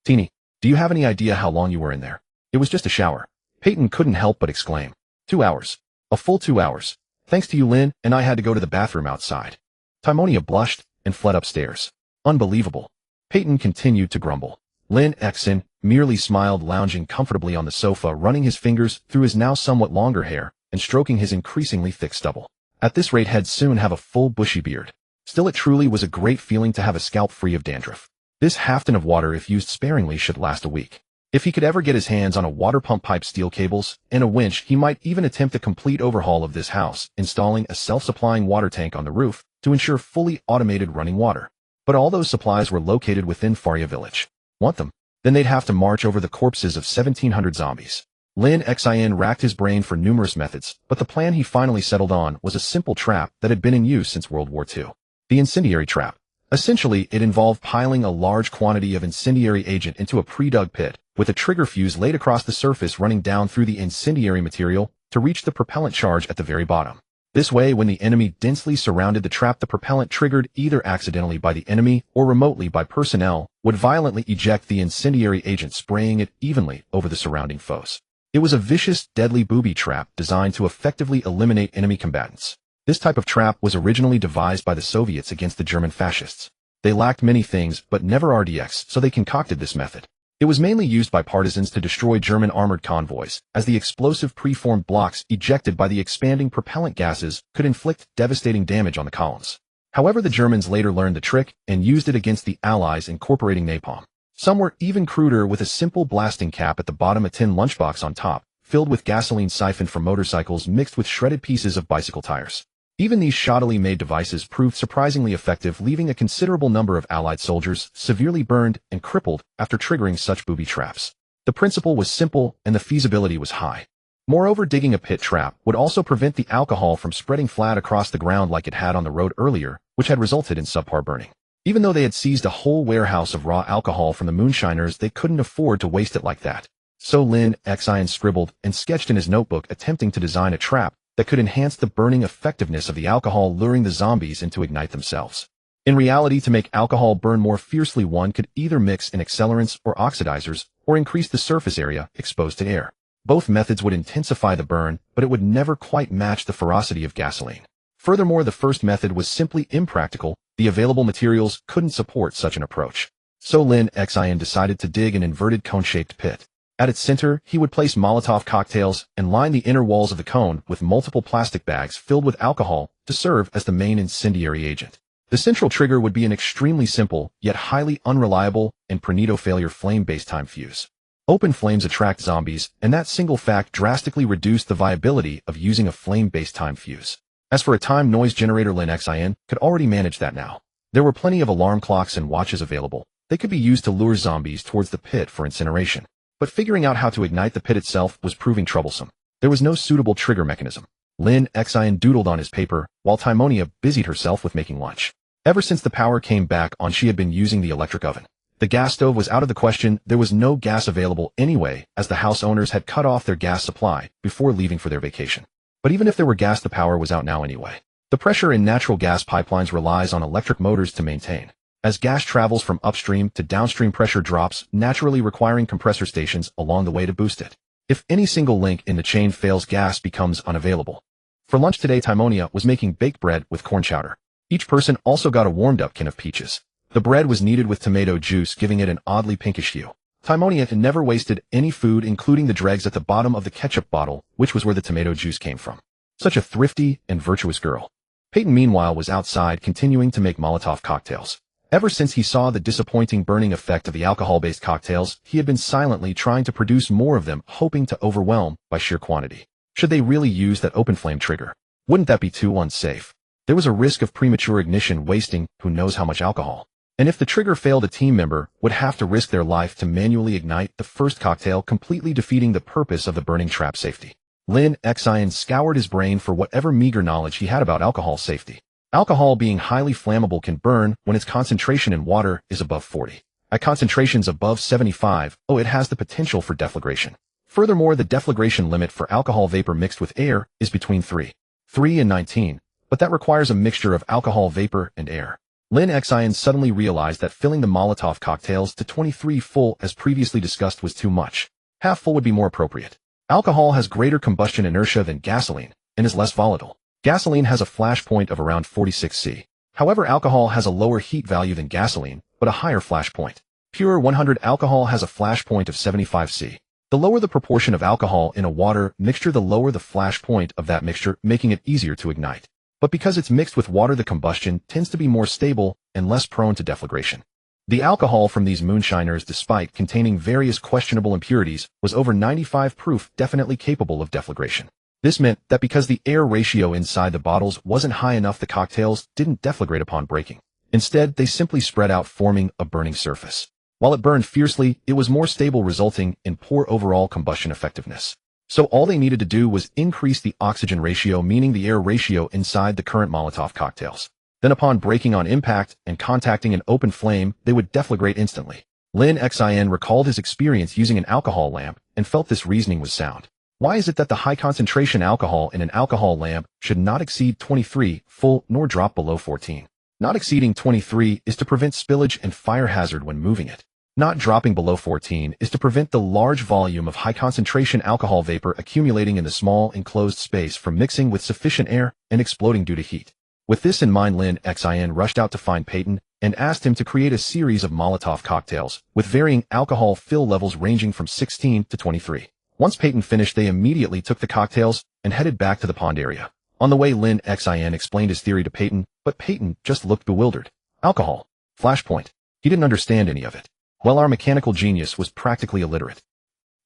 "Teeny, do you have any idea how long you were in there?" "It was just a shower." Peyton couldn't help but exclaim. 2 hours. A full 2 hours. Thanks to you, Lin, and I had to go to the bathroom outside." Daimonia blushed and fled upstairs. "Unbelievable." Peyton continued to grumble. Lin Xin merely smiled, lounging comfortably on the sofa, running his fingers through his now somewhat longer hair and stroking his increasingly thick stubble. At this rate, he'd soon have a full bushy beard. Still, it truly was a great feeling to have a scalp free of dandruff. This half-ton of water, if used sparingly, should last a week. If he could ever get his hands on a water pump, pipe, steel cables, and a winch, he might even attempt a complete overhaul of this house, installing a self-supplying water tank on the roof to ensure fully automated running water. But all those supplies were located within Faria village. Want them? Then they'd have to march over the corpses of 1,700 zombies. Lin Xin racked his brain for numerous methods, but the plan he finally settled on was a simple trap that had been in use since World War II. The incendiary trap. Essentially, it involved piling a large quantity of incendiary agent into a pre-dug pit, with a trigger fuse laid across the surface running down through the incendiary material to reach the propellant charge at the very bottom. This way, when the enemy densely surrounded the trap, the propellant, triggered either accidentally by the enemy or remotely by personnel, would violently eject the incendiary agent, spraying it evenly over the surrounding foes. It was a vicious, deadly booby trap designed to effectively eliminate enemy combatants. This type of trap was originally devised by the Soviets against the German fascists. They lacked many things, but never RDX, so they concocted this method. It was mainly used by partisans to destroy German armored convoys, as the explosive preformed blocks ejected by the expanding propellant gases could inflict devastating damage on the columns. However, the Germans later learned the trick and used it against the Allies, incorporating napalm. Some were even cruder, with a simple blasting cap at the bottom, a tin lunchbox on top, filled with gasoline siphoned from motorcycles mixed with shredded pieces of bicycle tires. Even these shoddily made devices proved surprisingly effective, leaving a considerable number of Allied soldiers severely burned and crippled after triggering such booby traps. The principle was simple and the feasibility was high. Moreover, digging a pit trap would also prevent the alcohol from spreading flat across the ground like it had on the road earlier, which had resulted in subpar burning. Even though they had seized a whole warehouse of raw alcohol from the moonshiners, they couldn't afford to waste it like that. So Lin Xin scribbled and sketched in his notebook, attempting to design a trap that could enhance the burning effectiveness of the alcohol, luring the zombies in to ignite themselves. In reality, to make alcohol burn more fiercely, one could either mix in accelerants or oxidizers, or increase the surface area exposed to air. Both methods would intensify the burn, but it would never quite match the ferocity of gasoline. Furthermore, the first method was simply impractical. The available materials couldn't support such an approach. So Lin Xin decided to dig an inverted cone-shaped pit. At its center, he would place Molotov cocktails and line the inner walls of the cone with multiple plastic bags filled with alcohol to serve as the main incendiary agent. The central trigger would be an extremely simple, yet highly unreliable and failure flame-based time fuse. Open flames attract zombies, and that single fact drastically reduced the viability of using a flame-based time fuse. As for a time noise generator, Lin Xin could already manage that now. There were plenty of alarm clocks and watches available. They could be used to lure zombies towards the pit for incineration. But figuring out how to ignite the pit itself was proving troublesome. There was no suitable trigger mechanism. Lin Xin doodled on his paper, while Timonia busied herself with making lunch. Ever since the power came back on, she had been using the electric oven. The gas stove was out of the question. There was no gas available anyway, as the house owners had cut off their gas supply before leaving for their vacation. But even if there were gas, the power was out now anyway. The pressure in natural gas pipelines relies on electric motors to maintain. As gas travels from upstream to downstream, pressure drops, naturally requiring compressor stations along the way to boost it. If any single link in the chain fails, gas becomes unavailable. For lunch today, Timonia was making baked bread with corn chowder. Each person also got a warmed-up can of peaches. The bread was kneaded with tomato juice, giving it an oddly pinkish hue. Timonia had never wasted any food, including the dregs at the bottom of the ketchup bottle, which was where the tomato juice came from. Such a thrifty and virtuous girl. Peyton, meanwhile, was outside continuing to make Molotov cocktails. Ever since he saw the disappointing burning effect of the alcohol-based cocktails, he had been silently trying to produce more of them, hoping to overwhelm by sheer quantity. Should they really use that open flame trigger? Wouldn't that be too unsafe? There was a risk of premature ignition, wasting who knows how much alcohol. And if the trigger failed, a team member would have to risk their life to manually ignite the first cocktail, completely defeating the purpose of the burning trap safety. Lin Xin scoured his brain for whatever meager knowledge he had about alcohol safety. Alcohol, being highly flammable, can burn when its concentration in water is above 40. At concentrations above 75, it has the potential for deflagration. Furthermore, the deflagration limit for alcohol vapor mixed with air is between 3 and 19, but that requires a mixture of alcohol vapor and air. Lin Xin suddenly realized that filling the Molotov cocktails to 23 full, as previously discussed, was too much. Half full would be more appropriate. Alcohol has greater combustion inertia than gasoline and is less volatile. Gasoline has a flash point of around 46 C. However, alcohol has a lower heat value than gasoline, but a higher flash point. Pure 100 alcohol has a flash point of 75 C. The lower the proportion of alcohol in a water mixture, the lower the flash point of that mixture, making it easier to ignite. But because it's mixed with water, the combustion tends to be more stable and less prone to deflagration. The alcohol from these moonshiners, despite containing various questionable impurities, was over 95 proof, definitely capable of deflagration. This meant that because the air ratio inside the bottles wasn't high enough, the cocktails didn't deflagrate upon breaking. Instead, they simply spread out, forming a burning surface. While it burned fiercely, it was more stable, resulting in poor overall combustion effectiveness. So all they needed to do was increase the oxygen ratio, meaning the air ratio inside the current Molotov cocktails. Then upon breaking on impact and contacting an open flame, they would deflagrate instantly. Lin Xin recalled his experience using an alcohol lamp and felt this reasoning was sound. Why is it that the high concentration alcohol in an alcohol lamp should not exceed 23 full nor drop below 14? Not exceeding 23 is to prevent spillage and fire hazard when moving it. Not dropping below 14 is to prevent the large volume of high concentration alcohol vapor accumulating in the small enclosed space from mixing with sufficient air and exploding due to heat. With this in mind, Lin Xin rushed out to find Peyton and asked him to create a series of Molotov cocktails with varying alcohol fill levels ranging from 16 to 23. Once Peyton finished, they immediately took the cocktails and headed back to the pond area. On the way, Lin Xin explained his theory to Peyton, but Peyton just looked bewildered. Alcohol. Flashpoint. He didn't understand any of it. Well, our mechanical genius was practically illiterate.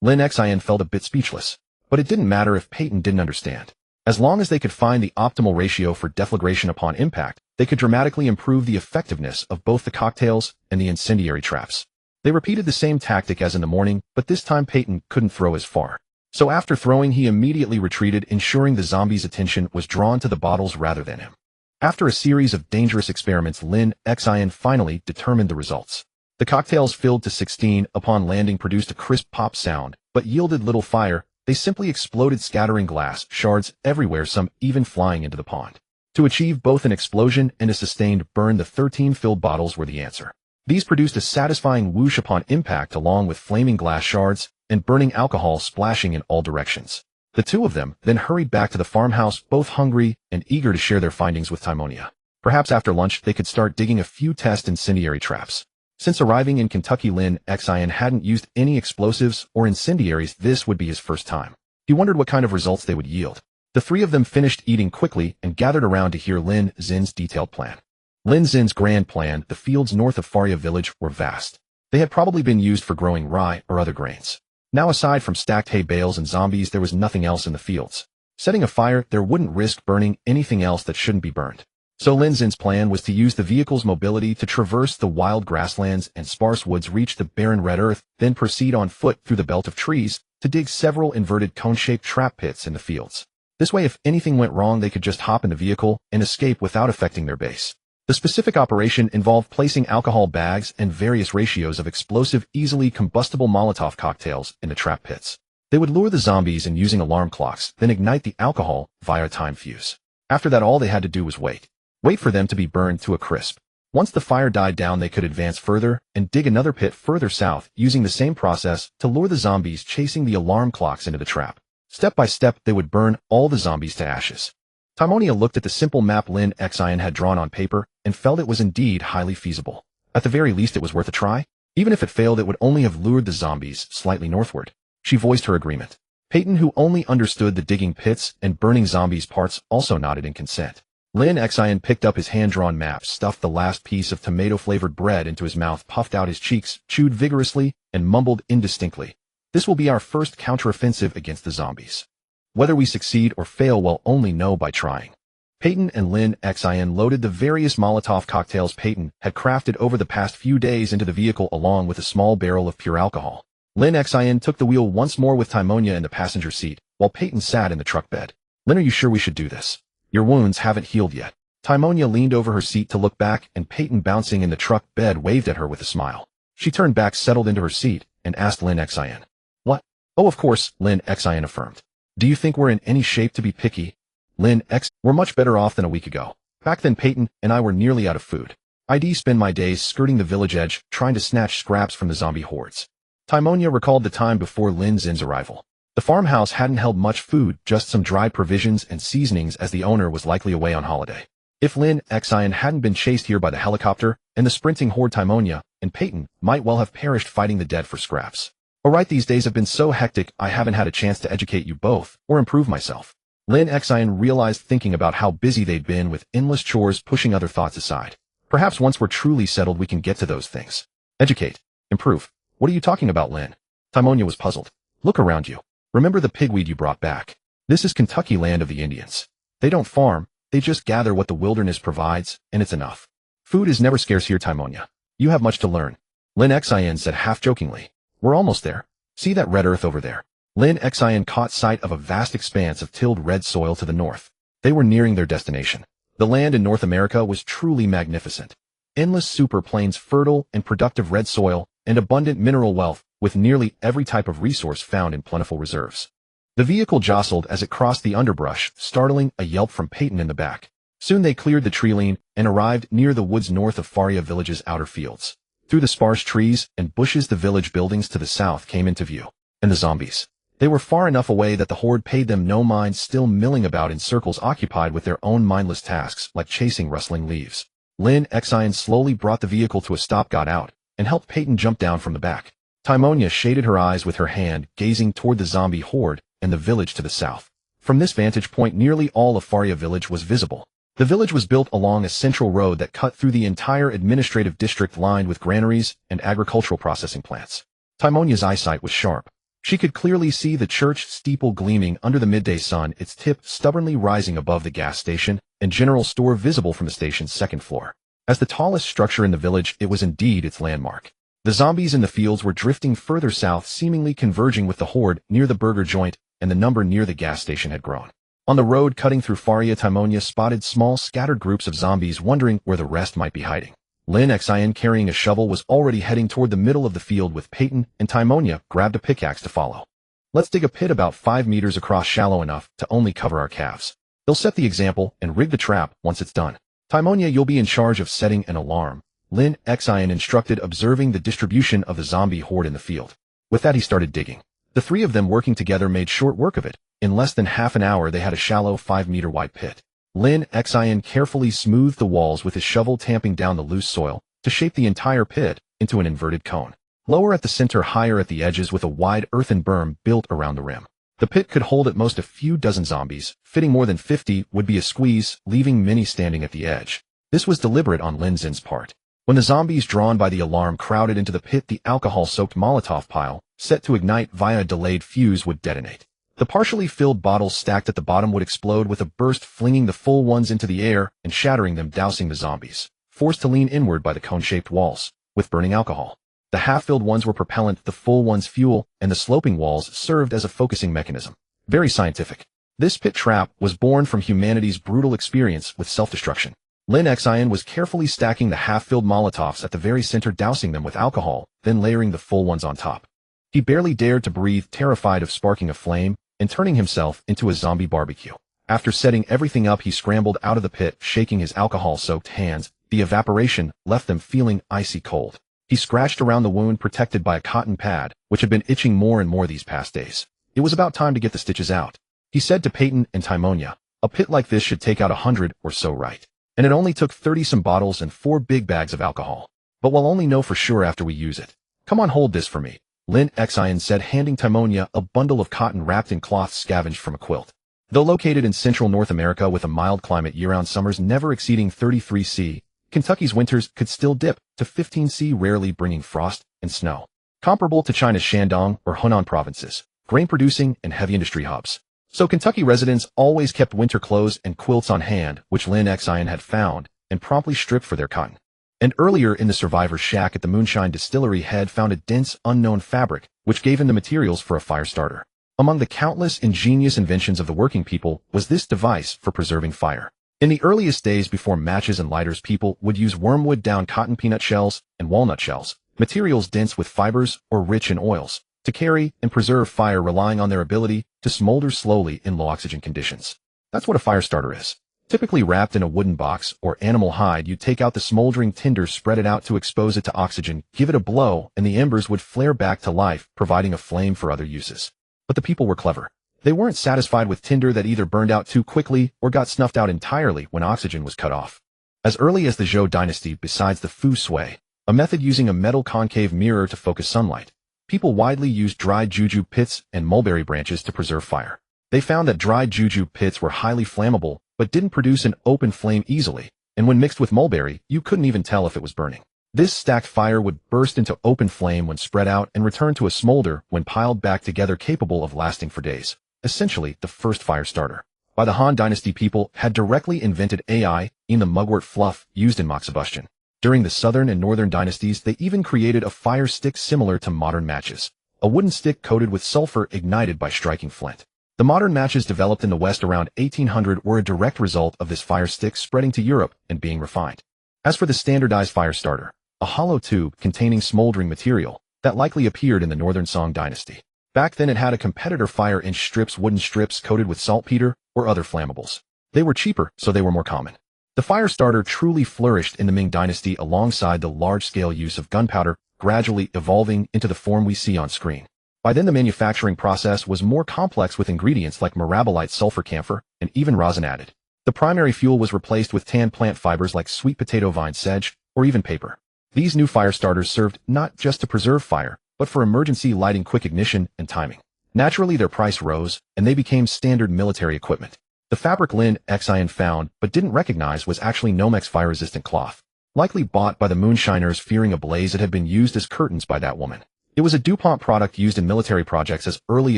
Lin Xin felt a bit speechless, but it didn't matter if Peyton didn't understand. As long as they could find the optimal ratio for deflagration upon impact, they could dramatically improve the effectiveness of both the cocktails and the incendiary traps. They repeated the same tactic as in the morning, but this time Peyton couldn't throw as far. So after throwing, he immediately retreated, ensuring the zombie's attention was drawn to the bottles rather than him. After a series of dangerous experiments, Lin Xin finally determined the results. The cocktails filled to 16 upon landing produced a crisp pop sound, but yielded little fire. They simply exploded, scattering glass shards everywhere, some even flying into the pond. To achieve both an explosion and a sustained burn, the 13 filled bottles were the answer. These produced a satisfying whoosh upon impact, along with flaming glass shards and burning alcohol splashing in all directions. The two of them then hurried back to the farmhouse, both hungry and eager to share their findings with Timonia. Perhaps after lunch they could start digging a few test incendiary traps. Since arriving in Kentucky, Lin Xin hadn't used any explosives or incendiaries. This would be his first time. He wondered what kind of results they would yield. The three of them finished eating quickly and gathered around to hear Lin Xin's detailed plan. Lin Xin's grand plan: the fields north of Faria village were vast. They had probably been used for growing rye or other grains. Now, aside from stacked hay bales and zombies, there was nothing else in the fields. Setting a fire there wouldn't risk burning anything else that shouldn't be burned. So Lin Xin's plan was to use the vehicle's mobility to traverse the wild grasslands and sparse woods, reach the barren red earth, then proceed on foot through the belt of trees to dig several inverted cone-shaped trap pits in the fields. This way, if anything went wrong, they could just hop in the vehicle and escape without affecting their base. The specific operation involved placing alcohol bags and various ratios of explosive, easily combustible Molotov cocktails in the trap pits. They would lure the zombies in using alarm clocks, then ignite the alcohol via a time fuse. After that, all they had to do was wait. Wait for them to be burned to a crisp. Once the fire died down, they could advance further and dig another pit further south, using the same process to lure the zombies chasing the alarm clocks into the trap. Step by step, they would burn all the zombies to ashes. Timonia looked at the simple map Lin Xin had drawn on paper and felt it was indeed highly feasible. At the very least, it was worth a try. Even if it failed, it would only have lured the zombies slightly northward. She voiced her agreement. Peyton, who only understood the digging pits and burning zombies parts, also nodded in consent. Lin Xin picked up his hand-drawn map, stuffed the last piece of tomato-flavored bread into his mouth, puffed out his cheeks, chewed vigorously, and mumbled indistinctly. This will be our first counteroffensive against the zombies. Whether we succeed or fail, we'll only know by trying. Peyton and Lin Xin loaded the various Molotov cocktails Peyton had crafted over the past few days into the vehicle, along with a small barrel of pure alcohol. Lin Xin took the wheel once more with Timonia in the passenger seat, while Peyton sat in the truck bed. Lin, are you sure we should do this? Your wounds haven't healed yet. Timonia leaned over her seat to look back, and Peyton, bouncing in the truck bed, waved at her with a smile. She turned back, settled into her seat, and asked Lin Xin. What? Oh, of course, Lin Xin affirmed. Do you think we're in any shape to be picky? We're much better off than a week ago. Back then, Peyton and I were nearly out of food. I'd spend my days skirting the village edge, trying to snatch scraps from the zombie hordes. Timonia recalled the time before Lin Xin's arrival. The farmhouse hadn't held much food, just some dried provisions and seasonings, as the owner was likely away on holiday. If Lin Xin hadn't been chased here by the helicopter and the sprinting horde, Timonia and Peyton might well have perished fighting the dead for scraps. Alright, these days have been so hectic, I haven't had a chance to educate you both or improve myself. Lin Xin realized, thinking about how busy they'd been with endless chores, pushing other thoughts aside. Perhaps once we're truly settled, we can get to those things. Educate. Improve. What are you talking about, Lin? Timonia was puzzled. Look around you. Remember the pigweed you brought back? This is Kentucky, land of the Indians. They don't farm, they just gather what the wilderness provides, and it's enough. Food is never scarce here, Timonia. You have much to learn. Lin Xin said half-jokingly. We're almost there. See that red earth over there? Lin Xin caught sight of a vast expanse of tilled red soil to the north. They were nearing their destination. The land in North America was truly magnificent. Endless super plains, fertile and productive red soil, and abundant mineral wealth, with nearly every type of resource found in plentiful reserves. The vehicle jostled as it crossed the underbrush, startling a yelp from Peyton in the back. Soon they cleared the tree line and arrived near the woods north of Faria village's outer fields. Through the sparse trees and bushes, the village buildings to the south came into view, and the zombies. They were far enough away that the horde paid them no mind, still milling about in circles, occupied with their own mindless tasks like chasing rustling leaves. Lin Xin slowly brought the vehicle to a stop, got out, and helped Peyton jump down from the back. Timonia shaded her eyes with her hand, gazing toward the zombie horde and the village to the south. From this vantage point, nearly all of Faria village was visible. The village was built along a central road that cut through the entire administrative district lined with granaries and agricultural processing plants. Timonia's eyesight was sharp. She could clearly see the church steeple gleaming under the midday sun, its tip stubbornly rising above the gas station and general store visible from the station's second floor. As the tallest structure in the village, it was indeed its landmark. The zombies in the fields were drifting further south, seemingly converging with the horde near the burger joint, and the number near the gas station had grown. On the road cutting through Faria, Timonia spotted small scattered groups of zombies, wondering where the rest might be hiding. Lin Xin, carrying a shovel, was already heading toward the middle of the field with Peyton, and Timonia grabbed a pickaxe to follow. Let's dig a pit about 5 meters across, shallow enough to only cover our calves. They'll set the example and rig the trap once it's done. Timonia, you'll be in charge of setting an alarm, Lin Xin instructed, observing the distribution of the zombie horde in the field. With that, he started digging. The three of them working together made short work of it. In less than half an hour, they had a shallow 5-meter wide pit. Lin Xin carefully smoothed the walls with his shovel, tamping down the loose soil to shape the entire pit into an inverted cone. Lower at the center, higher at the edges, with a wide earthen berm built around the rim. The pit could hold at most a few dozen zombies. Fitting more than 50 would be a squeeze, leaving many standing at the edge. This was deliberate on Lin Xin's part. When the zombies drawn by the alarm crowded into the pit, the alcohol-soaked Molotov pile, set to ignite via a delayed fuse, would detonate. The partially filled bottles stacked at the bottom would explode with a burst, flinging the full ones into the air and shattering them, dousing the zombies, forced to lean inward by the cone-shaped walls, with burning alcohol. The half-filled ones were propellant, the full ones fuel, and the sloping walls served as a focusing mechanism. Very scientific. This pit trap was born from humanity's brutal experience with self-destruction. Lin Xin was carefully stacking the half-filled Molotovs at the very center, dousing them with alcohol, then layering the full ones on top. He barely dared to breathe, terrified of sparking a flame and turning himself into a zombie barbecue. After setting everything up, he scrambled out of the pit, shaking his alcohol-soaked hands. The evaporation left them feeling icy cold. He scratched around the wound, protected by a cotton pad, which had been itching more and more these past days. It was about time to get the stitches out. He said to Peyton and Timonia, "A pit like this should take out 100 or so, right? And it only took 30-some bottles and 4 big bags of alcohol. But we'll only know for sure after we use it. Come on, hold this for me," Lin Xin said, handing Timonia a bundle of cotton wrapped in cloth scavenged from a quilt. Though located in central North America with a mild climate, year-round summers never exceeding 33 C, Kentucky's winters could still dip to 15 C, rarely bringing frost and snow. Comparable to China's Shandong or Hunan provinces, grain-producing and heavy industry hubs. So Kentucky residents always kept winter clothes and quilts on hand, which Lin Xin had found and promptly stripped for their cotton. And earlier in the survivor's shack at the Moonshine Distillery had found a dense, unknown fabric, which gave him the materials for a fire starter. Among the countless ingenious inventions of the working people was this device for preserving fire. In the earliest days before matches and lighters, people would use wormwood, down cotton, peanut shells, and walnut shells, materials dense with fibers or rich in oils, to carry and preserve fire, relying on their ability to smolder slowly in low oxygen conditions. That's what a fire starter is. Typically wrapped in a wooden box or animal hide, you take out the smoldering tinder, spread it out to expose it to oxygen, give it a blow, and the embers would flare back to life, providing a flame for other uses. But the people were clever. They weren't satisfied with tinder that either burned out too quickly or got snuffed out entirely when oxygen was cut off. As early as the Zhou dynasty, besides the fu sui, a method using a metal concave mirror to focus sunlight, people widely used dried jujube pits and mulberry branches to preserve fire. They found that dried jujube pits were highly flammable, but didn't produce an open flame easily, and when mixed with mulberry, you couldn't even tell if it was burning. This stacked fire would burst into open flame when spread out and return to a smolder when piled back together, capable of lasting for days. Essentially, the first fire starter. By the Han Dynasty, people had directly invented AI in the mugwort fluff used in moxibustion. During the southern and northern dynasties, they even created a fire stick similar to modern matches, a wooden stick coated with sulfur ignited by striking flint. The modern matches developed in the West around 1800 were a direct result of this fire stick spreading to Europe and being refined. As for the standardized fire starter, a hollow tube containing smoldering material, that likely appeared in the northern Song dynasty. Back then it had a competitor, fire inch strips, wooden strips coated with saltpeter or other flammables. They were cheaper, so they were more common. The fire starter truly flourished in the Ming dynasty alongside the large-scale use of gunpowder, gradually evolving into the form we see on screen. By then the manufacturing process was more complex, with ingredients like mirabolite, sulfur, camphor, and even rosin added. The primary fuel was replaced with tanned plant fibers like sweet potato vine sedge, or even paper. These new fire starters served not just to preserve fire, but for emergency lighting, quick ignition, and timing. Naturally, their price rose, and they became standard military equipment. The fabric Lin Xin found, but didn't recognize, was actually Nomex fire-resistant cloth, likely bought by the moonshiners fearing a blaze. It had been used as curtains by that woman. It was a DuPont product used in military projects as early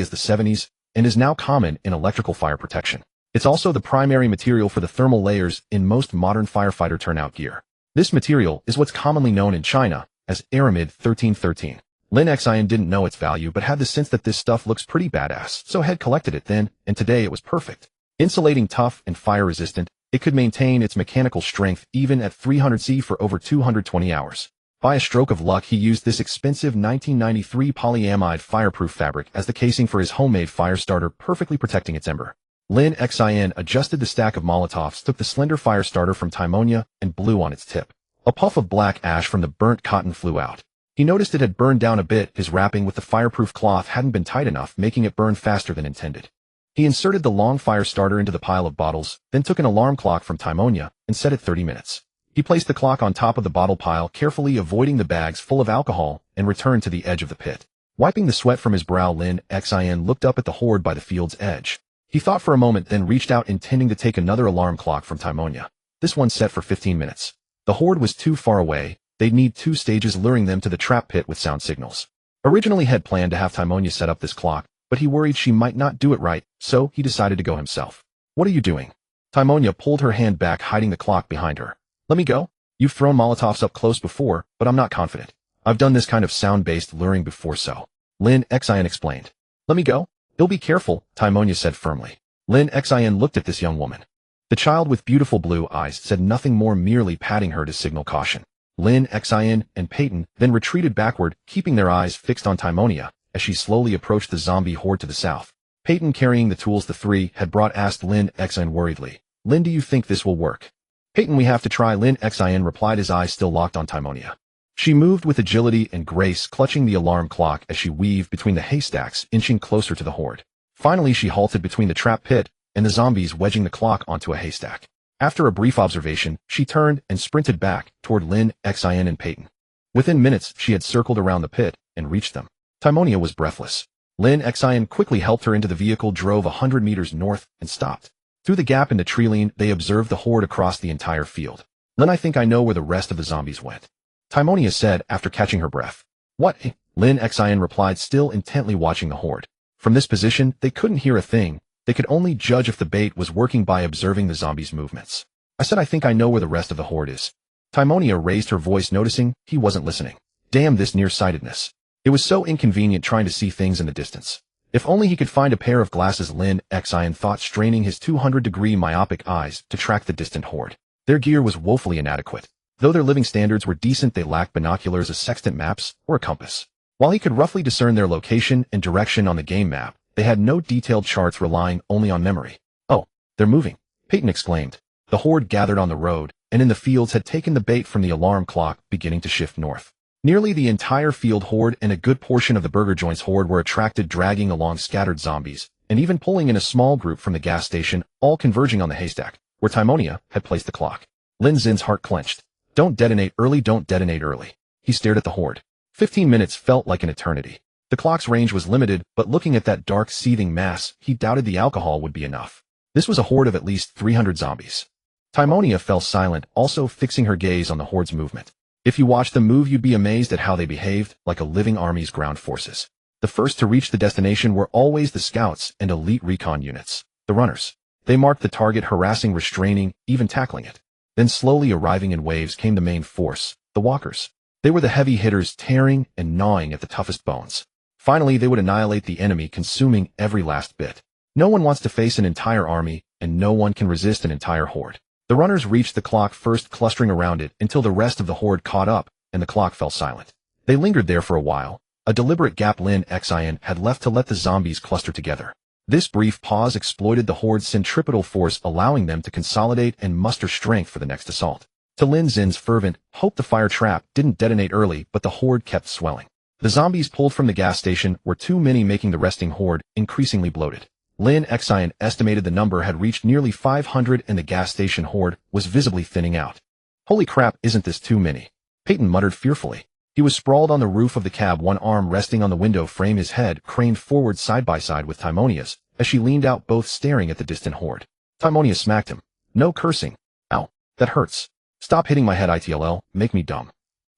as the 70s, and is now common in electrical fire protection. It's also the primary material for the thermal layers in most modern firefighter turnout gear. This material is what's commonly known in China as Aramid 1313. Lin Xin didn't know its value but had the sense that this stuff looks pretty badass, so had collected it then, and today it was perfect. Insulating, tough, and fire-resistant, it could maintain its mechanical strength even at 300 C for over 220 hours. By a stroke of luck, he used this expensive 1993 polyamide fireproof fabric as the casing for his homemade fire starter, perfectly protecting its ember. Lin Xin adjusted the stack of Molotovs, took the slender fire starter from Timonia, and blew on its tip. A puff of black ash from the burnt cotton flew out. He noticed it had burned down a bit. His wrapping with the fireproof cloth hadn't been tight enough, making it burn faster than intended. He inserted the long fire starter into the pile of bottles, then took an alarm clock from Timonia and set it 30 minutes. He placed the clock on top of the bottle pile, carefully avoiding the bags full of alcohol, and returned to the edge of the pit. Wiping the sweat from his brow, Lin Xin looked up at the horde by the field's edge. He thought for a moment, then reached out, intending to take another alarm clock from Timonia. This one set for 15 minutes. The horde was too far away. They'd need 2 stages luring them to the trap pit with sound signals. Originally had planned to have Timonia set up this clock, but he worried she might not do it right, so he decided to go himself. What are you doing? Timonia pulled her hand back, hiding the clock behind her. Let me go? You've thrown Molotovs up close before, but I'm not confident. I've done this kind of sound-based luring before, so. Lin Xin explained. Let me go? You'll be careful, Timonia said firmly. Lin Xin looked at this young woman. The child with beautiful blue eyes said nothing more, merely patting her to signal caution. Lin Xin and Peyton then retreated backward, keeping their eyes fixed on Timonia as she slowly approached the zombie horde to the south. Peyton, carrying the tools the three had brought, asked Lin Xin worriedly. Lin, do you think this will work? Peyton, we have to try, Lin Xin replied, his eyes still locked on Timonia. She moved with agility and grace, clutching the alarm clock as she weaved between the haystacks, inching closer to the horde. Finally, she halted between the trap pit and the zombies, wedging the clock onto a haystack. After a brief observation, she turned and sprinted back toward Lin Xin and Peyton. Within minutes, she had circled around the pit and reached them. Timonia was breathless. Lin Xin quickly helped her into the vehicle, drove 100 meters north, and stopped. Through the gap in the tree line, they observed the horde across the entire field. Lin, I think I know where the rest of the zombies went, Timonia said after catching her breath. What? Lin Xin replied, still intently watching the horde. From this position, they couldn't hear a thing. They could only judge if the bait was working by observing the zombies' movements. I said I think I know where the rest of the horde is. Timonia raised her voice, noticing he wasn't listening. Damn this nearsightedness. It was so inconvenient trying to see things in the distance. If only he could find a pair of glasses, Lin Xin thought, straining his 200-degree myopic eyes to track the distant horde. Their gear was woefully inadequate. Though their living standards were decent, they lacked binoculars, a sextant, maps, or a compass. While he could roughly discern their location and direction on the game map, they had no detailed charts, relying only on memory. Oh, they're moving, Peyton exclaimed. The horde gathered on the road, and in the fields had taken the bait from the alarm clock, beginning to shift north. Nearly the entire field horde and a good portion of the burger joints horde were attracted, dragging along scattered zombies, and even pulling in a small group from the gas station, all converging on the haystack, where Timonia had placed the clock. Lin Xin's heart clenched. Don't detonate early, don't detonate early. He stared at the horde. 15 minutes felt like an eternity. The clock's range was limited, but looking at that dark, seething mass, he doubted the alcohol would be enough. This was a horde of at least 300 zombies. Timonia fell silent, also fixing her gaze on the horde's movement. If you watched them move, you'd be amazed at how they behaved, like a living army's ground forces. The first to reach the destination were always the scouts and elite recon units, the runners. They marked the target, harassing, restraining, even tackling it. Then slowly arriving in waves came the main force, the walkers. They were the heavy hitters, tearing and gnawing at the toughest bones. Finally, they would annihilate the enemy, consuming every last bit. No one wants to face an entire army, and no one can resist an entire horde. The runners reached the clock first, clustering around it until the rest of the horde caught up, and the clock fell silent. They lingered there for a while, a deliberate gap Lin Xin had left to let the zombies cluster together. This brief pause exploited the horde's centripetal force, allowing them to consolidate and muster strength for the next assault. To Lin Xin's fervent hope, the fire trap didn't detonate early, but the horde kept swelling. The zombies pulled from the gas station were too many, making the resting horde increasingly bloated. Lin Xin estimated the number had reached nearly 500, and the gas station horde was visibly thinning out. Holy crap, isn't this too many? Peyton muttered fearfully. He was sprawled on the roof of the cab, one arm resting on the window frame, his head craned forward side by side with Timonia's, as she leaned out, both staring at the distant horde. Timonia smacked him. No cursing. Ow. That hurts. Stop hitting my head, ITLL. Make me dumb.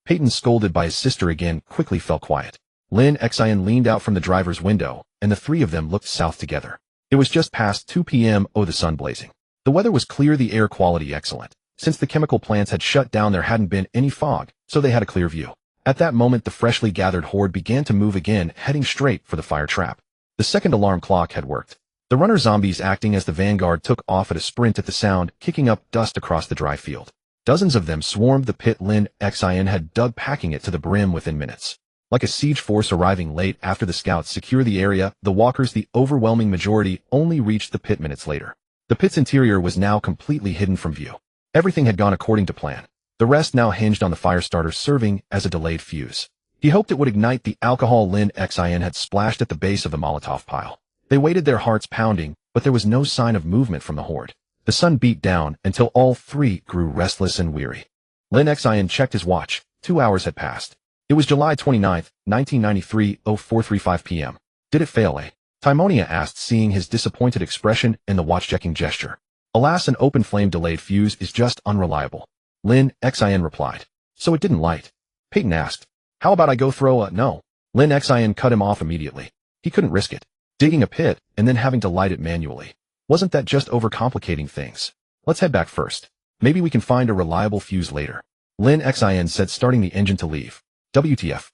Peyton, scolded by his sister again, quickly fell quiet. Lin Xin leaned out from the driver's window, and the three of them looked south together. It was just past 2 p.m. The sun blazing. The weather was clear, the air quality excellent. Since the chemical plants had shut down, there hadn't been any fog, so they had a clear view. At that moment, the freshly gathered horde began to move again, heading straight for the fire trap. The second alarm clock had worked. The runner zombies, acting as the vanguard, took off at a sprint at the sound, kicking up dust across the dry field. Dozens of them swarmed the pit Lin Xin had dug, packing it to the brim within minutes. Like a siege force arriving late after the scouts secure the area, the walkers, the overwhelming majority, only reached the pit minutes later. The pit's interior was now completely hidden from view. Everything had gone according to plan. The rest now hinged on the fire starter serving as a delayed fuse. He hoped it would ignite the alcohol Lin Xin had splashed at the base of the Molotov pile. They waited, their hearts pounding, but there was no sign of movement from the horde. The sun beat down until all three grew restless and weary. Lin Xin checked his watch. 2 hours had passed. It was July 29th, 1993, 04:35 p.m. Did it fail, eh? Timonia asked, seeing his disappointed expression and the watch-checking gesture. Alas, an open flame delayed fuse is just unreliable. Lin Xin replied. So it didn't light? Peyton asked. How about I go throw a— No. Lin Xin cut him off immediately. He couldn't risk it. Digging a pit and then having to light it manually. Wasn't that just overcomplicating things? Let's head back first. Maybe we can find a reliable fuse later. Lin Xin said, starting the engine to leave. WTF.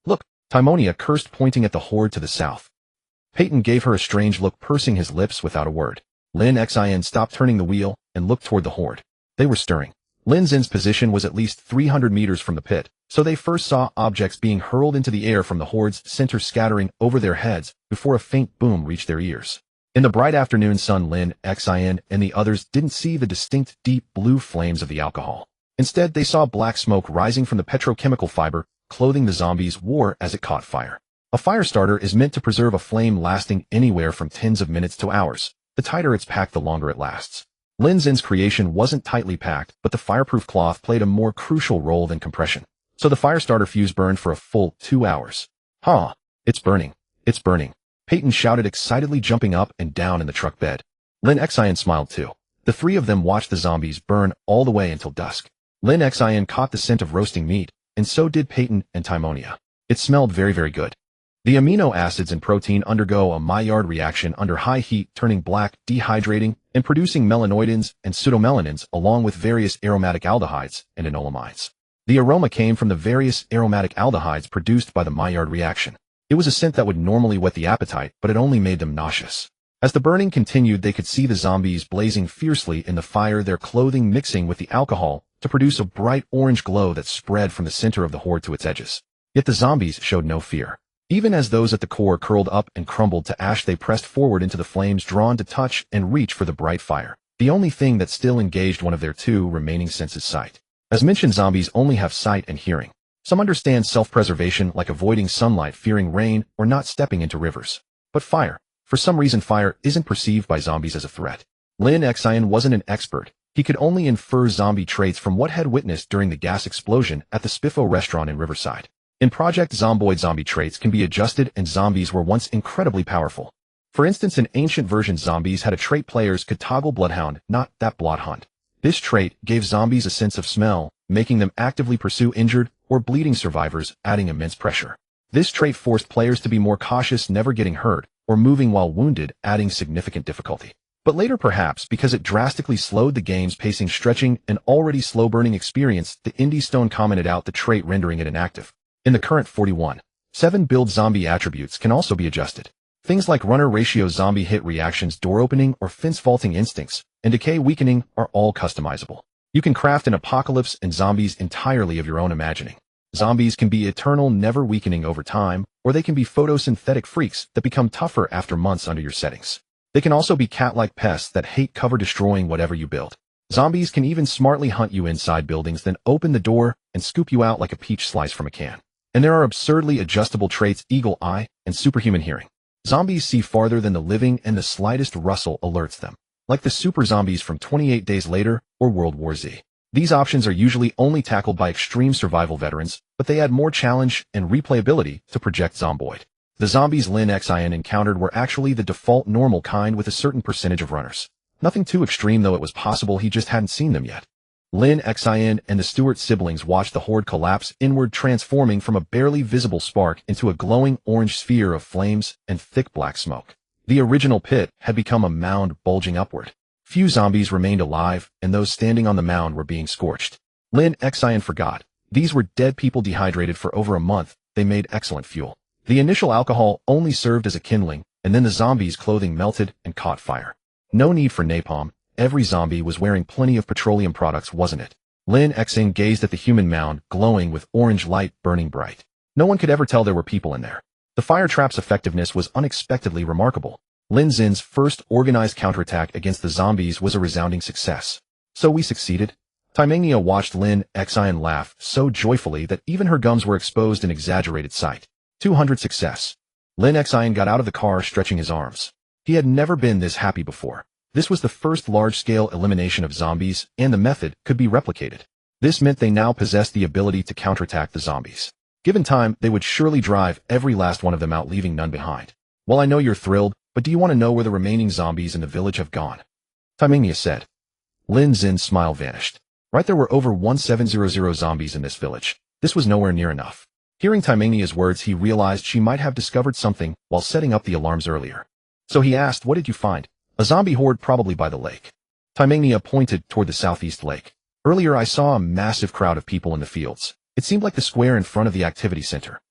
Look, Timonia cursed, pointing at the horde to the south. Peyton gave her a strange look, pursing his lips without a word. Lin Xin stopped turning the wheel and looked toward the horde. They were stirring. Lin Xin's position was at least 300 meters from the pit, so they first saw objects being hurled into the air from the horde's center, scattering over their heads before a faint boom reached their ears. In the bright afternoon sun, Lin Xin and the others didn't see the distinct deep blue flames of the alcohol. Instead, they saw black smoke rising from the petrochemical fiber clothing the zombies wore as it caught fire. A fire starter is meant to preserve a flame lasting anywhere from tens of minutes to hours. The tighter it's packed, the longer it lasts. Lin Xin's creation wasn't tightly packed, but the fireproof cloth played a more crucial role than compression. So the fire starter fuse burned for a full 2 hours. Huh. It's burning. It's burning. Peyton shouted excitedly, jumping up and down in the truck bed. Lin Xin smiled too. The three of them watched the zombies burn all the way until dusk. Lin Xin caught the scent of roasting meat, and so did Peyton and Timonia. It smelled very, very good. The amino acids and protein undergo a Maillard reaction under high heat, turning black, dehydrating, and producing melanoidins and pseudomelanins, along with various aromatic aldehydes and enolamides. The aroma came from the various aromatic aldehydes produced by the Maillard reaction. It was a scent that would normally whet the appetite, but it only made them nauseous. As the burning continued, they could see the zombies blazing fiercely in the fire, their clothing mixing with the alcohol to produce a bright orange glow that spread from the center of the horde to its edges. Yet the zombies showed no fear. Even as those at the core curled up and crumbled to ash, they pressed forward into the flames, drawn to touch and reach for the bright fire. The only thing that still engaged one of their two remaining senses, sight. As mentioned, zombies only have sight and hearing. Some understand self-preservation, like avoiding sunlight, fearing rain, or not stepping into rivers. But fire. For some reason, fire isn't perceived by zombies as a threat. Lin Xin wasn't an expert. He could only infer zombie traits from what had witnessed during the gas explosion at the Spiffo restaurant in Riverside. In Project Zomboid, zombie traits can be adjusted, and zombies were once incredibly powerful. For instance, in ancient versions, zombies had a trait players could toggle Bloodhound, not that Blood Hunt. This trait gave zombies a sense of smell, making them actively pursue injured or bleeding survivors, adding immense pressure. This trait forced players to be more cautious, never getting hurt or moving while wounded, adding significant difficulty. But later, perhaps because it drastically slowed the game's pacing, stretching an already slow-burning experience, the Indie Stone commented out the trait, rendering it inactive. In the current 41.7 build, zombie attributes can also be adjusted. Things like runner ratio, zombie hit reactions, door opening or fence vaulting instincts, and decay weakening are all customizable. You can craft an apocalypse and zombies entirely of your own imagining. Zombies can be eternal, never weakening over time, or they can be photosynthetic freaks that become tougher after months under your settings. They can also be cat-like pests that hate cover, destroying whatever you build. Zombies can even smartly hunt you inside buildings, then open the door and scoop you out like a peach slice from a can. And there are absurdly adjustable traits, eagle eye and superhuman hearing. Zombies see farther than the living, and the slightest rustle alerts them, like the super zombies from 28 Days Later or World War Z. These options are usually only tackled by extreme survival veterans, but they add more challenge and replayability to Project Zomboid. The zombies Lin Xin encountered were actually the default normal kind with a certain percentage of runners. Nothing too extreme, though it was possible he just hadn't seen them yet. Lin Xin and the Stewart siblings watched the horde collapse inward, transforming from a barely visible spark into a glowing orange sphere of flames and thick black smoke. The original pit had become a mound bulging upward. Few zombies remained alive, and those standing on the mound were being scorched. Lin Xin forgot. These were dead people dehydrated for over a month. They made excellent fuel. The initial alcohol only served as a kindling, and then the zombies' clothing melted and caught fire. No need for napalm. Every zombie was wearing plenty of petroleum products, wasn't it? Lin Xin gazed at the human mound, glowing with orange light burning bright. No one could ever tell there were people in there. The fire trap's effectiveness was unexpectedly remarkable. Lin Xin's first organized counterattack against the zombies was a resounding success. So we succeeded? Taimengnia watched Lin Xin laugh so joyfully that even her gums were exposed in exaggerated sight. 200 success. Lin Xin got out of the car, stretching his arms. He had never been this happy before. This was the first large-scale elimination of zombies, and the method could be replicated. This meant they now possessed the ability to counterattack the zombies. Given time, they would surely drive every last one of them out, leaving none behind. Well, I know you're thrilled, but do you want to know where the remaining zombies in the village have gone? Taimengnia said. Lin Xin's smile vanished. Right, there were over 1700 zombies in this village. This was nowhere near enough. Hearing Taimengnia's words, he realized she might have discovered something while setting up the alarms earlier. So he asked, what did you find? A zombie horde, probably by the lake. Taimengnia pointed toward the southeast lake. Earlier I saw a massive crowd of people in the fields. It seemed like the square in front of the activity center.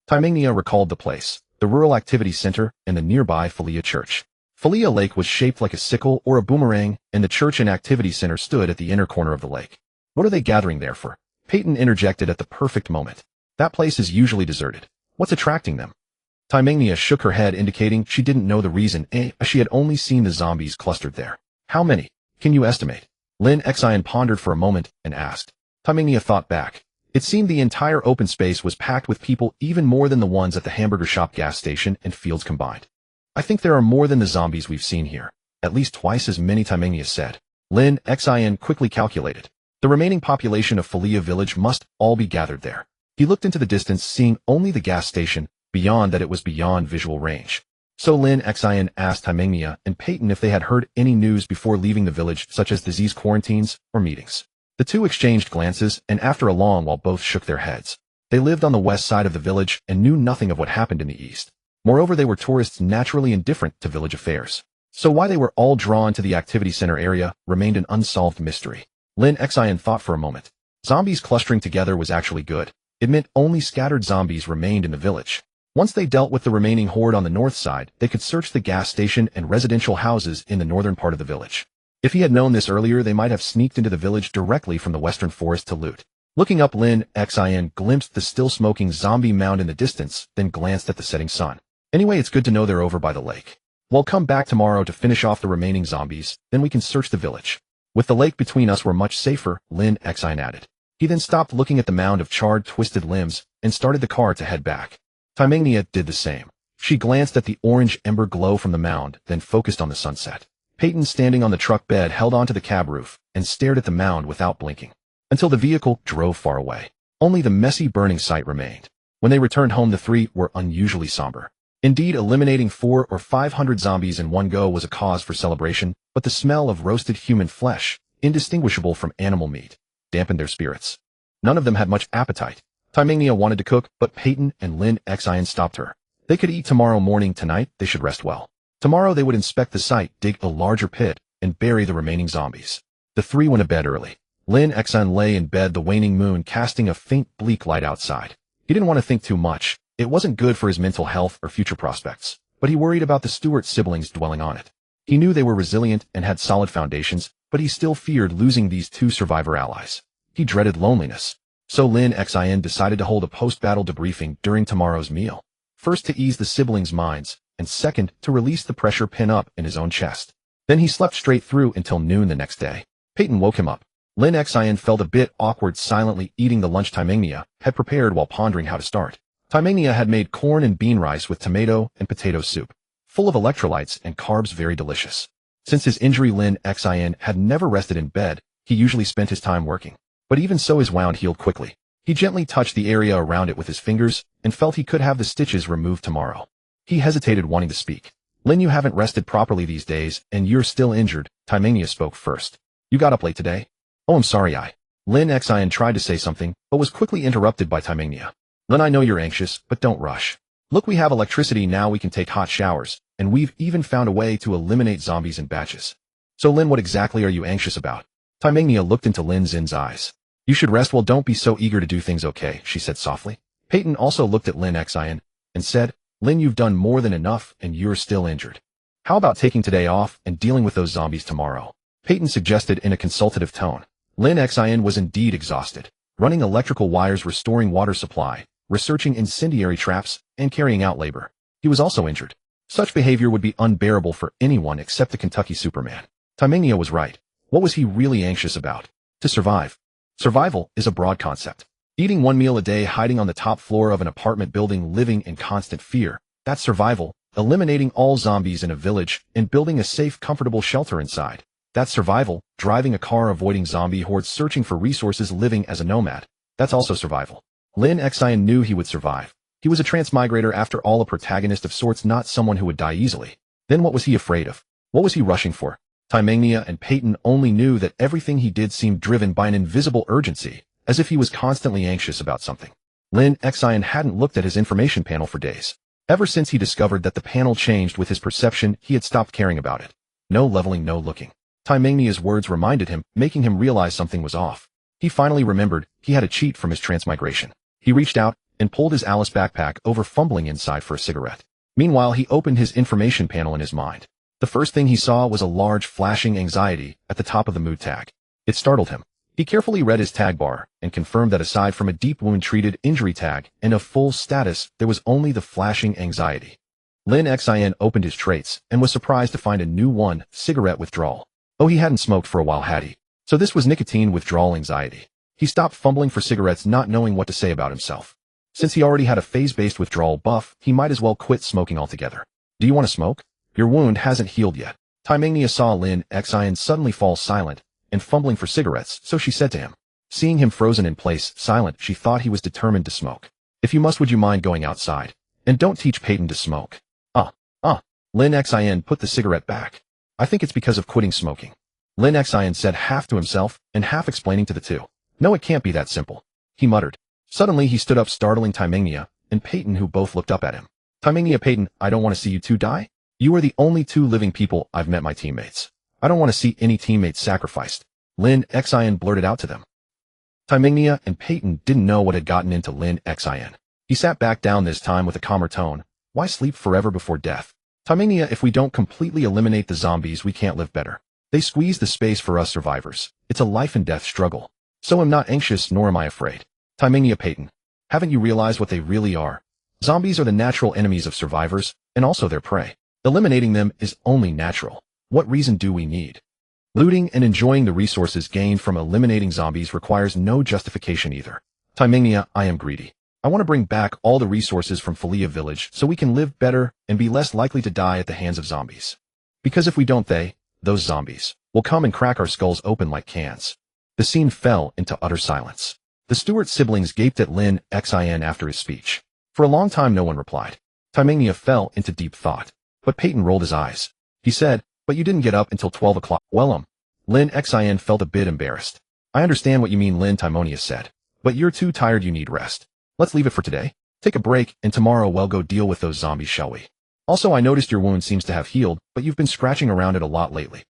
Taimengnia recalled the place, the rural activity center, and the nearby Philia Church. Philia Lake was shaped like a sickle or a boomerang, and the church and activity center stood at the inner corner of the lake. What are they gathering there for? Peyton interjected at the perfect moment. That place is usually deserted. What's attracting them? Taimengnia shook her head, indicating she didn't know the reason, she had only seen the zombies clustered there. How many? Can you estimate? Lin Xin pondered for a moment and asked. Taimengnia thought back. It seemed the entire open space was packed with people, even more than the ones at the hamburger shop, gas station, and fields combined. I think there are more than the zombies we've seen here. At least twice as many, Taimengnia said. Lin Xin quickly calculated. The remaining population of Philia village must all be gathered there. He looked into the distance, seeing only the gas station. Beyond that, it was beyond visual range. So Lin Xin asked Taimengnia and Peyton if they had heard any news before leaving the village, such as disease quarantines or meetings. The two exchanged glances, and after a long while both shook their heads. They lived on the west side of the village and knew nothing of what happened in the east. Moreover, they were tourists, naturally indifferent to village affairs. So why they were all drawn to the activity center area remained an unsolved mystery. Lin Xin thought for a moment. Zombies clustering together was actually good. It meant only scattered zombies remained in the village. Once they dealt with the remaining horde on the north side, they could search the gas station and residential houses in the northern part of the village. If he had known this earlier, they might have sneaked into the village directly from the western forest to loot. Looking up, Lin Xin glimpsed the still smoking zombie mound in the distance, then glanced at the setting sun. Anyway, it's good to know they're over by the lake. We'll come back tomorrow to finish off the remaining zombies, then we can search the village. With the lake between us, we're much safer, Lin Xin added. He then stopped looking at the mound of charred, twisted limbs and started the car to head back. Taimengnia did the same. She glanced at the orange ember glow from the mound, then focused on the sunset. Peyton, standing on the truck bed, held onto the cab roof and stared at the mound without blinking. Until the vehicle drove far away. Only the messy burning site remained. When they returned home, the three were unusually somber. Indeed, eliminating 400 or 500 zombies in one go was a cause for celebration, but the smell of roasted human flesh, indistinguishable from animal meat, dampened their spirits. None of them had much appetite. Taimengnia wanted to cook, but Peyton and Lin Xin stopped her. They could eat tomorrow morning. Tonight, they should rest well. Tomorrow they would inspect the site, dig a larger pit, and bury the remaining zombies. The three went to bed early. Lin Xin lay in bed, the waning moon casting a faint bleak light outside. He didn't want to think too much. It wasn't good for his mental health or future prospects, but he worried about the Stewart siblings dwelling on it. He knew they were resilient and had solid foundations, but he still feared losing these two survivor allies. He dreaded loneliness. So Lin Xin decided to hold a post-battle debriefing during tomorrow's meal. First, to ease the siblings' minds, and second, to release the pressure pin up in his own chest. Then he slept straight through until noon the next day. Peyton woke him up. Lin Xin felt a bit awkward silently eating the lunch Taimengnia had prepared while pondering how to start. Taimengnia had made corn and bean rice with tomato and potato soup, full of electrolytes and carbs, very delicious. Since his injury, Lin Xin had never rested in bed. He usually spent his time working. But even so, his wound healed quickly. He gently touched the area around it with his fingers and felt he could have the stitches removed tomorrow. He hesitated, wanting to speak. Lin, you haven't rested properly these days, and you're still injured. Taimania spoke first. You got up late today? Oh, I'm sorry. Lin Xin tried to say something, but was quickly interrupted by Taimania. Lin, I know you're anxious, but don't rush. Look, we have electricity now, we can take hot showers, and we've even found a way to eliminate zombies in batches. So Lin, what exactly are you anxious about? Taimania looked into Lin Xin's eyes. You should rest. Well, don't be so eager to do things, okay, she said softly. Peyton also looked at Lin Xin and said, Lin, you've done more than enough and you're still injured. How about taking today off and dealing with those zombies tomorrow? Peyton suggested in a consultative tone. Lin Xin was indeed exhausted, running electrical wires, restoring water supply, researching incendiary traps, and carrying out labor. He was also injured. Such behavior would be unbearable for anyone except the Kentucky Superman. Taimania was right. What was he really anxious about? To survive. Survival is a broad concept. Eating one meal a day, hiding on the top floor of an apartment building, living in constant fear. That's survival. Eliminating all zombies in a village and building a safe, comfortable shelter inside. That's survival. Driving a car, avoiding zombie hordes, searching for resources, living as a nomad. That's also survival. Lin Xin knew he would survive. He was a transmigrator, after all, a protagonist of sorts, not someone who would die easily. Then what was he afraid of? What was he rushing for? Taimania and Peyton only knew that everything he did seemed driven by an invisible urgency, as if he was constantly anxious about something. Lin Xin hadn't looked at his information panel for days. Ever since he discovered that the panel changed with his perception, he had stopped caring about it. No leveling, no looking. Taimania's words reminded him, making him realize something was off. He finally remembered he had a cheat from his transmigration. He reached out and pulled his Alice backpack over, fumbling inside for a cigarette. Meanwhile, he opened his information panel in his mind. The first thing he saw was a large flashing anxiety at the top of the mood tag. It startled him. He carefully read his tag bar and confirmed that aside from a deep wound treated injury tag and a full status, there was only the flashing anxiety. Lin Xin opened his traits and was surprised to find a new one, cigarette withdrawal. Oh, he hadn't smoked for a while, had he? So this was nicotine withdrawal anxiety. He stopped fumbling for cigarettes, not knowing what to say about himself. Since he already had a phase-based withdrawal buff, he might as well quit smoking altogether. Do you want to smoke? Your wound hasn't healed yet. Taimania saw Lin Xin suddenly fall silent and fumbling for cigarettes, so she said to him. Seeing him frozen in place, silent, she thought he was determined to smoke. If you must, would you mind going outside? And don't teach Peyton to smoke. Lin Xin put the cigarette back. I think it's because of quitting smoking. Lin Xin said, half to himself and half explaining to the two. No, it can't be that simple, he muttered. Suddenly he stood up, startling Taimania and Peyton, who both looked up at him. Taimania, Peyton, I don't want to see you two die. You are the only two living people I've met, my teammates. I don't want to see any teammates sacrificed. Lin Xin blurted out to them. Taimania and Peyton didn't know what had gotten into Lin Xin. He sat back down, this time with a calmer tone. Why sleep forever before death? Taimania, if we don't completely eliminate the zombies, we can't live better. They squeeze the space for us survivors. It's a life and death struggle. So I'm not anxious, nor am I afraid. Taimania, Peyton, haven't you realized what they really are? Zombies are the natural enemies of survivors, and also their prey. Eliminating them is only natural. What reason do we need? Looting and enjoying the resources gained from eliminating zombies requires no justification either. Taimania, I am greedy. I want to bring back all the resources from Falia village so we can live better and be less likely to die at the hands of zombies. Because if we don't, those zombies, will come and crack our skulls open like cans. The scene fell into utter silence. The Stewart siblings gaped at Lin Xin after his speech. For a long time no one replied. Taimania fell into deep thought. But Peyton rolled his eyes. He said, but you didn't get up until 12 o'clock. Well, Lin Xin felt a bit embarrassed. I understand what you mean, Lin, Taimania said. But you're too tired, you need rest. Let's leave it for today. Take a break, and tomorrow we'll go deal with those zombies, shall we? Also, I noticed your wound seems to have healed, but you've been scratching around it a lot lately.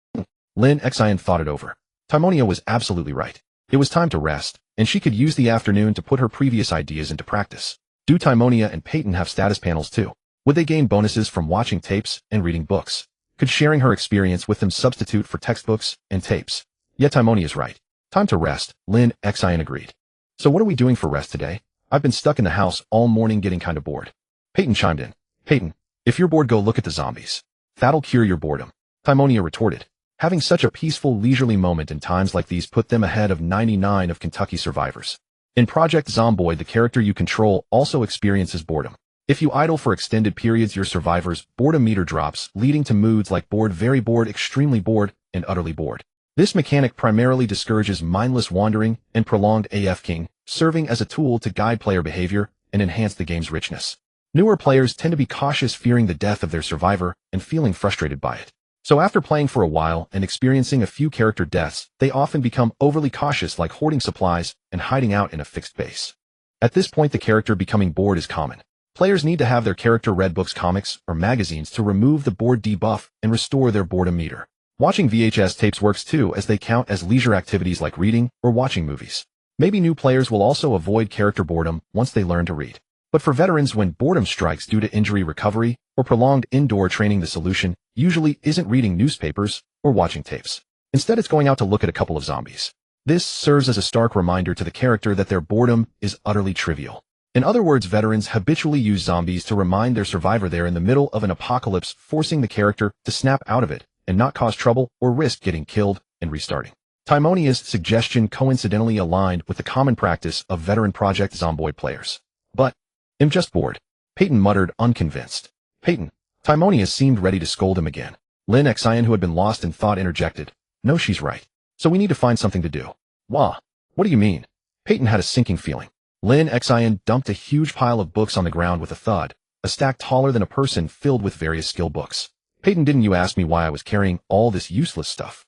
Lin Xin thought it over. Taimania was absolutely right. It was time to rest, and she could use the afternoon to put her previous ideas into practice. Do Taimania and Peyton have status panels too? Would they gain bonuses from watching tapes and reading books? Could sharing her experience with them substitute for textbooks and tapes? Yet Taimania is right. Time to rest, Lin Xin agreed. So what are we doing for rest today? I've been stuck in the house all morning getting kind of bored. Peyton chimed in. Peyton, if you're bored, go look at the zombies. That'll cure your boredom. Taimania retorted. Having such a peaceful, leisurely moment in times like these put them ahead of 99 of Kentucky survivors. In Project Zomboid, the character you control also experiences boredom. If you idle for extended periods, your survivor's boredom meter drops, leading to moods like bored, very bored, extremely bored, and utterly bored. This mechanic primarily discourages mindless wandering and prolonged AFKing, serving as a tool to guide player behavior and enhance the game's richness. Newer players tend to be cautious, fearing the death of their survivor and feeling frustrated by it. So after playing for a while and experiencing a few character deaths, they often become overly cautious, like hoarding supplies and hiding out in a fixed base. At this point, the character becoming bored is common. Players need to have their character read books, comics, or magazines to remove the bored debuff and restore their boredom meter. Watching VHS tapes works too, as they count as leisure activities like reading or watching movies. Maybe new players will also avoid character boredom once they learn to read. But for veterans, when boredom strikes due to injury recovery or prolonged indoor training, the solution usually isn't reading newspapers or watching tapes. Instead, it's going out to look at a couple of zombies. This serves as a stark reminder to the character that their boredom is utterly trivial. In other words, veterans habitually use zombies to remind their survivor they're in the middle of an apocalypse, forcing the character to snap out of it and not cause trouble or risk getting killed and restarting. Timonia's suggestion coincidentally aligned with the common practice of veteran Project Zomboid players. But I'm just bored, Peyton muttered, unconvinced. Peyton. Timonia seemed ready to scold him again. Lin Xin, who had been lost in thought, interjected. No, she's right. So we need to find something to do. Wah. What do you mean? Peyton had a sinking feeling. Lin Xin dumped a huge pile of books on the ground with a thud, a stack taller than a person filled with various skill books. Peyton, didn't you ask me why I was carrying all this useless stuff?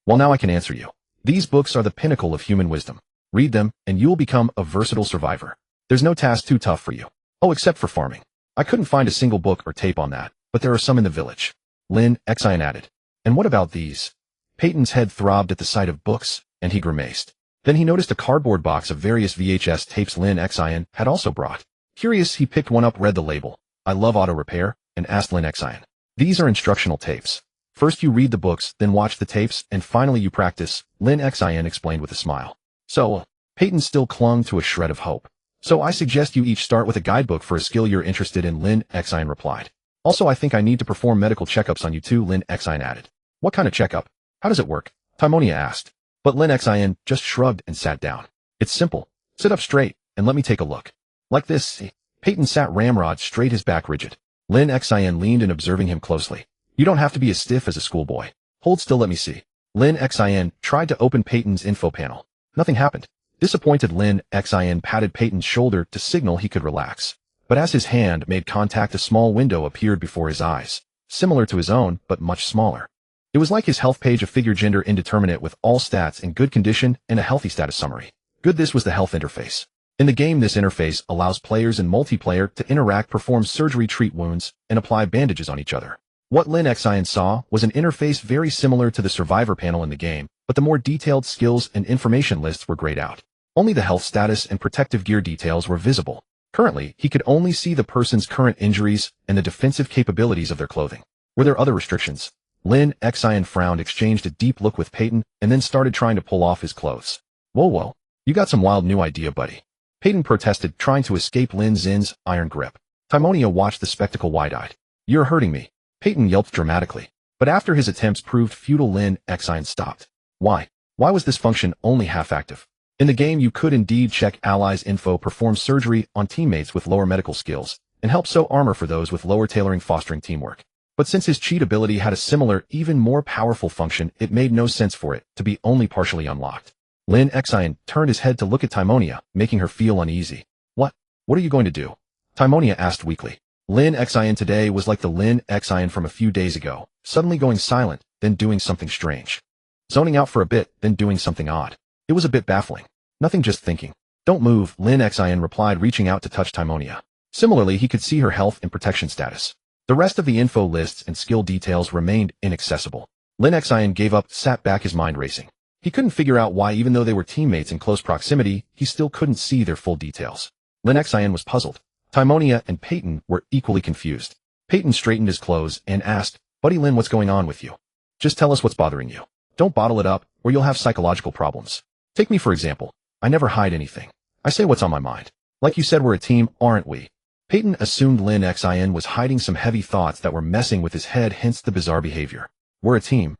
Well, now I can answer you. These books are the pinnacle of human wisdom. Read them, and you'll become a versatile survivor. There's no task too tough for you. Oh, except for farming. I couldn't find a single book or tape on that, but there are some in the village. Lin Xin added. And what about these? Peyton's head throbbed at the sight of books, and he grimaced. Then he noticed a cardboard box of various VHS tapes Lin Xin had also brought. Curious, he picked one up, read the label, I love auto repair, and asked Lin Xin. These are instructional tapes. First you read the books, then watch the tapes, and finally you practice, Lin Xin explained with a smile. So, Peyton still clung to a shred of hope. So I suggest you each start with a guidebook for a skill you're interested in, Lin Xin replied. Also, I think I need to perform medical checkups on you too, Lin Xin added. What kind of checkup? How does it work? Timonia asked. But Lin Xin just shrugged and sat down. It's simple. Sit up straight, and let me take a look. Like this. Peyton sat ramrod straight, his back rigid. Lin Xin leaned in, observing him closely. You don't have to be as stiff as a schoolboy. Hold still, let me see. Lin Xin tried to open Peyton's info panel. Nothing happened. Disappointed, Lin Xin patted Peyton's shoulder to signal he could relax. But as his hand made contact, a small window appeared before his eyes, similar to his own, but much smaller. It was like his health page, a figure, gender indeterminate, with all stats in good condition and a healthy status summary. Good, this was the health interface. In the game, this interface allows players in multiplayer to interact, perform surgery, treat wounds, and apply bandages on each other. What Lin Xin saw was an interface very similar to the survivor panel in the game, but the more detailed skills and information lists were grayed out. Only the health status and protective gear details were visible. Currently, he could only see the person's current injuries and the defensive capabilities of their clothing. Were there other restrictions? Lin Xin frowned, exchanged a deep look with Peyton, and then started trying to pull off his clothes. Whoa, you got some wild new idea, buddy. Peyton protested, trying to escape Lin Xin's iron grip. Timonia watched the spectacle wide-eyed. You're hurting me. Peyton yelped dramatically. But after his attempts proved futile, Lin Xin stopped. Why? Why was this function only half-active? In the game, you could indeed check allies' info, perform surgery on teammates with lower medical skills, and help sew armor for those with lower tailoring, fostering teamwork. But since his cheat ability had a similar, even more powerful function, it made no sense for it to be only partially unlocked. Lin Xin turned his head to look at Timonia, making her feel uneasy. What are you going to do? Timonia asked weakly. Lin Xin today was like the Lin Xin from a few days ago, suddenly going silent, then doing something strange. Zoning out for a bit, then doing something odd. It was a bit baffling. Nothing, just thinking. Don't move, Lin Xin replied, reaching out to touch Timonia. Similarly, he could see her health and protection status. The rest of the info lists and skill details remained inaccessible. Lin Xin gave up, sat back, his mind racing. He couldn't figure out why, even though they were teammates in close proximity, he still couldn't see their full details. Lin Xin was puzzled. Timonia and Peyton were equally confused. Peyton straightened his clothes and asked, Buddy Lin, what's going on with you? Just tell us what's bothering you. Don't bottle it up, or you'll have psychological problems. Take me for example. I never hide anything. I say what's on my mind. Like you said, we're a team, aren't we? Peyton assumed Lin Xin was hiding some heavy thoughts that were messing with his head, hence the bizarre behavior. We're a team.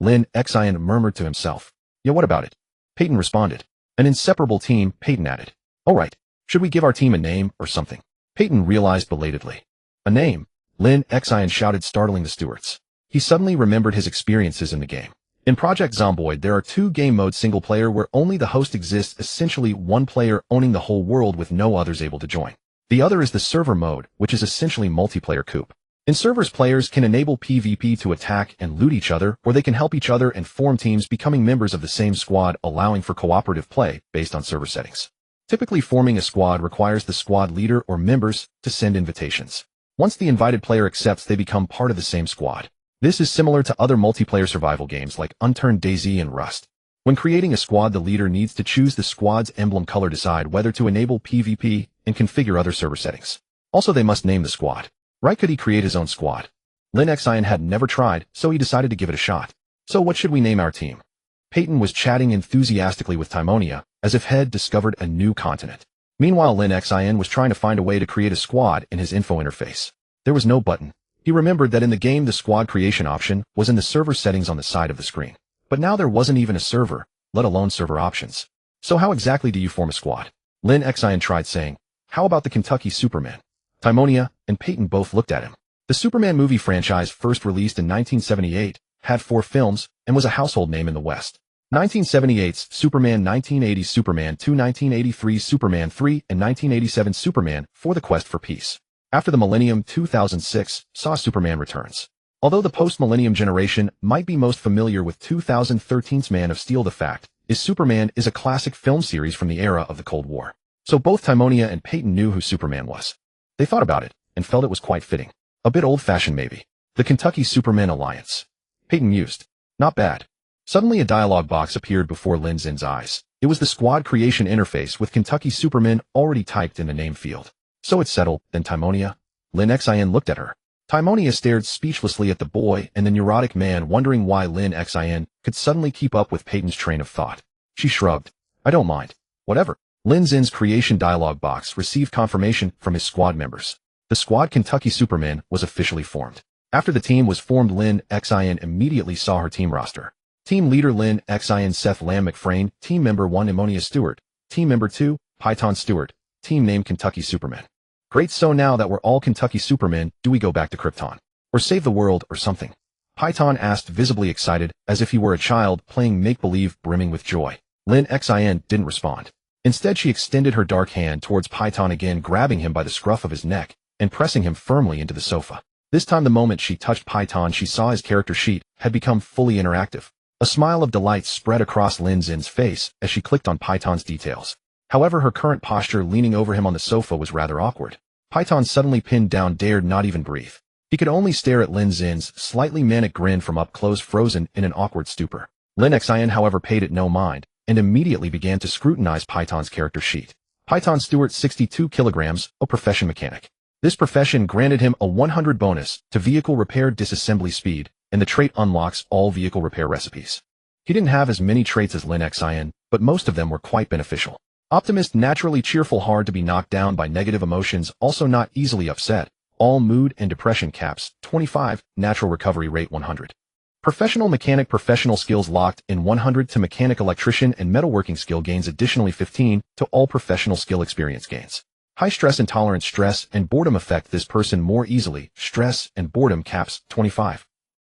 Lin Xin murmured to himself. Yeah, what about it? Peyton responded. An inseparable team, Peyton added. All right. Should we give our team a name or something? Peyton realized belatedly. A name? Lin Xin shouted, startling the stewards. He suddenly remembered his experiences in the game. In Project Zomboid, there are two game modes: single player, where only the host exists, essentially one player owning the whole world with no others able to join. The other is the server mode, which is essentially multiplayer coup. In servers, players can enable PvP to attack and loot each other, or they can help each other and form teams, becoming members of the same squad, allowing for cooperative play based on server settings. Typically, forming a squad requires the squad leader or members to send invitations. Once the invited player accepts, they become part of the same squad. This is similar to other multiplayer survival games like Unturned DayZ and Rust. When creating a squad, the leader needs to choose the squad's emblem color, decide whether to enable PvP, and configure other server settings. Also, they must name the squad. Right? Could he create his own squad? Lin Xin had never tried, so he decided to give it a shot. So what should we name our team? Peyton was chatting enthusiastically with Timonia, as if had discovered a new continent. Meanwhile, Lin Xin was trying to find a way to create a squad in his info interface. There was no button. He remembered that in the game the squad creation option was in the server settings on the side of the screen. But now there wasn't even a server, let alone server options. So how exactly do you form a squad? Lin Xin tried saying, "How about the Kentucky Superman?" Timonia and Peyton both looked at him. The Superman movie franchise, first released in 1978, had 4 films and was a household name in the West. 1978's Superman, 1980's Superman 2, 1983's Superman 3, and 1987's Superman 4: The Quest for Peace. After the millennium, 2006 saw Superman Returns. Although the post-millennium generation might be most familiar with 2013's Man of Steel, the fact is Superman is a classic film series from the era of the Cold War. So both Timonia and Peyton knew who Superman was. They thought about it and felt it was quite fitting. A bit old-fashioned maybe. The Kentucky Superman Alliance. Peyton mused. Not bad. Suddenly a dialogue box appeared before Lin Xin's eyes. It was the squad creation interface with Kentucky Superman already typed in the name field. So it's settled, then Timonia? Lin Xin looked at her. Timonia stared speechlessly at the boy and the neurotic man, wondering why Lin Xin could suddenly keep up with Peyton's train of thought. She shrugged. I don't mind. Whatever. Lin Xin's creation dialog box received confirmation from his squad members. The squad Kentucky Superman was officially formed. After the team was formed, Lin Xin immediately saw her team roster. Team leader Lin Xin, Seth Lamb McFrain. Team member 1, Ammonia Stewart. Team member 2, Python Stewart. Team name Kentucky Superman. Great, so now that we're all Kentucky Superman, do we go back to Krypton? Or save the world or something? Python asked, visibly excited, as if he were a child playing make-believe, brimming with joy. Lin Xin didn't respond. Instead, she extended her dark hand towards Python again, grabbing him by the scruff of his neck and pressing him firmly into the sofa. This time, the moment she touched Python, she saw his character sheet had become fully interactive. A smile of delight spread across Lin Xin's face as she clicked on Python's details. However, her current posture, leaning over him on the sofa, was rather awkward. Python, suddenly pinned down, dared not even breathe. He could only stare at Lin Xin's slightly manic grin from up close, frozen in an awkward stupor. Lin Xin, however, paid it no mind and immediately began to scrutinize Python's character sheet. Python Stewart, 62 kilograms, a profession mechanic. This profession granted him a 100 bonus to vehicle repair disassembly speed, and the trait unlocks all vehicle repair recipes. He didn't have as many traits as Lin Xin, but most of them were quite beneficial. Optimist, naturally cheerful, hard to be knocked down by negative emotions, also not easily upset. All mood and depression caps, 25, natural recovery rate 100. Professional mechanic, professional skills locked in 100 to mechanic, electrician, and metalworking skill gains additionally 15 to all professional skill experience gains. High stress intolerance, stress and boredom affect this person more easily, stress and boredom caps 25.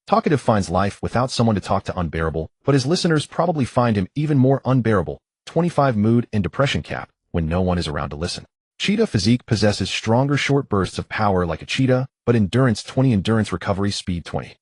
Talkative, finds life without someone to talk to unbearable, but his listeners probably find him even more unbearable, 25 mood and depression cap, when no one is around to listen. Cheetah physique, possesses stronger short bursts of power like a cheetah, but endurance 20, endurance recovery speed 20.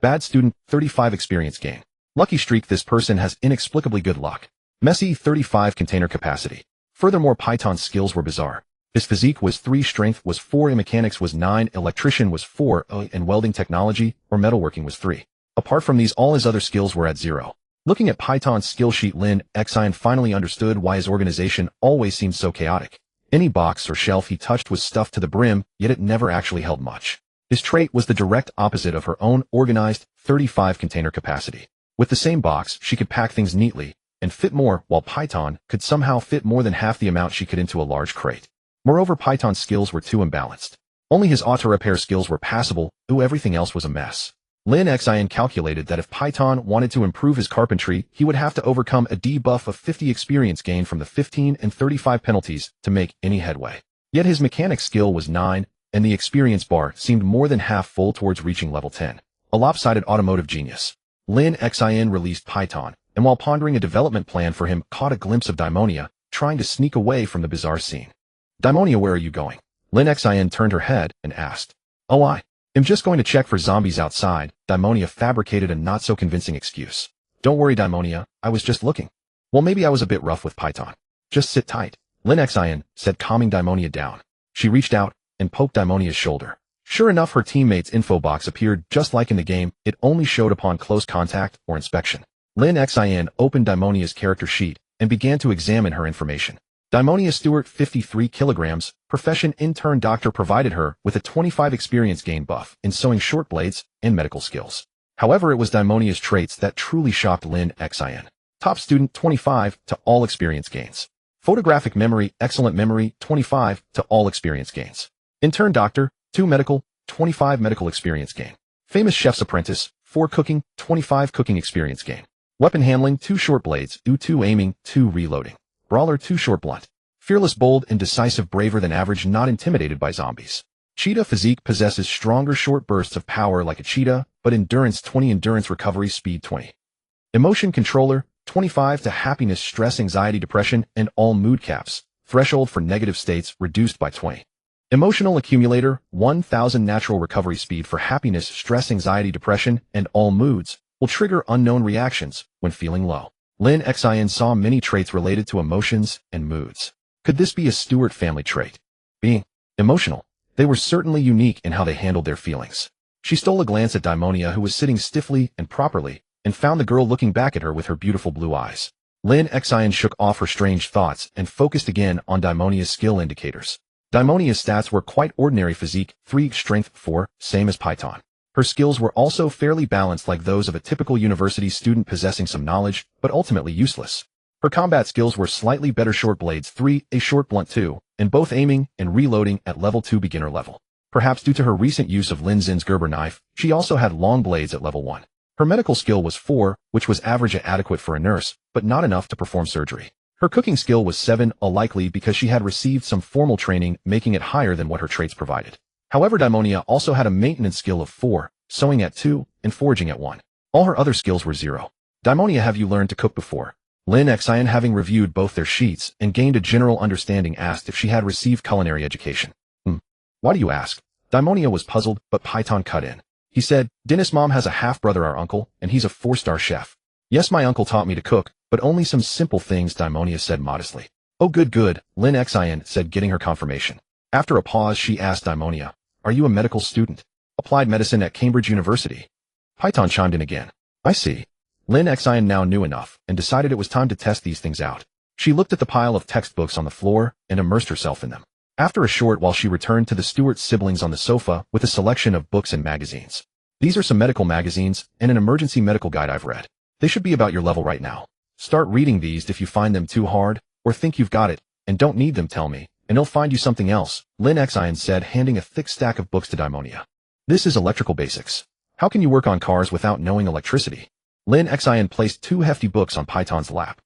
Bad student, 35 experience gain. Lucky streak, this person has inexplicably good luck. Messy, 35 container capacity. Furthermore, Python's skills were bizarre. His physique was 3, strength was 4, and mechanics was 9, electrician was 4, and welding technology or metalworking was 3. Apart from these, all his other skills were at 0. Looking at Python's skill sheet, Lin Xin finally understood why his organization always seemed so chaotic. Any box or shelf he touched was stuffed to the brim, yet it never actually held much. His trait was the direct opposite of her own, organized, 35 container capacity. With the same box, she could pack things neatly and fit more, while Python could somehow fit more than half the amount she could into a large crate. Moreover, Python's skills were too imbalanced. Only his auto-repair skills were passable, everything else was a mess. Lin Xin calculated that if Python wanted to improve his carpentry, he would have to overcome a debuff of 50 experience gain from the 15 and 35 penalties to make any headway. Yet his mechanic skill was 9, and the experience bar seemed more than half full towards reaching level 10. A lopsided automotive genius. Lin Xin released Python, and while pondering a development plan for him, caught a glimpse of Daimonia, trying to sneak away from the bizarre scene. Daimonia, where are you going? Lin Xin turned her head and asked. Oh, I am just going to check for zombies outside. Daimonia fabricated a not-so-convincing excuse. Don't worry, Daimonia, I was just looking. Well, maybe I was a bit rough with Python. Just sit tight, Lin Xin said, calming Daimonia down. She reached out and poked Daimonia's shoulder. Sure enough, her teammate's info box appeared just like in the game. It only showed upon close contact or inspection. Lin Xin opened Daimonia's character sheet and began to examine her information. Daimonia Stewart, 53 kilograms, profession intern doctor, provided her with a 25 experience gain buff in sewing short blades and medical skills. However, it was Daimonia's traits that truly shocked Lin Xin. Top student, 25 to all experience gains. Photographic memory, excellent memory, 25 to all experience gains. Intern doctor, 2 medical, 25 medical experience gain. Famous chef's apprentice, 4 cooking, 25 cooking experience gain. Weapon handling, 2 short blades, 2 aiming, 2 reloading. Brawler, 2 short blunt. Fearless, bold, and decisive, braver than average, not intimidated by zombies. Cheetah physique, possesses stronger short bursts of power like a cheetah, but endurance 20, endurance recovery speed 20. Emotion controller, 25 to happiness, stress, anxiety, depression, and all mood caps. Threshold for negative states reduced by 20. Emotional accumulator, 1000 natural recovery speed for happiness, stress, anxiety, depression, and all moods. Will trigger unknown reactions when feeling low. Lin Xin saw many traits related to emotions and moods. Could this be a Stewart family trait? Being emotional. They were certainly unique in how they handled their feelings. She stole a glance at Daimonia, who was sitting stiffly and properly, and found the girl looking back at her with her beautiful blue eyes. Lin Xin shook off her strange thoughts and focused again on Daimonia's skill indicators. Daimonia's stats were quite ordinary: physique, 3, strength, 4, same as Python. Her skills were also fairly balanced, like those of a typical university student, possessing some knowledge, but ultimately useless. Her combat skills were slightly better: short blades 3, a short blunt 2, and both aiming and reloading at level 2 beginner level. Perhaps due to her recent use of Lin Xin's Gerber knife, she also had long blades at level 1. Her medical skill was 4, which was average and adequate for a nurse, but not enough to perform surgery. Her cooking skill was 7, likely because she had received some formal training, making it higher than what her traits provided. However, Daimonia also had a maintenance skill of 4, sewing at 2, and foraging at 1. All her other skills were 0. Daimonia, have you learned to cook before? Lin Xin, having reviewed both their sheets and gained a general understanding, asked if she had received culinary education. Why do you ask? Daimonia was puzzled, but Python cut in. He said, Dennis' mom has a half-brother, our uncle, and he's a 4-star chef. Yes, my uncle taught me to cook, but only some simple things, Daimonia said modestly. Oh, good, Lin Xin said, getting her confirmation. After a pause, she asked Daimonia, are you a medical student? Applied medicine at Cambridge University. Python chimed in again. I see. Lin Xin now knew enough and decided it was time to test these things out. She looked at the pile of textbooks on the floor and immersed herself in them. After a short while, she returned to the Stewart siblings on the sofa with a selection of books and magazines. These are some medical magazines and an emergency medical guide I've read. They should be about your level right now. Start reading these. If you find them too hard or think you've got it and don't need them, tell me, and I'll find you something else, Lin Xin said, handing a thick stack of books to Daimonia. This is electrical basics. How can you work on cars without knowing electricity? Lin Xin placed 2 hefty books on Python's lap.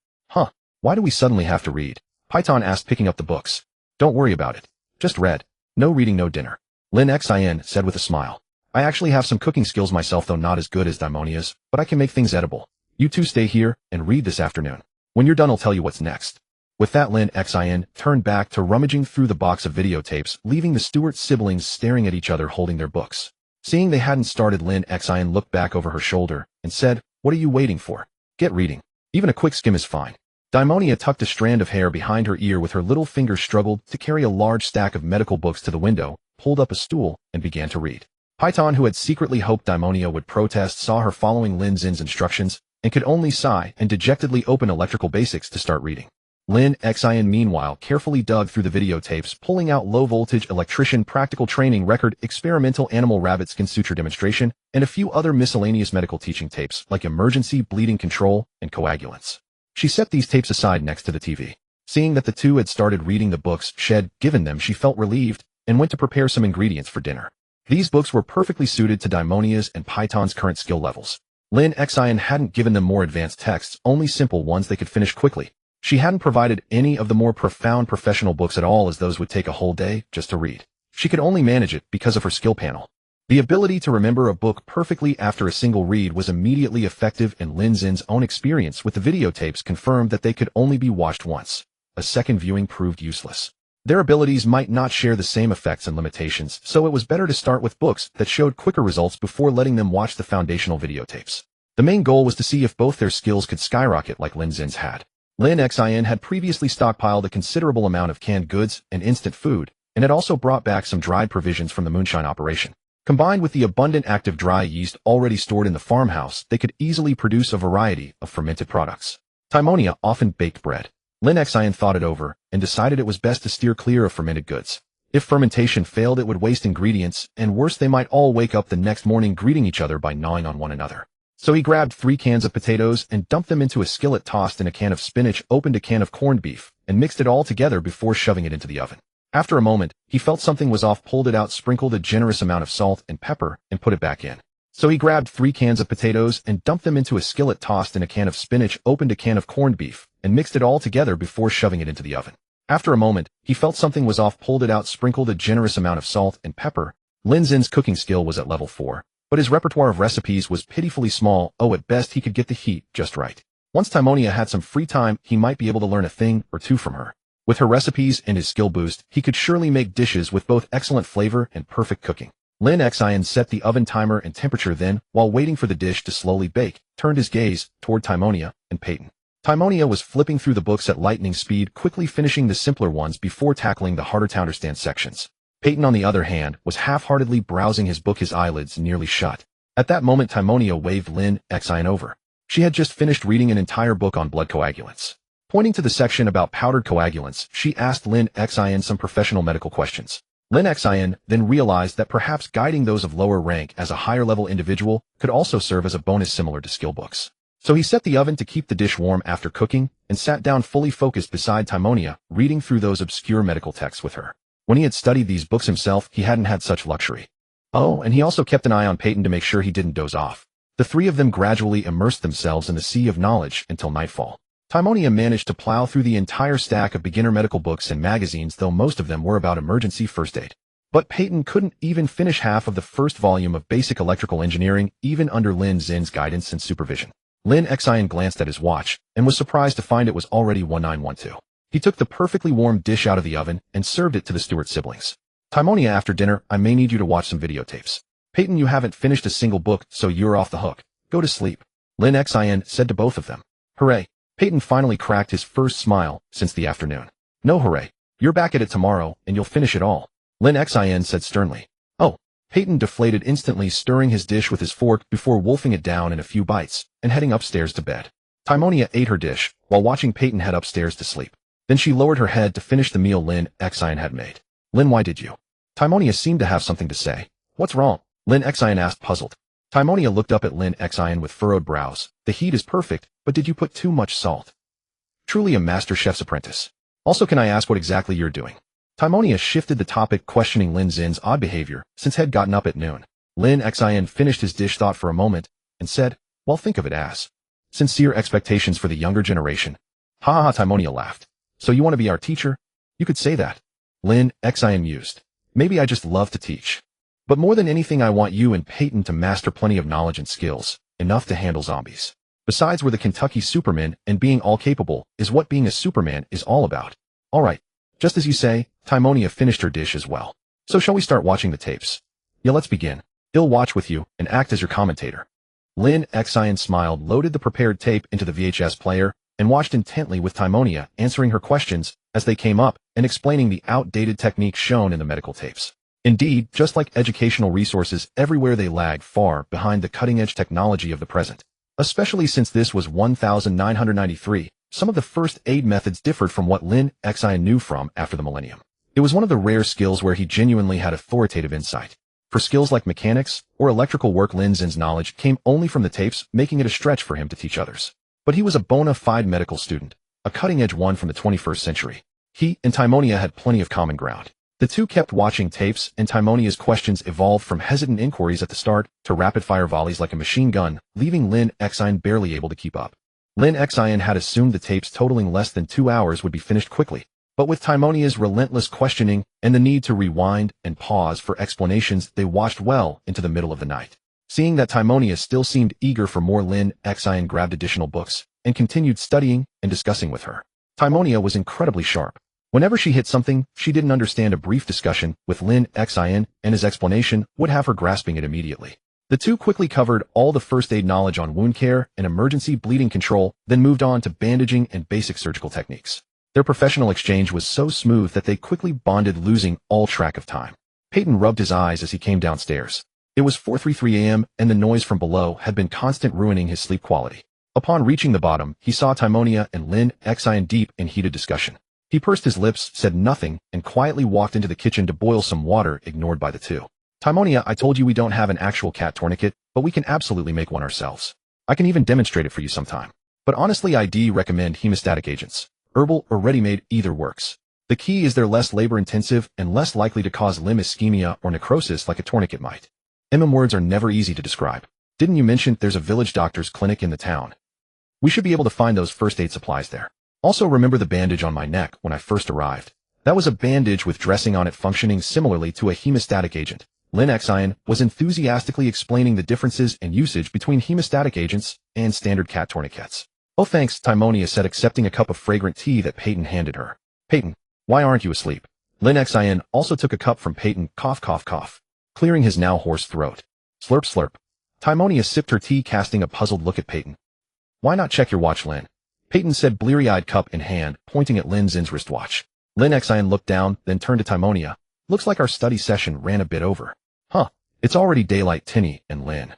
Why do we suddenly have to read? Python asked, picking up the books. Don't worry about it. Just read. No reading, no dinner. Lin Xin said with a smile. I actually have some cooking skills myself, though not as good as Daimonia's, but I can make things edible. You two stay here and read this afternoon. When you're done, I'll tell you what's next. With that, Lin Xin turned back to rummaging through the box of videotapes, leaving the Stewart siblings staring at each other holding their books. Seeing they hadn't started, Lin Xin looked back over her shoulder and said, What are you waiting for? Get reading. Even a quick skim is fine. Daimonia tucked a strand of hair behind her ear with her little fingers, struggled to carry a large stack of medical books to the window, pulled up a stool, and began to read. Python, who had secretly hoped Daimonia would protest, saw her following Lin Xin's instructions and could only sigh and dejectedly open Electrical Basics to start reading. Lin Xin, meanwhile, carefully dug through the videotapes, pulling out low-voltage electrician practical training record, experimental animal rabbit skin suture demonstration, and a few other miscellaneous medical teaching tapes like emergency bleeding control and coagulants. She set these tapes aside next to the TV. Seeing that the two had started reading the books she had given them, she felt relieved and went to prepare some ingredients for dinner. These books were perfectly suited to Daimonia's and Python's current skill levels. Lin Xin hadn't given them more advanced texts, only simple ones they could finish quickly. She hadn't provided any of the more profound professional books at all, as those would take a whole day just to read. She could only manage it because of her skill panel. The ability to remember a book perfectly after a single read was immediately effective, and Lin Xin's own experience with the videotapes confirmed that they could only be watched once. A second viewing proved useless. Their abilities might not share the same effects and limitations, so it was better to start with books that showed quicker results before letting them watch the foundational videotapes. The main goal was to see if both their skills could skyrocket like Lin Xin's had. Lin Xin had previously stockpiled a considerable amount of canned goods and instant food, and had also brought back some dried provisions from the moonshine operation. Combined with the abundant active dry yeast already stored in the farmhouse, they could easily produce a variety of fermented products. Timonia often baked bread. Lin Xin thought it over and decided it was best to steer clear of fermented goods. If fermentation failed, it would waste ingredients, and worse, they might all wake up the next morning greeting each other by gnawing on one another. So he grabbed 3 cans of potatoes and dumped them into a skillet, tossed in a can of spinach, opened a can of corned beef, and mixed it all together before shoving it into the oven. After a moment, he felt something was off, pulled it out, sprinkled a generous amount of salt and pepper, and put it back in. So he grabbed 3 cans of potatoes and dumped them into a skillet, tossed in a can of spinach, opened a can of corned beef, and mixed it all together before shoving it into the oven. After a moment, he felt something was off, pulled it out, sprinkled a generous amount of salt and pepper. Lin Xin's cooking skill was at level 4, but his repertoire of recipes was pitifully small. At best he could get the heat just right. Once Timonia had some free time, he might be able to learn a thing or two from her. With her recipes and his skill boost, he could surely make dishes with both excellent flavor and perfect cooking. Lin Xin set the oven timer and temperature, then, while waiting for the dish to slowly bake, turned his gaze toward Timonia and Peyton. Timonia was flipping through the books at lightning speed, quickly finishing the simpler ones before tackling the harder to understand sections. Peyton, on the other hand, was half-heartedly browsing his book, his eyelids nearly shut. At that moment, Timonia waved Lin Xin over. She had just finished reading an entire book on blood coagulants. Pointing to the section about powdered coagulants, she asked Lin Xin some professional medical questions. Lin Xin then realized that perhaps guiding those of lower rank as a higher-level individual could also serve as a bonus similar to skill books. So he set the oven to keep the dish warm after cooking and sat down fully focused beside Timonia, reading through those obscure medical texts with her. When he had studied these books himself, he hadn't had such luxury. Oh, and he also kept an eye on Peyton to make sure he didn't doze off. The 3 of them gradually immersed themselves in the sea of knowledge until nightfall. Timonia managed to plow through the entire stack of beginner medical books and magazines, though most of them were about emergency first aid. But Peyton couldn't even finish half of the first volume of basic electrical engineering, even under Lin Xin's guidance and supervision. Lin Xin glanced at his watch and was surprised to find it was already 1912. He took the perfectly warm dish out of the oven and served it to the Stewart siblings. Timonia, after dinner, I may need you to watch some videotapes. Peyton, you haven't finished a single book, so you're off the hook. Go to sleep. Lin Xin said to both of them. Hooray! Peyton finally cracked his first smile since the afternoon. No hooray. You're back at it tomorrow, and you'll finish it all. Lin Xin said sternly. Oh. Peyton deflated instantly, stirring his dish with his fork before wolfing it down in a few bites and heading upstairs to bed. Timonia ate her dish while watching Peyton head upstairs to sleep. Then she lowered her head to finish the meal Lin Xin had made. Lin, why did you? Timonia seemed to have something to say. What's wrong? Lin Xin asked, puzzled. Timonia looked up at Lin Xin with furrowed brows. The heat is perfect, but did you put too much salt? Truly a master chef's apprentice. Also, can I ask what exactly you're doing? Timonia shifted the topic, questioning Lin Xin's odd behavior since he had gotten up at noon. Lin Xin finished his dish, thought for a moment, and said, well, think of it as sincere expectations for the younger generation. Ha ha ha, Timonia laughed. So you want to be our teacher? You could say that. Lin Xin mused. Maybe I just love to teach. But more than anything, I want you and Peyton to master plenty of knowledge and skills, enough to handle zombies. Besides, we're the Kentucky Supermen, and being all-capable is what being a Superman is all about. All right. Just as you say, Timonia finished her dish as well. So shall we start watching the tapes? Yeah, let's begin. I'll watch with you and act as your commentator. Lin Xin smiled, loaded the prepared tape into the VHS player, and watched intently with Timonia answering her questions as they came up and explaining the outdated techniques shown in the medical tapes. Indeed, just like educational resources everywhere, they lag far behind the cutting-edge technology of the present. Especially since this was 1993, some of the first aid methods differed from what Lin Xin knew from after the millennium. It was one of the rare skills where he genuinely had authoritative insight. For skills like mechanics or electrical work, Lin Xin's knowledge came only from the tapes, making it a stretch for him to teach others. But he was a bona fide medical student, a cutting-edge one from the 21st century. He and Timonia had plenty of common ground. The two kept watching tapes, and Timonia's questions evolved from hesitant inquiries at the start to rapid-fire volleys like a machine gun, leaving Lin Xin barely able to keep up. Lin Xin had assumed the tapes totaling less than 2 hours would be finished quickly, But with Timonia's relentless questioning and the need to rewind and pause for explanations, they watched well into the middle of the night. Seeing that Timonia still seemed eager for more, Lin Xin grabbed additional books and continued studying and discussing with her. Timonia was incredibly sharp. Whenever she hit something she didn't understand, a brief discussion with Lin Xin and his explanation would have her grasping it immediately. The two quickly covered all the first aid knowledge on wound care and emergency bleeding control, then moved on to bandaging and basic surgical techniques. Their professional exchange was so smooth that they quickly bonded, losing all track of time. Peyton rubbed his eyes as he came downstairs. It was 4:33 a.m. and the noise from below had been constant, ruining his sleep quality. Upon reaching the bottom, he saw Timonia and Lin Xin deep in heated discussion. He pursed his lips, said nothing, and quietly walked into the kitchen to boil some water, ignored by the two. Timonia, I told you we don't have an actual cat tourniquet, but we can absolutely make one ourselves. I can even demonstrate it for you sometime. But honestly, I'd recommend hemostatic agents. Herbal or ready-made, either works. The key is they're less labor-intensive and less likely to cause limb ischemia or necrosis like a tourniquet might. Words are never easy to describe. Didn't you mention there's a village doctor's clinic in the town? We should be able to find those first aid supplies there. Also, remember the bandage on my neck when I first arrived? That was a bandage with dressing on it, functioning similarly to a hemostatic agent. Lin Xin was enthusiastically explaining the differences in usage between hemostatic agents and standard cat tourniquets. Oh thanks, Timonia said, accepting a cup of fragrant tea that Peyton handed her. Peyton, why aren't you asleep? Lin Xin also took a cup from Peyton, cough cough cough, clearing his now hoarse throat. Slurp slurp. Timonia sipped her tea, casting a puzzled look at Peyton. Why not check your watch, Lin? Peyton said, bleary-eyed, cup in hand, pointing at Lin Xin's wristwatch. Lin Xin looked down, then turned to Timonia. Looks like our study session ran a bit over. Huh, it's already daylight, Tinny and Lin.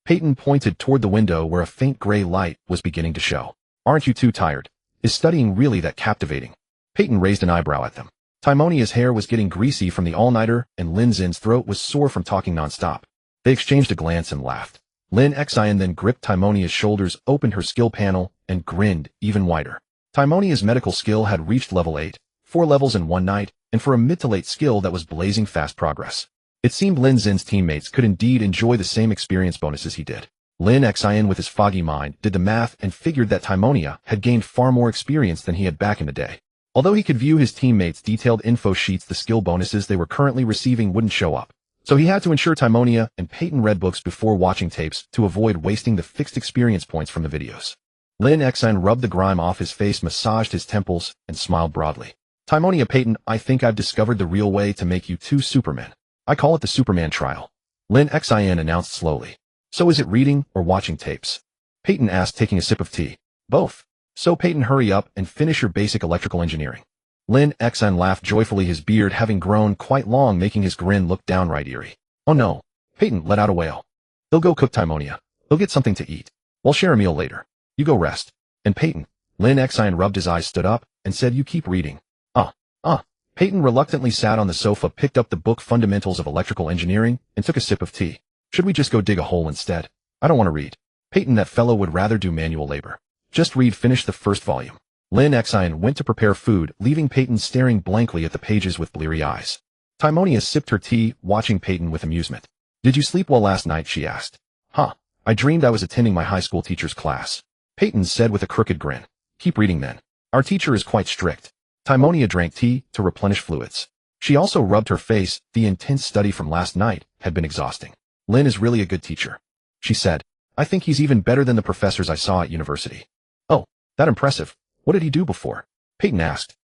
Peyton pointed toward the window where a faint gray light was beginning to show. Aren't you too tired? Is studying really that captivating? Peyton raised an eyebrow at them. Timonia's hair was getting greasy from the all-nighter, and Lin Xin's throat was sore from talking non-stop. They exchanged a glance and laughed. Lin Xin then gripped Timonia's shoulders, opened her skill panel, and grinned even wider. Timonia's medical skill had reached level 8, 4 levels in one night, and for a mid to late skill that was blazing fast progress. It seemed Lin Xin's teammates could indeed enjoy the same experience bonuses he did. Lin Xin, with his foggy mind, did the math and figured that Timonia had gained far more experience than he had back in the day. Although he could view his teammates' detailed info sheets, the skill bonuses they were currently receiving wouldn't show up. So he had to ensure Timonia and Peyton read books before watching tapes to avoid wasting the fixed experience points from the videos. Lin Xin rubbed the grime off his face, massaged his temples, and smiled broadly. Timonia, Peyton, I think I've discovered the real way to make you two Supermen. I call it the Superman trial. Lin Xin announced slowly. So is it reading or watching tapes? Peyton asked, taking a sip of tea. Both. So Peyton, hurry up and finish your basic electrical engineering. Lin Xin laughed joyfully, his beard having grown quite long, making his grin look downright eerie. Oh no. Peyton let out a wail. They'll go cook, Timonia. They'll get something to eat. We'll share a meal later. You go rest. And Peyton. Lin Xin rubbed his eyes, stood up, and said, you keep reading. Peyton reluctantly sat on the sofa, picked up the book Fundamentals of Electrical Engineering, and took a sip of tea. Should we just go dig a hole instead? I don't want to read. Peyton, that fellow would rather do manual labor. Just read, finish the first volume. Lin Xin went to prepare food, leaving Peyton staring blankly at the pages with bleary eyes. Timonia sipped her tea, watching Peyton with amusement. Did you sleep well last night? She asked. Huh. I dreamed I was attending my high school teacher's class. Peyton said with a crooked grin. Keep reading then. Our teacher is quite strict. Timonia drank tea to replenish fluids. She also rubbed her face. The intense study from last night had been exhausting. Lin is really a good teacher, she said. I think he's even better than the professors I saw at university. Oh, that impressive. What did he do before? Peyton asked.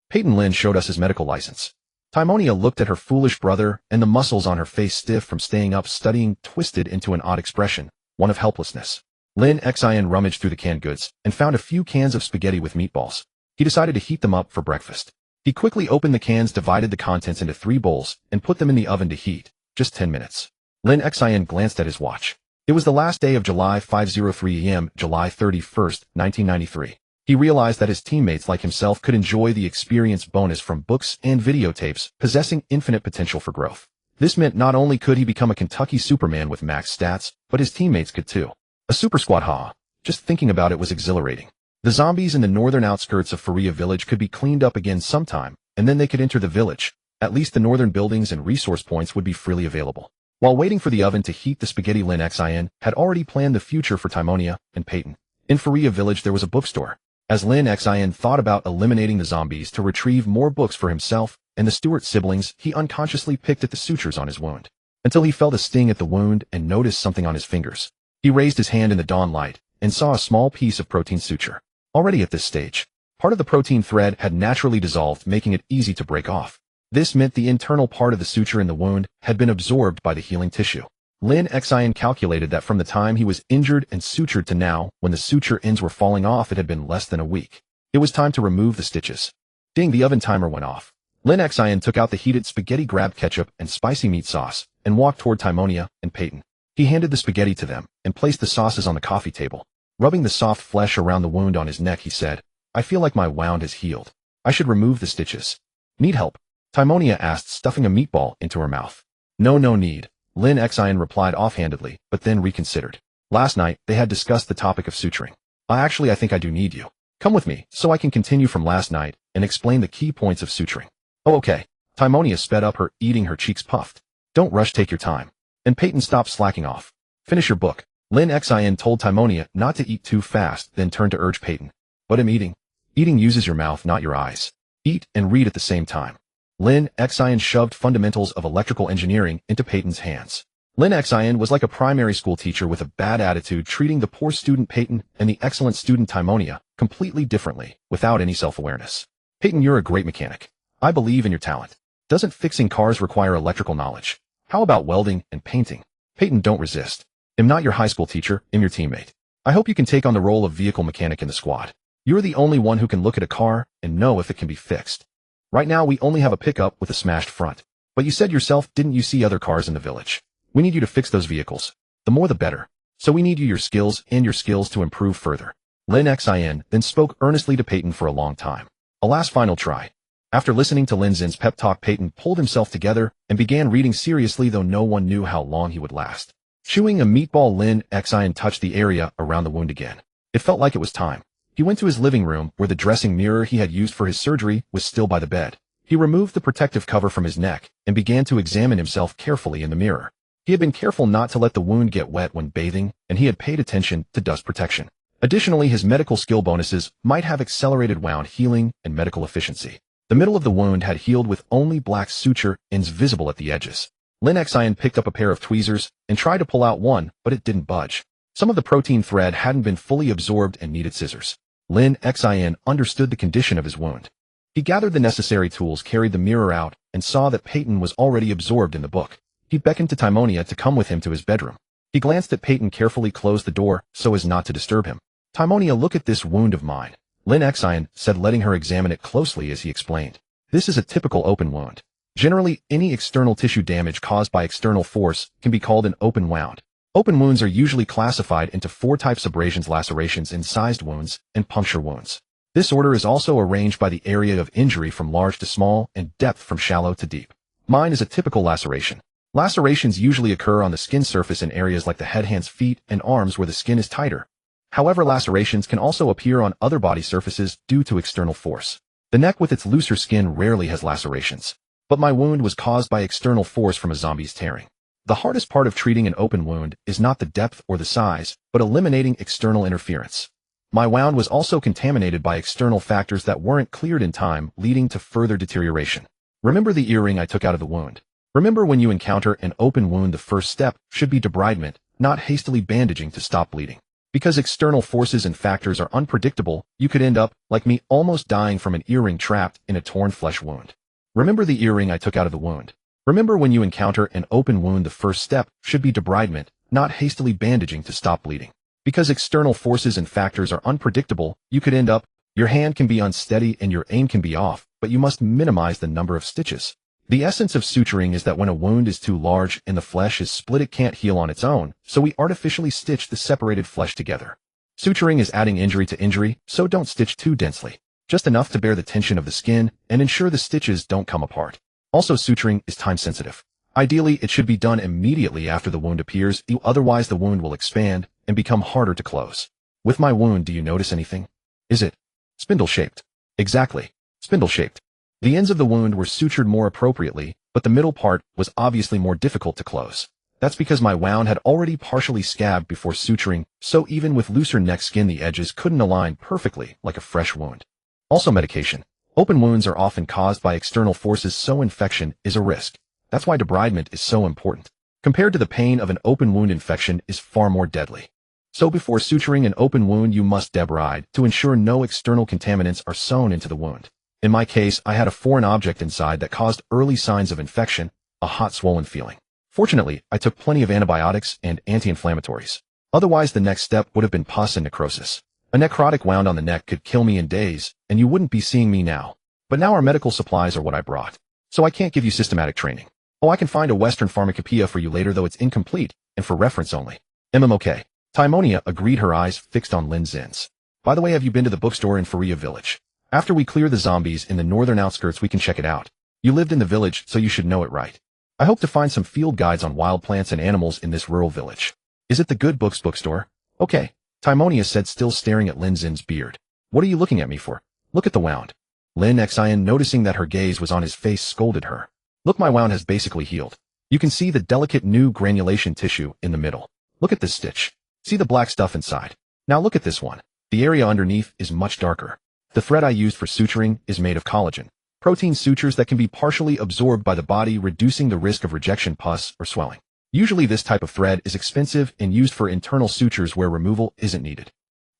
Peyton, Lin showed us his medical license. Timonia looked at her foolish brother, and the muscles on her face, stiff from staying up studying, twisted into an odd expression, one of helplessness. Lin Xin rummaged through the canned goods and found a few cans of spaghetti with meatballs. He decided to heat them up for breakfast. He quickly opened the cans, divided the contents into 3 bowls, and put them in the oven to heat. Just 10 minutes. Lin Xin glanced at his watch. It was the last day of July, 5:03 a.m., July 31st, 1993. He realized that his teammates like himself could enjoy the experience bonus from books and videotapes, possessing infinite potential for growth. This meant not only could he become a Kentucky Superman with max stats, but his teammates could too. A super squad, ha! Just thinking about it was exhilarating. The zombies in the northern outskirts of Faria village could be cleaned up again sometime, and then they could enter the village. At least the northern buildings and resource points would be freely available. While waiting for the oven to heat the spaghetti, Lin Xin had already planned the future for Timonia and Peyton. In Faria village there was a bookstore. As Lin Xin thought about eliminating the zombies to retrieve more books for himself and the Stewart siblings, he unconsciously picked at the sutures on his wound, until he felt a sting at the wound and noticed something on his fingers. He raised his hand in the dawn light and saw a small piece of protein suture. Already at this stage, part of the protein thread had naturally dissolved, making it easy to break off. This meant the internal part of the suture in the wound had been absorbed by the healing tissue. Lin Xin calculated that from the time he was injured and sutured to now, when the suture ends were falling off, it had been less than a week. It was time to remove the stitches. Ding, the oven timer went off. Lin Xin took out the heated spaghetti, grabbed ketchup and spicy meat sauce, and walked toward Timonia and Peyton. He handed the spaghetti to them and placed the sauces on the coffee table. Rubbing the soft flesh around the wound on his neck, he said, "I feel like my wound has healed. I should remove the stitches." "Need help?" Timonia asked, stuffing a meatball into her mouth. No need," Lin Xin replied offhandedly, but then reconsidered. Last night, they had discussed the topic of suturing. I think I do need you. Come with me, so I can continue from last night and explain the key points of suturing." "Oh, okay." Timonia sped up, her eating, her cheeks puffed. "Don't rush, take your time." And Peyton stopped slacking off. "Finish your book." Lin Xin told Timonia not to eat too fast, then turned to urge Peyton. "But I'm eating." "Eating uses your mouth, not your eyes. Eat and read at the same time." Lin Xin shoved fundamentals of electrical engineering into Peyton's hands. Lin Xin was like a primary school teacher with a bad attitude, treating the poor student Peyton and the excellent student Timonia completely differently, without any self-awareness. "Peyton, you're a great mechanic. I believe in your talent. Doesn't fixing cars require electrical knowledge? How about welding and painting?" "Peyton, don't resist. I'm not your high school teacher, I'm your teammate. I hope you can take on the role of vehicle mechanic in the squad. You're the only one who can look at a car and know if it can be fixed. Right now we only have a pickup with a smashed front. But you said yourself, didn't you see other cars in the village? We need you to fix those vehicles. The more the better. So we need your skills to improve further." Lin Xin then spoke earnestly to Peyton for a long time. A last final try. After listening to Lin Xin's pep talk, Peyton pulled himself together and began reading seriously, though no one knew how long he would last. Chewing a meatball, Lin Xin touched the area around the wound again. It felt like it was time. He went to his living room, where the dressing mirror he had used for his surgery was still by the bed. He removed the protective cover from his neck and began to examine himself carefully in the mirror. He had been careful not to let the wound get wet when bathing, and he had paid attention to dust protection. Additionally, his medical skill bonuses might have accelerated wound healing and medical efficiency. The middle of the wound had healed with only black suture ends visible at the edges. Lin Xin picked up a pair of tweezers and tried to pull out one, but it didn't budge. Some of the protein thread hadn't been fully absorbed and needed scissors. Lin Xin understood the condition of his wound. He gathered the necessary tools, carried the mirror out, and saw that Peyton was already absorbed in the book. He beckoned to Timonia to come with him to his bedroom. He glanced at Peyton, carefully closed the door so as not to disturb him. "Timonia, look at this wound of mine," Lin Xin said, letting her examine it closely as he explained. "This is a typical open wound. Generally, any external tissue damage caused by external force can be called an open wound. Open wounds are usually classified into 4 types: abrasions, lacerations, incised wounds, and puncture wounds. This order is also arranged by the area of injury from large to small and depth from shallow to deep. Mine is a typical laceration. Lacerations usually occur on the skin surface in areas like the head, hands, feet, and arms where the skin is tighter. However, lacerations can also appear on other body surfaces due to external force. The neck with its looser skin rarely has lacerations. But my wound was caused by external force from a zombie's tearing. The hardest part of treating an open wound is not the depth or the size, but eliminating external interference. My wound was also contaminated by external factors that weren't cleared in time, leading to further deterioration. Remember the earring I took out of the wound. Remember, when you encounter an open wound, the first step should be debridement, not hastily bandaging to stop bleeding. Because external forces and factors are unpredictable, you could end up, like me, almost dying from an earring trapped in a torn flesh wound. Remember the earring I took out of the wound. Remember, when you encounter an open wound, the first step should be debridement, not hastily bandaging to stop bleeding. Because external forces and factors are unpredictable, you could end up, your hand can be unsteady and your aim can be off, but you must minimize the number of stitches. The essence of suturing is that when a wound is too large and the flesh is split, it can't heal on its own, so we artificially stitch the separated flesh together. Suturing is adding injury to injury, so don't stitch too densely. Just enough to bear the tension of the skin and ensure the stitches don't come apart. Also, suturing is time sensitive. Ideally, it should be done immediately after the wound appears, otherwise the wound will expand and become harder to close. With my wound, do you notice anything? Is it spindle-shaped? Exactly, spindle-shaped. The ends of the wound were sutured more appropriately, but the middle part was obviously more difficult to close. That's because my wound had already partially scabbed before suturing, so even with looser neck skin the edges couldn't align perfectly like a fresh wound. Also medication. Open wounds are often caused by external forces, so infection is a risk. That's why debridement is so important. Compared to the pain of an open wound, infection is far more deadly. So before suturing an open wound, you must debride to ensure no external contaminants are sewn into the wound. In my case, I had a foreign object inside that caused early signs of infection, a hot swollen feeling. Fortunately, I took plenty of antibiotics and anti-inflammatories. Otherwise, the next step would have been pus and necrosis. A necrotic wound on the neck could kill me in days, and you wouldn't be seeing me now. But now our medical supplies are what I brought. So I can't give you systematic training. Oh, I can find a Western pharmacopoeia for you later, though it's incomplete and for reference only. Okay. Timonia agreed, her eyes fixed on Lin Xin's. By the way, have you been to the bookstore in Faria village? After we clear the zombies in the northern outskirts, we can check it out. You lived in the village, so you should know it right. I hope to find some field guides on wild plants and animals in this rural village. Is it the Good Books bookstore? Okay, Timonia said, still staring at Lin Xin's beard. What are you looking at me for? Look at the wound. Lin Xin, noticing that her gaze was on his face, scolded her. Look, my wound has basically healed. You can see the delicate new granulation tissue in the middle. Look at this stitch. See the black stuff inside. Now look at this one. The area underneath is much darker. The thread I used for suturing is made of collagen, protein sutures that can be partially absorbed by the body, reducing the risk of rejection, pus, or swelling. Usually this type of thread is expensive and used for internal sutures where removal isn't needed.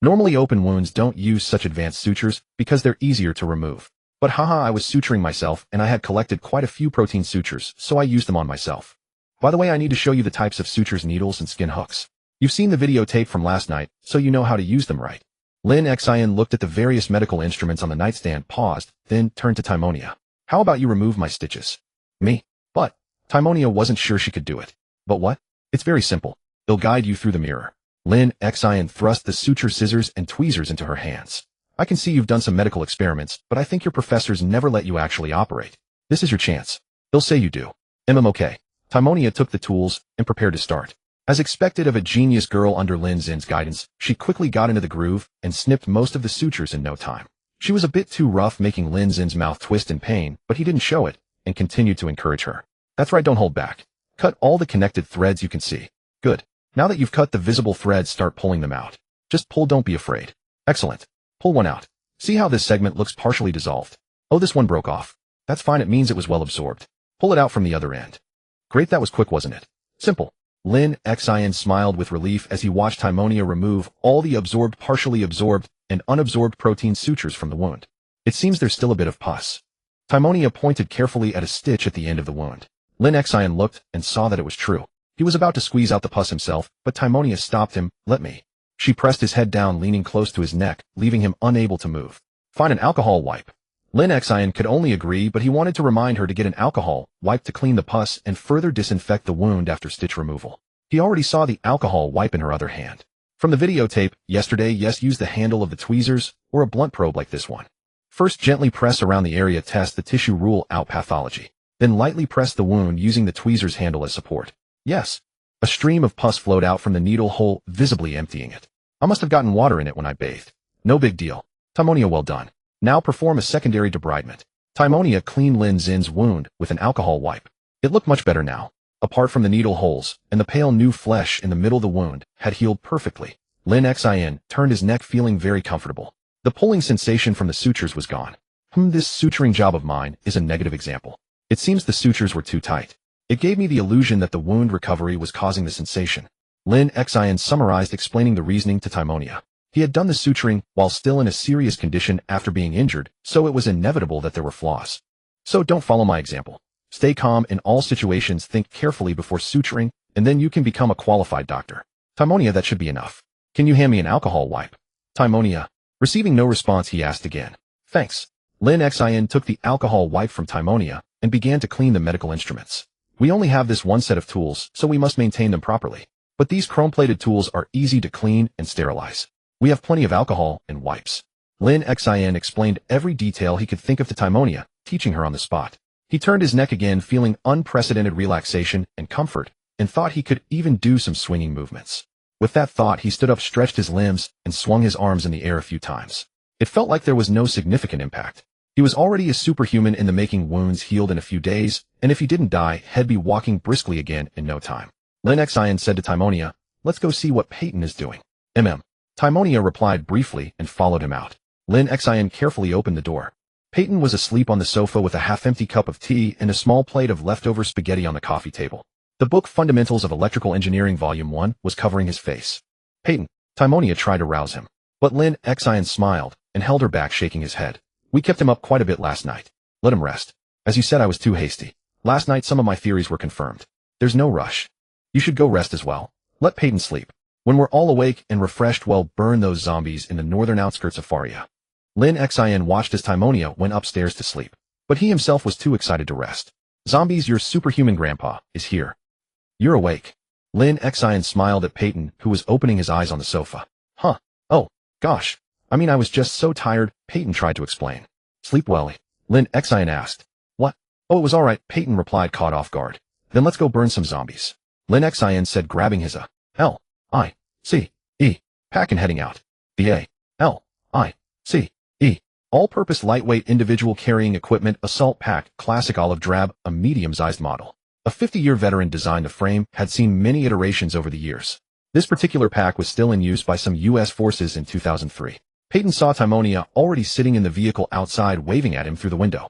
Normally open wounds don't use such advanced sutures because they're easier to remove. But haha, I was suturing myself and I had collected quite a few protein sutures, so I used them on myself. By the way, I need to show you the types of sutures, needles, and skin hooks. You've seen the videotape from last night, so you know how to use them, right? Lin Xin looked at the various medical instruments on the nightstand, paused, then turned to Timonia. How about you remove my stitches? Me? But Timonia wasn't sure she could do it. But what? It's very simple. They'll guide you through the mirror. Lin Xin thrust the suture scissors and tweezers into her hands. I can see you've done some medical experiments, but I think your professors never let you actually operate. This is your chance. They'll say you do. Okay. Timonia took the tools and prepared to start. As expected of a genius girl under Lin Xin's guidance, she quickly got into the groove and snipped most of the sutures in no time. She was a bit too rough, making Lin Xin's mouth twist in pain, but he didn't show it and continued to encourage her. That's right, don't hold back. Cut all the connected threads you can see. Good. Now that you've cut the visible threads, start pulling them out. Just pull, don't be afraid. Excellent. Pull one out. See how this segment looks partially dissolved? Oh, this one broke off. That's fine, it means it was well absorbed. Pull it out from the other end. Great, that was quick, wasn't it? Simple. Lin Xin smiled with relief as he watched Timonia remove all the absorbed, partially absorbed, and unabsorbed protein sutures from the wound. It seems there's still a bit of pus. Timonia pointed carefully at a stitch at the end of the wound. Lin Xin looked and saw that it was true. He was about to squeeze out the pus himself, but Timonia stopped him. Let me. She pressed his head down, leaning close to his neck, leaving him unable to move. Find an alcohol wipe. Lin Xin could only agree, but he wanted to remind her to get an alcohol wipe to clean the pus and further disinfect the wound after stitch removal. He already saw the alcohol wipe in her other hand. From the videotape yesterday, yes, use the handle of the tweezers or a blunt probe like this one. First, gently press around the area, test the tissue, rule out pathology. Then lightly press the wound using the tweezers handle as support. Yes. A stream of pus flowed out from the needle hole, visibly emptying it. I must have gotten water in it when I bathed. No big deal. Timonia, well done. Now perform a secondary debridement. Timonia cleaned Lin Xin's wound with an alcohol wipe. It looked much better now. Apart from the needle holes, and the pale new flesh in the middle, the wound had healed perfectly. Lin Xin turned his neck, feeling very comfortable. The pulling sensation from the sutures was gone. This suturing job of mine is a negative example. It seems the sutures were too tight. It gave me the illusion that the wound recovery was causing the sensation. Lin Xin summarized, explaining the reasoning to Timonia. He had done the suturing while still in a serious condition after being injured, so it was inevitable that there were flaws. So don't follow my example. Stay calm in all situations, think carefully before suturing, and then you can become a qualified doctor. Timonia, that should be enough. Can you hand me an alcohol wipe? Timonia. Receiving no response, he asked again. Thanks. Lin Xin took the alcohol wipe from Timonia and began to clean the medical instruments. We only have this one set of tools, so we must maintain them properly. But these chrome-plated tools are easy to clean and sterilize. We have plenty of alcohol and wipes. Lin Xin explained every detail he could think of to Timonia, teaching her on the spot. He turned his neck again, feeling unprecedented relaxation and comfort, and thought he could even do some swinging movements. With that thought, he stood up, stretched his limbs, and swung his arms in the air a few times. It felt like there was no significant impact. He was already a superhuman in the making. Wounds healed in a few days, and if he didn't die, he'd be walking briskly again in no time. Lin Xin said to Timonia, let's go see what Peyton is doing. Timonia replied briefly and followed him out. Lin Xin carefully opened the door. Peyton was asleep on the sofa with a half-empty cup of tea and a small plate of leftover spaghetti on the coffee table. The book Fundamentals of Electrical Engineering Volume 1 was covering his face. Peyton, Timonia tried to rouse him. But Lin Xin smiled and held her back, shaking his head. We kept him up quite a bit last night. Let him rest. As you said, I was too hasty. Last night some of my theories were confirmed. There's no rush. You should go rest as well. Let Peyton sleep. When we're all awake and refreshed, we'll burn those zombies in the northern outskirts of Faria. Lin Xin watched as Timonia went upstairs to sleep. But he himself was too excited to rest. Zombies, your superhuman grandpa is here. You're awake. Lin Xin smiled at Peyton, who was opening his eyes on the sofa. Huh. Oh, gosh. I mean, I was just so tired, Peyton tried to explain. Sleep well? Lin Xin asked. What? Oh, it was all right, Peyton replied, caught off guard. Then let's go burn some zombies. Lin Xin said, grabbing his L-I-C-E pack and heading out. The A-L-I-C-E all-purpose lightweight individual carrying equipment assault pack, classic olive drab, a medium-sized model. A 50-year veteran designed the frame, had seen many iterations over the years. This particular pack was still in use by some U.S. forces in 2003. Peyton saw Timonia already sitting in the vehicle outside, waving at him through the window.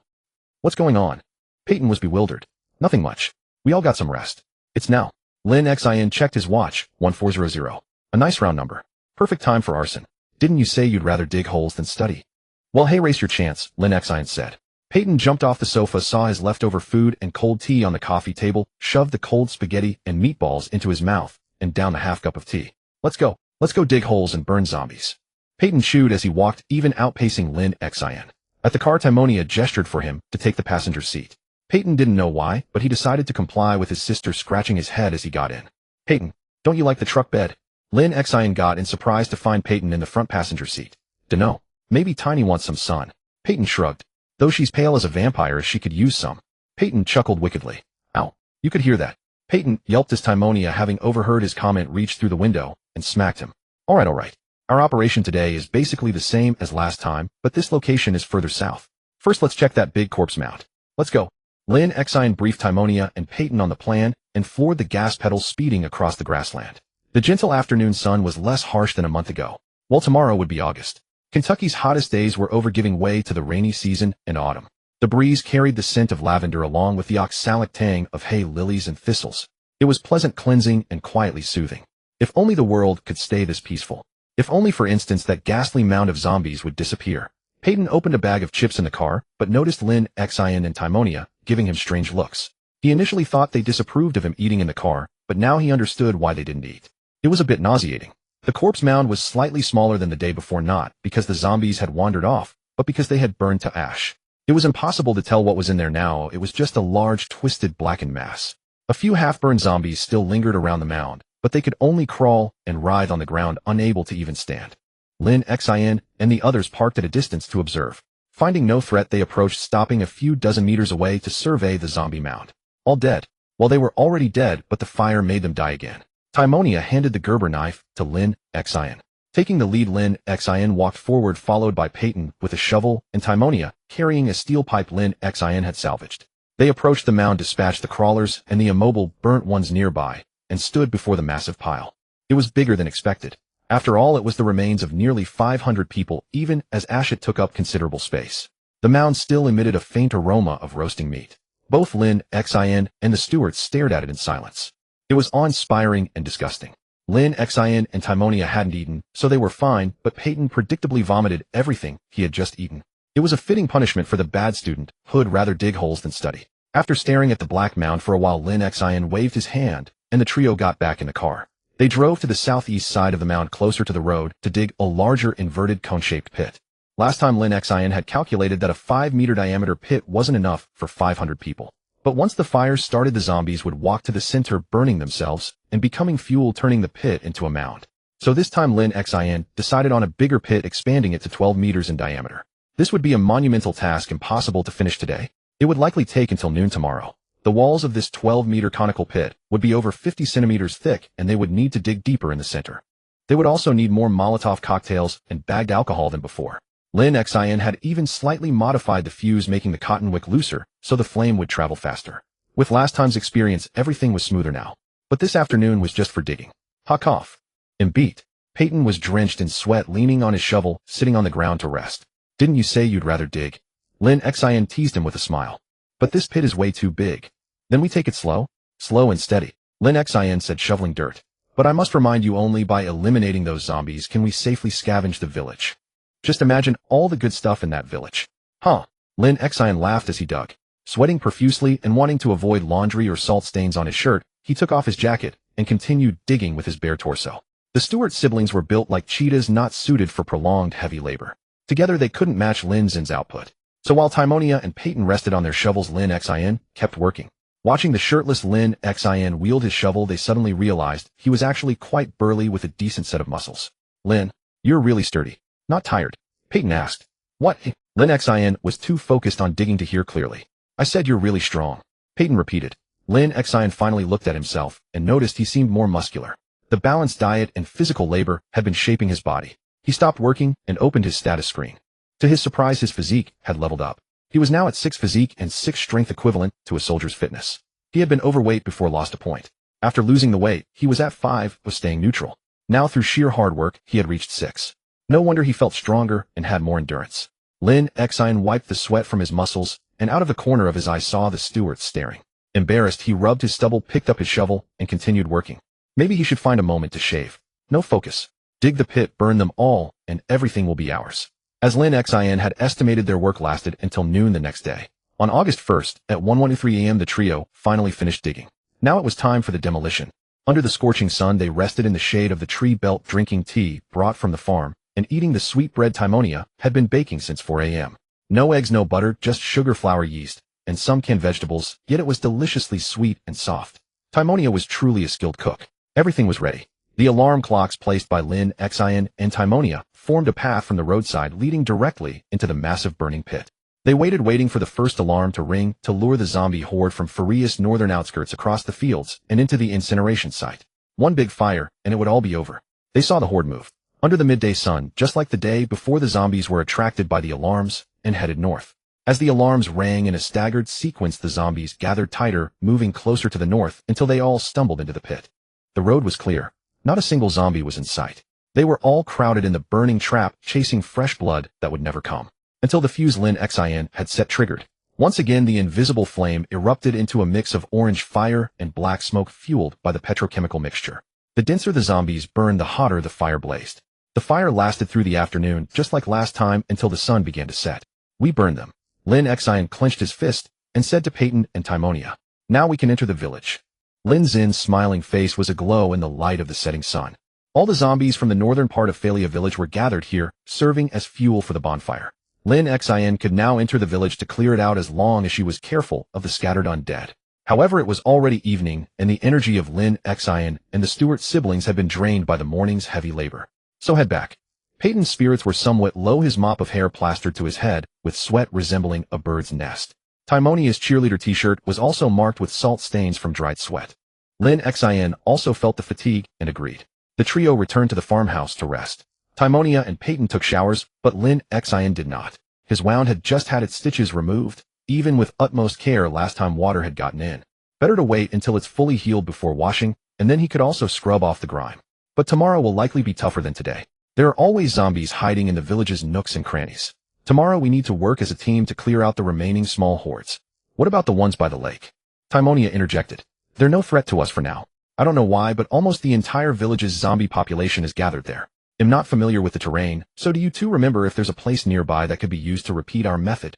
What's going on? Peyton was bewildered. Nothing much. We all got some rest. It's now. Lin Xin checked his watch, 1400. A nice round number. Perfect time for arson. Didn't you say you'd rather dig holes than study? Well, hey, race your chance, Lin Xin said. Peyton jumped off the sofa, saw his leftover food and cold tea on the coffee table, shoved the cold spaghetti and meatballs into his mouth, and down the half cup of tea. Let's go dig holes and burn zombies. Peyton chewed as he walked, even outpacing Lin Xin. At the car, Timonia gestured for him to take the passenger seat. Peyton didn't know why, but he decided to comply, with his sister scratching his head as he got in. Peyton, don't you like the truck bed? Lin Xin got in, surprised to find Peyton in the front passenger seat. Dunno. Maybe Tiny wants some sun. Peyton shrugged. Though she's pale as a vampire, she could use some. Peyton chuckled wickedly. Ow. You could hear that. Peyton yelped as Timonia, having overheard his comment, reached through the window and smacked him. All right. Our operation today is basically the same as last time, but this location is further south. First, let's check that big corpse mound. Let's go. Lin Xin briefed Timonia and Peyton on the plan and floored the gas pedal, speeding across the grassland. The gentle afternoon sun was less harsh than a month ago, while tomorrow would be August. Kentucky's hottest days were over, giving way to the rainy season and autumn. The breeze carried the scent of lavender along with the oxalic tang of hay, lilies, and thistles. It was pleasant, cleansing, and quietly soothing. If only the world could stay this peaceful. If only, for instance, that ghastly mound of zombies would disappear. Peyton opened a bag of chips in the car, but noticed Lin Xin and Timonia giving him strange looks. He initially thought they disapproved of him eating in the car, but now he understood why they didn't eat. It was a bit nauseating. The corpse mound was slightly smaller than the day before, not because the zombies had wandered off, but because they had burned to ash. It was impossible to tell what was in there now. It was just a large, twisted, blackened mass. A few half-burned zombies still lingered around the mound, but they could only crawl and writhe on the ground, unable to even stand. Lin Xin and the others parked at a distance to observe. Finding no threat, they approached, stopping a few dozen meters away to survey the zombie mound. All dead. Well, they were already dead, but the fire made them die again. Timonia handed the Gerber knife to Lin Xin. Taking the lead, Lin Xin walked forward, followed by Peyton with a shovel and Timonia carrying a steel pipe Lin Xin had salvaged. They approached the mound, dispatched the crawlers and the immobile, burnt ones nearby, and stood before the massive pile. It was bigger than expected. After all, it was the remains of nearly 500 people, even as ash it took up considerable space. The mound still emitted a faint aroma of roasting meat. Both Lin Xin and the stewards stared at it in silence. It was awe-inspiring and disgusting. Lin Xin and Timonia hadn't eaten, so they were fine, but Peyton predictably vomited everything he had just eaten. It was a fitting punishment for the bad student who'd rather dig holes than study. After staring at the black mound for a while, Lin Xin waved his hand, and the trio got back in the car. They drove to the southeast side of the mound, closer to the road, to dig a larger, inverted, cone-shaped pit. Last time, Lin Xin had calculated that a 5-meter diameter pit wasn't enough for 500 people. But once the fires started, the zombies would walk to the center, burning themselves and becoming fuel, turning the pit into a mound. So this time Lin Xin decided on a bigger pit, expanding it to 12 meters in diameter. This would be a monumental task, impossible to finish today. It would likely take until noon tomorrow. The walls of this 12-meter conical pit would be over 50 centimeters thick, and they would need to dig deeper in the center. They would also need more Molotov cocktails and bagged alcohol than before. Lin Xin had even slightly modified the fuse, making the cotton wick looser so the flame would travel faster. With last time's experience, everything was smoother now. but this afternoon was just for digging. Ha cough. And beat. Peyton was drenched in sweat, leaning on his shovel, sitting on the ground to rest. Didn't you say you'd rather dig? Lin Xin teased him with a smile. But this pit is way too big. Then we take it slow? Slow and steady. Lin Xin said, shoveling dirt. But I must remind you, only by eliminating those zombies can we safely scavenge the village. Just imagine all the good stuff in that village. Huh? Lin Xin laughed as he dug. Sweating profusely and wanting to avoid laundry or salt stains on his shirt, he took off his jacket and continued digging with his bare torso. The Stewart siblings were built like cheetahs, not suited for prolonged heavy labor. Together they couldn't match Lin Xin's output. So while Timonia and Peyton rested on their shovels, Lin Xin kept working. Watching the shirtless Lin Xin wield his shovel, they suddenly realized he was actually quite burly with a decent set of muscles. Lin, you're really sturdy. Not tired? Peyton asked. What? Lin Xin was too focused on digging to hear clearly. I said you're really strong. Peyton repeated. Lin Xin finally looked at himself and noticed he seemed more muscular. The balanced diet and physical labor had been shaping his body. He stopped working and opened his status screen. To his surprise, his physique had leveled up. He was now at 6 physique and 6 strength, equivalent to a soldier's fitness. He had been overweight before, lost a point. After losing the weight, he was at 5, was staying neutral. Now through sheer hard work, he had reached 6. No wonder he felt stronger and had more endurance. Lin Xin wiped the sweat from his muscles, and out of the corner of his eye saw the Stewarts staring. Embarrassed, he rubbed his stubble, picked up his shovel, and continued working. Maybe he should find a moment to shave. No focus. Dig the pit, burn them all, and everything will be ours. As Lin Xin had estimated, their work lasted until noon the next day. On August 1st, at 1:13 a.m. the trio finally finished digging. Now it was time for the demolition. Under the scorching sun, they rested in the shade of the tree belt, drinking tea brought from the farm, and eating the sweet bread Timonia had been baking since 4 a.m. No eggs, no butter, just sugar, flour, yeast, and some canned vegetables, yet it was deliciously sweet and soft. Timonia was truly a skilled cook. Everything was ready. The alarm clocks placed by Lin Xin and Timonia formed a path from the roadside leading directly into the massive burning pit. They waited, waiting for the first alarm to ring to lure the zombie horde from Faria's northern outskirts across the fields and into the incineration site. One big fire, and it would all be over. They saw the horde move. Under the midday sun, just like the day before, the zombies were attracted by the alarms and headed north. As the alarms rang in a staggered sequence, the zombies gathered tighter, moving closer to the north until they all stumbled into the pit. The road was clear. Not a single zombie was in sight. They were all crowded in the burning trap, chasing fresh blood that would never come. Until the fuse Lin Xin had set triggered. Once again, the invisible flame erupted into a mix of orange fire and black smoke fueled by the petrochemical mixture. The denser the zombies burned, the hotter the fire blazed. The fire lasted through the afternoon, just like last time, until the sun began to set. We burned them. Lin Xin clenched his fist and said to Peyton and Timonia, now we can enter the village. Lin Xin's smiling face was aglow in the light of the setting sun. All the zombies from the northern part of Phalia village were gathered here, serving as fuel for the bonfire. Lin Xin could now enter the village to clear it out as long as she was careful of the scattered undead. However, it was already evening, and the energy of Lin Xin and the Stewart siblings had been drained by the morning's heavy labor. So head back. Peyton's spirits were somewhat low, his mop of hair plastered to his head, with sweat resembling a bird's nest. Timonia's cheerleader t-shirt was also marked with salt stains from dried sweat. Lin Xin also felt the fatigue and agreed. The trio returned to the farmhouse to rest. Timonia and Peyton took showers, but Lin Xin did not. His wound had just had its stitches removed, even with utmost care last time water had gotten in. Better to wait until it's fully healed before washing, and then he could also scrub off the grime. But tomorrow will likely be tougher than today. There are always zombies hiding in the village's nooks and crannies. Tomorrow we need to work as a team to clear out the remaining small hordes. What about the ones by the lake? Timonia interjected. They're no threat to us for now. I don't know why, but almost the entire village's zombie population is gathered there. I'm not familiar with the terrain, so do you two remember if there's a place nearby that could be used to repeat our method?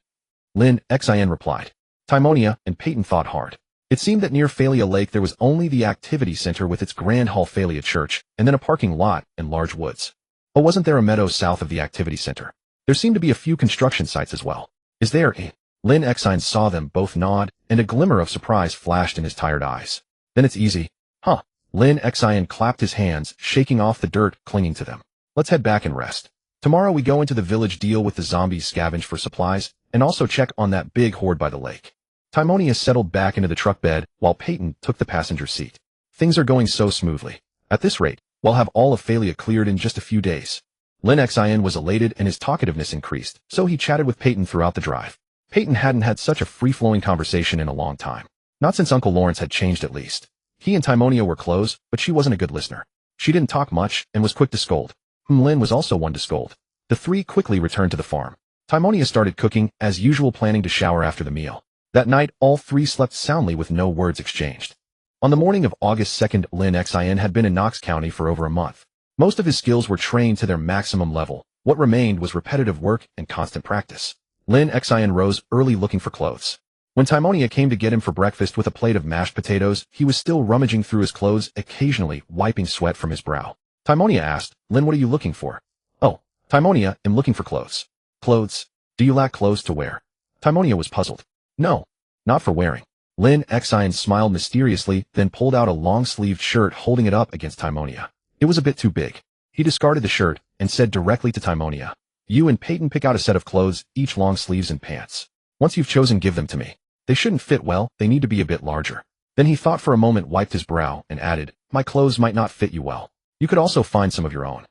Lin Xin replied. Timonia and Peyton thought hard. It seemed that near Phalia Lake there was only the activity center with its Grand Hall Phalia Church, and then a parking lot and large woods. Oh, wasn't there a meadow south of the activity center? There seemed to be a few construction sites as well. Is there a? Lin Xin saw them both nod, and a glimmer of surprise flashed in his tired eyes. Then it's easy. Huh. Lin Xin clapped his hands, shaking off the dirt clinging to them. Let's head back and rest. Tomorrow we go into the village, deal with the zombies, scavenge for supplies, and also check on that big horde by the lake. Timonia settled back into the truck bed, while Peyton took the passenger seat. Things are going so smoothly. At this rate, we'll have all of Phalia cleared in just a few days. Lin Xin was elated and his talkativeness increased, so he chatted with Peyton throughout the drive. Peyton hadn't had such a free-flowing conversation in a long time. Not since Uncle Lawrence had changed, at least. He and Timonia were close, but she wasn't a good listener. She didn't talk much and was quick to scold. Lin was also one to scold. The three quickly returned to the farm. Timonia started cooking, as usual, planning to shower after the meal. That night, all three slept soundly with no words exchanged. On the morning of August 2nd, Lin Xin had been in Knox County for over a month. Most of his skills were trained to their maximum level. What remained was repetitive work and constant practice. Lin Xin rose early looking for clothes. When Timonia came to get him for breakfast with a plate of mashed potatoes, he was still rummaging through his clothes, occasionally wiping sweat from his brow. Timonia asked, "Lin, what are you looking for?" "Oh, Timonia, I'm looking for clothes." "Clothes? Do you lack clothes to wear?" Timonia was puzzled. "No, not for wearing." Lin Xin smiled mysteriously, then pulled out a long-sleeved shirt, holding it up against Timonia. It was a bit too big. He discarded the shirt and said directly to Timonia, "You and Peyton pick out a set of clothes, each long sleeves and pants. Once you've chosen, give them to me. They shouldn't fit well, they need to be a bit larger." Then he thought for a moment, wiped his brow, and added, "My clothes might not fit you well. You could also find some of your own."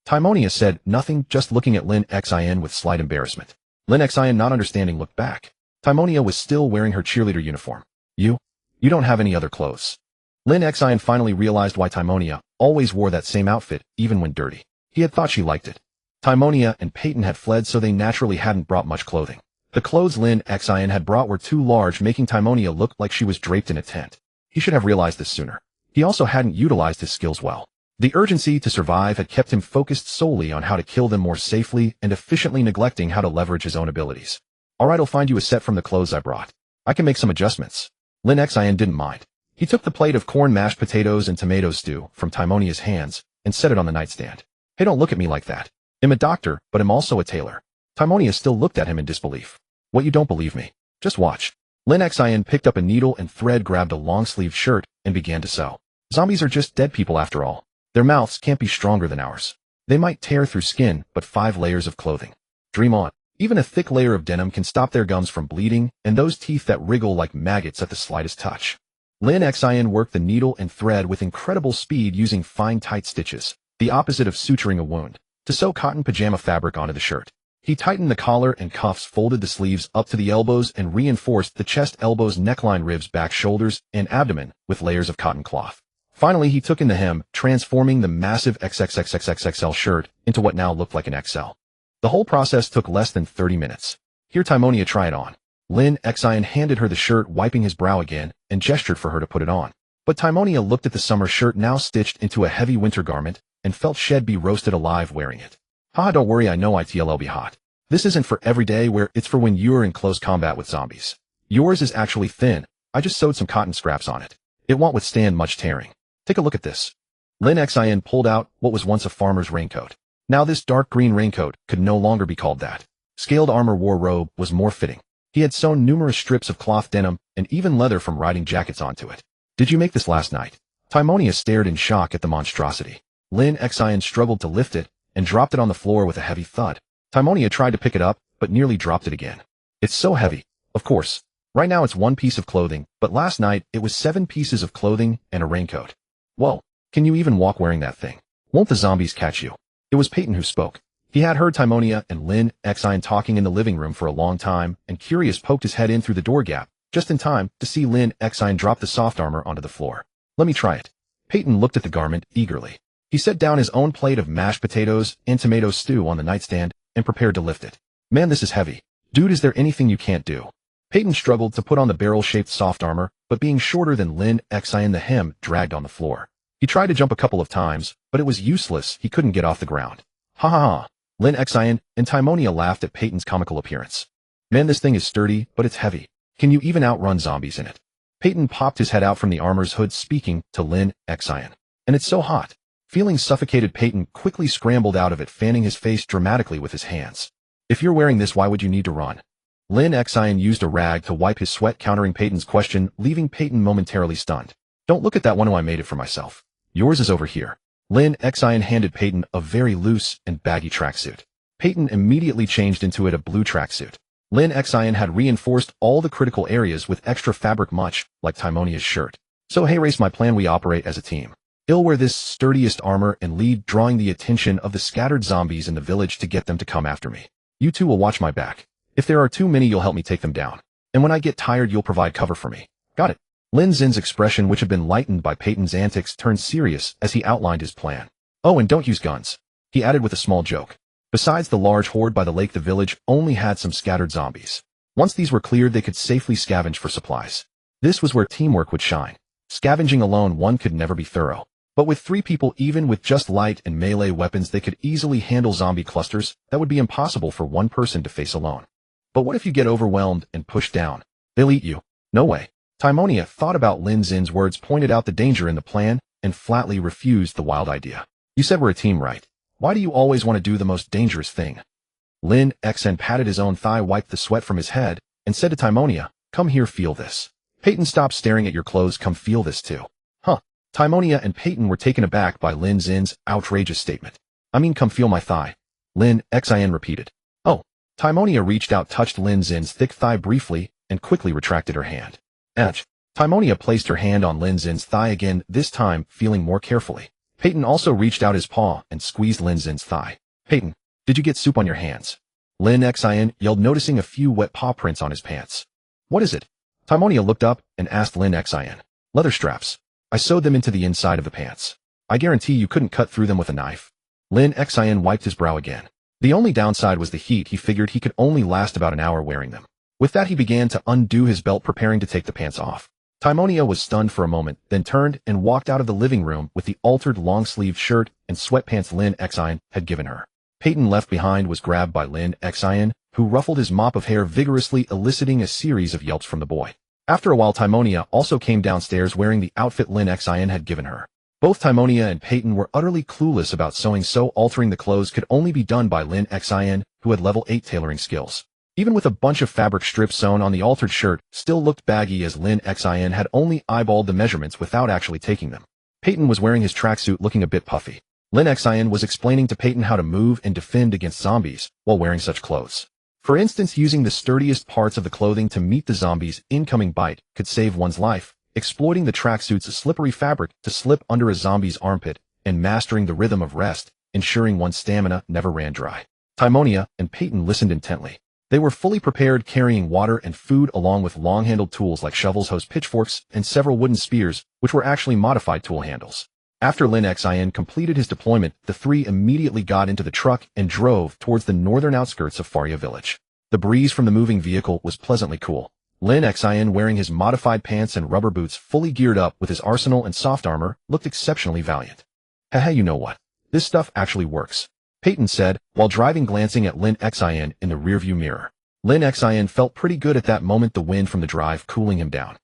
Timonia said nothing, just looking at Lin Xin with slight embarrassment. Lin Xin, not understanding, looked back. Timonia was still wearing her cheerleader uniform. You don't have any other clothes." Lin Xin finally realized why Timonia always wore that same outfit, even when dirty. He had thought she liked it. Timonia and Peyton had fled, so they naturally hadn't brought much clothing. The clothes Lin Xin had brought were too large, making Timonia look like she was draped in a tent. He should have realized this sooner. He also hadn't utilized his skills well. The urgency to survive had kept him focused solely on how to kill them more safely and efficiently, neglecting how to leverage his own abilities. "Alright, I'll find you a set from the clothes I brought. I can make some adjustments." Lin Xin didn't mind. He took the plate of corn, mashed potatoes, and tomato stew from Timonia's hands and set it on the nightstand. "Hey, don't look at me like that. I'm a doctor, but I'm also a tailor." Timonia still looked at him in disbelief. "What, you don't believe me? Just watch." Lin Xin picked up a needle and thread, grabbed a long-sleeved shirt, and began to sew. Zombies are just dead people after all. Their mouths can't be stronger than ours. They might tear through skin, but 5 layers of clothing. Dream on. Even a thick layer of denim can stop their gums from bleeding, and those teeth that wriggle like maggots at the slightest touch. Lin Xin worked the needle and thread with incredible speed, using fine, tight stitches, the opposite of suturing a wound, to sew cotton pajama fabric onto the shirt. He tightened the collar and cuffs, folded the sleeves up to the elbows, and reinforced the chest, elbows, neckline, ribs, back, shoulders, and abdomen with layers of cotton cloth. Finally, he took in the hem, transforming the massive XXXXXXL shirt into what now looked like an XL. The whole process took less than 30 minutes. "Here, Timonia, try it on." Lin Xin handed her the shirt, wiping his brow again, and gestured for her to put it on. But Timonia looked at the summer shirt, now stitched into a heavy winter garment, and felt she'd be roasted alive wearing it. "Haha, don't worry, I know it'll be hot. This isn't for everyday wear, it's for when you're in close combat with zombies. Yours is actually thin. I just sewed some cotton scraps on it. It won't withstand much tearing. Take a look at this." Lin Xin pulled out what was once a farmer's raincoat. Now this dark green raincoat could no longer be called that. Scaled armor war robe was more fitting. He had sewn numerous strips of cloth, denim, and even leather from riding jackets onto it. "Did you make this last night?" Timonia stared in shock at the monstrosity. Lin Xin struggled to lift it and dropped it on the floor with a heavy thud. Timonia tried to pick it up, but nearly dropped it again. "It's so heavy." "Of course. Right now it's 1 piece of clothing, but last night it was 7 pieces of clothing and a raincoat." "Whoa, can you even walk wearing that thing? Won't the zombies catch you?" It was Peyton who spoke. He had heard Timonia and Lin Xin talking in the living room for a long time, and curious poked his head in through the door gap, just in time to see Lin Xin drop the soft armor onto the floor. "Let me try it." Peyton looked at the garment eagerly. He set down his own plate of mashed potatoes and tomato stew on the nightstand and prepared to lift it. "Man, this is heavy. Dude, is there anything you can't do?" Peyton struggled to put on the barrel-shaped soft armor, but being shorter than Lin Xin, the hem dragged on the floor. He tried to jump a couple of times, but it was useless. He couldn't get off the ground. "Ha ha ha." Lin Xin and Timonia laughed at Peyton's comical appearance. "Man, this thing is sturdy, but it's heavy. Can you even outrun zombies in it?" Peyton popped his head out from the armor's hood, speaking to Lin Xin. "And it's so hot." Feeling suffocated, Peyton quickly scrambled out of it, fanning his face dramatically with his hands. "If you're wearing this, why would you need to run?" Lin Xin used a rag to wipe his sweat, countering Peyton's question, leaving Peyton momentarily stunned. "Don't look at that one, I made it for myself. Yours is over here." Lin Xin handed Peyton a very loose and baggy tracksuit. Peyton immediately changed into it, a blue tracksuit. Lin Xin had reinforced all the critical areas with extra fabric, much like Timonia's shirt. "So hey, race, my plan, we operate as a team. I'll wear this sturdiest armor and lead, drawing the attention of the scattered zombies in the village to get them to come after me. You two will watch my back. If there are too many, you'll help me take them down. And when I get tired, you'll provide cover for me. Got it?" Lin Xin's expression, which had been lightened by Peyton's antics, turned serious as he outlined his plan. "Oh, and don't use guns," he added with a small joke. Besides the large horde by the lake, the village only had some scattered zombies. Once these were cleared, they could safely scavenge for supplies. This was where teamwork would shine. Scavenging alone, one could never be thorough. But with 3 people, even with just light and melee weapons, they could easily handle zombie clusters that would be impossible for one person to face alone. But what if you get overwhelmed and pushed down? They'll eat you. No way. Timonia thought about Lin Xin's words, pointed out the danger in the plan, and flatly refused the wild idea. "You said we're a team, right? Why do you always want to do the most dangerous thing?" Lin Xin patted his own thigh, wiped the sweat from his head, and said to Timonia, "Come here, feel this." "Peyton, stop staring at your clothes, come feel this too." Huh. Timonia and Peyton were taken aback by Lin Xin's outrageous statement. "I mean, come feel my thigh," Lin Xin repeated. "Oh." Timonia reached out, touched Lin Xin's thick thigh briefly, and quickly retracted her hand. Etch. Timonia placed her hand on Lin Xin's thigh again, this time feeling more carefully. Peyton also reached out his paw and squeezed Lin Xin's thigh. "Peyton, did you get soup on your hands?" Lin Xin yelled, noticing a few wet paw prints on his pants. "What is it?" Timonia looked up and asked Lin Xin. "Leather straps. I sewed them into the inside of the pants. I guarantee you couldn't cut through them with a knife." Lin Xin wiped his brow again. The only downside was the heat. He figured he could only last about an hour wearing them. With that, he began to undo his belt, preparing to take the pants off. Timonia was stunned for a moment, then turned and walked out of the living room with the altered long-sleeved shirt and sweatpants Lin Xin had given her. Peyton, left behind, was grabbed by Lin Xin, who ruffled his mop of hair vigorously, eliciting a series of yelps from the boy. After a while, Timonia also came downstairs wearing the outfit Lin Xin had given her. Both Timonia and Peyton were utterly clueless about sewing, so altering the clothes could only be done by Lin Xin, who had level 8 tailoring skills. Even with a bunch of fabric strips sewn on, the altered shirt still looked baggy, as Lin Xin had only eyeballed the measurements without actually taking them. Peyton was wearing his tracksuit, looking a bit puffy. Lin Xin was explaining to Peyton how to move and defend against zombies while wearing such clothes. For instance, using the sturdiest parts of the clothing to meet the zombie's incoming bite could save one's life, exploiting the tracksuit's slippery fabric to slip under a zombie's armpit, and mastering the rhythm of rest, ensuring one's stamina never ran dry. Timonia and Peyton listened intently. They were fully prepared, carrying water and food along with long-handled tools like shovels, hoes, pitchforks, and several wooden spears, which were actually modified tool handles. After Lin Xin completed his deployment, the 3 immediately got into the truck and drove towards the northern outskirts of Faria village. The breeze from the moving vehicle was pleasantly cool. Lin Xin, wearing his modified pants and rubber boots, fully geared up with his arsenal and soft armor, looked exceptionally valiant. "Haha, you know what? This stuff actually works," Peyton said, while driving, glancing at Lin Xin in the rearview mirror. Lin Xin felt pretty good at that moment, the wind from the drive cooling him down.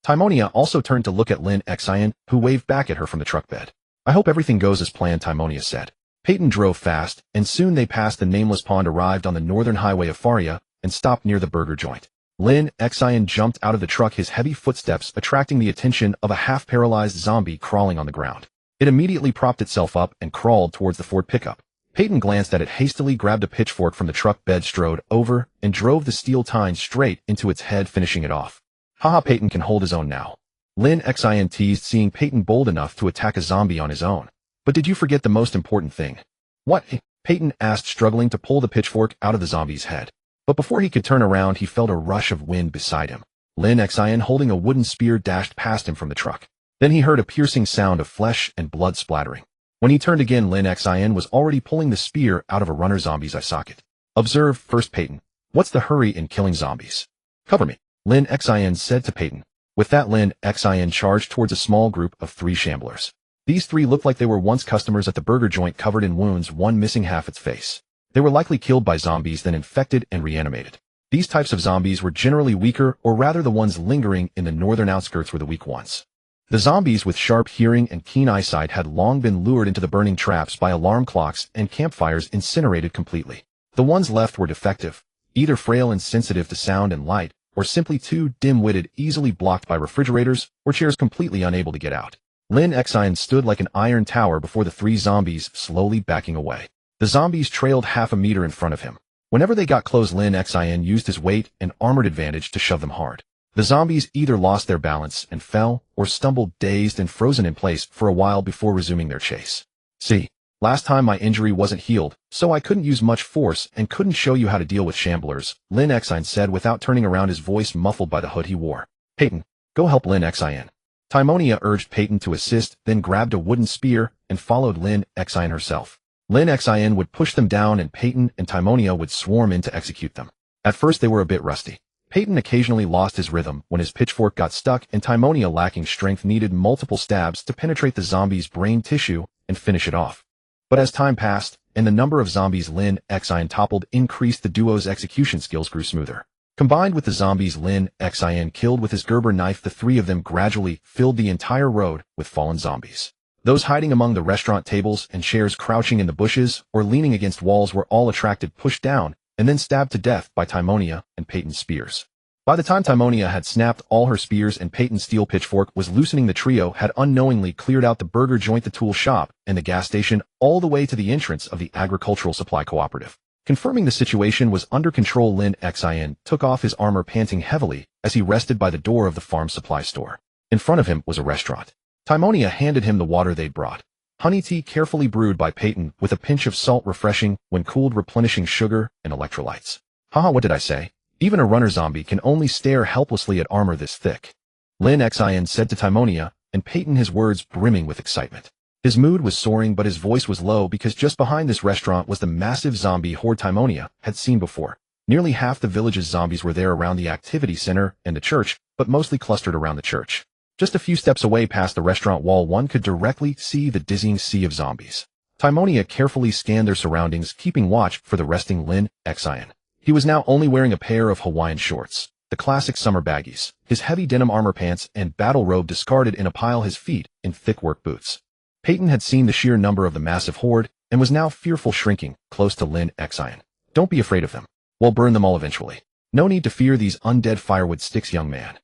Timonia also turned to look at Lin Xin, who waved back at her from the truck bed. "I hope everything goes as planned," Timonia said. Peyton drove fast, and soon they passed the nameless pond, arrived on the northern highway of Faria, and stopped near the burger joint. Lin Xin jumped out of the truck, his heavy footsteps attracting the attention of a half-paralyzed zombie crawling on the ground. It immediately propped itself up and crawled towards the Ford pickup. Peyton glanced at it, hastily grabbed a pitchfork from the truck bed, strode over, and drove the steel tine straight into its head, finishing it off. "Haha, Peyton can hold his own now," Lin Xin teased, seeing Peyton bold enough to attack a zombie on his own. "But did you forget the most important thing?" "What?" Peyton asked, struggling to pull the pitchfork out of the zombie's head. But before he could turn around, he felt a rush of wind beside him. Lin Xin, holding a wooden spear, dashed past him from the truck. Then he heard a piercing sound of flesh and blood splattering. When he turned again, Lin Xin was already pulling the spear out of a runner zombie's eye socket. "Observe first, Peyton. What's the hurry in killing zombies?" "Cover me," Lin Xin said to Peyton. With that, Lin Xin charged towards a small group of 3 shamblers. These 3 looked like they were once customers at the burger joint, covered in wounds, one missing half its face. They were likely killed by zombies, then infected and reanimated. These types of zombies were generally weaker, or rather the ones lingering in the northern outskirts were the weak ones. The zombies with sharp hearing and keen eyesight had long been lured into the burning traps by alarm clocks and campfires, incinerated completely. The ones left were defective, either frail and sensitive to sound and light, or simply too dim-witted, easily blocked by refrigerators or chairs, completely unable to get out. Lin Xin stood like an iron tower before the 3 zombies, slowly backing away. The zombies trailed half a meter in front of him. Whenever they got close, Lin Xin used his weight and armored advantage to shove them hard. The zombies either lost their balance and fell, or stumbled, dazed and frozen in place for a while before resuming their chase. "See, last time my injury wasn't healed, so I couldn't use much force and couldn't show you how to deal with shamblers," Lin Xin said, without turning around, his voice muffled by the hood he wore. "Peyton, Go help Lin Xin. Timonia urged Peyton to assist, then grabbed a wooden spear and followed Lin Xin herself. Lin Xin would push them down and Peyton and Timonia would swarm in to execute them. At first they were a bit rusty. Peyton occasionally lost his rhythm when his pitchfork got stuck and Timonia, lacking strength, needed multiple stabs to penetrate the zombie's brain tissue and finish it off. But as time passed, and the number of zombies Lin Xin toppled increased, the duo's execution skills grew smoother. Combined with the zombies Lin Xin killed with his Gerber knife, the three of them gradually filled the entire road with fallen zombies. Those hiding among the restaurant tables and chairs, crouching in the bushes, or leaning against walls were all attracted, pushed down, and then stabbed to death by Timonia and Peyton's spears. By the time Timonia had snapped all her spears and Peyton's steel pitchfork was loosening, the trio had unknowingly cleared out the burger joint, the tool shop, and the gas station, all the way to the entrance of the agricultural supply cooperative. Confirming the situation was under control, Lin Xin took off his armor, panting heavily as he rested by the door of the farm supply store. In front of him was a restaurant. Timonia handed him the water they'd brought. Honey tea carefully brewed by Peyton with a pinch of salt, refreshing when cooled, replenishing sugar and electrolytes. Haha, what did I say? Even a runner zombie can only stare helplessly at armor this thick. Lin Xin said to Timonia, and Peyton, his words brimming with excitement. His mood was soaring, but his voice was low because just behind this restaurant was the massive zombie horde Timonia had seen before. Nearly half the village's zombies were there around the activity center and the church, but mostly clustered around the church. Just a few steps away past the restaurant wall, one could directly see the dizzying sea of zombies. Timonia carefully scanned their surroundings, keeping watch for the resting Lin Xin. He was now only wearing a pair of Hawaiian shorts, the classic summer baggies, his heavy denim armor pants and battle robe discarded in a pile, his feet in thick work boots. Peyton had seen the sheer number of the massive horde and was now fearful, shrinking close to Lin Xin. Don't be afraid of them. We'll burn them all eventually. No need to fear these undead firewood sticks, young man.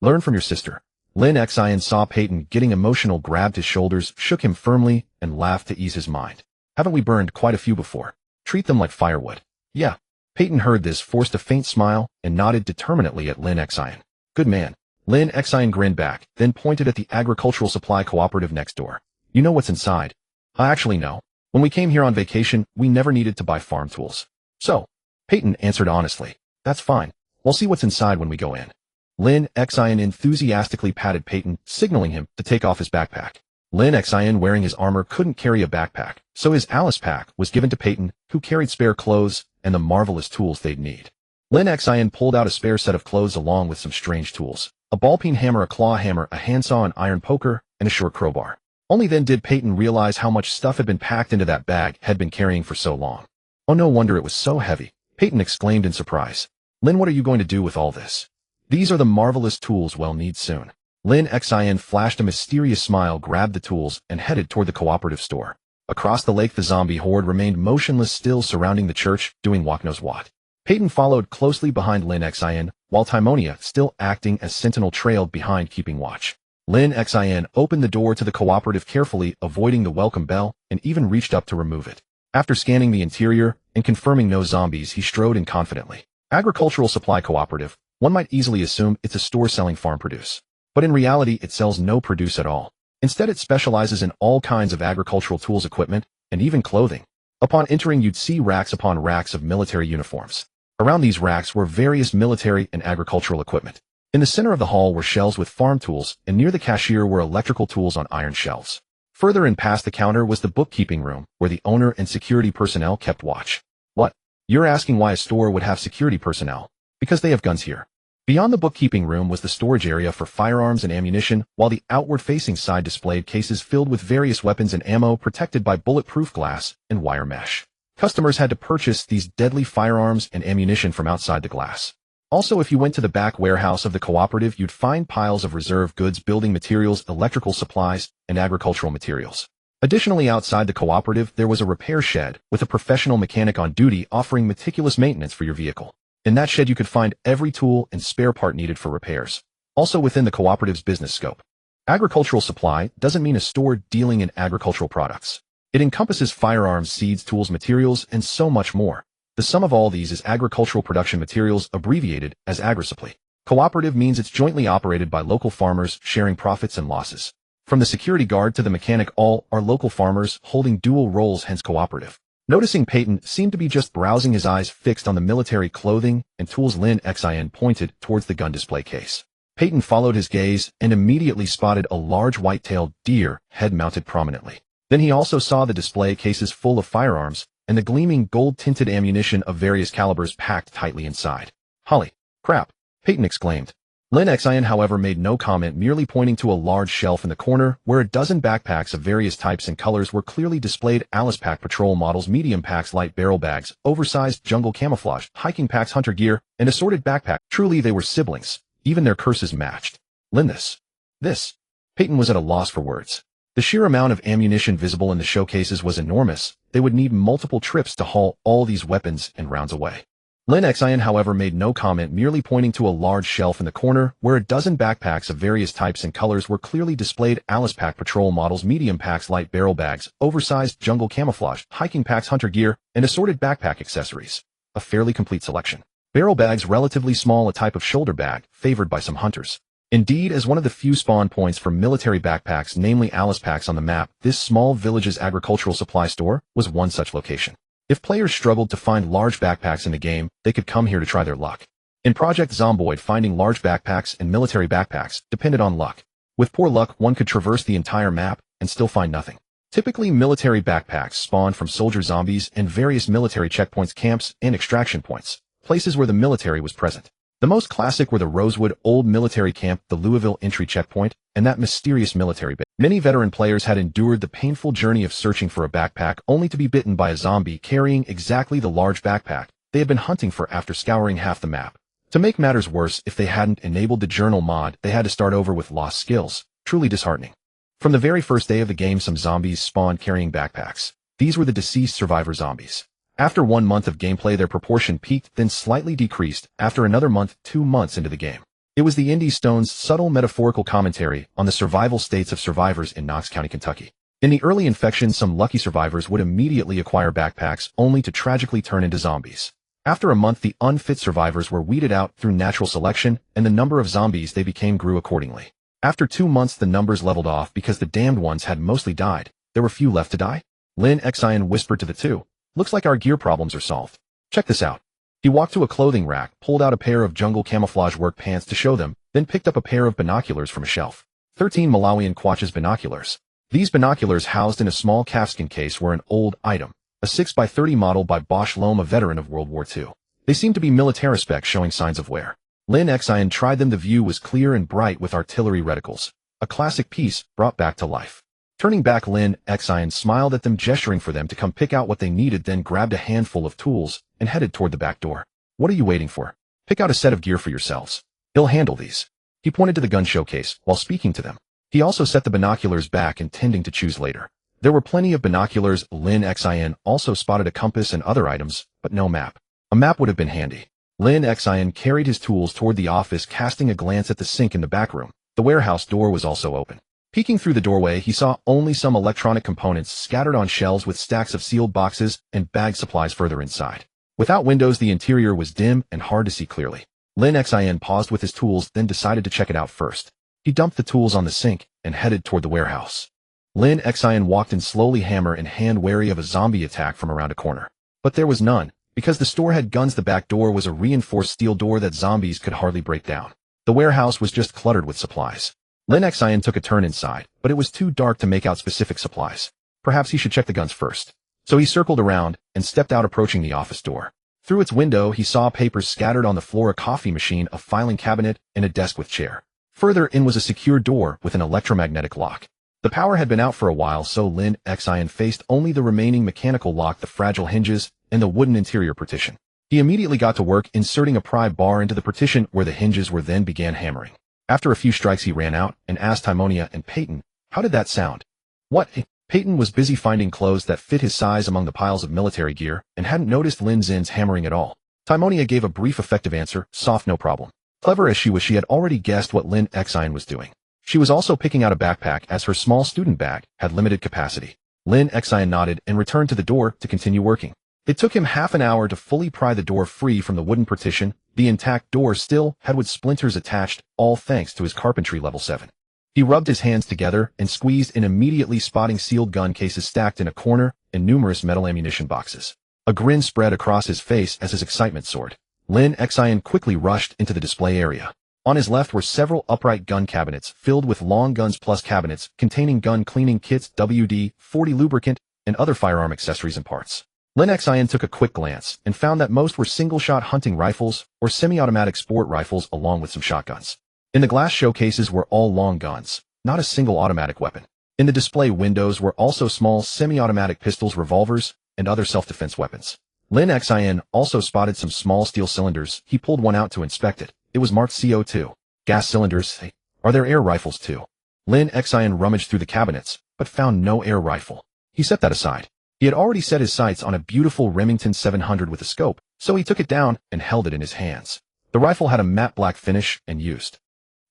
Learn from your sister. Lin Xin saw Peyton getting emotional, grabbed his shoulders, shook him firmly, and laughed to ease his mind. Haven't we burned quite a few before? Treat them like firewood. Yeah. Peyton heard this, forced a faint smile, and nodded determinedly at Lin Xin. Good man. Lin Xin grinned back, then pointed at the agricultural supply cooperative next door. You know what's inside? I actually know. When we came here on vacation, we never needed to buy farm tools. So, Peyton answered honestly. That's fine. We'll see what's inside when we go in. Lin Xin enthusiastically patted Peyton, signaling him to take off his backpack. Lin Xin, wearing his armor, couldn't carry a backpack, so his Alice pack was given to Peyton, who carried spare clothes and the marvelous tools they'd need. Lin Xin pulled out a spare set of clothes along with some strange tools. A ball-peen hammer, a claw hammer, a handsaw, an iron poker, and a short crowbar. Only then did Peyton realize how much stuff had been packed into that bag had been carrying for so long. Oh, no wonder it was so heavy, Peyton exclaimed in surprise. Lin, what are you going to do with all this? These are the marvelous tools we'll need soon. Lin Xin flashed a mysterious smile, grabbed the tools, and headed toward the cooperative store. Across the lake, the zombie horde remained motionless, still surrounding the church, doing walk knows what. Peyton followed closely behind Lin Xin, while Timonia, still acting as sentinel, trailed behind, keeping watch. Lin Xin opened the door to the cooperative carefully, avoiding the welcome bell, and even reached up to remove it. After scanning the interior and confirming no zombies, he strode in confidently. Agricultural Supply Cooperative. One might easily assume it's a store selling farm produce. But in reality, it sells no produce at all. Instead, it specializes in all kinds of agricultural tools, equipment, and even clothing. Upon entering, you'd see racks upon racks of military uniforms. Around these racks were various military and agricultural equipment. In the center of the hall were shelves with farm tools, and near the cashier were electrical tools on iron shelves. Further in past the counter was the bookkeeping room, where the owner and security personnel kept watch. What? You're asking why a store would have security personnel? Because they have guns here. Beyond the bookkeeping room was the storage area for firearms and ammunition, while the outward-facing side displayed cases filled with various weapons and ammo protected by bulletproof glass and wire mesh. Customers had to purchase these deadly firearms and ammunition from outside the glass. Also, if you went to the back warehouse of the cooperative, you'd find piles of reserve goods, building materials, electrical supplies, and agricultural materials. Additionally, outside the cooperative, there was a repair shed with a professional mechanic on duty offering meticulous maintenance for your vehicle. In that shed, you could find every tool and spare part needed for repairs. Also within the cooperative's business scope. Agricultural supply doesn't mean a store dealing in agricultural products. It encompasses firearms, seeds, tools, materials, and so much more. The sum of all these is agricultural production materials, abbreviated as AgriSupply. Cooperative means it's jointly operated by local farmers, sharing profits and losses. From the security guard to the mechanic, all are local farmers holding dual roles, hence cooperative. Noticing Peyton seemed to be just browsing, his eyes fixed on the military clothing and tools, Lin Xin pointed towards the gun display case. Peyton followed his gaze and immediately spotted a large white-tailed deer head mounted prominently. Then he also saw the display cases full of firearms and the gleaming gold-tinted ammunition of various calibers packed tightly inside. "Holy crap!" Peyton exclaimed. Lin Xin, however, made no comment, merely pointing to a large shelf in the corner where a dozen backpacks of various types and colors were clearly displayed: Alice Pack patrol models, medium packs, light barrel bags, oversized jungle camouflage, hiking packs, hunter gear, and assorted backpacks. Truly, they were siblings. Even their curses matched. Lin, this. Peyton was at a loss for words. The sheer amount of ammunition visible in the showcases was enormous. They would need multiple trips to haul all these weapons and rounds away. Lin Xin, however, made no comment, merely pointing to a large shelf in the corner where a dozen backpacks of various types and colors were clearly displayed: Alice Pack patrol models, medium packs, light barrel bags, oversized jungle camouflage, hiking packs, hunter gear, and assorted backpack accessories. A fairly complete selection. Barrel bags, relatively small, a type of shoulder bag, favored by some hunters. Indeed, as one of the few spawn points for military backpacks, namely Alice Packs on the map, this small village's agricultural supply store was one such location. If players struggled to find large backpacks in the game, they could come here to try their luck. In Project Zomboid, finding large backpacks and military backpacks depended on luck. With poor luck, one could traverse the entire map and still find nothing. Typically, military backpacks spawned from soldier zombies and various military checkpoints, camps, and extraction points, places where the military was present. The most classic were the Rosewood Old Military Camp, the Louisville Entry Checkpoint, and that mysterious military base. Many veteran players had endured the painful journey of searching for a backpack only to be bitten by a zombie carrying exactly the large backpack they had been hunting for after scouring half the map. To make matters worse, if they hadn't enabled the journal mod, they had to start over with lost skills. Truly disheartening. From the very first day of the game, some zombies spawned carrying backpacks. These were the deceased survivor zombies. After 1 month of gameplay, their proportion peaked, then slightly decreased after another month, 2 months into the game. It was the Indie Stone's subtle metaphorical commentary on the survival states of survivors in Knox County, Kentucky. In the early infection, some lucky survivors would immediately acquire backpacks only to tragically turn into zombies. After a month, the unfit survivors were weeded out through natural selection, and the number of zombies they became grew accordingly. After 2 months, the numbers leveled off because the damned ones had mostly died. There were few left to die. Lin Xin whispered to the two. "Looks like our gear problems are solved. Check this out." He walked to a clothing rack, pulled out a pair of jungle camouflage work pants to show them, then picked up a pair of binoculars from a shelf. 13 Malawian Quatches binoculars. These binoculars, housed in a small calfskin case, were an old item, a 6x30 model by Bosch Lohm, a veteran of World War II. They seemed to be military spec, showing signs of wear. Lin Xin tried them. The view was clear and bright with artillery reticles. A classic piece brought back to life. Turning back, Lin Xin smiled at them, gesturing for them to come pick out what they needed, then grabbed a handful of tools and headed toward the back door. "What are you waiting for? Pick out a set of gear for yourselves. He'll handle these." He pointed to the gun showcase while speaking to them. He also set the binoculars back, intending to choose later. There were plenty of binoculars. Lin Xin also spotted a compass and other items, but no map. A map would have been handy. Lin Xin carried his tools toward the office, casting a glance at the sink in the back room. The warehouse door was also open. Peeking through the doorway, he saw only some electronic components scattered on shelves with stacks of sealed boxes and bagged supplies further inside. Without windows, the interior was dim and hard to see clearly. Lin Xin paused with his tools, then decided to check it out first. He dumped the tools on the sink and headed toward the warehouse. Lin Xin walked in slowly, hammer in hand, wary of a zombie attack from around a corner. But there was none, because the store had guns. The back door was a reinforced steel door that zombies could hardly break down. The warehouse was just cluttered with supplies. Lin Xin took a turn inside, but it was too dark to make out specific supplies. Perhaps he should check the guns first. So he circled around and stepped out, approaching the office door. Through its window, he saw papers scattered on the floor, a coffee machine, a filing cabinet, and a desk with chair. Further in was a secure door with an electromagnetic lock. The power had been out for a while, so Lin Xin faced only the remaining mechanical lock, the fragile hinges, and the wooden interior partition. He immediately got to work inserting a pry bar into the partition where the hinges were, then began hammering. After a few strikes, he ran out and asked Timonia and Peyton, "How did that sound?" "What?" Peyton was busy finding clothes that fit his size among the piles of military gear and hadn't noticed Lin Xin's hammering at all. Timonia gave a brief, effective answer: "Soft, no problem." Clever as she was, she had already guessed what Lin Xin was doing. She was also picking out a backpack, as her small student bag had limited capacity. Lin Xin nodded and returned to the door to continue working. It took him half an hour to fully pry the door free from the wooden partition. The intact door still had wood splinters attached, all thanks to his carpentry level 7. He rubbed his hands together and squeezed in, immediately spotting sealed gun cases stacked in a corner and numerous metal ammunition boxes. A grin spread across his face as his excitement soared. Lin Xin quickly rushed into the display area. On his left were several upright gun cabinets filled with long guns plus cabinets containing gun cleaning kits, WD-40 lubricant, and other firearm accessories and parts. Lin Xin took a quick glance and found that most were single-shot hunting rifles or semi-automatic sport rifles along with some shotguns. In the glass showcases were all long guns, not a single automatic weapon. In the display windows were also small semi-automatic pistols, revolvers, and other self-defense weapons. Lin Xin also spotted some small steel cylinders. He pulled one out to inspect it. It was marked CO2. Gas cylinders. Are there air rifles too? Lin Xin rummaged through the cabinets, but found no air rifle. He set that aside. He had already set his sights on a beautiful Remington 700 with a scope, so he took it down and held it in his hands. The rifle had a matte black finish and used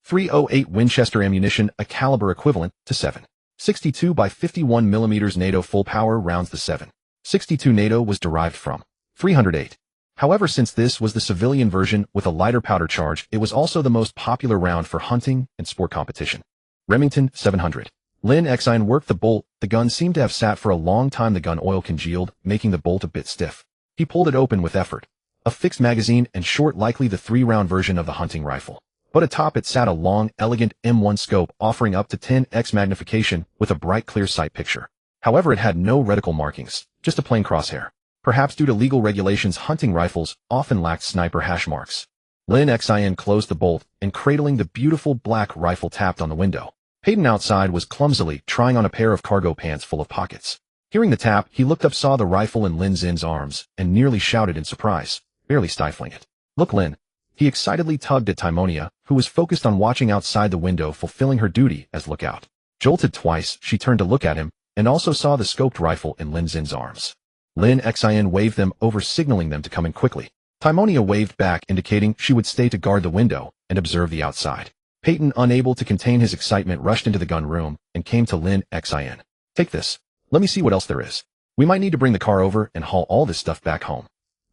.308 Winchester ammunition, a caliber equivalent to 7.62 by 51 mm NATO full power rounds. The 7.62 NATO was derived from 308. However, since this was the civilian version with a lighter powder charge, it was also the most popular round for hunting and sport competition. Remington 700. Lin Xin worked the bolt. The gun seemed to have sat for a long time. The gun oil congealed, making the bolt a bit stiff. He pulled it open with effort. A fixed magazine and short, likely the 3-round version of the hunting rifle. But atop it sat a long, elegant M1 scope offering up to 10x magnification with a bright, clear sight picture. However, it had no reticle markings, just a plain crosshair. Perhaps due to legal regulations, hunting rifles often lacked sniper hash marks. Lin Xin closed the bolt and, cradling the beautiful black rifle, tapped on the window. Peyton outside was clumsily trying on a pair of cargo pants full of pockets. Hearing the tap, he looked up, saw the rifle in Lin Xin's arms, and nearly shouted in surprise, barely stifling it. "Look, Lin." He excitedly tugged at Timonia, who was focused on watching outside the window, fulfilling her duty as lookout. Jolted twice, she turned to look at him, and also saw the scoped rifle in Lin Xin's arms. Lin Xin waved them over, signaling them to come in quickly. Timonia waved back, indicating she would stay to guard the window and observe the outside. Peyton, unable to contain his excitement, rushed into the gun room and came to Lin Xin. "Take this. Let me see what else there is. We might need to bring the car over and haul all this stuff back home."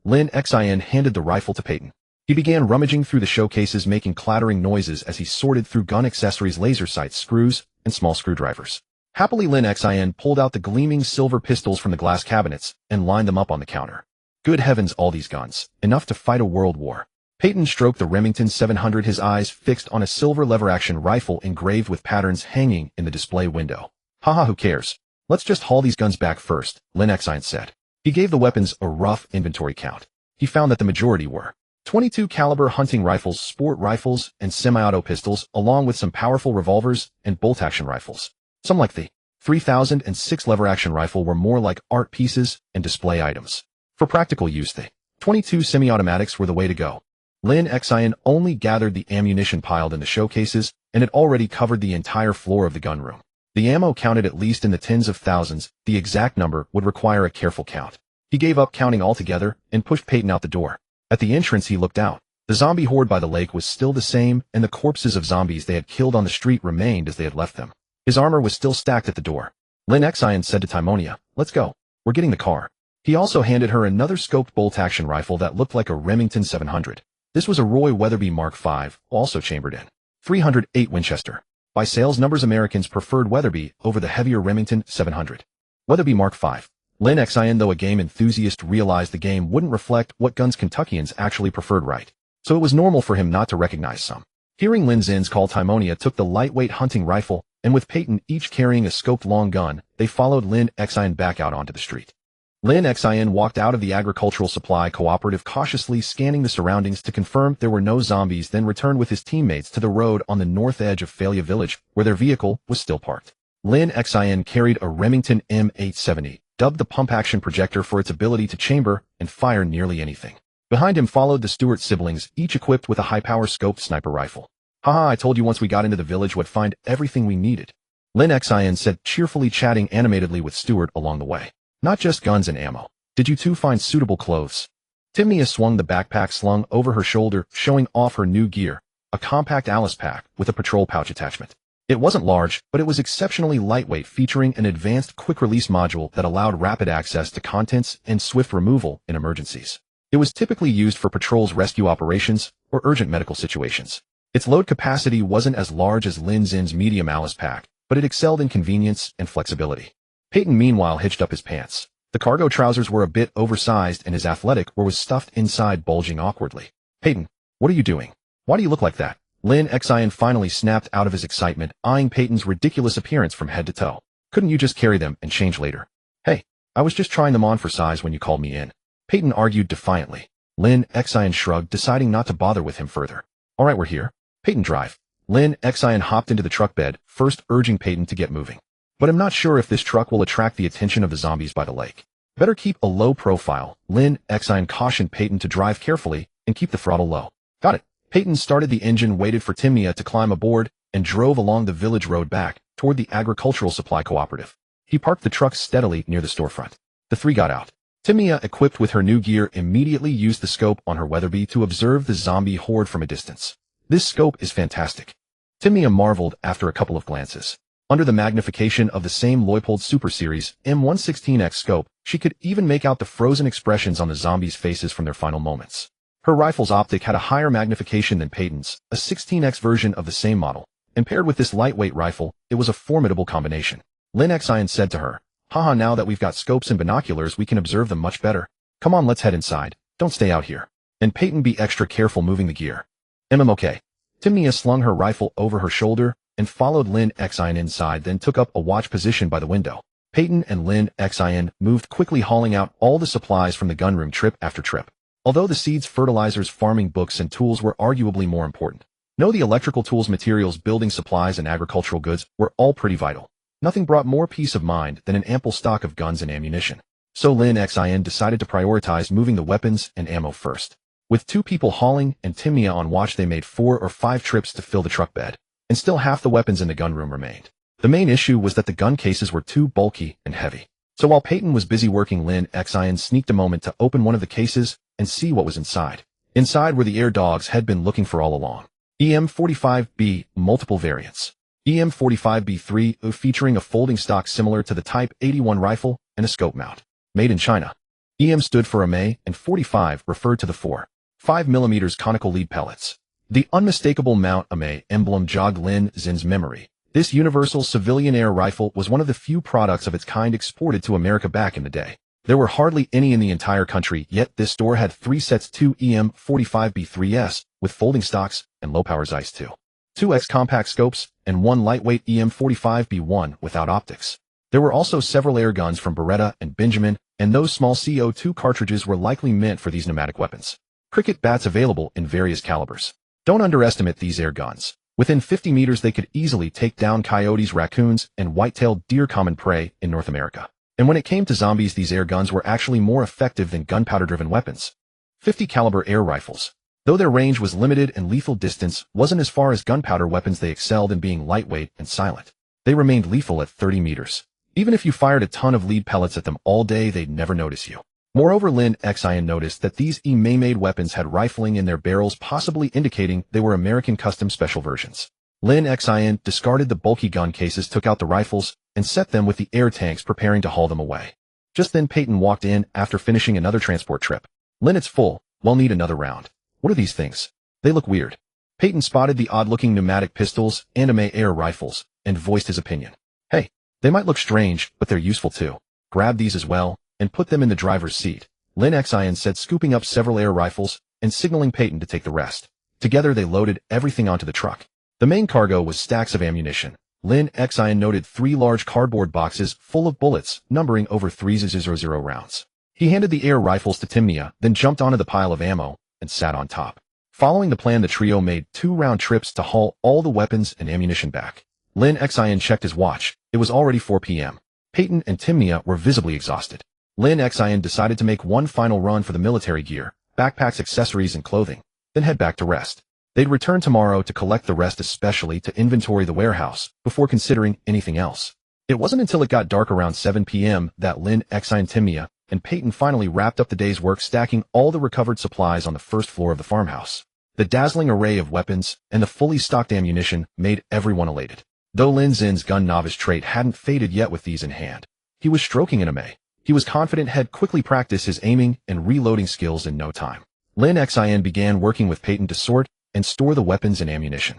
Lin Xin handed the rifle to Peyton. He began rummaging through the showcases, making clattering noises as he sorted through gun accessories, laser sights, screws, and small screwdrivers. Happily, Lin Xin pulled out the gleaming silver pistols from the glass cabinets and lined them up on the counter. Good heavens, all these guns, enough to fight a world war. Peyton stroked the Remington 700, his eyes fixed on a silver lever-action rifle engraved with patterns hanging in the display window. "Haha, who cares? Let's just haul these guns back first," Lin Xin said. He gave the weapons a rough inventory count. He found that the majority were .22 caliber hunting rifles, sport rifles, and semi-auto pistols, along with some powerful revolvers and bolt-action rifles. Some, like the 3006 lever-action rifle, were more like art pieces and display items. For practical use, the .22 semi-automatics were the way to go. Lin Xin only gathered the ammunition piled in the showcases, and it already covered the entire floor of the gun room. The ammo counted at least in the tens of thousands. The exact number would require a careful count. He gave up counting altogether and pushed Peyton out the door. At the entrance, he looked out. The zombie horde by the lake was still the same, and the corpses of zombies they had killed on the street remained as they had left them. His armor was still stacked at the door. Lin Xin said to Timonia, "Let's go. We're getting the car." He also handed her another scoped bolt-action rifle that looked like a Remington 700. This was a Roy Weatherby Mark V, also chambered in .308 Winchester. By sales numbers, Americans preferred Weatherby over the heavier Remington 700. Weatherby Mark V. Lin Xin, though a game enthusiast, realized the game wouldn't reflect what guns Kentuckians actually preferred, right? So it was normal for him not to recognize some. Hearing Lin Xin's call, Timonia took the lightweight hunting rifle, and with Peyton each carrying a scoped long gun, they followed Lin Xin back out onto the street. Lin Xin walked out of the agricultural supply cooperative, cautiously scanning the surroundings to confirm there were no zombies, then returned with his teammates to the road on the north edge of Failure Village, where their vehicle was still parked. Lin Xin carried a Remington M870, dubbed the pump-action projector for its ability to chamber and fire nearly anything. Behind him followed the Stewart siblings, each equipped with a high-power scoped sniper rifle. "Haha, I told you once we got into the village we'd find everything we needed," Lin Xin said, cheerfully chatting animatedly with Stewart along the way. "Not just guns and ammo. Did you two find suitable clothes?" Timonia swung the backpack slung over her shoulder, showing off her new gear, a compact Alice pack with a patrol pouch attachment. It wasn't large, but it was exceptionally lightweight, featuring an advanced quick-release module that allowed rapid access to contents and swift removal in emergencies. It was typically used for patrols, rescue operations, or urgent medical situations. Its load capacity wasn't as large as Lin Xin's medium Alice pack, but it excelled in convenience and flexibility. Peyton, meanwhile, hitched up his pants. The cargo trousers were a bit oversized, and his athletic wear was stuffed inside, bulging awkwardly. "Peyton, what are you doing? Why do you look like that?" Lin Xin finally snapped out of his excitement, eyeing Peyton's ridiculous appearance from head to toe. Couldn't you just carry them and change later? Hey, I was just trying them on for size when you called me in. Peyton argued defiantly. Lin Xin shrugged, deciding not to bother with him further. Alright, we're here. Peyton, drive. Lin Xin hopped into the truck bed, first urging Peyton to get moving. But I'm not sure if this truck will attract the attention of the zombies by the lake. Better keep a low profile. Lin Xin cautioned Peyton to drive carefully and keep the throttle low. Got it. Peyton started the engine, waited for Timnia to climb aboard, and drove along the village road back toward the agricultural supply cooperative. He parked the truck steadily near the storefront. The three got out. Timnia, equipped with her new gear, immediately used the scope on her Weatherby to observe the zombie horde from a distance. This scope is fantastic. Timnia marveled after a couple of glances. Under the magnification of the same Leupold Super Series M116X scope, she could even make out the frozen expressions on the zombies' faces from their final moments. Her rifle's optic had a higher magnification than Peyton's, a 16X version of the same model, and paired with this lightweight rifle, it was a formidable combination. Lin Xin said to her, "Haha, now that we've got scopes and binoculars, we can observe them much better. Come on, let's head inside. Don't stay out here. And Peyton, be extra careful moving the gear." Okay. Timnia slung her rifle over her shoulder and followed Lin Xin inside, then took up a watch position by the window. Peyton and Lin Xin moved quickly, hauling out all the supplies from the gunroom trip after trip. Although the seeds, fertilizers, farming books, and tools were arguably more important. No, the electrical tools, materials, building supplies, and agricultural goods were all pretty vital. Nothing brought more peace of mind than an ample stock of guns and ammunition. So Lin Xin decided to prioritize moving the weapons and ammo first. With two people hauling and Timnia on watch, they made 4 or 5 trips to fill the truck bed, and still half the weapons in the gunroom remained. The main issue was that the gun cases were too bulky and heavy. So while Peyton was busy working, Lin Xin sneaked a moment to open one of the cases and see what was inside. Inside were the air dogs had been looking for all along. EM45B, multiple variants. EM45B3, featuring a folding stock similar to the Type 81 rifle and a scope mount. Made in China. EM stood for AME, and 45 referred to the 4.5mm conical lead pellets. The unmistakable Mount AME emblem jogged Lin Xin's memory. This universal civilian air rifle was one of the few products of its kind exported to America back in the day. There were hardly any in the entire country, yet this store had 3 sets, 2 EM45B3S with folding stocks and low-power Zeiss 2X compact scopes, and 1 lightweight EM45B1 without optics. There were also several air guns from Beretta and Benjamin, and those small CO2 cartridges were likely meant for these pneumatic weapons. Cricket bats available in various calibers. Don't underestimate these air guns. Within 50 meters they could easily take down coyotes, raccoons, and white-tailed deer, common prey in North America. And when it came to zombies, these air guns were actually more effective than gunpowder-driven weapons. 50 caliber air rifles. Though their range was limited and lethal distance wasn't as far as gunpowder weapons, they excelled in being lightweight and silent. They remained lethal at 30 meters. Even if you fired a ton of lead pellets at them all day, they'd never notice you. Moreover, Lin Xin noticed that these EME-made weapons had rifling in their barrels, possibly indicating they were American custom special versions. Lin Xin discarded the bulky gun cases, took out the rifles, and set them with the air tanks, preparing to haul them away. Just then Peyton walked in after finishing another transport trip. "Lin, it's full. We'll need another round." "What are these things? They look weird." Peyton spotted the odd-looking pneumatic pistols and AME air rifles and voiced his opinion. "Hey, they might look strange, but they're useful too. Grab these as well and put them in the driver's seat," Lin Xin said, scooping up several air rifles and signaling Peyton to take the rest. Together they loaded everything onto the truck. The main cargo was stacks of ammunition. Lin Xin noted 3 large cardboard boxes full of bullets, numbering over 300 rounds. He handed the air rifles to Timnia, then jumped onto the pile of ammo and sat on top. Following the plan, the trio made 2 round trips to haul all the weapons and ammunition back. Lin Xin checked his watch. It was already 4 p.m. Peyton and Timnia were visibly exhausted. Lin Xin decided to make one final run for the military gear, backpacks, accessories, and clothing, then head back to rest. They'd return tomorrow to collect the rest, especially to inventory the warehouse, before considering anything else. It wasn't until it got dark around 7 p.m. that Lin Xin, Timnia, and Peyton finally wrapped up the day's work, stacking all the recovered supplies on the first floor of the farmhouse. The dazzling array of weapons and the fully stocked ammunition made everyone elated. Though Lin Xin's gun novice trait hadn't faded yet with these in hand, he was stroking an AME. He was confident he'd quickly practice his aiming and reloading skills in no time. Lin Xin began working with Peyton to sort and store the weapons and ammunition.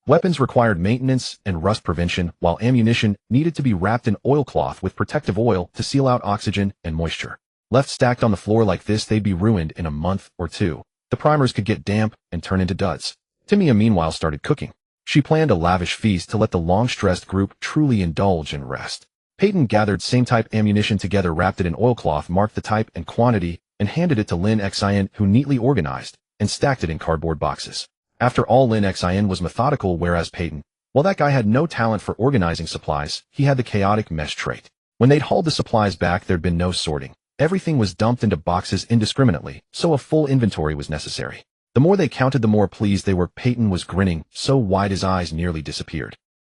Weapons required maintenance and rust prevention, while ammunition needed to be wrapped in oilcloth with protective oil to seal out oxygen and moisture. Left stacked on the floor like this, they'd be ruined in a month or two. The primers could get damp and turn into duds. Timia meanwhile started cooking. She planned a lavish feast to let the long-stressed group truly indulge and rest. Peyton gathered same-type ammunition together, wrapped it in oilcloth, marked the type and quantity, and handed it to Lin Xin, who neatly organized and stacked it in cardboard boxes. After all, Lin Xin was methodical, whereas Peyton, while that guy had no talent for organizing supplies, he had the chaotic mesh trait. When they'd hauled the supplies back, there'd been no sorting. Everything was dumped into boxes indiscriminately, so a full inventory was necessary. The more they counted, the more pleased they were. Peyton was grinning so wide his eyes nearly disappeared.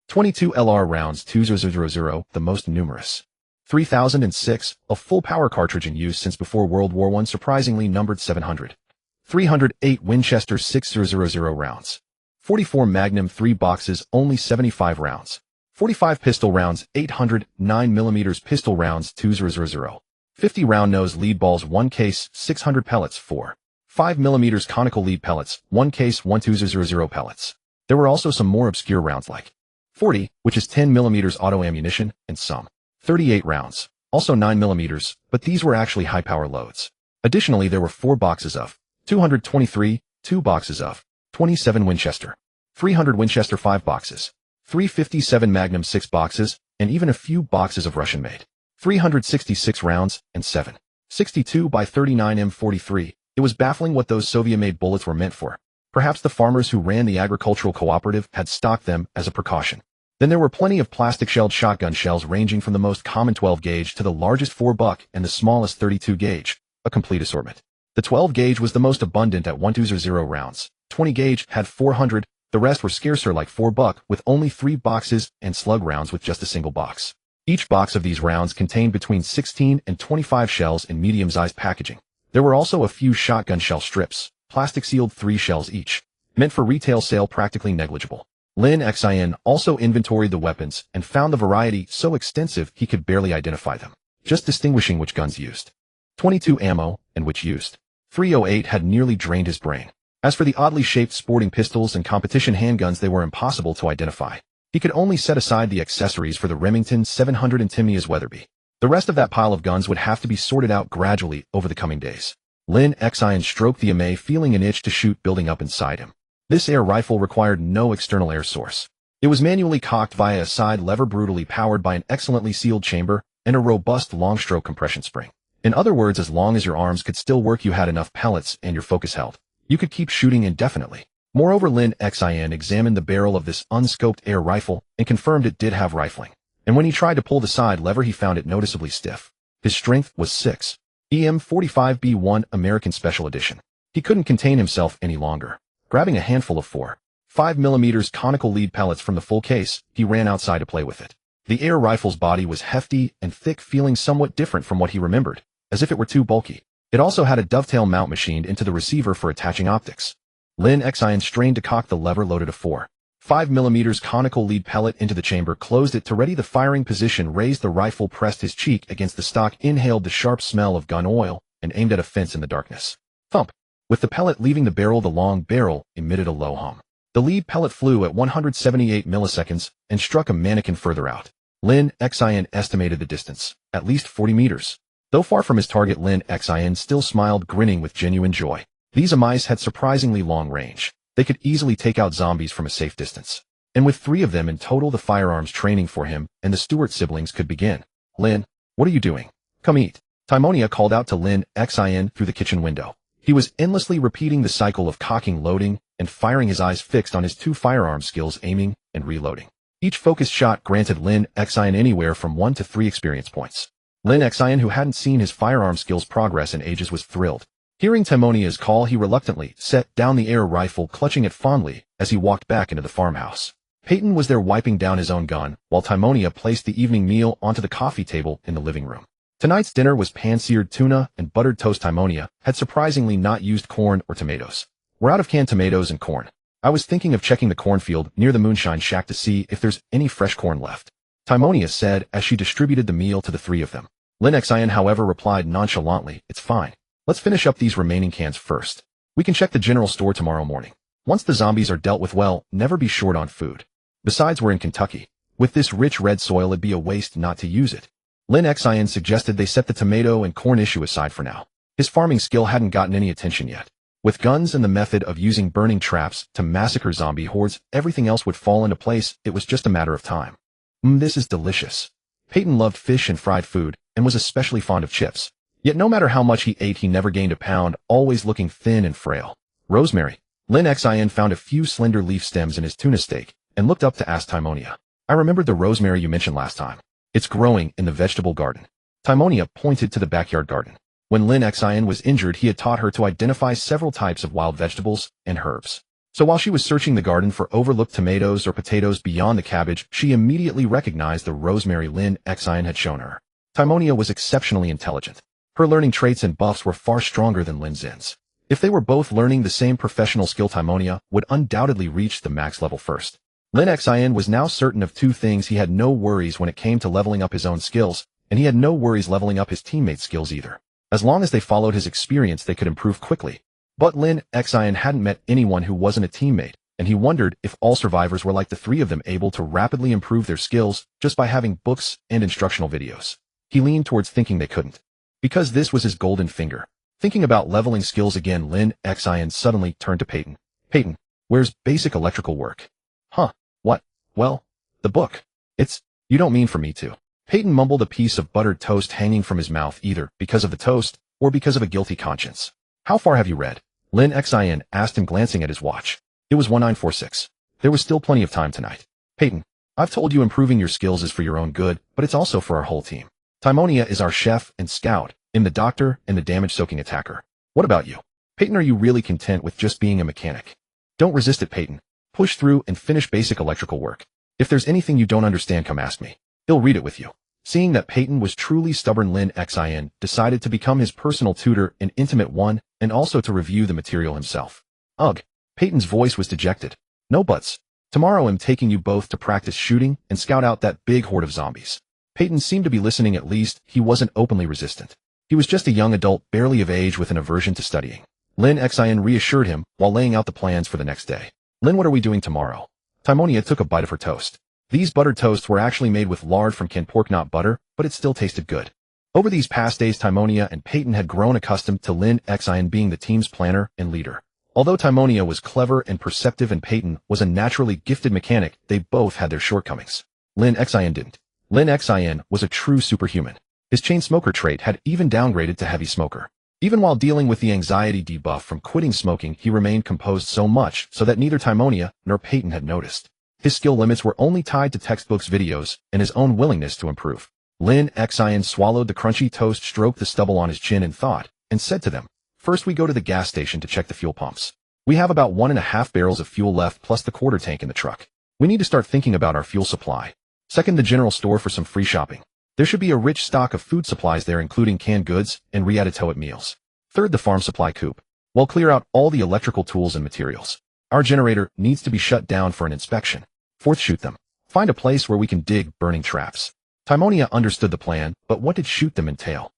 22 LR rounds, 2000, the most numerous. 3006, a full power cartridge in use since before World War I, surprisingly numbered 700. 308 Winchester 6000 rounds. 44 Magnum 3 boxes, only 75 rounds. 45 pistol rounds, 800 9mm pistol rounds, 2000. 50 round nose lead balls, 1 case, 600 pellets, 4. 5mm conical lead pellets, 1 case, 1200 pellets. There were also some more obscure rounds like 40, which is 10mm auto ammunition, and some 38 rounds, also 9mm, but these were actually high-power loads. Additionally, there were 4 boxes of 223, 2 boxes of 27 Winchester, 300 Winchester 5 boxes, 357 Magnum 6 boxes, and even a few boxes of Russian-made 366 rounds, and 7.62 by 39 M43. It was baffling what those Soviet-made bullets were meant for. Perhaps the farmers who ran the agricultural cooperative had stocked them as a precaution. Then there were plenty of plastic-shelled shotgun shells, ranging from the most common 12-gauge to the largest 4-buck and the smallest 32-gauge, a complete assortment. The 12-gauge was the most abundant at 120 rounds. 20-gauge had 400, the rest were scarcer, like 4-buck, with only 3 boxes, and slug rounds with just a single box. Each box of these rounds contained between 16 and 25 shells in medium-sized packaging. There were also a few shotgun shell strips, plastic-sealed, 3 shells each, meant for retail sale, practically negligible. Lin Xin also inventoried the weapons and found the variety so extensive he could barely identify them, just distinguishing which guns used 22 ammo and which used 308 had nearly drained his brain. As for the oddly shaped sporting pistols and competition handguns, they were impossible to identify. He could only set aside the accessories for the Remington 700 and Timia's Weatherby. The rest of that pile of guns would have to be sorted out gradually over the coming days. Lin Xin stroked the MA, feeling an itch to shoot building up inside him. This air rifle required no external air source. It was manually cocked via a side lever, brutally powered by an excellently sealed chamber and a robust long-stroke compression spring. In other words, as long as your arms could still work, you had enough pellets and your focus held, you could keep shooting indefinitely. Moreover, Lin Xin examined the barrel of this unscoped air rifle and confirmed it did have rifling. And when he tried to pull the side lever, he found it noticeably stiff. His strength was 6. EM45B1 American Special Edition. He couldn't contain himself any longer. Grabbing a handful of 4.5mm conical lead pellets from the full case, he ran outside to play with it. The air rifle's body was hefty and thick, feeling somewhat different from what he remembered, as if it were too bulky. It also had a dovetail mount machined into the receiver for attaching optics. Lin Xin strained to cock the lever, loaded a 4.5mm conical lead pellet into the chamber, closed it to ready the firing position, raised the rifle, pressed his cheek against the stock, inhaled the sharp smell of gun oil, and aimed at a fence in the darkness. Thump! With the pellet leaving the barrel, the long barrel emitted a low hum. The lead pellet flew at 178 milliseconds and struck a mannequin further out. Lin Xin estimated the distance, at least 40 meters. Though far from his target, Lin Xin still smiled, grinning with genuine joy. These mice had surprisingly long range. They could easily take out zombies from a safe distance. And with 3 of them in total, the firearms training for him and the Stewart siblings could begin. Lin, what are you doing? Come eat. Timonia called out to Lin Xin through the kitchen window. He was endlessly repeating the cycle of cocking, loading, and firing, his eyes fixed on his 2 firearm skills, aiming and reloading. Each focused shot granted Lin Xin anywhere from 1 to 3 experience points. Lin Xin, who hadn't seen his firearm skills progress in ages, was thrilled. Hearing Timonia's call, he reluctantly set down the air rifle, clutching it fondly as he walked back into the farmhouse. Peyton was there wiping down his own gun, while Timonia placed the evening meal onto the coffee table in the living room. Tonight's dinner was pan-seared tuna and buttered toast. Timonia had surprisingly not used corn or tomatoes. We're out of canned tomatoes and corn. I was thinking of checking the cornfield near the moonshine shack to see if there's any fresh corn left, Timonia said as she distributed the meal to the 3 of them. Lin Xin, however, replied nonchalantly, "It's fine. Let's finish up these remaining cans first. We can check the general store tomorrow morning. Once the zombies are dealt with, well, never be short on food. Besides, we're in Kentucky. With this rich red soil, it'd be a waste not to use it." Lin Xin suggested they set the tomato and corn issue aside for now. His farming skill hadn't gotten any attention yet. With guns and the method of using burning traps to massacre zombie hordes, everything else would fall into place. It was just a matter of time. This is delicious. Peyton loved fish and fried food, and was especially fond of chips. Yet no matter how much he ate, he never gained a pound, always looking thin and frail. Rosemary. Lin Xin found a few slender leaf stems in his tuna steak, and looked up to ask Timonia. I remembered the rosemary you mentioned last time. It's growing in the vegetable garden. Timonia pointed to the backyard garden. When Lin Xin was injured, he had taught her to identify several types of wild vegetables and herbs. So while she was searching the garden for overlooked tomatoes or potatoes beyond the cabbage, she immediately recognized the rosemary Lin Xin had shown her. Timonia was exceptionally intelligent. Her learning traits and buffs were far stronger than Lin Xin's. If they were both learning the same professional skill, Timonia would undoubtedly reach the max level first. Lin Xin was now certain of two things. He had no worries when it came to leveling up his own skills, and he had no worries leveling up his teammates' skills either. As long as they followed his experience, they could improve quickly. But Lin Xin hadn't met anyone who wasn't a teammate, and he wondered if all survivors were like the three of them, able to rapidly improve their skills just by having books and instructional videos. He leaned towards thinking they couldn't. Because this was his golden finger. Thinking about leveling skills again, Lin Xin suddenly turned to Peyton. Peyton, where's basic electrical work? Huh, what? Well, the book. You don't mean for me to. Peyton mumbled, a piece of buttered toast hanging from his mouth, either because of the toast or because of a guilty conscience. How far have you read? Lin Xin asked him, glancing at his watch. It was 1946. There was still plenty of time tonight. Peyton, I've told you improving your skills is for your own good, but it's also for our whole team. Timonia is our chef and scout, the doctor and the damage-soaking attacker. What about you? Peyton, are you really content with just being a mechanic? Don't resist it, Peyton. Push through and finish basic electrical work. If there's anything you don't understand, come ask me. He'll read it with you. Seeing that Peyton was truly stubborn, Lin Xin decided to become his personal tutor, an intimate one, and also to review the material himself. Ugh. Peyton's voice was dejected. No buts. Tomorrow I'm taking you both to practice shooting and scout out that big horde of zombies. Peyton seemed to be listening. At least he wasn't openly resistant. He was just a young adult, barely of age, with an aversion to studying. Lin Xin reassured him while laying out the plans for the next day. Lin, what are we doing tomorrow? Timonia took a bite of her toast. These buttered toasts were actually made with lard from canned pork, not butter, but it still tasted good. Over these past days, Timonia and Peyton had grown accustomed to Lin Xin being the team's planner and leader. Although Timonia was clever and perceptive and Peyton was a naturally gifted mechanic, they both had their shortcomings. Lin Xin didn't. Lin Xin was a true superhuman. His chain smoker trait had even downgraded to heavy smoker. Even while dealing with the anxiety debuff from quitting smoking, he remained composed so much so that neither Timonia nor Peyton had noticed. His skill limits were only tied to textbooks, videos, and his own willingness to improve. Lin Xin swallowed the crunchy toast, stroked the stubble on his chin in thought, and said to them, First we go to the gas station to check the fuel pumps. We have about 1.5 barrels of fuel left plus the quarter tank in the truck. We need to start thinking about our fuel supply. Second, the general store for some free shopping. There should be a rich stock of food supplies there, including canned goods and ready-to-eat meals. Third, the farm supply coop. We'll clear out all the electrical tools and materials. Our generator needs to be shut down for an inspection. Fourth, shoot them. Find a place where we can dig burning traps. Timonia understood the plan, but what did shoot them entail?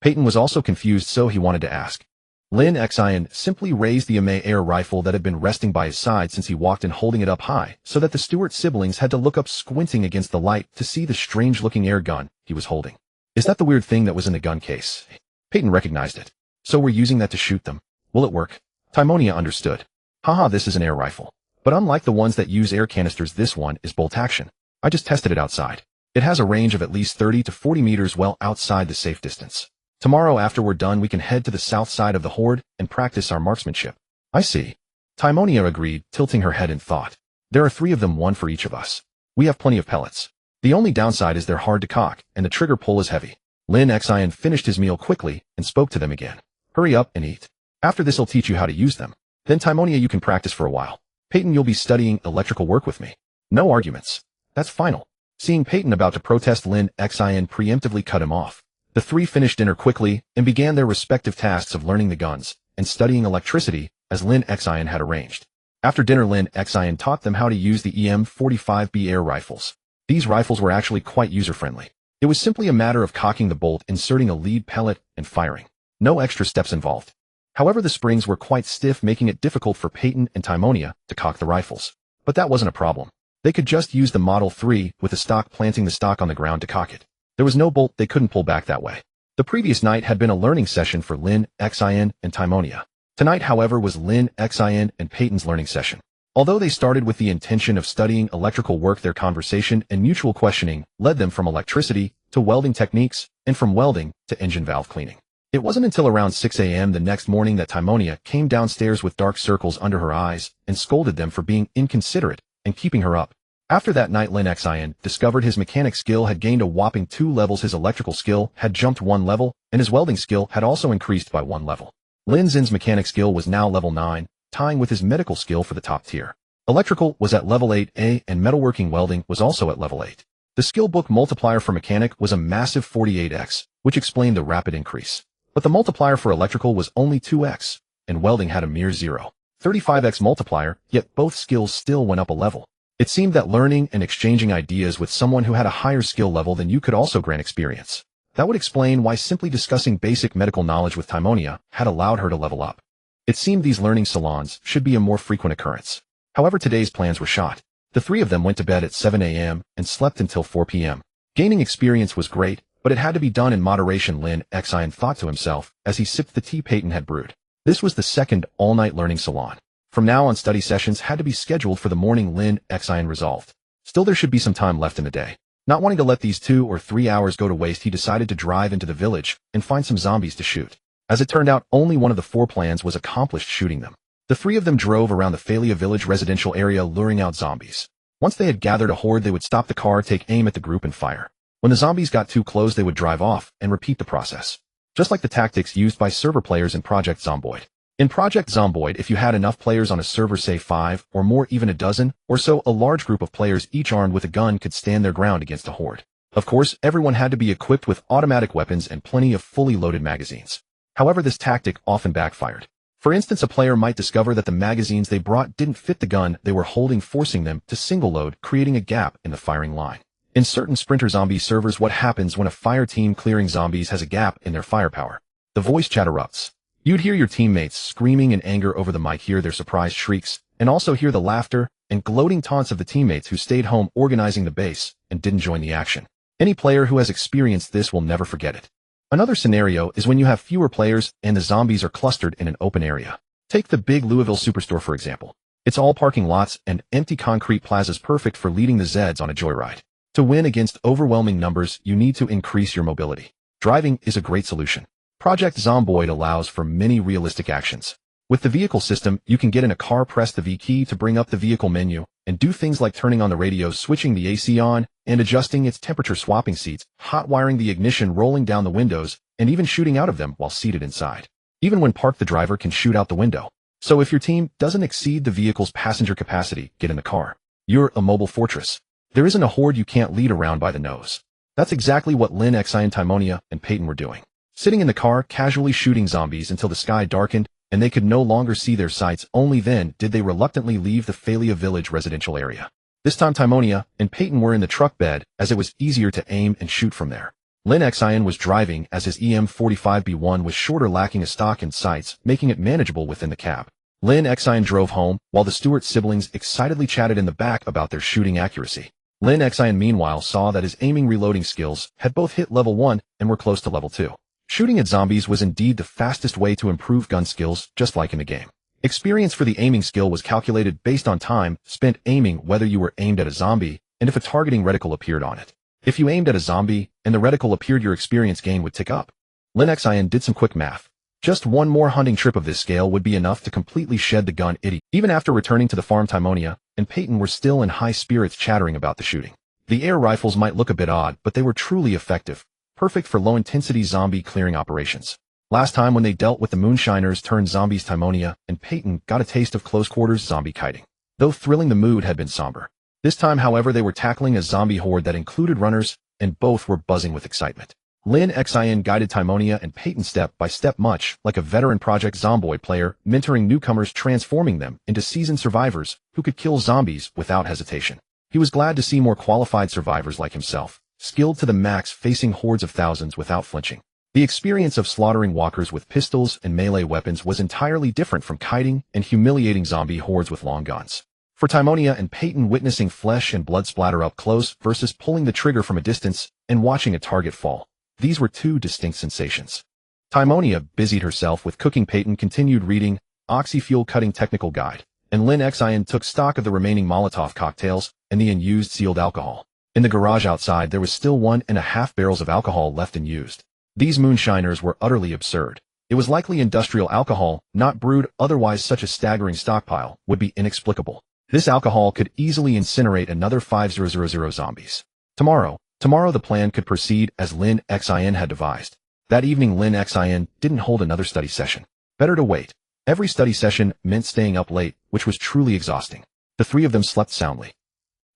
Peyton was also confused, so he wanted to ask. Lin Xin simply raised the air rifle that had been resting by his side since he walked in, holding it up high so that the Stewart siblings had to look up, squinting against the light to see the strange-looking air gun he was holding. Is that the weird thing that was in the gun case? Peyton recognized it. So we're using that to shoot them. Will it work? Timonia understood. Haha, this is an air rifle. But unlike the ones that use air canisters, this one is bolt action. I just tested it outside. It has a range of at least 30 to 40 meters, well outside the safe distance. Tomorrow after we're done, we can head to the south side of the horde and practice our marksmanship. I see. Timonia agreed, tilting her head in thought. There are 3 of them, 1 for each of us. We have plenty of pellets. The only downside is they're hard to cock, and the trigger pull is heavy. Lin Xin finished his meal quickly and spoke to them again. Hurry up and eat. After this I'll teach you how to use them. Then Timonia, you can practice for a while. Peyton, you'll be studying electrical work with me. No arguments. That's final. Seeing Peyton about to protest, Lin Xin preemptively cut him off. The 3 finished dinner quickly and began their respective tasks of learning the guns and studying electricity as Lin Xin had arranged. After dinner, Lin Xin taught them how to use the EM-45B air rifles. These rifles were actually quite user-friendly. It was simply a matter of cocking the bolt, inserting a lead pellet, and firing. No extra steps involved. However, the springs were quite stiff, making it difficult for Peyton and Timonia to cock the rifles. But that wasn't a problem. They could just use the Model 3 with the stock, planting the stock on the ground to cock it. There was no bolt they couldn't pull back that way. The previous night had been a learning session for Lin Xin and Timonia. Tonight, however, was Lin Xin and Peyton's learning session. Although they started with the intention of studying electrical work, their conversation and mutual questioning led them from electricity to welding techniques and from welding to engine valve cleaning. It wasn't until around 6 a.m. the next morning that Timonia came downstairs with dark circles under her eyes and scolded them for being inconsiderate and keeping her up. After that night, Lin Xin discovered his mechanic skill had gained a whopping 2 levels, his electrical skill had jumped 1 level, and his welding skill had also increased by 1 level. Lin Xin's mechanic skill was now level 9, tying with his medical skill for the top tier. Electrical was at level 8A and metalworking welding was also at level 8. The skill book multiplier for mechanic was a massive 48x, which explained the rapid increase. But the multiplier for electrical was only 2x, and welding had a mere 0.35x multiplier, yet both skills still went up a level. It seemed that learning and exchanging ideas with someone who had a higher skill level than you could also grant experience. That would explain why simply discussing basic medical knowledge with Timonia had allowed her to level up. It seemed these learning salons should be a more frequent occurrence. However, today's plans were shot. The three of them went to bed at 7 a.m. and slept until 4 p.m. Gaining experience was great, but it had to be done in moderation, Lin Xin thought to himself as he sipped the tea Peyton had brewed. This was the second all-night learning salon. From now on, study sessions had to be scheduled for the morning, Lin Xin resolved. Still, there should be some time left in the day. Not wanting to let these 2 or 3 hours go to waste, he decided to drive into the village and find some zombies to shoot. As it turned out, only one of the 4 plans was accomplished, shooting them. The 3 of them drove around the Phalia village residential area luring out zombies. Once they had gathered a horde, they would stop the car, take aim at the group and fire. When the zombies got too close, they would drive off and repeat the process. Just like the tactics used by server players in Project Zomboid. In Project Zomboid, if you had enough players on a server, say 5 or more, even a dozen or so, a large group of players each armed with a gun could stand their ground against a horde. Of course, everyone had to be equipped with automatic weapons and plenty of fully loaded magazines. However, this tactic often backfired. For instance, a player might discover that the magazines they brought didn't fit the gun they were holding, forcing them to single load, creating a gap in the firing line. In certain Sprinter Zombie servers, what happens when a fire team clearing zombies has a gap in their firepower? The voice chat erupts. You'd hear your teammates screaming in anger over the mic, hear their surprised shrieks, and also hear the laughter and gloating taunts of the teammates who stayed home organizing the base and didn't join the action. Any player who has experienced this will never forget it. Another scenario is when you have fewer players and the zombies are clustered in an open area. Take the big Louisville Superstore, for example. It's all parking lots and empty concrete plazas, perfect for leading the Zeds on a joyride. To win against overwhelming numbers, you need to increase your mobility. Driving is a great solution. Project Zomboid allows for many realistic actions. With the vehicle system, you can get in a car, press the V key to bring up the vehicle menu, and do things like turning on the radio, switching the AC on, and adjusting its temperature, swapping seats, hot wiring the ignition, rolling down the windows, and even shooting out of them while seated inside. Even when parked, the driver can shoot out the window. So if your team doesn't exceed the vehicle's passenger capacity, get in the car. You're a mobile fortress. There isn't a horde you can't lead around by the nose. That's exactly what Lin Xin, Timonia, and Peyton were doing. Sitting in the car, casually shooting zombies until the sky darkened and they could no longer see their sights. Only then did they reluctantly leave the Phalia village residential area. This time Timonia and Peyton were in the truck bed, as it was easier to aim and shoot from there. Lin Xin was driving, as his EM45B1 was shorter, lacking a stock and sights, making it manageable within the cab. Lin Xin drove home, while the Stewart siblings excitedly chatted in the back about their shooting accuracy. Lin Xin meanwhile saw that his aiming reloading skills had both hit level 1 and were close to level 2. Shooting at zombies was indeed the fastest way to improve gun skills, just like in the game. Experience for the aiming skill was calculated based on time spent aiming, whether you were aimed at a zombie, and if a targeting reticle appeared on it. If you aimed at a zombie, and the reticle appeared, your experience gain would tick up. Lin Xin did some quick math. Just one more hunting trip of this scale would be enough to completely shed the gun itty. Even after returning to the farm, Timonia and Peyton were still in high spirits, chattering about the shooting. The air rifles might look a bit odd, but they were truly effective. Perfect for low-intensity zombie clearing operations. Last time when they dealt with the moonshiners turned zombies, Timonia and Peyton got a taste of close-quarters zombie kiting. Though thrilling, the mood had been somber. This time, however, they were tackling a zombie horde that included runners, and both were buzzing with excitement. Lin Xin guided Timonia and Peyton step by step, much like a veteran Project Zomboid player, mentoring newcomers, transforming them into seasoned survivors who could kill zombies without hesitation. He was glad to see more qualified survivors like himself, skilled to the max, facing hordes of thousands without flinching. The experience of slaughtering walkers with pistols and melee weapons was entirely different from kiting and humiliating zombie hordes with long guns. For Timonia and Peyton, witnessing flesh and blood splatter up close versus pulling the trigger from a distance and watching a target fall, these were two distinct sensations. Timonia busied herself with cooking. Peyton continued reading Oxy-Fuel Cutting Technical Guide, and Lin Xin took stock of the remaining Molotov cocktails and the unused sealed alcohol. In the garage outside, there was still 1.5 barrels of alcohol left and used. These moonshiners were utterly absurd. It was likely industrial alcohol, not brewed, otherwise such a staggering stockpile would be inexplicable. This alcohol could easily incinerate another 5,000 zombies. Tomorrow the plan could proceed as Lin Xin had devised. That evening Lin Xin didn't hold another study session. Better to wait. Every study session meant staying up late, which was truly exhausting. The three of them slept soundly.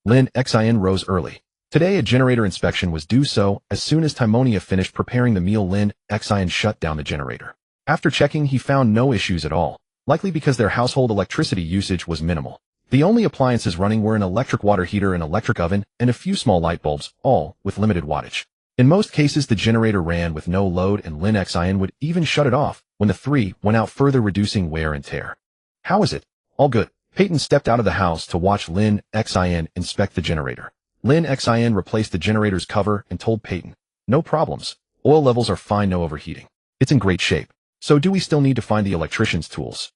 Lin Xin rose early. Today a generator inspection was due, so as soon as Timonia finished preparing the meal, Lin Xin shut down the generator. After checking, he found no issues at all, likely because their household electricity usage was minimal. The only appliances running were an electric water heater, an electric oven, and a few small light bulbs, all with limited wattage. In most cases the generator ran with no load, and Lin Xin would even shut it off when the three went out, further reducing wear and tear. How is it? All good. Peyton stepped out of the house to watch Lin Xin inspect the generator. Lin Xin replaced the generator's cover and told Peyton, "No problems. Oil levels are fine, no overheating. It's in great shape. So do we still need to find the electrician's tools?"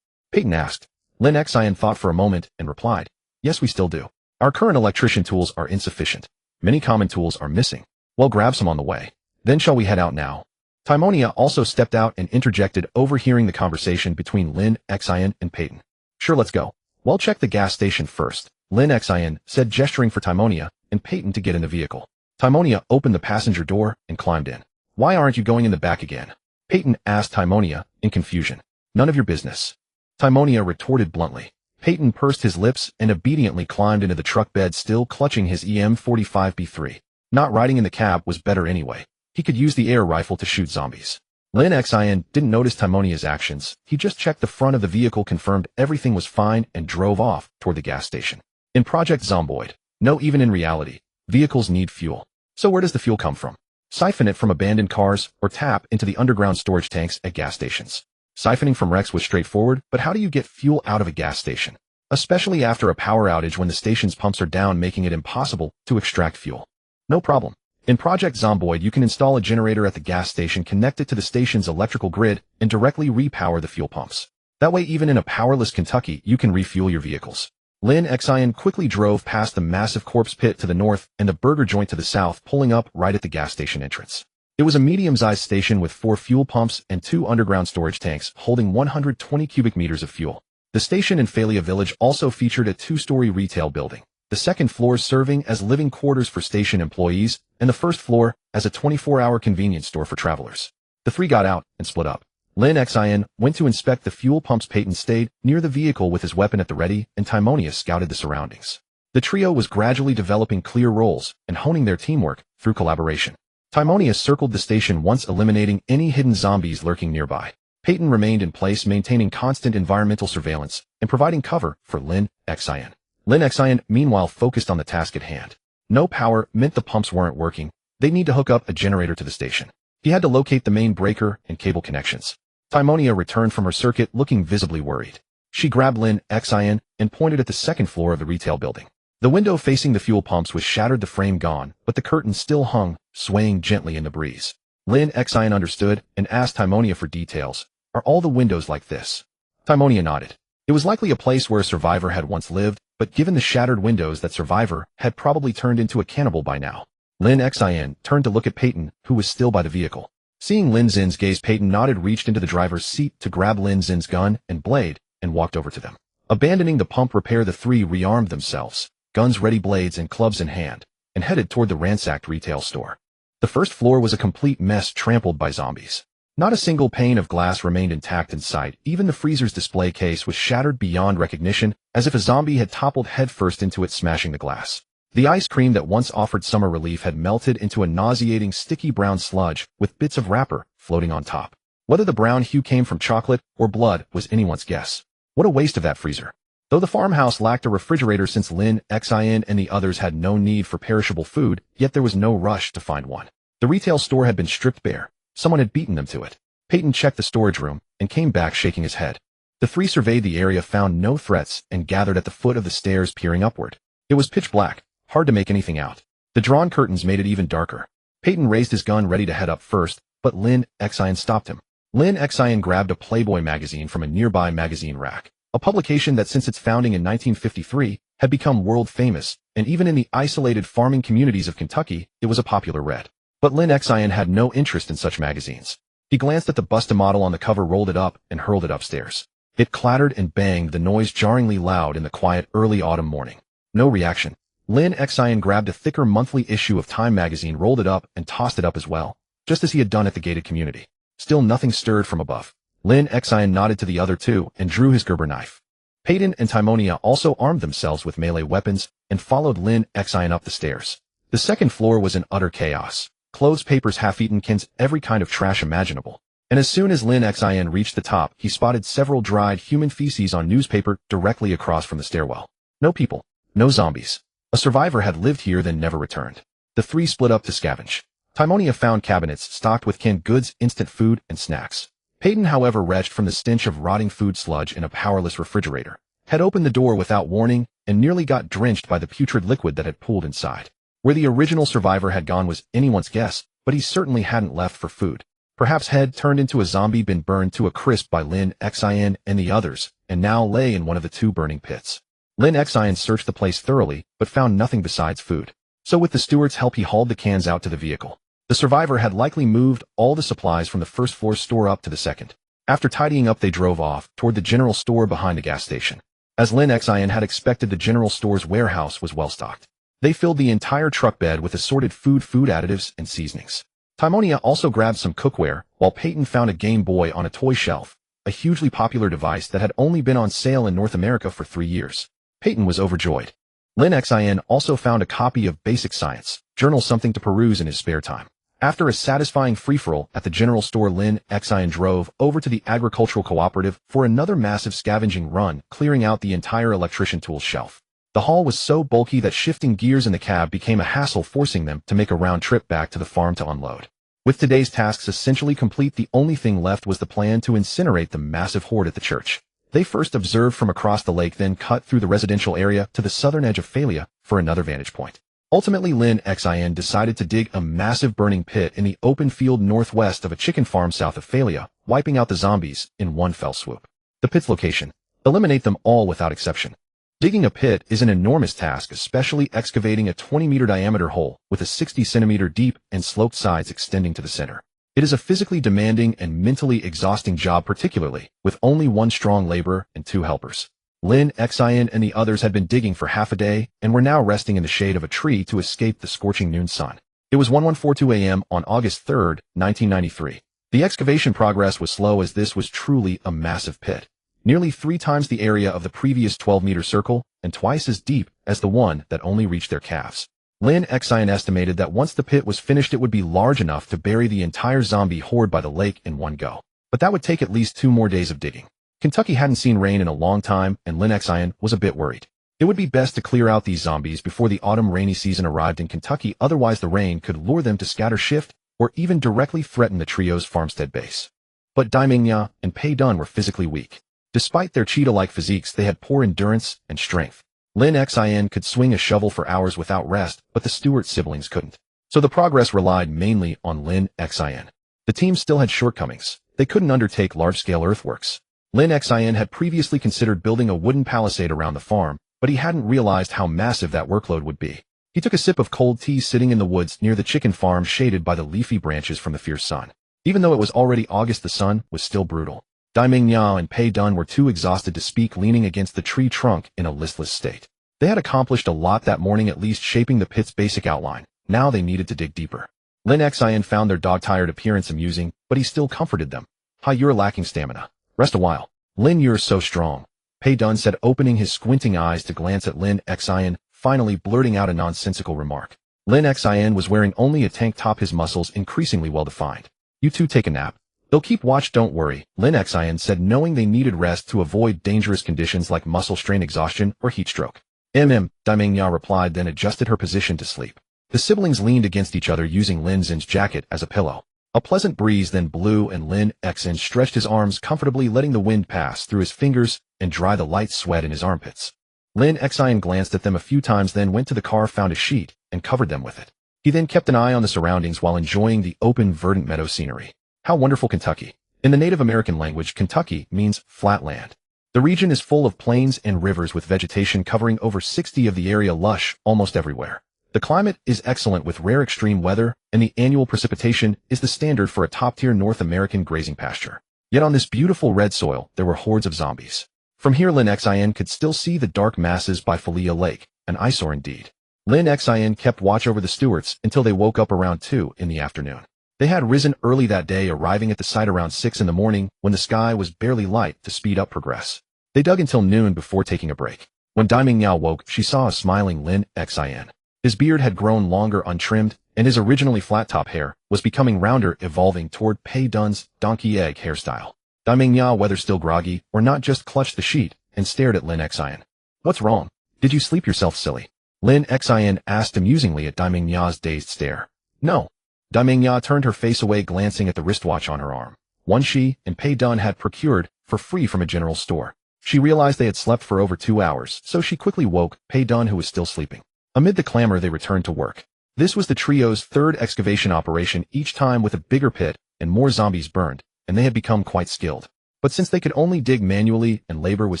Peyton asked. Lin Xin thought for a moment and replied, "Yes, we still do. Our current electrician tools are insufficient. Many common tools are missing. Well, grab some on the way. Then shall we head out now?" Timonia also stepped out and interjected, overhearing the conversation between Lin Xin and Peyton. "Sure, let's go. Well, check the gas station first," Lin Xin said, gesturing for Timonia and Peyton to get in the vehicle. Timonia opened the passenger door and climbed in. "Why aren't you going in the back again?" Peyton asked Timonia in confusion. "None of your business," Timonia retorted bluntly. Peyton pursed his lips and obediently climbed into the truck bed, still clutching his EM45B3. Not riding in the cab was better anyway. He could use the air rifle to shoot zombies. Lin Xin didn't notice Timonia's actions. He just checked the front of the vehicle, confirmed everything was fine, and drove off toward the gas station. In Project Zomboid, no, even in reality, vehicles need fuel. So where does the fuel come from? Siphon it from abandoned cars or tap into the underground storage tanks at gas stations. Siphoning from wrecks was straightforward, but how do you get fuel out of a gas station? Especially after a power outage when the station's pumps are down, making it impossible to extract fuel. No problem. In Project Zomboid, you can install a generator at the gas station, connect it to the station's electrical grid, and directly repower the fuel pumps. That way, even in a powerless Kentucky, you can refuel your vehicles. Lin Xin quickly drove past the massive corpse pit to the north and the burger joint to the south, pulling up right at the gas station entrance. It was a medium-sized station with 4 fuel pumps and 2 underground storage tanks holding 120 cubic meters of fuel. The station in Phalia Village also featured a 2-story retail building, the second floor serving as living quarters for station employees, and the first floor as a 24-hour convenience store for travelers. The three got out and split up. Lin Xin went to inspect the fuel pumps. Peyton stayed near the vehicle with his weapon at the ready, and Timonia scouted the surroundings. The trio was gradually developing clear roles and honing their teamwork through collaboration. Timonia circled the station once, eliminating any hidden zombies lurking nearby. Peyton remained in place, maintaining constant environmental surveillance and providing cover for Lin Xin. Lin Xin, meanwhile, focused on the task at hand. No power meant the pumps weren't working. They'd need to hook up a generator to the station. He had to locate the main breaker and cable connections. Timonia returned from her circuit looking visibly worried. She grabbed Lin Xin and pointed at the second floor of the retail building. The window facing the fuel pumps was shattered, the frame gone, but the curtain still hung, swaying gently in the breeze. Lin Xin understood and asked Timonia for details. "Are all the windows like this?" Timonia nodded. It was likely a place where a survivor had once lived, but given the shattered windows, that survivor had probably turned into a cannibal by now. Lin Xin turned to look at Peyton, who was still by the vehicle. Seeing Lin Xin's gaze, Peyton nodded, reached into the driver's seat to grab Lin Xin's gun and blade, and walked over to them. Abandoning the pump repair, the three rearmed themselves, guns ready, blades and clubs in hand, and headed toward the ransacked retail store. The first floor was a complete mess, trampled by zombies. Not a single pane of glass remained intact in sight. Even the freezer's display case was shattered beyond recognition, as if a zombie had toppled headfirst into it, smashing the glass. The ice cream that once offered summer relief had melted into a nauseating, sticky brown sludge with bits of wrapper floating on top. Whether the brown hue came from chocolate or blood was anyone's guess. What a waste of that freezer. Though the farmhouse lacked a refrigerator, since Lin Xin and the others had no need for perishable food, yet there was no rush to find one. The retail store had been stripped bare. Someone had beaten them to it. Peyton checked the storage room and came back shaking his head. The three surveyed the area, found no threats, and gathered at the foot of the stairs, peering upward. It was pitch black, hard to make anything out. The drawn curtains made it even darker. Peyton raised his gun, ready to head up first, but Lin Xin stopped him. Lin Xin grabbed a Playboy magazine from a nearby magazine rack, a publication that since its founding in 1953 had become world famous, and even in the isolated farming communities of Kentucky, it was a popular read. But Lin Xin had no interest in such magazines. He glanced at the busted model on the cover, rolled it up, and hurled it upstairs. It clattered and banged, the noise jarringly loud in the quiet early autumn morning. No reaction. Lin Xin grabbed a thicker monthly issue of Time magazine, rolled it up, and tossed it up as well, just as he had done at the gated community. Still nothing stirred from above. Lin Xin nodded to the other two and drew his Gerber knife. Peyton and Timonia also armed themselves with melee weapons and followed Lin Xin up the stairs. The second floor was in utter chaos. Clothes, papers, half-eaten cans, every kind of trash imaginable. And as soon as Lin Xin reached the top, he spotted several dried human feces on newspaper directly across from the stairwell. No people. No zombies. A survivor had lived here then never returned. The three split up to scavenge. Timonia found cabinets stocked with canned goods, instant food, and snacks. Peyton, however, retched from the stench of rotting food sludge in a powerless refrigerator, had opened the door without warning, and nearly got drenched by the putrid liquid that had pooled inside. Where the original survivor had gone was anyone's guess, but he certainly hadn't left for food. Perhaps had turned into a zombie, been burned to a crisp by Lin Xin and the others, and now lay in one of the two burning pits. Lin Xin searched the place thoroughly, but found nothing besides food. So with the steward's help, he hauled the cans out to the vehicle. The survivor had likely moved all the supplies from the first floor store up to the second. After tidying up, they drove off toward the general store behind the gas station. As Lin Xin had expected, the general store's warehouse was well stocked. They filled the entire truck bed with assorted food additives, and seasonings. Timonia also grabbed some cookware, while Peyton found a Game Boy on a toy shelf, a hugely popular device that had only been on sale in North America for 3 years. Peyton was overjoyed. Lin Xin also found a copy of Basic Science journal, something to peruse in his spare time. After a satisfying free-for-all at the general store, Lin Xin drove over to the agricultural cooperative for another massive scavenging run, clearing out the entire electrician tools shelf. The haul was so bulky that shifting gears in the cab became a hassle, forcing them to make a round trip back to the farm to unload. With today's tasks essentially complete, the only thing left was the plan to incinerate the massive hoard at the church. They first observed from across the lake, then cut through the residential area to the southern edge of Phalia for another vantage point. Ultimately, Lin Xin decided to dig a massive burning pit in the open field northwest of a chicken farm south of Phalia, wiping out the zombies in one fell swoop. The pit's location: eliminate them all without exception. Digging a pit is an enormous task, especially excavating a 20-meter diameter hole with a 60-centimeter deep and sloped sides extending to the center. It is a physically demanding and mentally exhausting job, particularly with only one strong laborer and 2 helpers. Lin Xin and the others had been digging for half a day and were now resting in the shade of a tree to escape the scorching noon sun. It was 11:42 a.m. on August 3, 1993. The excavation progress was slow, as this was truly a massive pit. Nearly 3 times the area of the previous 12-meter circle, and twice as deep as the one that only reached their calves. Lin Xin estimated that once the pit was finished, it would be large enough to bury the entire zombie horde by the lake in one go. But that would take at least 2 more days of digging. Kentucky hadn't seen rain in a long time, and Lin Xin was a bit worried. It would be best to clear out these zombies before the autumn rainy season arrived in Kentucky, otherwise the rain could lure them to scatter shift or even directly threaten the trio's farmstead base. But Daimingya and Pei Dun were physically weak. Despite their cheetah-like physiques, they had poor endurance and strength. Lin Xin could swing a shovel for hours without rest, but the Stewart siblings couldn't. So the progress relied mainly on Lin Xin. The team still had shortcomings. They couldn't undertake large-scale earthworks. Lin Xin had previously considered building a wooden palisade around the farm, but he hadn't realized how massive that workload would be. He took a sip of cold tea sitting in the woods near the chicken farm, shaded by the leafy branches from the fierce sun. Even though it was already August, the sun was still brutal. Daimingya and Pei Dun were too exhausted to speak, leaning against the tree trunk in a listless state. They had accomplished a lot that morning, at least shaping the pit's basic outline. Now they needed to dig deeper. Lin Xin found their dog-tired appearance amusing, but he still comforted them. "Hi, you're lacking stamina. Rest a while." "Lin, you're so strong," Pei Dun said, opening his squinting eyes to glance at Lin Xin, finally blurting out a nonsensical remark. Lin Xin was wearing only a tank top, his muscles increasingly well-defined. "You two take a nap. They'll keep watch, don't worry," Lin Xin said, knowing they needed rest to avoid dangerous conditions like muscle strain, exhaustion, or heat stroke. Daimingya replied, then adjusted her position to sleep. The siblings leaned against each other, using Lin Xin's jacket as a pillow. A pleasant breeze then blew, and Lin Xin stretched his arms comfortably, letting the wind pass through his fingers and dry the light sweat in his armpits. Lin Xin glanced at them a few times, then went to the car, found a sheet, and covered them with it. He then kept an eye on the surroundings while enjoying the open, verdant meadow scenery. How wonderful Kentucky. In the Native American language, Kentucky means flat land. The region is full of plains and rivers with vegetation covering over 60 of the area, lush almost everywhere. The climate is excellent with rare extreme weather, and the annual precipitation is the standard for a top-tier North American grazing pasture. Yet on this beautiful red soil, there were hordes of zombies. From here, Lin Xin could still see the dark masses by Falia Lake, an eyesore indeed. Lin Xin kept watch over the Stewarts until they woke up around 2 in the afternoon. They had risen early that day, arriving at the site around 6 in the morning when the sky was barely light to speed up progress. They dug until noon before taking a break. When Daiming Yao woke, she saw a smiling Lin Xin. His beard had grown longer untrimmed, and his originally flat-top hair was becoming rounder, evolving toward Pei Dun's donkey egg hairstyle. Daiming Yao, whether still groggy or not, just clutched the sheet and stared at Lin Xin. "What's wrong? Did you sleep yourself silly?" Lin Xin asked amusingly at Daiming Ya's dazed stare. "No." Daiming Ya turned her face away, glancing at the wristwatch on her arm, one she and Pei Dun had procured for free from a general store. She realized they had slept for over 2 hours, so she quickly woke Pei Dun, who was still sleeping. Amid the clamor, they returned to work. This was the trio's third excavation operation, each time with a bigger pit and more zombies burned, and they had become quite skilled. But since they could only dig manually and labor was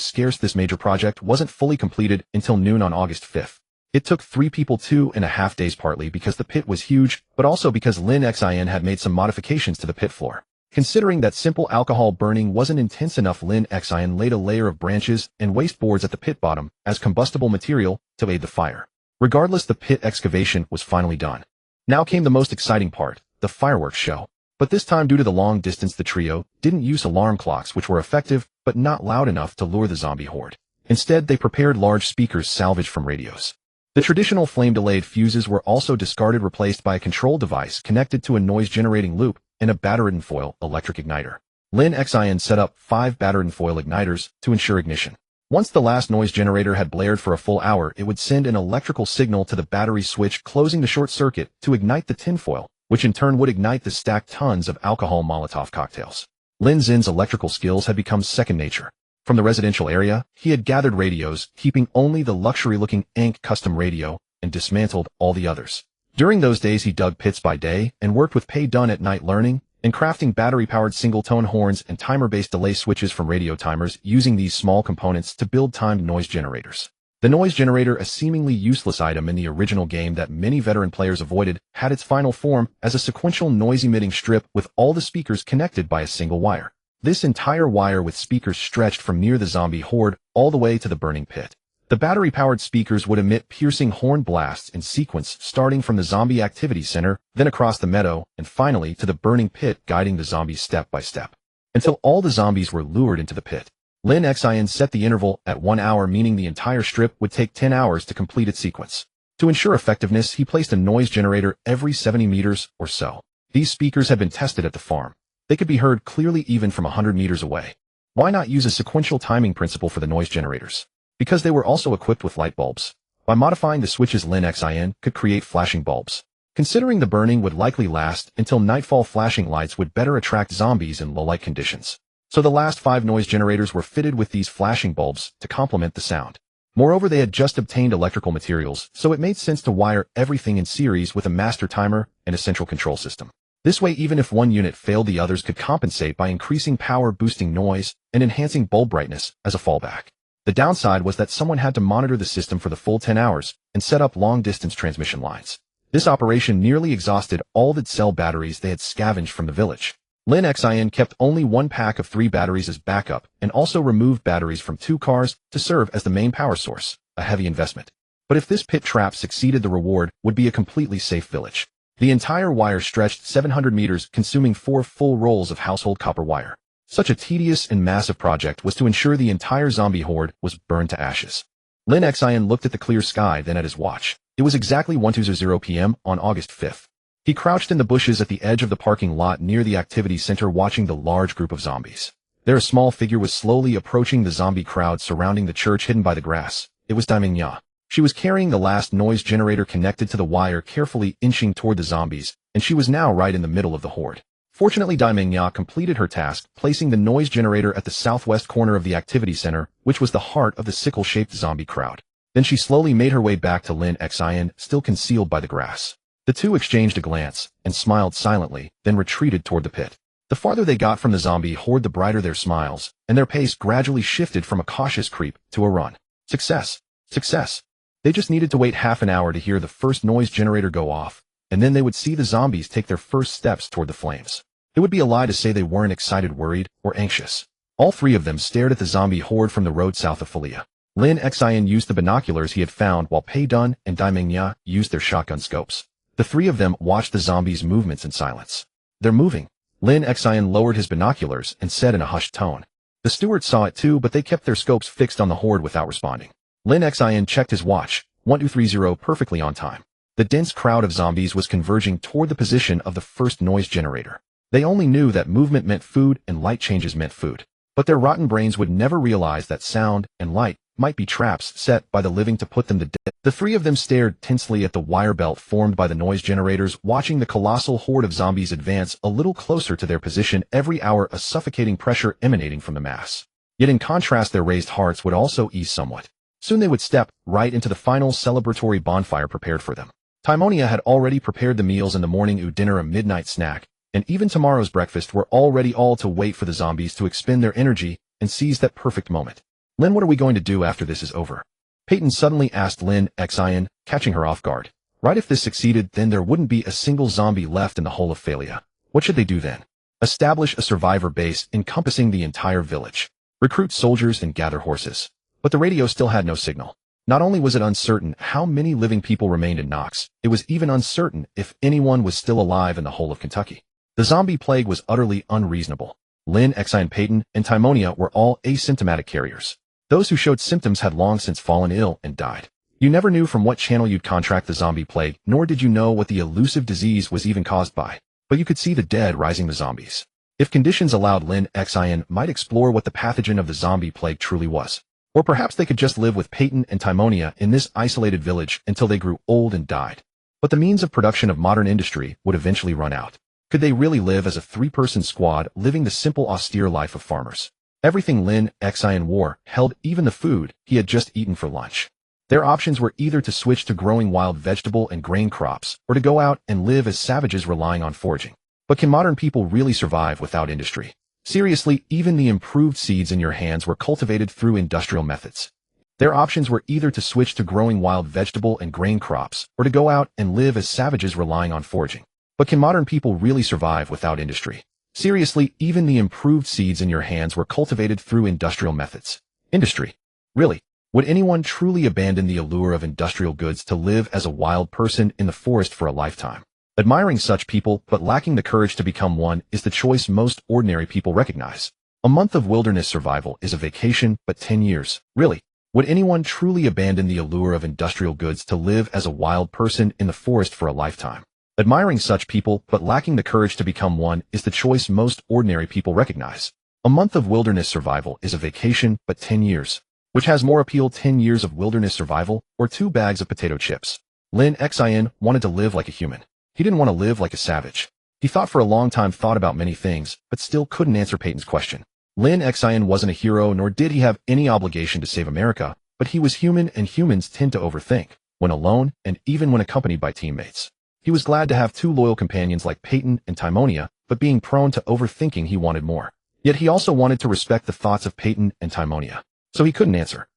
scarce, this major project wasn't fully completed until noon on August 5th. It took 3 people 2.5 days, partly because the pit was huge, but also because Lin Xin had made some modifications to the pit floor. Considering that simple alcohol burning wasn't intense enough, Lin Xin laid a layer of branches and waste boards at the pit bottom as combustible material to aid the fire. Regardless, the pit excavation was finally done. Now came the most exciting part, the fireworks show. But this time, due to the long distance, the trio didn't use alarm clocks, which were effective but not loud enough to lure the zombie horde. Instead, they prepared large speakers salvaged from radios. The traditional flame-delayed fuses were also discarded, replaced by a control device connected to a noise-generating loop and a battered-in-foil electric igniter. Lin Xin set up 5 battered-in-foil igniters to ensure ignition. Once the last noise generator had blared for a full hour, it would send an electrical signal to the battery switch, closing the short circuit to ignite the tinfoil, which in turn would ignite the stacked tons of alcohol Molotov cocktails. Lin Xin's electrical skills had become second nature. From the residential area, he had gathered radios, keeping only the luxury-looking Ank custom radio, and dismantled all the others. During those days, he dug pits by day and worked with Pei Dun at night, learning and crafting battery-powered single-tone horns and timer-based delay switches from radio timers, using these small components to build timed noise generators. The noise generator, a seemingly useless item in the original game that many veteran players avoided, had its final form as a sequential noise-emitting strip with all the speakers connected by a single wire. This entire wire with speakers stretched from near the zombie horde all the way to the burning pit. The battery-powered speakers would emit piercing horn blasts in sequence, starting from the zombie activity center, then across the meadow, and finally to the burning pit, guiding the zombies step by step, until all the zombies were lured into the pit. Lin Xin set the interval at 1 hour, meaning the entire strip would take 10 hours to complete its sequence. To ensure effectiveness, he placed a noise generator every 70 meters or so. These speakers had been tested at the farm. They could be heard clearly even from 100 meters away. Why not use a sequential timing principle for the noise generators? Because they were also equipped with light bulbs. By modifying the switches, Lin Xin could create flashing bulbs. Considering the burning would likely last until nightfall, flashing lights would better attract zombies in low-light conditions. So the last 5 noise generators were fitted with these flashing bulbs to complement the sound. Moreover, they had just obtained electrical materials, so it made sense to wire everything in series with a master timer and a central control system. This way, even if one unit failed, the others could compensate by increasing power, boosting noise, and enhancing bulb brightness as a fallback. The downside was that someone had to monitor the system for the full 10 hours and set up long-distance transmission lines. This operation nearly exhausted all the cell batteries they had scavenged from the village. Lin Xin kept only 1 pack of 3 batteries as backup and also removed batteries from 2 cars to serve as the main power source, a heavy investment. But if this pit trap succeeded, the reward would be a completely safe village. The entire wire stretched 700 meters, consuming 4 full rolls of household copper wire. Such a tedious and massive project was to ensure the entire zombie horde was burned to ashes. Lin Xin looked at the clear sky, then at his watch. It was exactly 1:20 p.m. on August 5th. He crouched in the bushes at the edge of the parking lot near the activity center, watching the large group of zombies. There, a small figure was slowly approaching the zombie crowd surrounding the church, hidden by the grass. It was Daiming Ya. She was carrying the last noise generator connected to the wire, carefully inching toward the zombies, and she was now right in the middle of the horde. Fortunately, Daiming Ya completed her task, placing the noise generator at the southwest corner of the activity center, which was the heart of the sickle-shaped zombie crowd. Then she slowly made her way back to Lin Xin, still concealed by the grass. The two exchanged a glance and smiled silently, then retreated toward the pit. The farther they got from the zombie horde, the brighter their smiles, and their pace gradually shifted from a cautious creep to a run. Success. Success. They just needed to wait half an hour to hear the first noise generator go off, and then they would see the zombies take their first steps toward the flames. It would be a lie to say they weren't excited, worried, or anxious. All three of them stared at the zombie horde from the road south of Philia. Lin Xin used the binoculars he had found while Pei Dun and Dai Mingya used their shotgun scopes. The three of them watched the zombies' movements in silence. They're moving. Lin Xin lowered his binoculars and said in a hushed tone. The stewards saw it too, but they kept their scopes fixed on the horde without responding. Lin Xin checked his watch, 1230 perfectly on time. The dense crowd of zombies was converging toward the position of the first noise generator. They only knew that movement meant food and light changes meant food. But their rotten brains would never realize that sound and light might be traps set by the living to put them to death. The three of them stared tensely at the wire belt formed by the noise generators, watching the colossal horde of zombies advance a little closer to their position every hour, a suffocating pressure emanating from the mass. Yet in contrast, their raised hearts would also ease somewhat. Soon they would step right into the final celebratory bonfire prepared for them. Timonia had already prepared the meals in the morning dinner, a midnight snack, and even tomorrow's breakfast were already all to wait for the zombies to expend their energy and seize that perfect moment. Lin, what are we going to do after this is over? Peyton suddenly asked Lin Xin, catching her off guard. Right, if this succeeded, then there wouldn't be a single zombie left in the whole of Philia. What should they do then? Establish a survivor base encompassing the entire village. Recruit soldiers and gather horses. But the radio still had no signal. Not only was it uncertain how many living people remained in Knox, it was even uncertain if anyone was still alive in the whole of Kentucky. The zombie plague was utterly unreasonable. Lin Xin, Peyton, and Timonia were all asymptomatic carriers. Those who showed symptoms had long since fallen ill and died. You never knew from what channel you'd contract the zombie plague, nor did you know what the elusive disease was even caused by. But you could see the dead rising the zombies. If conditions allowed, Lin Xin might explore what the pathogen of the zombie plague truly was. Or perhaps they could just live with Peyton and Timonia in this isolated village until they grew old and died. But the means of production of modern industry would eventually run out. Could they really live as a three-person squad, living the simple, austere life of farmers? Everything Lin Xin wore held even the food he had just eaten for lunch. Their options were either to switch to growing wild vegetable and grain crops, or to go out and live as savages relying on foraging. But can modern people really survive without industry? Seriously, even the improved seeds in your hands were cultivated through industrial methods. Their options were either to switch to growing wild vegetable and grain crops, or to go out and live as savages relying on foraging. But can modern people really survive without industry? Seriously, even the improved seeds in your hands were cultivated through industrial methods. Industry. Really? Would anyone truly abandon the allure of industrial goods to live as a wild person in the forest for a lifetime? Admiring such people, but lacking the courage to become one, is the choice most ordinary people recognize. A month of wilderness survival is a vacation, but 10 years. Really? Would anyone truly abandon the allure of industrial goods to live as a wild person in the forest for a lifetime? Admiring such people, but lacking the courage to become one, is the choice most ordinary people recognize. A month of wilderness survival is a vacation, but 10 years. Which has more appeal, 10 years of wilderness survival, or 2 bags of potato chips? Lin Xin wanted to live like a human. He didn't want to live like a savage. He thought for a long time, thought about many things, but still couldn't answer Peyton's question. Lin Xin wasn't a hero, nor did he have any obligation to save America, but he was human, and humans tend to overthink, when alone, and even when accompanied by teammates. He was glad to have 2 loyal companions like Peyton and Timonia, but being prone to overthinking, he wanted more. Yet he also wanted to respect the thoughts of Peyton and Timonia. So he couldn't answer.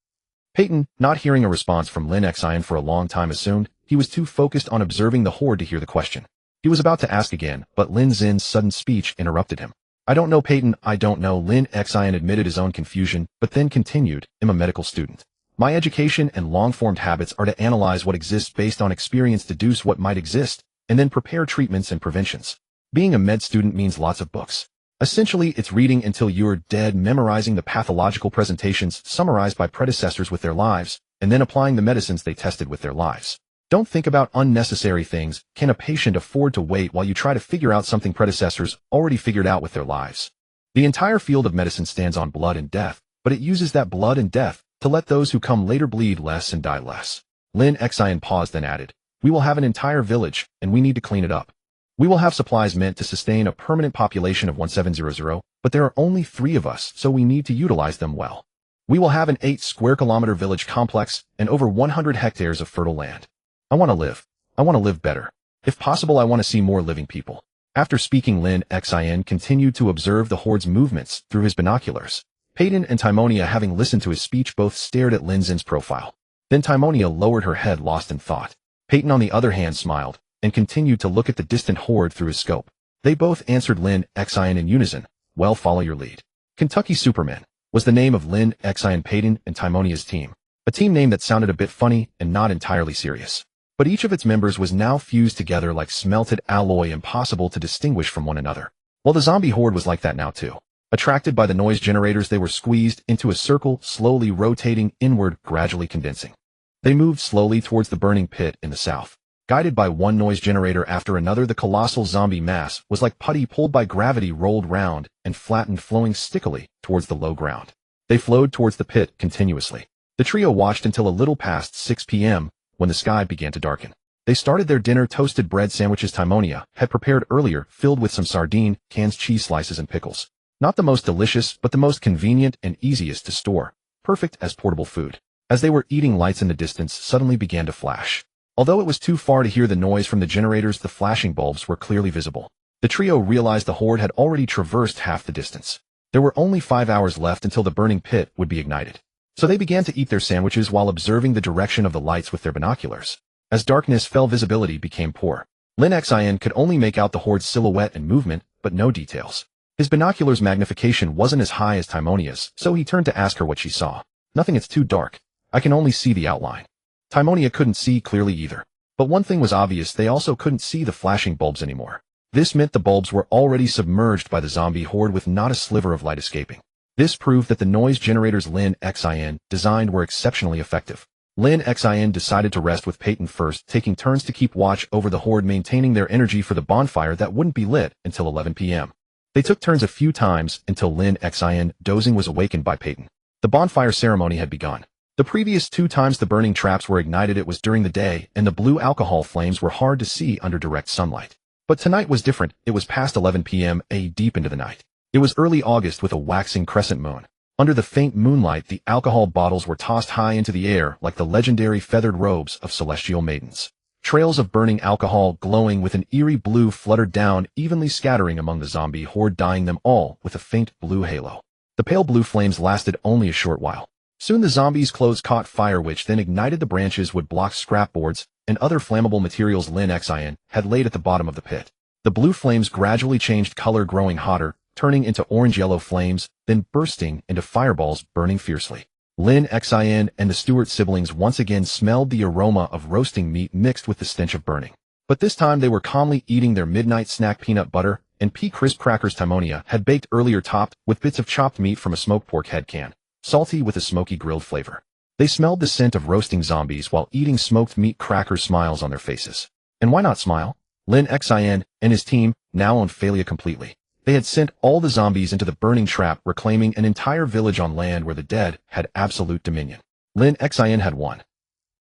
Peyton, not hearing a response from Lin Xin for a long time, assumed he was too focused on observing the horde to hear the question. He was about to ask again, but Lin Xin's sudden speech interrupted him. I don't know, Peyton, I don't know. Lin Xin admitted his own confusion, but then continued, I'm a medical student. My education and long-formed habits are to analyze what exists based on experience, deduce what might exist, and then prepare treatments and preventions. Being a med student means lots of books. Essentially, it's reading until you're dead, memorizing the pathological presentations summarized by predecessors with their lives, and then applying the medicines they tested with their lives. Don't think about unnecessary things. Can a patient afford to wait while you try to figure out something predecessors already figured out with their lives? The entire field of medicine stands on blood and death, but it uses that blood and death to let those who come later bleed less and die less. Lin Xin paused, then added, we will have an entire village, and we need to clean it up. We will have supplies meant to sustain a permanent population of 1700, but there are only 3 of us, so we need to utilize them well. We will have an 8-square-kilometer village complex and over 100 hectares of fertile land. I want to live. I want to live better. If possible, I want to see more living people. After speaking, Lin Xin continued to observe the horde's movements through his binoculars. Peyton and Timonia, having listened to his speech, both stared at Lin Xin's profile. Then Timonia lowered her head, lost in thought. Peyton, on the other hand, smiled and continued to look at the distant horde through his scope. They both answered Lin Xin in unison. Well, follow your lead. Kentucky Supermen was the name of Lin Xin, Peyton, and Timonia's team. A team name that sounded a bit funny and not entirely serious. But each of its members was now fused together like smelted alloy, impossible to distinguish from one another. Well, the zombie horde was like that now too. Attracted by the noise generators, they were squeezed into a circle, slowly rotating inward, gradually condensing. They moved slowly towards the burning pit in the south. Guided by one noise generator after another, the colossal zombie mass was like putty pulled by gravity, rolled round and flattened, flowing stickily towards the low ground. They flowed towards the pit continuously. The trio watched until a little past 6 p.m., when the sky began to darken. They started their dinner, toasted bread sandwiches Timonia had prepared earlier, filled with some sardine, cans, cheese slices, and pickles. Not the most delicious, but the most convenient and easiest to store. Perfect as portable food. As they were eating, lights in the distance suddenly began to flash. Although it was too far to hear the noise from the generators, the flashing bulbs were clearly visible. The trio realized the horde had already traversed half the distance. There were only 5 hours left until the burning pit would be ignited. So they began to eat their sandwiches while observing the direction of the lights with their binoculars. As darkness fell, visibility became poor. Lin Xin could only make out the horde's silhouette and movement, but no details. His binoculars' magnification wasn't as high as Timonia's, so he turned to ask her what she saw. Nothing, it's too dark. I can only see the outline. Timonia couldn't see clearly either. But one thing was obvious, they also couldn't see the flashing bulbs anymore. This meant the bulbs were already submerged by the zombie horde with not a sliver of light escaping. This proved that the noise generators Lin Xin designed were exceptionally effective. Lin Xin decided to rest with Peyton first, taking turns to keep watch over the horde, maintaining their energy for the bonfire that wouldn't be lit until 11 p.m. They took turns a few times until Lin Xin, dozing, was awakened by Peyton. The bonfire ceremony had begun. The previous 2 times the burning traps were ignited, it was during the day, and the blue alcohol flames were hard to see under direct sunlight. But tonight was different. It was past 11 p.m., deep into the night. It was early August with a waxing crescent moon. Under the faint moonlight, the alcohol bottles were tossed high into the air like the legendary feathered robes of celestial maidens. Trails of burning alcohol, glowing with an eerie blue, fluttered down, evenly scattering among the zombie horde, dyeing them all with a faint blue halo. The pale blue flames lasted only a short while. Soon the zombies' clothes caught fire, which then ignited the branches, wood blocks, scrap boards, and other flammable materials Lin Xin had laid at the bottom of the pit. The blue flames gradually changed color, growing hotter, turning into orange-yellow flames, then bursting into fireballs, burning fiercely. Lin Xin and the Stewart siblings once again smelled the aroma of roasting meat mixed with the stench of burning. But this time they were calmly eating their midnight snack, peanut butter and pea crisp crackers Timonia had baked earlier, topped with bits of chopped meat from a smoked pork head can, salty with a smoky grilled flavor. They smelled the scent of roasting zombies while eating smoked meat crackers, smiles on their faces. And why not smile? Lin Xin and his team now owned Phalia completely. They had sent all the zombies into the burning trap, reclaiming an entire village on land where the dead had absolute dominion. Lin Xin had won.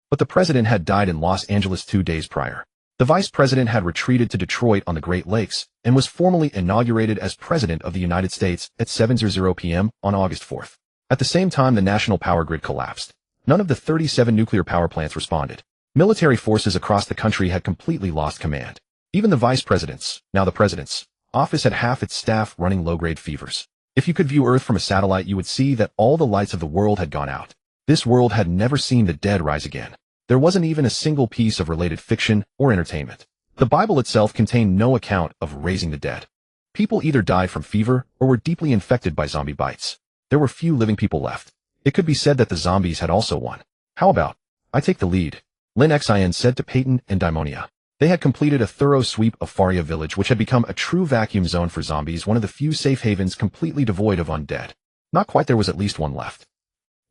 But the president had died in Los Angeles 2 days prior. The vice president had retreated to Detroit on the Great Lakes and was formally inaugurated as president of the United States at 7:00 p.m. on August 4th. At the same time, the national power grid collapsed. None of the 37 nuclear power plants responded. Military forces across the country had completely lost command. Even the vice president's, now the president's, office had half its staff running low-grade fevers. If you could view Earth from a satellite, you would see that all the lights of the world had gone out. This world had never seen the dead rise again. There wasn't even a single piece of related fiction or entertainment. The Bible itself contained no account of raising the dead. People either died from fever or were deeply infected by zombie bites. There were few living people left. It could be said that the zombies had also won. How about, I take the lead, Lin Xin said to Peyton and Timonia. They had completed a thorough sweep of Faria village, which had become a true vacuum zone for zombies, one of the few safe havens completely devoid of undead. Not quite, there was at least one left.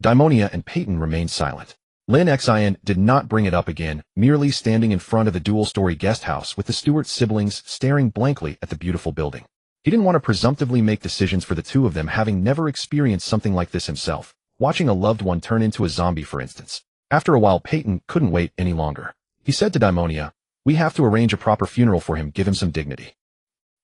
Timonia and Peyton remained silent. Lin Xin did not bring it up again, merely standing in front of the dual-story guest house with the Stewart siblings staring blankly at the beautiful building. He didn't want to presumptively make decisions for the two of them, having never experienced something like this himself, watching a loved one turn into a zombie, for instance. After a while, Peyton couldn't wait any longer. He said to Timonia, "We have to arrange a proper funeral for him, give him some dignity."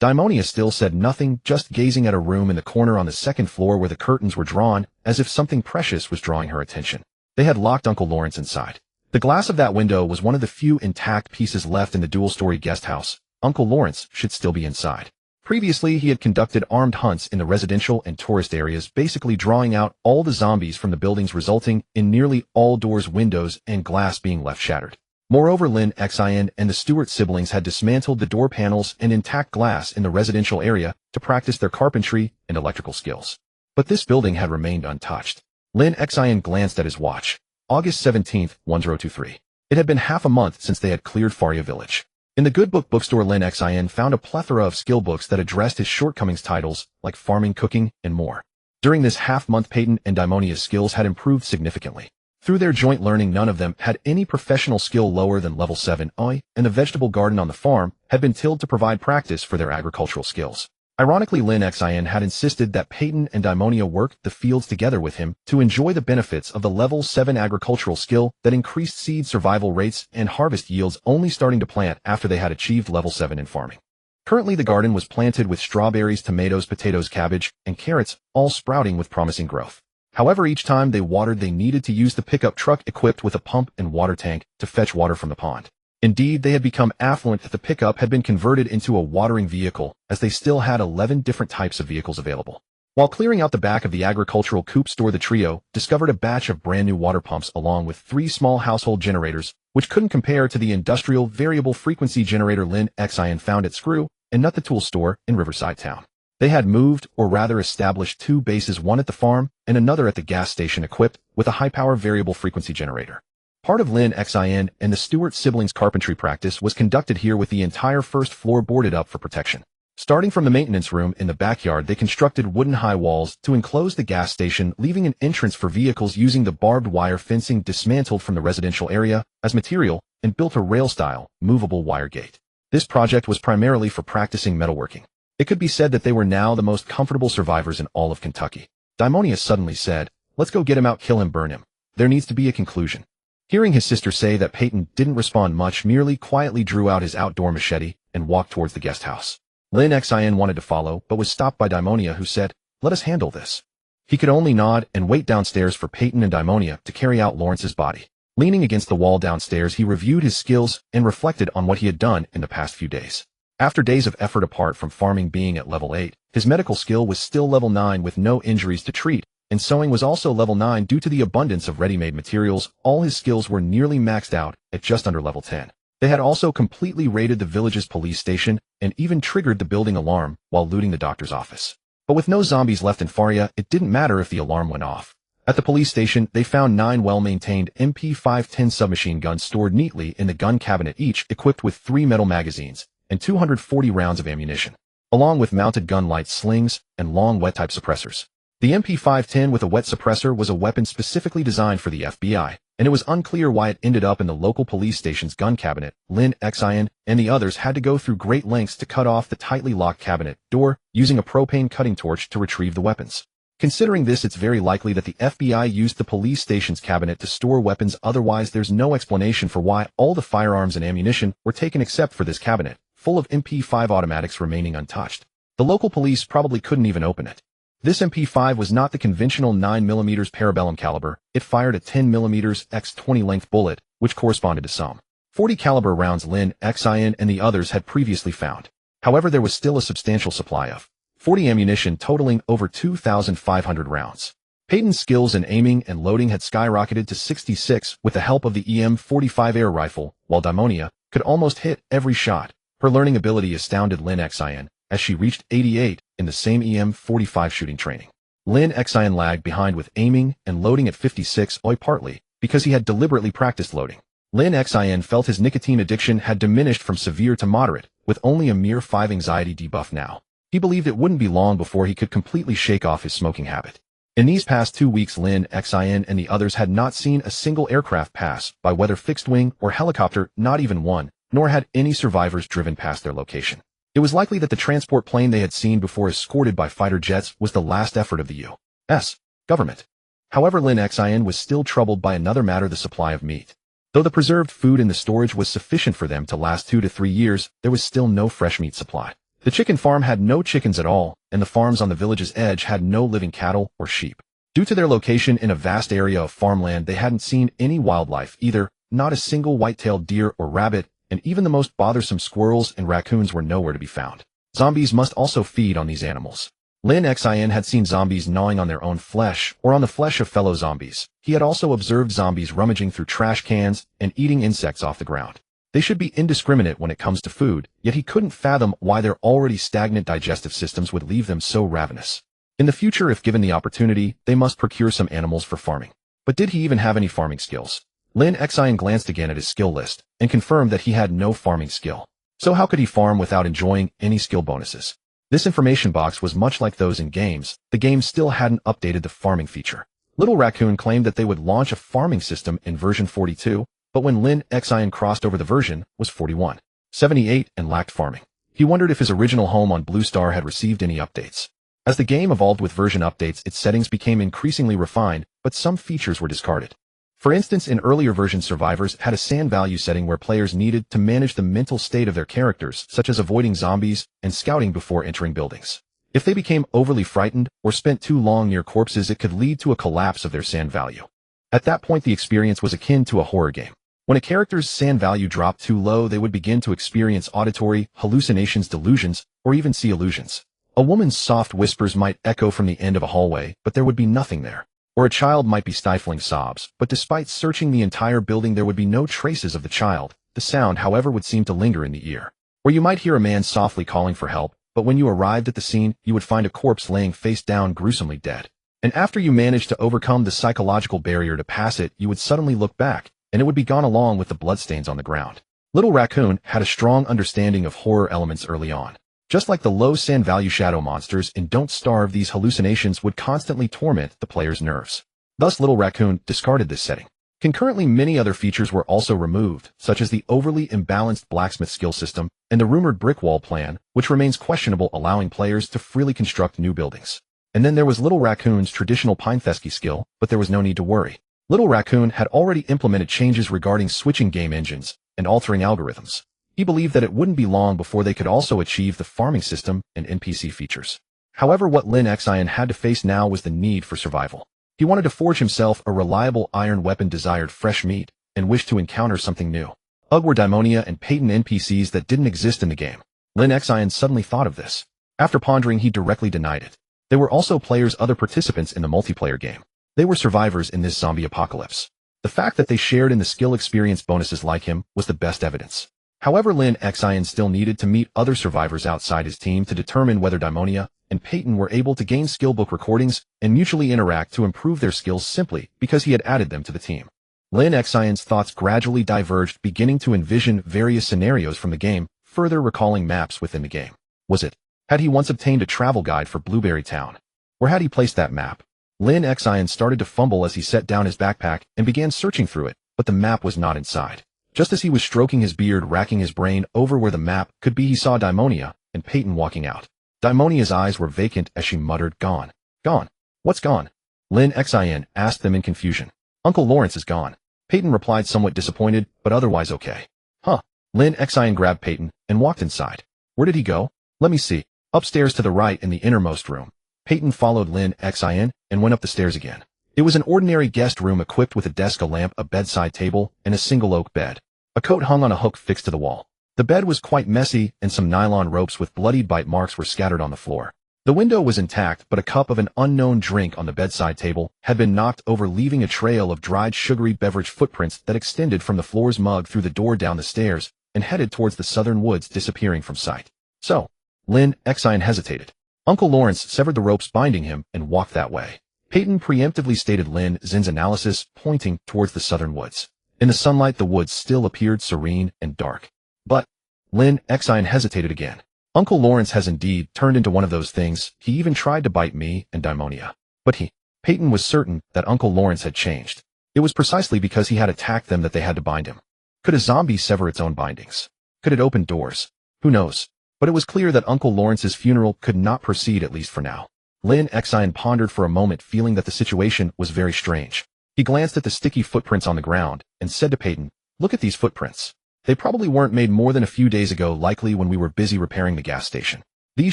Timonia still said nothing, just gazing at a room in the corner on the second floor where the curtains were drawn, as if something precious was drawing her attention. They had locked Uncle Lawrence inside. The glass of that window was one of the few intact pieces left in the dual-story guest house, Uncle Lawrence should still be inside. Previously, he had conducted armed hunts in the residential and tourist areas, basically drawing out all the zombies from the buildings, resulting in nearly all doors, windows, and glass being left shattered. Moreover, Lin Xin and the Stewart siblings had dismantled the door panels and intact glass in the residential area to practice their carpentry and electrical skills. But this building had remained untouched. Lin Xin glanced at his watch. August 17, 1023. It had been half a month since they had cleared Faria village. In the Good Book bookstore, Lin Xin found a plethora of skill books that addressed his shortcomings, titles like farming, cooking, and more. During this half-month, Peyton and Daimonia's skills had improved significantly. Through their joint learning, none of them had any professional skill lower than level 7, and the vegetable garden on the farm had been tilled to provide practice for their agricultural skills. Ironically, Lin Xin had insisted that Peyton and Daimonia work the fields together with him to enjoy the benefits of the level 7 agricultural skill that increased seed survival rates and harvest yields, only starting to plant after they had achieved level 7 in farming. Currently, the garden was planted with strawberries, tomatoes, potatoes, cabbage, and carrots, all sprouting with promising growth. However, each time they watered, they needed to use the pickup truck equipped with a pump and water tank to fetch water from the pond. Indeed, they had become affluent that the pickup had been converted into a watering vehicle, as they still had 11 different types of vehicles available. While clearing out the back of the agricultural coop store, the trio discovered a batch of brand new water pumps along with 3 small household generators, which couldn't compare to the industrial variable frequency generator Lin Xin found at Screw and Nut the Tool store in Riverside Town. They had moved, or rather established, 2 bases, one at the farm and another at the gas station, equipped with a high-power variable frequency generator. Part of Lin Xin and the Stewart siblings' carpentry practice was conducted here, with the entire first floor boarded up for protection. Starting from the maintenance room in the backyard, they constructed wooden high walls to enclose the gas station, leaving an entrance for vehicles using the barbed wire fencing dismantled from the residential area as material, and built a rail-style, movable wire gate. This project was primarily for practicing metalworking. It could be said that they were now the most comfortable survivors in all of Kentucky. Daimonia suddenly said, "Let's go get him out, kill him, burn him. There needs to be a conclusion." Hearing his sister say that, Peyton didn't respond much, merely quietly drew out his outdoor machete and walked towards the guest house. Lin Xin wanted to follow, but was stopped by Daimonia, who said, "Let us handle this." He could only nod and wait downstairs for Peyton and Daimonia to carry out Lawrence's body. Leaning against the wall downstairs, he reviewed his skills and reflected on what he had done in the past few days. After days of effort, apart from farming being at level 8, his medical skill was still level 9 with no injuries to treat, and sewing was also level 9 due to the abundance of ready-made materials. All his skills were nearly maxed out at just under level 10. They had also completely raided the village's police station and even triggered the building alarm while looting the doctor's office. But with no zombies left in Faria, it didn't matter if the alarm went off. At the police station, they found 9 well-maintained MP510 submachine guns stored neatly in the gun cabinet, each equipped with 3 metal magazines and 240 rounds of ammunition, along with mounted gun light slings and long wet-type suppressors. The MP510 with a wet suppressor was a weapon specifically designed for the FBI, and it was unclear why it ended up in the local police station's gun cabinet. Lin Xin and the others had to go through great lengths to cut off the tightly locked cabinet door, using a propane cutting torch to retrieve the weapons. Considering this, it's very likely that the FBI used the police station's cabinet to store weapons. Otherwise, there's no explanation for why all the firearms and ammunition were taken except for this cabinet, full of MP5 automatics remaining untouched. The local police probably couldn't even open it. This MP5 was not the conventional 9mm parabellum caliber. It fired a 10mm x 20 length bullet, which corresponded to some 40 caliber rounds Lin Xin and the others had previously found. However, there was still a substantial supply of 40 ammunition totaling over 2,500 rounds. Peyton's skills in aiming and loading had skyrocketed to 66 with the help of the EM-45 air rifle, while Daimonia could almost hit every shot. Her learning ability astounded Lin Xin, as she reached 88 in the same EM-45 shooting training. Lin Xin lagged behind with aiming and loading at 56, partly because he had deliberately practiced loading. Lin Xin felt his nicotine addiction had diminished from severe to moderate, with only a mere 5 anxiety debuff now. He believed it wouldn't be long before he could completely shake off his smoking habit. In these past 2 weeks, Lin Xin and the others had not seen a single aircraft pass by, whether fixed wing or helicopter, not even one, nor had any survivors driven past their location. It was likely that the transport plane they had seen before, escorted by fighter jets, was the last effort of the U.S. government. However, Lin Xin was still troubled by another matter: the supply of meat. Though the preserved food in the storage was sufficient for them to last 2 to 3 years, there was still no fresh meat supply. The chicken farm had no chickens at all, and the farms on the village's edge had no living cattle or sheep. Due to their location in a vast area of farmland, they hadn't seen any wildlife either, not a single white-tailed deer or rabbit, and even the most bothersome squirrels and raccoons were nowhere to be found. Zombies must also feed on these animals. Lin Xin had seen zombies gnawing on their own flesh or on the flesh of fellow zombies. He had also observed zombies rummaging through trash cans and eating insects off the ground. They should be indiscriminate when it comes to food, yet he couldn't fathom why their already stagnant digestive systems would leave them so ravenous. In the future, if given the opportunity, they must procure some animals for farming. But did he even have any farming skills? Lin Xin glanced again at his skill list and confirmed that he had no farming skill. So how could he farm without enjoying any skill bonuses? This information box was much like those in games. The game still hadn't updated the farming feature. Little Raccoon claimed that they would launch a farming system in version 42, but when Lin Xin crossed over, the version was 41.78 and lacked farming. He wondered if his original home on Blue Star had received any updates. As the game evolved with version updates, its settings became increasingly refined, but some features were discarded. For instance, in earlier versions, survivors had a sand value setting where players needed to manage the mental state of their characters, such as avoiding zombies and scouting before entering buildings. If they became overly frightened or spent too long near corpses, it could lead to a collapse of their sand value. At that point, the experience was akin to a horror game. When a character's sand value dropped too low, they would begin to experience auditory hallucinations, delusions, or even see illusions. A woman's soft whispers might echo from the end of a hallway, but there would be nothing there. Or a child might be stifling sobs, but despite searching the entire building, there would be no traces of the child. The sound, however, would seem to linger in the ear. Or you might hear a man softly calling for help, but when you arrived at the scene, you would find a corpse laying face down, gruesomely dead. And after you managed to overcome the psychological barrier to pass it, you would suddenly look back, and it would be gone along with the bloodstains on the ground. Little Raccoon had a strong understanding of horror elements early on. Just like the low sand value shadow monsters in Don't Starve, these hallucinations would constantly torment the player's nerves. Thus, Little Raccoon discarded this setting. Concurrently, many other features were also removed, such as the overly imbalanced blacksmith skill system and the rumored brick wall plan, which remains questionable, allowing players to freely construct new buildings. And then there was Little Raccoon's traditional Pinefesky skill, but there was no need to worry. Little Raccoon had already implemented changes regarding switching game engines and altering algorithms. He believed that it wouldn't be long before they could also achieve the farming system and NPC features. However, what Lin Xin had to face now was the need for survival. He wanted to forge himself a reliable iron weapon, desired fresh meat, and wished to encounter something new. Ugh, were Daimonia and Peyton NPCs that didn't exist in the game. Lin Xin suddenly thought of this. After pondering, he directly denied it. They were also players, other participants in the multiplayer game. They were survivors in this zombie apocalypse. The fact that they shared in the skill experience bonuses like him was the best evidence. However, Lin Xin still needed to meet other survivors outside his team to determine whether Daimonia and Peyton were able to gain skill book recordings and mutually interact to improve their skills simply because he had added them to the team. Lin Xion's thoughts gradually diverged, beginning to envision various scenarios from the game, further recalling maps within the game. Was it? Had he once obtained a travel guide for Blueberry Town? Where had he placed that map? Lin Xion started to fumble as he set down his backpack and began searching through it, but the map was not inside. Just as he was stroking his beard, racking his brain over where the map could be, he saw Daimonia and Peyton walking out. Daimonia's eyes were vacant as she muttered, "Gone. Gone. What's gone?" Lin Xion asked them in confusion. "Uncle Lawrence is gone." Peyton replied, somewhat disappointed, but otherwise okay. "Huh." Lin Xion grabbed Peyton and walked inside. "Where did he go?" "Let me see." "Upstairs to the right in the innermost room." Peyton followed Lin Xion and went up the stairs again. It was an ordinary guest room equipped with a desk, a lamp, a bedside table, and a single oak bed. A coat hung on a hook fixed to the wall. The bed was quite messy, and some nylon ropes with bloodied bite marks were scattered on the floor. The window was intact, but a cup of an unknown drink on the bedside table had been knocked over, leaving a trail of dried sugary beverage footprints that extended from the floor's mug through the door, down the stairs, and headed towards the southern woods, disappearing from sight. So, Lin Xion hesitated. Uncle Lawrence severed the ropes binding him and walked that way. Peyton preemptively stated Lin Xin's analysis, pointing towards the southern woods. In the sunlight, the woods still appeared serene and dark. But Lin Xion hesitated again. Uncle Lawrence has indeed turned into one of those things. He even tried to bite me and Daimonia. But Peyton was certain that Uncle Lawrence had changed. It was precisely because he had attacked them that they had to bind him. Could a zombie sever its own bindings? Could it open doors? Who knows? But it was clear that Uncle Lawrence's funeral could not proceed, at least for now. Lin Xion pondered for a moment, feeling that the situation was very strange. He glanced at the sticky footprints on the ground and said to Peyton, "Look at these footprints. They probably weren't made more than a few days ago, likely when we were busy repairing the gas station. These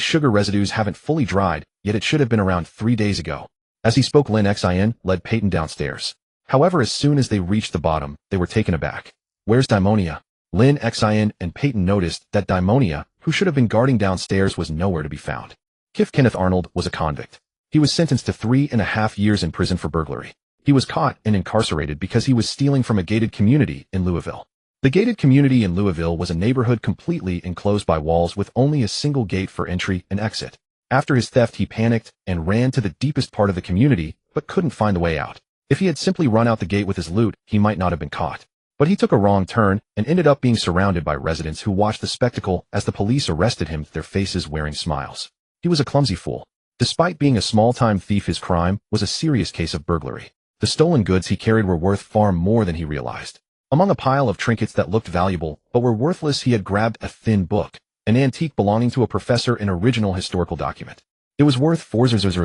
sugar residues haven't fully dried, yet it should have been around 3 days ago." As he spoke, Lin Xion led Peyton downstairs. However, as soon as they reached the bottom, they were taken aback. "Where's Daimonia?" Lin Xin and Peyton noticed that Daimonia, who should have been guarding downstairs, was nowhere to be found. Kenneth Arnold was a convict. He was sentenced to 3.5 years in prison for burglary. He was caught and incarcerated because he was stealing from a gated community in Louisville. The gated community in Louisville was a neighborhood completely enclosed by walls with only a single gate for entry and exit. After his theft, he panicked and ran to the deepest part of the community, but couldn't find the way out. If he had simply run out the gate with his loot, he might not have been caught. But he took a wrong turn and ended up being surrounded by residents who watched the spectacle as the police arrested him, their faces wearing smiles. He was a clumsy fool. Despite being a small-time thief, his crime was a serious case of burglary. The stolen goods he carried were worth far more than he realized. Among a pile of trinkets that looked valuable but were worthless, he had grabbed a thin book, an antique belonging to a professor, an original historical document. It was worth $4,000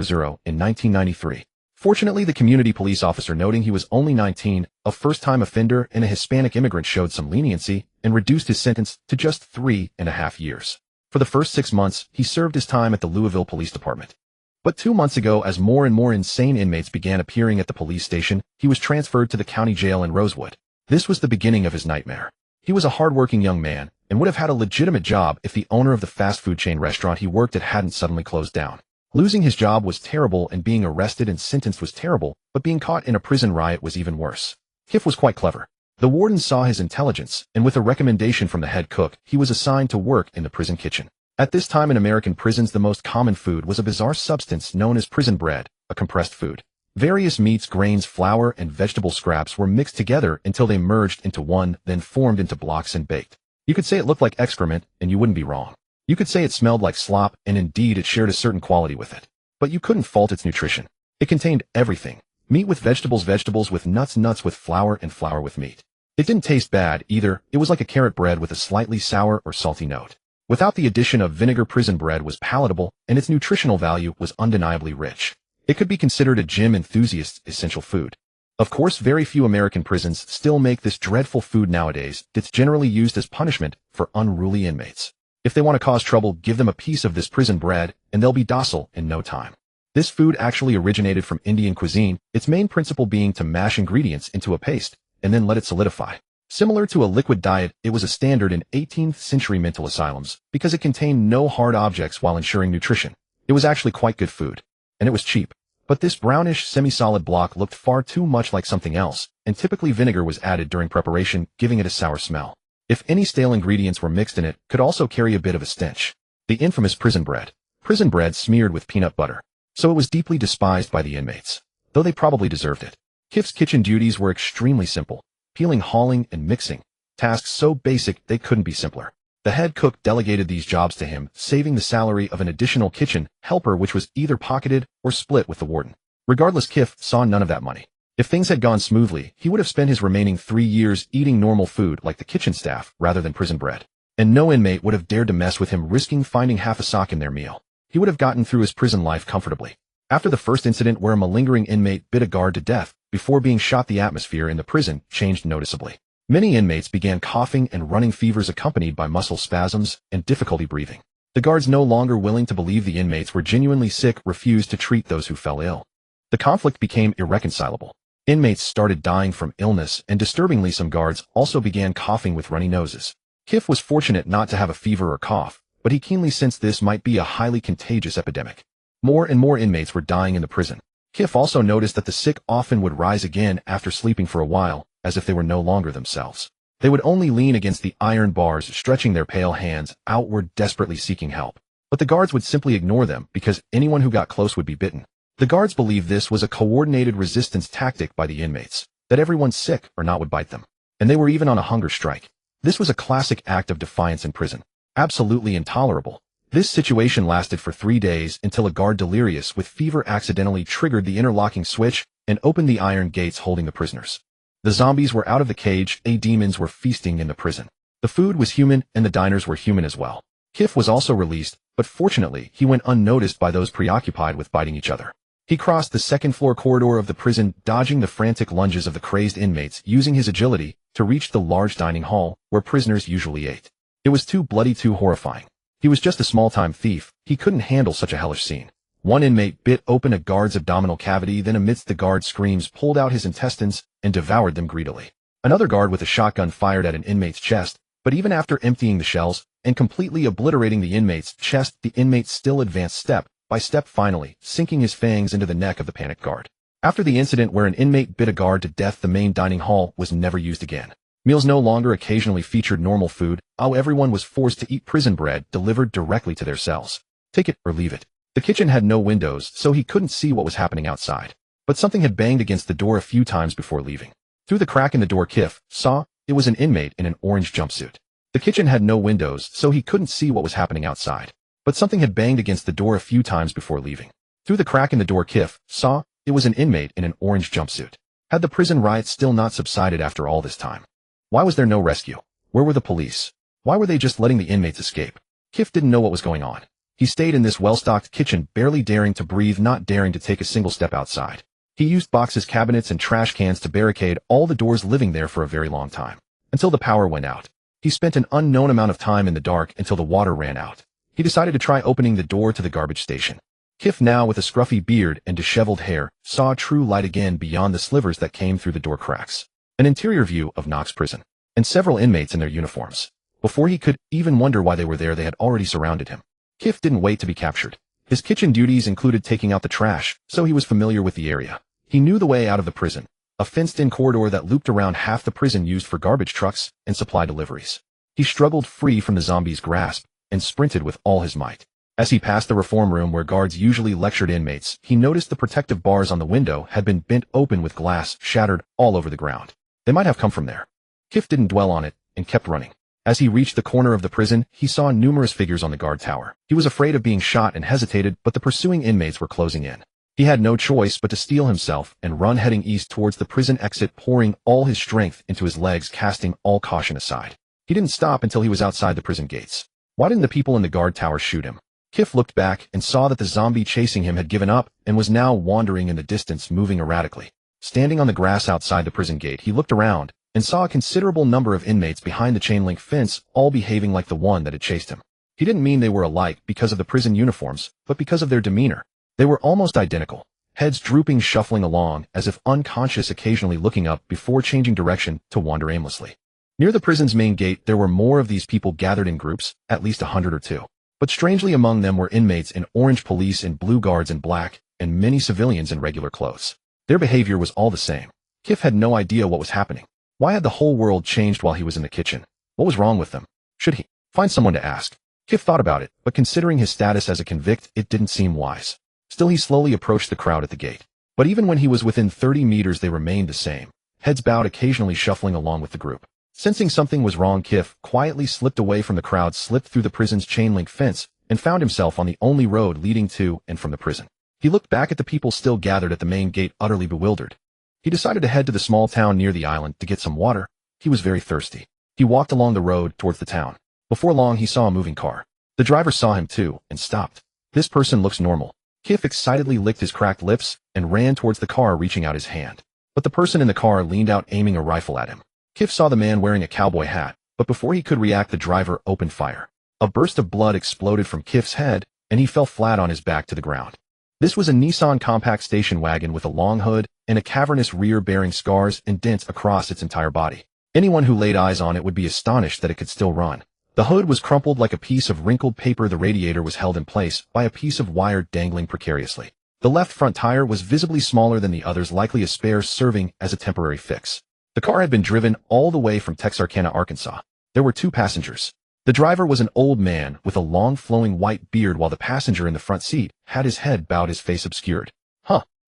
in 1993. Fortunately, the community police officer, noting he was only 19, a first-time offender and a Hispanic immigrant, showed some leniency and reduced his sentence to just 3.5 years. For the first 6 months, he served his time at the Louisville Police Department. But 2 months ago, as more and more insane inmates began appearing at the police station, he was transferred to the county jail in Rosewood. This was the beginning of his nightmare. He was a hard-working young man and would have had a legitimate job if the owner of the fast food chain restaurant he worked at hadn't suddenly closed down. Losing his job was terrible, and being arrested and sentenced was terrible, but being caught in a prison riot was even worse. Kif was quite clever. The warden saw his intelligence, and with a recommendation from the head cook, he was assigned to work in the prison kitchen. At this time in American prisons, the most common food was a bizarre substance known as prison bread, a compressed food. Various meats, grains, flour, and vegetable scraps were mixed together until they merged into one, then formed into blocks and baked. You could say it looked like excrement, and you wouldn't be wrong. You could say it smelled like slop, and indeed it shared a certain quality with it. But you couldn't fault its nutrition. It contained everything. Meat with vegetables, vegetables with nuts, nuts with flour, and flour with meat. It didn't taste bad either. It was like a carrot bread with a slightly sour or salty note. Without the addition of vinegar, prison bread was palatable, and its nutritional value was undeniably rich. It could be considered a gym enthusiast's essential food. Of course, very few American prisons still make this dreadful food nowadays. It's generally used as punishment for unruly inmates. If they want to cause trouble, give them a piece of this prison bread, and they'll be docile in no time. This food actually originated from Indian cuisine, its main principle being to mash ingredients into a paste, and then let it solidify. Similar to a liquid diet, it was a standard in 18th century mental asylums, because it contained no hard objects while ensuring nutrition. It was actually quite good food. And it was cheap. But this brownish, semi-solid block looked far too much like something else, and typically vinegar was added during preparation, giving it a sour smell. If any stale ingredients were mixed in, it could also carry a bit of a stench. The infamous prison bread. Prison bread smeared with peanut butter. So it was deeply despised by the inmates, though they probably deserved it. Kif's kitchen duties were extremely simple. Peeling, hauling, and mixing. Tasks so basic they couldn't be simpler. The head cook delegated these jobs to him, saving the salary of an additional kitchen helper, which was either pocketed or split with the warden. Regardless, Kif saw none of that money. If things had gone smoothly, he would have spent his remaining 3 years eating normal food like the kitchen staff rather than prison bread. And no inmate would have dared to mess with him, risking finding half a sock in their meal. He would have gotten through his prison life comfortably. After the first incident where a malingering inmate bit a guard to death before being shot, the atmosphere in the prison changed noticeably. Many inmates began coughing and running fevers accompanied by muscle spasms and difficulty breathing. The guards, no longer willing to believe the inmates were genuinely sick, refused to treat those who fell ill. The conflict became irreconcilable. Inmates started dying from illness, and disturbingly, some guards also began coughing with runny noses. Kif was fortunate not to have a fever or cough, but he keenly sensed this might be a highly contagious epidemic. More and more inmates were dying in the prison. Kif also noticed that the sick often would rise again after sleeping for a while, as if they were no longer themselves. They would only lean against the iron bars, stretching their pale hands outward, desperately seeking help. But the guards would simply ignore them because anyone who got close would be bitten. The guards believed this was a coordinated resistance tactic by the inmates, that everyone sick or not would bite them. And they were even on a hunger strike. This was a classic act of defiance in prison. Absolutely intolerable. This situation lasted for 3 days until a guard delirious with fever accidentally triggered the interlocking switch and opened the iron gates holding the prisoners. The zombies were out of the cage, demons were feasting in the prison. The food was human and the diners were human as well. Kif was also released, but fortunately he went unnoticed by those preoccupied with biting each other. He crossed the second-floor corridor of the prison, dodging the frantic lunges of the crazed inmates, using his agility to reach the large dining hall where prisoners usually ate. It was too bloody, too horrifying. He was just a small-time thief. He couldn't handle such a hellish scene. One inmate bit open a guard's abdominal cavity, then amidst the guard's screams pulled out his intestines and devoured them greedily. Another guard with a shotgun fired at an inmate's chest, But even after emptying the shells and completely obliterating the inmate's chest, the inmate still advanced step by step, finally sinking his fangs into the neck of the panicked guard. After the incident where an inmate bit a guard to death, the main dining hall was never used again. Meals no longer occasionally featured normal food. Everyone was forced to eat prison bread delivered directly to their cells. Take it or leave it. The kitchen had no windows, so he couldn't see what was happening outside. But something had banged against the door a few times before leaving. Through the crack in the door, Kif saw it was an inmate in an orange jumpsuit. The kitchen had no windows, so he couldn't see what was happening outside. But something had banged against the door a few times before leaving. Through the crack in the door, Kif saw it was an inmate in an orange jumpsuit. Had the prison riot still not subsided after all this time? Why was there no rescue? Where were the police? Why were they just letting the inmates escape? Kif didn't know what was going on. He stayed in this well-stocked kitchen, barely daring to breathe, not daring to take a single step outside. He used boxes, cabinets, and trash cans to barricade all the doors, living there for a very long time. Until the power went out. He spent an unknown amount of time in the dark until the water ran out. He decided to try opening the door to the garbage station. Kif, now with a scruffy beard and disheveled hair, saw true light again beyond the slivers that came through the door cracks. An interior view of Knox Prison, and several inmates in their uniforms. Before he could even wonder why they were there, they had already surrounded him. Kif didn't wait to be captured. His kitchen duties included taking out the trash, so he was familiar with the area. He knew the way out of the prison, a fenced-in corridor that looped around half the prison used for garbage trucks and supply deliveries. He struggled free from the zombies' grasp and sprinted with all his might. As he passed the reform room where guards usually lectured inmates, he noticed the protective bars on the window had been bent open with glass shattered all over the ground. They might have come from there. Kif didn't dwell on it and kept running. As he reached the corner of the prison, he saw numerous figures on the guard tower. He was afraid of being shot and hesitated, but the pursuing inmates were closing in. He had no choice but to steel himself and run, heading east towards the prison exit, pouring all his strength into his legs, casting all caution aside. He didn't stop until he was outside the prison gates. Why didn't the people in the guard tower shoot him? Kif looked back and saw that the zombie chasing him had given up and was now wandering in the distance, moving erratically. Standing on the grass outside the prison gate, he looked around and saw a considerable number of inmates behind the chain-link fence, all behaving like the one that had chased him. He didn't mean they were alike because of the prison uniforms, but because of their demeanor. They were almost identical, heads drooping, shuffling along as if unconscious, occasionally looking up before changing direction to wander aimlessly. Near the prison's main gate, there were more of these people gathered in groups, at least 100 or two. But strangely, among them were inmates in orange, police in blue, guards in black, and many civilians in regular clothes. Their behavior was all the same. Kif had no idea what was happening. Why had the whole world changed while he was in the kitchen? What was wrong with them? Should he find someone to ask? Kif thought about it, but considering his status as a convict, it didn't seem wise. Still, he slowly approached the crowd at the gate. But even when he was within 30 meters, they remained the same, heads bowed, occasionally shuffling along with the group. Sensing something was wrong, Kif quietly slipped away from the crowd, slipped through the prison's chain-link fence, and found himself on the only road leading to and from the prison. He looked back at the people still gathered at the main gate, utterly bewildered. He decided to head to the small town near the island to get some water. He was very thirsty. He walked along the road towards the town. Before long, he saw a moving car. The driver saw him too and stopped. This person looks normal. Kif excitedly licked his cracked lips and ran towards the car, reaching out his hand. But the person in the car leaned out, aiming a rifle at him. Kif saw the man wearing a cowboy hat, but before he could react, the driver opened fire. A burst of blood exploded from Kif's head, and he fell flat on his back to the ground. This was a Nissan compact station wagon with a long hood and a cavernous rear bearing scars and dents across its entire body. Anyone who laid eyes on it would be astonished that it could still run. The hood was crumpled like a piece of wrinkled paper. The radiator was held in place by a piece of wire dangling precariously. The left front tire was visibly smaller than the others, likely a spare serving as a temporary fix. The car had been driven all the way from Texarkana, Arkansas. There were two passengers. The driver was an old man with a long flowing white beard, while the passenger in the front seat had his head bowed, his face obscured.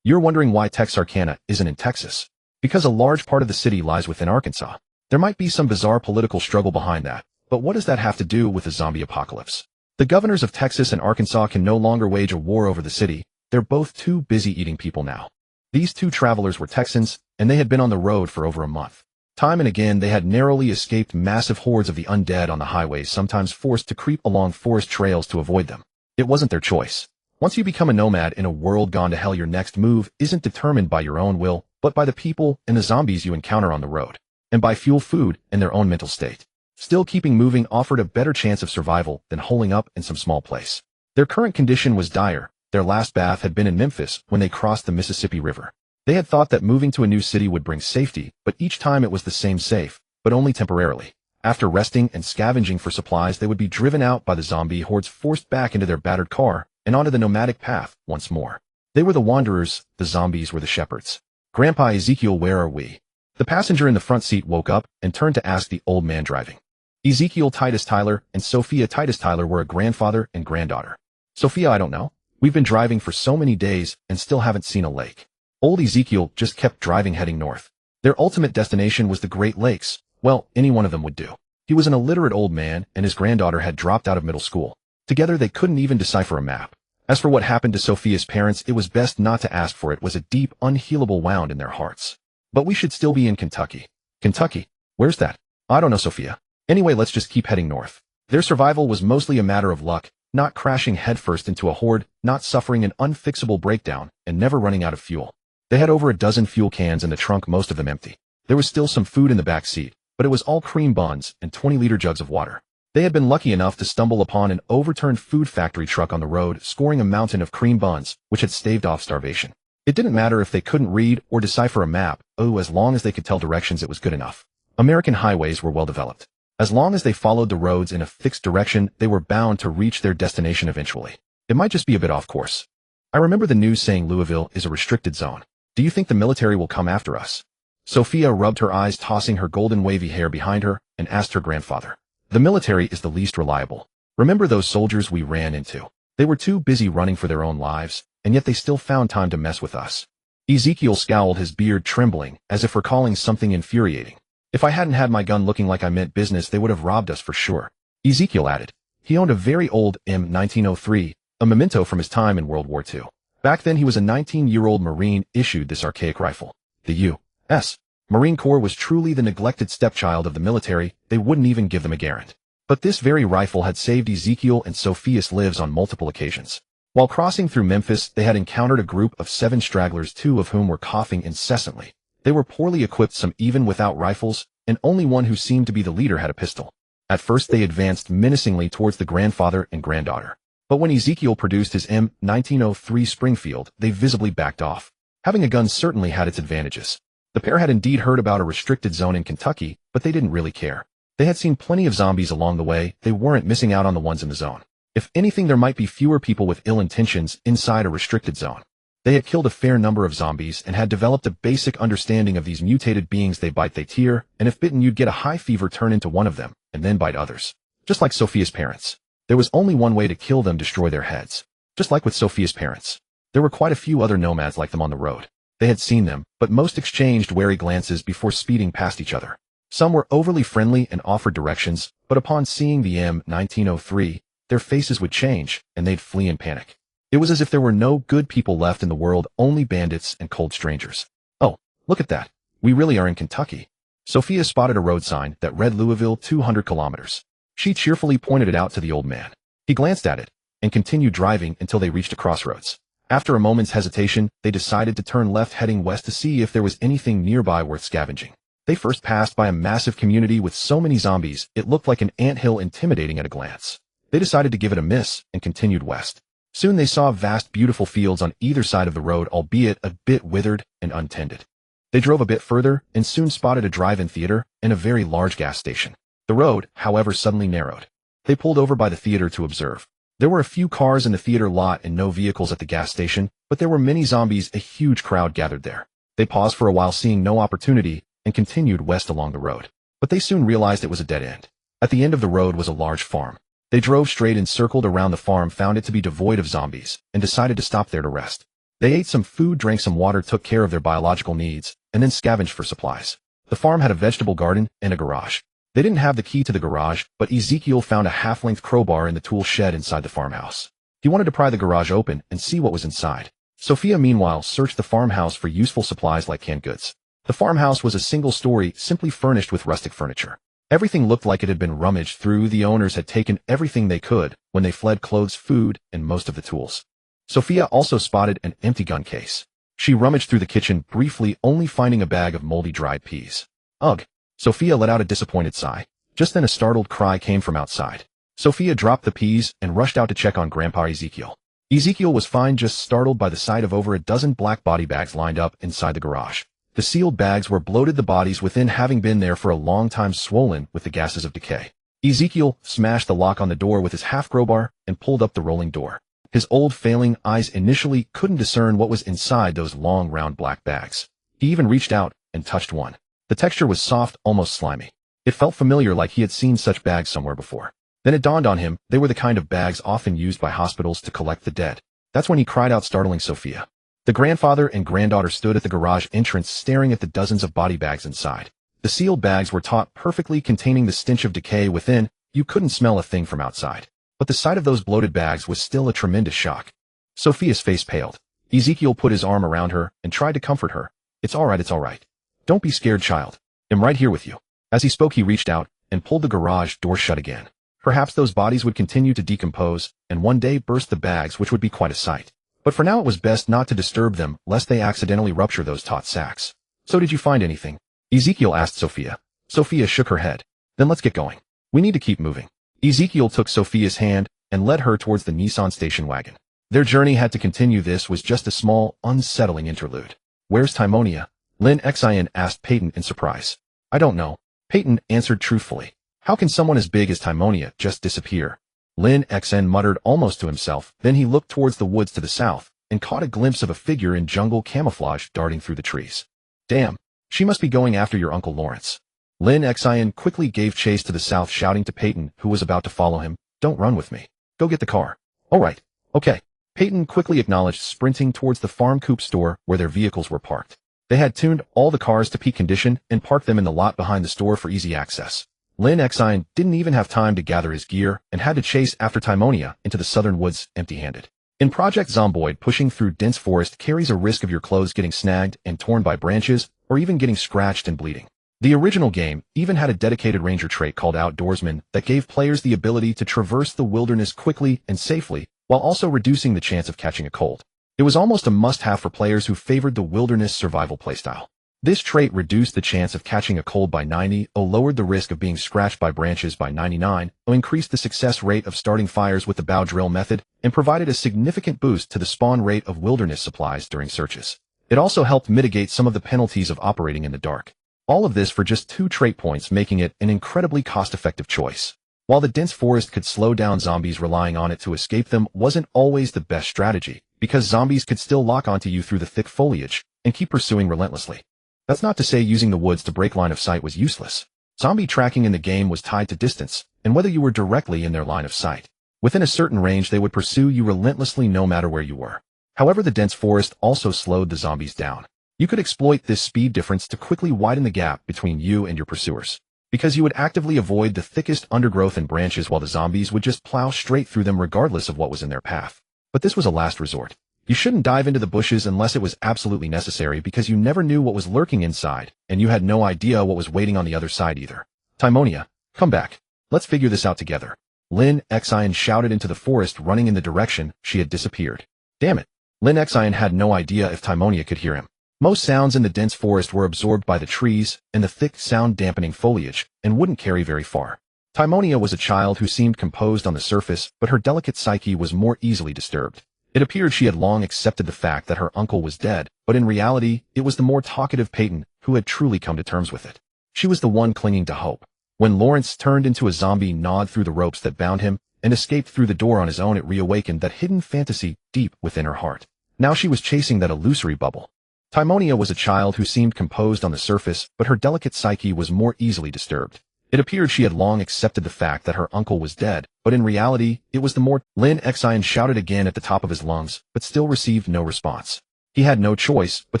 You're wondering why Texarkana isn't in Texas? Because a large part of the city lies within Arkansas. There might be some bizarre political struggle behind that, but what does that have to do with the zombie apocalypse? The governors of Texas and Arkansas can no longer wage a war over the city. They're both too busy eating people now. These two travelers were Texans, and they had been on the road for over a month. Time and again, they had narrowly escaped massive hordes of the undead on the highways, sometimes forced to creep along forest trails to avoid them. It wasn't their choice. Once you become a nomad in a world gone to hell, your next move isn't determined by your own will, but by the people and the zombies you encounter on the road, and by fuel, food, and their own mental state. Still, keeping moving offered a better chance of survival than holing up in some small place. Their current condition was dire. Their last bath had been in Memphis when they crossed the Mississippi River. They had thought that moving to a new city would bring safety, but each time it was the same: safe, but only temporarily. After resting and scavenging for supplies, they would be driven out by the zombie hordes, forced back into their battered car and onto the nomadic path once more. They were the wanderers, the zombies were the shepherds. "Grandpa Ezekiel, where are we?" The passenger in the front seat woke up and turned to ask the old man driving. Ezekiel Titus Tyler and Sophia Titus Tyler were a grandfather and granddaughter. "Sophia, I don't know. We've been driving for so many days and still haven't seen a lake." Old Ezekiel just kept driving, heading north. Their ultimate destination was the Great Lakes. Well, any one of them would do. He was an illiterate old man, and his granddaughter had dropped out of middle school. Together they couldn't even decipher a map. As for what happened to Sophia's parents, it was best not to ask, for it was a deep, unhealable wound in their hearts. "But we should still be in Kentucky." "Kentucky? Where's that?" "I don't know, Sophia. Anyway, let's just keep heading north." Their survival was mostly a matter of luck, not crashing headfirst into a horde, not suffering an unfixable breakdown, and never running out of fuel. They had over a dozen fuel cans in the trunk, most of them empty. There was still some food in the back seat, but it was all cream buns and 20-liter jugs of water. They had been lucky enough to stumble upon an overturned food factory truck on the road, scoring a mountain of cream buns, which had staved off starvation. It didn't matter if they couldn't read or decipher a map. As long as they could tell directions, it was good enough. American highways were well developed. As long as they followed the roads in a fixed direction, they were bound to reach their destination eventually. It might just be a bit off course. "I remember the news saying Louisville is a restricted zone. Do you think the military will come after us?" Sophia rubbed her eyes, tossing her golden wavy hair behind her, and asked her grandfather. "The military is the least reliable. Remember those soldiers we ran into? They were too busy running for their own lives, and yet they still found time to mess with us." Ezekiel scowled, his beard trembling, as if recalling something infuriating. "If I hadn't had my gun looking like I meant business, they would have robbed us for sure." Ezekiel added. He owned a very old M1903, a memento from his time in World War II. Back then he was a 19-year-old Marine issued this archaic rifle. The U.S. Marine Corps was truly the neglected stepchild of the military. They wouldn't even give them a Garand. But this very rifle had saved Ezekiel and Sophia's lives on multiple occasions. While crossing through Memphis, they had encountered a group of 7 stragglers, 2 of whom were coughing incessantly. They were poorly equipped, some even without rifles, and only one who seemed to be the leader had a pistol. At first they advanced menacingly towards the grandfather and granddaughter. But when Ezekiel produced his M1903 Springfield, they visibly backed off. Having a gun certainly had its advantages. The pair had indeed heard about a restricted zone in Kentucky, but they didn't really care. They had seen plenty of zombies along the way. They weren't missing out on the ones in the zone. If anything, there might be fewer people with ill intentions inside a restricted zone. They had killed a fair number of zombies and had developed a basic understanding of these mutated beings. They bite, they tear, and if bitten you'd get a high fever, turn into one of them, and then bite others. Just like Sophia's parents. There was only one way to kill them: destroy their heads. Just like with Sophia's parents. There were quite a few other nomads like them on the road. They had seen them, but most exchanged wary glances before speeding past each other. Some were overly friendly and offered directions, but upon seeing the M1903, their faces would change, and they'd flee in panic. It was as if there were no good people left in the world, only bandits and cold strangers. "Oh, look at that. We really are in Kentucky." Sophia spotted a road sign that read Louisville 200 kilometers. She cheerfully pointed it out to the old man. He glanced at it and continued driving until they reached a crossroads. After a moment's hesitation, they decided to turn left, heading west to see if there was anything nearby worth scavenging. They first passed by a massive community with so many zombies, it looked like an anthill, intimidating at a glance. They decided to give it a miss and continued west. Soon they saw vast, beautiful fields on either side of the road, albeit a bit withered and untended. They drove a bit further and soon spotted a drive-in theater and a very large gas station. The road, however, suddenly narrowed. They pulled over by the theater to observe. There were a few cars in the theater lot and no vehicles at the gas station, but there were many zombies. A huge crowd gathered there. They paused for a while, seeing no opportunity, and continued west along the road. But they soon realized it was a dead end. At the end of the road was a large farm. They drove straight and circled around the farm, found it to be devoid of zombies, and decided to stop there to rest. They ate some food, drank some water, took care of their biological needs, and then scavenged for supplies. The farm had a vegetable garden and a garage. They didn't have the key to the garage, but Ezekiel found a half-length crowbar in the tool shed inside the farmhouse. He wanted to pry the garage open and see what was inside. Sophia, meanwhile, searched the farmhouse for useful supplies like canned goods. The farmhouse was a single story, simply furnished with rustic furniture. Everything looked like it had been rummaged through. The owners had taken everything they could when they fled: clothes, food, and most of the tools. Sophia also spotted an empty gun case. She rummaged through the kitchen briefly, only finding a bag of moldy dried peas. Ugh! Sophia let out a disappointed sigh. Just then a startled cry came from outside. Sophia dropped the peas and rushed out to check on Grandpa Ezekiel. Ezekiel was fine, just startled by the sight of over a dozen black body bags lined up inside the garage. The sealed bags were bloated, the bodies within having been there for a long time swollen with the gases of decay. Ezekiel smashed the lock on the door with his half-crowbar and pulled up the rolling door. His old failing eyes initially couldn't discern what was inside those long round black bags. He even reached out and touched one. The texture was soft, almost slimy. It felt familiar, like he had seen such bags somewhere before. Then it dawned on him, they were the kind of bags often used by hospitals to collect the dead. That's when he cried out, startling Sophia. The grandfather and granddaughter stood at the garage entrance staring at the dozens of body bags inside. The sealed bags were taut, perfectly containing the stench of decay within. You couldn't smell a thing from outside. But the sight of those bloated bags was still a tremendous shock. Sophia's face paled. Ezekiel put his arm around her and tried to comfort her. It's all right. Don't be scared, child. I'm right here with you. As he spoke, he reached out and pulled the garage door shut again. Perhaps those bodies would continue to decompose and one day burst the bags, which would be quite a sight. But for now it was best not to disturb them, lest they accidentally rupture those taut sacks. So did you find anything? Ezekiel asked Sophia. Sophia shook her head. Then let's get going. We need to keep moving. Ezekiel took Sophia's hand and led her towards the Nissan station wagon. Their journey had to continue. This was just a small, unsettling interlude. Where's Timonia? Lin Xin asked Peyton in surprise. I don't know. Peyton answered truthfully. How can someone as big as Timonia just disappear? Lin Xin muttered almost to himself. Then he looked towards the woods to the south and caught a glimpse of a figure in jungle camouflage darting through the trees. Damn, she must be going after your Uncle Lawrence. Lin Xin quickly gave chase to the south, shouting to Peyton, who was about to follow him, don't run with me. Go get the car. All right. Okay. Peyton quickly acknowledged, sprinting towards the farm coupe store where their vehicles were parked. They had tuned all the cars to peak condition and parked them in the lot behind the store for easy access. Lin Xin didn't even have time to gather his gear and had to chase after Timonia into the southern woods empty-handed. In Project Zomboid, pushing through dense forest carries a risk of your clothes getting snagged and torn by branches or even getting scratched and bleeding. The original game even had a dedicated ranger trait called Outdoorsman that gave players the ability to traverse the wilderness quickly and safely while also reducing the chance of catching a cold. It was almost a must-have for players who favored the wilderness survival playstyle. This trait reduced the chance of catching a cold by 90, lowered the risk of being scratched by branches by 99, increased the success rate of starting fires with the bow drill method, and provided a significant boost to the spawn rate of wilderness supplies during searches. It also helped mitigate some of the penalties of operating in the dark. All of this for just 2 trait points, making it an incredibly cost-effective choice. While the dense forest could slow down zombies, relying on it to escape them wasn't always the best strategy, because zombies could still lock onto you through the thick foliage and keep pursuing relentlessly. That's not to say using the woods to break line of sight was useless. Zombie tracking in the game was tied to distance, and whether you were directly in their line of sight. Within a certain range, they would pursue you relentlessly no matter where you were. However, the dense forest also slowed the zombies down. You could exploit this speed difference to quickly widen the gap between you and your pursuers, because you would actively avoid the thickest undergrowth and branches while the zombies would just plow straight through them regardless of what was in their path. But this was a last resort. You shouldn't dive into the bushes unless it was absolutely necessary, because you never knew what was lurking inside, and you had no idea what was waiting on the other side either. Timonia, come back. Let's figure this out together. Lin Xin shouted into the forest, running in the direction she had disappeared. Damn it. Lin Xin had no idea if Timonia could hear him. Most sounds in the dense forest were absorbed by the trees and the thick sound-dampening foliage and wouldn't carry very far. Timonia was a child who seemed composed on the surface, but her delicate psyche was more easily disturbed. It appeared she had long accepted the fact that her uncle was dead, but in reality, it was the more talkative Peyton who had truly come to terms with it. She was the one clinging to hope. When Lawrence turned into a zombie, gnawed through the ropes that bound him, and escaped through the door on his own, it reawakened that hidden fantasy deep within her heart. Now she was chasing that illusory bubble. Timonia was a child who seemed composed on the surface, but her delicate psyche was more easily disturbed. It appeared she had long accepted the fact that her uncle was dead, but in reality, it was the more— Lin Xin shouted again at the top of his lungs, but still received no response. He had no choice but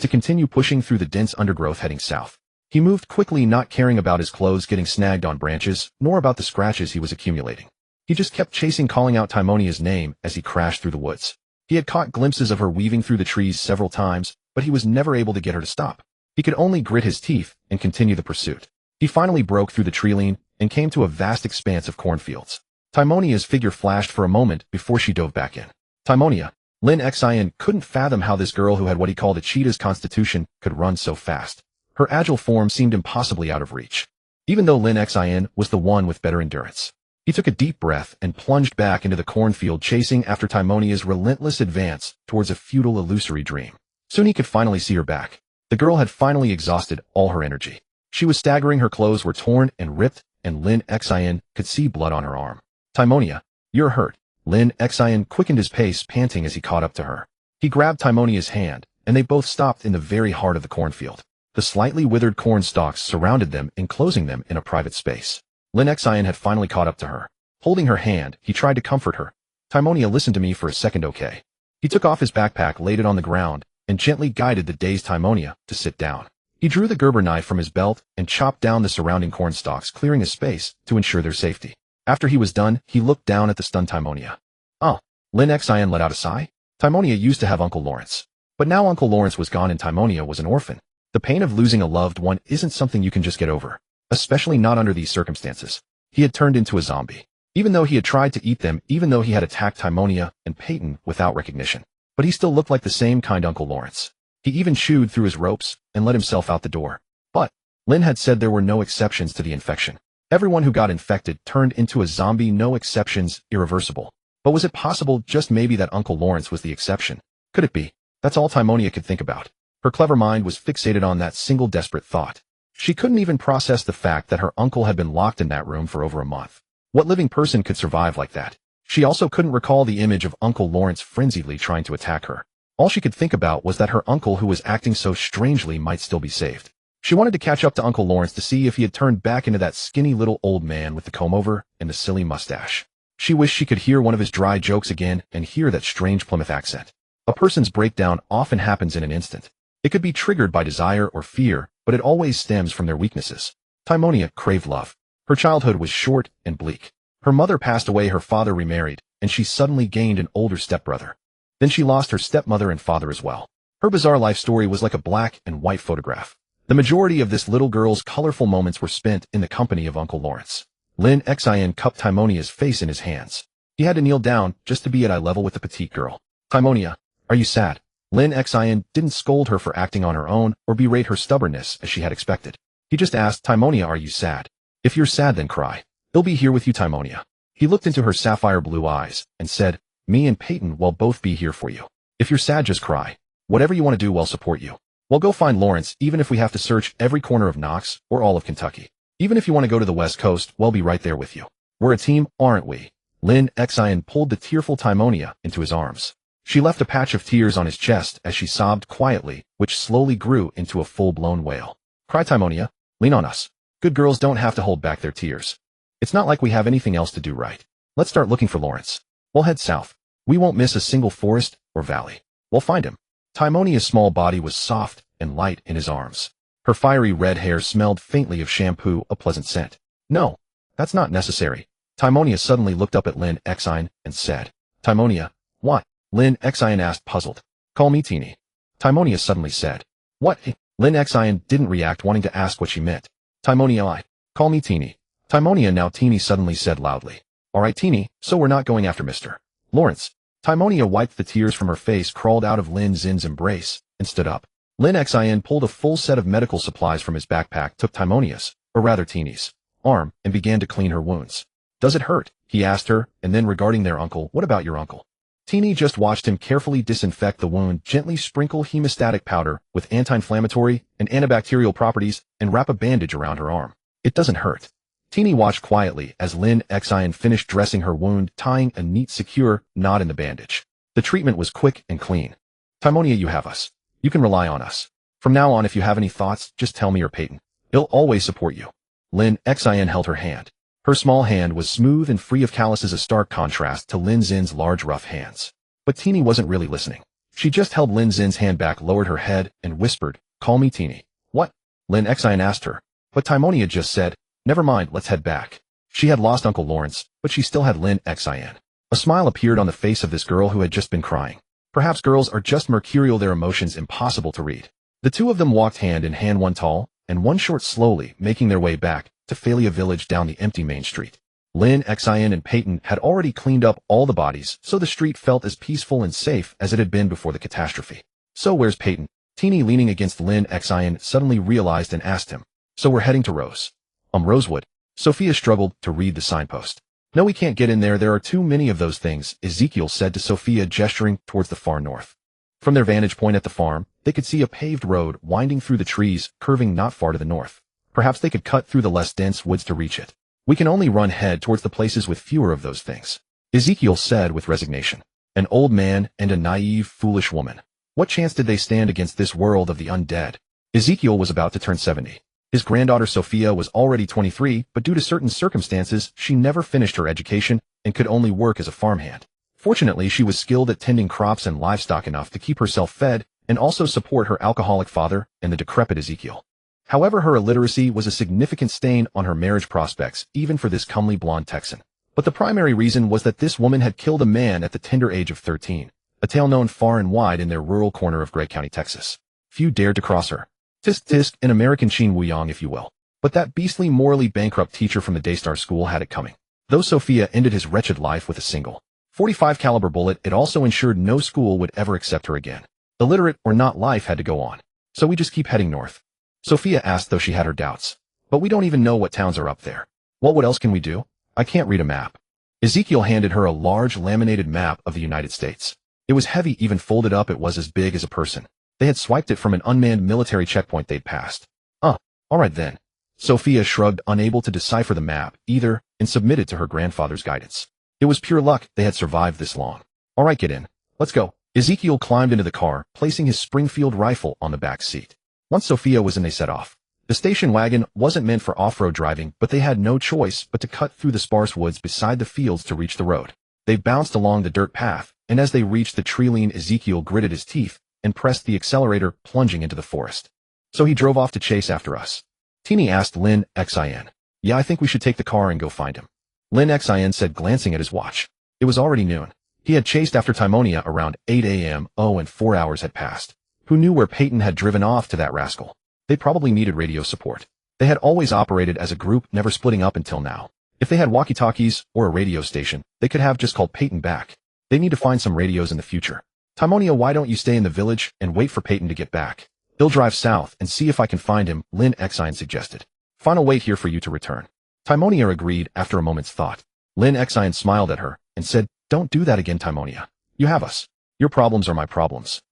to continue pushing through the dense undergrowth heading south. He moved quickly, not caring about his clothes getting snagged on branches, nor about the scratches he was accumulating. He just kept chasing, calling out Timonia's name as he crashed through the woods. He had caught glimpses of her weaving through the trees several times, but he was never able to get her to stop. He could only grit his teeth and continue the pursuit. He finally broke through the tree line and came to a vast expanse of cornfields. Timonia's figure flashed for a moment before she dove back in. Timonia. Lin Xin couldn't fathom how this girl, who had what he called a cheetah's constitution, could run so fast. Her agile form seemed impossibly out of reach, even though Lin Xin was the one with better endurance. He took a deep breath and plunged back into the cornfield, chasing after Timonia's relentless advance towards a futile, illusory dream. Soon he could finally see her back. The girl had finally exhausted all her energy. She was staggering, her clothes were torn and ripped, and Lin Xin could see blood on her arm. Timonia, you're hurt. Lin Xin quickened his pace, panting as he caught up to her. He grabbed Timonia's hand, and they both stopped in the very heart of the cornfield. The slightly withered corn stalks surrounded them, enclosing them in a private space. Lin Xin had finally caught up to her. Holding her hand, he tried to comfort her. Timonia, listen to me for a second, okay? He took off his backpack, laid it on the ground, and gently guided the dazed Timonia to sit down. He drew the Gerber knife from his belt and chopped down the surrounding corn stalks, clearing a space to ensure their safety. After he was done, he looked down at the stunned Timonia. Oh, Lin Xin let out a sigh. Timonia used to have Uncle Lawrence. But now Uncle Lawrence was gone and Timonia was an orphan. The pain of losing a loved one isn't something you can just get over, especially not under these circumstances. He had turned into a zombie. Even though he had tried to eat them, even though he had attacked Timonia and Peyton without recognition. But he still looked like the same kind Uncle Lawrence. He even chewed through his ropes and let himself out the door. But Lin had said there were no exceptions to the infection. Everyone who got infected turned into a zombie, no exceptions, irreversible. But was it possible just maybe that Uncle Lawrence was the exception? Could it be? That's all Timonia could think about. Her clever mind was fixated on that single desperate thought. She couldn't even process the fact that her uncle had been locked in that room for over a month. What living person could survive like that? She also couldn't recall the image of Uncle Lawrence frenziedly trying to attack her. All she could think about was that her uncle, who was acting so strangely, might still be saved. She wanted to catch up to Uncle Lawrence to see if he had turned back into that skinny little old man with the comb-over and the silly mustache. She wished she could hear one of his dry jokes again and hear that strange Plymouth accent. A person's breakdown often happens in an instant. It could be triggered by desire or fear, but it always stems from their weaknesses. Timonia craved love. Her childhood was short and bleak. Her mother passed away, her father remarried, and she suddenly gained an older stepbrother. Then she lost her stepmother and father as well. Her bizarre life story was like a black and white photograph. The majority of this little girl's colorful moments were spent in the company of Uncle Lawrence. Lin Xin cupped Timonia's face in his hands. He had to kneel down just to be at eye level with the petite girl. Timonia, are you sad? Lin Xin didn't scold her for acting on her own or berate her stubbornness as she had expected. He just asked, Timonia, are you sad? If you're sad, then cry. They'll be here with you, Timonia. He looked into her sapphire blue eyes and said, me and Peyton will both be here for you. If you're sad, just cry. Whatever you want to do, we'll support you. We'll go find Lawrence, even if we have to search every corner of Knox or all of Kentucky. Even if you want to go to the West Coast, we'll be right there with you. We're a team, aren't we? Lin Xin pulled the tearful Timonia into his arms. She left a patch of tears on his chest as she sobbed quietly, which slowly grew into a full-blown wail. Cry, Timonia. Lean on us. Good girls don't have to hold back their tears. It's not like we have anything else to do, right? Let's start looking for Lawrence. We'll head south. We won't miss a single forest or valley. We'll find him. Timonia's small body was soft and light in his arms. Her fiery red hair smelled faintly of shampoo, a pleasant scent. No, that's not necessary. Timonia suddenly looked up at Lin Xin and said, Timonia, what? Lin Xin asked, puzzled. Call me Teeny. Timonia suddenly said. What? Lin Xin didn't react, wanting to ask what she meant. Timonia, call me Teeny. Timonia, now Teeny, suddenly said loudly. All right, Teeny, so we're not going after Mr. Lawrence. Timonia wiped the tears from her face, crawled out of Lin Xin's embrace, and stood up. Lin Xin pulled a full set of medical supplies from his backpack, took Timonia's, or rather Teeny's, arm, and began to clean her wounds. Does it hurt? He asked her, and then regarding their uncle, what about your uncle? Teeny just watched him carefully disinfect the wound, gently sprinkle hemostatic powder with anti-inflammatory and antibacterial properties, and wrap a bandage around her arm. It doesn't hurt. Teeny watched quietly as Lin Xin finished dressing her wound, tying a neat, secure knot in the bandage. The treatment was quick and clean. Timonia, you have us. You can rely on us. From now on, if you have any thoughts, just tell me or Peyton. He'll always support you. Lin Xin held her hand. Her small hand was smooth and free of calluses, a stark contrast to Lin Xin's large, rough hands. But Teeny wasn't really listening. She just held Lin Xin's hand back, lowered her head, and whispered, Call me Teeny. What? Lin Xin asked her. But Timonia just said, Never mind, let's head back. She had lost Uncle Lawrence, but she still had Lin Xin. A smile appeared on the face of this girl who had just been crying. Perhaps girls are just mercurial, their emotions impossible to read. The two of them walked hand in hand, one tall and one short, slowly making their way back to Phalia Village down the empty main street. Lin Xin and Peyton had already cleaned up all the bodies, so the street felt as peaceful and safe as it had been before the catastrophe. So where's Peyton? Teeny, leaning against Lin Xin, suddenly realized and asked him. So we're heading to Rosewood. Sophia struggled to read the signpost. No, we can't get in there. There are too many of those things, Ezekiel said to Sophia, gesturing towards the far north. From their vantage point at the farm, They could see a paved road winding through the trees, curving not far to the north. Perhaps they could cut through the less dense woods to reach it. We can only run head towards the places with fewer of those things, Ezekiel said with resignation. An old man and a naive, foolish woman. What chance did they stand against this world of the undead? Ezekiel was about to turn 70. His granddaughter Sophia was already 23, but due to certain circumstances, she never finished her education and could only work as a farmhand. Fortunately, she was skilled at tending crops and livestock enough to keep herself fed and also support her alcoholic father and the decrepit Ezekiel. However, her illiteracy was a significant stain on her marriage prospects, even for this comely blonde Texan. But the primary reason was that this woman had killed a man at the tender age of 13, a tale known far and wide in their rural corner of Gray County, Texas. Few dared to cross her. Tisk tisk, an American Sheen Wuyong, if you will. But that beastly morally bankrupt teacher from the Daystar School had it coming. Though Sophia ended his wretched life with a single .45 caliber bullet, it also ensured no school would ever accept her again. Illiterate or not, life had to go on. So we just keep heading north. Sophia asked, though she had her doubts. But we don't even know what towns are up there. Well, what else can we do? I can't read a map. Ezekiel handed her a large laminated map of the United States. It was heavy, even folded up it was as big as a person. They had swiped it from an unmanned military checkpoint they'd passed. All right then. Sophia shrugged, unable to decipher the map either, and submitted to her grandfather's guidance. It was pure luck they had survived this long. All right, get in. Let's go. Ezekiel climbed into the car, placing his Springfield rifle on the back seat. Once Sophia was in, they set off. The station wagon wasn't meant for off-road driving, but they had no choice but to cut through the sparse woods beside the fields to reach the road. They bounced along the dirt path, and as they reached the tree-lean, Ezekiel gritted his teeth and pressed the accelerator, plunging into the forest. So he drove off to chase after us. Teeny asked Lin Xin. Yeah, I think we should take the car and go find him. Lin Xin said, glancing at his watch. It was already noon. He had chased after Timonia around 8 a.m. And 4 hours had passed. Who knew where Peyton had driven off to, that rascal? They probably needed radio support. They had always operated as a group, never splitting up until now. If they had walkie-talkies or a radio station, they could have just called Peyton back. They need to find some radios in the future. Timonia, why don't you stay in the village and wait for Peyton to get back? He'll drive south and see if I can find him, Lin Xin suggested. Fine, I'll wait here for you to return. Timonia agreed after a moment's thought. Lin Xin smiled at her and said, don't do that again, Timonia. You have us. Your problems are my problems.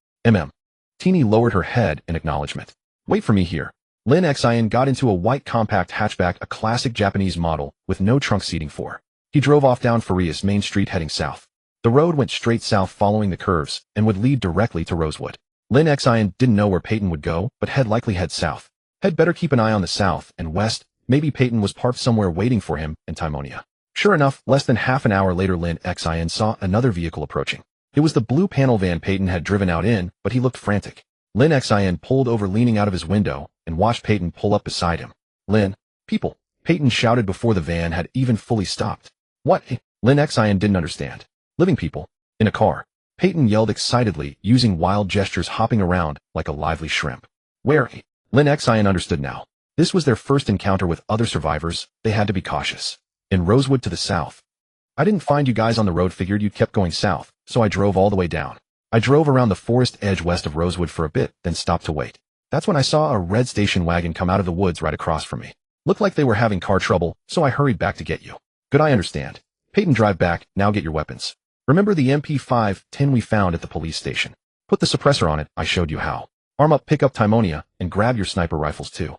Teeny lowered her head in acknowledgement. Wait for me here. Lin Xin got into a white compact hatchback, a classic Japanese model with no trunk seating for. He drove off down Farias Main Street heading south. The road went straight south following the curves and would lead directly to Rosewood. Lin Xin didn't know where Peyton would go, but had likely head south. Had better keep an eye on the south and west. Maybe Peyton was parked somewhere waiting for him and Timonia. Sure enough, less than half an hour later, Lin Xin saw another vehicle approaching. It was the blue panel van Peyton had driven out in, but he looked frantic. Lin Xin pulled over, leaning out of his window, and watched Peyton pull up beside him. Lin, people, Peyton shouted before the van had even fully stopped. What? Lin Xin didn't understand. Living people. In a car. Peyton yelled excitedly, using wild gestures, hopping around like a lively shrimp. Where? Lin Xin understood now. This was their first encounter with other survivors. They had to be cautious. In Rosewood to the south. I didn't find you guys on the road, figured you kept going south, so I drove all the way down. I drove around the forest edge west of Rosewood for a bit, then stopped to wait. That's when I saw a red station wagon come out of the woods right across from me. Looked like they were having car trouble, so I hurried back to get you. Good, I understand. Peyton, drive back, now get your weapons. Remember the MP5-10 we found at the police station? Put the suppressor on it, I showed you how. Arm up, pick up Timonia, and grab your sniper rifles too.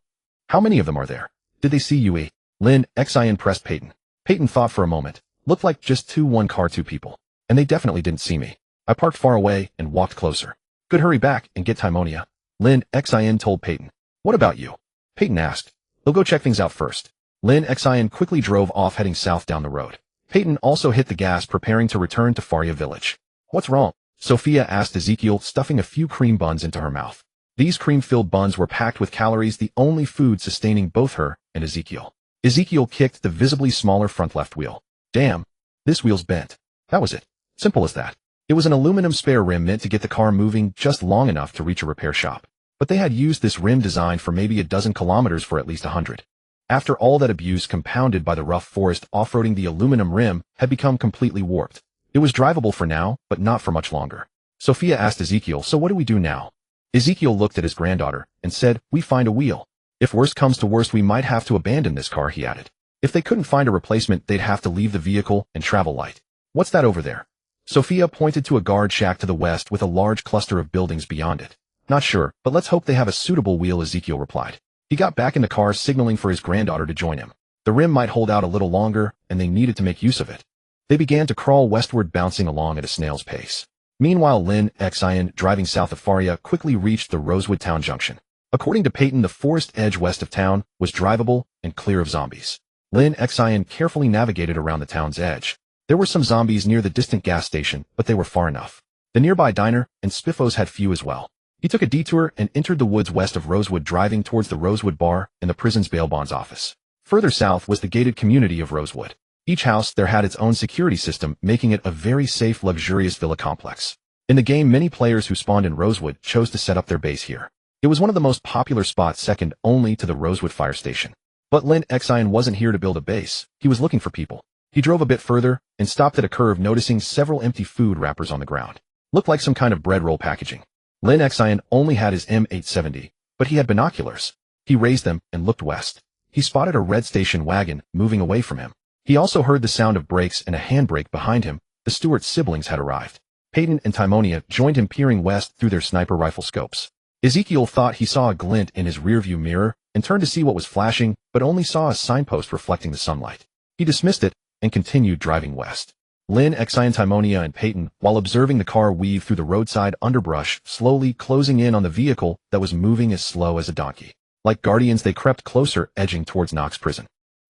How many of them are there? Did they see you? Lin Xin pressed Peyton. Peyton thought for a moment. Looked like just one car, two people. And they definitely didn't see me. I parked far away and walked closer. Good, hurry back and get Timonia. Lin Xin told Peyton. What about you? Peyton asked. They'll go check things out first. Lin Xin quickly drove off, heading south down the road. Peyton also hit the gas, preparing to return to Faria Village. What's wrong? Sophia asked Ezekiel, stuffing a few cream buns into her mouth. These cream-filled buns were packed with calories, the only food sustaining both her and Ezekiel. Ezekiel kicked the visibly smaller front left wheel. Damn, this wheel's bent. That was it. Simple as that. It was an aluminum spare rim meant to get the car moving just long enough to reach a repair shop. But they had used this rim design for maybe a dozen kilometers for at least 100. After all that abuse, compounded by the rough forest, off-roading, the aluminum rim had become completely warped. It was drivable for now, but not for much longer. Sophia asked Ezekiel, so what do we do now? Ezekiel looked at his granddaughter and said, we find a wheel. If worst comes to worst, we might have to abandon this car, he added. If they couldn't find a replacement, they'd have to leave the vehicle and travel light. What's that over there? Sophia pointed to a guard shack to the west with a large cluster of buildings beyond it. Not sure, but let's hope they have a suitable wheel, Ezekiel replied. He got back in the car, signaling for his granddaughter to join him. The rim might hold out a little longer, and they needed to make use of it. They began to crawl westward, bouncing along at a snail's pace. Meanwhile, Lin Xin, driving south of Faria, quickly reached the Rosewood Town junction. According to Peyton, the forest edge west of town was drivable and clear of zombies. Lin Xin carefully navigated around the town's edge. There were some zombies near the distant gas station, but they were far enough. The nearby diner and spiffos had few as well. He took a detour and entered the woods west of Rosewood, driving towards the Rosewood Bar and the prison's bail bonds office. Further south was the gated community of Rosewood. Each house there had its own security system, making it a very safe, luxurious villa complex. In the game, many players who spawned in Rosewood chose to set up their base here. It was one of the most popular spots, second only to the Rosewood Fire Station. But Lin Xin wasn't here to build a base. He was looking for people. He drove a bit further and stopped at a curve, noticing several empty food wrappers on the ground. Looked like some kind of bread roll packaging. Lin Xin only had his M870, but he had binoculars. He raised them and looked west. He spotted a red station wagon moving away from him. He also heard the sound of brakes and a handbrake behind him. The Stewart siblings had arrived. Peyton and Timonia joined him, peering west through their sniper rifle scopes. Ezekiel thought he saw a glint in his rearview mirror and turned to see what was flashing, but only saw a signpost reflecting the sunlight. He dismissed it and continued driving west. Lin Xin, Timonia, and Peyton, while observing the car weave through the roadside underbrush, slowly closing in on the vehicle that was moving as slow as a donkey. Like guardians, they crept closer, edging towards Knox prison.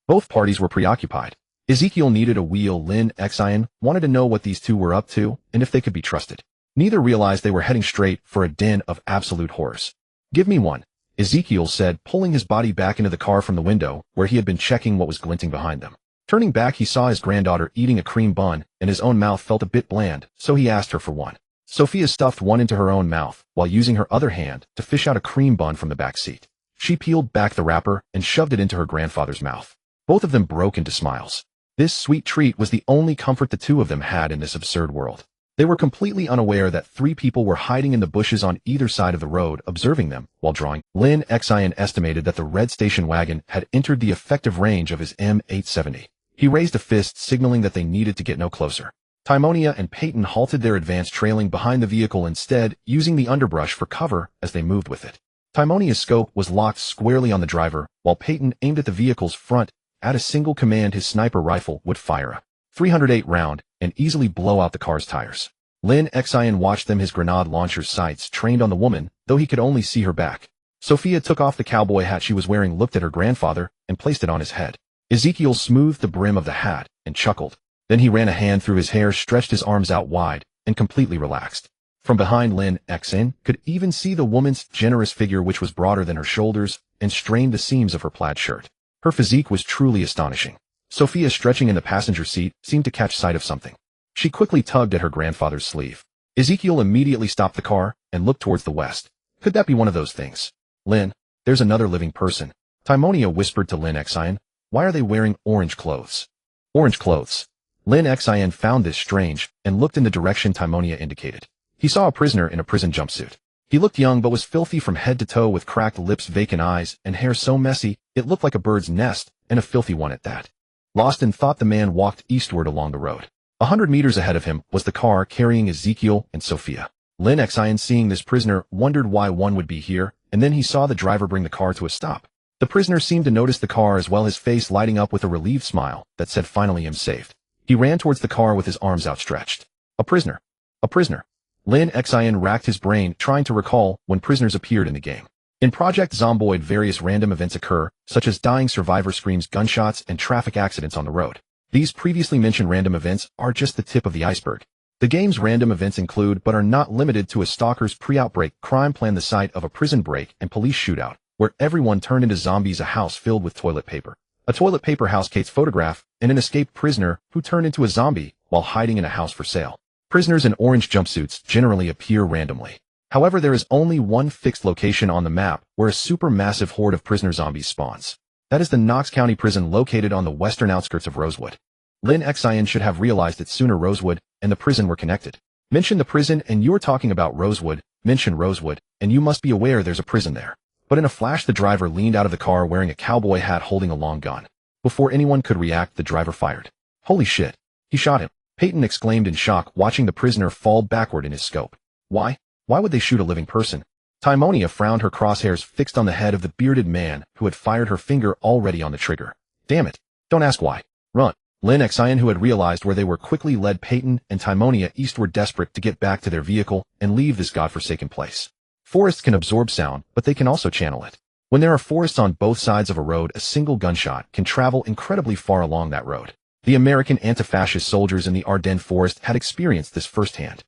Both parties were preoccupied. Ezekiel needed a wheel. Lin Xin wanted to know what these two were up to and if they could be trusted. Neither realized they were heading straight for a den of absolute horrors. "Give me one," Ezekiel said, pulling his body back into the car from the window, where he had been checking what was glinting behind them. Turning back, he saw his granddaughter eating a cream bun, and his own mouth felt a bit bland, so he asked her for one. Sophia stuffed one into her own mouth, while using her other hand to fish out a cream bun from the back seat. She peeled back the wrapper and shoved it into her grandfather's mouth. Both of them broke into smiles. This sweet treat was the only comfort the two of them had in this absurd world. They were completely unaware that three people were hiding in the bushes on either side of the road, observing them while drawing. Lin Xin estimated that the red station wagon had entered the effective range of his M870. He raised a fist, signaling that they needed to get no closer. Timonia and Peyton halted their advance, trailing behind the vehicle, instead using the underbrush for cover as they moved with it. Timonia's scope was locked squarely on the driver, while Peyton aimed at the vehicle's front. At a single command, his sniper rifle would fire a 308 round and easily blow out the car's tires. Lin Xin watched them, his grenade launcher's sights trained on the woman, though he could only see her back. Sophia took off the cowboy hat she was wearing, looked at her grandfather, and placed it on his head. Ezekiel smoothed the brim of the hat and chuckled. Then he ran a hand through his hair, stretched his arms out wide, and completely relaxed. From behind, Lin Xin could even see the woman's generous figure, which was broader than her shoulders, and strained the seams of her plaid shirt. Her physique was truly astonishing. Sophia, stretching in the passenger seat, seemed to catch sight of something. She quickly tugged at her grandfather's sleeve. Ezekiel immediately stopped the car and looked towards the west. Could that be one of those things? "Lin, there's another living person," Timonia whispered to Lin Xin. "Why are they wearing orange clothes?" Orange clothes. Lin Xin found this strange and looked in the direction Timonia indicated. He saw a prisoner in a prison jumpsuit. He looked young but was filthy from head to toe, with cracked lips, vacant eyes, and hair so messy it looked like a bird's nest, and a filthy one at that. Lost in thought, the man walked eastward along the road. 100 meters ahead of him was the car carrying Ezekiel and Sophia. Lin Xin, seeing this prisoner, wondered why one would be here, and then he saw the driver bring the car to a stop. The prisoner seemed to notice the car as well, his face lighting up with a relieved smile that said, "Finally, I'm saved." He ran towards the car with his arms outstretched. A prisoner. A prisoner. Lin Xin racked his brain, trying to recall when prisoners appeared in the game. In Project Zomboid, various random events occur, such as dying survivor screams, gunshots, and traffic accidents on the road. These previously mentioned random events are just the tip of the iceberg. The game's random events include, but are not limited to, a stalker's pre-outbreak crime plan, the site of a prison break and police shootout, where everyone turned into zombies, a house filled with toilet paper, a toilet paper house, Kate's photograph, and an escaped prisoner who turned into a zombie while hiding in a house for sale. Prisoners in orange jumpsuits generally appear randomly. However, there is only one fixed location on the map where a supermassive horde of prisoner zombies spawns. That is the Knox County prison, located on the western outskirts of Rosewood. Lin Xin should have realized it sooner. Rosewood and the prison were connected. Mention the prison and you're talking about Rosewood. Mention Rosewood and you must be aware there's a prison there. But in a flash, the driver leaned out of the car wearing a cowboy hat, holding a long gun. Before anyone could react, the driver fired. "Holy shit. He shot him," Peyton exclaimed in shock, watching the prisoner fall backward in his scope. Why would they shoot a living person? Timonia frowned, her crosshairs fixed on the head of the bearded man who had fired, her finger already on the trigger. Damn it. Don't ask why. Run. Lin Xin, who had realized where they were, quickly led Peyton and Timonia eastward, desperate to get back to their vehicle and leave this godforsaken place. Forests can absorb sound, but they can also channel it. When there are forests on both sides of a road, a single gunshot can travel incredibly far along that road. The American anti-fascist soldiers in the Ardennes forest had experienced this firsthand.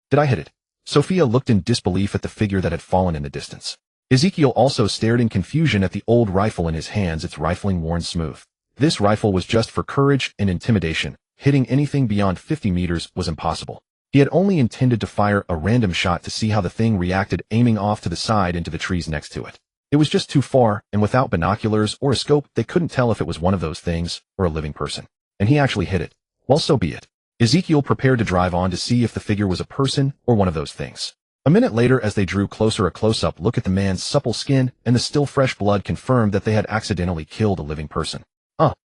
Did I hit it? Sophia looked in disbelief at the figure that had fallen in the distance. Ezekiel also stared in confusion at the old rifle in his hands, its rifling worn smooth. This rifle was just for courage and intimidation. Hitting anything beyond 50 meters was impossible. He had only intended to fire a random shot to see how the thing reacted, aiming off to the side into the trees next to it. It was just too far, and without binoculars or a scope, they couldn't tell if it was one of those things or a living person. And he actually hit it. Well, so be it. Ezekiel prepared to drive on to see if the figure was a person or one of those things. A minute later, as they drew closer, a close-up look at the man's supple skin and the still fresh blood confirmed that they had accidentally killed a living person.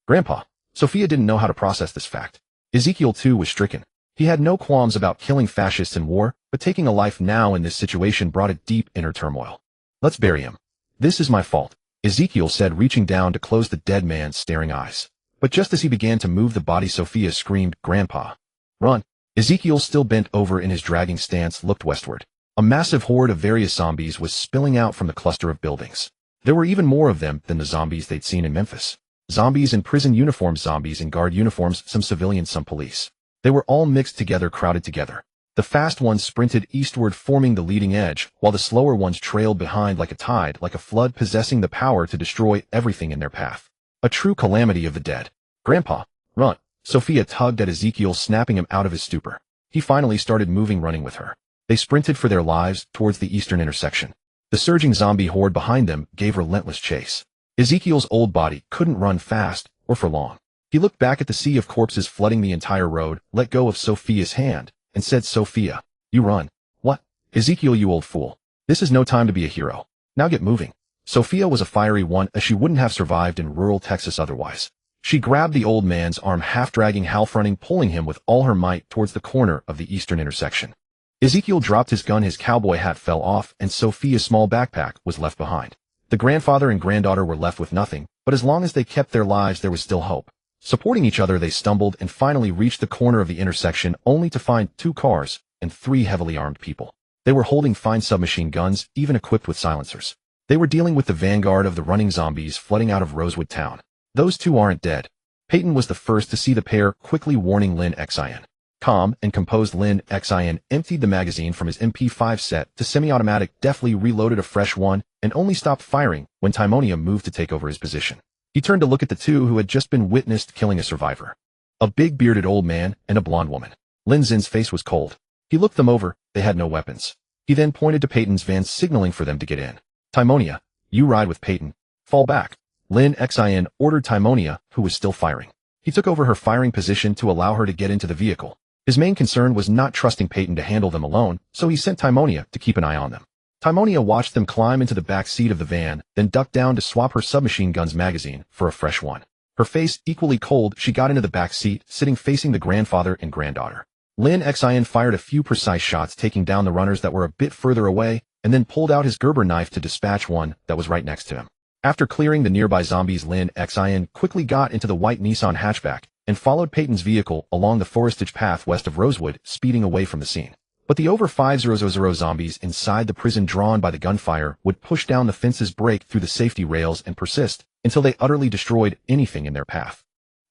Grandpa. Sophia didn't know how to process this fact. Ezekiel, too, was stricken. He had no qualms about killing fascists in war, but taking a life now in this situation brought a deep inner turmoil. Let's bury him. This is my fault, Ezekiel said, reaching down to close the dead man's staring eyes. But just as he began to move the body, Sophia screamed, Grandpa. Run. Ezekiel, still bent over in his dragging stance, looked westward. A massive horde of various zombies was spilling out from the cluster of buildings. There were even more of them than the zombies they'd seen in Memphis. Zombies in prison uniforms, zombies in guard uniforms, some civilians, some police. They were all mixed together, crowded together. The fast ones sprinted eastward, forming the leading edge, while the slower ones trailed behind like a tide, like a flood possessing the power to destroy everything in their path. A true calamity of the dead. Grandpa, run. Sophia tugged at Ezekiel, snapping him out of his stupor. He finally started moving, running with her. They sprinted for their lives towards the eastern intersection. The surging zombie horde behind them gave relentless chase. Ezekiel's old body couldn't run fast or for long. He looked back at the sea of corpses flooding the entire road, let go of Sophia's hand, and said, Sophia, you run. What? Ezekiel, you old fool. This is no time to be a hero. Now get moving. Sophia was a fiery one, as she wouldn't have survived in rural Texas otherwise. She grabbed the old man's arm, half dragging, half running, pulling him with all her might towards the corner of the eastern intersection. Ezekiel dropped his gun, his cowboy hat fell off, and Sophia's small backpack was left behind. The grandfather and granddaughter were left with nothing, but as long as they kept their lives, there was still hope. Supporting each other, they stumbled and finally reached the corner of the intersection, only to find 2 cars and 3 heavily armed people. They were holding fine submachine guns, even equipped with silencers. They were dealing with the vanguard of the running zombies flooding out of Rosewood Town. Those 2 aren't dead. Peyton was the first to see the pair, quickly warning Lin Xin. Calm and composed, Lin Xin emptied the magazine from his MP5 set to semi-automatic, deftly reloaded a fresh one, and only stopped firing when Timonia moved to take over his position. He turned to look at the 2 who had just been witnessed killing a survivor. A big bearded old man and a blonde woman. Lin Xin's face was cold. He looked them over. They had no weapons. He then pointed to Peyton's van, signaling for them to get in. Timonia, you ride with Peyton. Fall back. Lin Xin ordered Timonia, who was still firing. He took over her firing position to allow her to get into the vehicle. His main concern was not trusting Peyton to handle them alone, so he sent Timonia to keep an eye on them. Timonia watched them climb into the back seat of the van, then ducked down to swap her submachine gun's magazine for a fresh one. Her face equally cold, she got into the back seat, sitting facing the grandfather and granddaughter. Lin Xin fired a few precise shots, taking down the runners that were a bit further away, and then pulled out his Gerber knife to dispatch one that was right next to him. After clearing the nearby zombies, Lin Xin quickly got into the white Nissan hatchback and followed Peyton's vehicle along the forestage path west of Rosewood, speeding away from the scene. But the over 5,000 zombies inside the prison, drawn by the gunfire, would push down the fences, break through the safety rails, and persist until they utterly destroyed anything in their path.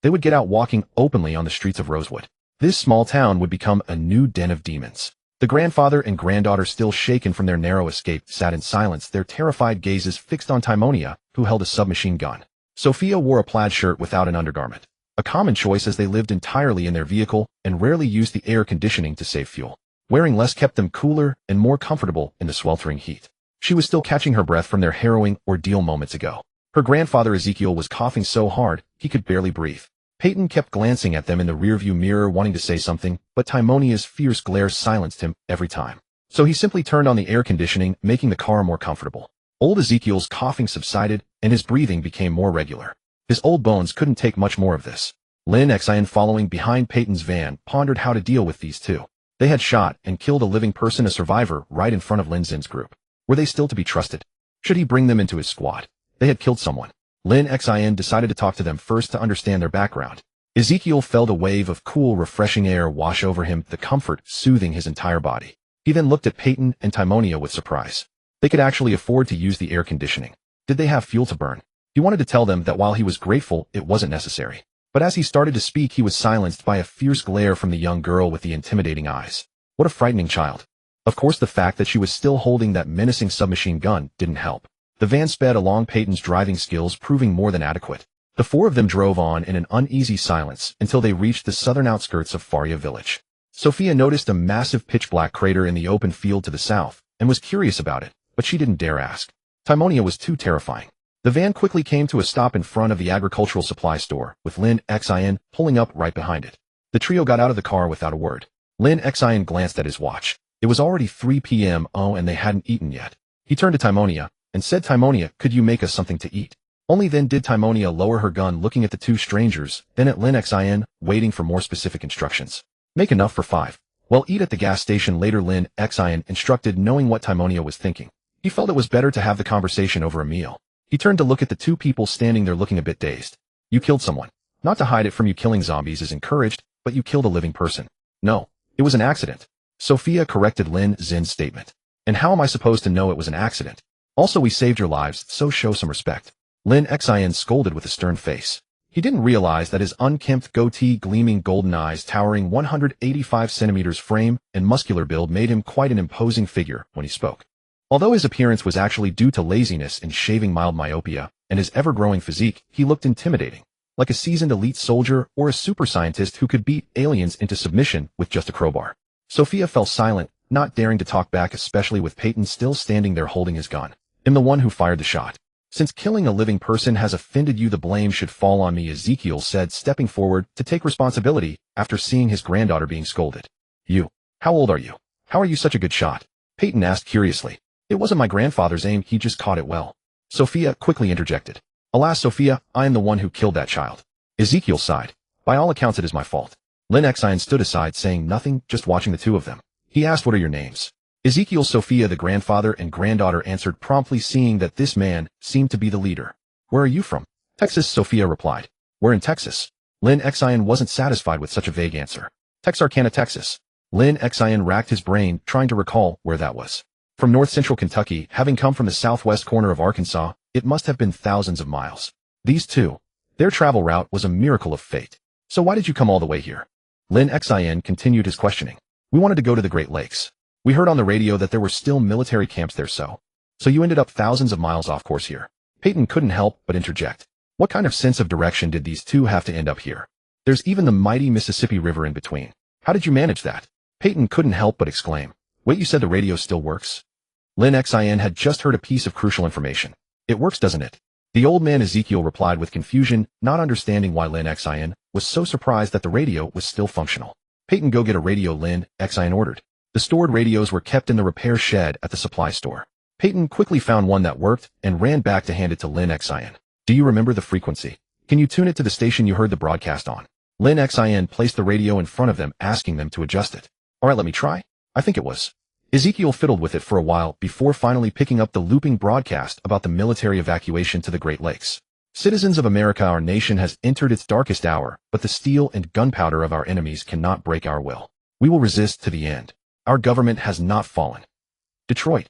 They would get out walking openly on the streets of Rosewood. This small town would become a new den of demons. The grandfather and granddaughter, still shaken from their narrow escape, sat in silence, their terrified gazes fixed on Timonia, who held a submachine gun. Sophia wore a plaid shirt without an undergarment, a common choice as they lived entirely in their vehicle and rarely used the air conditioning to save fuel. Wearing less kept them cooler and more comfortable in the sweltering heat. She was still catching her breath from their harrowing ordeal moments ago. Her grandfather Ezekiel was coughing so hard he could barely breathe. Peyton kept glancing at them in the rearview mirror, wanting to say something, but Timonia's fierce glare silenced him every time. So he simply turned on the air conditioning, making the car more comfortable. Old Ezekiel's coughing subsided, and his breathing became more regular. His old bones couldn't take much more of this. Lin Xin, following behind Peyton's van, pondered how to deal with these 2. They had shot and killed a living person, a survivor, right in front of Lin Xin's group. Were they still to be trusted? Should he bring them into his squad? They had killed someone. Lin Xin decided to talk to them first to understand their background. Ezekiel felt a wave of cool, refreshing air wash over him, the comfort soothing his entire body. He then looked at Peyton and Timonia with surprise. They could actually afford to use the air conditioning. Did they have fuel to burn? He wanted to tell them that while he was grateful, it wasn't necessary. But as he started to speak, he was silenced by a fierce glare from the young girl with the intimidating eyes. What a frightening child. Of course, the fact that she was still holding that menacing submachine gun didn't help. The van sped along, Peyton's driving skills proving more than adequate. The four of them drove on in an uneasy silence until they reached the southern outskirts of Faria village. Sophia noticed a massive pitch-black crater in the open field to the south and was curious about it, but she didn't dare ask. Timonia was too terrifying. The van quickly came to a stop in front of the agricultural supply store, with Lin Xin pulling up right behind it. The trio got out of the car without a word. Lin Xin glanced at his watch. It was already 3 p.m. and they hadn't eaten yet. He turned to Timonia and said, "Timonia, could you make us something to eat?" Only then did Timonia lower her gun, looking at the two strangers, then at Lin Xin, waiting for more specific instructions. "Make enough for 5. Well, eat at the gas station later," Lin Xin instructed, knowing what Timonia was thinking. He felt it was better to have the conversation over a meal. He turned to look at the two people standing there looking a bit dazed. "You killed someone. Not to hide it from you, killing zombies is encouraged, but you killed a living person." "No, it was an accident," Sophia corrected Lin Xin's statement. "And how am I supposed to know it was an accident? Also, we saved your lives, so show some respect." Lin Xin scolded with a stern face. He didn't realize that his unkempt goatee, gleaming golden eyes, towering 185 centimeters frame, and muscular build made him quite an imposing figure when he spoke. Although his appearance was actually due to laziness and shaving mild myopia, and his ever-growing physique, he looked intimidating, like a seasoned elite soldier or a super scientist who could beat aliens into submission with just a crowbar. Sophia fell silent, not daring to talk back, especially with Peyton still standing there holding his gun. "I'm the one who fired the shot. Since killing a living person has offended you, the blame should fall on me," Ezekiel said, stepping forward to take responsibility after seeing his granddaughter being scolded. "You? How old are you? How are you such a good shot?" Peyton asked curiously. "It wasn't my grandfather's aim, he just caught it well," Sophia quickly interjected. "Alas, Sophia, I am the one who killed that child." Ezekiel sighed. "By all accounts, it is my fault." Lin Xin stood aside, saying nothing, just watching the two of them. He asked, "What are your names?" Ezekiel, Sophia, the grandfather and granddaughter answered promptly, seeing that this man seemed to be the leader. "Where are you from?" "Texas," Sophia replied. "We're in Texas." Lin Xin wasn't satisfied with such a vague answer. "Texarkana, Texas." Lin Xin racked his brain, trying to recall where that was. From north-central Kentucky, having come from the southwest corner of Arkansas, it must have been thousands of miles. These two, their travel route was a miracle of fate. "So why did you come all the way here?" Lin Xin continued his questioning. "We wanted to go to the Great Lakes. We heard on the radio that there were still military camps there, so you ended up thousands of miles off course here." Peyton couldn't help but interject. What kind of sense of direction did these two have to end up here? There's even the mighty Mississippi River in between. How did you manage that? Peyton couldn't help but exclaim. "Wait, you said the radio still works?" Lin Xin had just heard a piece of crucial information. "It works, doesn't it?" The old man Ezekiel replied with confusion, not understanding why Lin Xin was so surprised that the radio was still functional. "Peyton, go get a radio," Lin Xin ordered. The stored radios were kept in the repair shed at the supply store. Peyton quickly found one that worked and ran back to hand it to Lin Xin. "Do you remember the frequency? Can you tune it to the station you heard the broadcast on?" Lin Xin placed the radio in front of them, asking them to adjust it. "All right, let me try. I think it was." Ezekiel fiddled with it for a while before finally picking up the looping broadcast about the military evacuation to the Great Lakes. "Citizens of America, our nation has entered its darkest hour, but the steel and gunpowder of our enemies cannot break our will. We will resist to the end. Our government has not fallen. Detroit."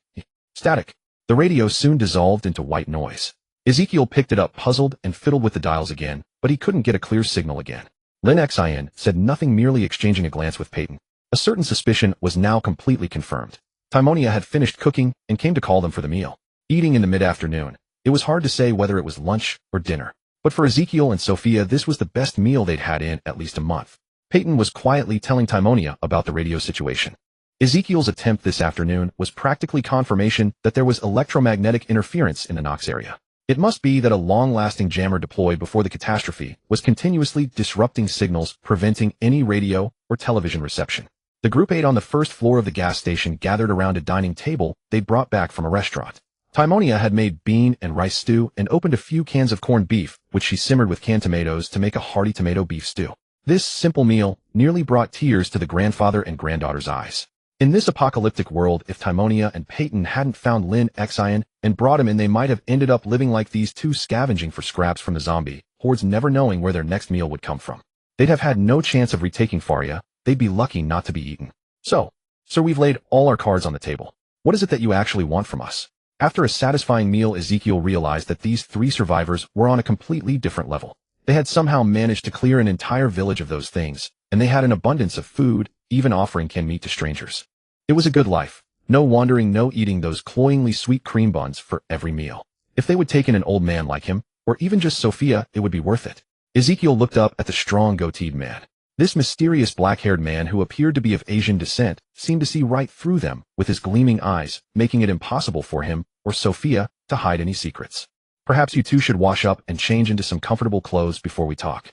Static. The radio soon dissolved into white noise. Ezekiel picked it up, puzzled, and fiddled with the dials again, but he couldn't get a clear signal again. Lin Xin said nothing, merely exchanging a glance with Peyton. A certain suspicion was now completely confirmed. Timonia had finished cooking and came to call them for the meal. Eating in the mid-afternoon, it was hard to say whether it was lunch or dinner. But for Ezekiel and Sophia, this was the best meal they'd had in at least a month. Peyton was quietly telling Timonia about the radio situation. Ezekiel's attempt this afternoon was practically confirmation that there was electromagnetic interference in the Knox area. It must be that a long-lasting jammer deployed before the catastrophe was continuously disrupting signals, preventing any radio or television reception. The group ate on the first floor of the gas station, gathered around a dining table they'd brought back from a restaurant. Timonia had made bean and rice stew and opened a few cans of corned beef, which she simmered with canned tomatoes to make a hearty tomato beef stew. This simple meal nearly brought tears to the grandfather and granddaughter's eyes. In this apocalyptic world, if Timonia and Peyton hadn't found Lin Xin and brought him in, they might have ended up living like these two, scavenging for scraps from the zombie hordes, never knowing where their next meal would come from. They'd have had no chance of retaking Faria. They'd be lucky not to be eaten. So, sir, we've laid all our cards on the table. What is it that you actually want from us? After a satisfying meal, Ezekiel realized that these three survivors were on a completely different level. They had somehow managed to clear an entire village of those things, and they had an abundance of food, even offering canned meat to strangers. It was a good life. No wandering, no eating those cloyingly sweet cream buns for every meal. If they would take in an old man like him, or even just Sophia, it would be worth it. Ezekiel looked up at the strong goateed man. This mysterious black-haired man, who appeared to be of Asian descent, seemed to see right through them with his gleaming eyes, making it impossible for him, or Sophia, to hide any secrets. Perhaps you two should wash up and change into some comfortable clothes before we talk.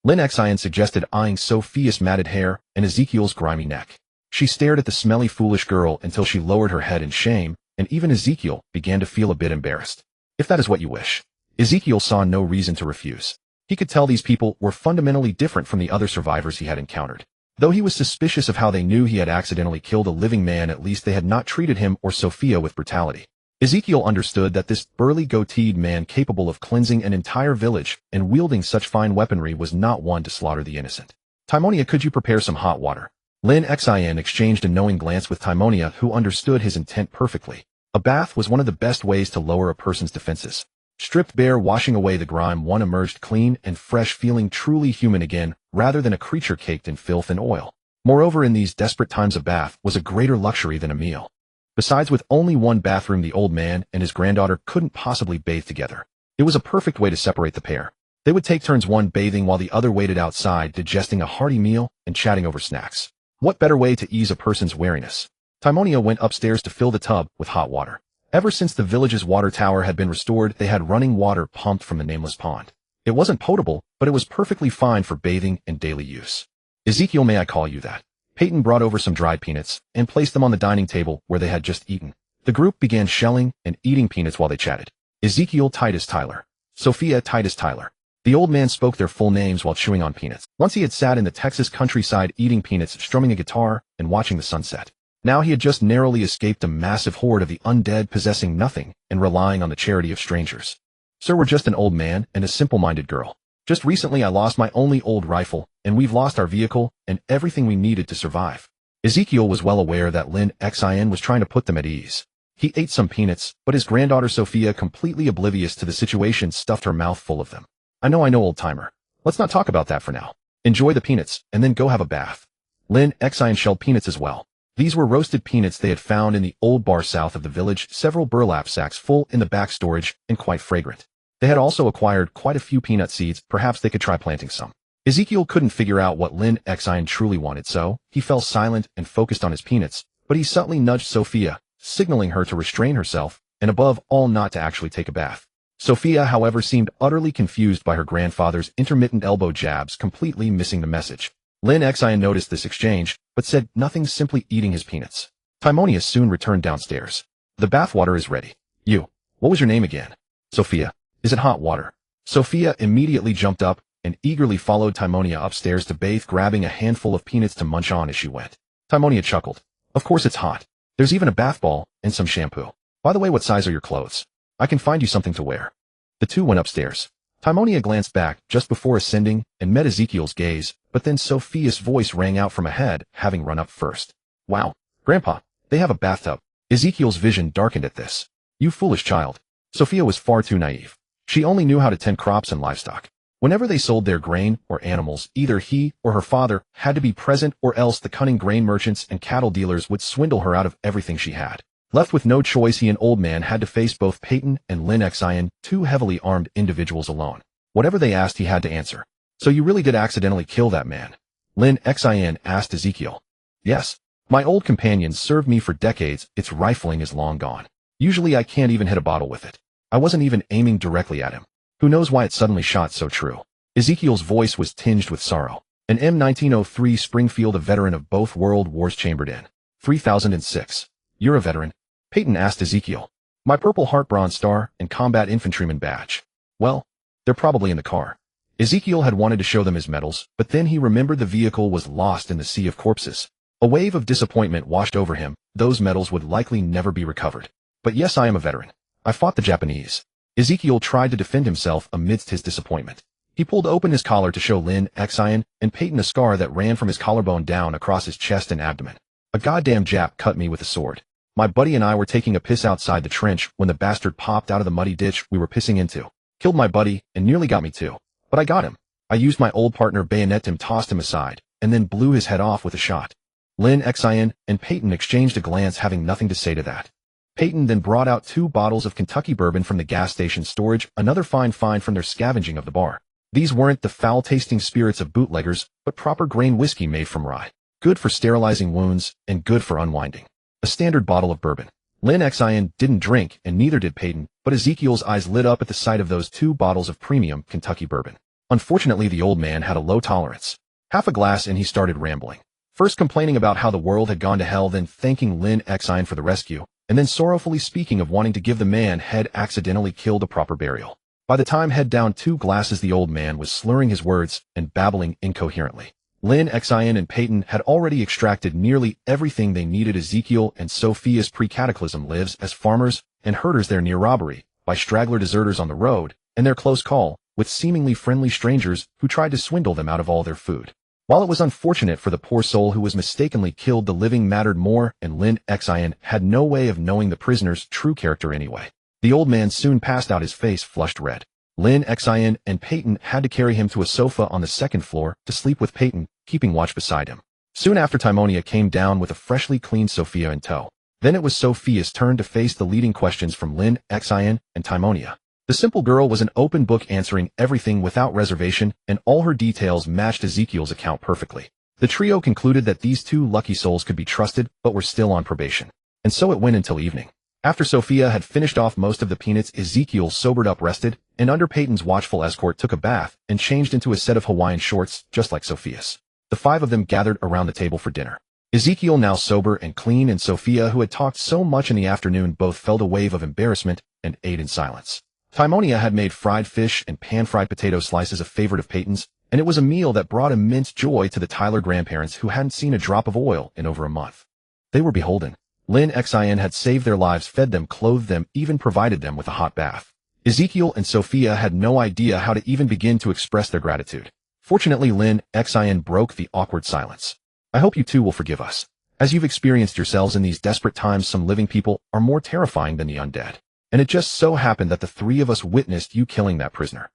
Lin Xin suggested, eyeing Sophia's matted hair and Ezekiel's grimy neck. She stared at the smelly, foolish girl until she lowered her head in shame, and even Ezekiel began to feel a bit embarrassed. If that is what you wish. Ezekiel saw no reason to refuse. He could tell these people were fundamentally different from the other survivors he had encountered. Though he was suspicious of how they knew he had accidentally killed a living man, at least they had not treated him or Sophia with brutality. Ezekiel understood that this burly goateed man, capable of cleansing an entire village and wielding such fine weaponry, was not one to slaughter the innocent. Timonia, could you prepare some hot water? Lin Xin exchanged a knowing glance with Timonia, who understood his intent perfectly. A bath was one of the best ways to lower a person's defenses. Stripped bare, washing away the grime, one emerged clean and fresh, feeling truly human again, rather than a creature caked in filth and oil. Moreover, in these desperate times, a bath was a greater luxury than a meal. Besides, with only one bathroom, the old man and his granddaughter couldn't possibly bathe together. It was a perfect way to separate the pair. They would take turns, one bathing while the other waited outside, digesting a hearty meal and chatting over snacks. What better way to ease a person's weariness? Timonia went upstairs to fill the tub with hot water. Ever since the village's water tower had been restored, they had running water pumped from the nameless pond. It wasn't potable, but it was perfectly fine for bathing and daily use. Ezekiel, may I call you that? Peyton brought over some dried peanuts and placed them on the dining table where they had just eaten. The group began shelling and eating peanuts while they chatted. Ezekiel, Titus Tyler. Sophia, Titus Tyler. The old man spoke their full names while chewing on peanuts. Once he had sat in the Texas countryside eating peanuts, strumming a guitar, and watching the sunset. Now he had just narrowly escaped a massive horde of the undead, possessing nothing and relying on the charity of strangers. Sir, we're just an old man and a simple-minded girl. Just recently I lost my only old rifle, and we've lost our vehicle and everything we needed to survive. Ezekiel was well aware that Lin Xin was trying to put them at ease. He ate some peanuts, but his granddaughter Sophia, completely oblivious to the situation, stuffed her mouth full of them. I know, old-timer. Let's not talk about that for now. Enjoy the peanuts, and then go have a bath. Lin Xin shelled peanuts as well. These were roasted peanuts they had found in the old bar south of the village, several burlap sacks full in the back storage, and quite fragrant. They had also acquired quite a few peanut seeds. Perhaps they could try planting some. Ezekiel couldn't figure out what Lin Xin truly wanted, so he fell silent and focused on his peanuts, but he subtly nudged Sophia, signaling her to restrain herself, and above all not to actually take a bath. Sophia, however, seemed utterly confused by her grandfather's intermittent elbow jabs, completely missing the message. Lin Xin noticed this exchange, but said nothing, simply eating his peanuts. Timonia soon returned downstairs. The bathwater is ready. You. What was your name again? Sophia. Is it hot water? Sophia immediately jumped up and eagerly followed Timonia upstairs to bathe, grabbing a handful of peanuts to munch on as she went. Timonia chuckled. Of course it's hot. There's even a bath ball and some shampoo. By the way, what size are your clothes? I can find you something to wear. The two went upstairs. Timonia glanced back just before ascending and met Ezekiel's gaze, but then Sophia's voice rang out from ahead, having run up first. Wow, Grandpa, they have a bathtub. Ezekiel's vision darkened at this. You foolish child. Sophia was far too naive. She only knew how to tend crops and livestock. Whenever they sold their grain or animals, either he or her father had to be present, or else the cunning grain merchants and cattle dealers would swindle her out of everything she had. Left with no choice, he and old man had to face both Peyton and Lin Xin, two heavily armed individuals, alone. Whatever they asked, he had to answer. So you really did accidentally kill that man? Lin Xin asked Ezekiel. Yes. My old companion served me for decades. Its rifling is long gone. Usually I can't even hit a bottle with it. I wasn't even aiming directly at him. Who knows why it suddenly shot so true? Ezekiel's voice was tinged with sorrow. An M1903 Springfield, a veteran of both world wars, chambered in. 3006. You're a veteran? Peyton asked Ezekiel. My Purple Heart Bronze Star and Combat Infantryman badge. Well, they're probably in the car. Ezekiel had wanted to show them his medals, but then he remembered the vehicle was lost in the sea of corpses. A wave of disappointment washed over him. Those medals would likely never be recovered. But yes, I am a veteran. I fought the Japanese. Ezekiel tried to defend himself amidst his disappointment. He pulled open his collar to show Lin Xin and Peyton a scar that ran from his collarbone down across his chest and abdomen. A goddamn Jap cut me with a sword. My buddy and I were taking a piss outside the trench when the bastard popped out of the muddy ditch we were pissing into. Killed my buddy and nearly got me too. But I got him. I used my old partner bayonet him, tossed him aside, and then blew his head off with a shot. Lin Xin and Peyton exchanged a glance, having nothing to say to that. Peyton then brought out 2 bottles of Kentucky bourbon from the gas station storage, another fine find from their scavenging of the bar. These weren't the foul-tasting spirits of bootleggers, but proper grain whiskey made from rye. Good for sterilizing wounds, and good for unwinding. A standard bottle of bourbon. Lin Xin didn't drink, and neither did Peyton, but Ezekiel's eyes lit up at the sight of those 2 bottles of premium Kentucky bourbon. Unfortunately, the old man had a low tolerance. Half a glass and he started rambling. First complaining about how the world had gone to hell, then thanking Lin Xin for the rescue, and then sorrowfully speaking of wanting to give the man Head accidentally killed a proper burial. By the time Head downed 2 glasses, the old man was slurring his words and babbling incoherently. Lin Xin and Peyton had already extracted nearly everything they needed. Ezekiel and Sophia's pre-cataclysm lives as farmers and herders there near robbery, by straggler deserters on the road, and their close call with seemingly friendly strangers who tried to swindle them out of all their food. While it was unfortunate for the poor soul who was mistakenly killed, the living mattered more, and Lin Xin had no way of knowing the prisoner's true character anyway. The old man soon passed out, his face flushed red. Lin Xin and Peyton had to carry him to a sofa on the 2nd floor to sleep with Peyton, keeping watch beside him. Soon after, Timonia came down with a freshly cleaned Sophia in tow. Then it was Sophia's turn to face the leading questions from Lin Xin and Timonia. The simple girl was an open book, answering everything without reservation, and all her details matched Ezekiel's account perfectly. The trio concluded that these 2 lucky souls could be trusted, but were still on probation. And so it went until evening. After Sophia had finished off most of the peanuts, Ezekiel sobered up, rested, and under Peyton's watchful escort took a bath and changed into a set of Hawaiian shorts, just like Sophia's. The 5 of them gathered around the table for dinner. Ezekiel, now sober and clean, and Sophia, who had talked so much in the afternoon, both felt a wave of embarrassment and ate in silence. Timonia had made fried fish and pan-fried potato slices, a favorite of Peyton's, and it was a meal that brought immense joy to the Tyler grandparents, who hadn't seen a drop of oil in over a month. They were beholden. Lin Xin had saved their lives, fed them, clothed them, even provided them with a hot bath. Ezekiel and Sophia had no idea how to even begin to express their gratitude. Fortunately, Lin Xin broke the awkward silence. I hope you too will forgive us. As you've experienced yourselves in these desperate times, some living people are more terrifying than the undead. And it just so happened that the 3 of us witnessed you killing that prisoner.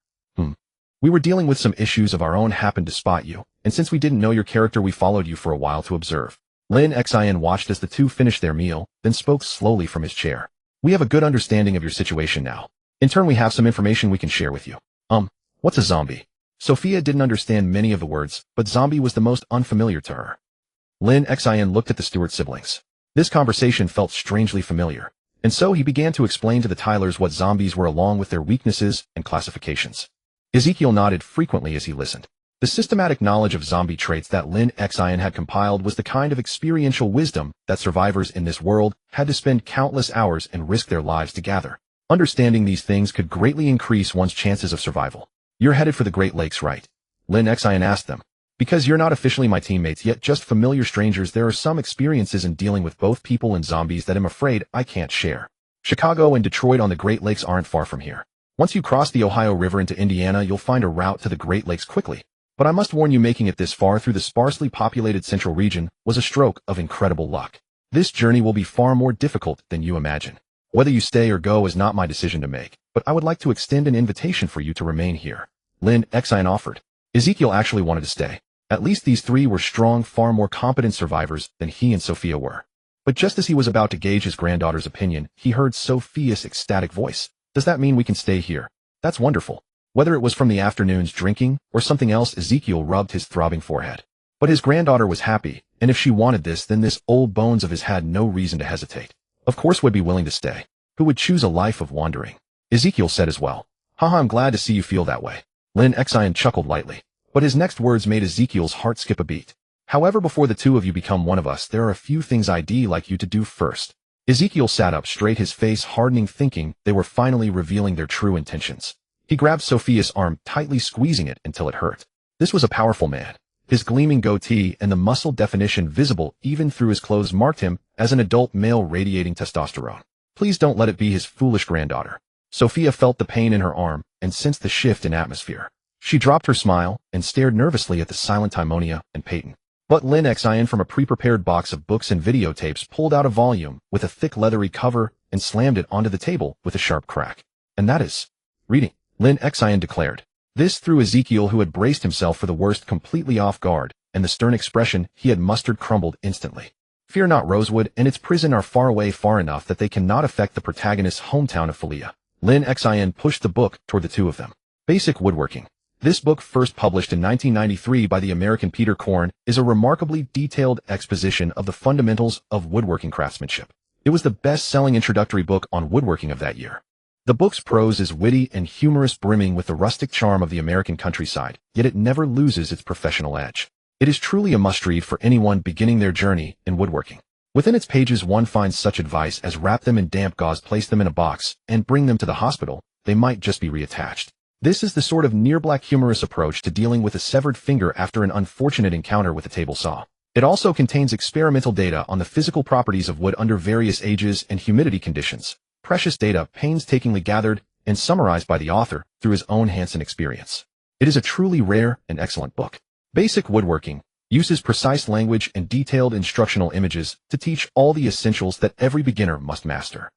We were dealing with some issues of our own, happened to spot you, and since we didn't know your character, we followed you for a while to observe. Lin Xin watched as the 2 finished their meal, then spoke slowly from his chair. We have a good understanding of your situation now. In turn, we have some information we can share with you. What's a zombie? Sophia didn't understand many of the words, but zombie was the most unfamiliar to her. Lin Xin looked at the Stewart siblings. This conversation felt strangely familiar, and so he began to explain to the Tylers what zombies were, along with their weaknesses and classifications. Ezekiel nodded frequently as he listened. The systematic knowledge of zombie traits that Lin Xin had compiled was the kind of experiential wisdom that survivors in this world had to spend countless hours and risk their lives to gather. Understanding these things could greatly increase one's chances of survival. You're headed for the Great Lakes, right? Lin Xin asked them. Because you're not officially my teammates yet, just familiar strangers, there are some experiences in dealing with both people and zombies that I'm afraid I can't share. Chicago and Detroit on the Great Lakes aren't far from here. Once you cross the Ohio River into Indiana, you'll find a route to the Great Lakes quickly. But I must warn you, making it this far through the sparsely populated central region was a stroke of incredible luck. This journey will be far more difficult than you imagine. Whether you stay or go is not my decision to make, but I would like to extend an invitation for you to remain here. Lin Xin offered. Ezekiel actually wanted to stay. At least these 3 were strong, far more competent survivors than he and Sophia were. But just as he was about to gauge his granddaughter's opinion, he heard Sophia's ecstatic voice. Does that mean we can stay here? That's wonderful. Whether it was from the afternoon's drinking or something else, Ezekiel rubbed his throbbing forehead. But his granddaughter was happy, and if she wanted this, then this old bones of his had no reason to hesitate. Of course would be willing to stay. Who would choose a life of wandering? Ezekiel said as well. Haha, I'm glad to see you feel that way. Lin Xin chuckled lightly. But his next words made Ezekiel's heart skip a beat. However, before the 2 of you become one of us, there are a few things I'd like you to do first. Ezekiel sat up straight, his face hardening, thinking they were finally revealing their true intentions. He grabbed Sophia's arm, tightly squeezing it until it hurt. This was a powerful man. His gleaming goatee and the muscle definition visible even through his clothes marked him as an adult male radiating testosterone. Please don't let it be his foolish granddaughter. Sophia felt the pain in her arm and sensed the shift in atmosphere. She dropped her smile and stared nervously at the silent Timonia and Peyton. But Lin Xin from a pre-prepared box of books and videotapes pulled out a volume with a thick leathery cover and slammed it onto the table with a sharp crack. And that is reading, Lin Xin declared. This threw Ezekiel, who had braced himself for the worst, completely off guard, and the stern expression he had mustered crumbled instantly. Fear not, Rosewood and its prison are far away, far enough that they cannot affect the protagonist's hometown of Philia. Lin Xin pushed the book toward the two of them. Basic Woodworking. This book, first published in 1993 by the American Peter Korn, is a remarkably detailed exposition of the fundamentals of woodworking craftsmanship. It was the best-selling introductory book on woodworking of that year. The book's prose is witty and humorous, brimming with the rustic charm of the American countryside, yet it never loses its professional edge. It is truly a must-read for anyone beginning their journey in woodworking. Within its pages one finds such advice as wrap them in damp gauze, place them in a box, and bring them to the hospital. They might just be reattached. This is the sort of near-black humorous approach to dealing with a severed finger after an unfortunate encounter with a table saw. It also contains experimental data on the physical properties of wood under various ages and humidity conditions. Precious data painstakingly gathered and summarized by the author through his own hands and experience. It is a truly rare and excellent book. Basic Woodworking uses precise language and detailed instructional images to teach all the essentials that every beginner must master.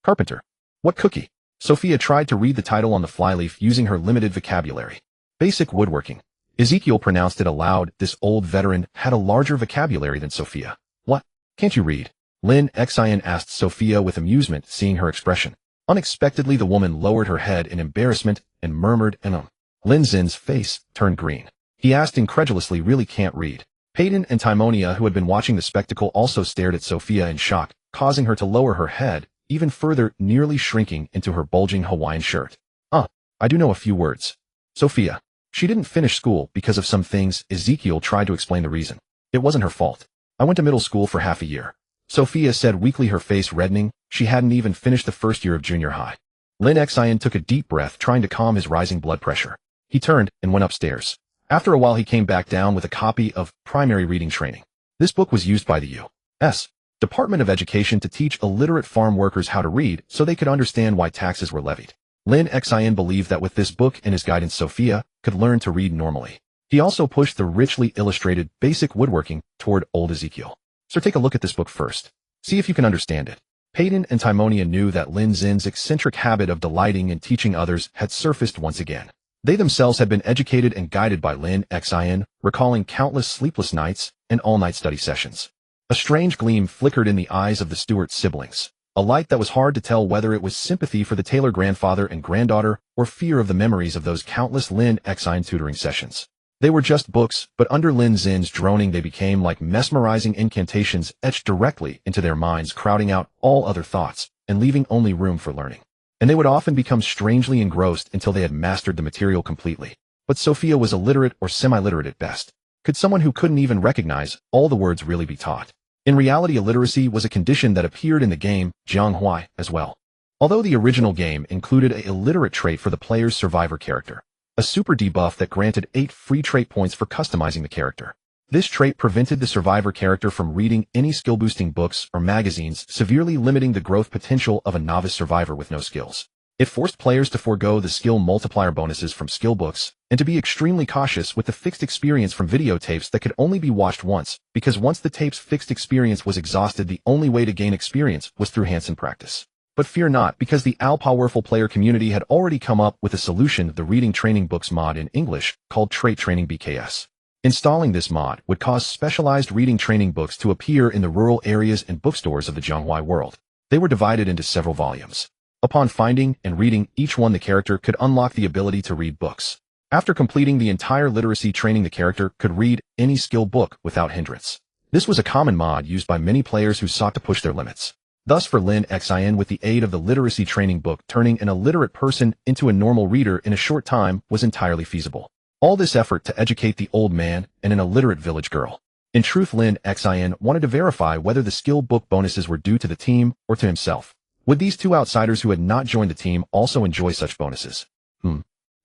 Carpenter. What cookie? Sophia tried to read the title on the flyleaf using her limited vocabulary. Basic Woodworking. Ezekiel pronounced it aloud. This old veteran had a larger vocabulary than Sophia. What? Can't you read? Lin Xin asked Sophia with amusement, seeing her expression. Unexpectedly, the woman lowered her head in embarrassment and murmured an Lin Xin's face turned green. He asked incredulously, really can't read? Peyton and Timonia, who had been watching the spectacle, also stared at Sophia in shock, causing her to lower her head even further, nearly shrinking into her bulging Hawaiian shirt. I do know a few words. Sophia. She didn't finish school because of some things. Ezekiel tried to explain the reason. It wasn't her fault. I went to middle school for half a year. Sophia said weakly, her face reddening. She hadn't even finished the first year of junior high. Lin Xin took a deep breath, trying to calm his rising blood pressure. He turned and went upstairs. After a while, he came back down with a copy of Primary Reading Training. This book was used by the U.S. Department of Education to teach illiterate farm workers how to read so they could understand why taxes were levied. Lin Xin believed that with this book and his guidance, Sophia could learn to read normally. He also pushed the richly illustrated Basic Woodworking toward old Ezekiel. So take a look at this book first. See if you can understand it. Peyton and Timonia knew that Lin Xin's eccentric habit of delighting in teaching others had surfaced once again. They themselves had been educated and guided by Lin Xin, recalling countless sleepless nights and all-night study sessions. A strange gleam flickered in the eyes of the Stewart siblings, a light that was hard to tell whether it was sympathy for the Taylor grandfather and granddaughter or fear of the memories of those countless Lin Xin tutoring sessions. They were just books, but under Lin Xin's droning they became like mesmerizing incantations etched directly into their minds, crowding out all other thoughts and leaving only room for learning. And they would often become strangely engrossed until they had mastered the material completely. But Sophia was illiterate or semi-literate at best. Could someone who couldn't even recognize all the words really be taught? In reality, illiteracy was a condition that appeared in the game Jianghui as well. Although the original game included an illiterate trait for the player's survivor character, a super debuff that granted 8 free trait points for customizing the character. This trait prevented the survivor character from reading any skill-boosting books or magazines, severely limiting the growth potential of a novice survivor with no skills. It forced players to forego the skill multiplier bonuses from skill books, and to be extremely cautious with the fixed experience from videotapes that could only be watched once, because once the tape's fixed experience was exhausted, the only way to gain experience was through hands-on practice. But fear not, because the all-powerful player community had already come up with a solution, the Reading Training Books mod in English, called Trait Training BKS. Installing this mod would cause specialized reading training books to appear in the rural areas and bookstores of the Jianghui world. They were divided into several volumes. Upon finding and reading each one, the character could unlock the ability to read books. After completing the entire literacy training, the character could read any skill book without hindrance. This was a common mod used by many players who sought to push their limits. Thus, for Lin Xin, with the aid of the literacy training book, turning an illiterate person into a normal reader in a short time was entirely feasible. All this effort to educate the old man and an illiterate village girl. In truth, Lin Xin wanted to verify whether the skill book bonuses were due to the team or to himself. Would these two outsiders who had not joined the team also enjoy such bonuses?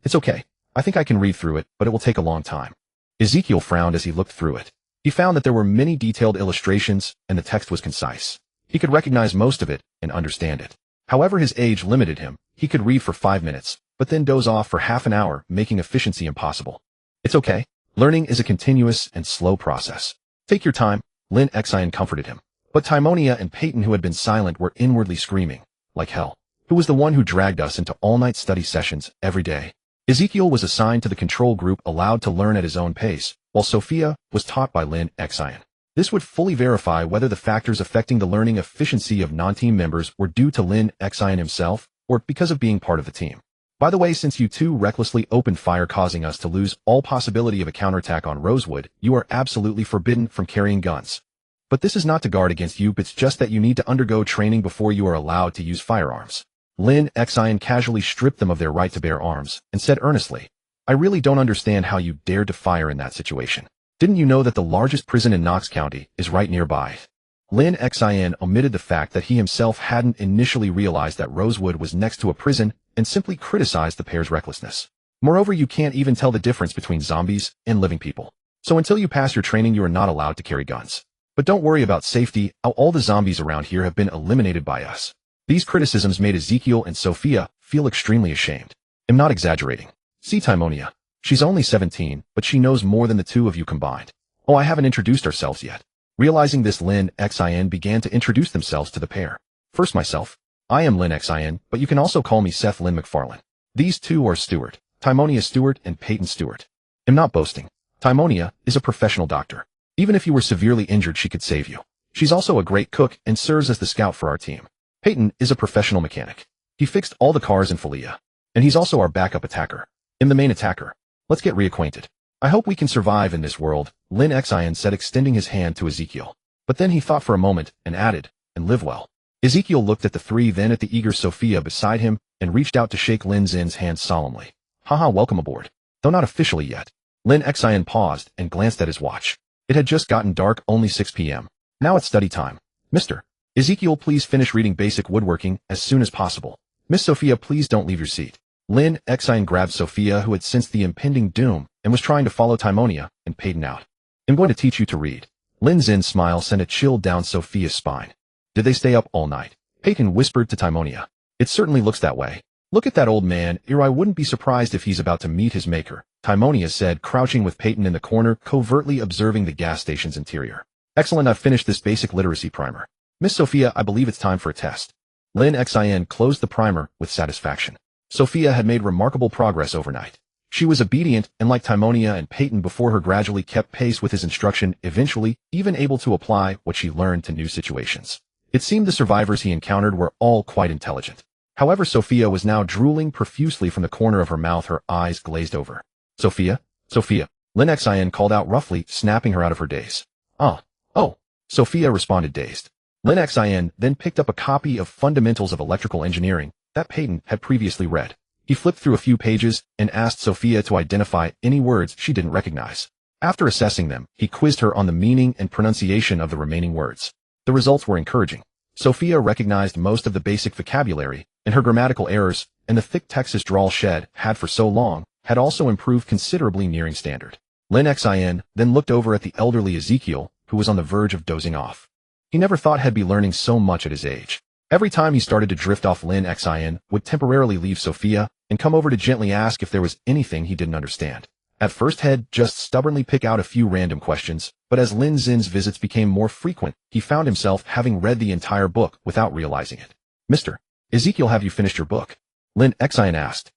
It's okay. I think I can read through it, but it will take a long time. Ezekiel frowned as he looked through it. He found that there were many detailed illustrations, and the text was concise. He could recognize most of it and understand it. However, his age limited him. He could read for 5 minutes, but then doze off for half an hour, making efficiency impossible. It's okay. Learning is a continuous and slow process. Take your time, Lin Xin comforted him. But Timonia and Peyton, who had been silent, were inwardly screaming, like hell. Who was the one who dragged us into all-night study sessions every day? Ezekiel was assigned to the control group, allowed to learn at his own pace, while Sophia was taught by Lin Xin. This would fully verify whether the factors affecting the learning efficiency of non-team members were due to Lin Xin himself, or because of being part of the team. By the way, since you two recklessly opened fire, causing us to lose all possibility of a counterattack on Rosewood, you are absolutely forbidden from carrying guns. But this is not to guard against you, it's just that you need to undergo training before you are allowed to use firearms. Lin Xin casually stripped them of their right to bear arms, and said earnestly, I really don't understand how you dared to fire in that situation. Didn't you know that the largest prison in Knox County is right nearby? Lin Xin omitted the fact that he himself hadn't initially realized that Rosewood was next to a prison, and simply criticized the pair's recklessness. Moreover, you can't even tell the difference between zombies and living people. So until you pass your training, you are not allowed to carry guns. But don't worry about safety, all the zombies around here have been eliminated by us. These criticisms made Ezekiel and Sophia feel extremely ashamed. I'm not exaggerating. See Timonia. She's only 17, but she knows more than the two of you combined. Oh, I haven't introduced ourselves yet. Realizing this, Lin Xin began to introduce themselves to the pair. First, myself. I am Lin Xin, but you can also call me Seth Lin McFarlane. These two are Stewart, Timonia Stewart and Peyton Stewart. I'm not boasting. Timonia is a professional doctor. Even if you were severely injured, she could save you. She's also a great cook and serves as the scout for our team. Peyton is a professional mechanic. He fixed all the cars in Philia. And he's also our backup attacker. I'm the main attacker. Let's get reacquainted. I hope we can survive in this world, Lin Xin said, extending his hand to Ezekiel. But then he thought for a moment and added, and live well. Ezekiel looked at the three, then at the eager Sophia beside him, and reached out to shake Lin Xin's hand solemnly. Haha, welcome aboard. Though not officially yet. Lin Xin paused and glanced at his watch. It had just gotten dark, only 6 p.m. Now it's study time. Mr. Ezekiel, please finish reading basic woodworking as soon as possible. Miss Sophia, please don't leave your seat. Lin Xin grabbed Sophia, who had sensed the impending doom and was trying to follow Timonia and Peyton out. I'm going to teach you to read. Lin Xin's smile sent a chill down Sophia's spine. Did they stay up all night? Peyton whispered to Timonia. It certainly looks that way. Look at that old man, I wouldn't be surprised if he's about to meet his maker, Timonia said, crouching with Peyton in the corner, covertly observing the gas station's interior. Excellent, I've finished this basic literacy primer. Miss Sophia, I believe it's time for a test. Lin Xin closed the primer with satisfaction. Sophia had made remarkable progress overnight. She was obedient, and like Timonia and Peyton before her, gradually kept pace with his instruction, eventually even able to apply what she learned to new situations. It seemed the survivors he encountered were all quite intelligent. However, Sophia was now drooling profusely from the corner of her mouth, her eyes glazed over. Sophia? Sophia! Lin Xin called out roughly, snapping her out of her daze. Oh. Sophia responded, dazed. Lin Xin then picked up a copy of Fundamentals of Electrical Engineering that Peyton had previously read. He flipped through a few pages and asked Sophia to identify any words she didn't recognize. After assessing them, he quizzed her on the meaning and pronunciation of the remaining words. The results were encouraging. Sophia recognized most of the basic vocabulary, and her grammatical errors and the thick Texas drawl shed had for so long had also improved considerably, nearing standard. Lin Xin then looked over at the elderly Ezekiel, who was on the verge of dozing off. He never thought he'd be learning so much at his age. Every time he started to drift off, Lin Xin would temporarily leave Sophia and come over to gently ask if there was anything he didn't understand. At first, he'd just stubbornly pick out a few random questions, but as Lin Xin's visits became more frequent, he found himself having read the entire book without realizing it. Mr. Ezekiel, have you finished your book? Lin Xin asked.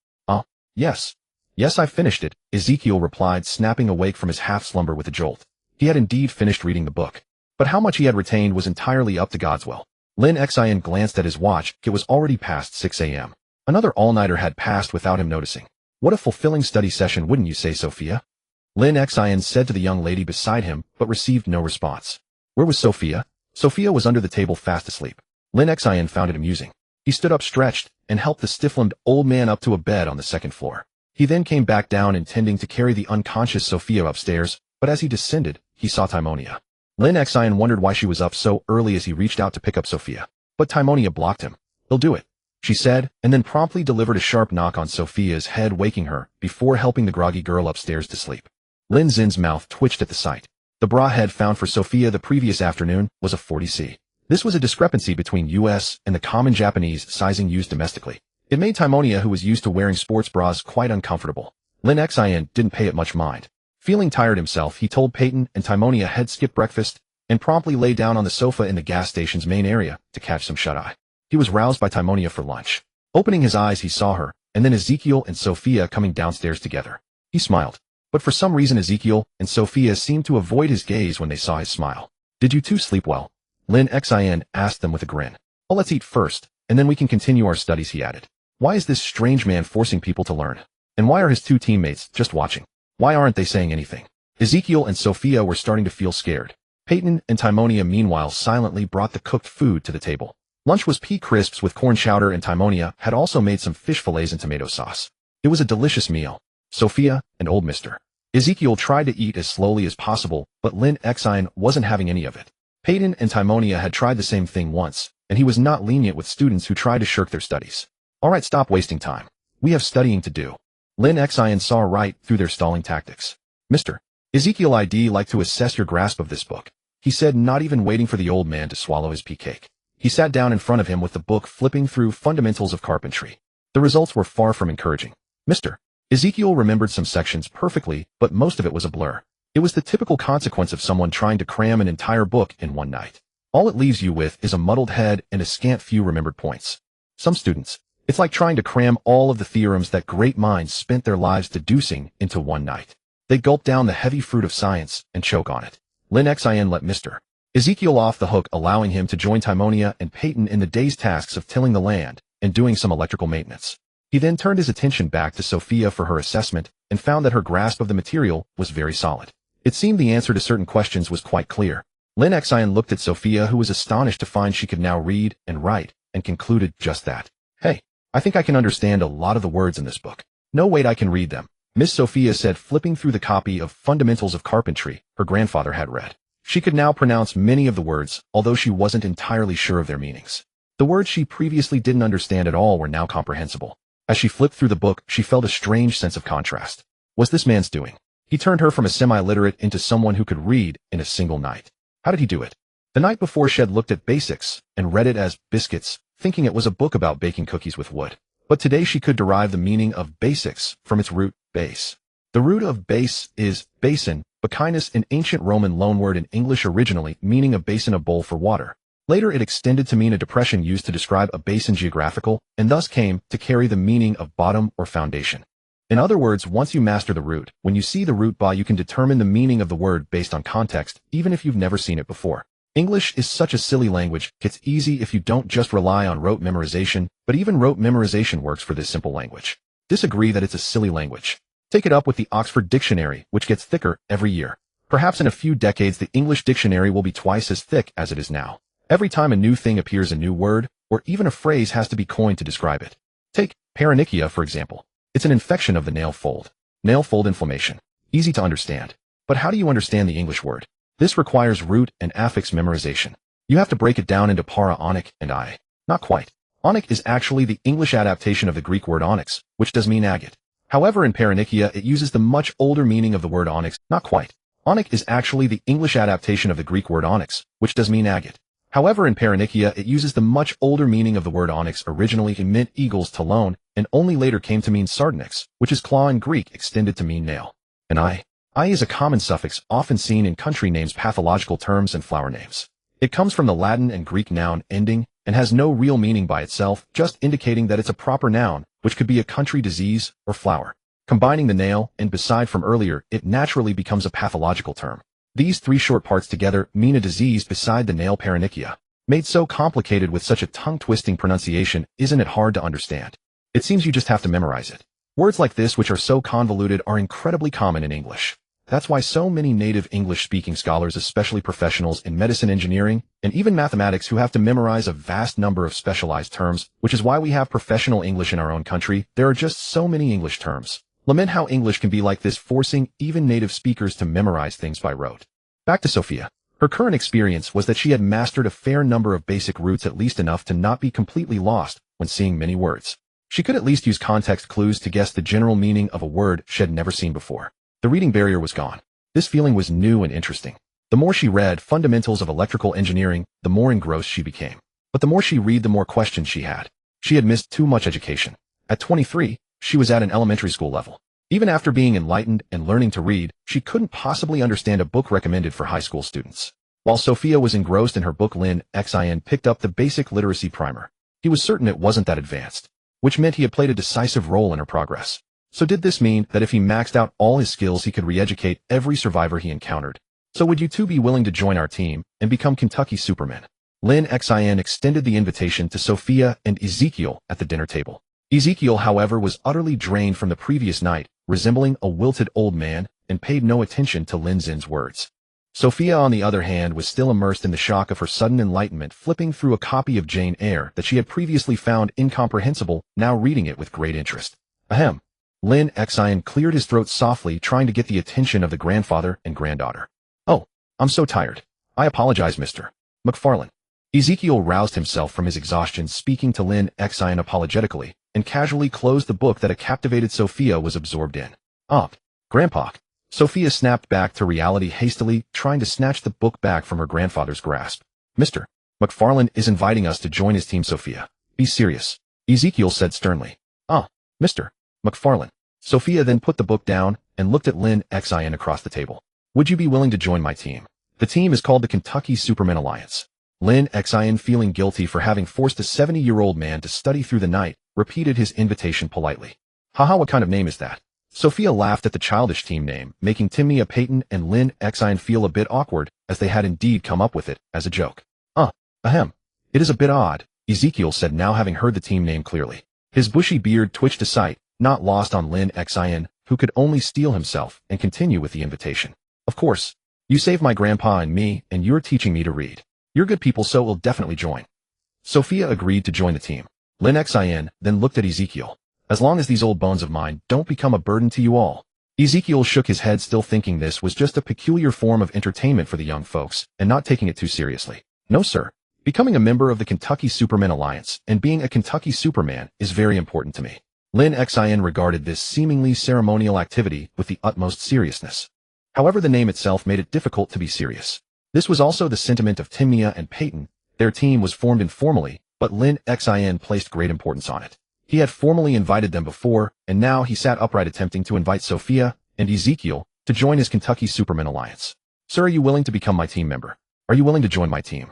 Yes. Yes, I finished it, Ezekiel replied, snapping awake from his half-slumber with a jolt. He had indeed finished reading the book. But how much he had retained was entirely up to God's will. Lin Xin glanced at his watch. It was already past 6 a.m. Another all-nighter had passed without him noticing. What a fulfilling study session, wouldn't you say, Sophia? Lin Xin said to the young lady beside him, but received no response. Where was Sophia? Sophia was under the table, fast asleep. Lin Xin found it amusing. He stood up, stretched, and helped the stiff-limbed old man up to a bed on the second floor. He then came back down, intending to carry the unconscious Sophia upstairs, but as he descended, he saw Timonia. Lin Xin wondered why she was up so early as he reached out to pick up Sophia. But Timonia blocked him. He'll do it, she said, and then promptly delivered a sharp knock on Sophia's head, waking her, before helping the groggy girl upstairs to sleep. Lin Xin's mouth twitched at the sight. The bra head found for Sophia the previous afternoon was a 40C. This was a discrepancy between US and the common Japanese sizing used domestically. It made Timonia, who was used to wearing sports bras, quite uncomfortable. Lin Xin didn't pay it much mind. Feeling tired himself, he told Peyton and Timonia he'd skip breakfast and promptly lay down on the sofa in the gas station's main area to catch some shut-eye. He was roused by Timonia for lunch. Opening his eyes, he saw her, and then Ezekiel and Sophia coming downstairs together. He smiled. But for some reason Ezekiel and Sophia seemed to avoid his gaze when they saw his smile. "Did you two sleep well?" Lin Xin asked them with a grin. "Oh, let's eat first, and then we can continue our studies," he added. Why is this strange man forcing people to learn? And why are his two teammates just watching? Why aren't they saying anything? Ezekiel and Sophia were starting to feel scared. Peyton and Timonia meanwhile silently brought the cooked food to the table. Lunch was pea crisps with corn chowder, and Timonia had also made some fish fillets and tomato sauce. It was a delicious meal. Sophia and old Mr. Ezekiel tried to eat as slowly as possible, but Lin Xin wasn't having any of it. Peyton and Timonia had tried the same thing once, and he was not lenient with students who tried to shirk their studies. "All right, stop wasting time. We have studying to do." Lin Xin saw right through their stalling tactics. "Mr. Ezekiel, I'd like to assess your grasp of this book," he said, not even waiting for the old man to swallow his pea cake. He sat down in front of him with the book, flipping through Fundamentals of Carpentry. The results were far from encouraging. Mr. Ezekiel remembered some sections perfectly, but most of it was a blur. It was the typical consequence of someone trying to cram an entire book in one night. All it leaves you with is a muddled head and a scant few remembered points. Some students, it's like trying to cram all of the theorems that great minds spent their lives deducing into one night. They gulp down the heavy fruit of science and choke on it. Lin Xin let Mr. Ezekiel off the hook, allowing him to join Timonia and Peyton in the day's tasks of tilling the land and doing some electrical maintenance. He then turned his attention back to Sophia for her assessment and found that her grasp of the material was very solid. It seemed the answer to certain questions was quite clear. Lin Xin looked at Sophia, who was astonished to find she could now read and write, and concluded just that. "Hey, I think I can understand a lot of the words in this book." "No, wait, I can read them," Miss Sophia said, flipping through the copy of Fundamentals of Carpentry her grandfather had read. She could now pronounce many of the words, although she wasn't entirely sure of their meanings. The words she previously didn't understand at all were now comprehensible. As she flipped through the book, she felt a strange sense of contrast. Was this man's doing? He turned her from a semi-literate into someone who could read in a single night. How did he do it? The night before, she had looked at Basics and read it as biscuits, thinking it was a book about baking cookies with wood. But today she could derive the meaning of basics from its root, base. The root of base is basin, bacinus, an ancient Roman loanword in English, originally meaning a basin, a bowl for water. Later it extended to mean a depression used to describe a basin geographical, and thus came to carry the meaning of bottom or foundation. In other words, once you master the root, when you see the root ba, you can determine the meaning of the word based on context, even if you've never seen it before. English is such a silly language. It's easy if you don't just rely on rote memorization, but even rote memorization works for this simple language. Disagree that it's a silly language? Take it up with the Oxford Dictionary, which gets thicker every year. Perhaps in a few decades the English dictionary will be twice as thick as it is now. Every time a new thing appears, a new word, or even a phrase has to be coined to describe it. Take paronychia, for example. It's an infection of the nail fold. Nail fold inflammation. Easy to understand. But how do you understand the English word? This requires root and affix memorization. You have to break it down into para, onyx, and I. Not quite. Onyx is actually the English adaptation of the Greek word onyx, which does mean agate. However, in paronychia it uses the much older meaning of the word onyx. Not quite. Onyx is actually the English adaptation of the Greek word onyx, which does mean agate. However, in paronychia it uses the much older meaning of the word onyx. Originally it meant eagle's talon, and only later came to mean sardonyx, which is claw in Greek, extended to mean nail. And I is a common suffix often seen in country names, pathological terms, and flower names. It comes from the Latin and Greek noun ending, and has no real meaning by itself, just indicating that it's a proper noun, which could be a country disease or flower. Combining the nail and beside from earlier, it naturally becomes a pathological term. These three short parts together mean a disease beside the nail, paronychia. Made so complicated with such a tongue-twisting pronunciation, isn't it hard to understand? It seems you just have to memorize it. Words like this, which are so convoluted, are incredibly common in English. That's why so many native English-speaking scholars, especially professionals in medicine, engineering, and even mathematics, who have to memorize a vast number of specialized terms, which is why we have professional English in our own country. There are just so many English terms. Lament how English can be like this, forcing even native speakers to memorize things by rote. Back to Sophia. Her current experience was that she had mastered a fair number of basic roots, at least enough to not be completely lost when seeing many words. She could at least use context clues to guess the general meaning of a word she had never seen before. The reading barrier was gone. This feeling was new and interesting. The more she read fundamentals of electrical engineering, the more engrossed she became. But the more she read, the more questions she had. She had missed too much education. At 23, she was at an elementary school level. Even after being enlightened and learning to read, she couldn't possibly understand a book recommended for high school students. While Sophia was engrossed in her book, Lin Xin picked up the basic literacy primer. He was certain it wasn't that advanced, which meant he had played a decisive role in her progress. So did this mean that if he maxed out all his skills, he could re-educate every survivor he encountered? So would you two be willing to join our team and become Kentucky Supermen? Lin Xin extended the invitation to Sophia and Ezekiel at the dinner table. Ezekiel, however, was utterly drained from the previous night, resembling a wilted old man, and paid no attention to Lin Xin's words. Sophia, on the other hand, was still immersed in the shock of her sudden enlightenment, flipping through a copy of Jane Eyre that she had previously found incomprehensible, now reading it with great interest. Ahem. Lin Xin cleared his throat softly, trying to get the attention of the grandfather and granddaughter. Oh, I'm so tired. I apologize, Mr. McFarlane. Ezekiel roused himself from his exhaustion, speaking to Lin Xin apologetically, and casually closed the book that a captivated Sophia was absorbed in. Grandpa. Sophia snapped back to reality hastily, trying to snatch the book back from her grandfather's grasp. Mr. McFarlane is inviting us to join his team, Sophia. Be serious. Ezekiel said sternly. Mr. McFarlane. Sophia then put the book down and looked at Lin Xin across the table. Would you be willing to join my team? The team is called the Kentucky Supermen Alliance. Lin Xin, feeling guilty for having forced a 70-year-old man to study through the night, repeated his invitation politely. Haha, what kind of name is that? Sophia laughed at the childish team name, making Timnia Peyton and Lin Xin feel a bit awkward, as they had indeed come up with it as a joke. Ahem. It is a bit odd, Ezekiel said, now having heard the team name clearly. His bushy beard twitched to sight, not lost on Lin Xin, who could only steel himself and continue with the invitation. Of course. You saved my grandpa and me, and you're teaching me to read. You're good people, so we'll definitely join. Sophia agreed to join the team. Lin Xin then looked at Ezekiel. As long as these old bones of mine don't become a burden to you all. Ezekiel shook his head, still thinking this was just a peculiar form of entertainment for the young folks, and not taking it too seriously. No, sir. Becoming a member of the Kentucky Supermen Alliance and being a Kentucky Superman is very important to me. Lin Xin regarded this seemingly ceremonial activity with the utmost seriousness. However, the name itself made it difficult to be serious. This was also the sentiment of Timnia and Peyton. Their team was formed informally, but Lin Xin placed great importance on it. He had formally invited them before, and now he sat upright, attempting to invite Sophia and Ezekiel to join his Kentucky Supermen Alliance. Sir, are you willing to become my team member? Are you willing to join my team?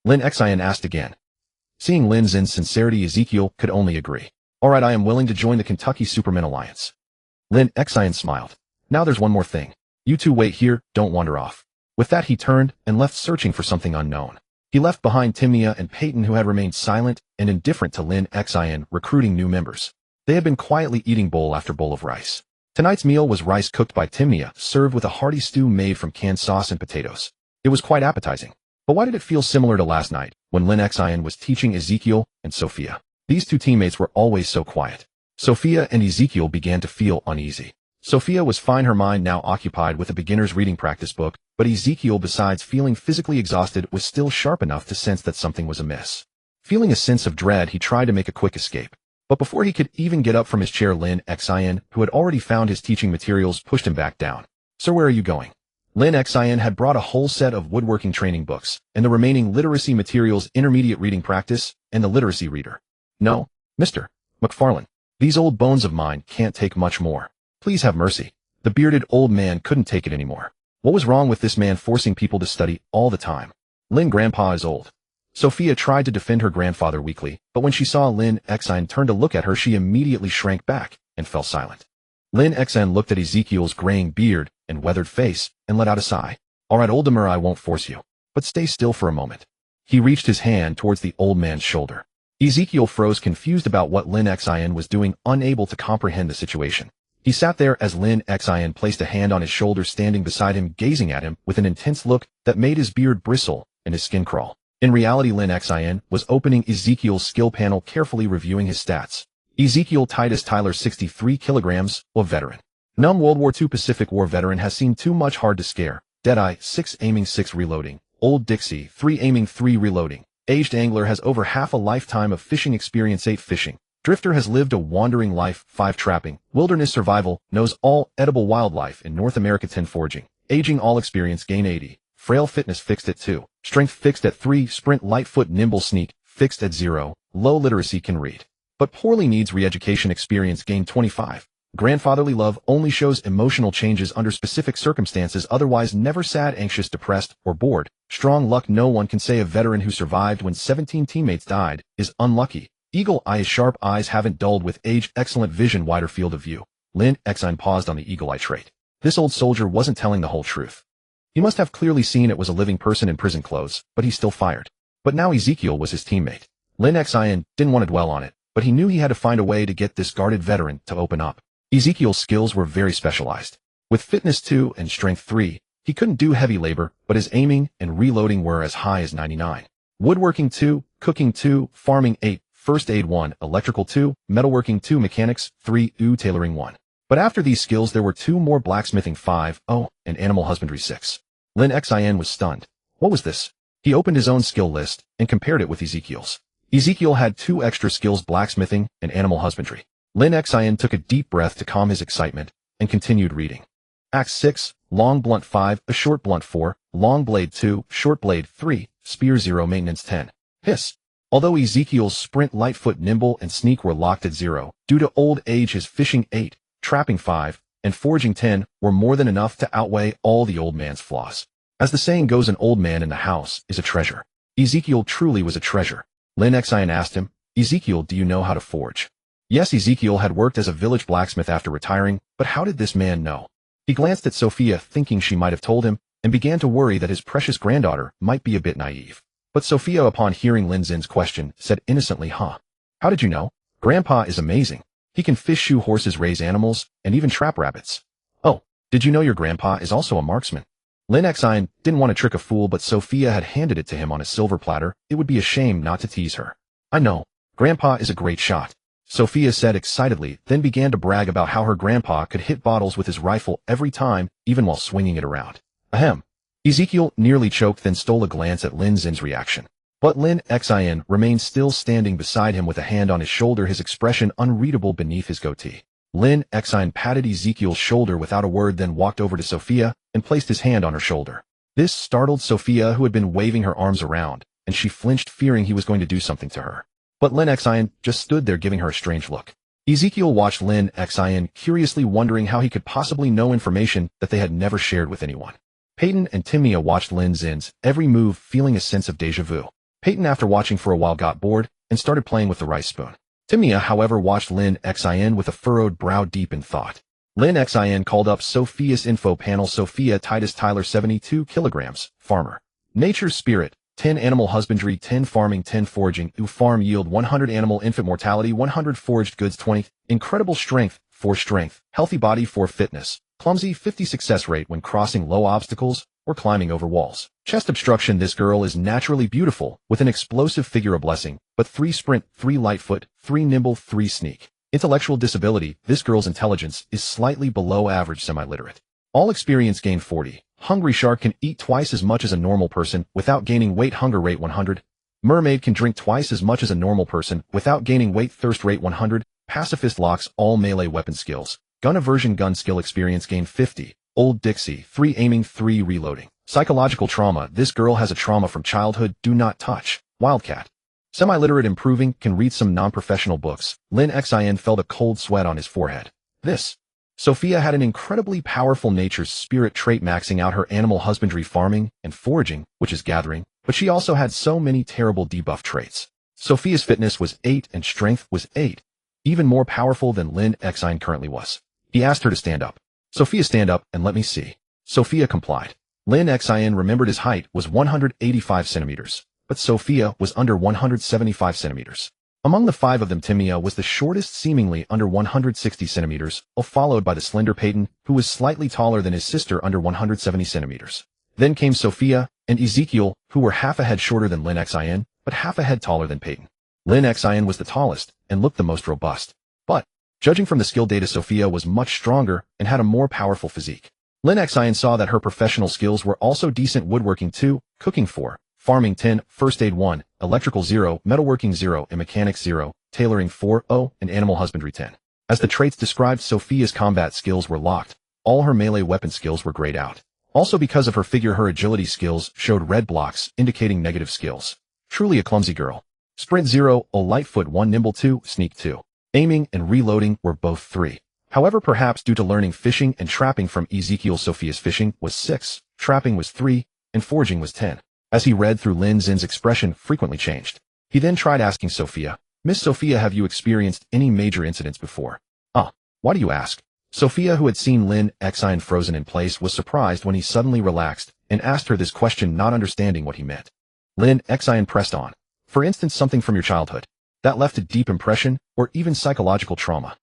Lin Xin asked again. Seeing Lin Xin's sincerity, Ezekiel could only agree. All right, I am willing to join the Kentucky Supermen Alliance. Lin Xin smiled. Now there's one more thing. You two wait here, don't wander off. With that, he turned and left, searching for something unknown. He left behind Timnia and Peyton, who had remained silent and indifferent to Lin Xin recruiting new members. They had been quietly eating bowl after bowl of rice. Tonight's meal was rice cooked by Timnia, served with a hearty stew made from canned sauce and potatoes. It was quite appetizing. But why did it feel similar to last night, when Lin Xin was teaching Ezekiel and Sophia? These two teammates were always so quiet. Sophia and Ezekiel began to feel uneasy. Sophia was fine, her mind now occupied with a beginner's reading practice book, but Ezekiel, besides feeling physically exhausted, was still sharp enough to sense that something was amiss. Feeling a sense of dread, he tried to make a quick escape. But before he could even get up from his chair, Lin Xin, who had already found his teaching materials, pushed him back down. Sir, where are you going? Lin Xin had brought a whole set of woodworking training books, and the remaining literacy materials, intermediate reading practice, and the literacy reader. No, Mr. McFarlane. These old bones of mine can't take much more. Please have mercy. The bearded old man couldn't take it anymore. What was wrong with this man forcing people to study all the time? Lin, grandpa is old. Sophia tried to defend her grandfather weakly, but when she saw Lin Xin turn to look at her, she immediately shrank back and fell silent. Lin Xin looked at Ezekiel's graying beard and weathered face and let out a sigh. All right, Oldemer, I won't force you, but stay still for a moment. He reached his hand towards the old man's shoulder. Ezekiel froze, confused about what Lin Xin was doing, unable to comprehend the situation. He sat there as Lin Xin placed a hand on his shoulder, standing beside him, gazing at him with an intense look that made his beard bristle and his skin crawl. In reality, Lin Xin was opening Ezekiel's skill panel, carefully reviewing his stats. Ezekiel Titus Tyler, 63 kilograms, a veteran. Numb World War II Pacific War veteran, has seen too much, hard to scare. Deadeye, 6 aiming 6 reloading. Old Dixie, 3 aiming 3 reloading. Aged angler, has over half a lifetime of fishing experience, 8 fishing. Drifter has lived a wandering life, 5 trapping, wilderness survival, knows all edible wildlife in North America 10 foraging, aging all experience gain 80, frail fitness fixed at 2, strength fixed at 3, sprint lightfoot nimble sneak fixed at 0, low literacy can read, but poorly needs re-education experience gain 25. Grandfatherly love only shows emotional changes under specific circumstances, otherwise never sad, anxious, depressed, or bored. Strong luck. No one can say a veteran who survived when 17 teammates died is unlucky. Eagle eye. Sharp eyes haven't dulled with age. Excellent vision, wider field of view. Lin Xin paused on the eagle eye trait. This old soldier wasn't telling the whole truth. He must have clearly seen it was a living person in prison clothes, but he still fired. But now Ezekiel was his teammate. Lin Xin didn't want to dwell on it, but he knew he had to find a way to get this guarded veteran to open up. Ezekiel's skills were very specialized. With fitness 2 and strength 3, he couldn't do heavy labor, but his aiming and reloading were as high as 99. Woodworking 2, cooking 2, farming 8, first aid 1, electrical 2, metalworking 2, mechanics 3, tailoring 1. But after these skills there were 2 more, blacksmithing 5, and animal husbandry 6. Lin Xin was stunned. What was this? He opened his own skill list and compared it with Ezekiel's. Ezekiel had 2 extra skills, blacksmithing and animal husbandry. Lin Xin took a deep breath to calm his excitement and continued reading. Axe 6, long blunt 5, a short blunt 4, long blade 2, short blade 3, spear 0, maintenance 10. Hiss. Although Ezekiel's sprint, lightfoot, nimble, and sneak were locked at 0, due to old age his fishing 8, trapping 5, and foraging 10 were more than enough to outweigh all the old man's flaws. As the saying goes, an old man in the house is a treasure. Ezekiel truly was a treasure. Lin Xin asked him, Ezekiel, do you know how to forge? Yes, Ezekiel had worked as a village blacksmith after retiring, but how did this man know? He glanced at Sophia, thinking she might have told him, and began to worry that his precious granddaughter might be a bit naive. But Sophia, upon hearing Lin Xin's question, said innocently, How did you know? Grandpa is amazing. He can fish, shoe horses, raise animals, and even trap rabbits. Oh, did you know your grandpa is also a marksman? Lin Xin didn't want to trick a fool, but Sophia had handed it to him on a silver platter. It would be a shame not to tease her. I know. Grandpa is a great shot, Sophia said excitedly, then began to brag about how her grandpa could hit bottles with his rifle every time, even while swinging it around. Ahem. Ezekiel nearly choked, then stole a glance at Lin Xin's reaction. But Lin Xin remained still, standing beside him with a hand on his shoulder, his expression unreadable beneath his goatee. Lin Xin patted Ezekiel's shoulder without a word, then walked over to Sophia and placed his hand on her shoulder. This startled Sophia, who had been waving her arms around, and she flinched, fearing he was going to do something to her. But Lin Xin just stood there, giving her a strange look. Ezekiel watched Lin Xin curiously, wondering how he could possibly know information that they had never shared with anyone. Peyton and Timia watched Lin Xin's every move, feeling a sense of déjà vu. Peyton, after watching for a while, got bored and started playing with the rice spoon. Timia, however, watched Lin Xin with a furrowed brow, deep in thought. Lin Xin called up Sophia's info panel. Sophia, Titus Tyler, 72 kilograms, farmer. Nature's spirit, 10 animal husbandry, 10 farming, 10 foraging, farm yield 100, animal infant mortality 100, foraged goods 20, incredible strength 4, strength, healthy body 4, fitness, clumsy 50, success rate when crossing low obstacles or climbing over walls. Chest obstruction, this girl is naturally beautiful, with an explosive figure, a blessing, but 3 sprint, 3 lightfoot, 3 nimble, 3 sneak. Intellectual disability, this girl's intelligence is slightly below average, semi-literate. All experience gain 40. Hungry shark can eat twice as much as a normal person without gaining weight, hunger rate 100. Mermaid can drink twice as much as a normal person without gaining weight, thirst rate 100. Pacifist locks all melee weapon skills. Gun aversion, gun skill experience gain 50. Old Dixie, 3 aiming, 3 reloading. Psychological trauma, this girl has a trauma from childhood, do not touch. Wildcat. Semi-literate, improving, can read some non-professional books. Lin Xin felt a cold sweat on his forehead. This. Sophia had an incredibly powerful nature's spirit trait, maxing out her animal husbandry, farming, and foraging, which is gathering, but she also had so many terrible debuff traits. Sophia's fitness was 8 and strength was 8, even more powerful than Lin Xin currently was. He asked her to stand up. Sophia, stand up and let me see. Sophia complied. Lin Xin remembered his height was 185 centimeters, but Sophia was under 175 centimeters. Among the 5 of them, Timia was the shortest, seemingly under 160 centimeters, followed by the slender Peyton, who was slightly taller than his sister, under 170 centimeters. Then came Sophia and Ezekiel, who were half a head shorter than Lin Xin, but half a head taller than Peyton. Lin Xin was the tallest and looked the most robust. But, judging from the skill data, Sophia was much stronger and had a more powerful physique. Lin Xin saw that her professional skills were also decent. Woodworking 2, cooking 4, Farming 10, First Aid 1, Electrical 0, Metalworking 0, and Mechanics 0, Tailoring 4, and Animal Husbandry 10. As the traits described, Sophia's combat skills were locked. All her melee weapon skills were grayed out. Also because of her figure, her agility skills showed red blocks, indicating negative skills. Truly a clumsy girl. Sprint 0, Lightfoot 1, Nimble 2, Sneak 2. Aiming and reloading were both 3. However, perhaps due to learning fishing and trapping from Ezekiel, Sophia's fishing was 6, trapping was 3, and foraging was 10. As he read through, Lin Xin's expression frequently changed. He then tried asking Sophia, "Miss Sophia, have you experienced any major incidents before?" Why do you ask? Sophia, who had seen Lin Xin frozen in place, was surprised when he suddenly relaxed and asked her this question, not understanding what he meant. Lin Xin pressed on. For instance, something from your childhood that left a deep impression, or even psychological trauma.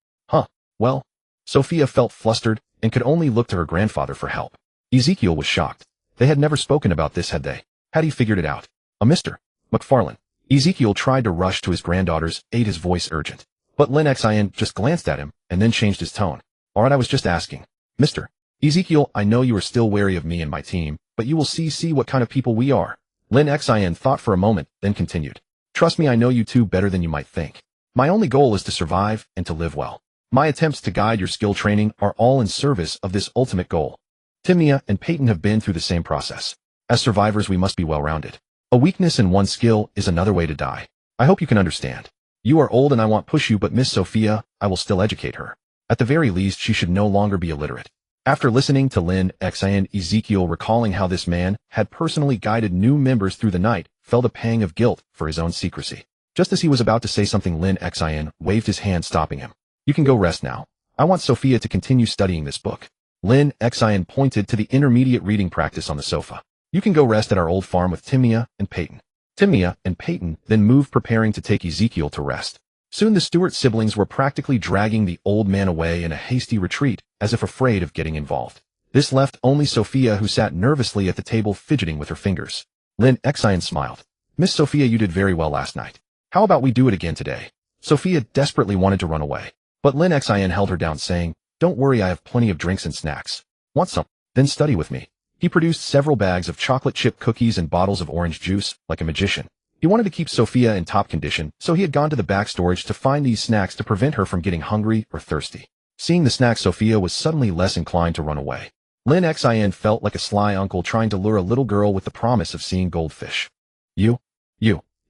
Well, Sophia felt flustered and could only look to her grandfather for help. Ezekiel was shocked. They had never spoken about this, had they? Had he figured it out? Mr. McFarlane. Ezekiel tried to rush to his granddaughter's aid, his voice urgent. But Lin Xin just glanced at him and then changed his tone. All right, I was just asking. Mr. Ezekiel, I know you are still wary of me and my team, but you will see what kind of people we are. Lin Xin thought for a moment, then continued. Trust me, I know you two better than you might think. My only goal is to survive and to live well. My attempts to guide your skill training are all in service of this ultimate goal. Timnia and Peyton have been through the same process. As survivors, we must be well-rounded. A weakness in one skill is another way to die. I hope you can understand. You are old and I won't push you, but Miss Sophia, I will still educate her. At the very least, she should no longer be illiterate. After listening to Lin Xin, Ezekiel, recalling how this man had personally guided new members through the night, felt a pang of guilt for his own secrecy. Just as he was about to say something, Lin Xin waved his hand, stopping him. You can go rest now. I want Sophia to continue studying this book. Lin Xin pointed to the intermediate reading practice on the sofa. You can go rest at our old farm with Timnia and Peyton. Timnia and Peyton then moved, preparing to take Ezekiel to rest. Soon the Stewart siblings were practically dragging the old man away in a hasty retreat, as if afraid of getting involved. This left only Sophia, who sat nervously at the table fidgeting with her fingers. Lin Xin smiled. Miss Sophia, you did very well last night. How about we do it again today? Sophia desperately wanted to run away, but Lin Xin held her down, saying, Don't worry, I have plenty of drinks and snacks. Want some? Then study with me. He produced several bags of chocolate chip cookies and bottles of orange juice, like a magician. He wanted to keep Sophia in top condition, so he had gone to the back storage to find these snacks to prevent her from getting hungry or thirsty. Seeing the snacks, Sophia was suddenly less inclined to run away. Lin Xin felt like a sly uncle trying to lure a little girl with the promise of seeing goldfish. You.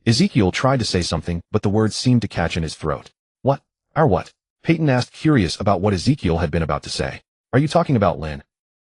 Ezekiel tried to say something, but the words seemed to catch in his throat. What? Our what? Peyton asked, curious about what Ezekiel had been about to say. Are you talking about Lin?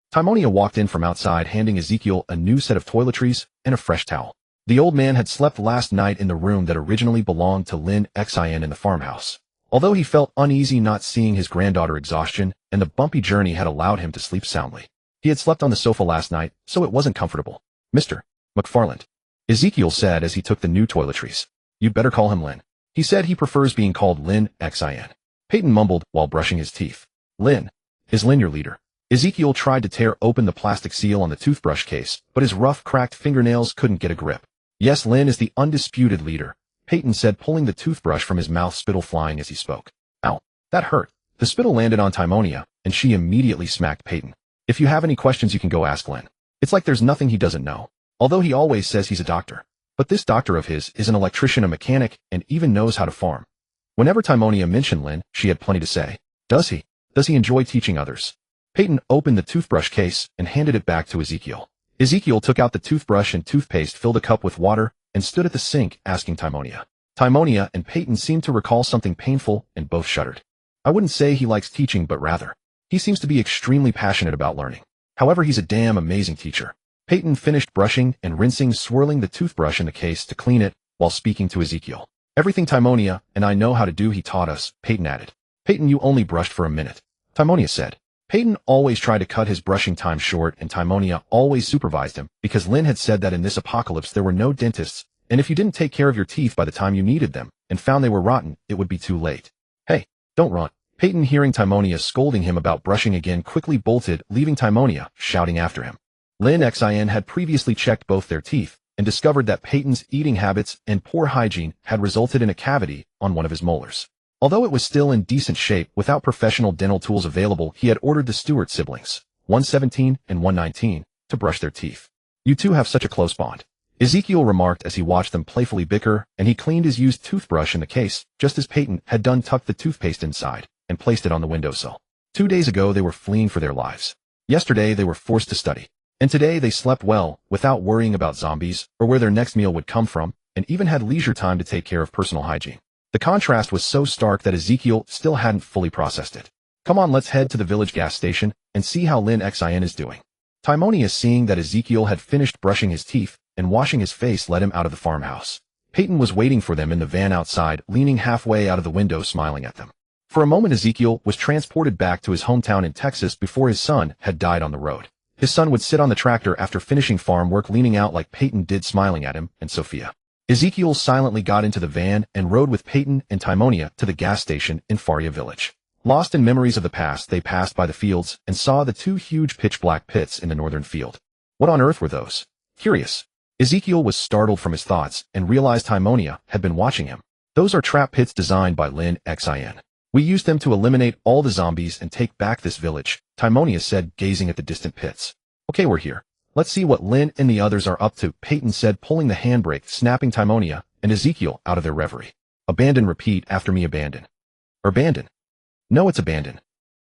Timonia walked in from outside, handing Ezekiel a new set of toiletries and a fresh towel. The old man had slept last night in the room that originally belonged to Lin Xin in the farmhouse. Although he felt uneasy not seeing his granddaughter, exhaustion and the bumpy journey had allowed him to sleep soundly. He had slept on the sofa last night, so it wasn't comfortable. Mr. McFarland, Ezekiel said as he took the new toiletries. You'd better call him Lin. He said he prefers being called Lin Xin. Peyton mumbled while brushing his teeth. Lin. Is Lin your leader? Ezekiel tried to tear open the plastic seal on the toothbrush case, but his rough, cracked fingernails couldn't get a grip. Yes, Lin is the undisputed leader, Peyton said, pulling the toothbrush from his mouth, spittle flying as he spoke. Ow. That hurt. The spittle landed on Timonia, and she immediately smacked Peyton. If you have any questions, you can go ask Lin. It's like there's nothing he doesn't know. Although he always says he's a doctor. But this doctor of his is an electrician, a mechanic, and even knows how to farm. Whenever Timonia mentioned Lin, she had plenty to say. Does he? Does he enjoy teaching others? Peyton opened the toothbrush case and handed it back to Ezekiel. Ezekiel took out the toothbrush and toothpaste, filled a cup with water, and stood at the sink asking Timonia. Timonia and Peyton seemed to recall something painful and both shuddered. I wouldn't say he likes teaching, but rather, he seems to be extremely passionate about learning. However, he's a damn amazing teacher. Peyton finished brushing and rinsing, swirling the toothbrush in the case to clean it while speaking to Ezekiel. Everything Timonia and I know how to do, he taught us, Peyton added. Peyton, you only brushed for a minute, Timonia said. Peyton always tried to cut his brushing time short, and Timonia always supervised him, because Lin had said that in this apocalypse there were no dentists, and if you didn't take care of your teeth by the time you needed them, and found they were rotten, it would be too late. Hey, don't run. Peyton, hearing Timonia scolding him about brushing again, quickly bolted, leaving Timonia shouting after him. Lin Xin had previously checked both their teeth, and discovered that Peyton's eating habits and poor hygiene had resulted in a cavity on one of his molars. Although it was still in decent shape, without professional dental tools available, he had ordered the Stewart siblings, 117 and 119, to brush their teeth. You two have such a close bond. Ezekiel remarked as he watched them playfully bicker, and he cleaned his used toothbrush in the case, just as Peyton had done, tucked the toothpaste inside, and placed it on the windowsill. 2 days ago they were fleeing for their lives. Yesterday they were forced to study. And today they slept well, without worrying about zombies, or where their next meal would come from, and even had leisure time to take care of personal hygiene. The contrast was so stark that Ezekiel still hadn't fully processed it. Come on, let's head to the village gas station, and see how Lin Xin is doing. Timonia, seeing that Ezekiel had finished brushing his teeth and washing his face, led him out of the farmhouse. Peyton was waiting for them in the van outside, leaning halfway out of the window smiling at them. For a moment Ezekiel was transported back to his hometown in Texas before his son had died on the road. His son would sit on the tractor after finishing farm work, leaning out like Peyton did, smiling at him and Sophia. Ezekiel silently got into the van and rode with Peyton and Timonia to the gas station in Faria village. Lost in memories of the past, they passed by the fields and saw the 2 huge pitch-black pits in the northern field. What on earth were those? Curious. Ezekiel was startled from his thoughts and realized Timonia had been watching him. Those are trap pits designed by Lin Xin. We used them to eliminate all the zombies and take back this village, Timonia said, gazing at the distant pits. Okay, we're here. Let's see what Lin and the others are up to, Peyton said, pulling the handbrake, snapping Timonia and Ezekiel out of their reverie. Abandon, repeat after me, abandon. Abandon. No, it's abandon.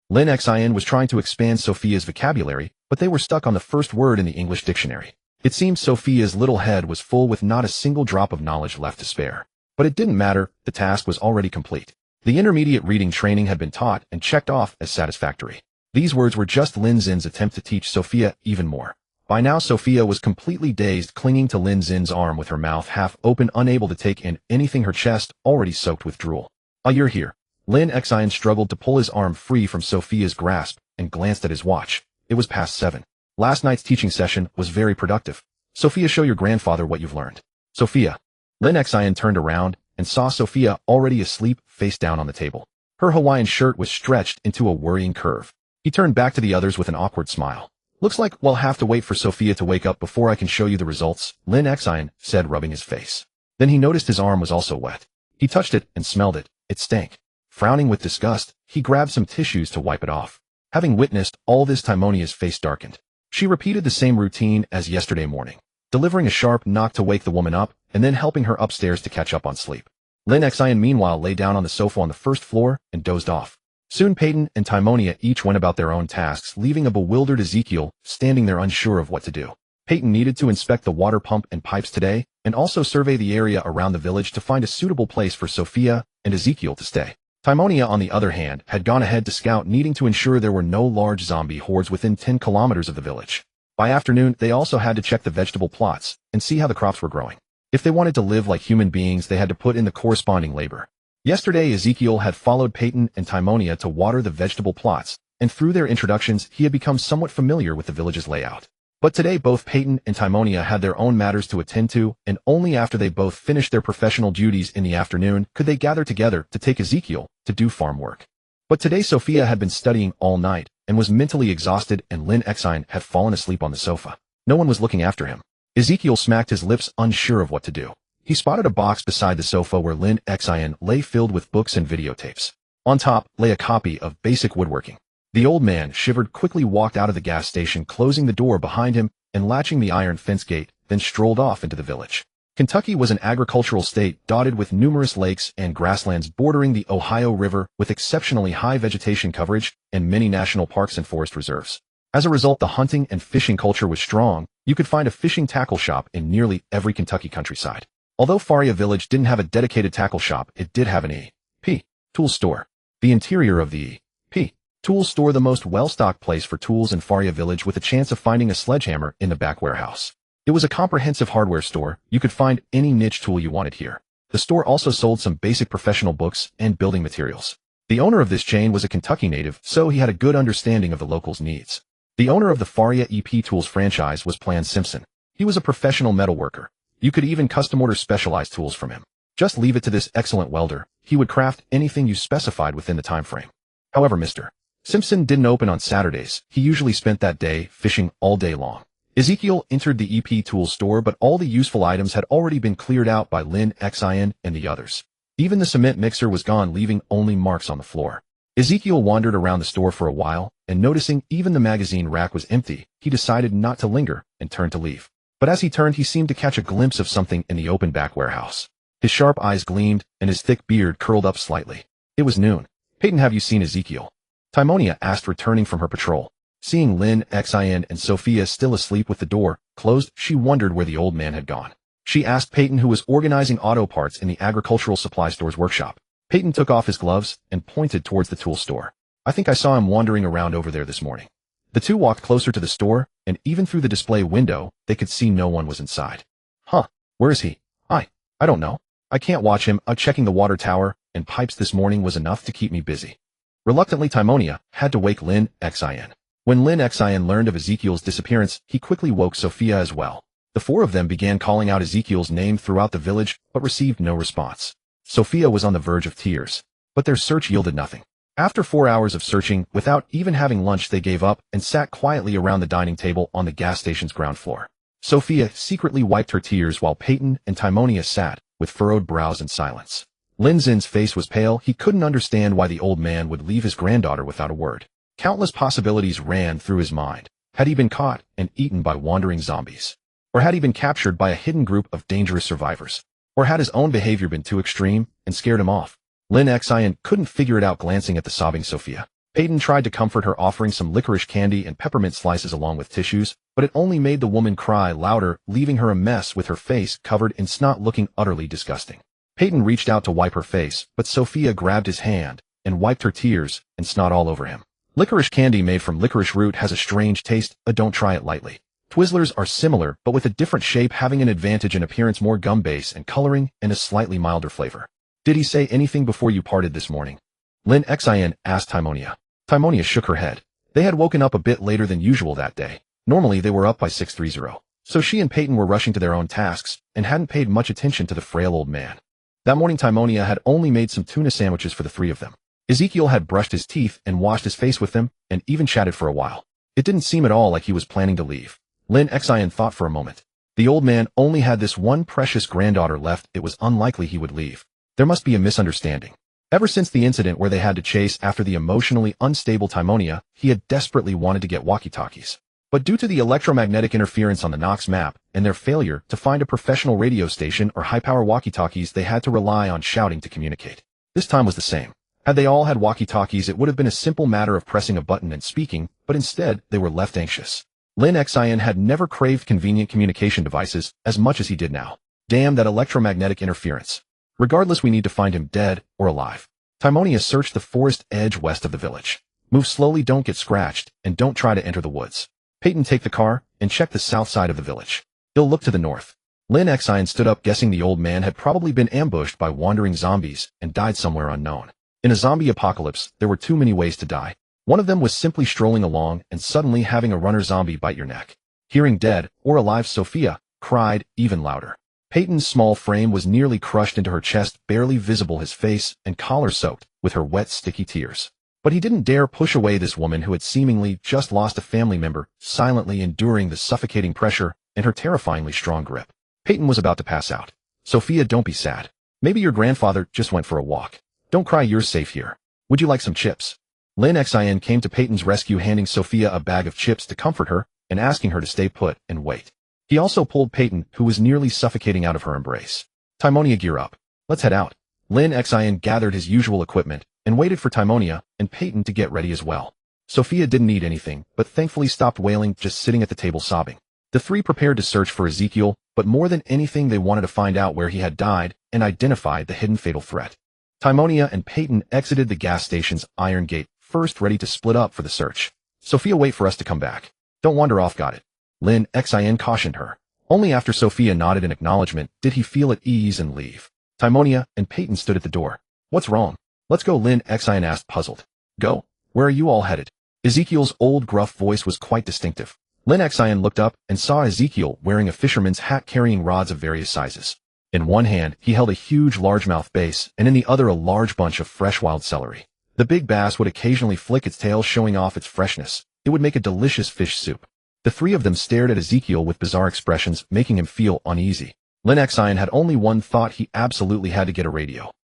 Lin Xin was trying to expand Sophia's vocabulary, but they were stuck on the first word in the English dictionary. It seemed Sophia's little head was full with not a single drop of knowledge left to spare. But it didn't matter, the task was already complete. The intermediate reading training had been taught and checked off as satisfactory. These words were just Lin Xin's attempt to teach Sophia even more. By now Sophia was completely dazed, clinging to Lin Xin's arm with her mouth half open, unable to take in anything, her chest already soaked with drool. Ah, you're here. Lin Xin struggled to pull his arm free from Sophia's grasp and glanced at his watch. It was past 7. Last night's teaching session was very productive. Sophia, show your grandfather what you've learned. Sophia. Lin Xin turned around and saw Sophia already asleep, face down on the table. Her Hawaiian shirt was stretched into a worrying curve. He turned back to the others with an awkward smile. Looks like we'll have to wait for Sophia to wake up before I can show you the results, Lin Xin said, rubbing his face. Then he noticed his arm was also wet. He touched it and smelled it. It stank. Frowning with disgust, he grabbed some tissues to wipe it off. Having witnessed all this, Timonia's face darkened. She repeated the same routine as yesterday morning, delivering a sharp knock to wake the woman up and then helping her upstairs to catch up on sleep. Lin Xin meanwhile lay down on the sofa on the first floor and dozed off. Soon Peyton and Timonia each went about their own tasks, leaving a bewildered Ezekiel standing there unsure of what to do. Peyton needed to inspect the water pump and pipes today, and also survey the area around the village to find a suitable place for Sophia and Ezekiel to stay. Timonia, on the other hand, had gone ahead to scout, needing to ensure there were no large zombie hordes within 10 kilometers of the village. By afternoon, they also had to check the vegetable plots and see how the crops were growing. If they wanted to live like human beings, they had to put in the corresponding labor. Yesterday, Ezekiel had followed Peyton and Timonia to water the vegetable plots, and through their introductions, he had become somewhat familiar with the village's layout. But today, both Peyton and Timonia had their own matters to attend to, and only after they both finished their professional duties in the afternoon could they gather together to take Ezekiel to do farm work. But today Sophia had been studying all night and was mentally exhausted, and Lin Xin had fallen asleep on the sofa. No one was looking after him. Ezekiel smacked his lips, unsure of what to do. He spotted a box beside the sofa where Lin Xin lay, filled with books and videotapes. On top lay a copy of Basic Woodworking. The old man shivered, quickly walked out of the gas station, closing the door behind him and latching the iron fence gate, then strolled off into the village. Kentucky was an agricultural state dotted with numerous lakes and grasslands bordering the Ohio River, with exceptionally high vegetation coverage and many national parks and forest reserves. As a result, the hunting and fishing culture was strong. You could find a fishing tackle shop in nearly every Kentucky countryside. Although Faria Village didn't have a dedicated tackle shop, it did have an E.P. tool store. The interior of the E.P. tool store, the most well-stocked place for tools in Faria Village, with a chance of finding a sledgehammer in the back warehouse. It was a comprehensive hardware store. You could find any niche tool you wanted here. The store also sold some basic professional books and building materials. The owner of this chain was a Kentucky native, so he had a good understanding of the locals' needs. The owner of the Faria EP Tools franchise was Plan Simpson. He was a professional metalworker. You could even custom order specialized tools from him. Just leave it to this excellent welder. He would craft anything you specified within the time frame. However, Mr. Simpson didn't open on Saturdays. He usually spent that day fishing all day long. Ezekiel entered the EP Tools store, but all the useful items had already been cleared out by Lin Xin and the others. Even the cement mixer was gone, leaving only marks on the floor. Ezekiel wandered around the store for a while, and noticing even the magazine rack was empty, he decided not to linger and turned to leave. But as he turned, he seemed to catch a glimpse of something in the open back warehouse. His sharp eyes gleamed, and his thick beard curled up slightly. It was noon. "Peyton, have you seen Ezekiel?" Timonia asked, returning from her patrol. Seeing Lin Xin and Sophia still asleep with the door closed, she wondered where the old man had gone. She asked Peyton, who was organizing auto parts in the agricultural supply store's workshop. Peyton took off his gloves and pointed towards the tool store. "I think I saw him wandering around over there this morning." The two walked closer to the store, and even through the display window, they could see no one was inside. "Huh, where is he?" I don't know. I can't watch him. Checking the water tower and pipes this morning was enough to keep me busy." Reluctantly, Timonia had to wake Lin Xin. When Lin Xin learned of Ezekiel's disappearance, he quickly woke Sophia as well. The four of them began calling out Ezekiel's name throughout the village, but received no response. Sophia was on the verge of tears, but their search yielded nothing. After 4 hours of searching, without even having lunch, they gave up and sat quietly around the dining table on the gas station's ground floor. Sophia secretly wiped her tears while Peyton and Timonia sat, with furrowed brows in silence. Lin Xin's face was pale. He couldn't understand why the old man would leave his granddaughter without a word. Countless possibilities ran through his mind. Had he been caught and eaten by wandering zombies? Or had he been captured by a hidden group of dangerous survivors? Or had his own behavior been too extreme and scared him off? Lin Xin couldn't figure it out, glancing at the sobbing Sophia. Peyton tried to comfort her, offering some licorice candy and peppermint slices along with tissues, but it only made the woman cry louder, leaving her a mess with her face covered in snot, looking utterly disgusting. Peyton reached out to wipe her face, but Sophia grabbed his hand and wiped her tears and snot all over him. Licorice candy made from licorice root has a strange taste, don't try it lightly. Twizzlers are similar, but with a different shape, having an advantage in appearance, more gum base and coloring, and a slightly milder flavor. "Did he say anything before you parted this morning?" Lin Xin asked Timonia. Timonia shook her head. They had woken up a bit later than usual that day. Normally they were up by 6:30. So she and Peyton were rushing to their own tasks and hadn't paid much attention to the frail old man. That morning Timonia had only made some tuna sandwiches for the three of them. Ezekiel had brushed his teeth and washed his face with them, and even chatted for a while. It didn't seem at all like he was planning to leave. Lin Xin thought for a moment. The old man only had this one precious granddaughter left. It was unlikely he would leave. There must be a misunderstanding. Ever since the incident where they had to chase after the emotionally unstable Timonia, he had desperately wanted to get walkie-talkies. But due to the electromagnetic interference on the Nox map and their failure to find a professional radio station or high-power walkie-talkies, they had to rely on shouting to communicate. This time was the same. Had they all had walkie-talkies, it would have been a simple matter of pressing a button and speaking, but instead they were left anxious. Lin Xin had never craved convenient communication devices as much as he did now. Damn that electromagnetic interference. Regardless, we need to find him, dead or alive. Timonia searched the forest edge west of the village. Move slowly, don't get scratched, and don't try to enter the woods. Peyton, take the car and check the south side of the village. He'll look to the north. Lin Xin stood up, guessing the old man had probably been ambushed by wandering zombies and died somewhere unknown. In a zombie apocalypse, there were too many ways to die. One of them was simply strolling along and suddenly having a runner zombie bite your neck. Hearing dead or alive, Sophia cried even louder. Peyton's small frame was nearly crushed into her chest, barely visible, his face and collar soaked with her wet, sticky tears. But he didn't dare push away this woman who had seemingly just lost a family member, silently enduring the suffocating pressure and her terrifyingly strong grip. Peyton was about to pass out. "Sophia, don't be sad. Maybe your grandfather just went for a walk. Don't cry, you're safe here. Would you like some chips?" Lin Xin came to Peyton's rescue, handing Sophia a bag of chips to comfort her and asking her to stay put and wait. He also pulled Peyton, who was nearly suffocating, out of her embrace. "Timonia, gear up. Let's head out." Lin Xin gathered his usual equipment and waited for Timonia and Peyton to get ready as well. Sophia didn't eat anything, but thankfully stopped wailing, just sitting at the table sobbing. The three prepared to search for Ezekiel, but more than anything they wanted to find out where he had died and identify the hidden fatal threat. Timonia and Peyton exited the gas station's iron gate first, ready to split up for the search. "Sophia, wait for us to come back. Don't wander off, got it?" Lin Xin cautioned her. Only after Sophia nodded in acknowledgement did he feel at ease and leave. Timonia and Peyton stood at the door. "What's wrong?" "Let's go," Lin Xin asked, puzzled. "Go? Where are you all headed?" Ezekiel's old gruff voice was quite distinctive. Lin Xin looked up and saw Ezekiel wearing a fisherman's hat, carrying rods of various sizes. In one hand, he held a huge largemouth bass, and in the other a large bunch of fresh wild celery. The big bass would occasionally flick its tail, showing off its freshness. It would make a delicious fish soup. The three of them stared at Ezekiel with bizarre expressions, making him feel uneasy. Lin Xin had only one thought: he absolutely had to get a radio.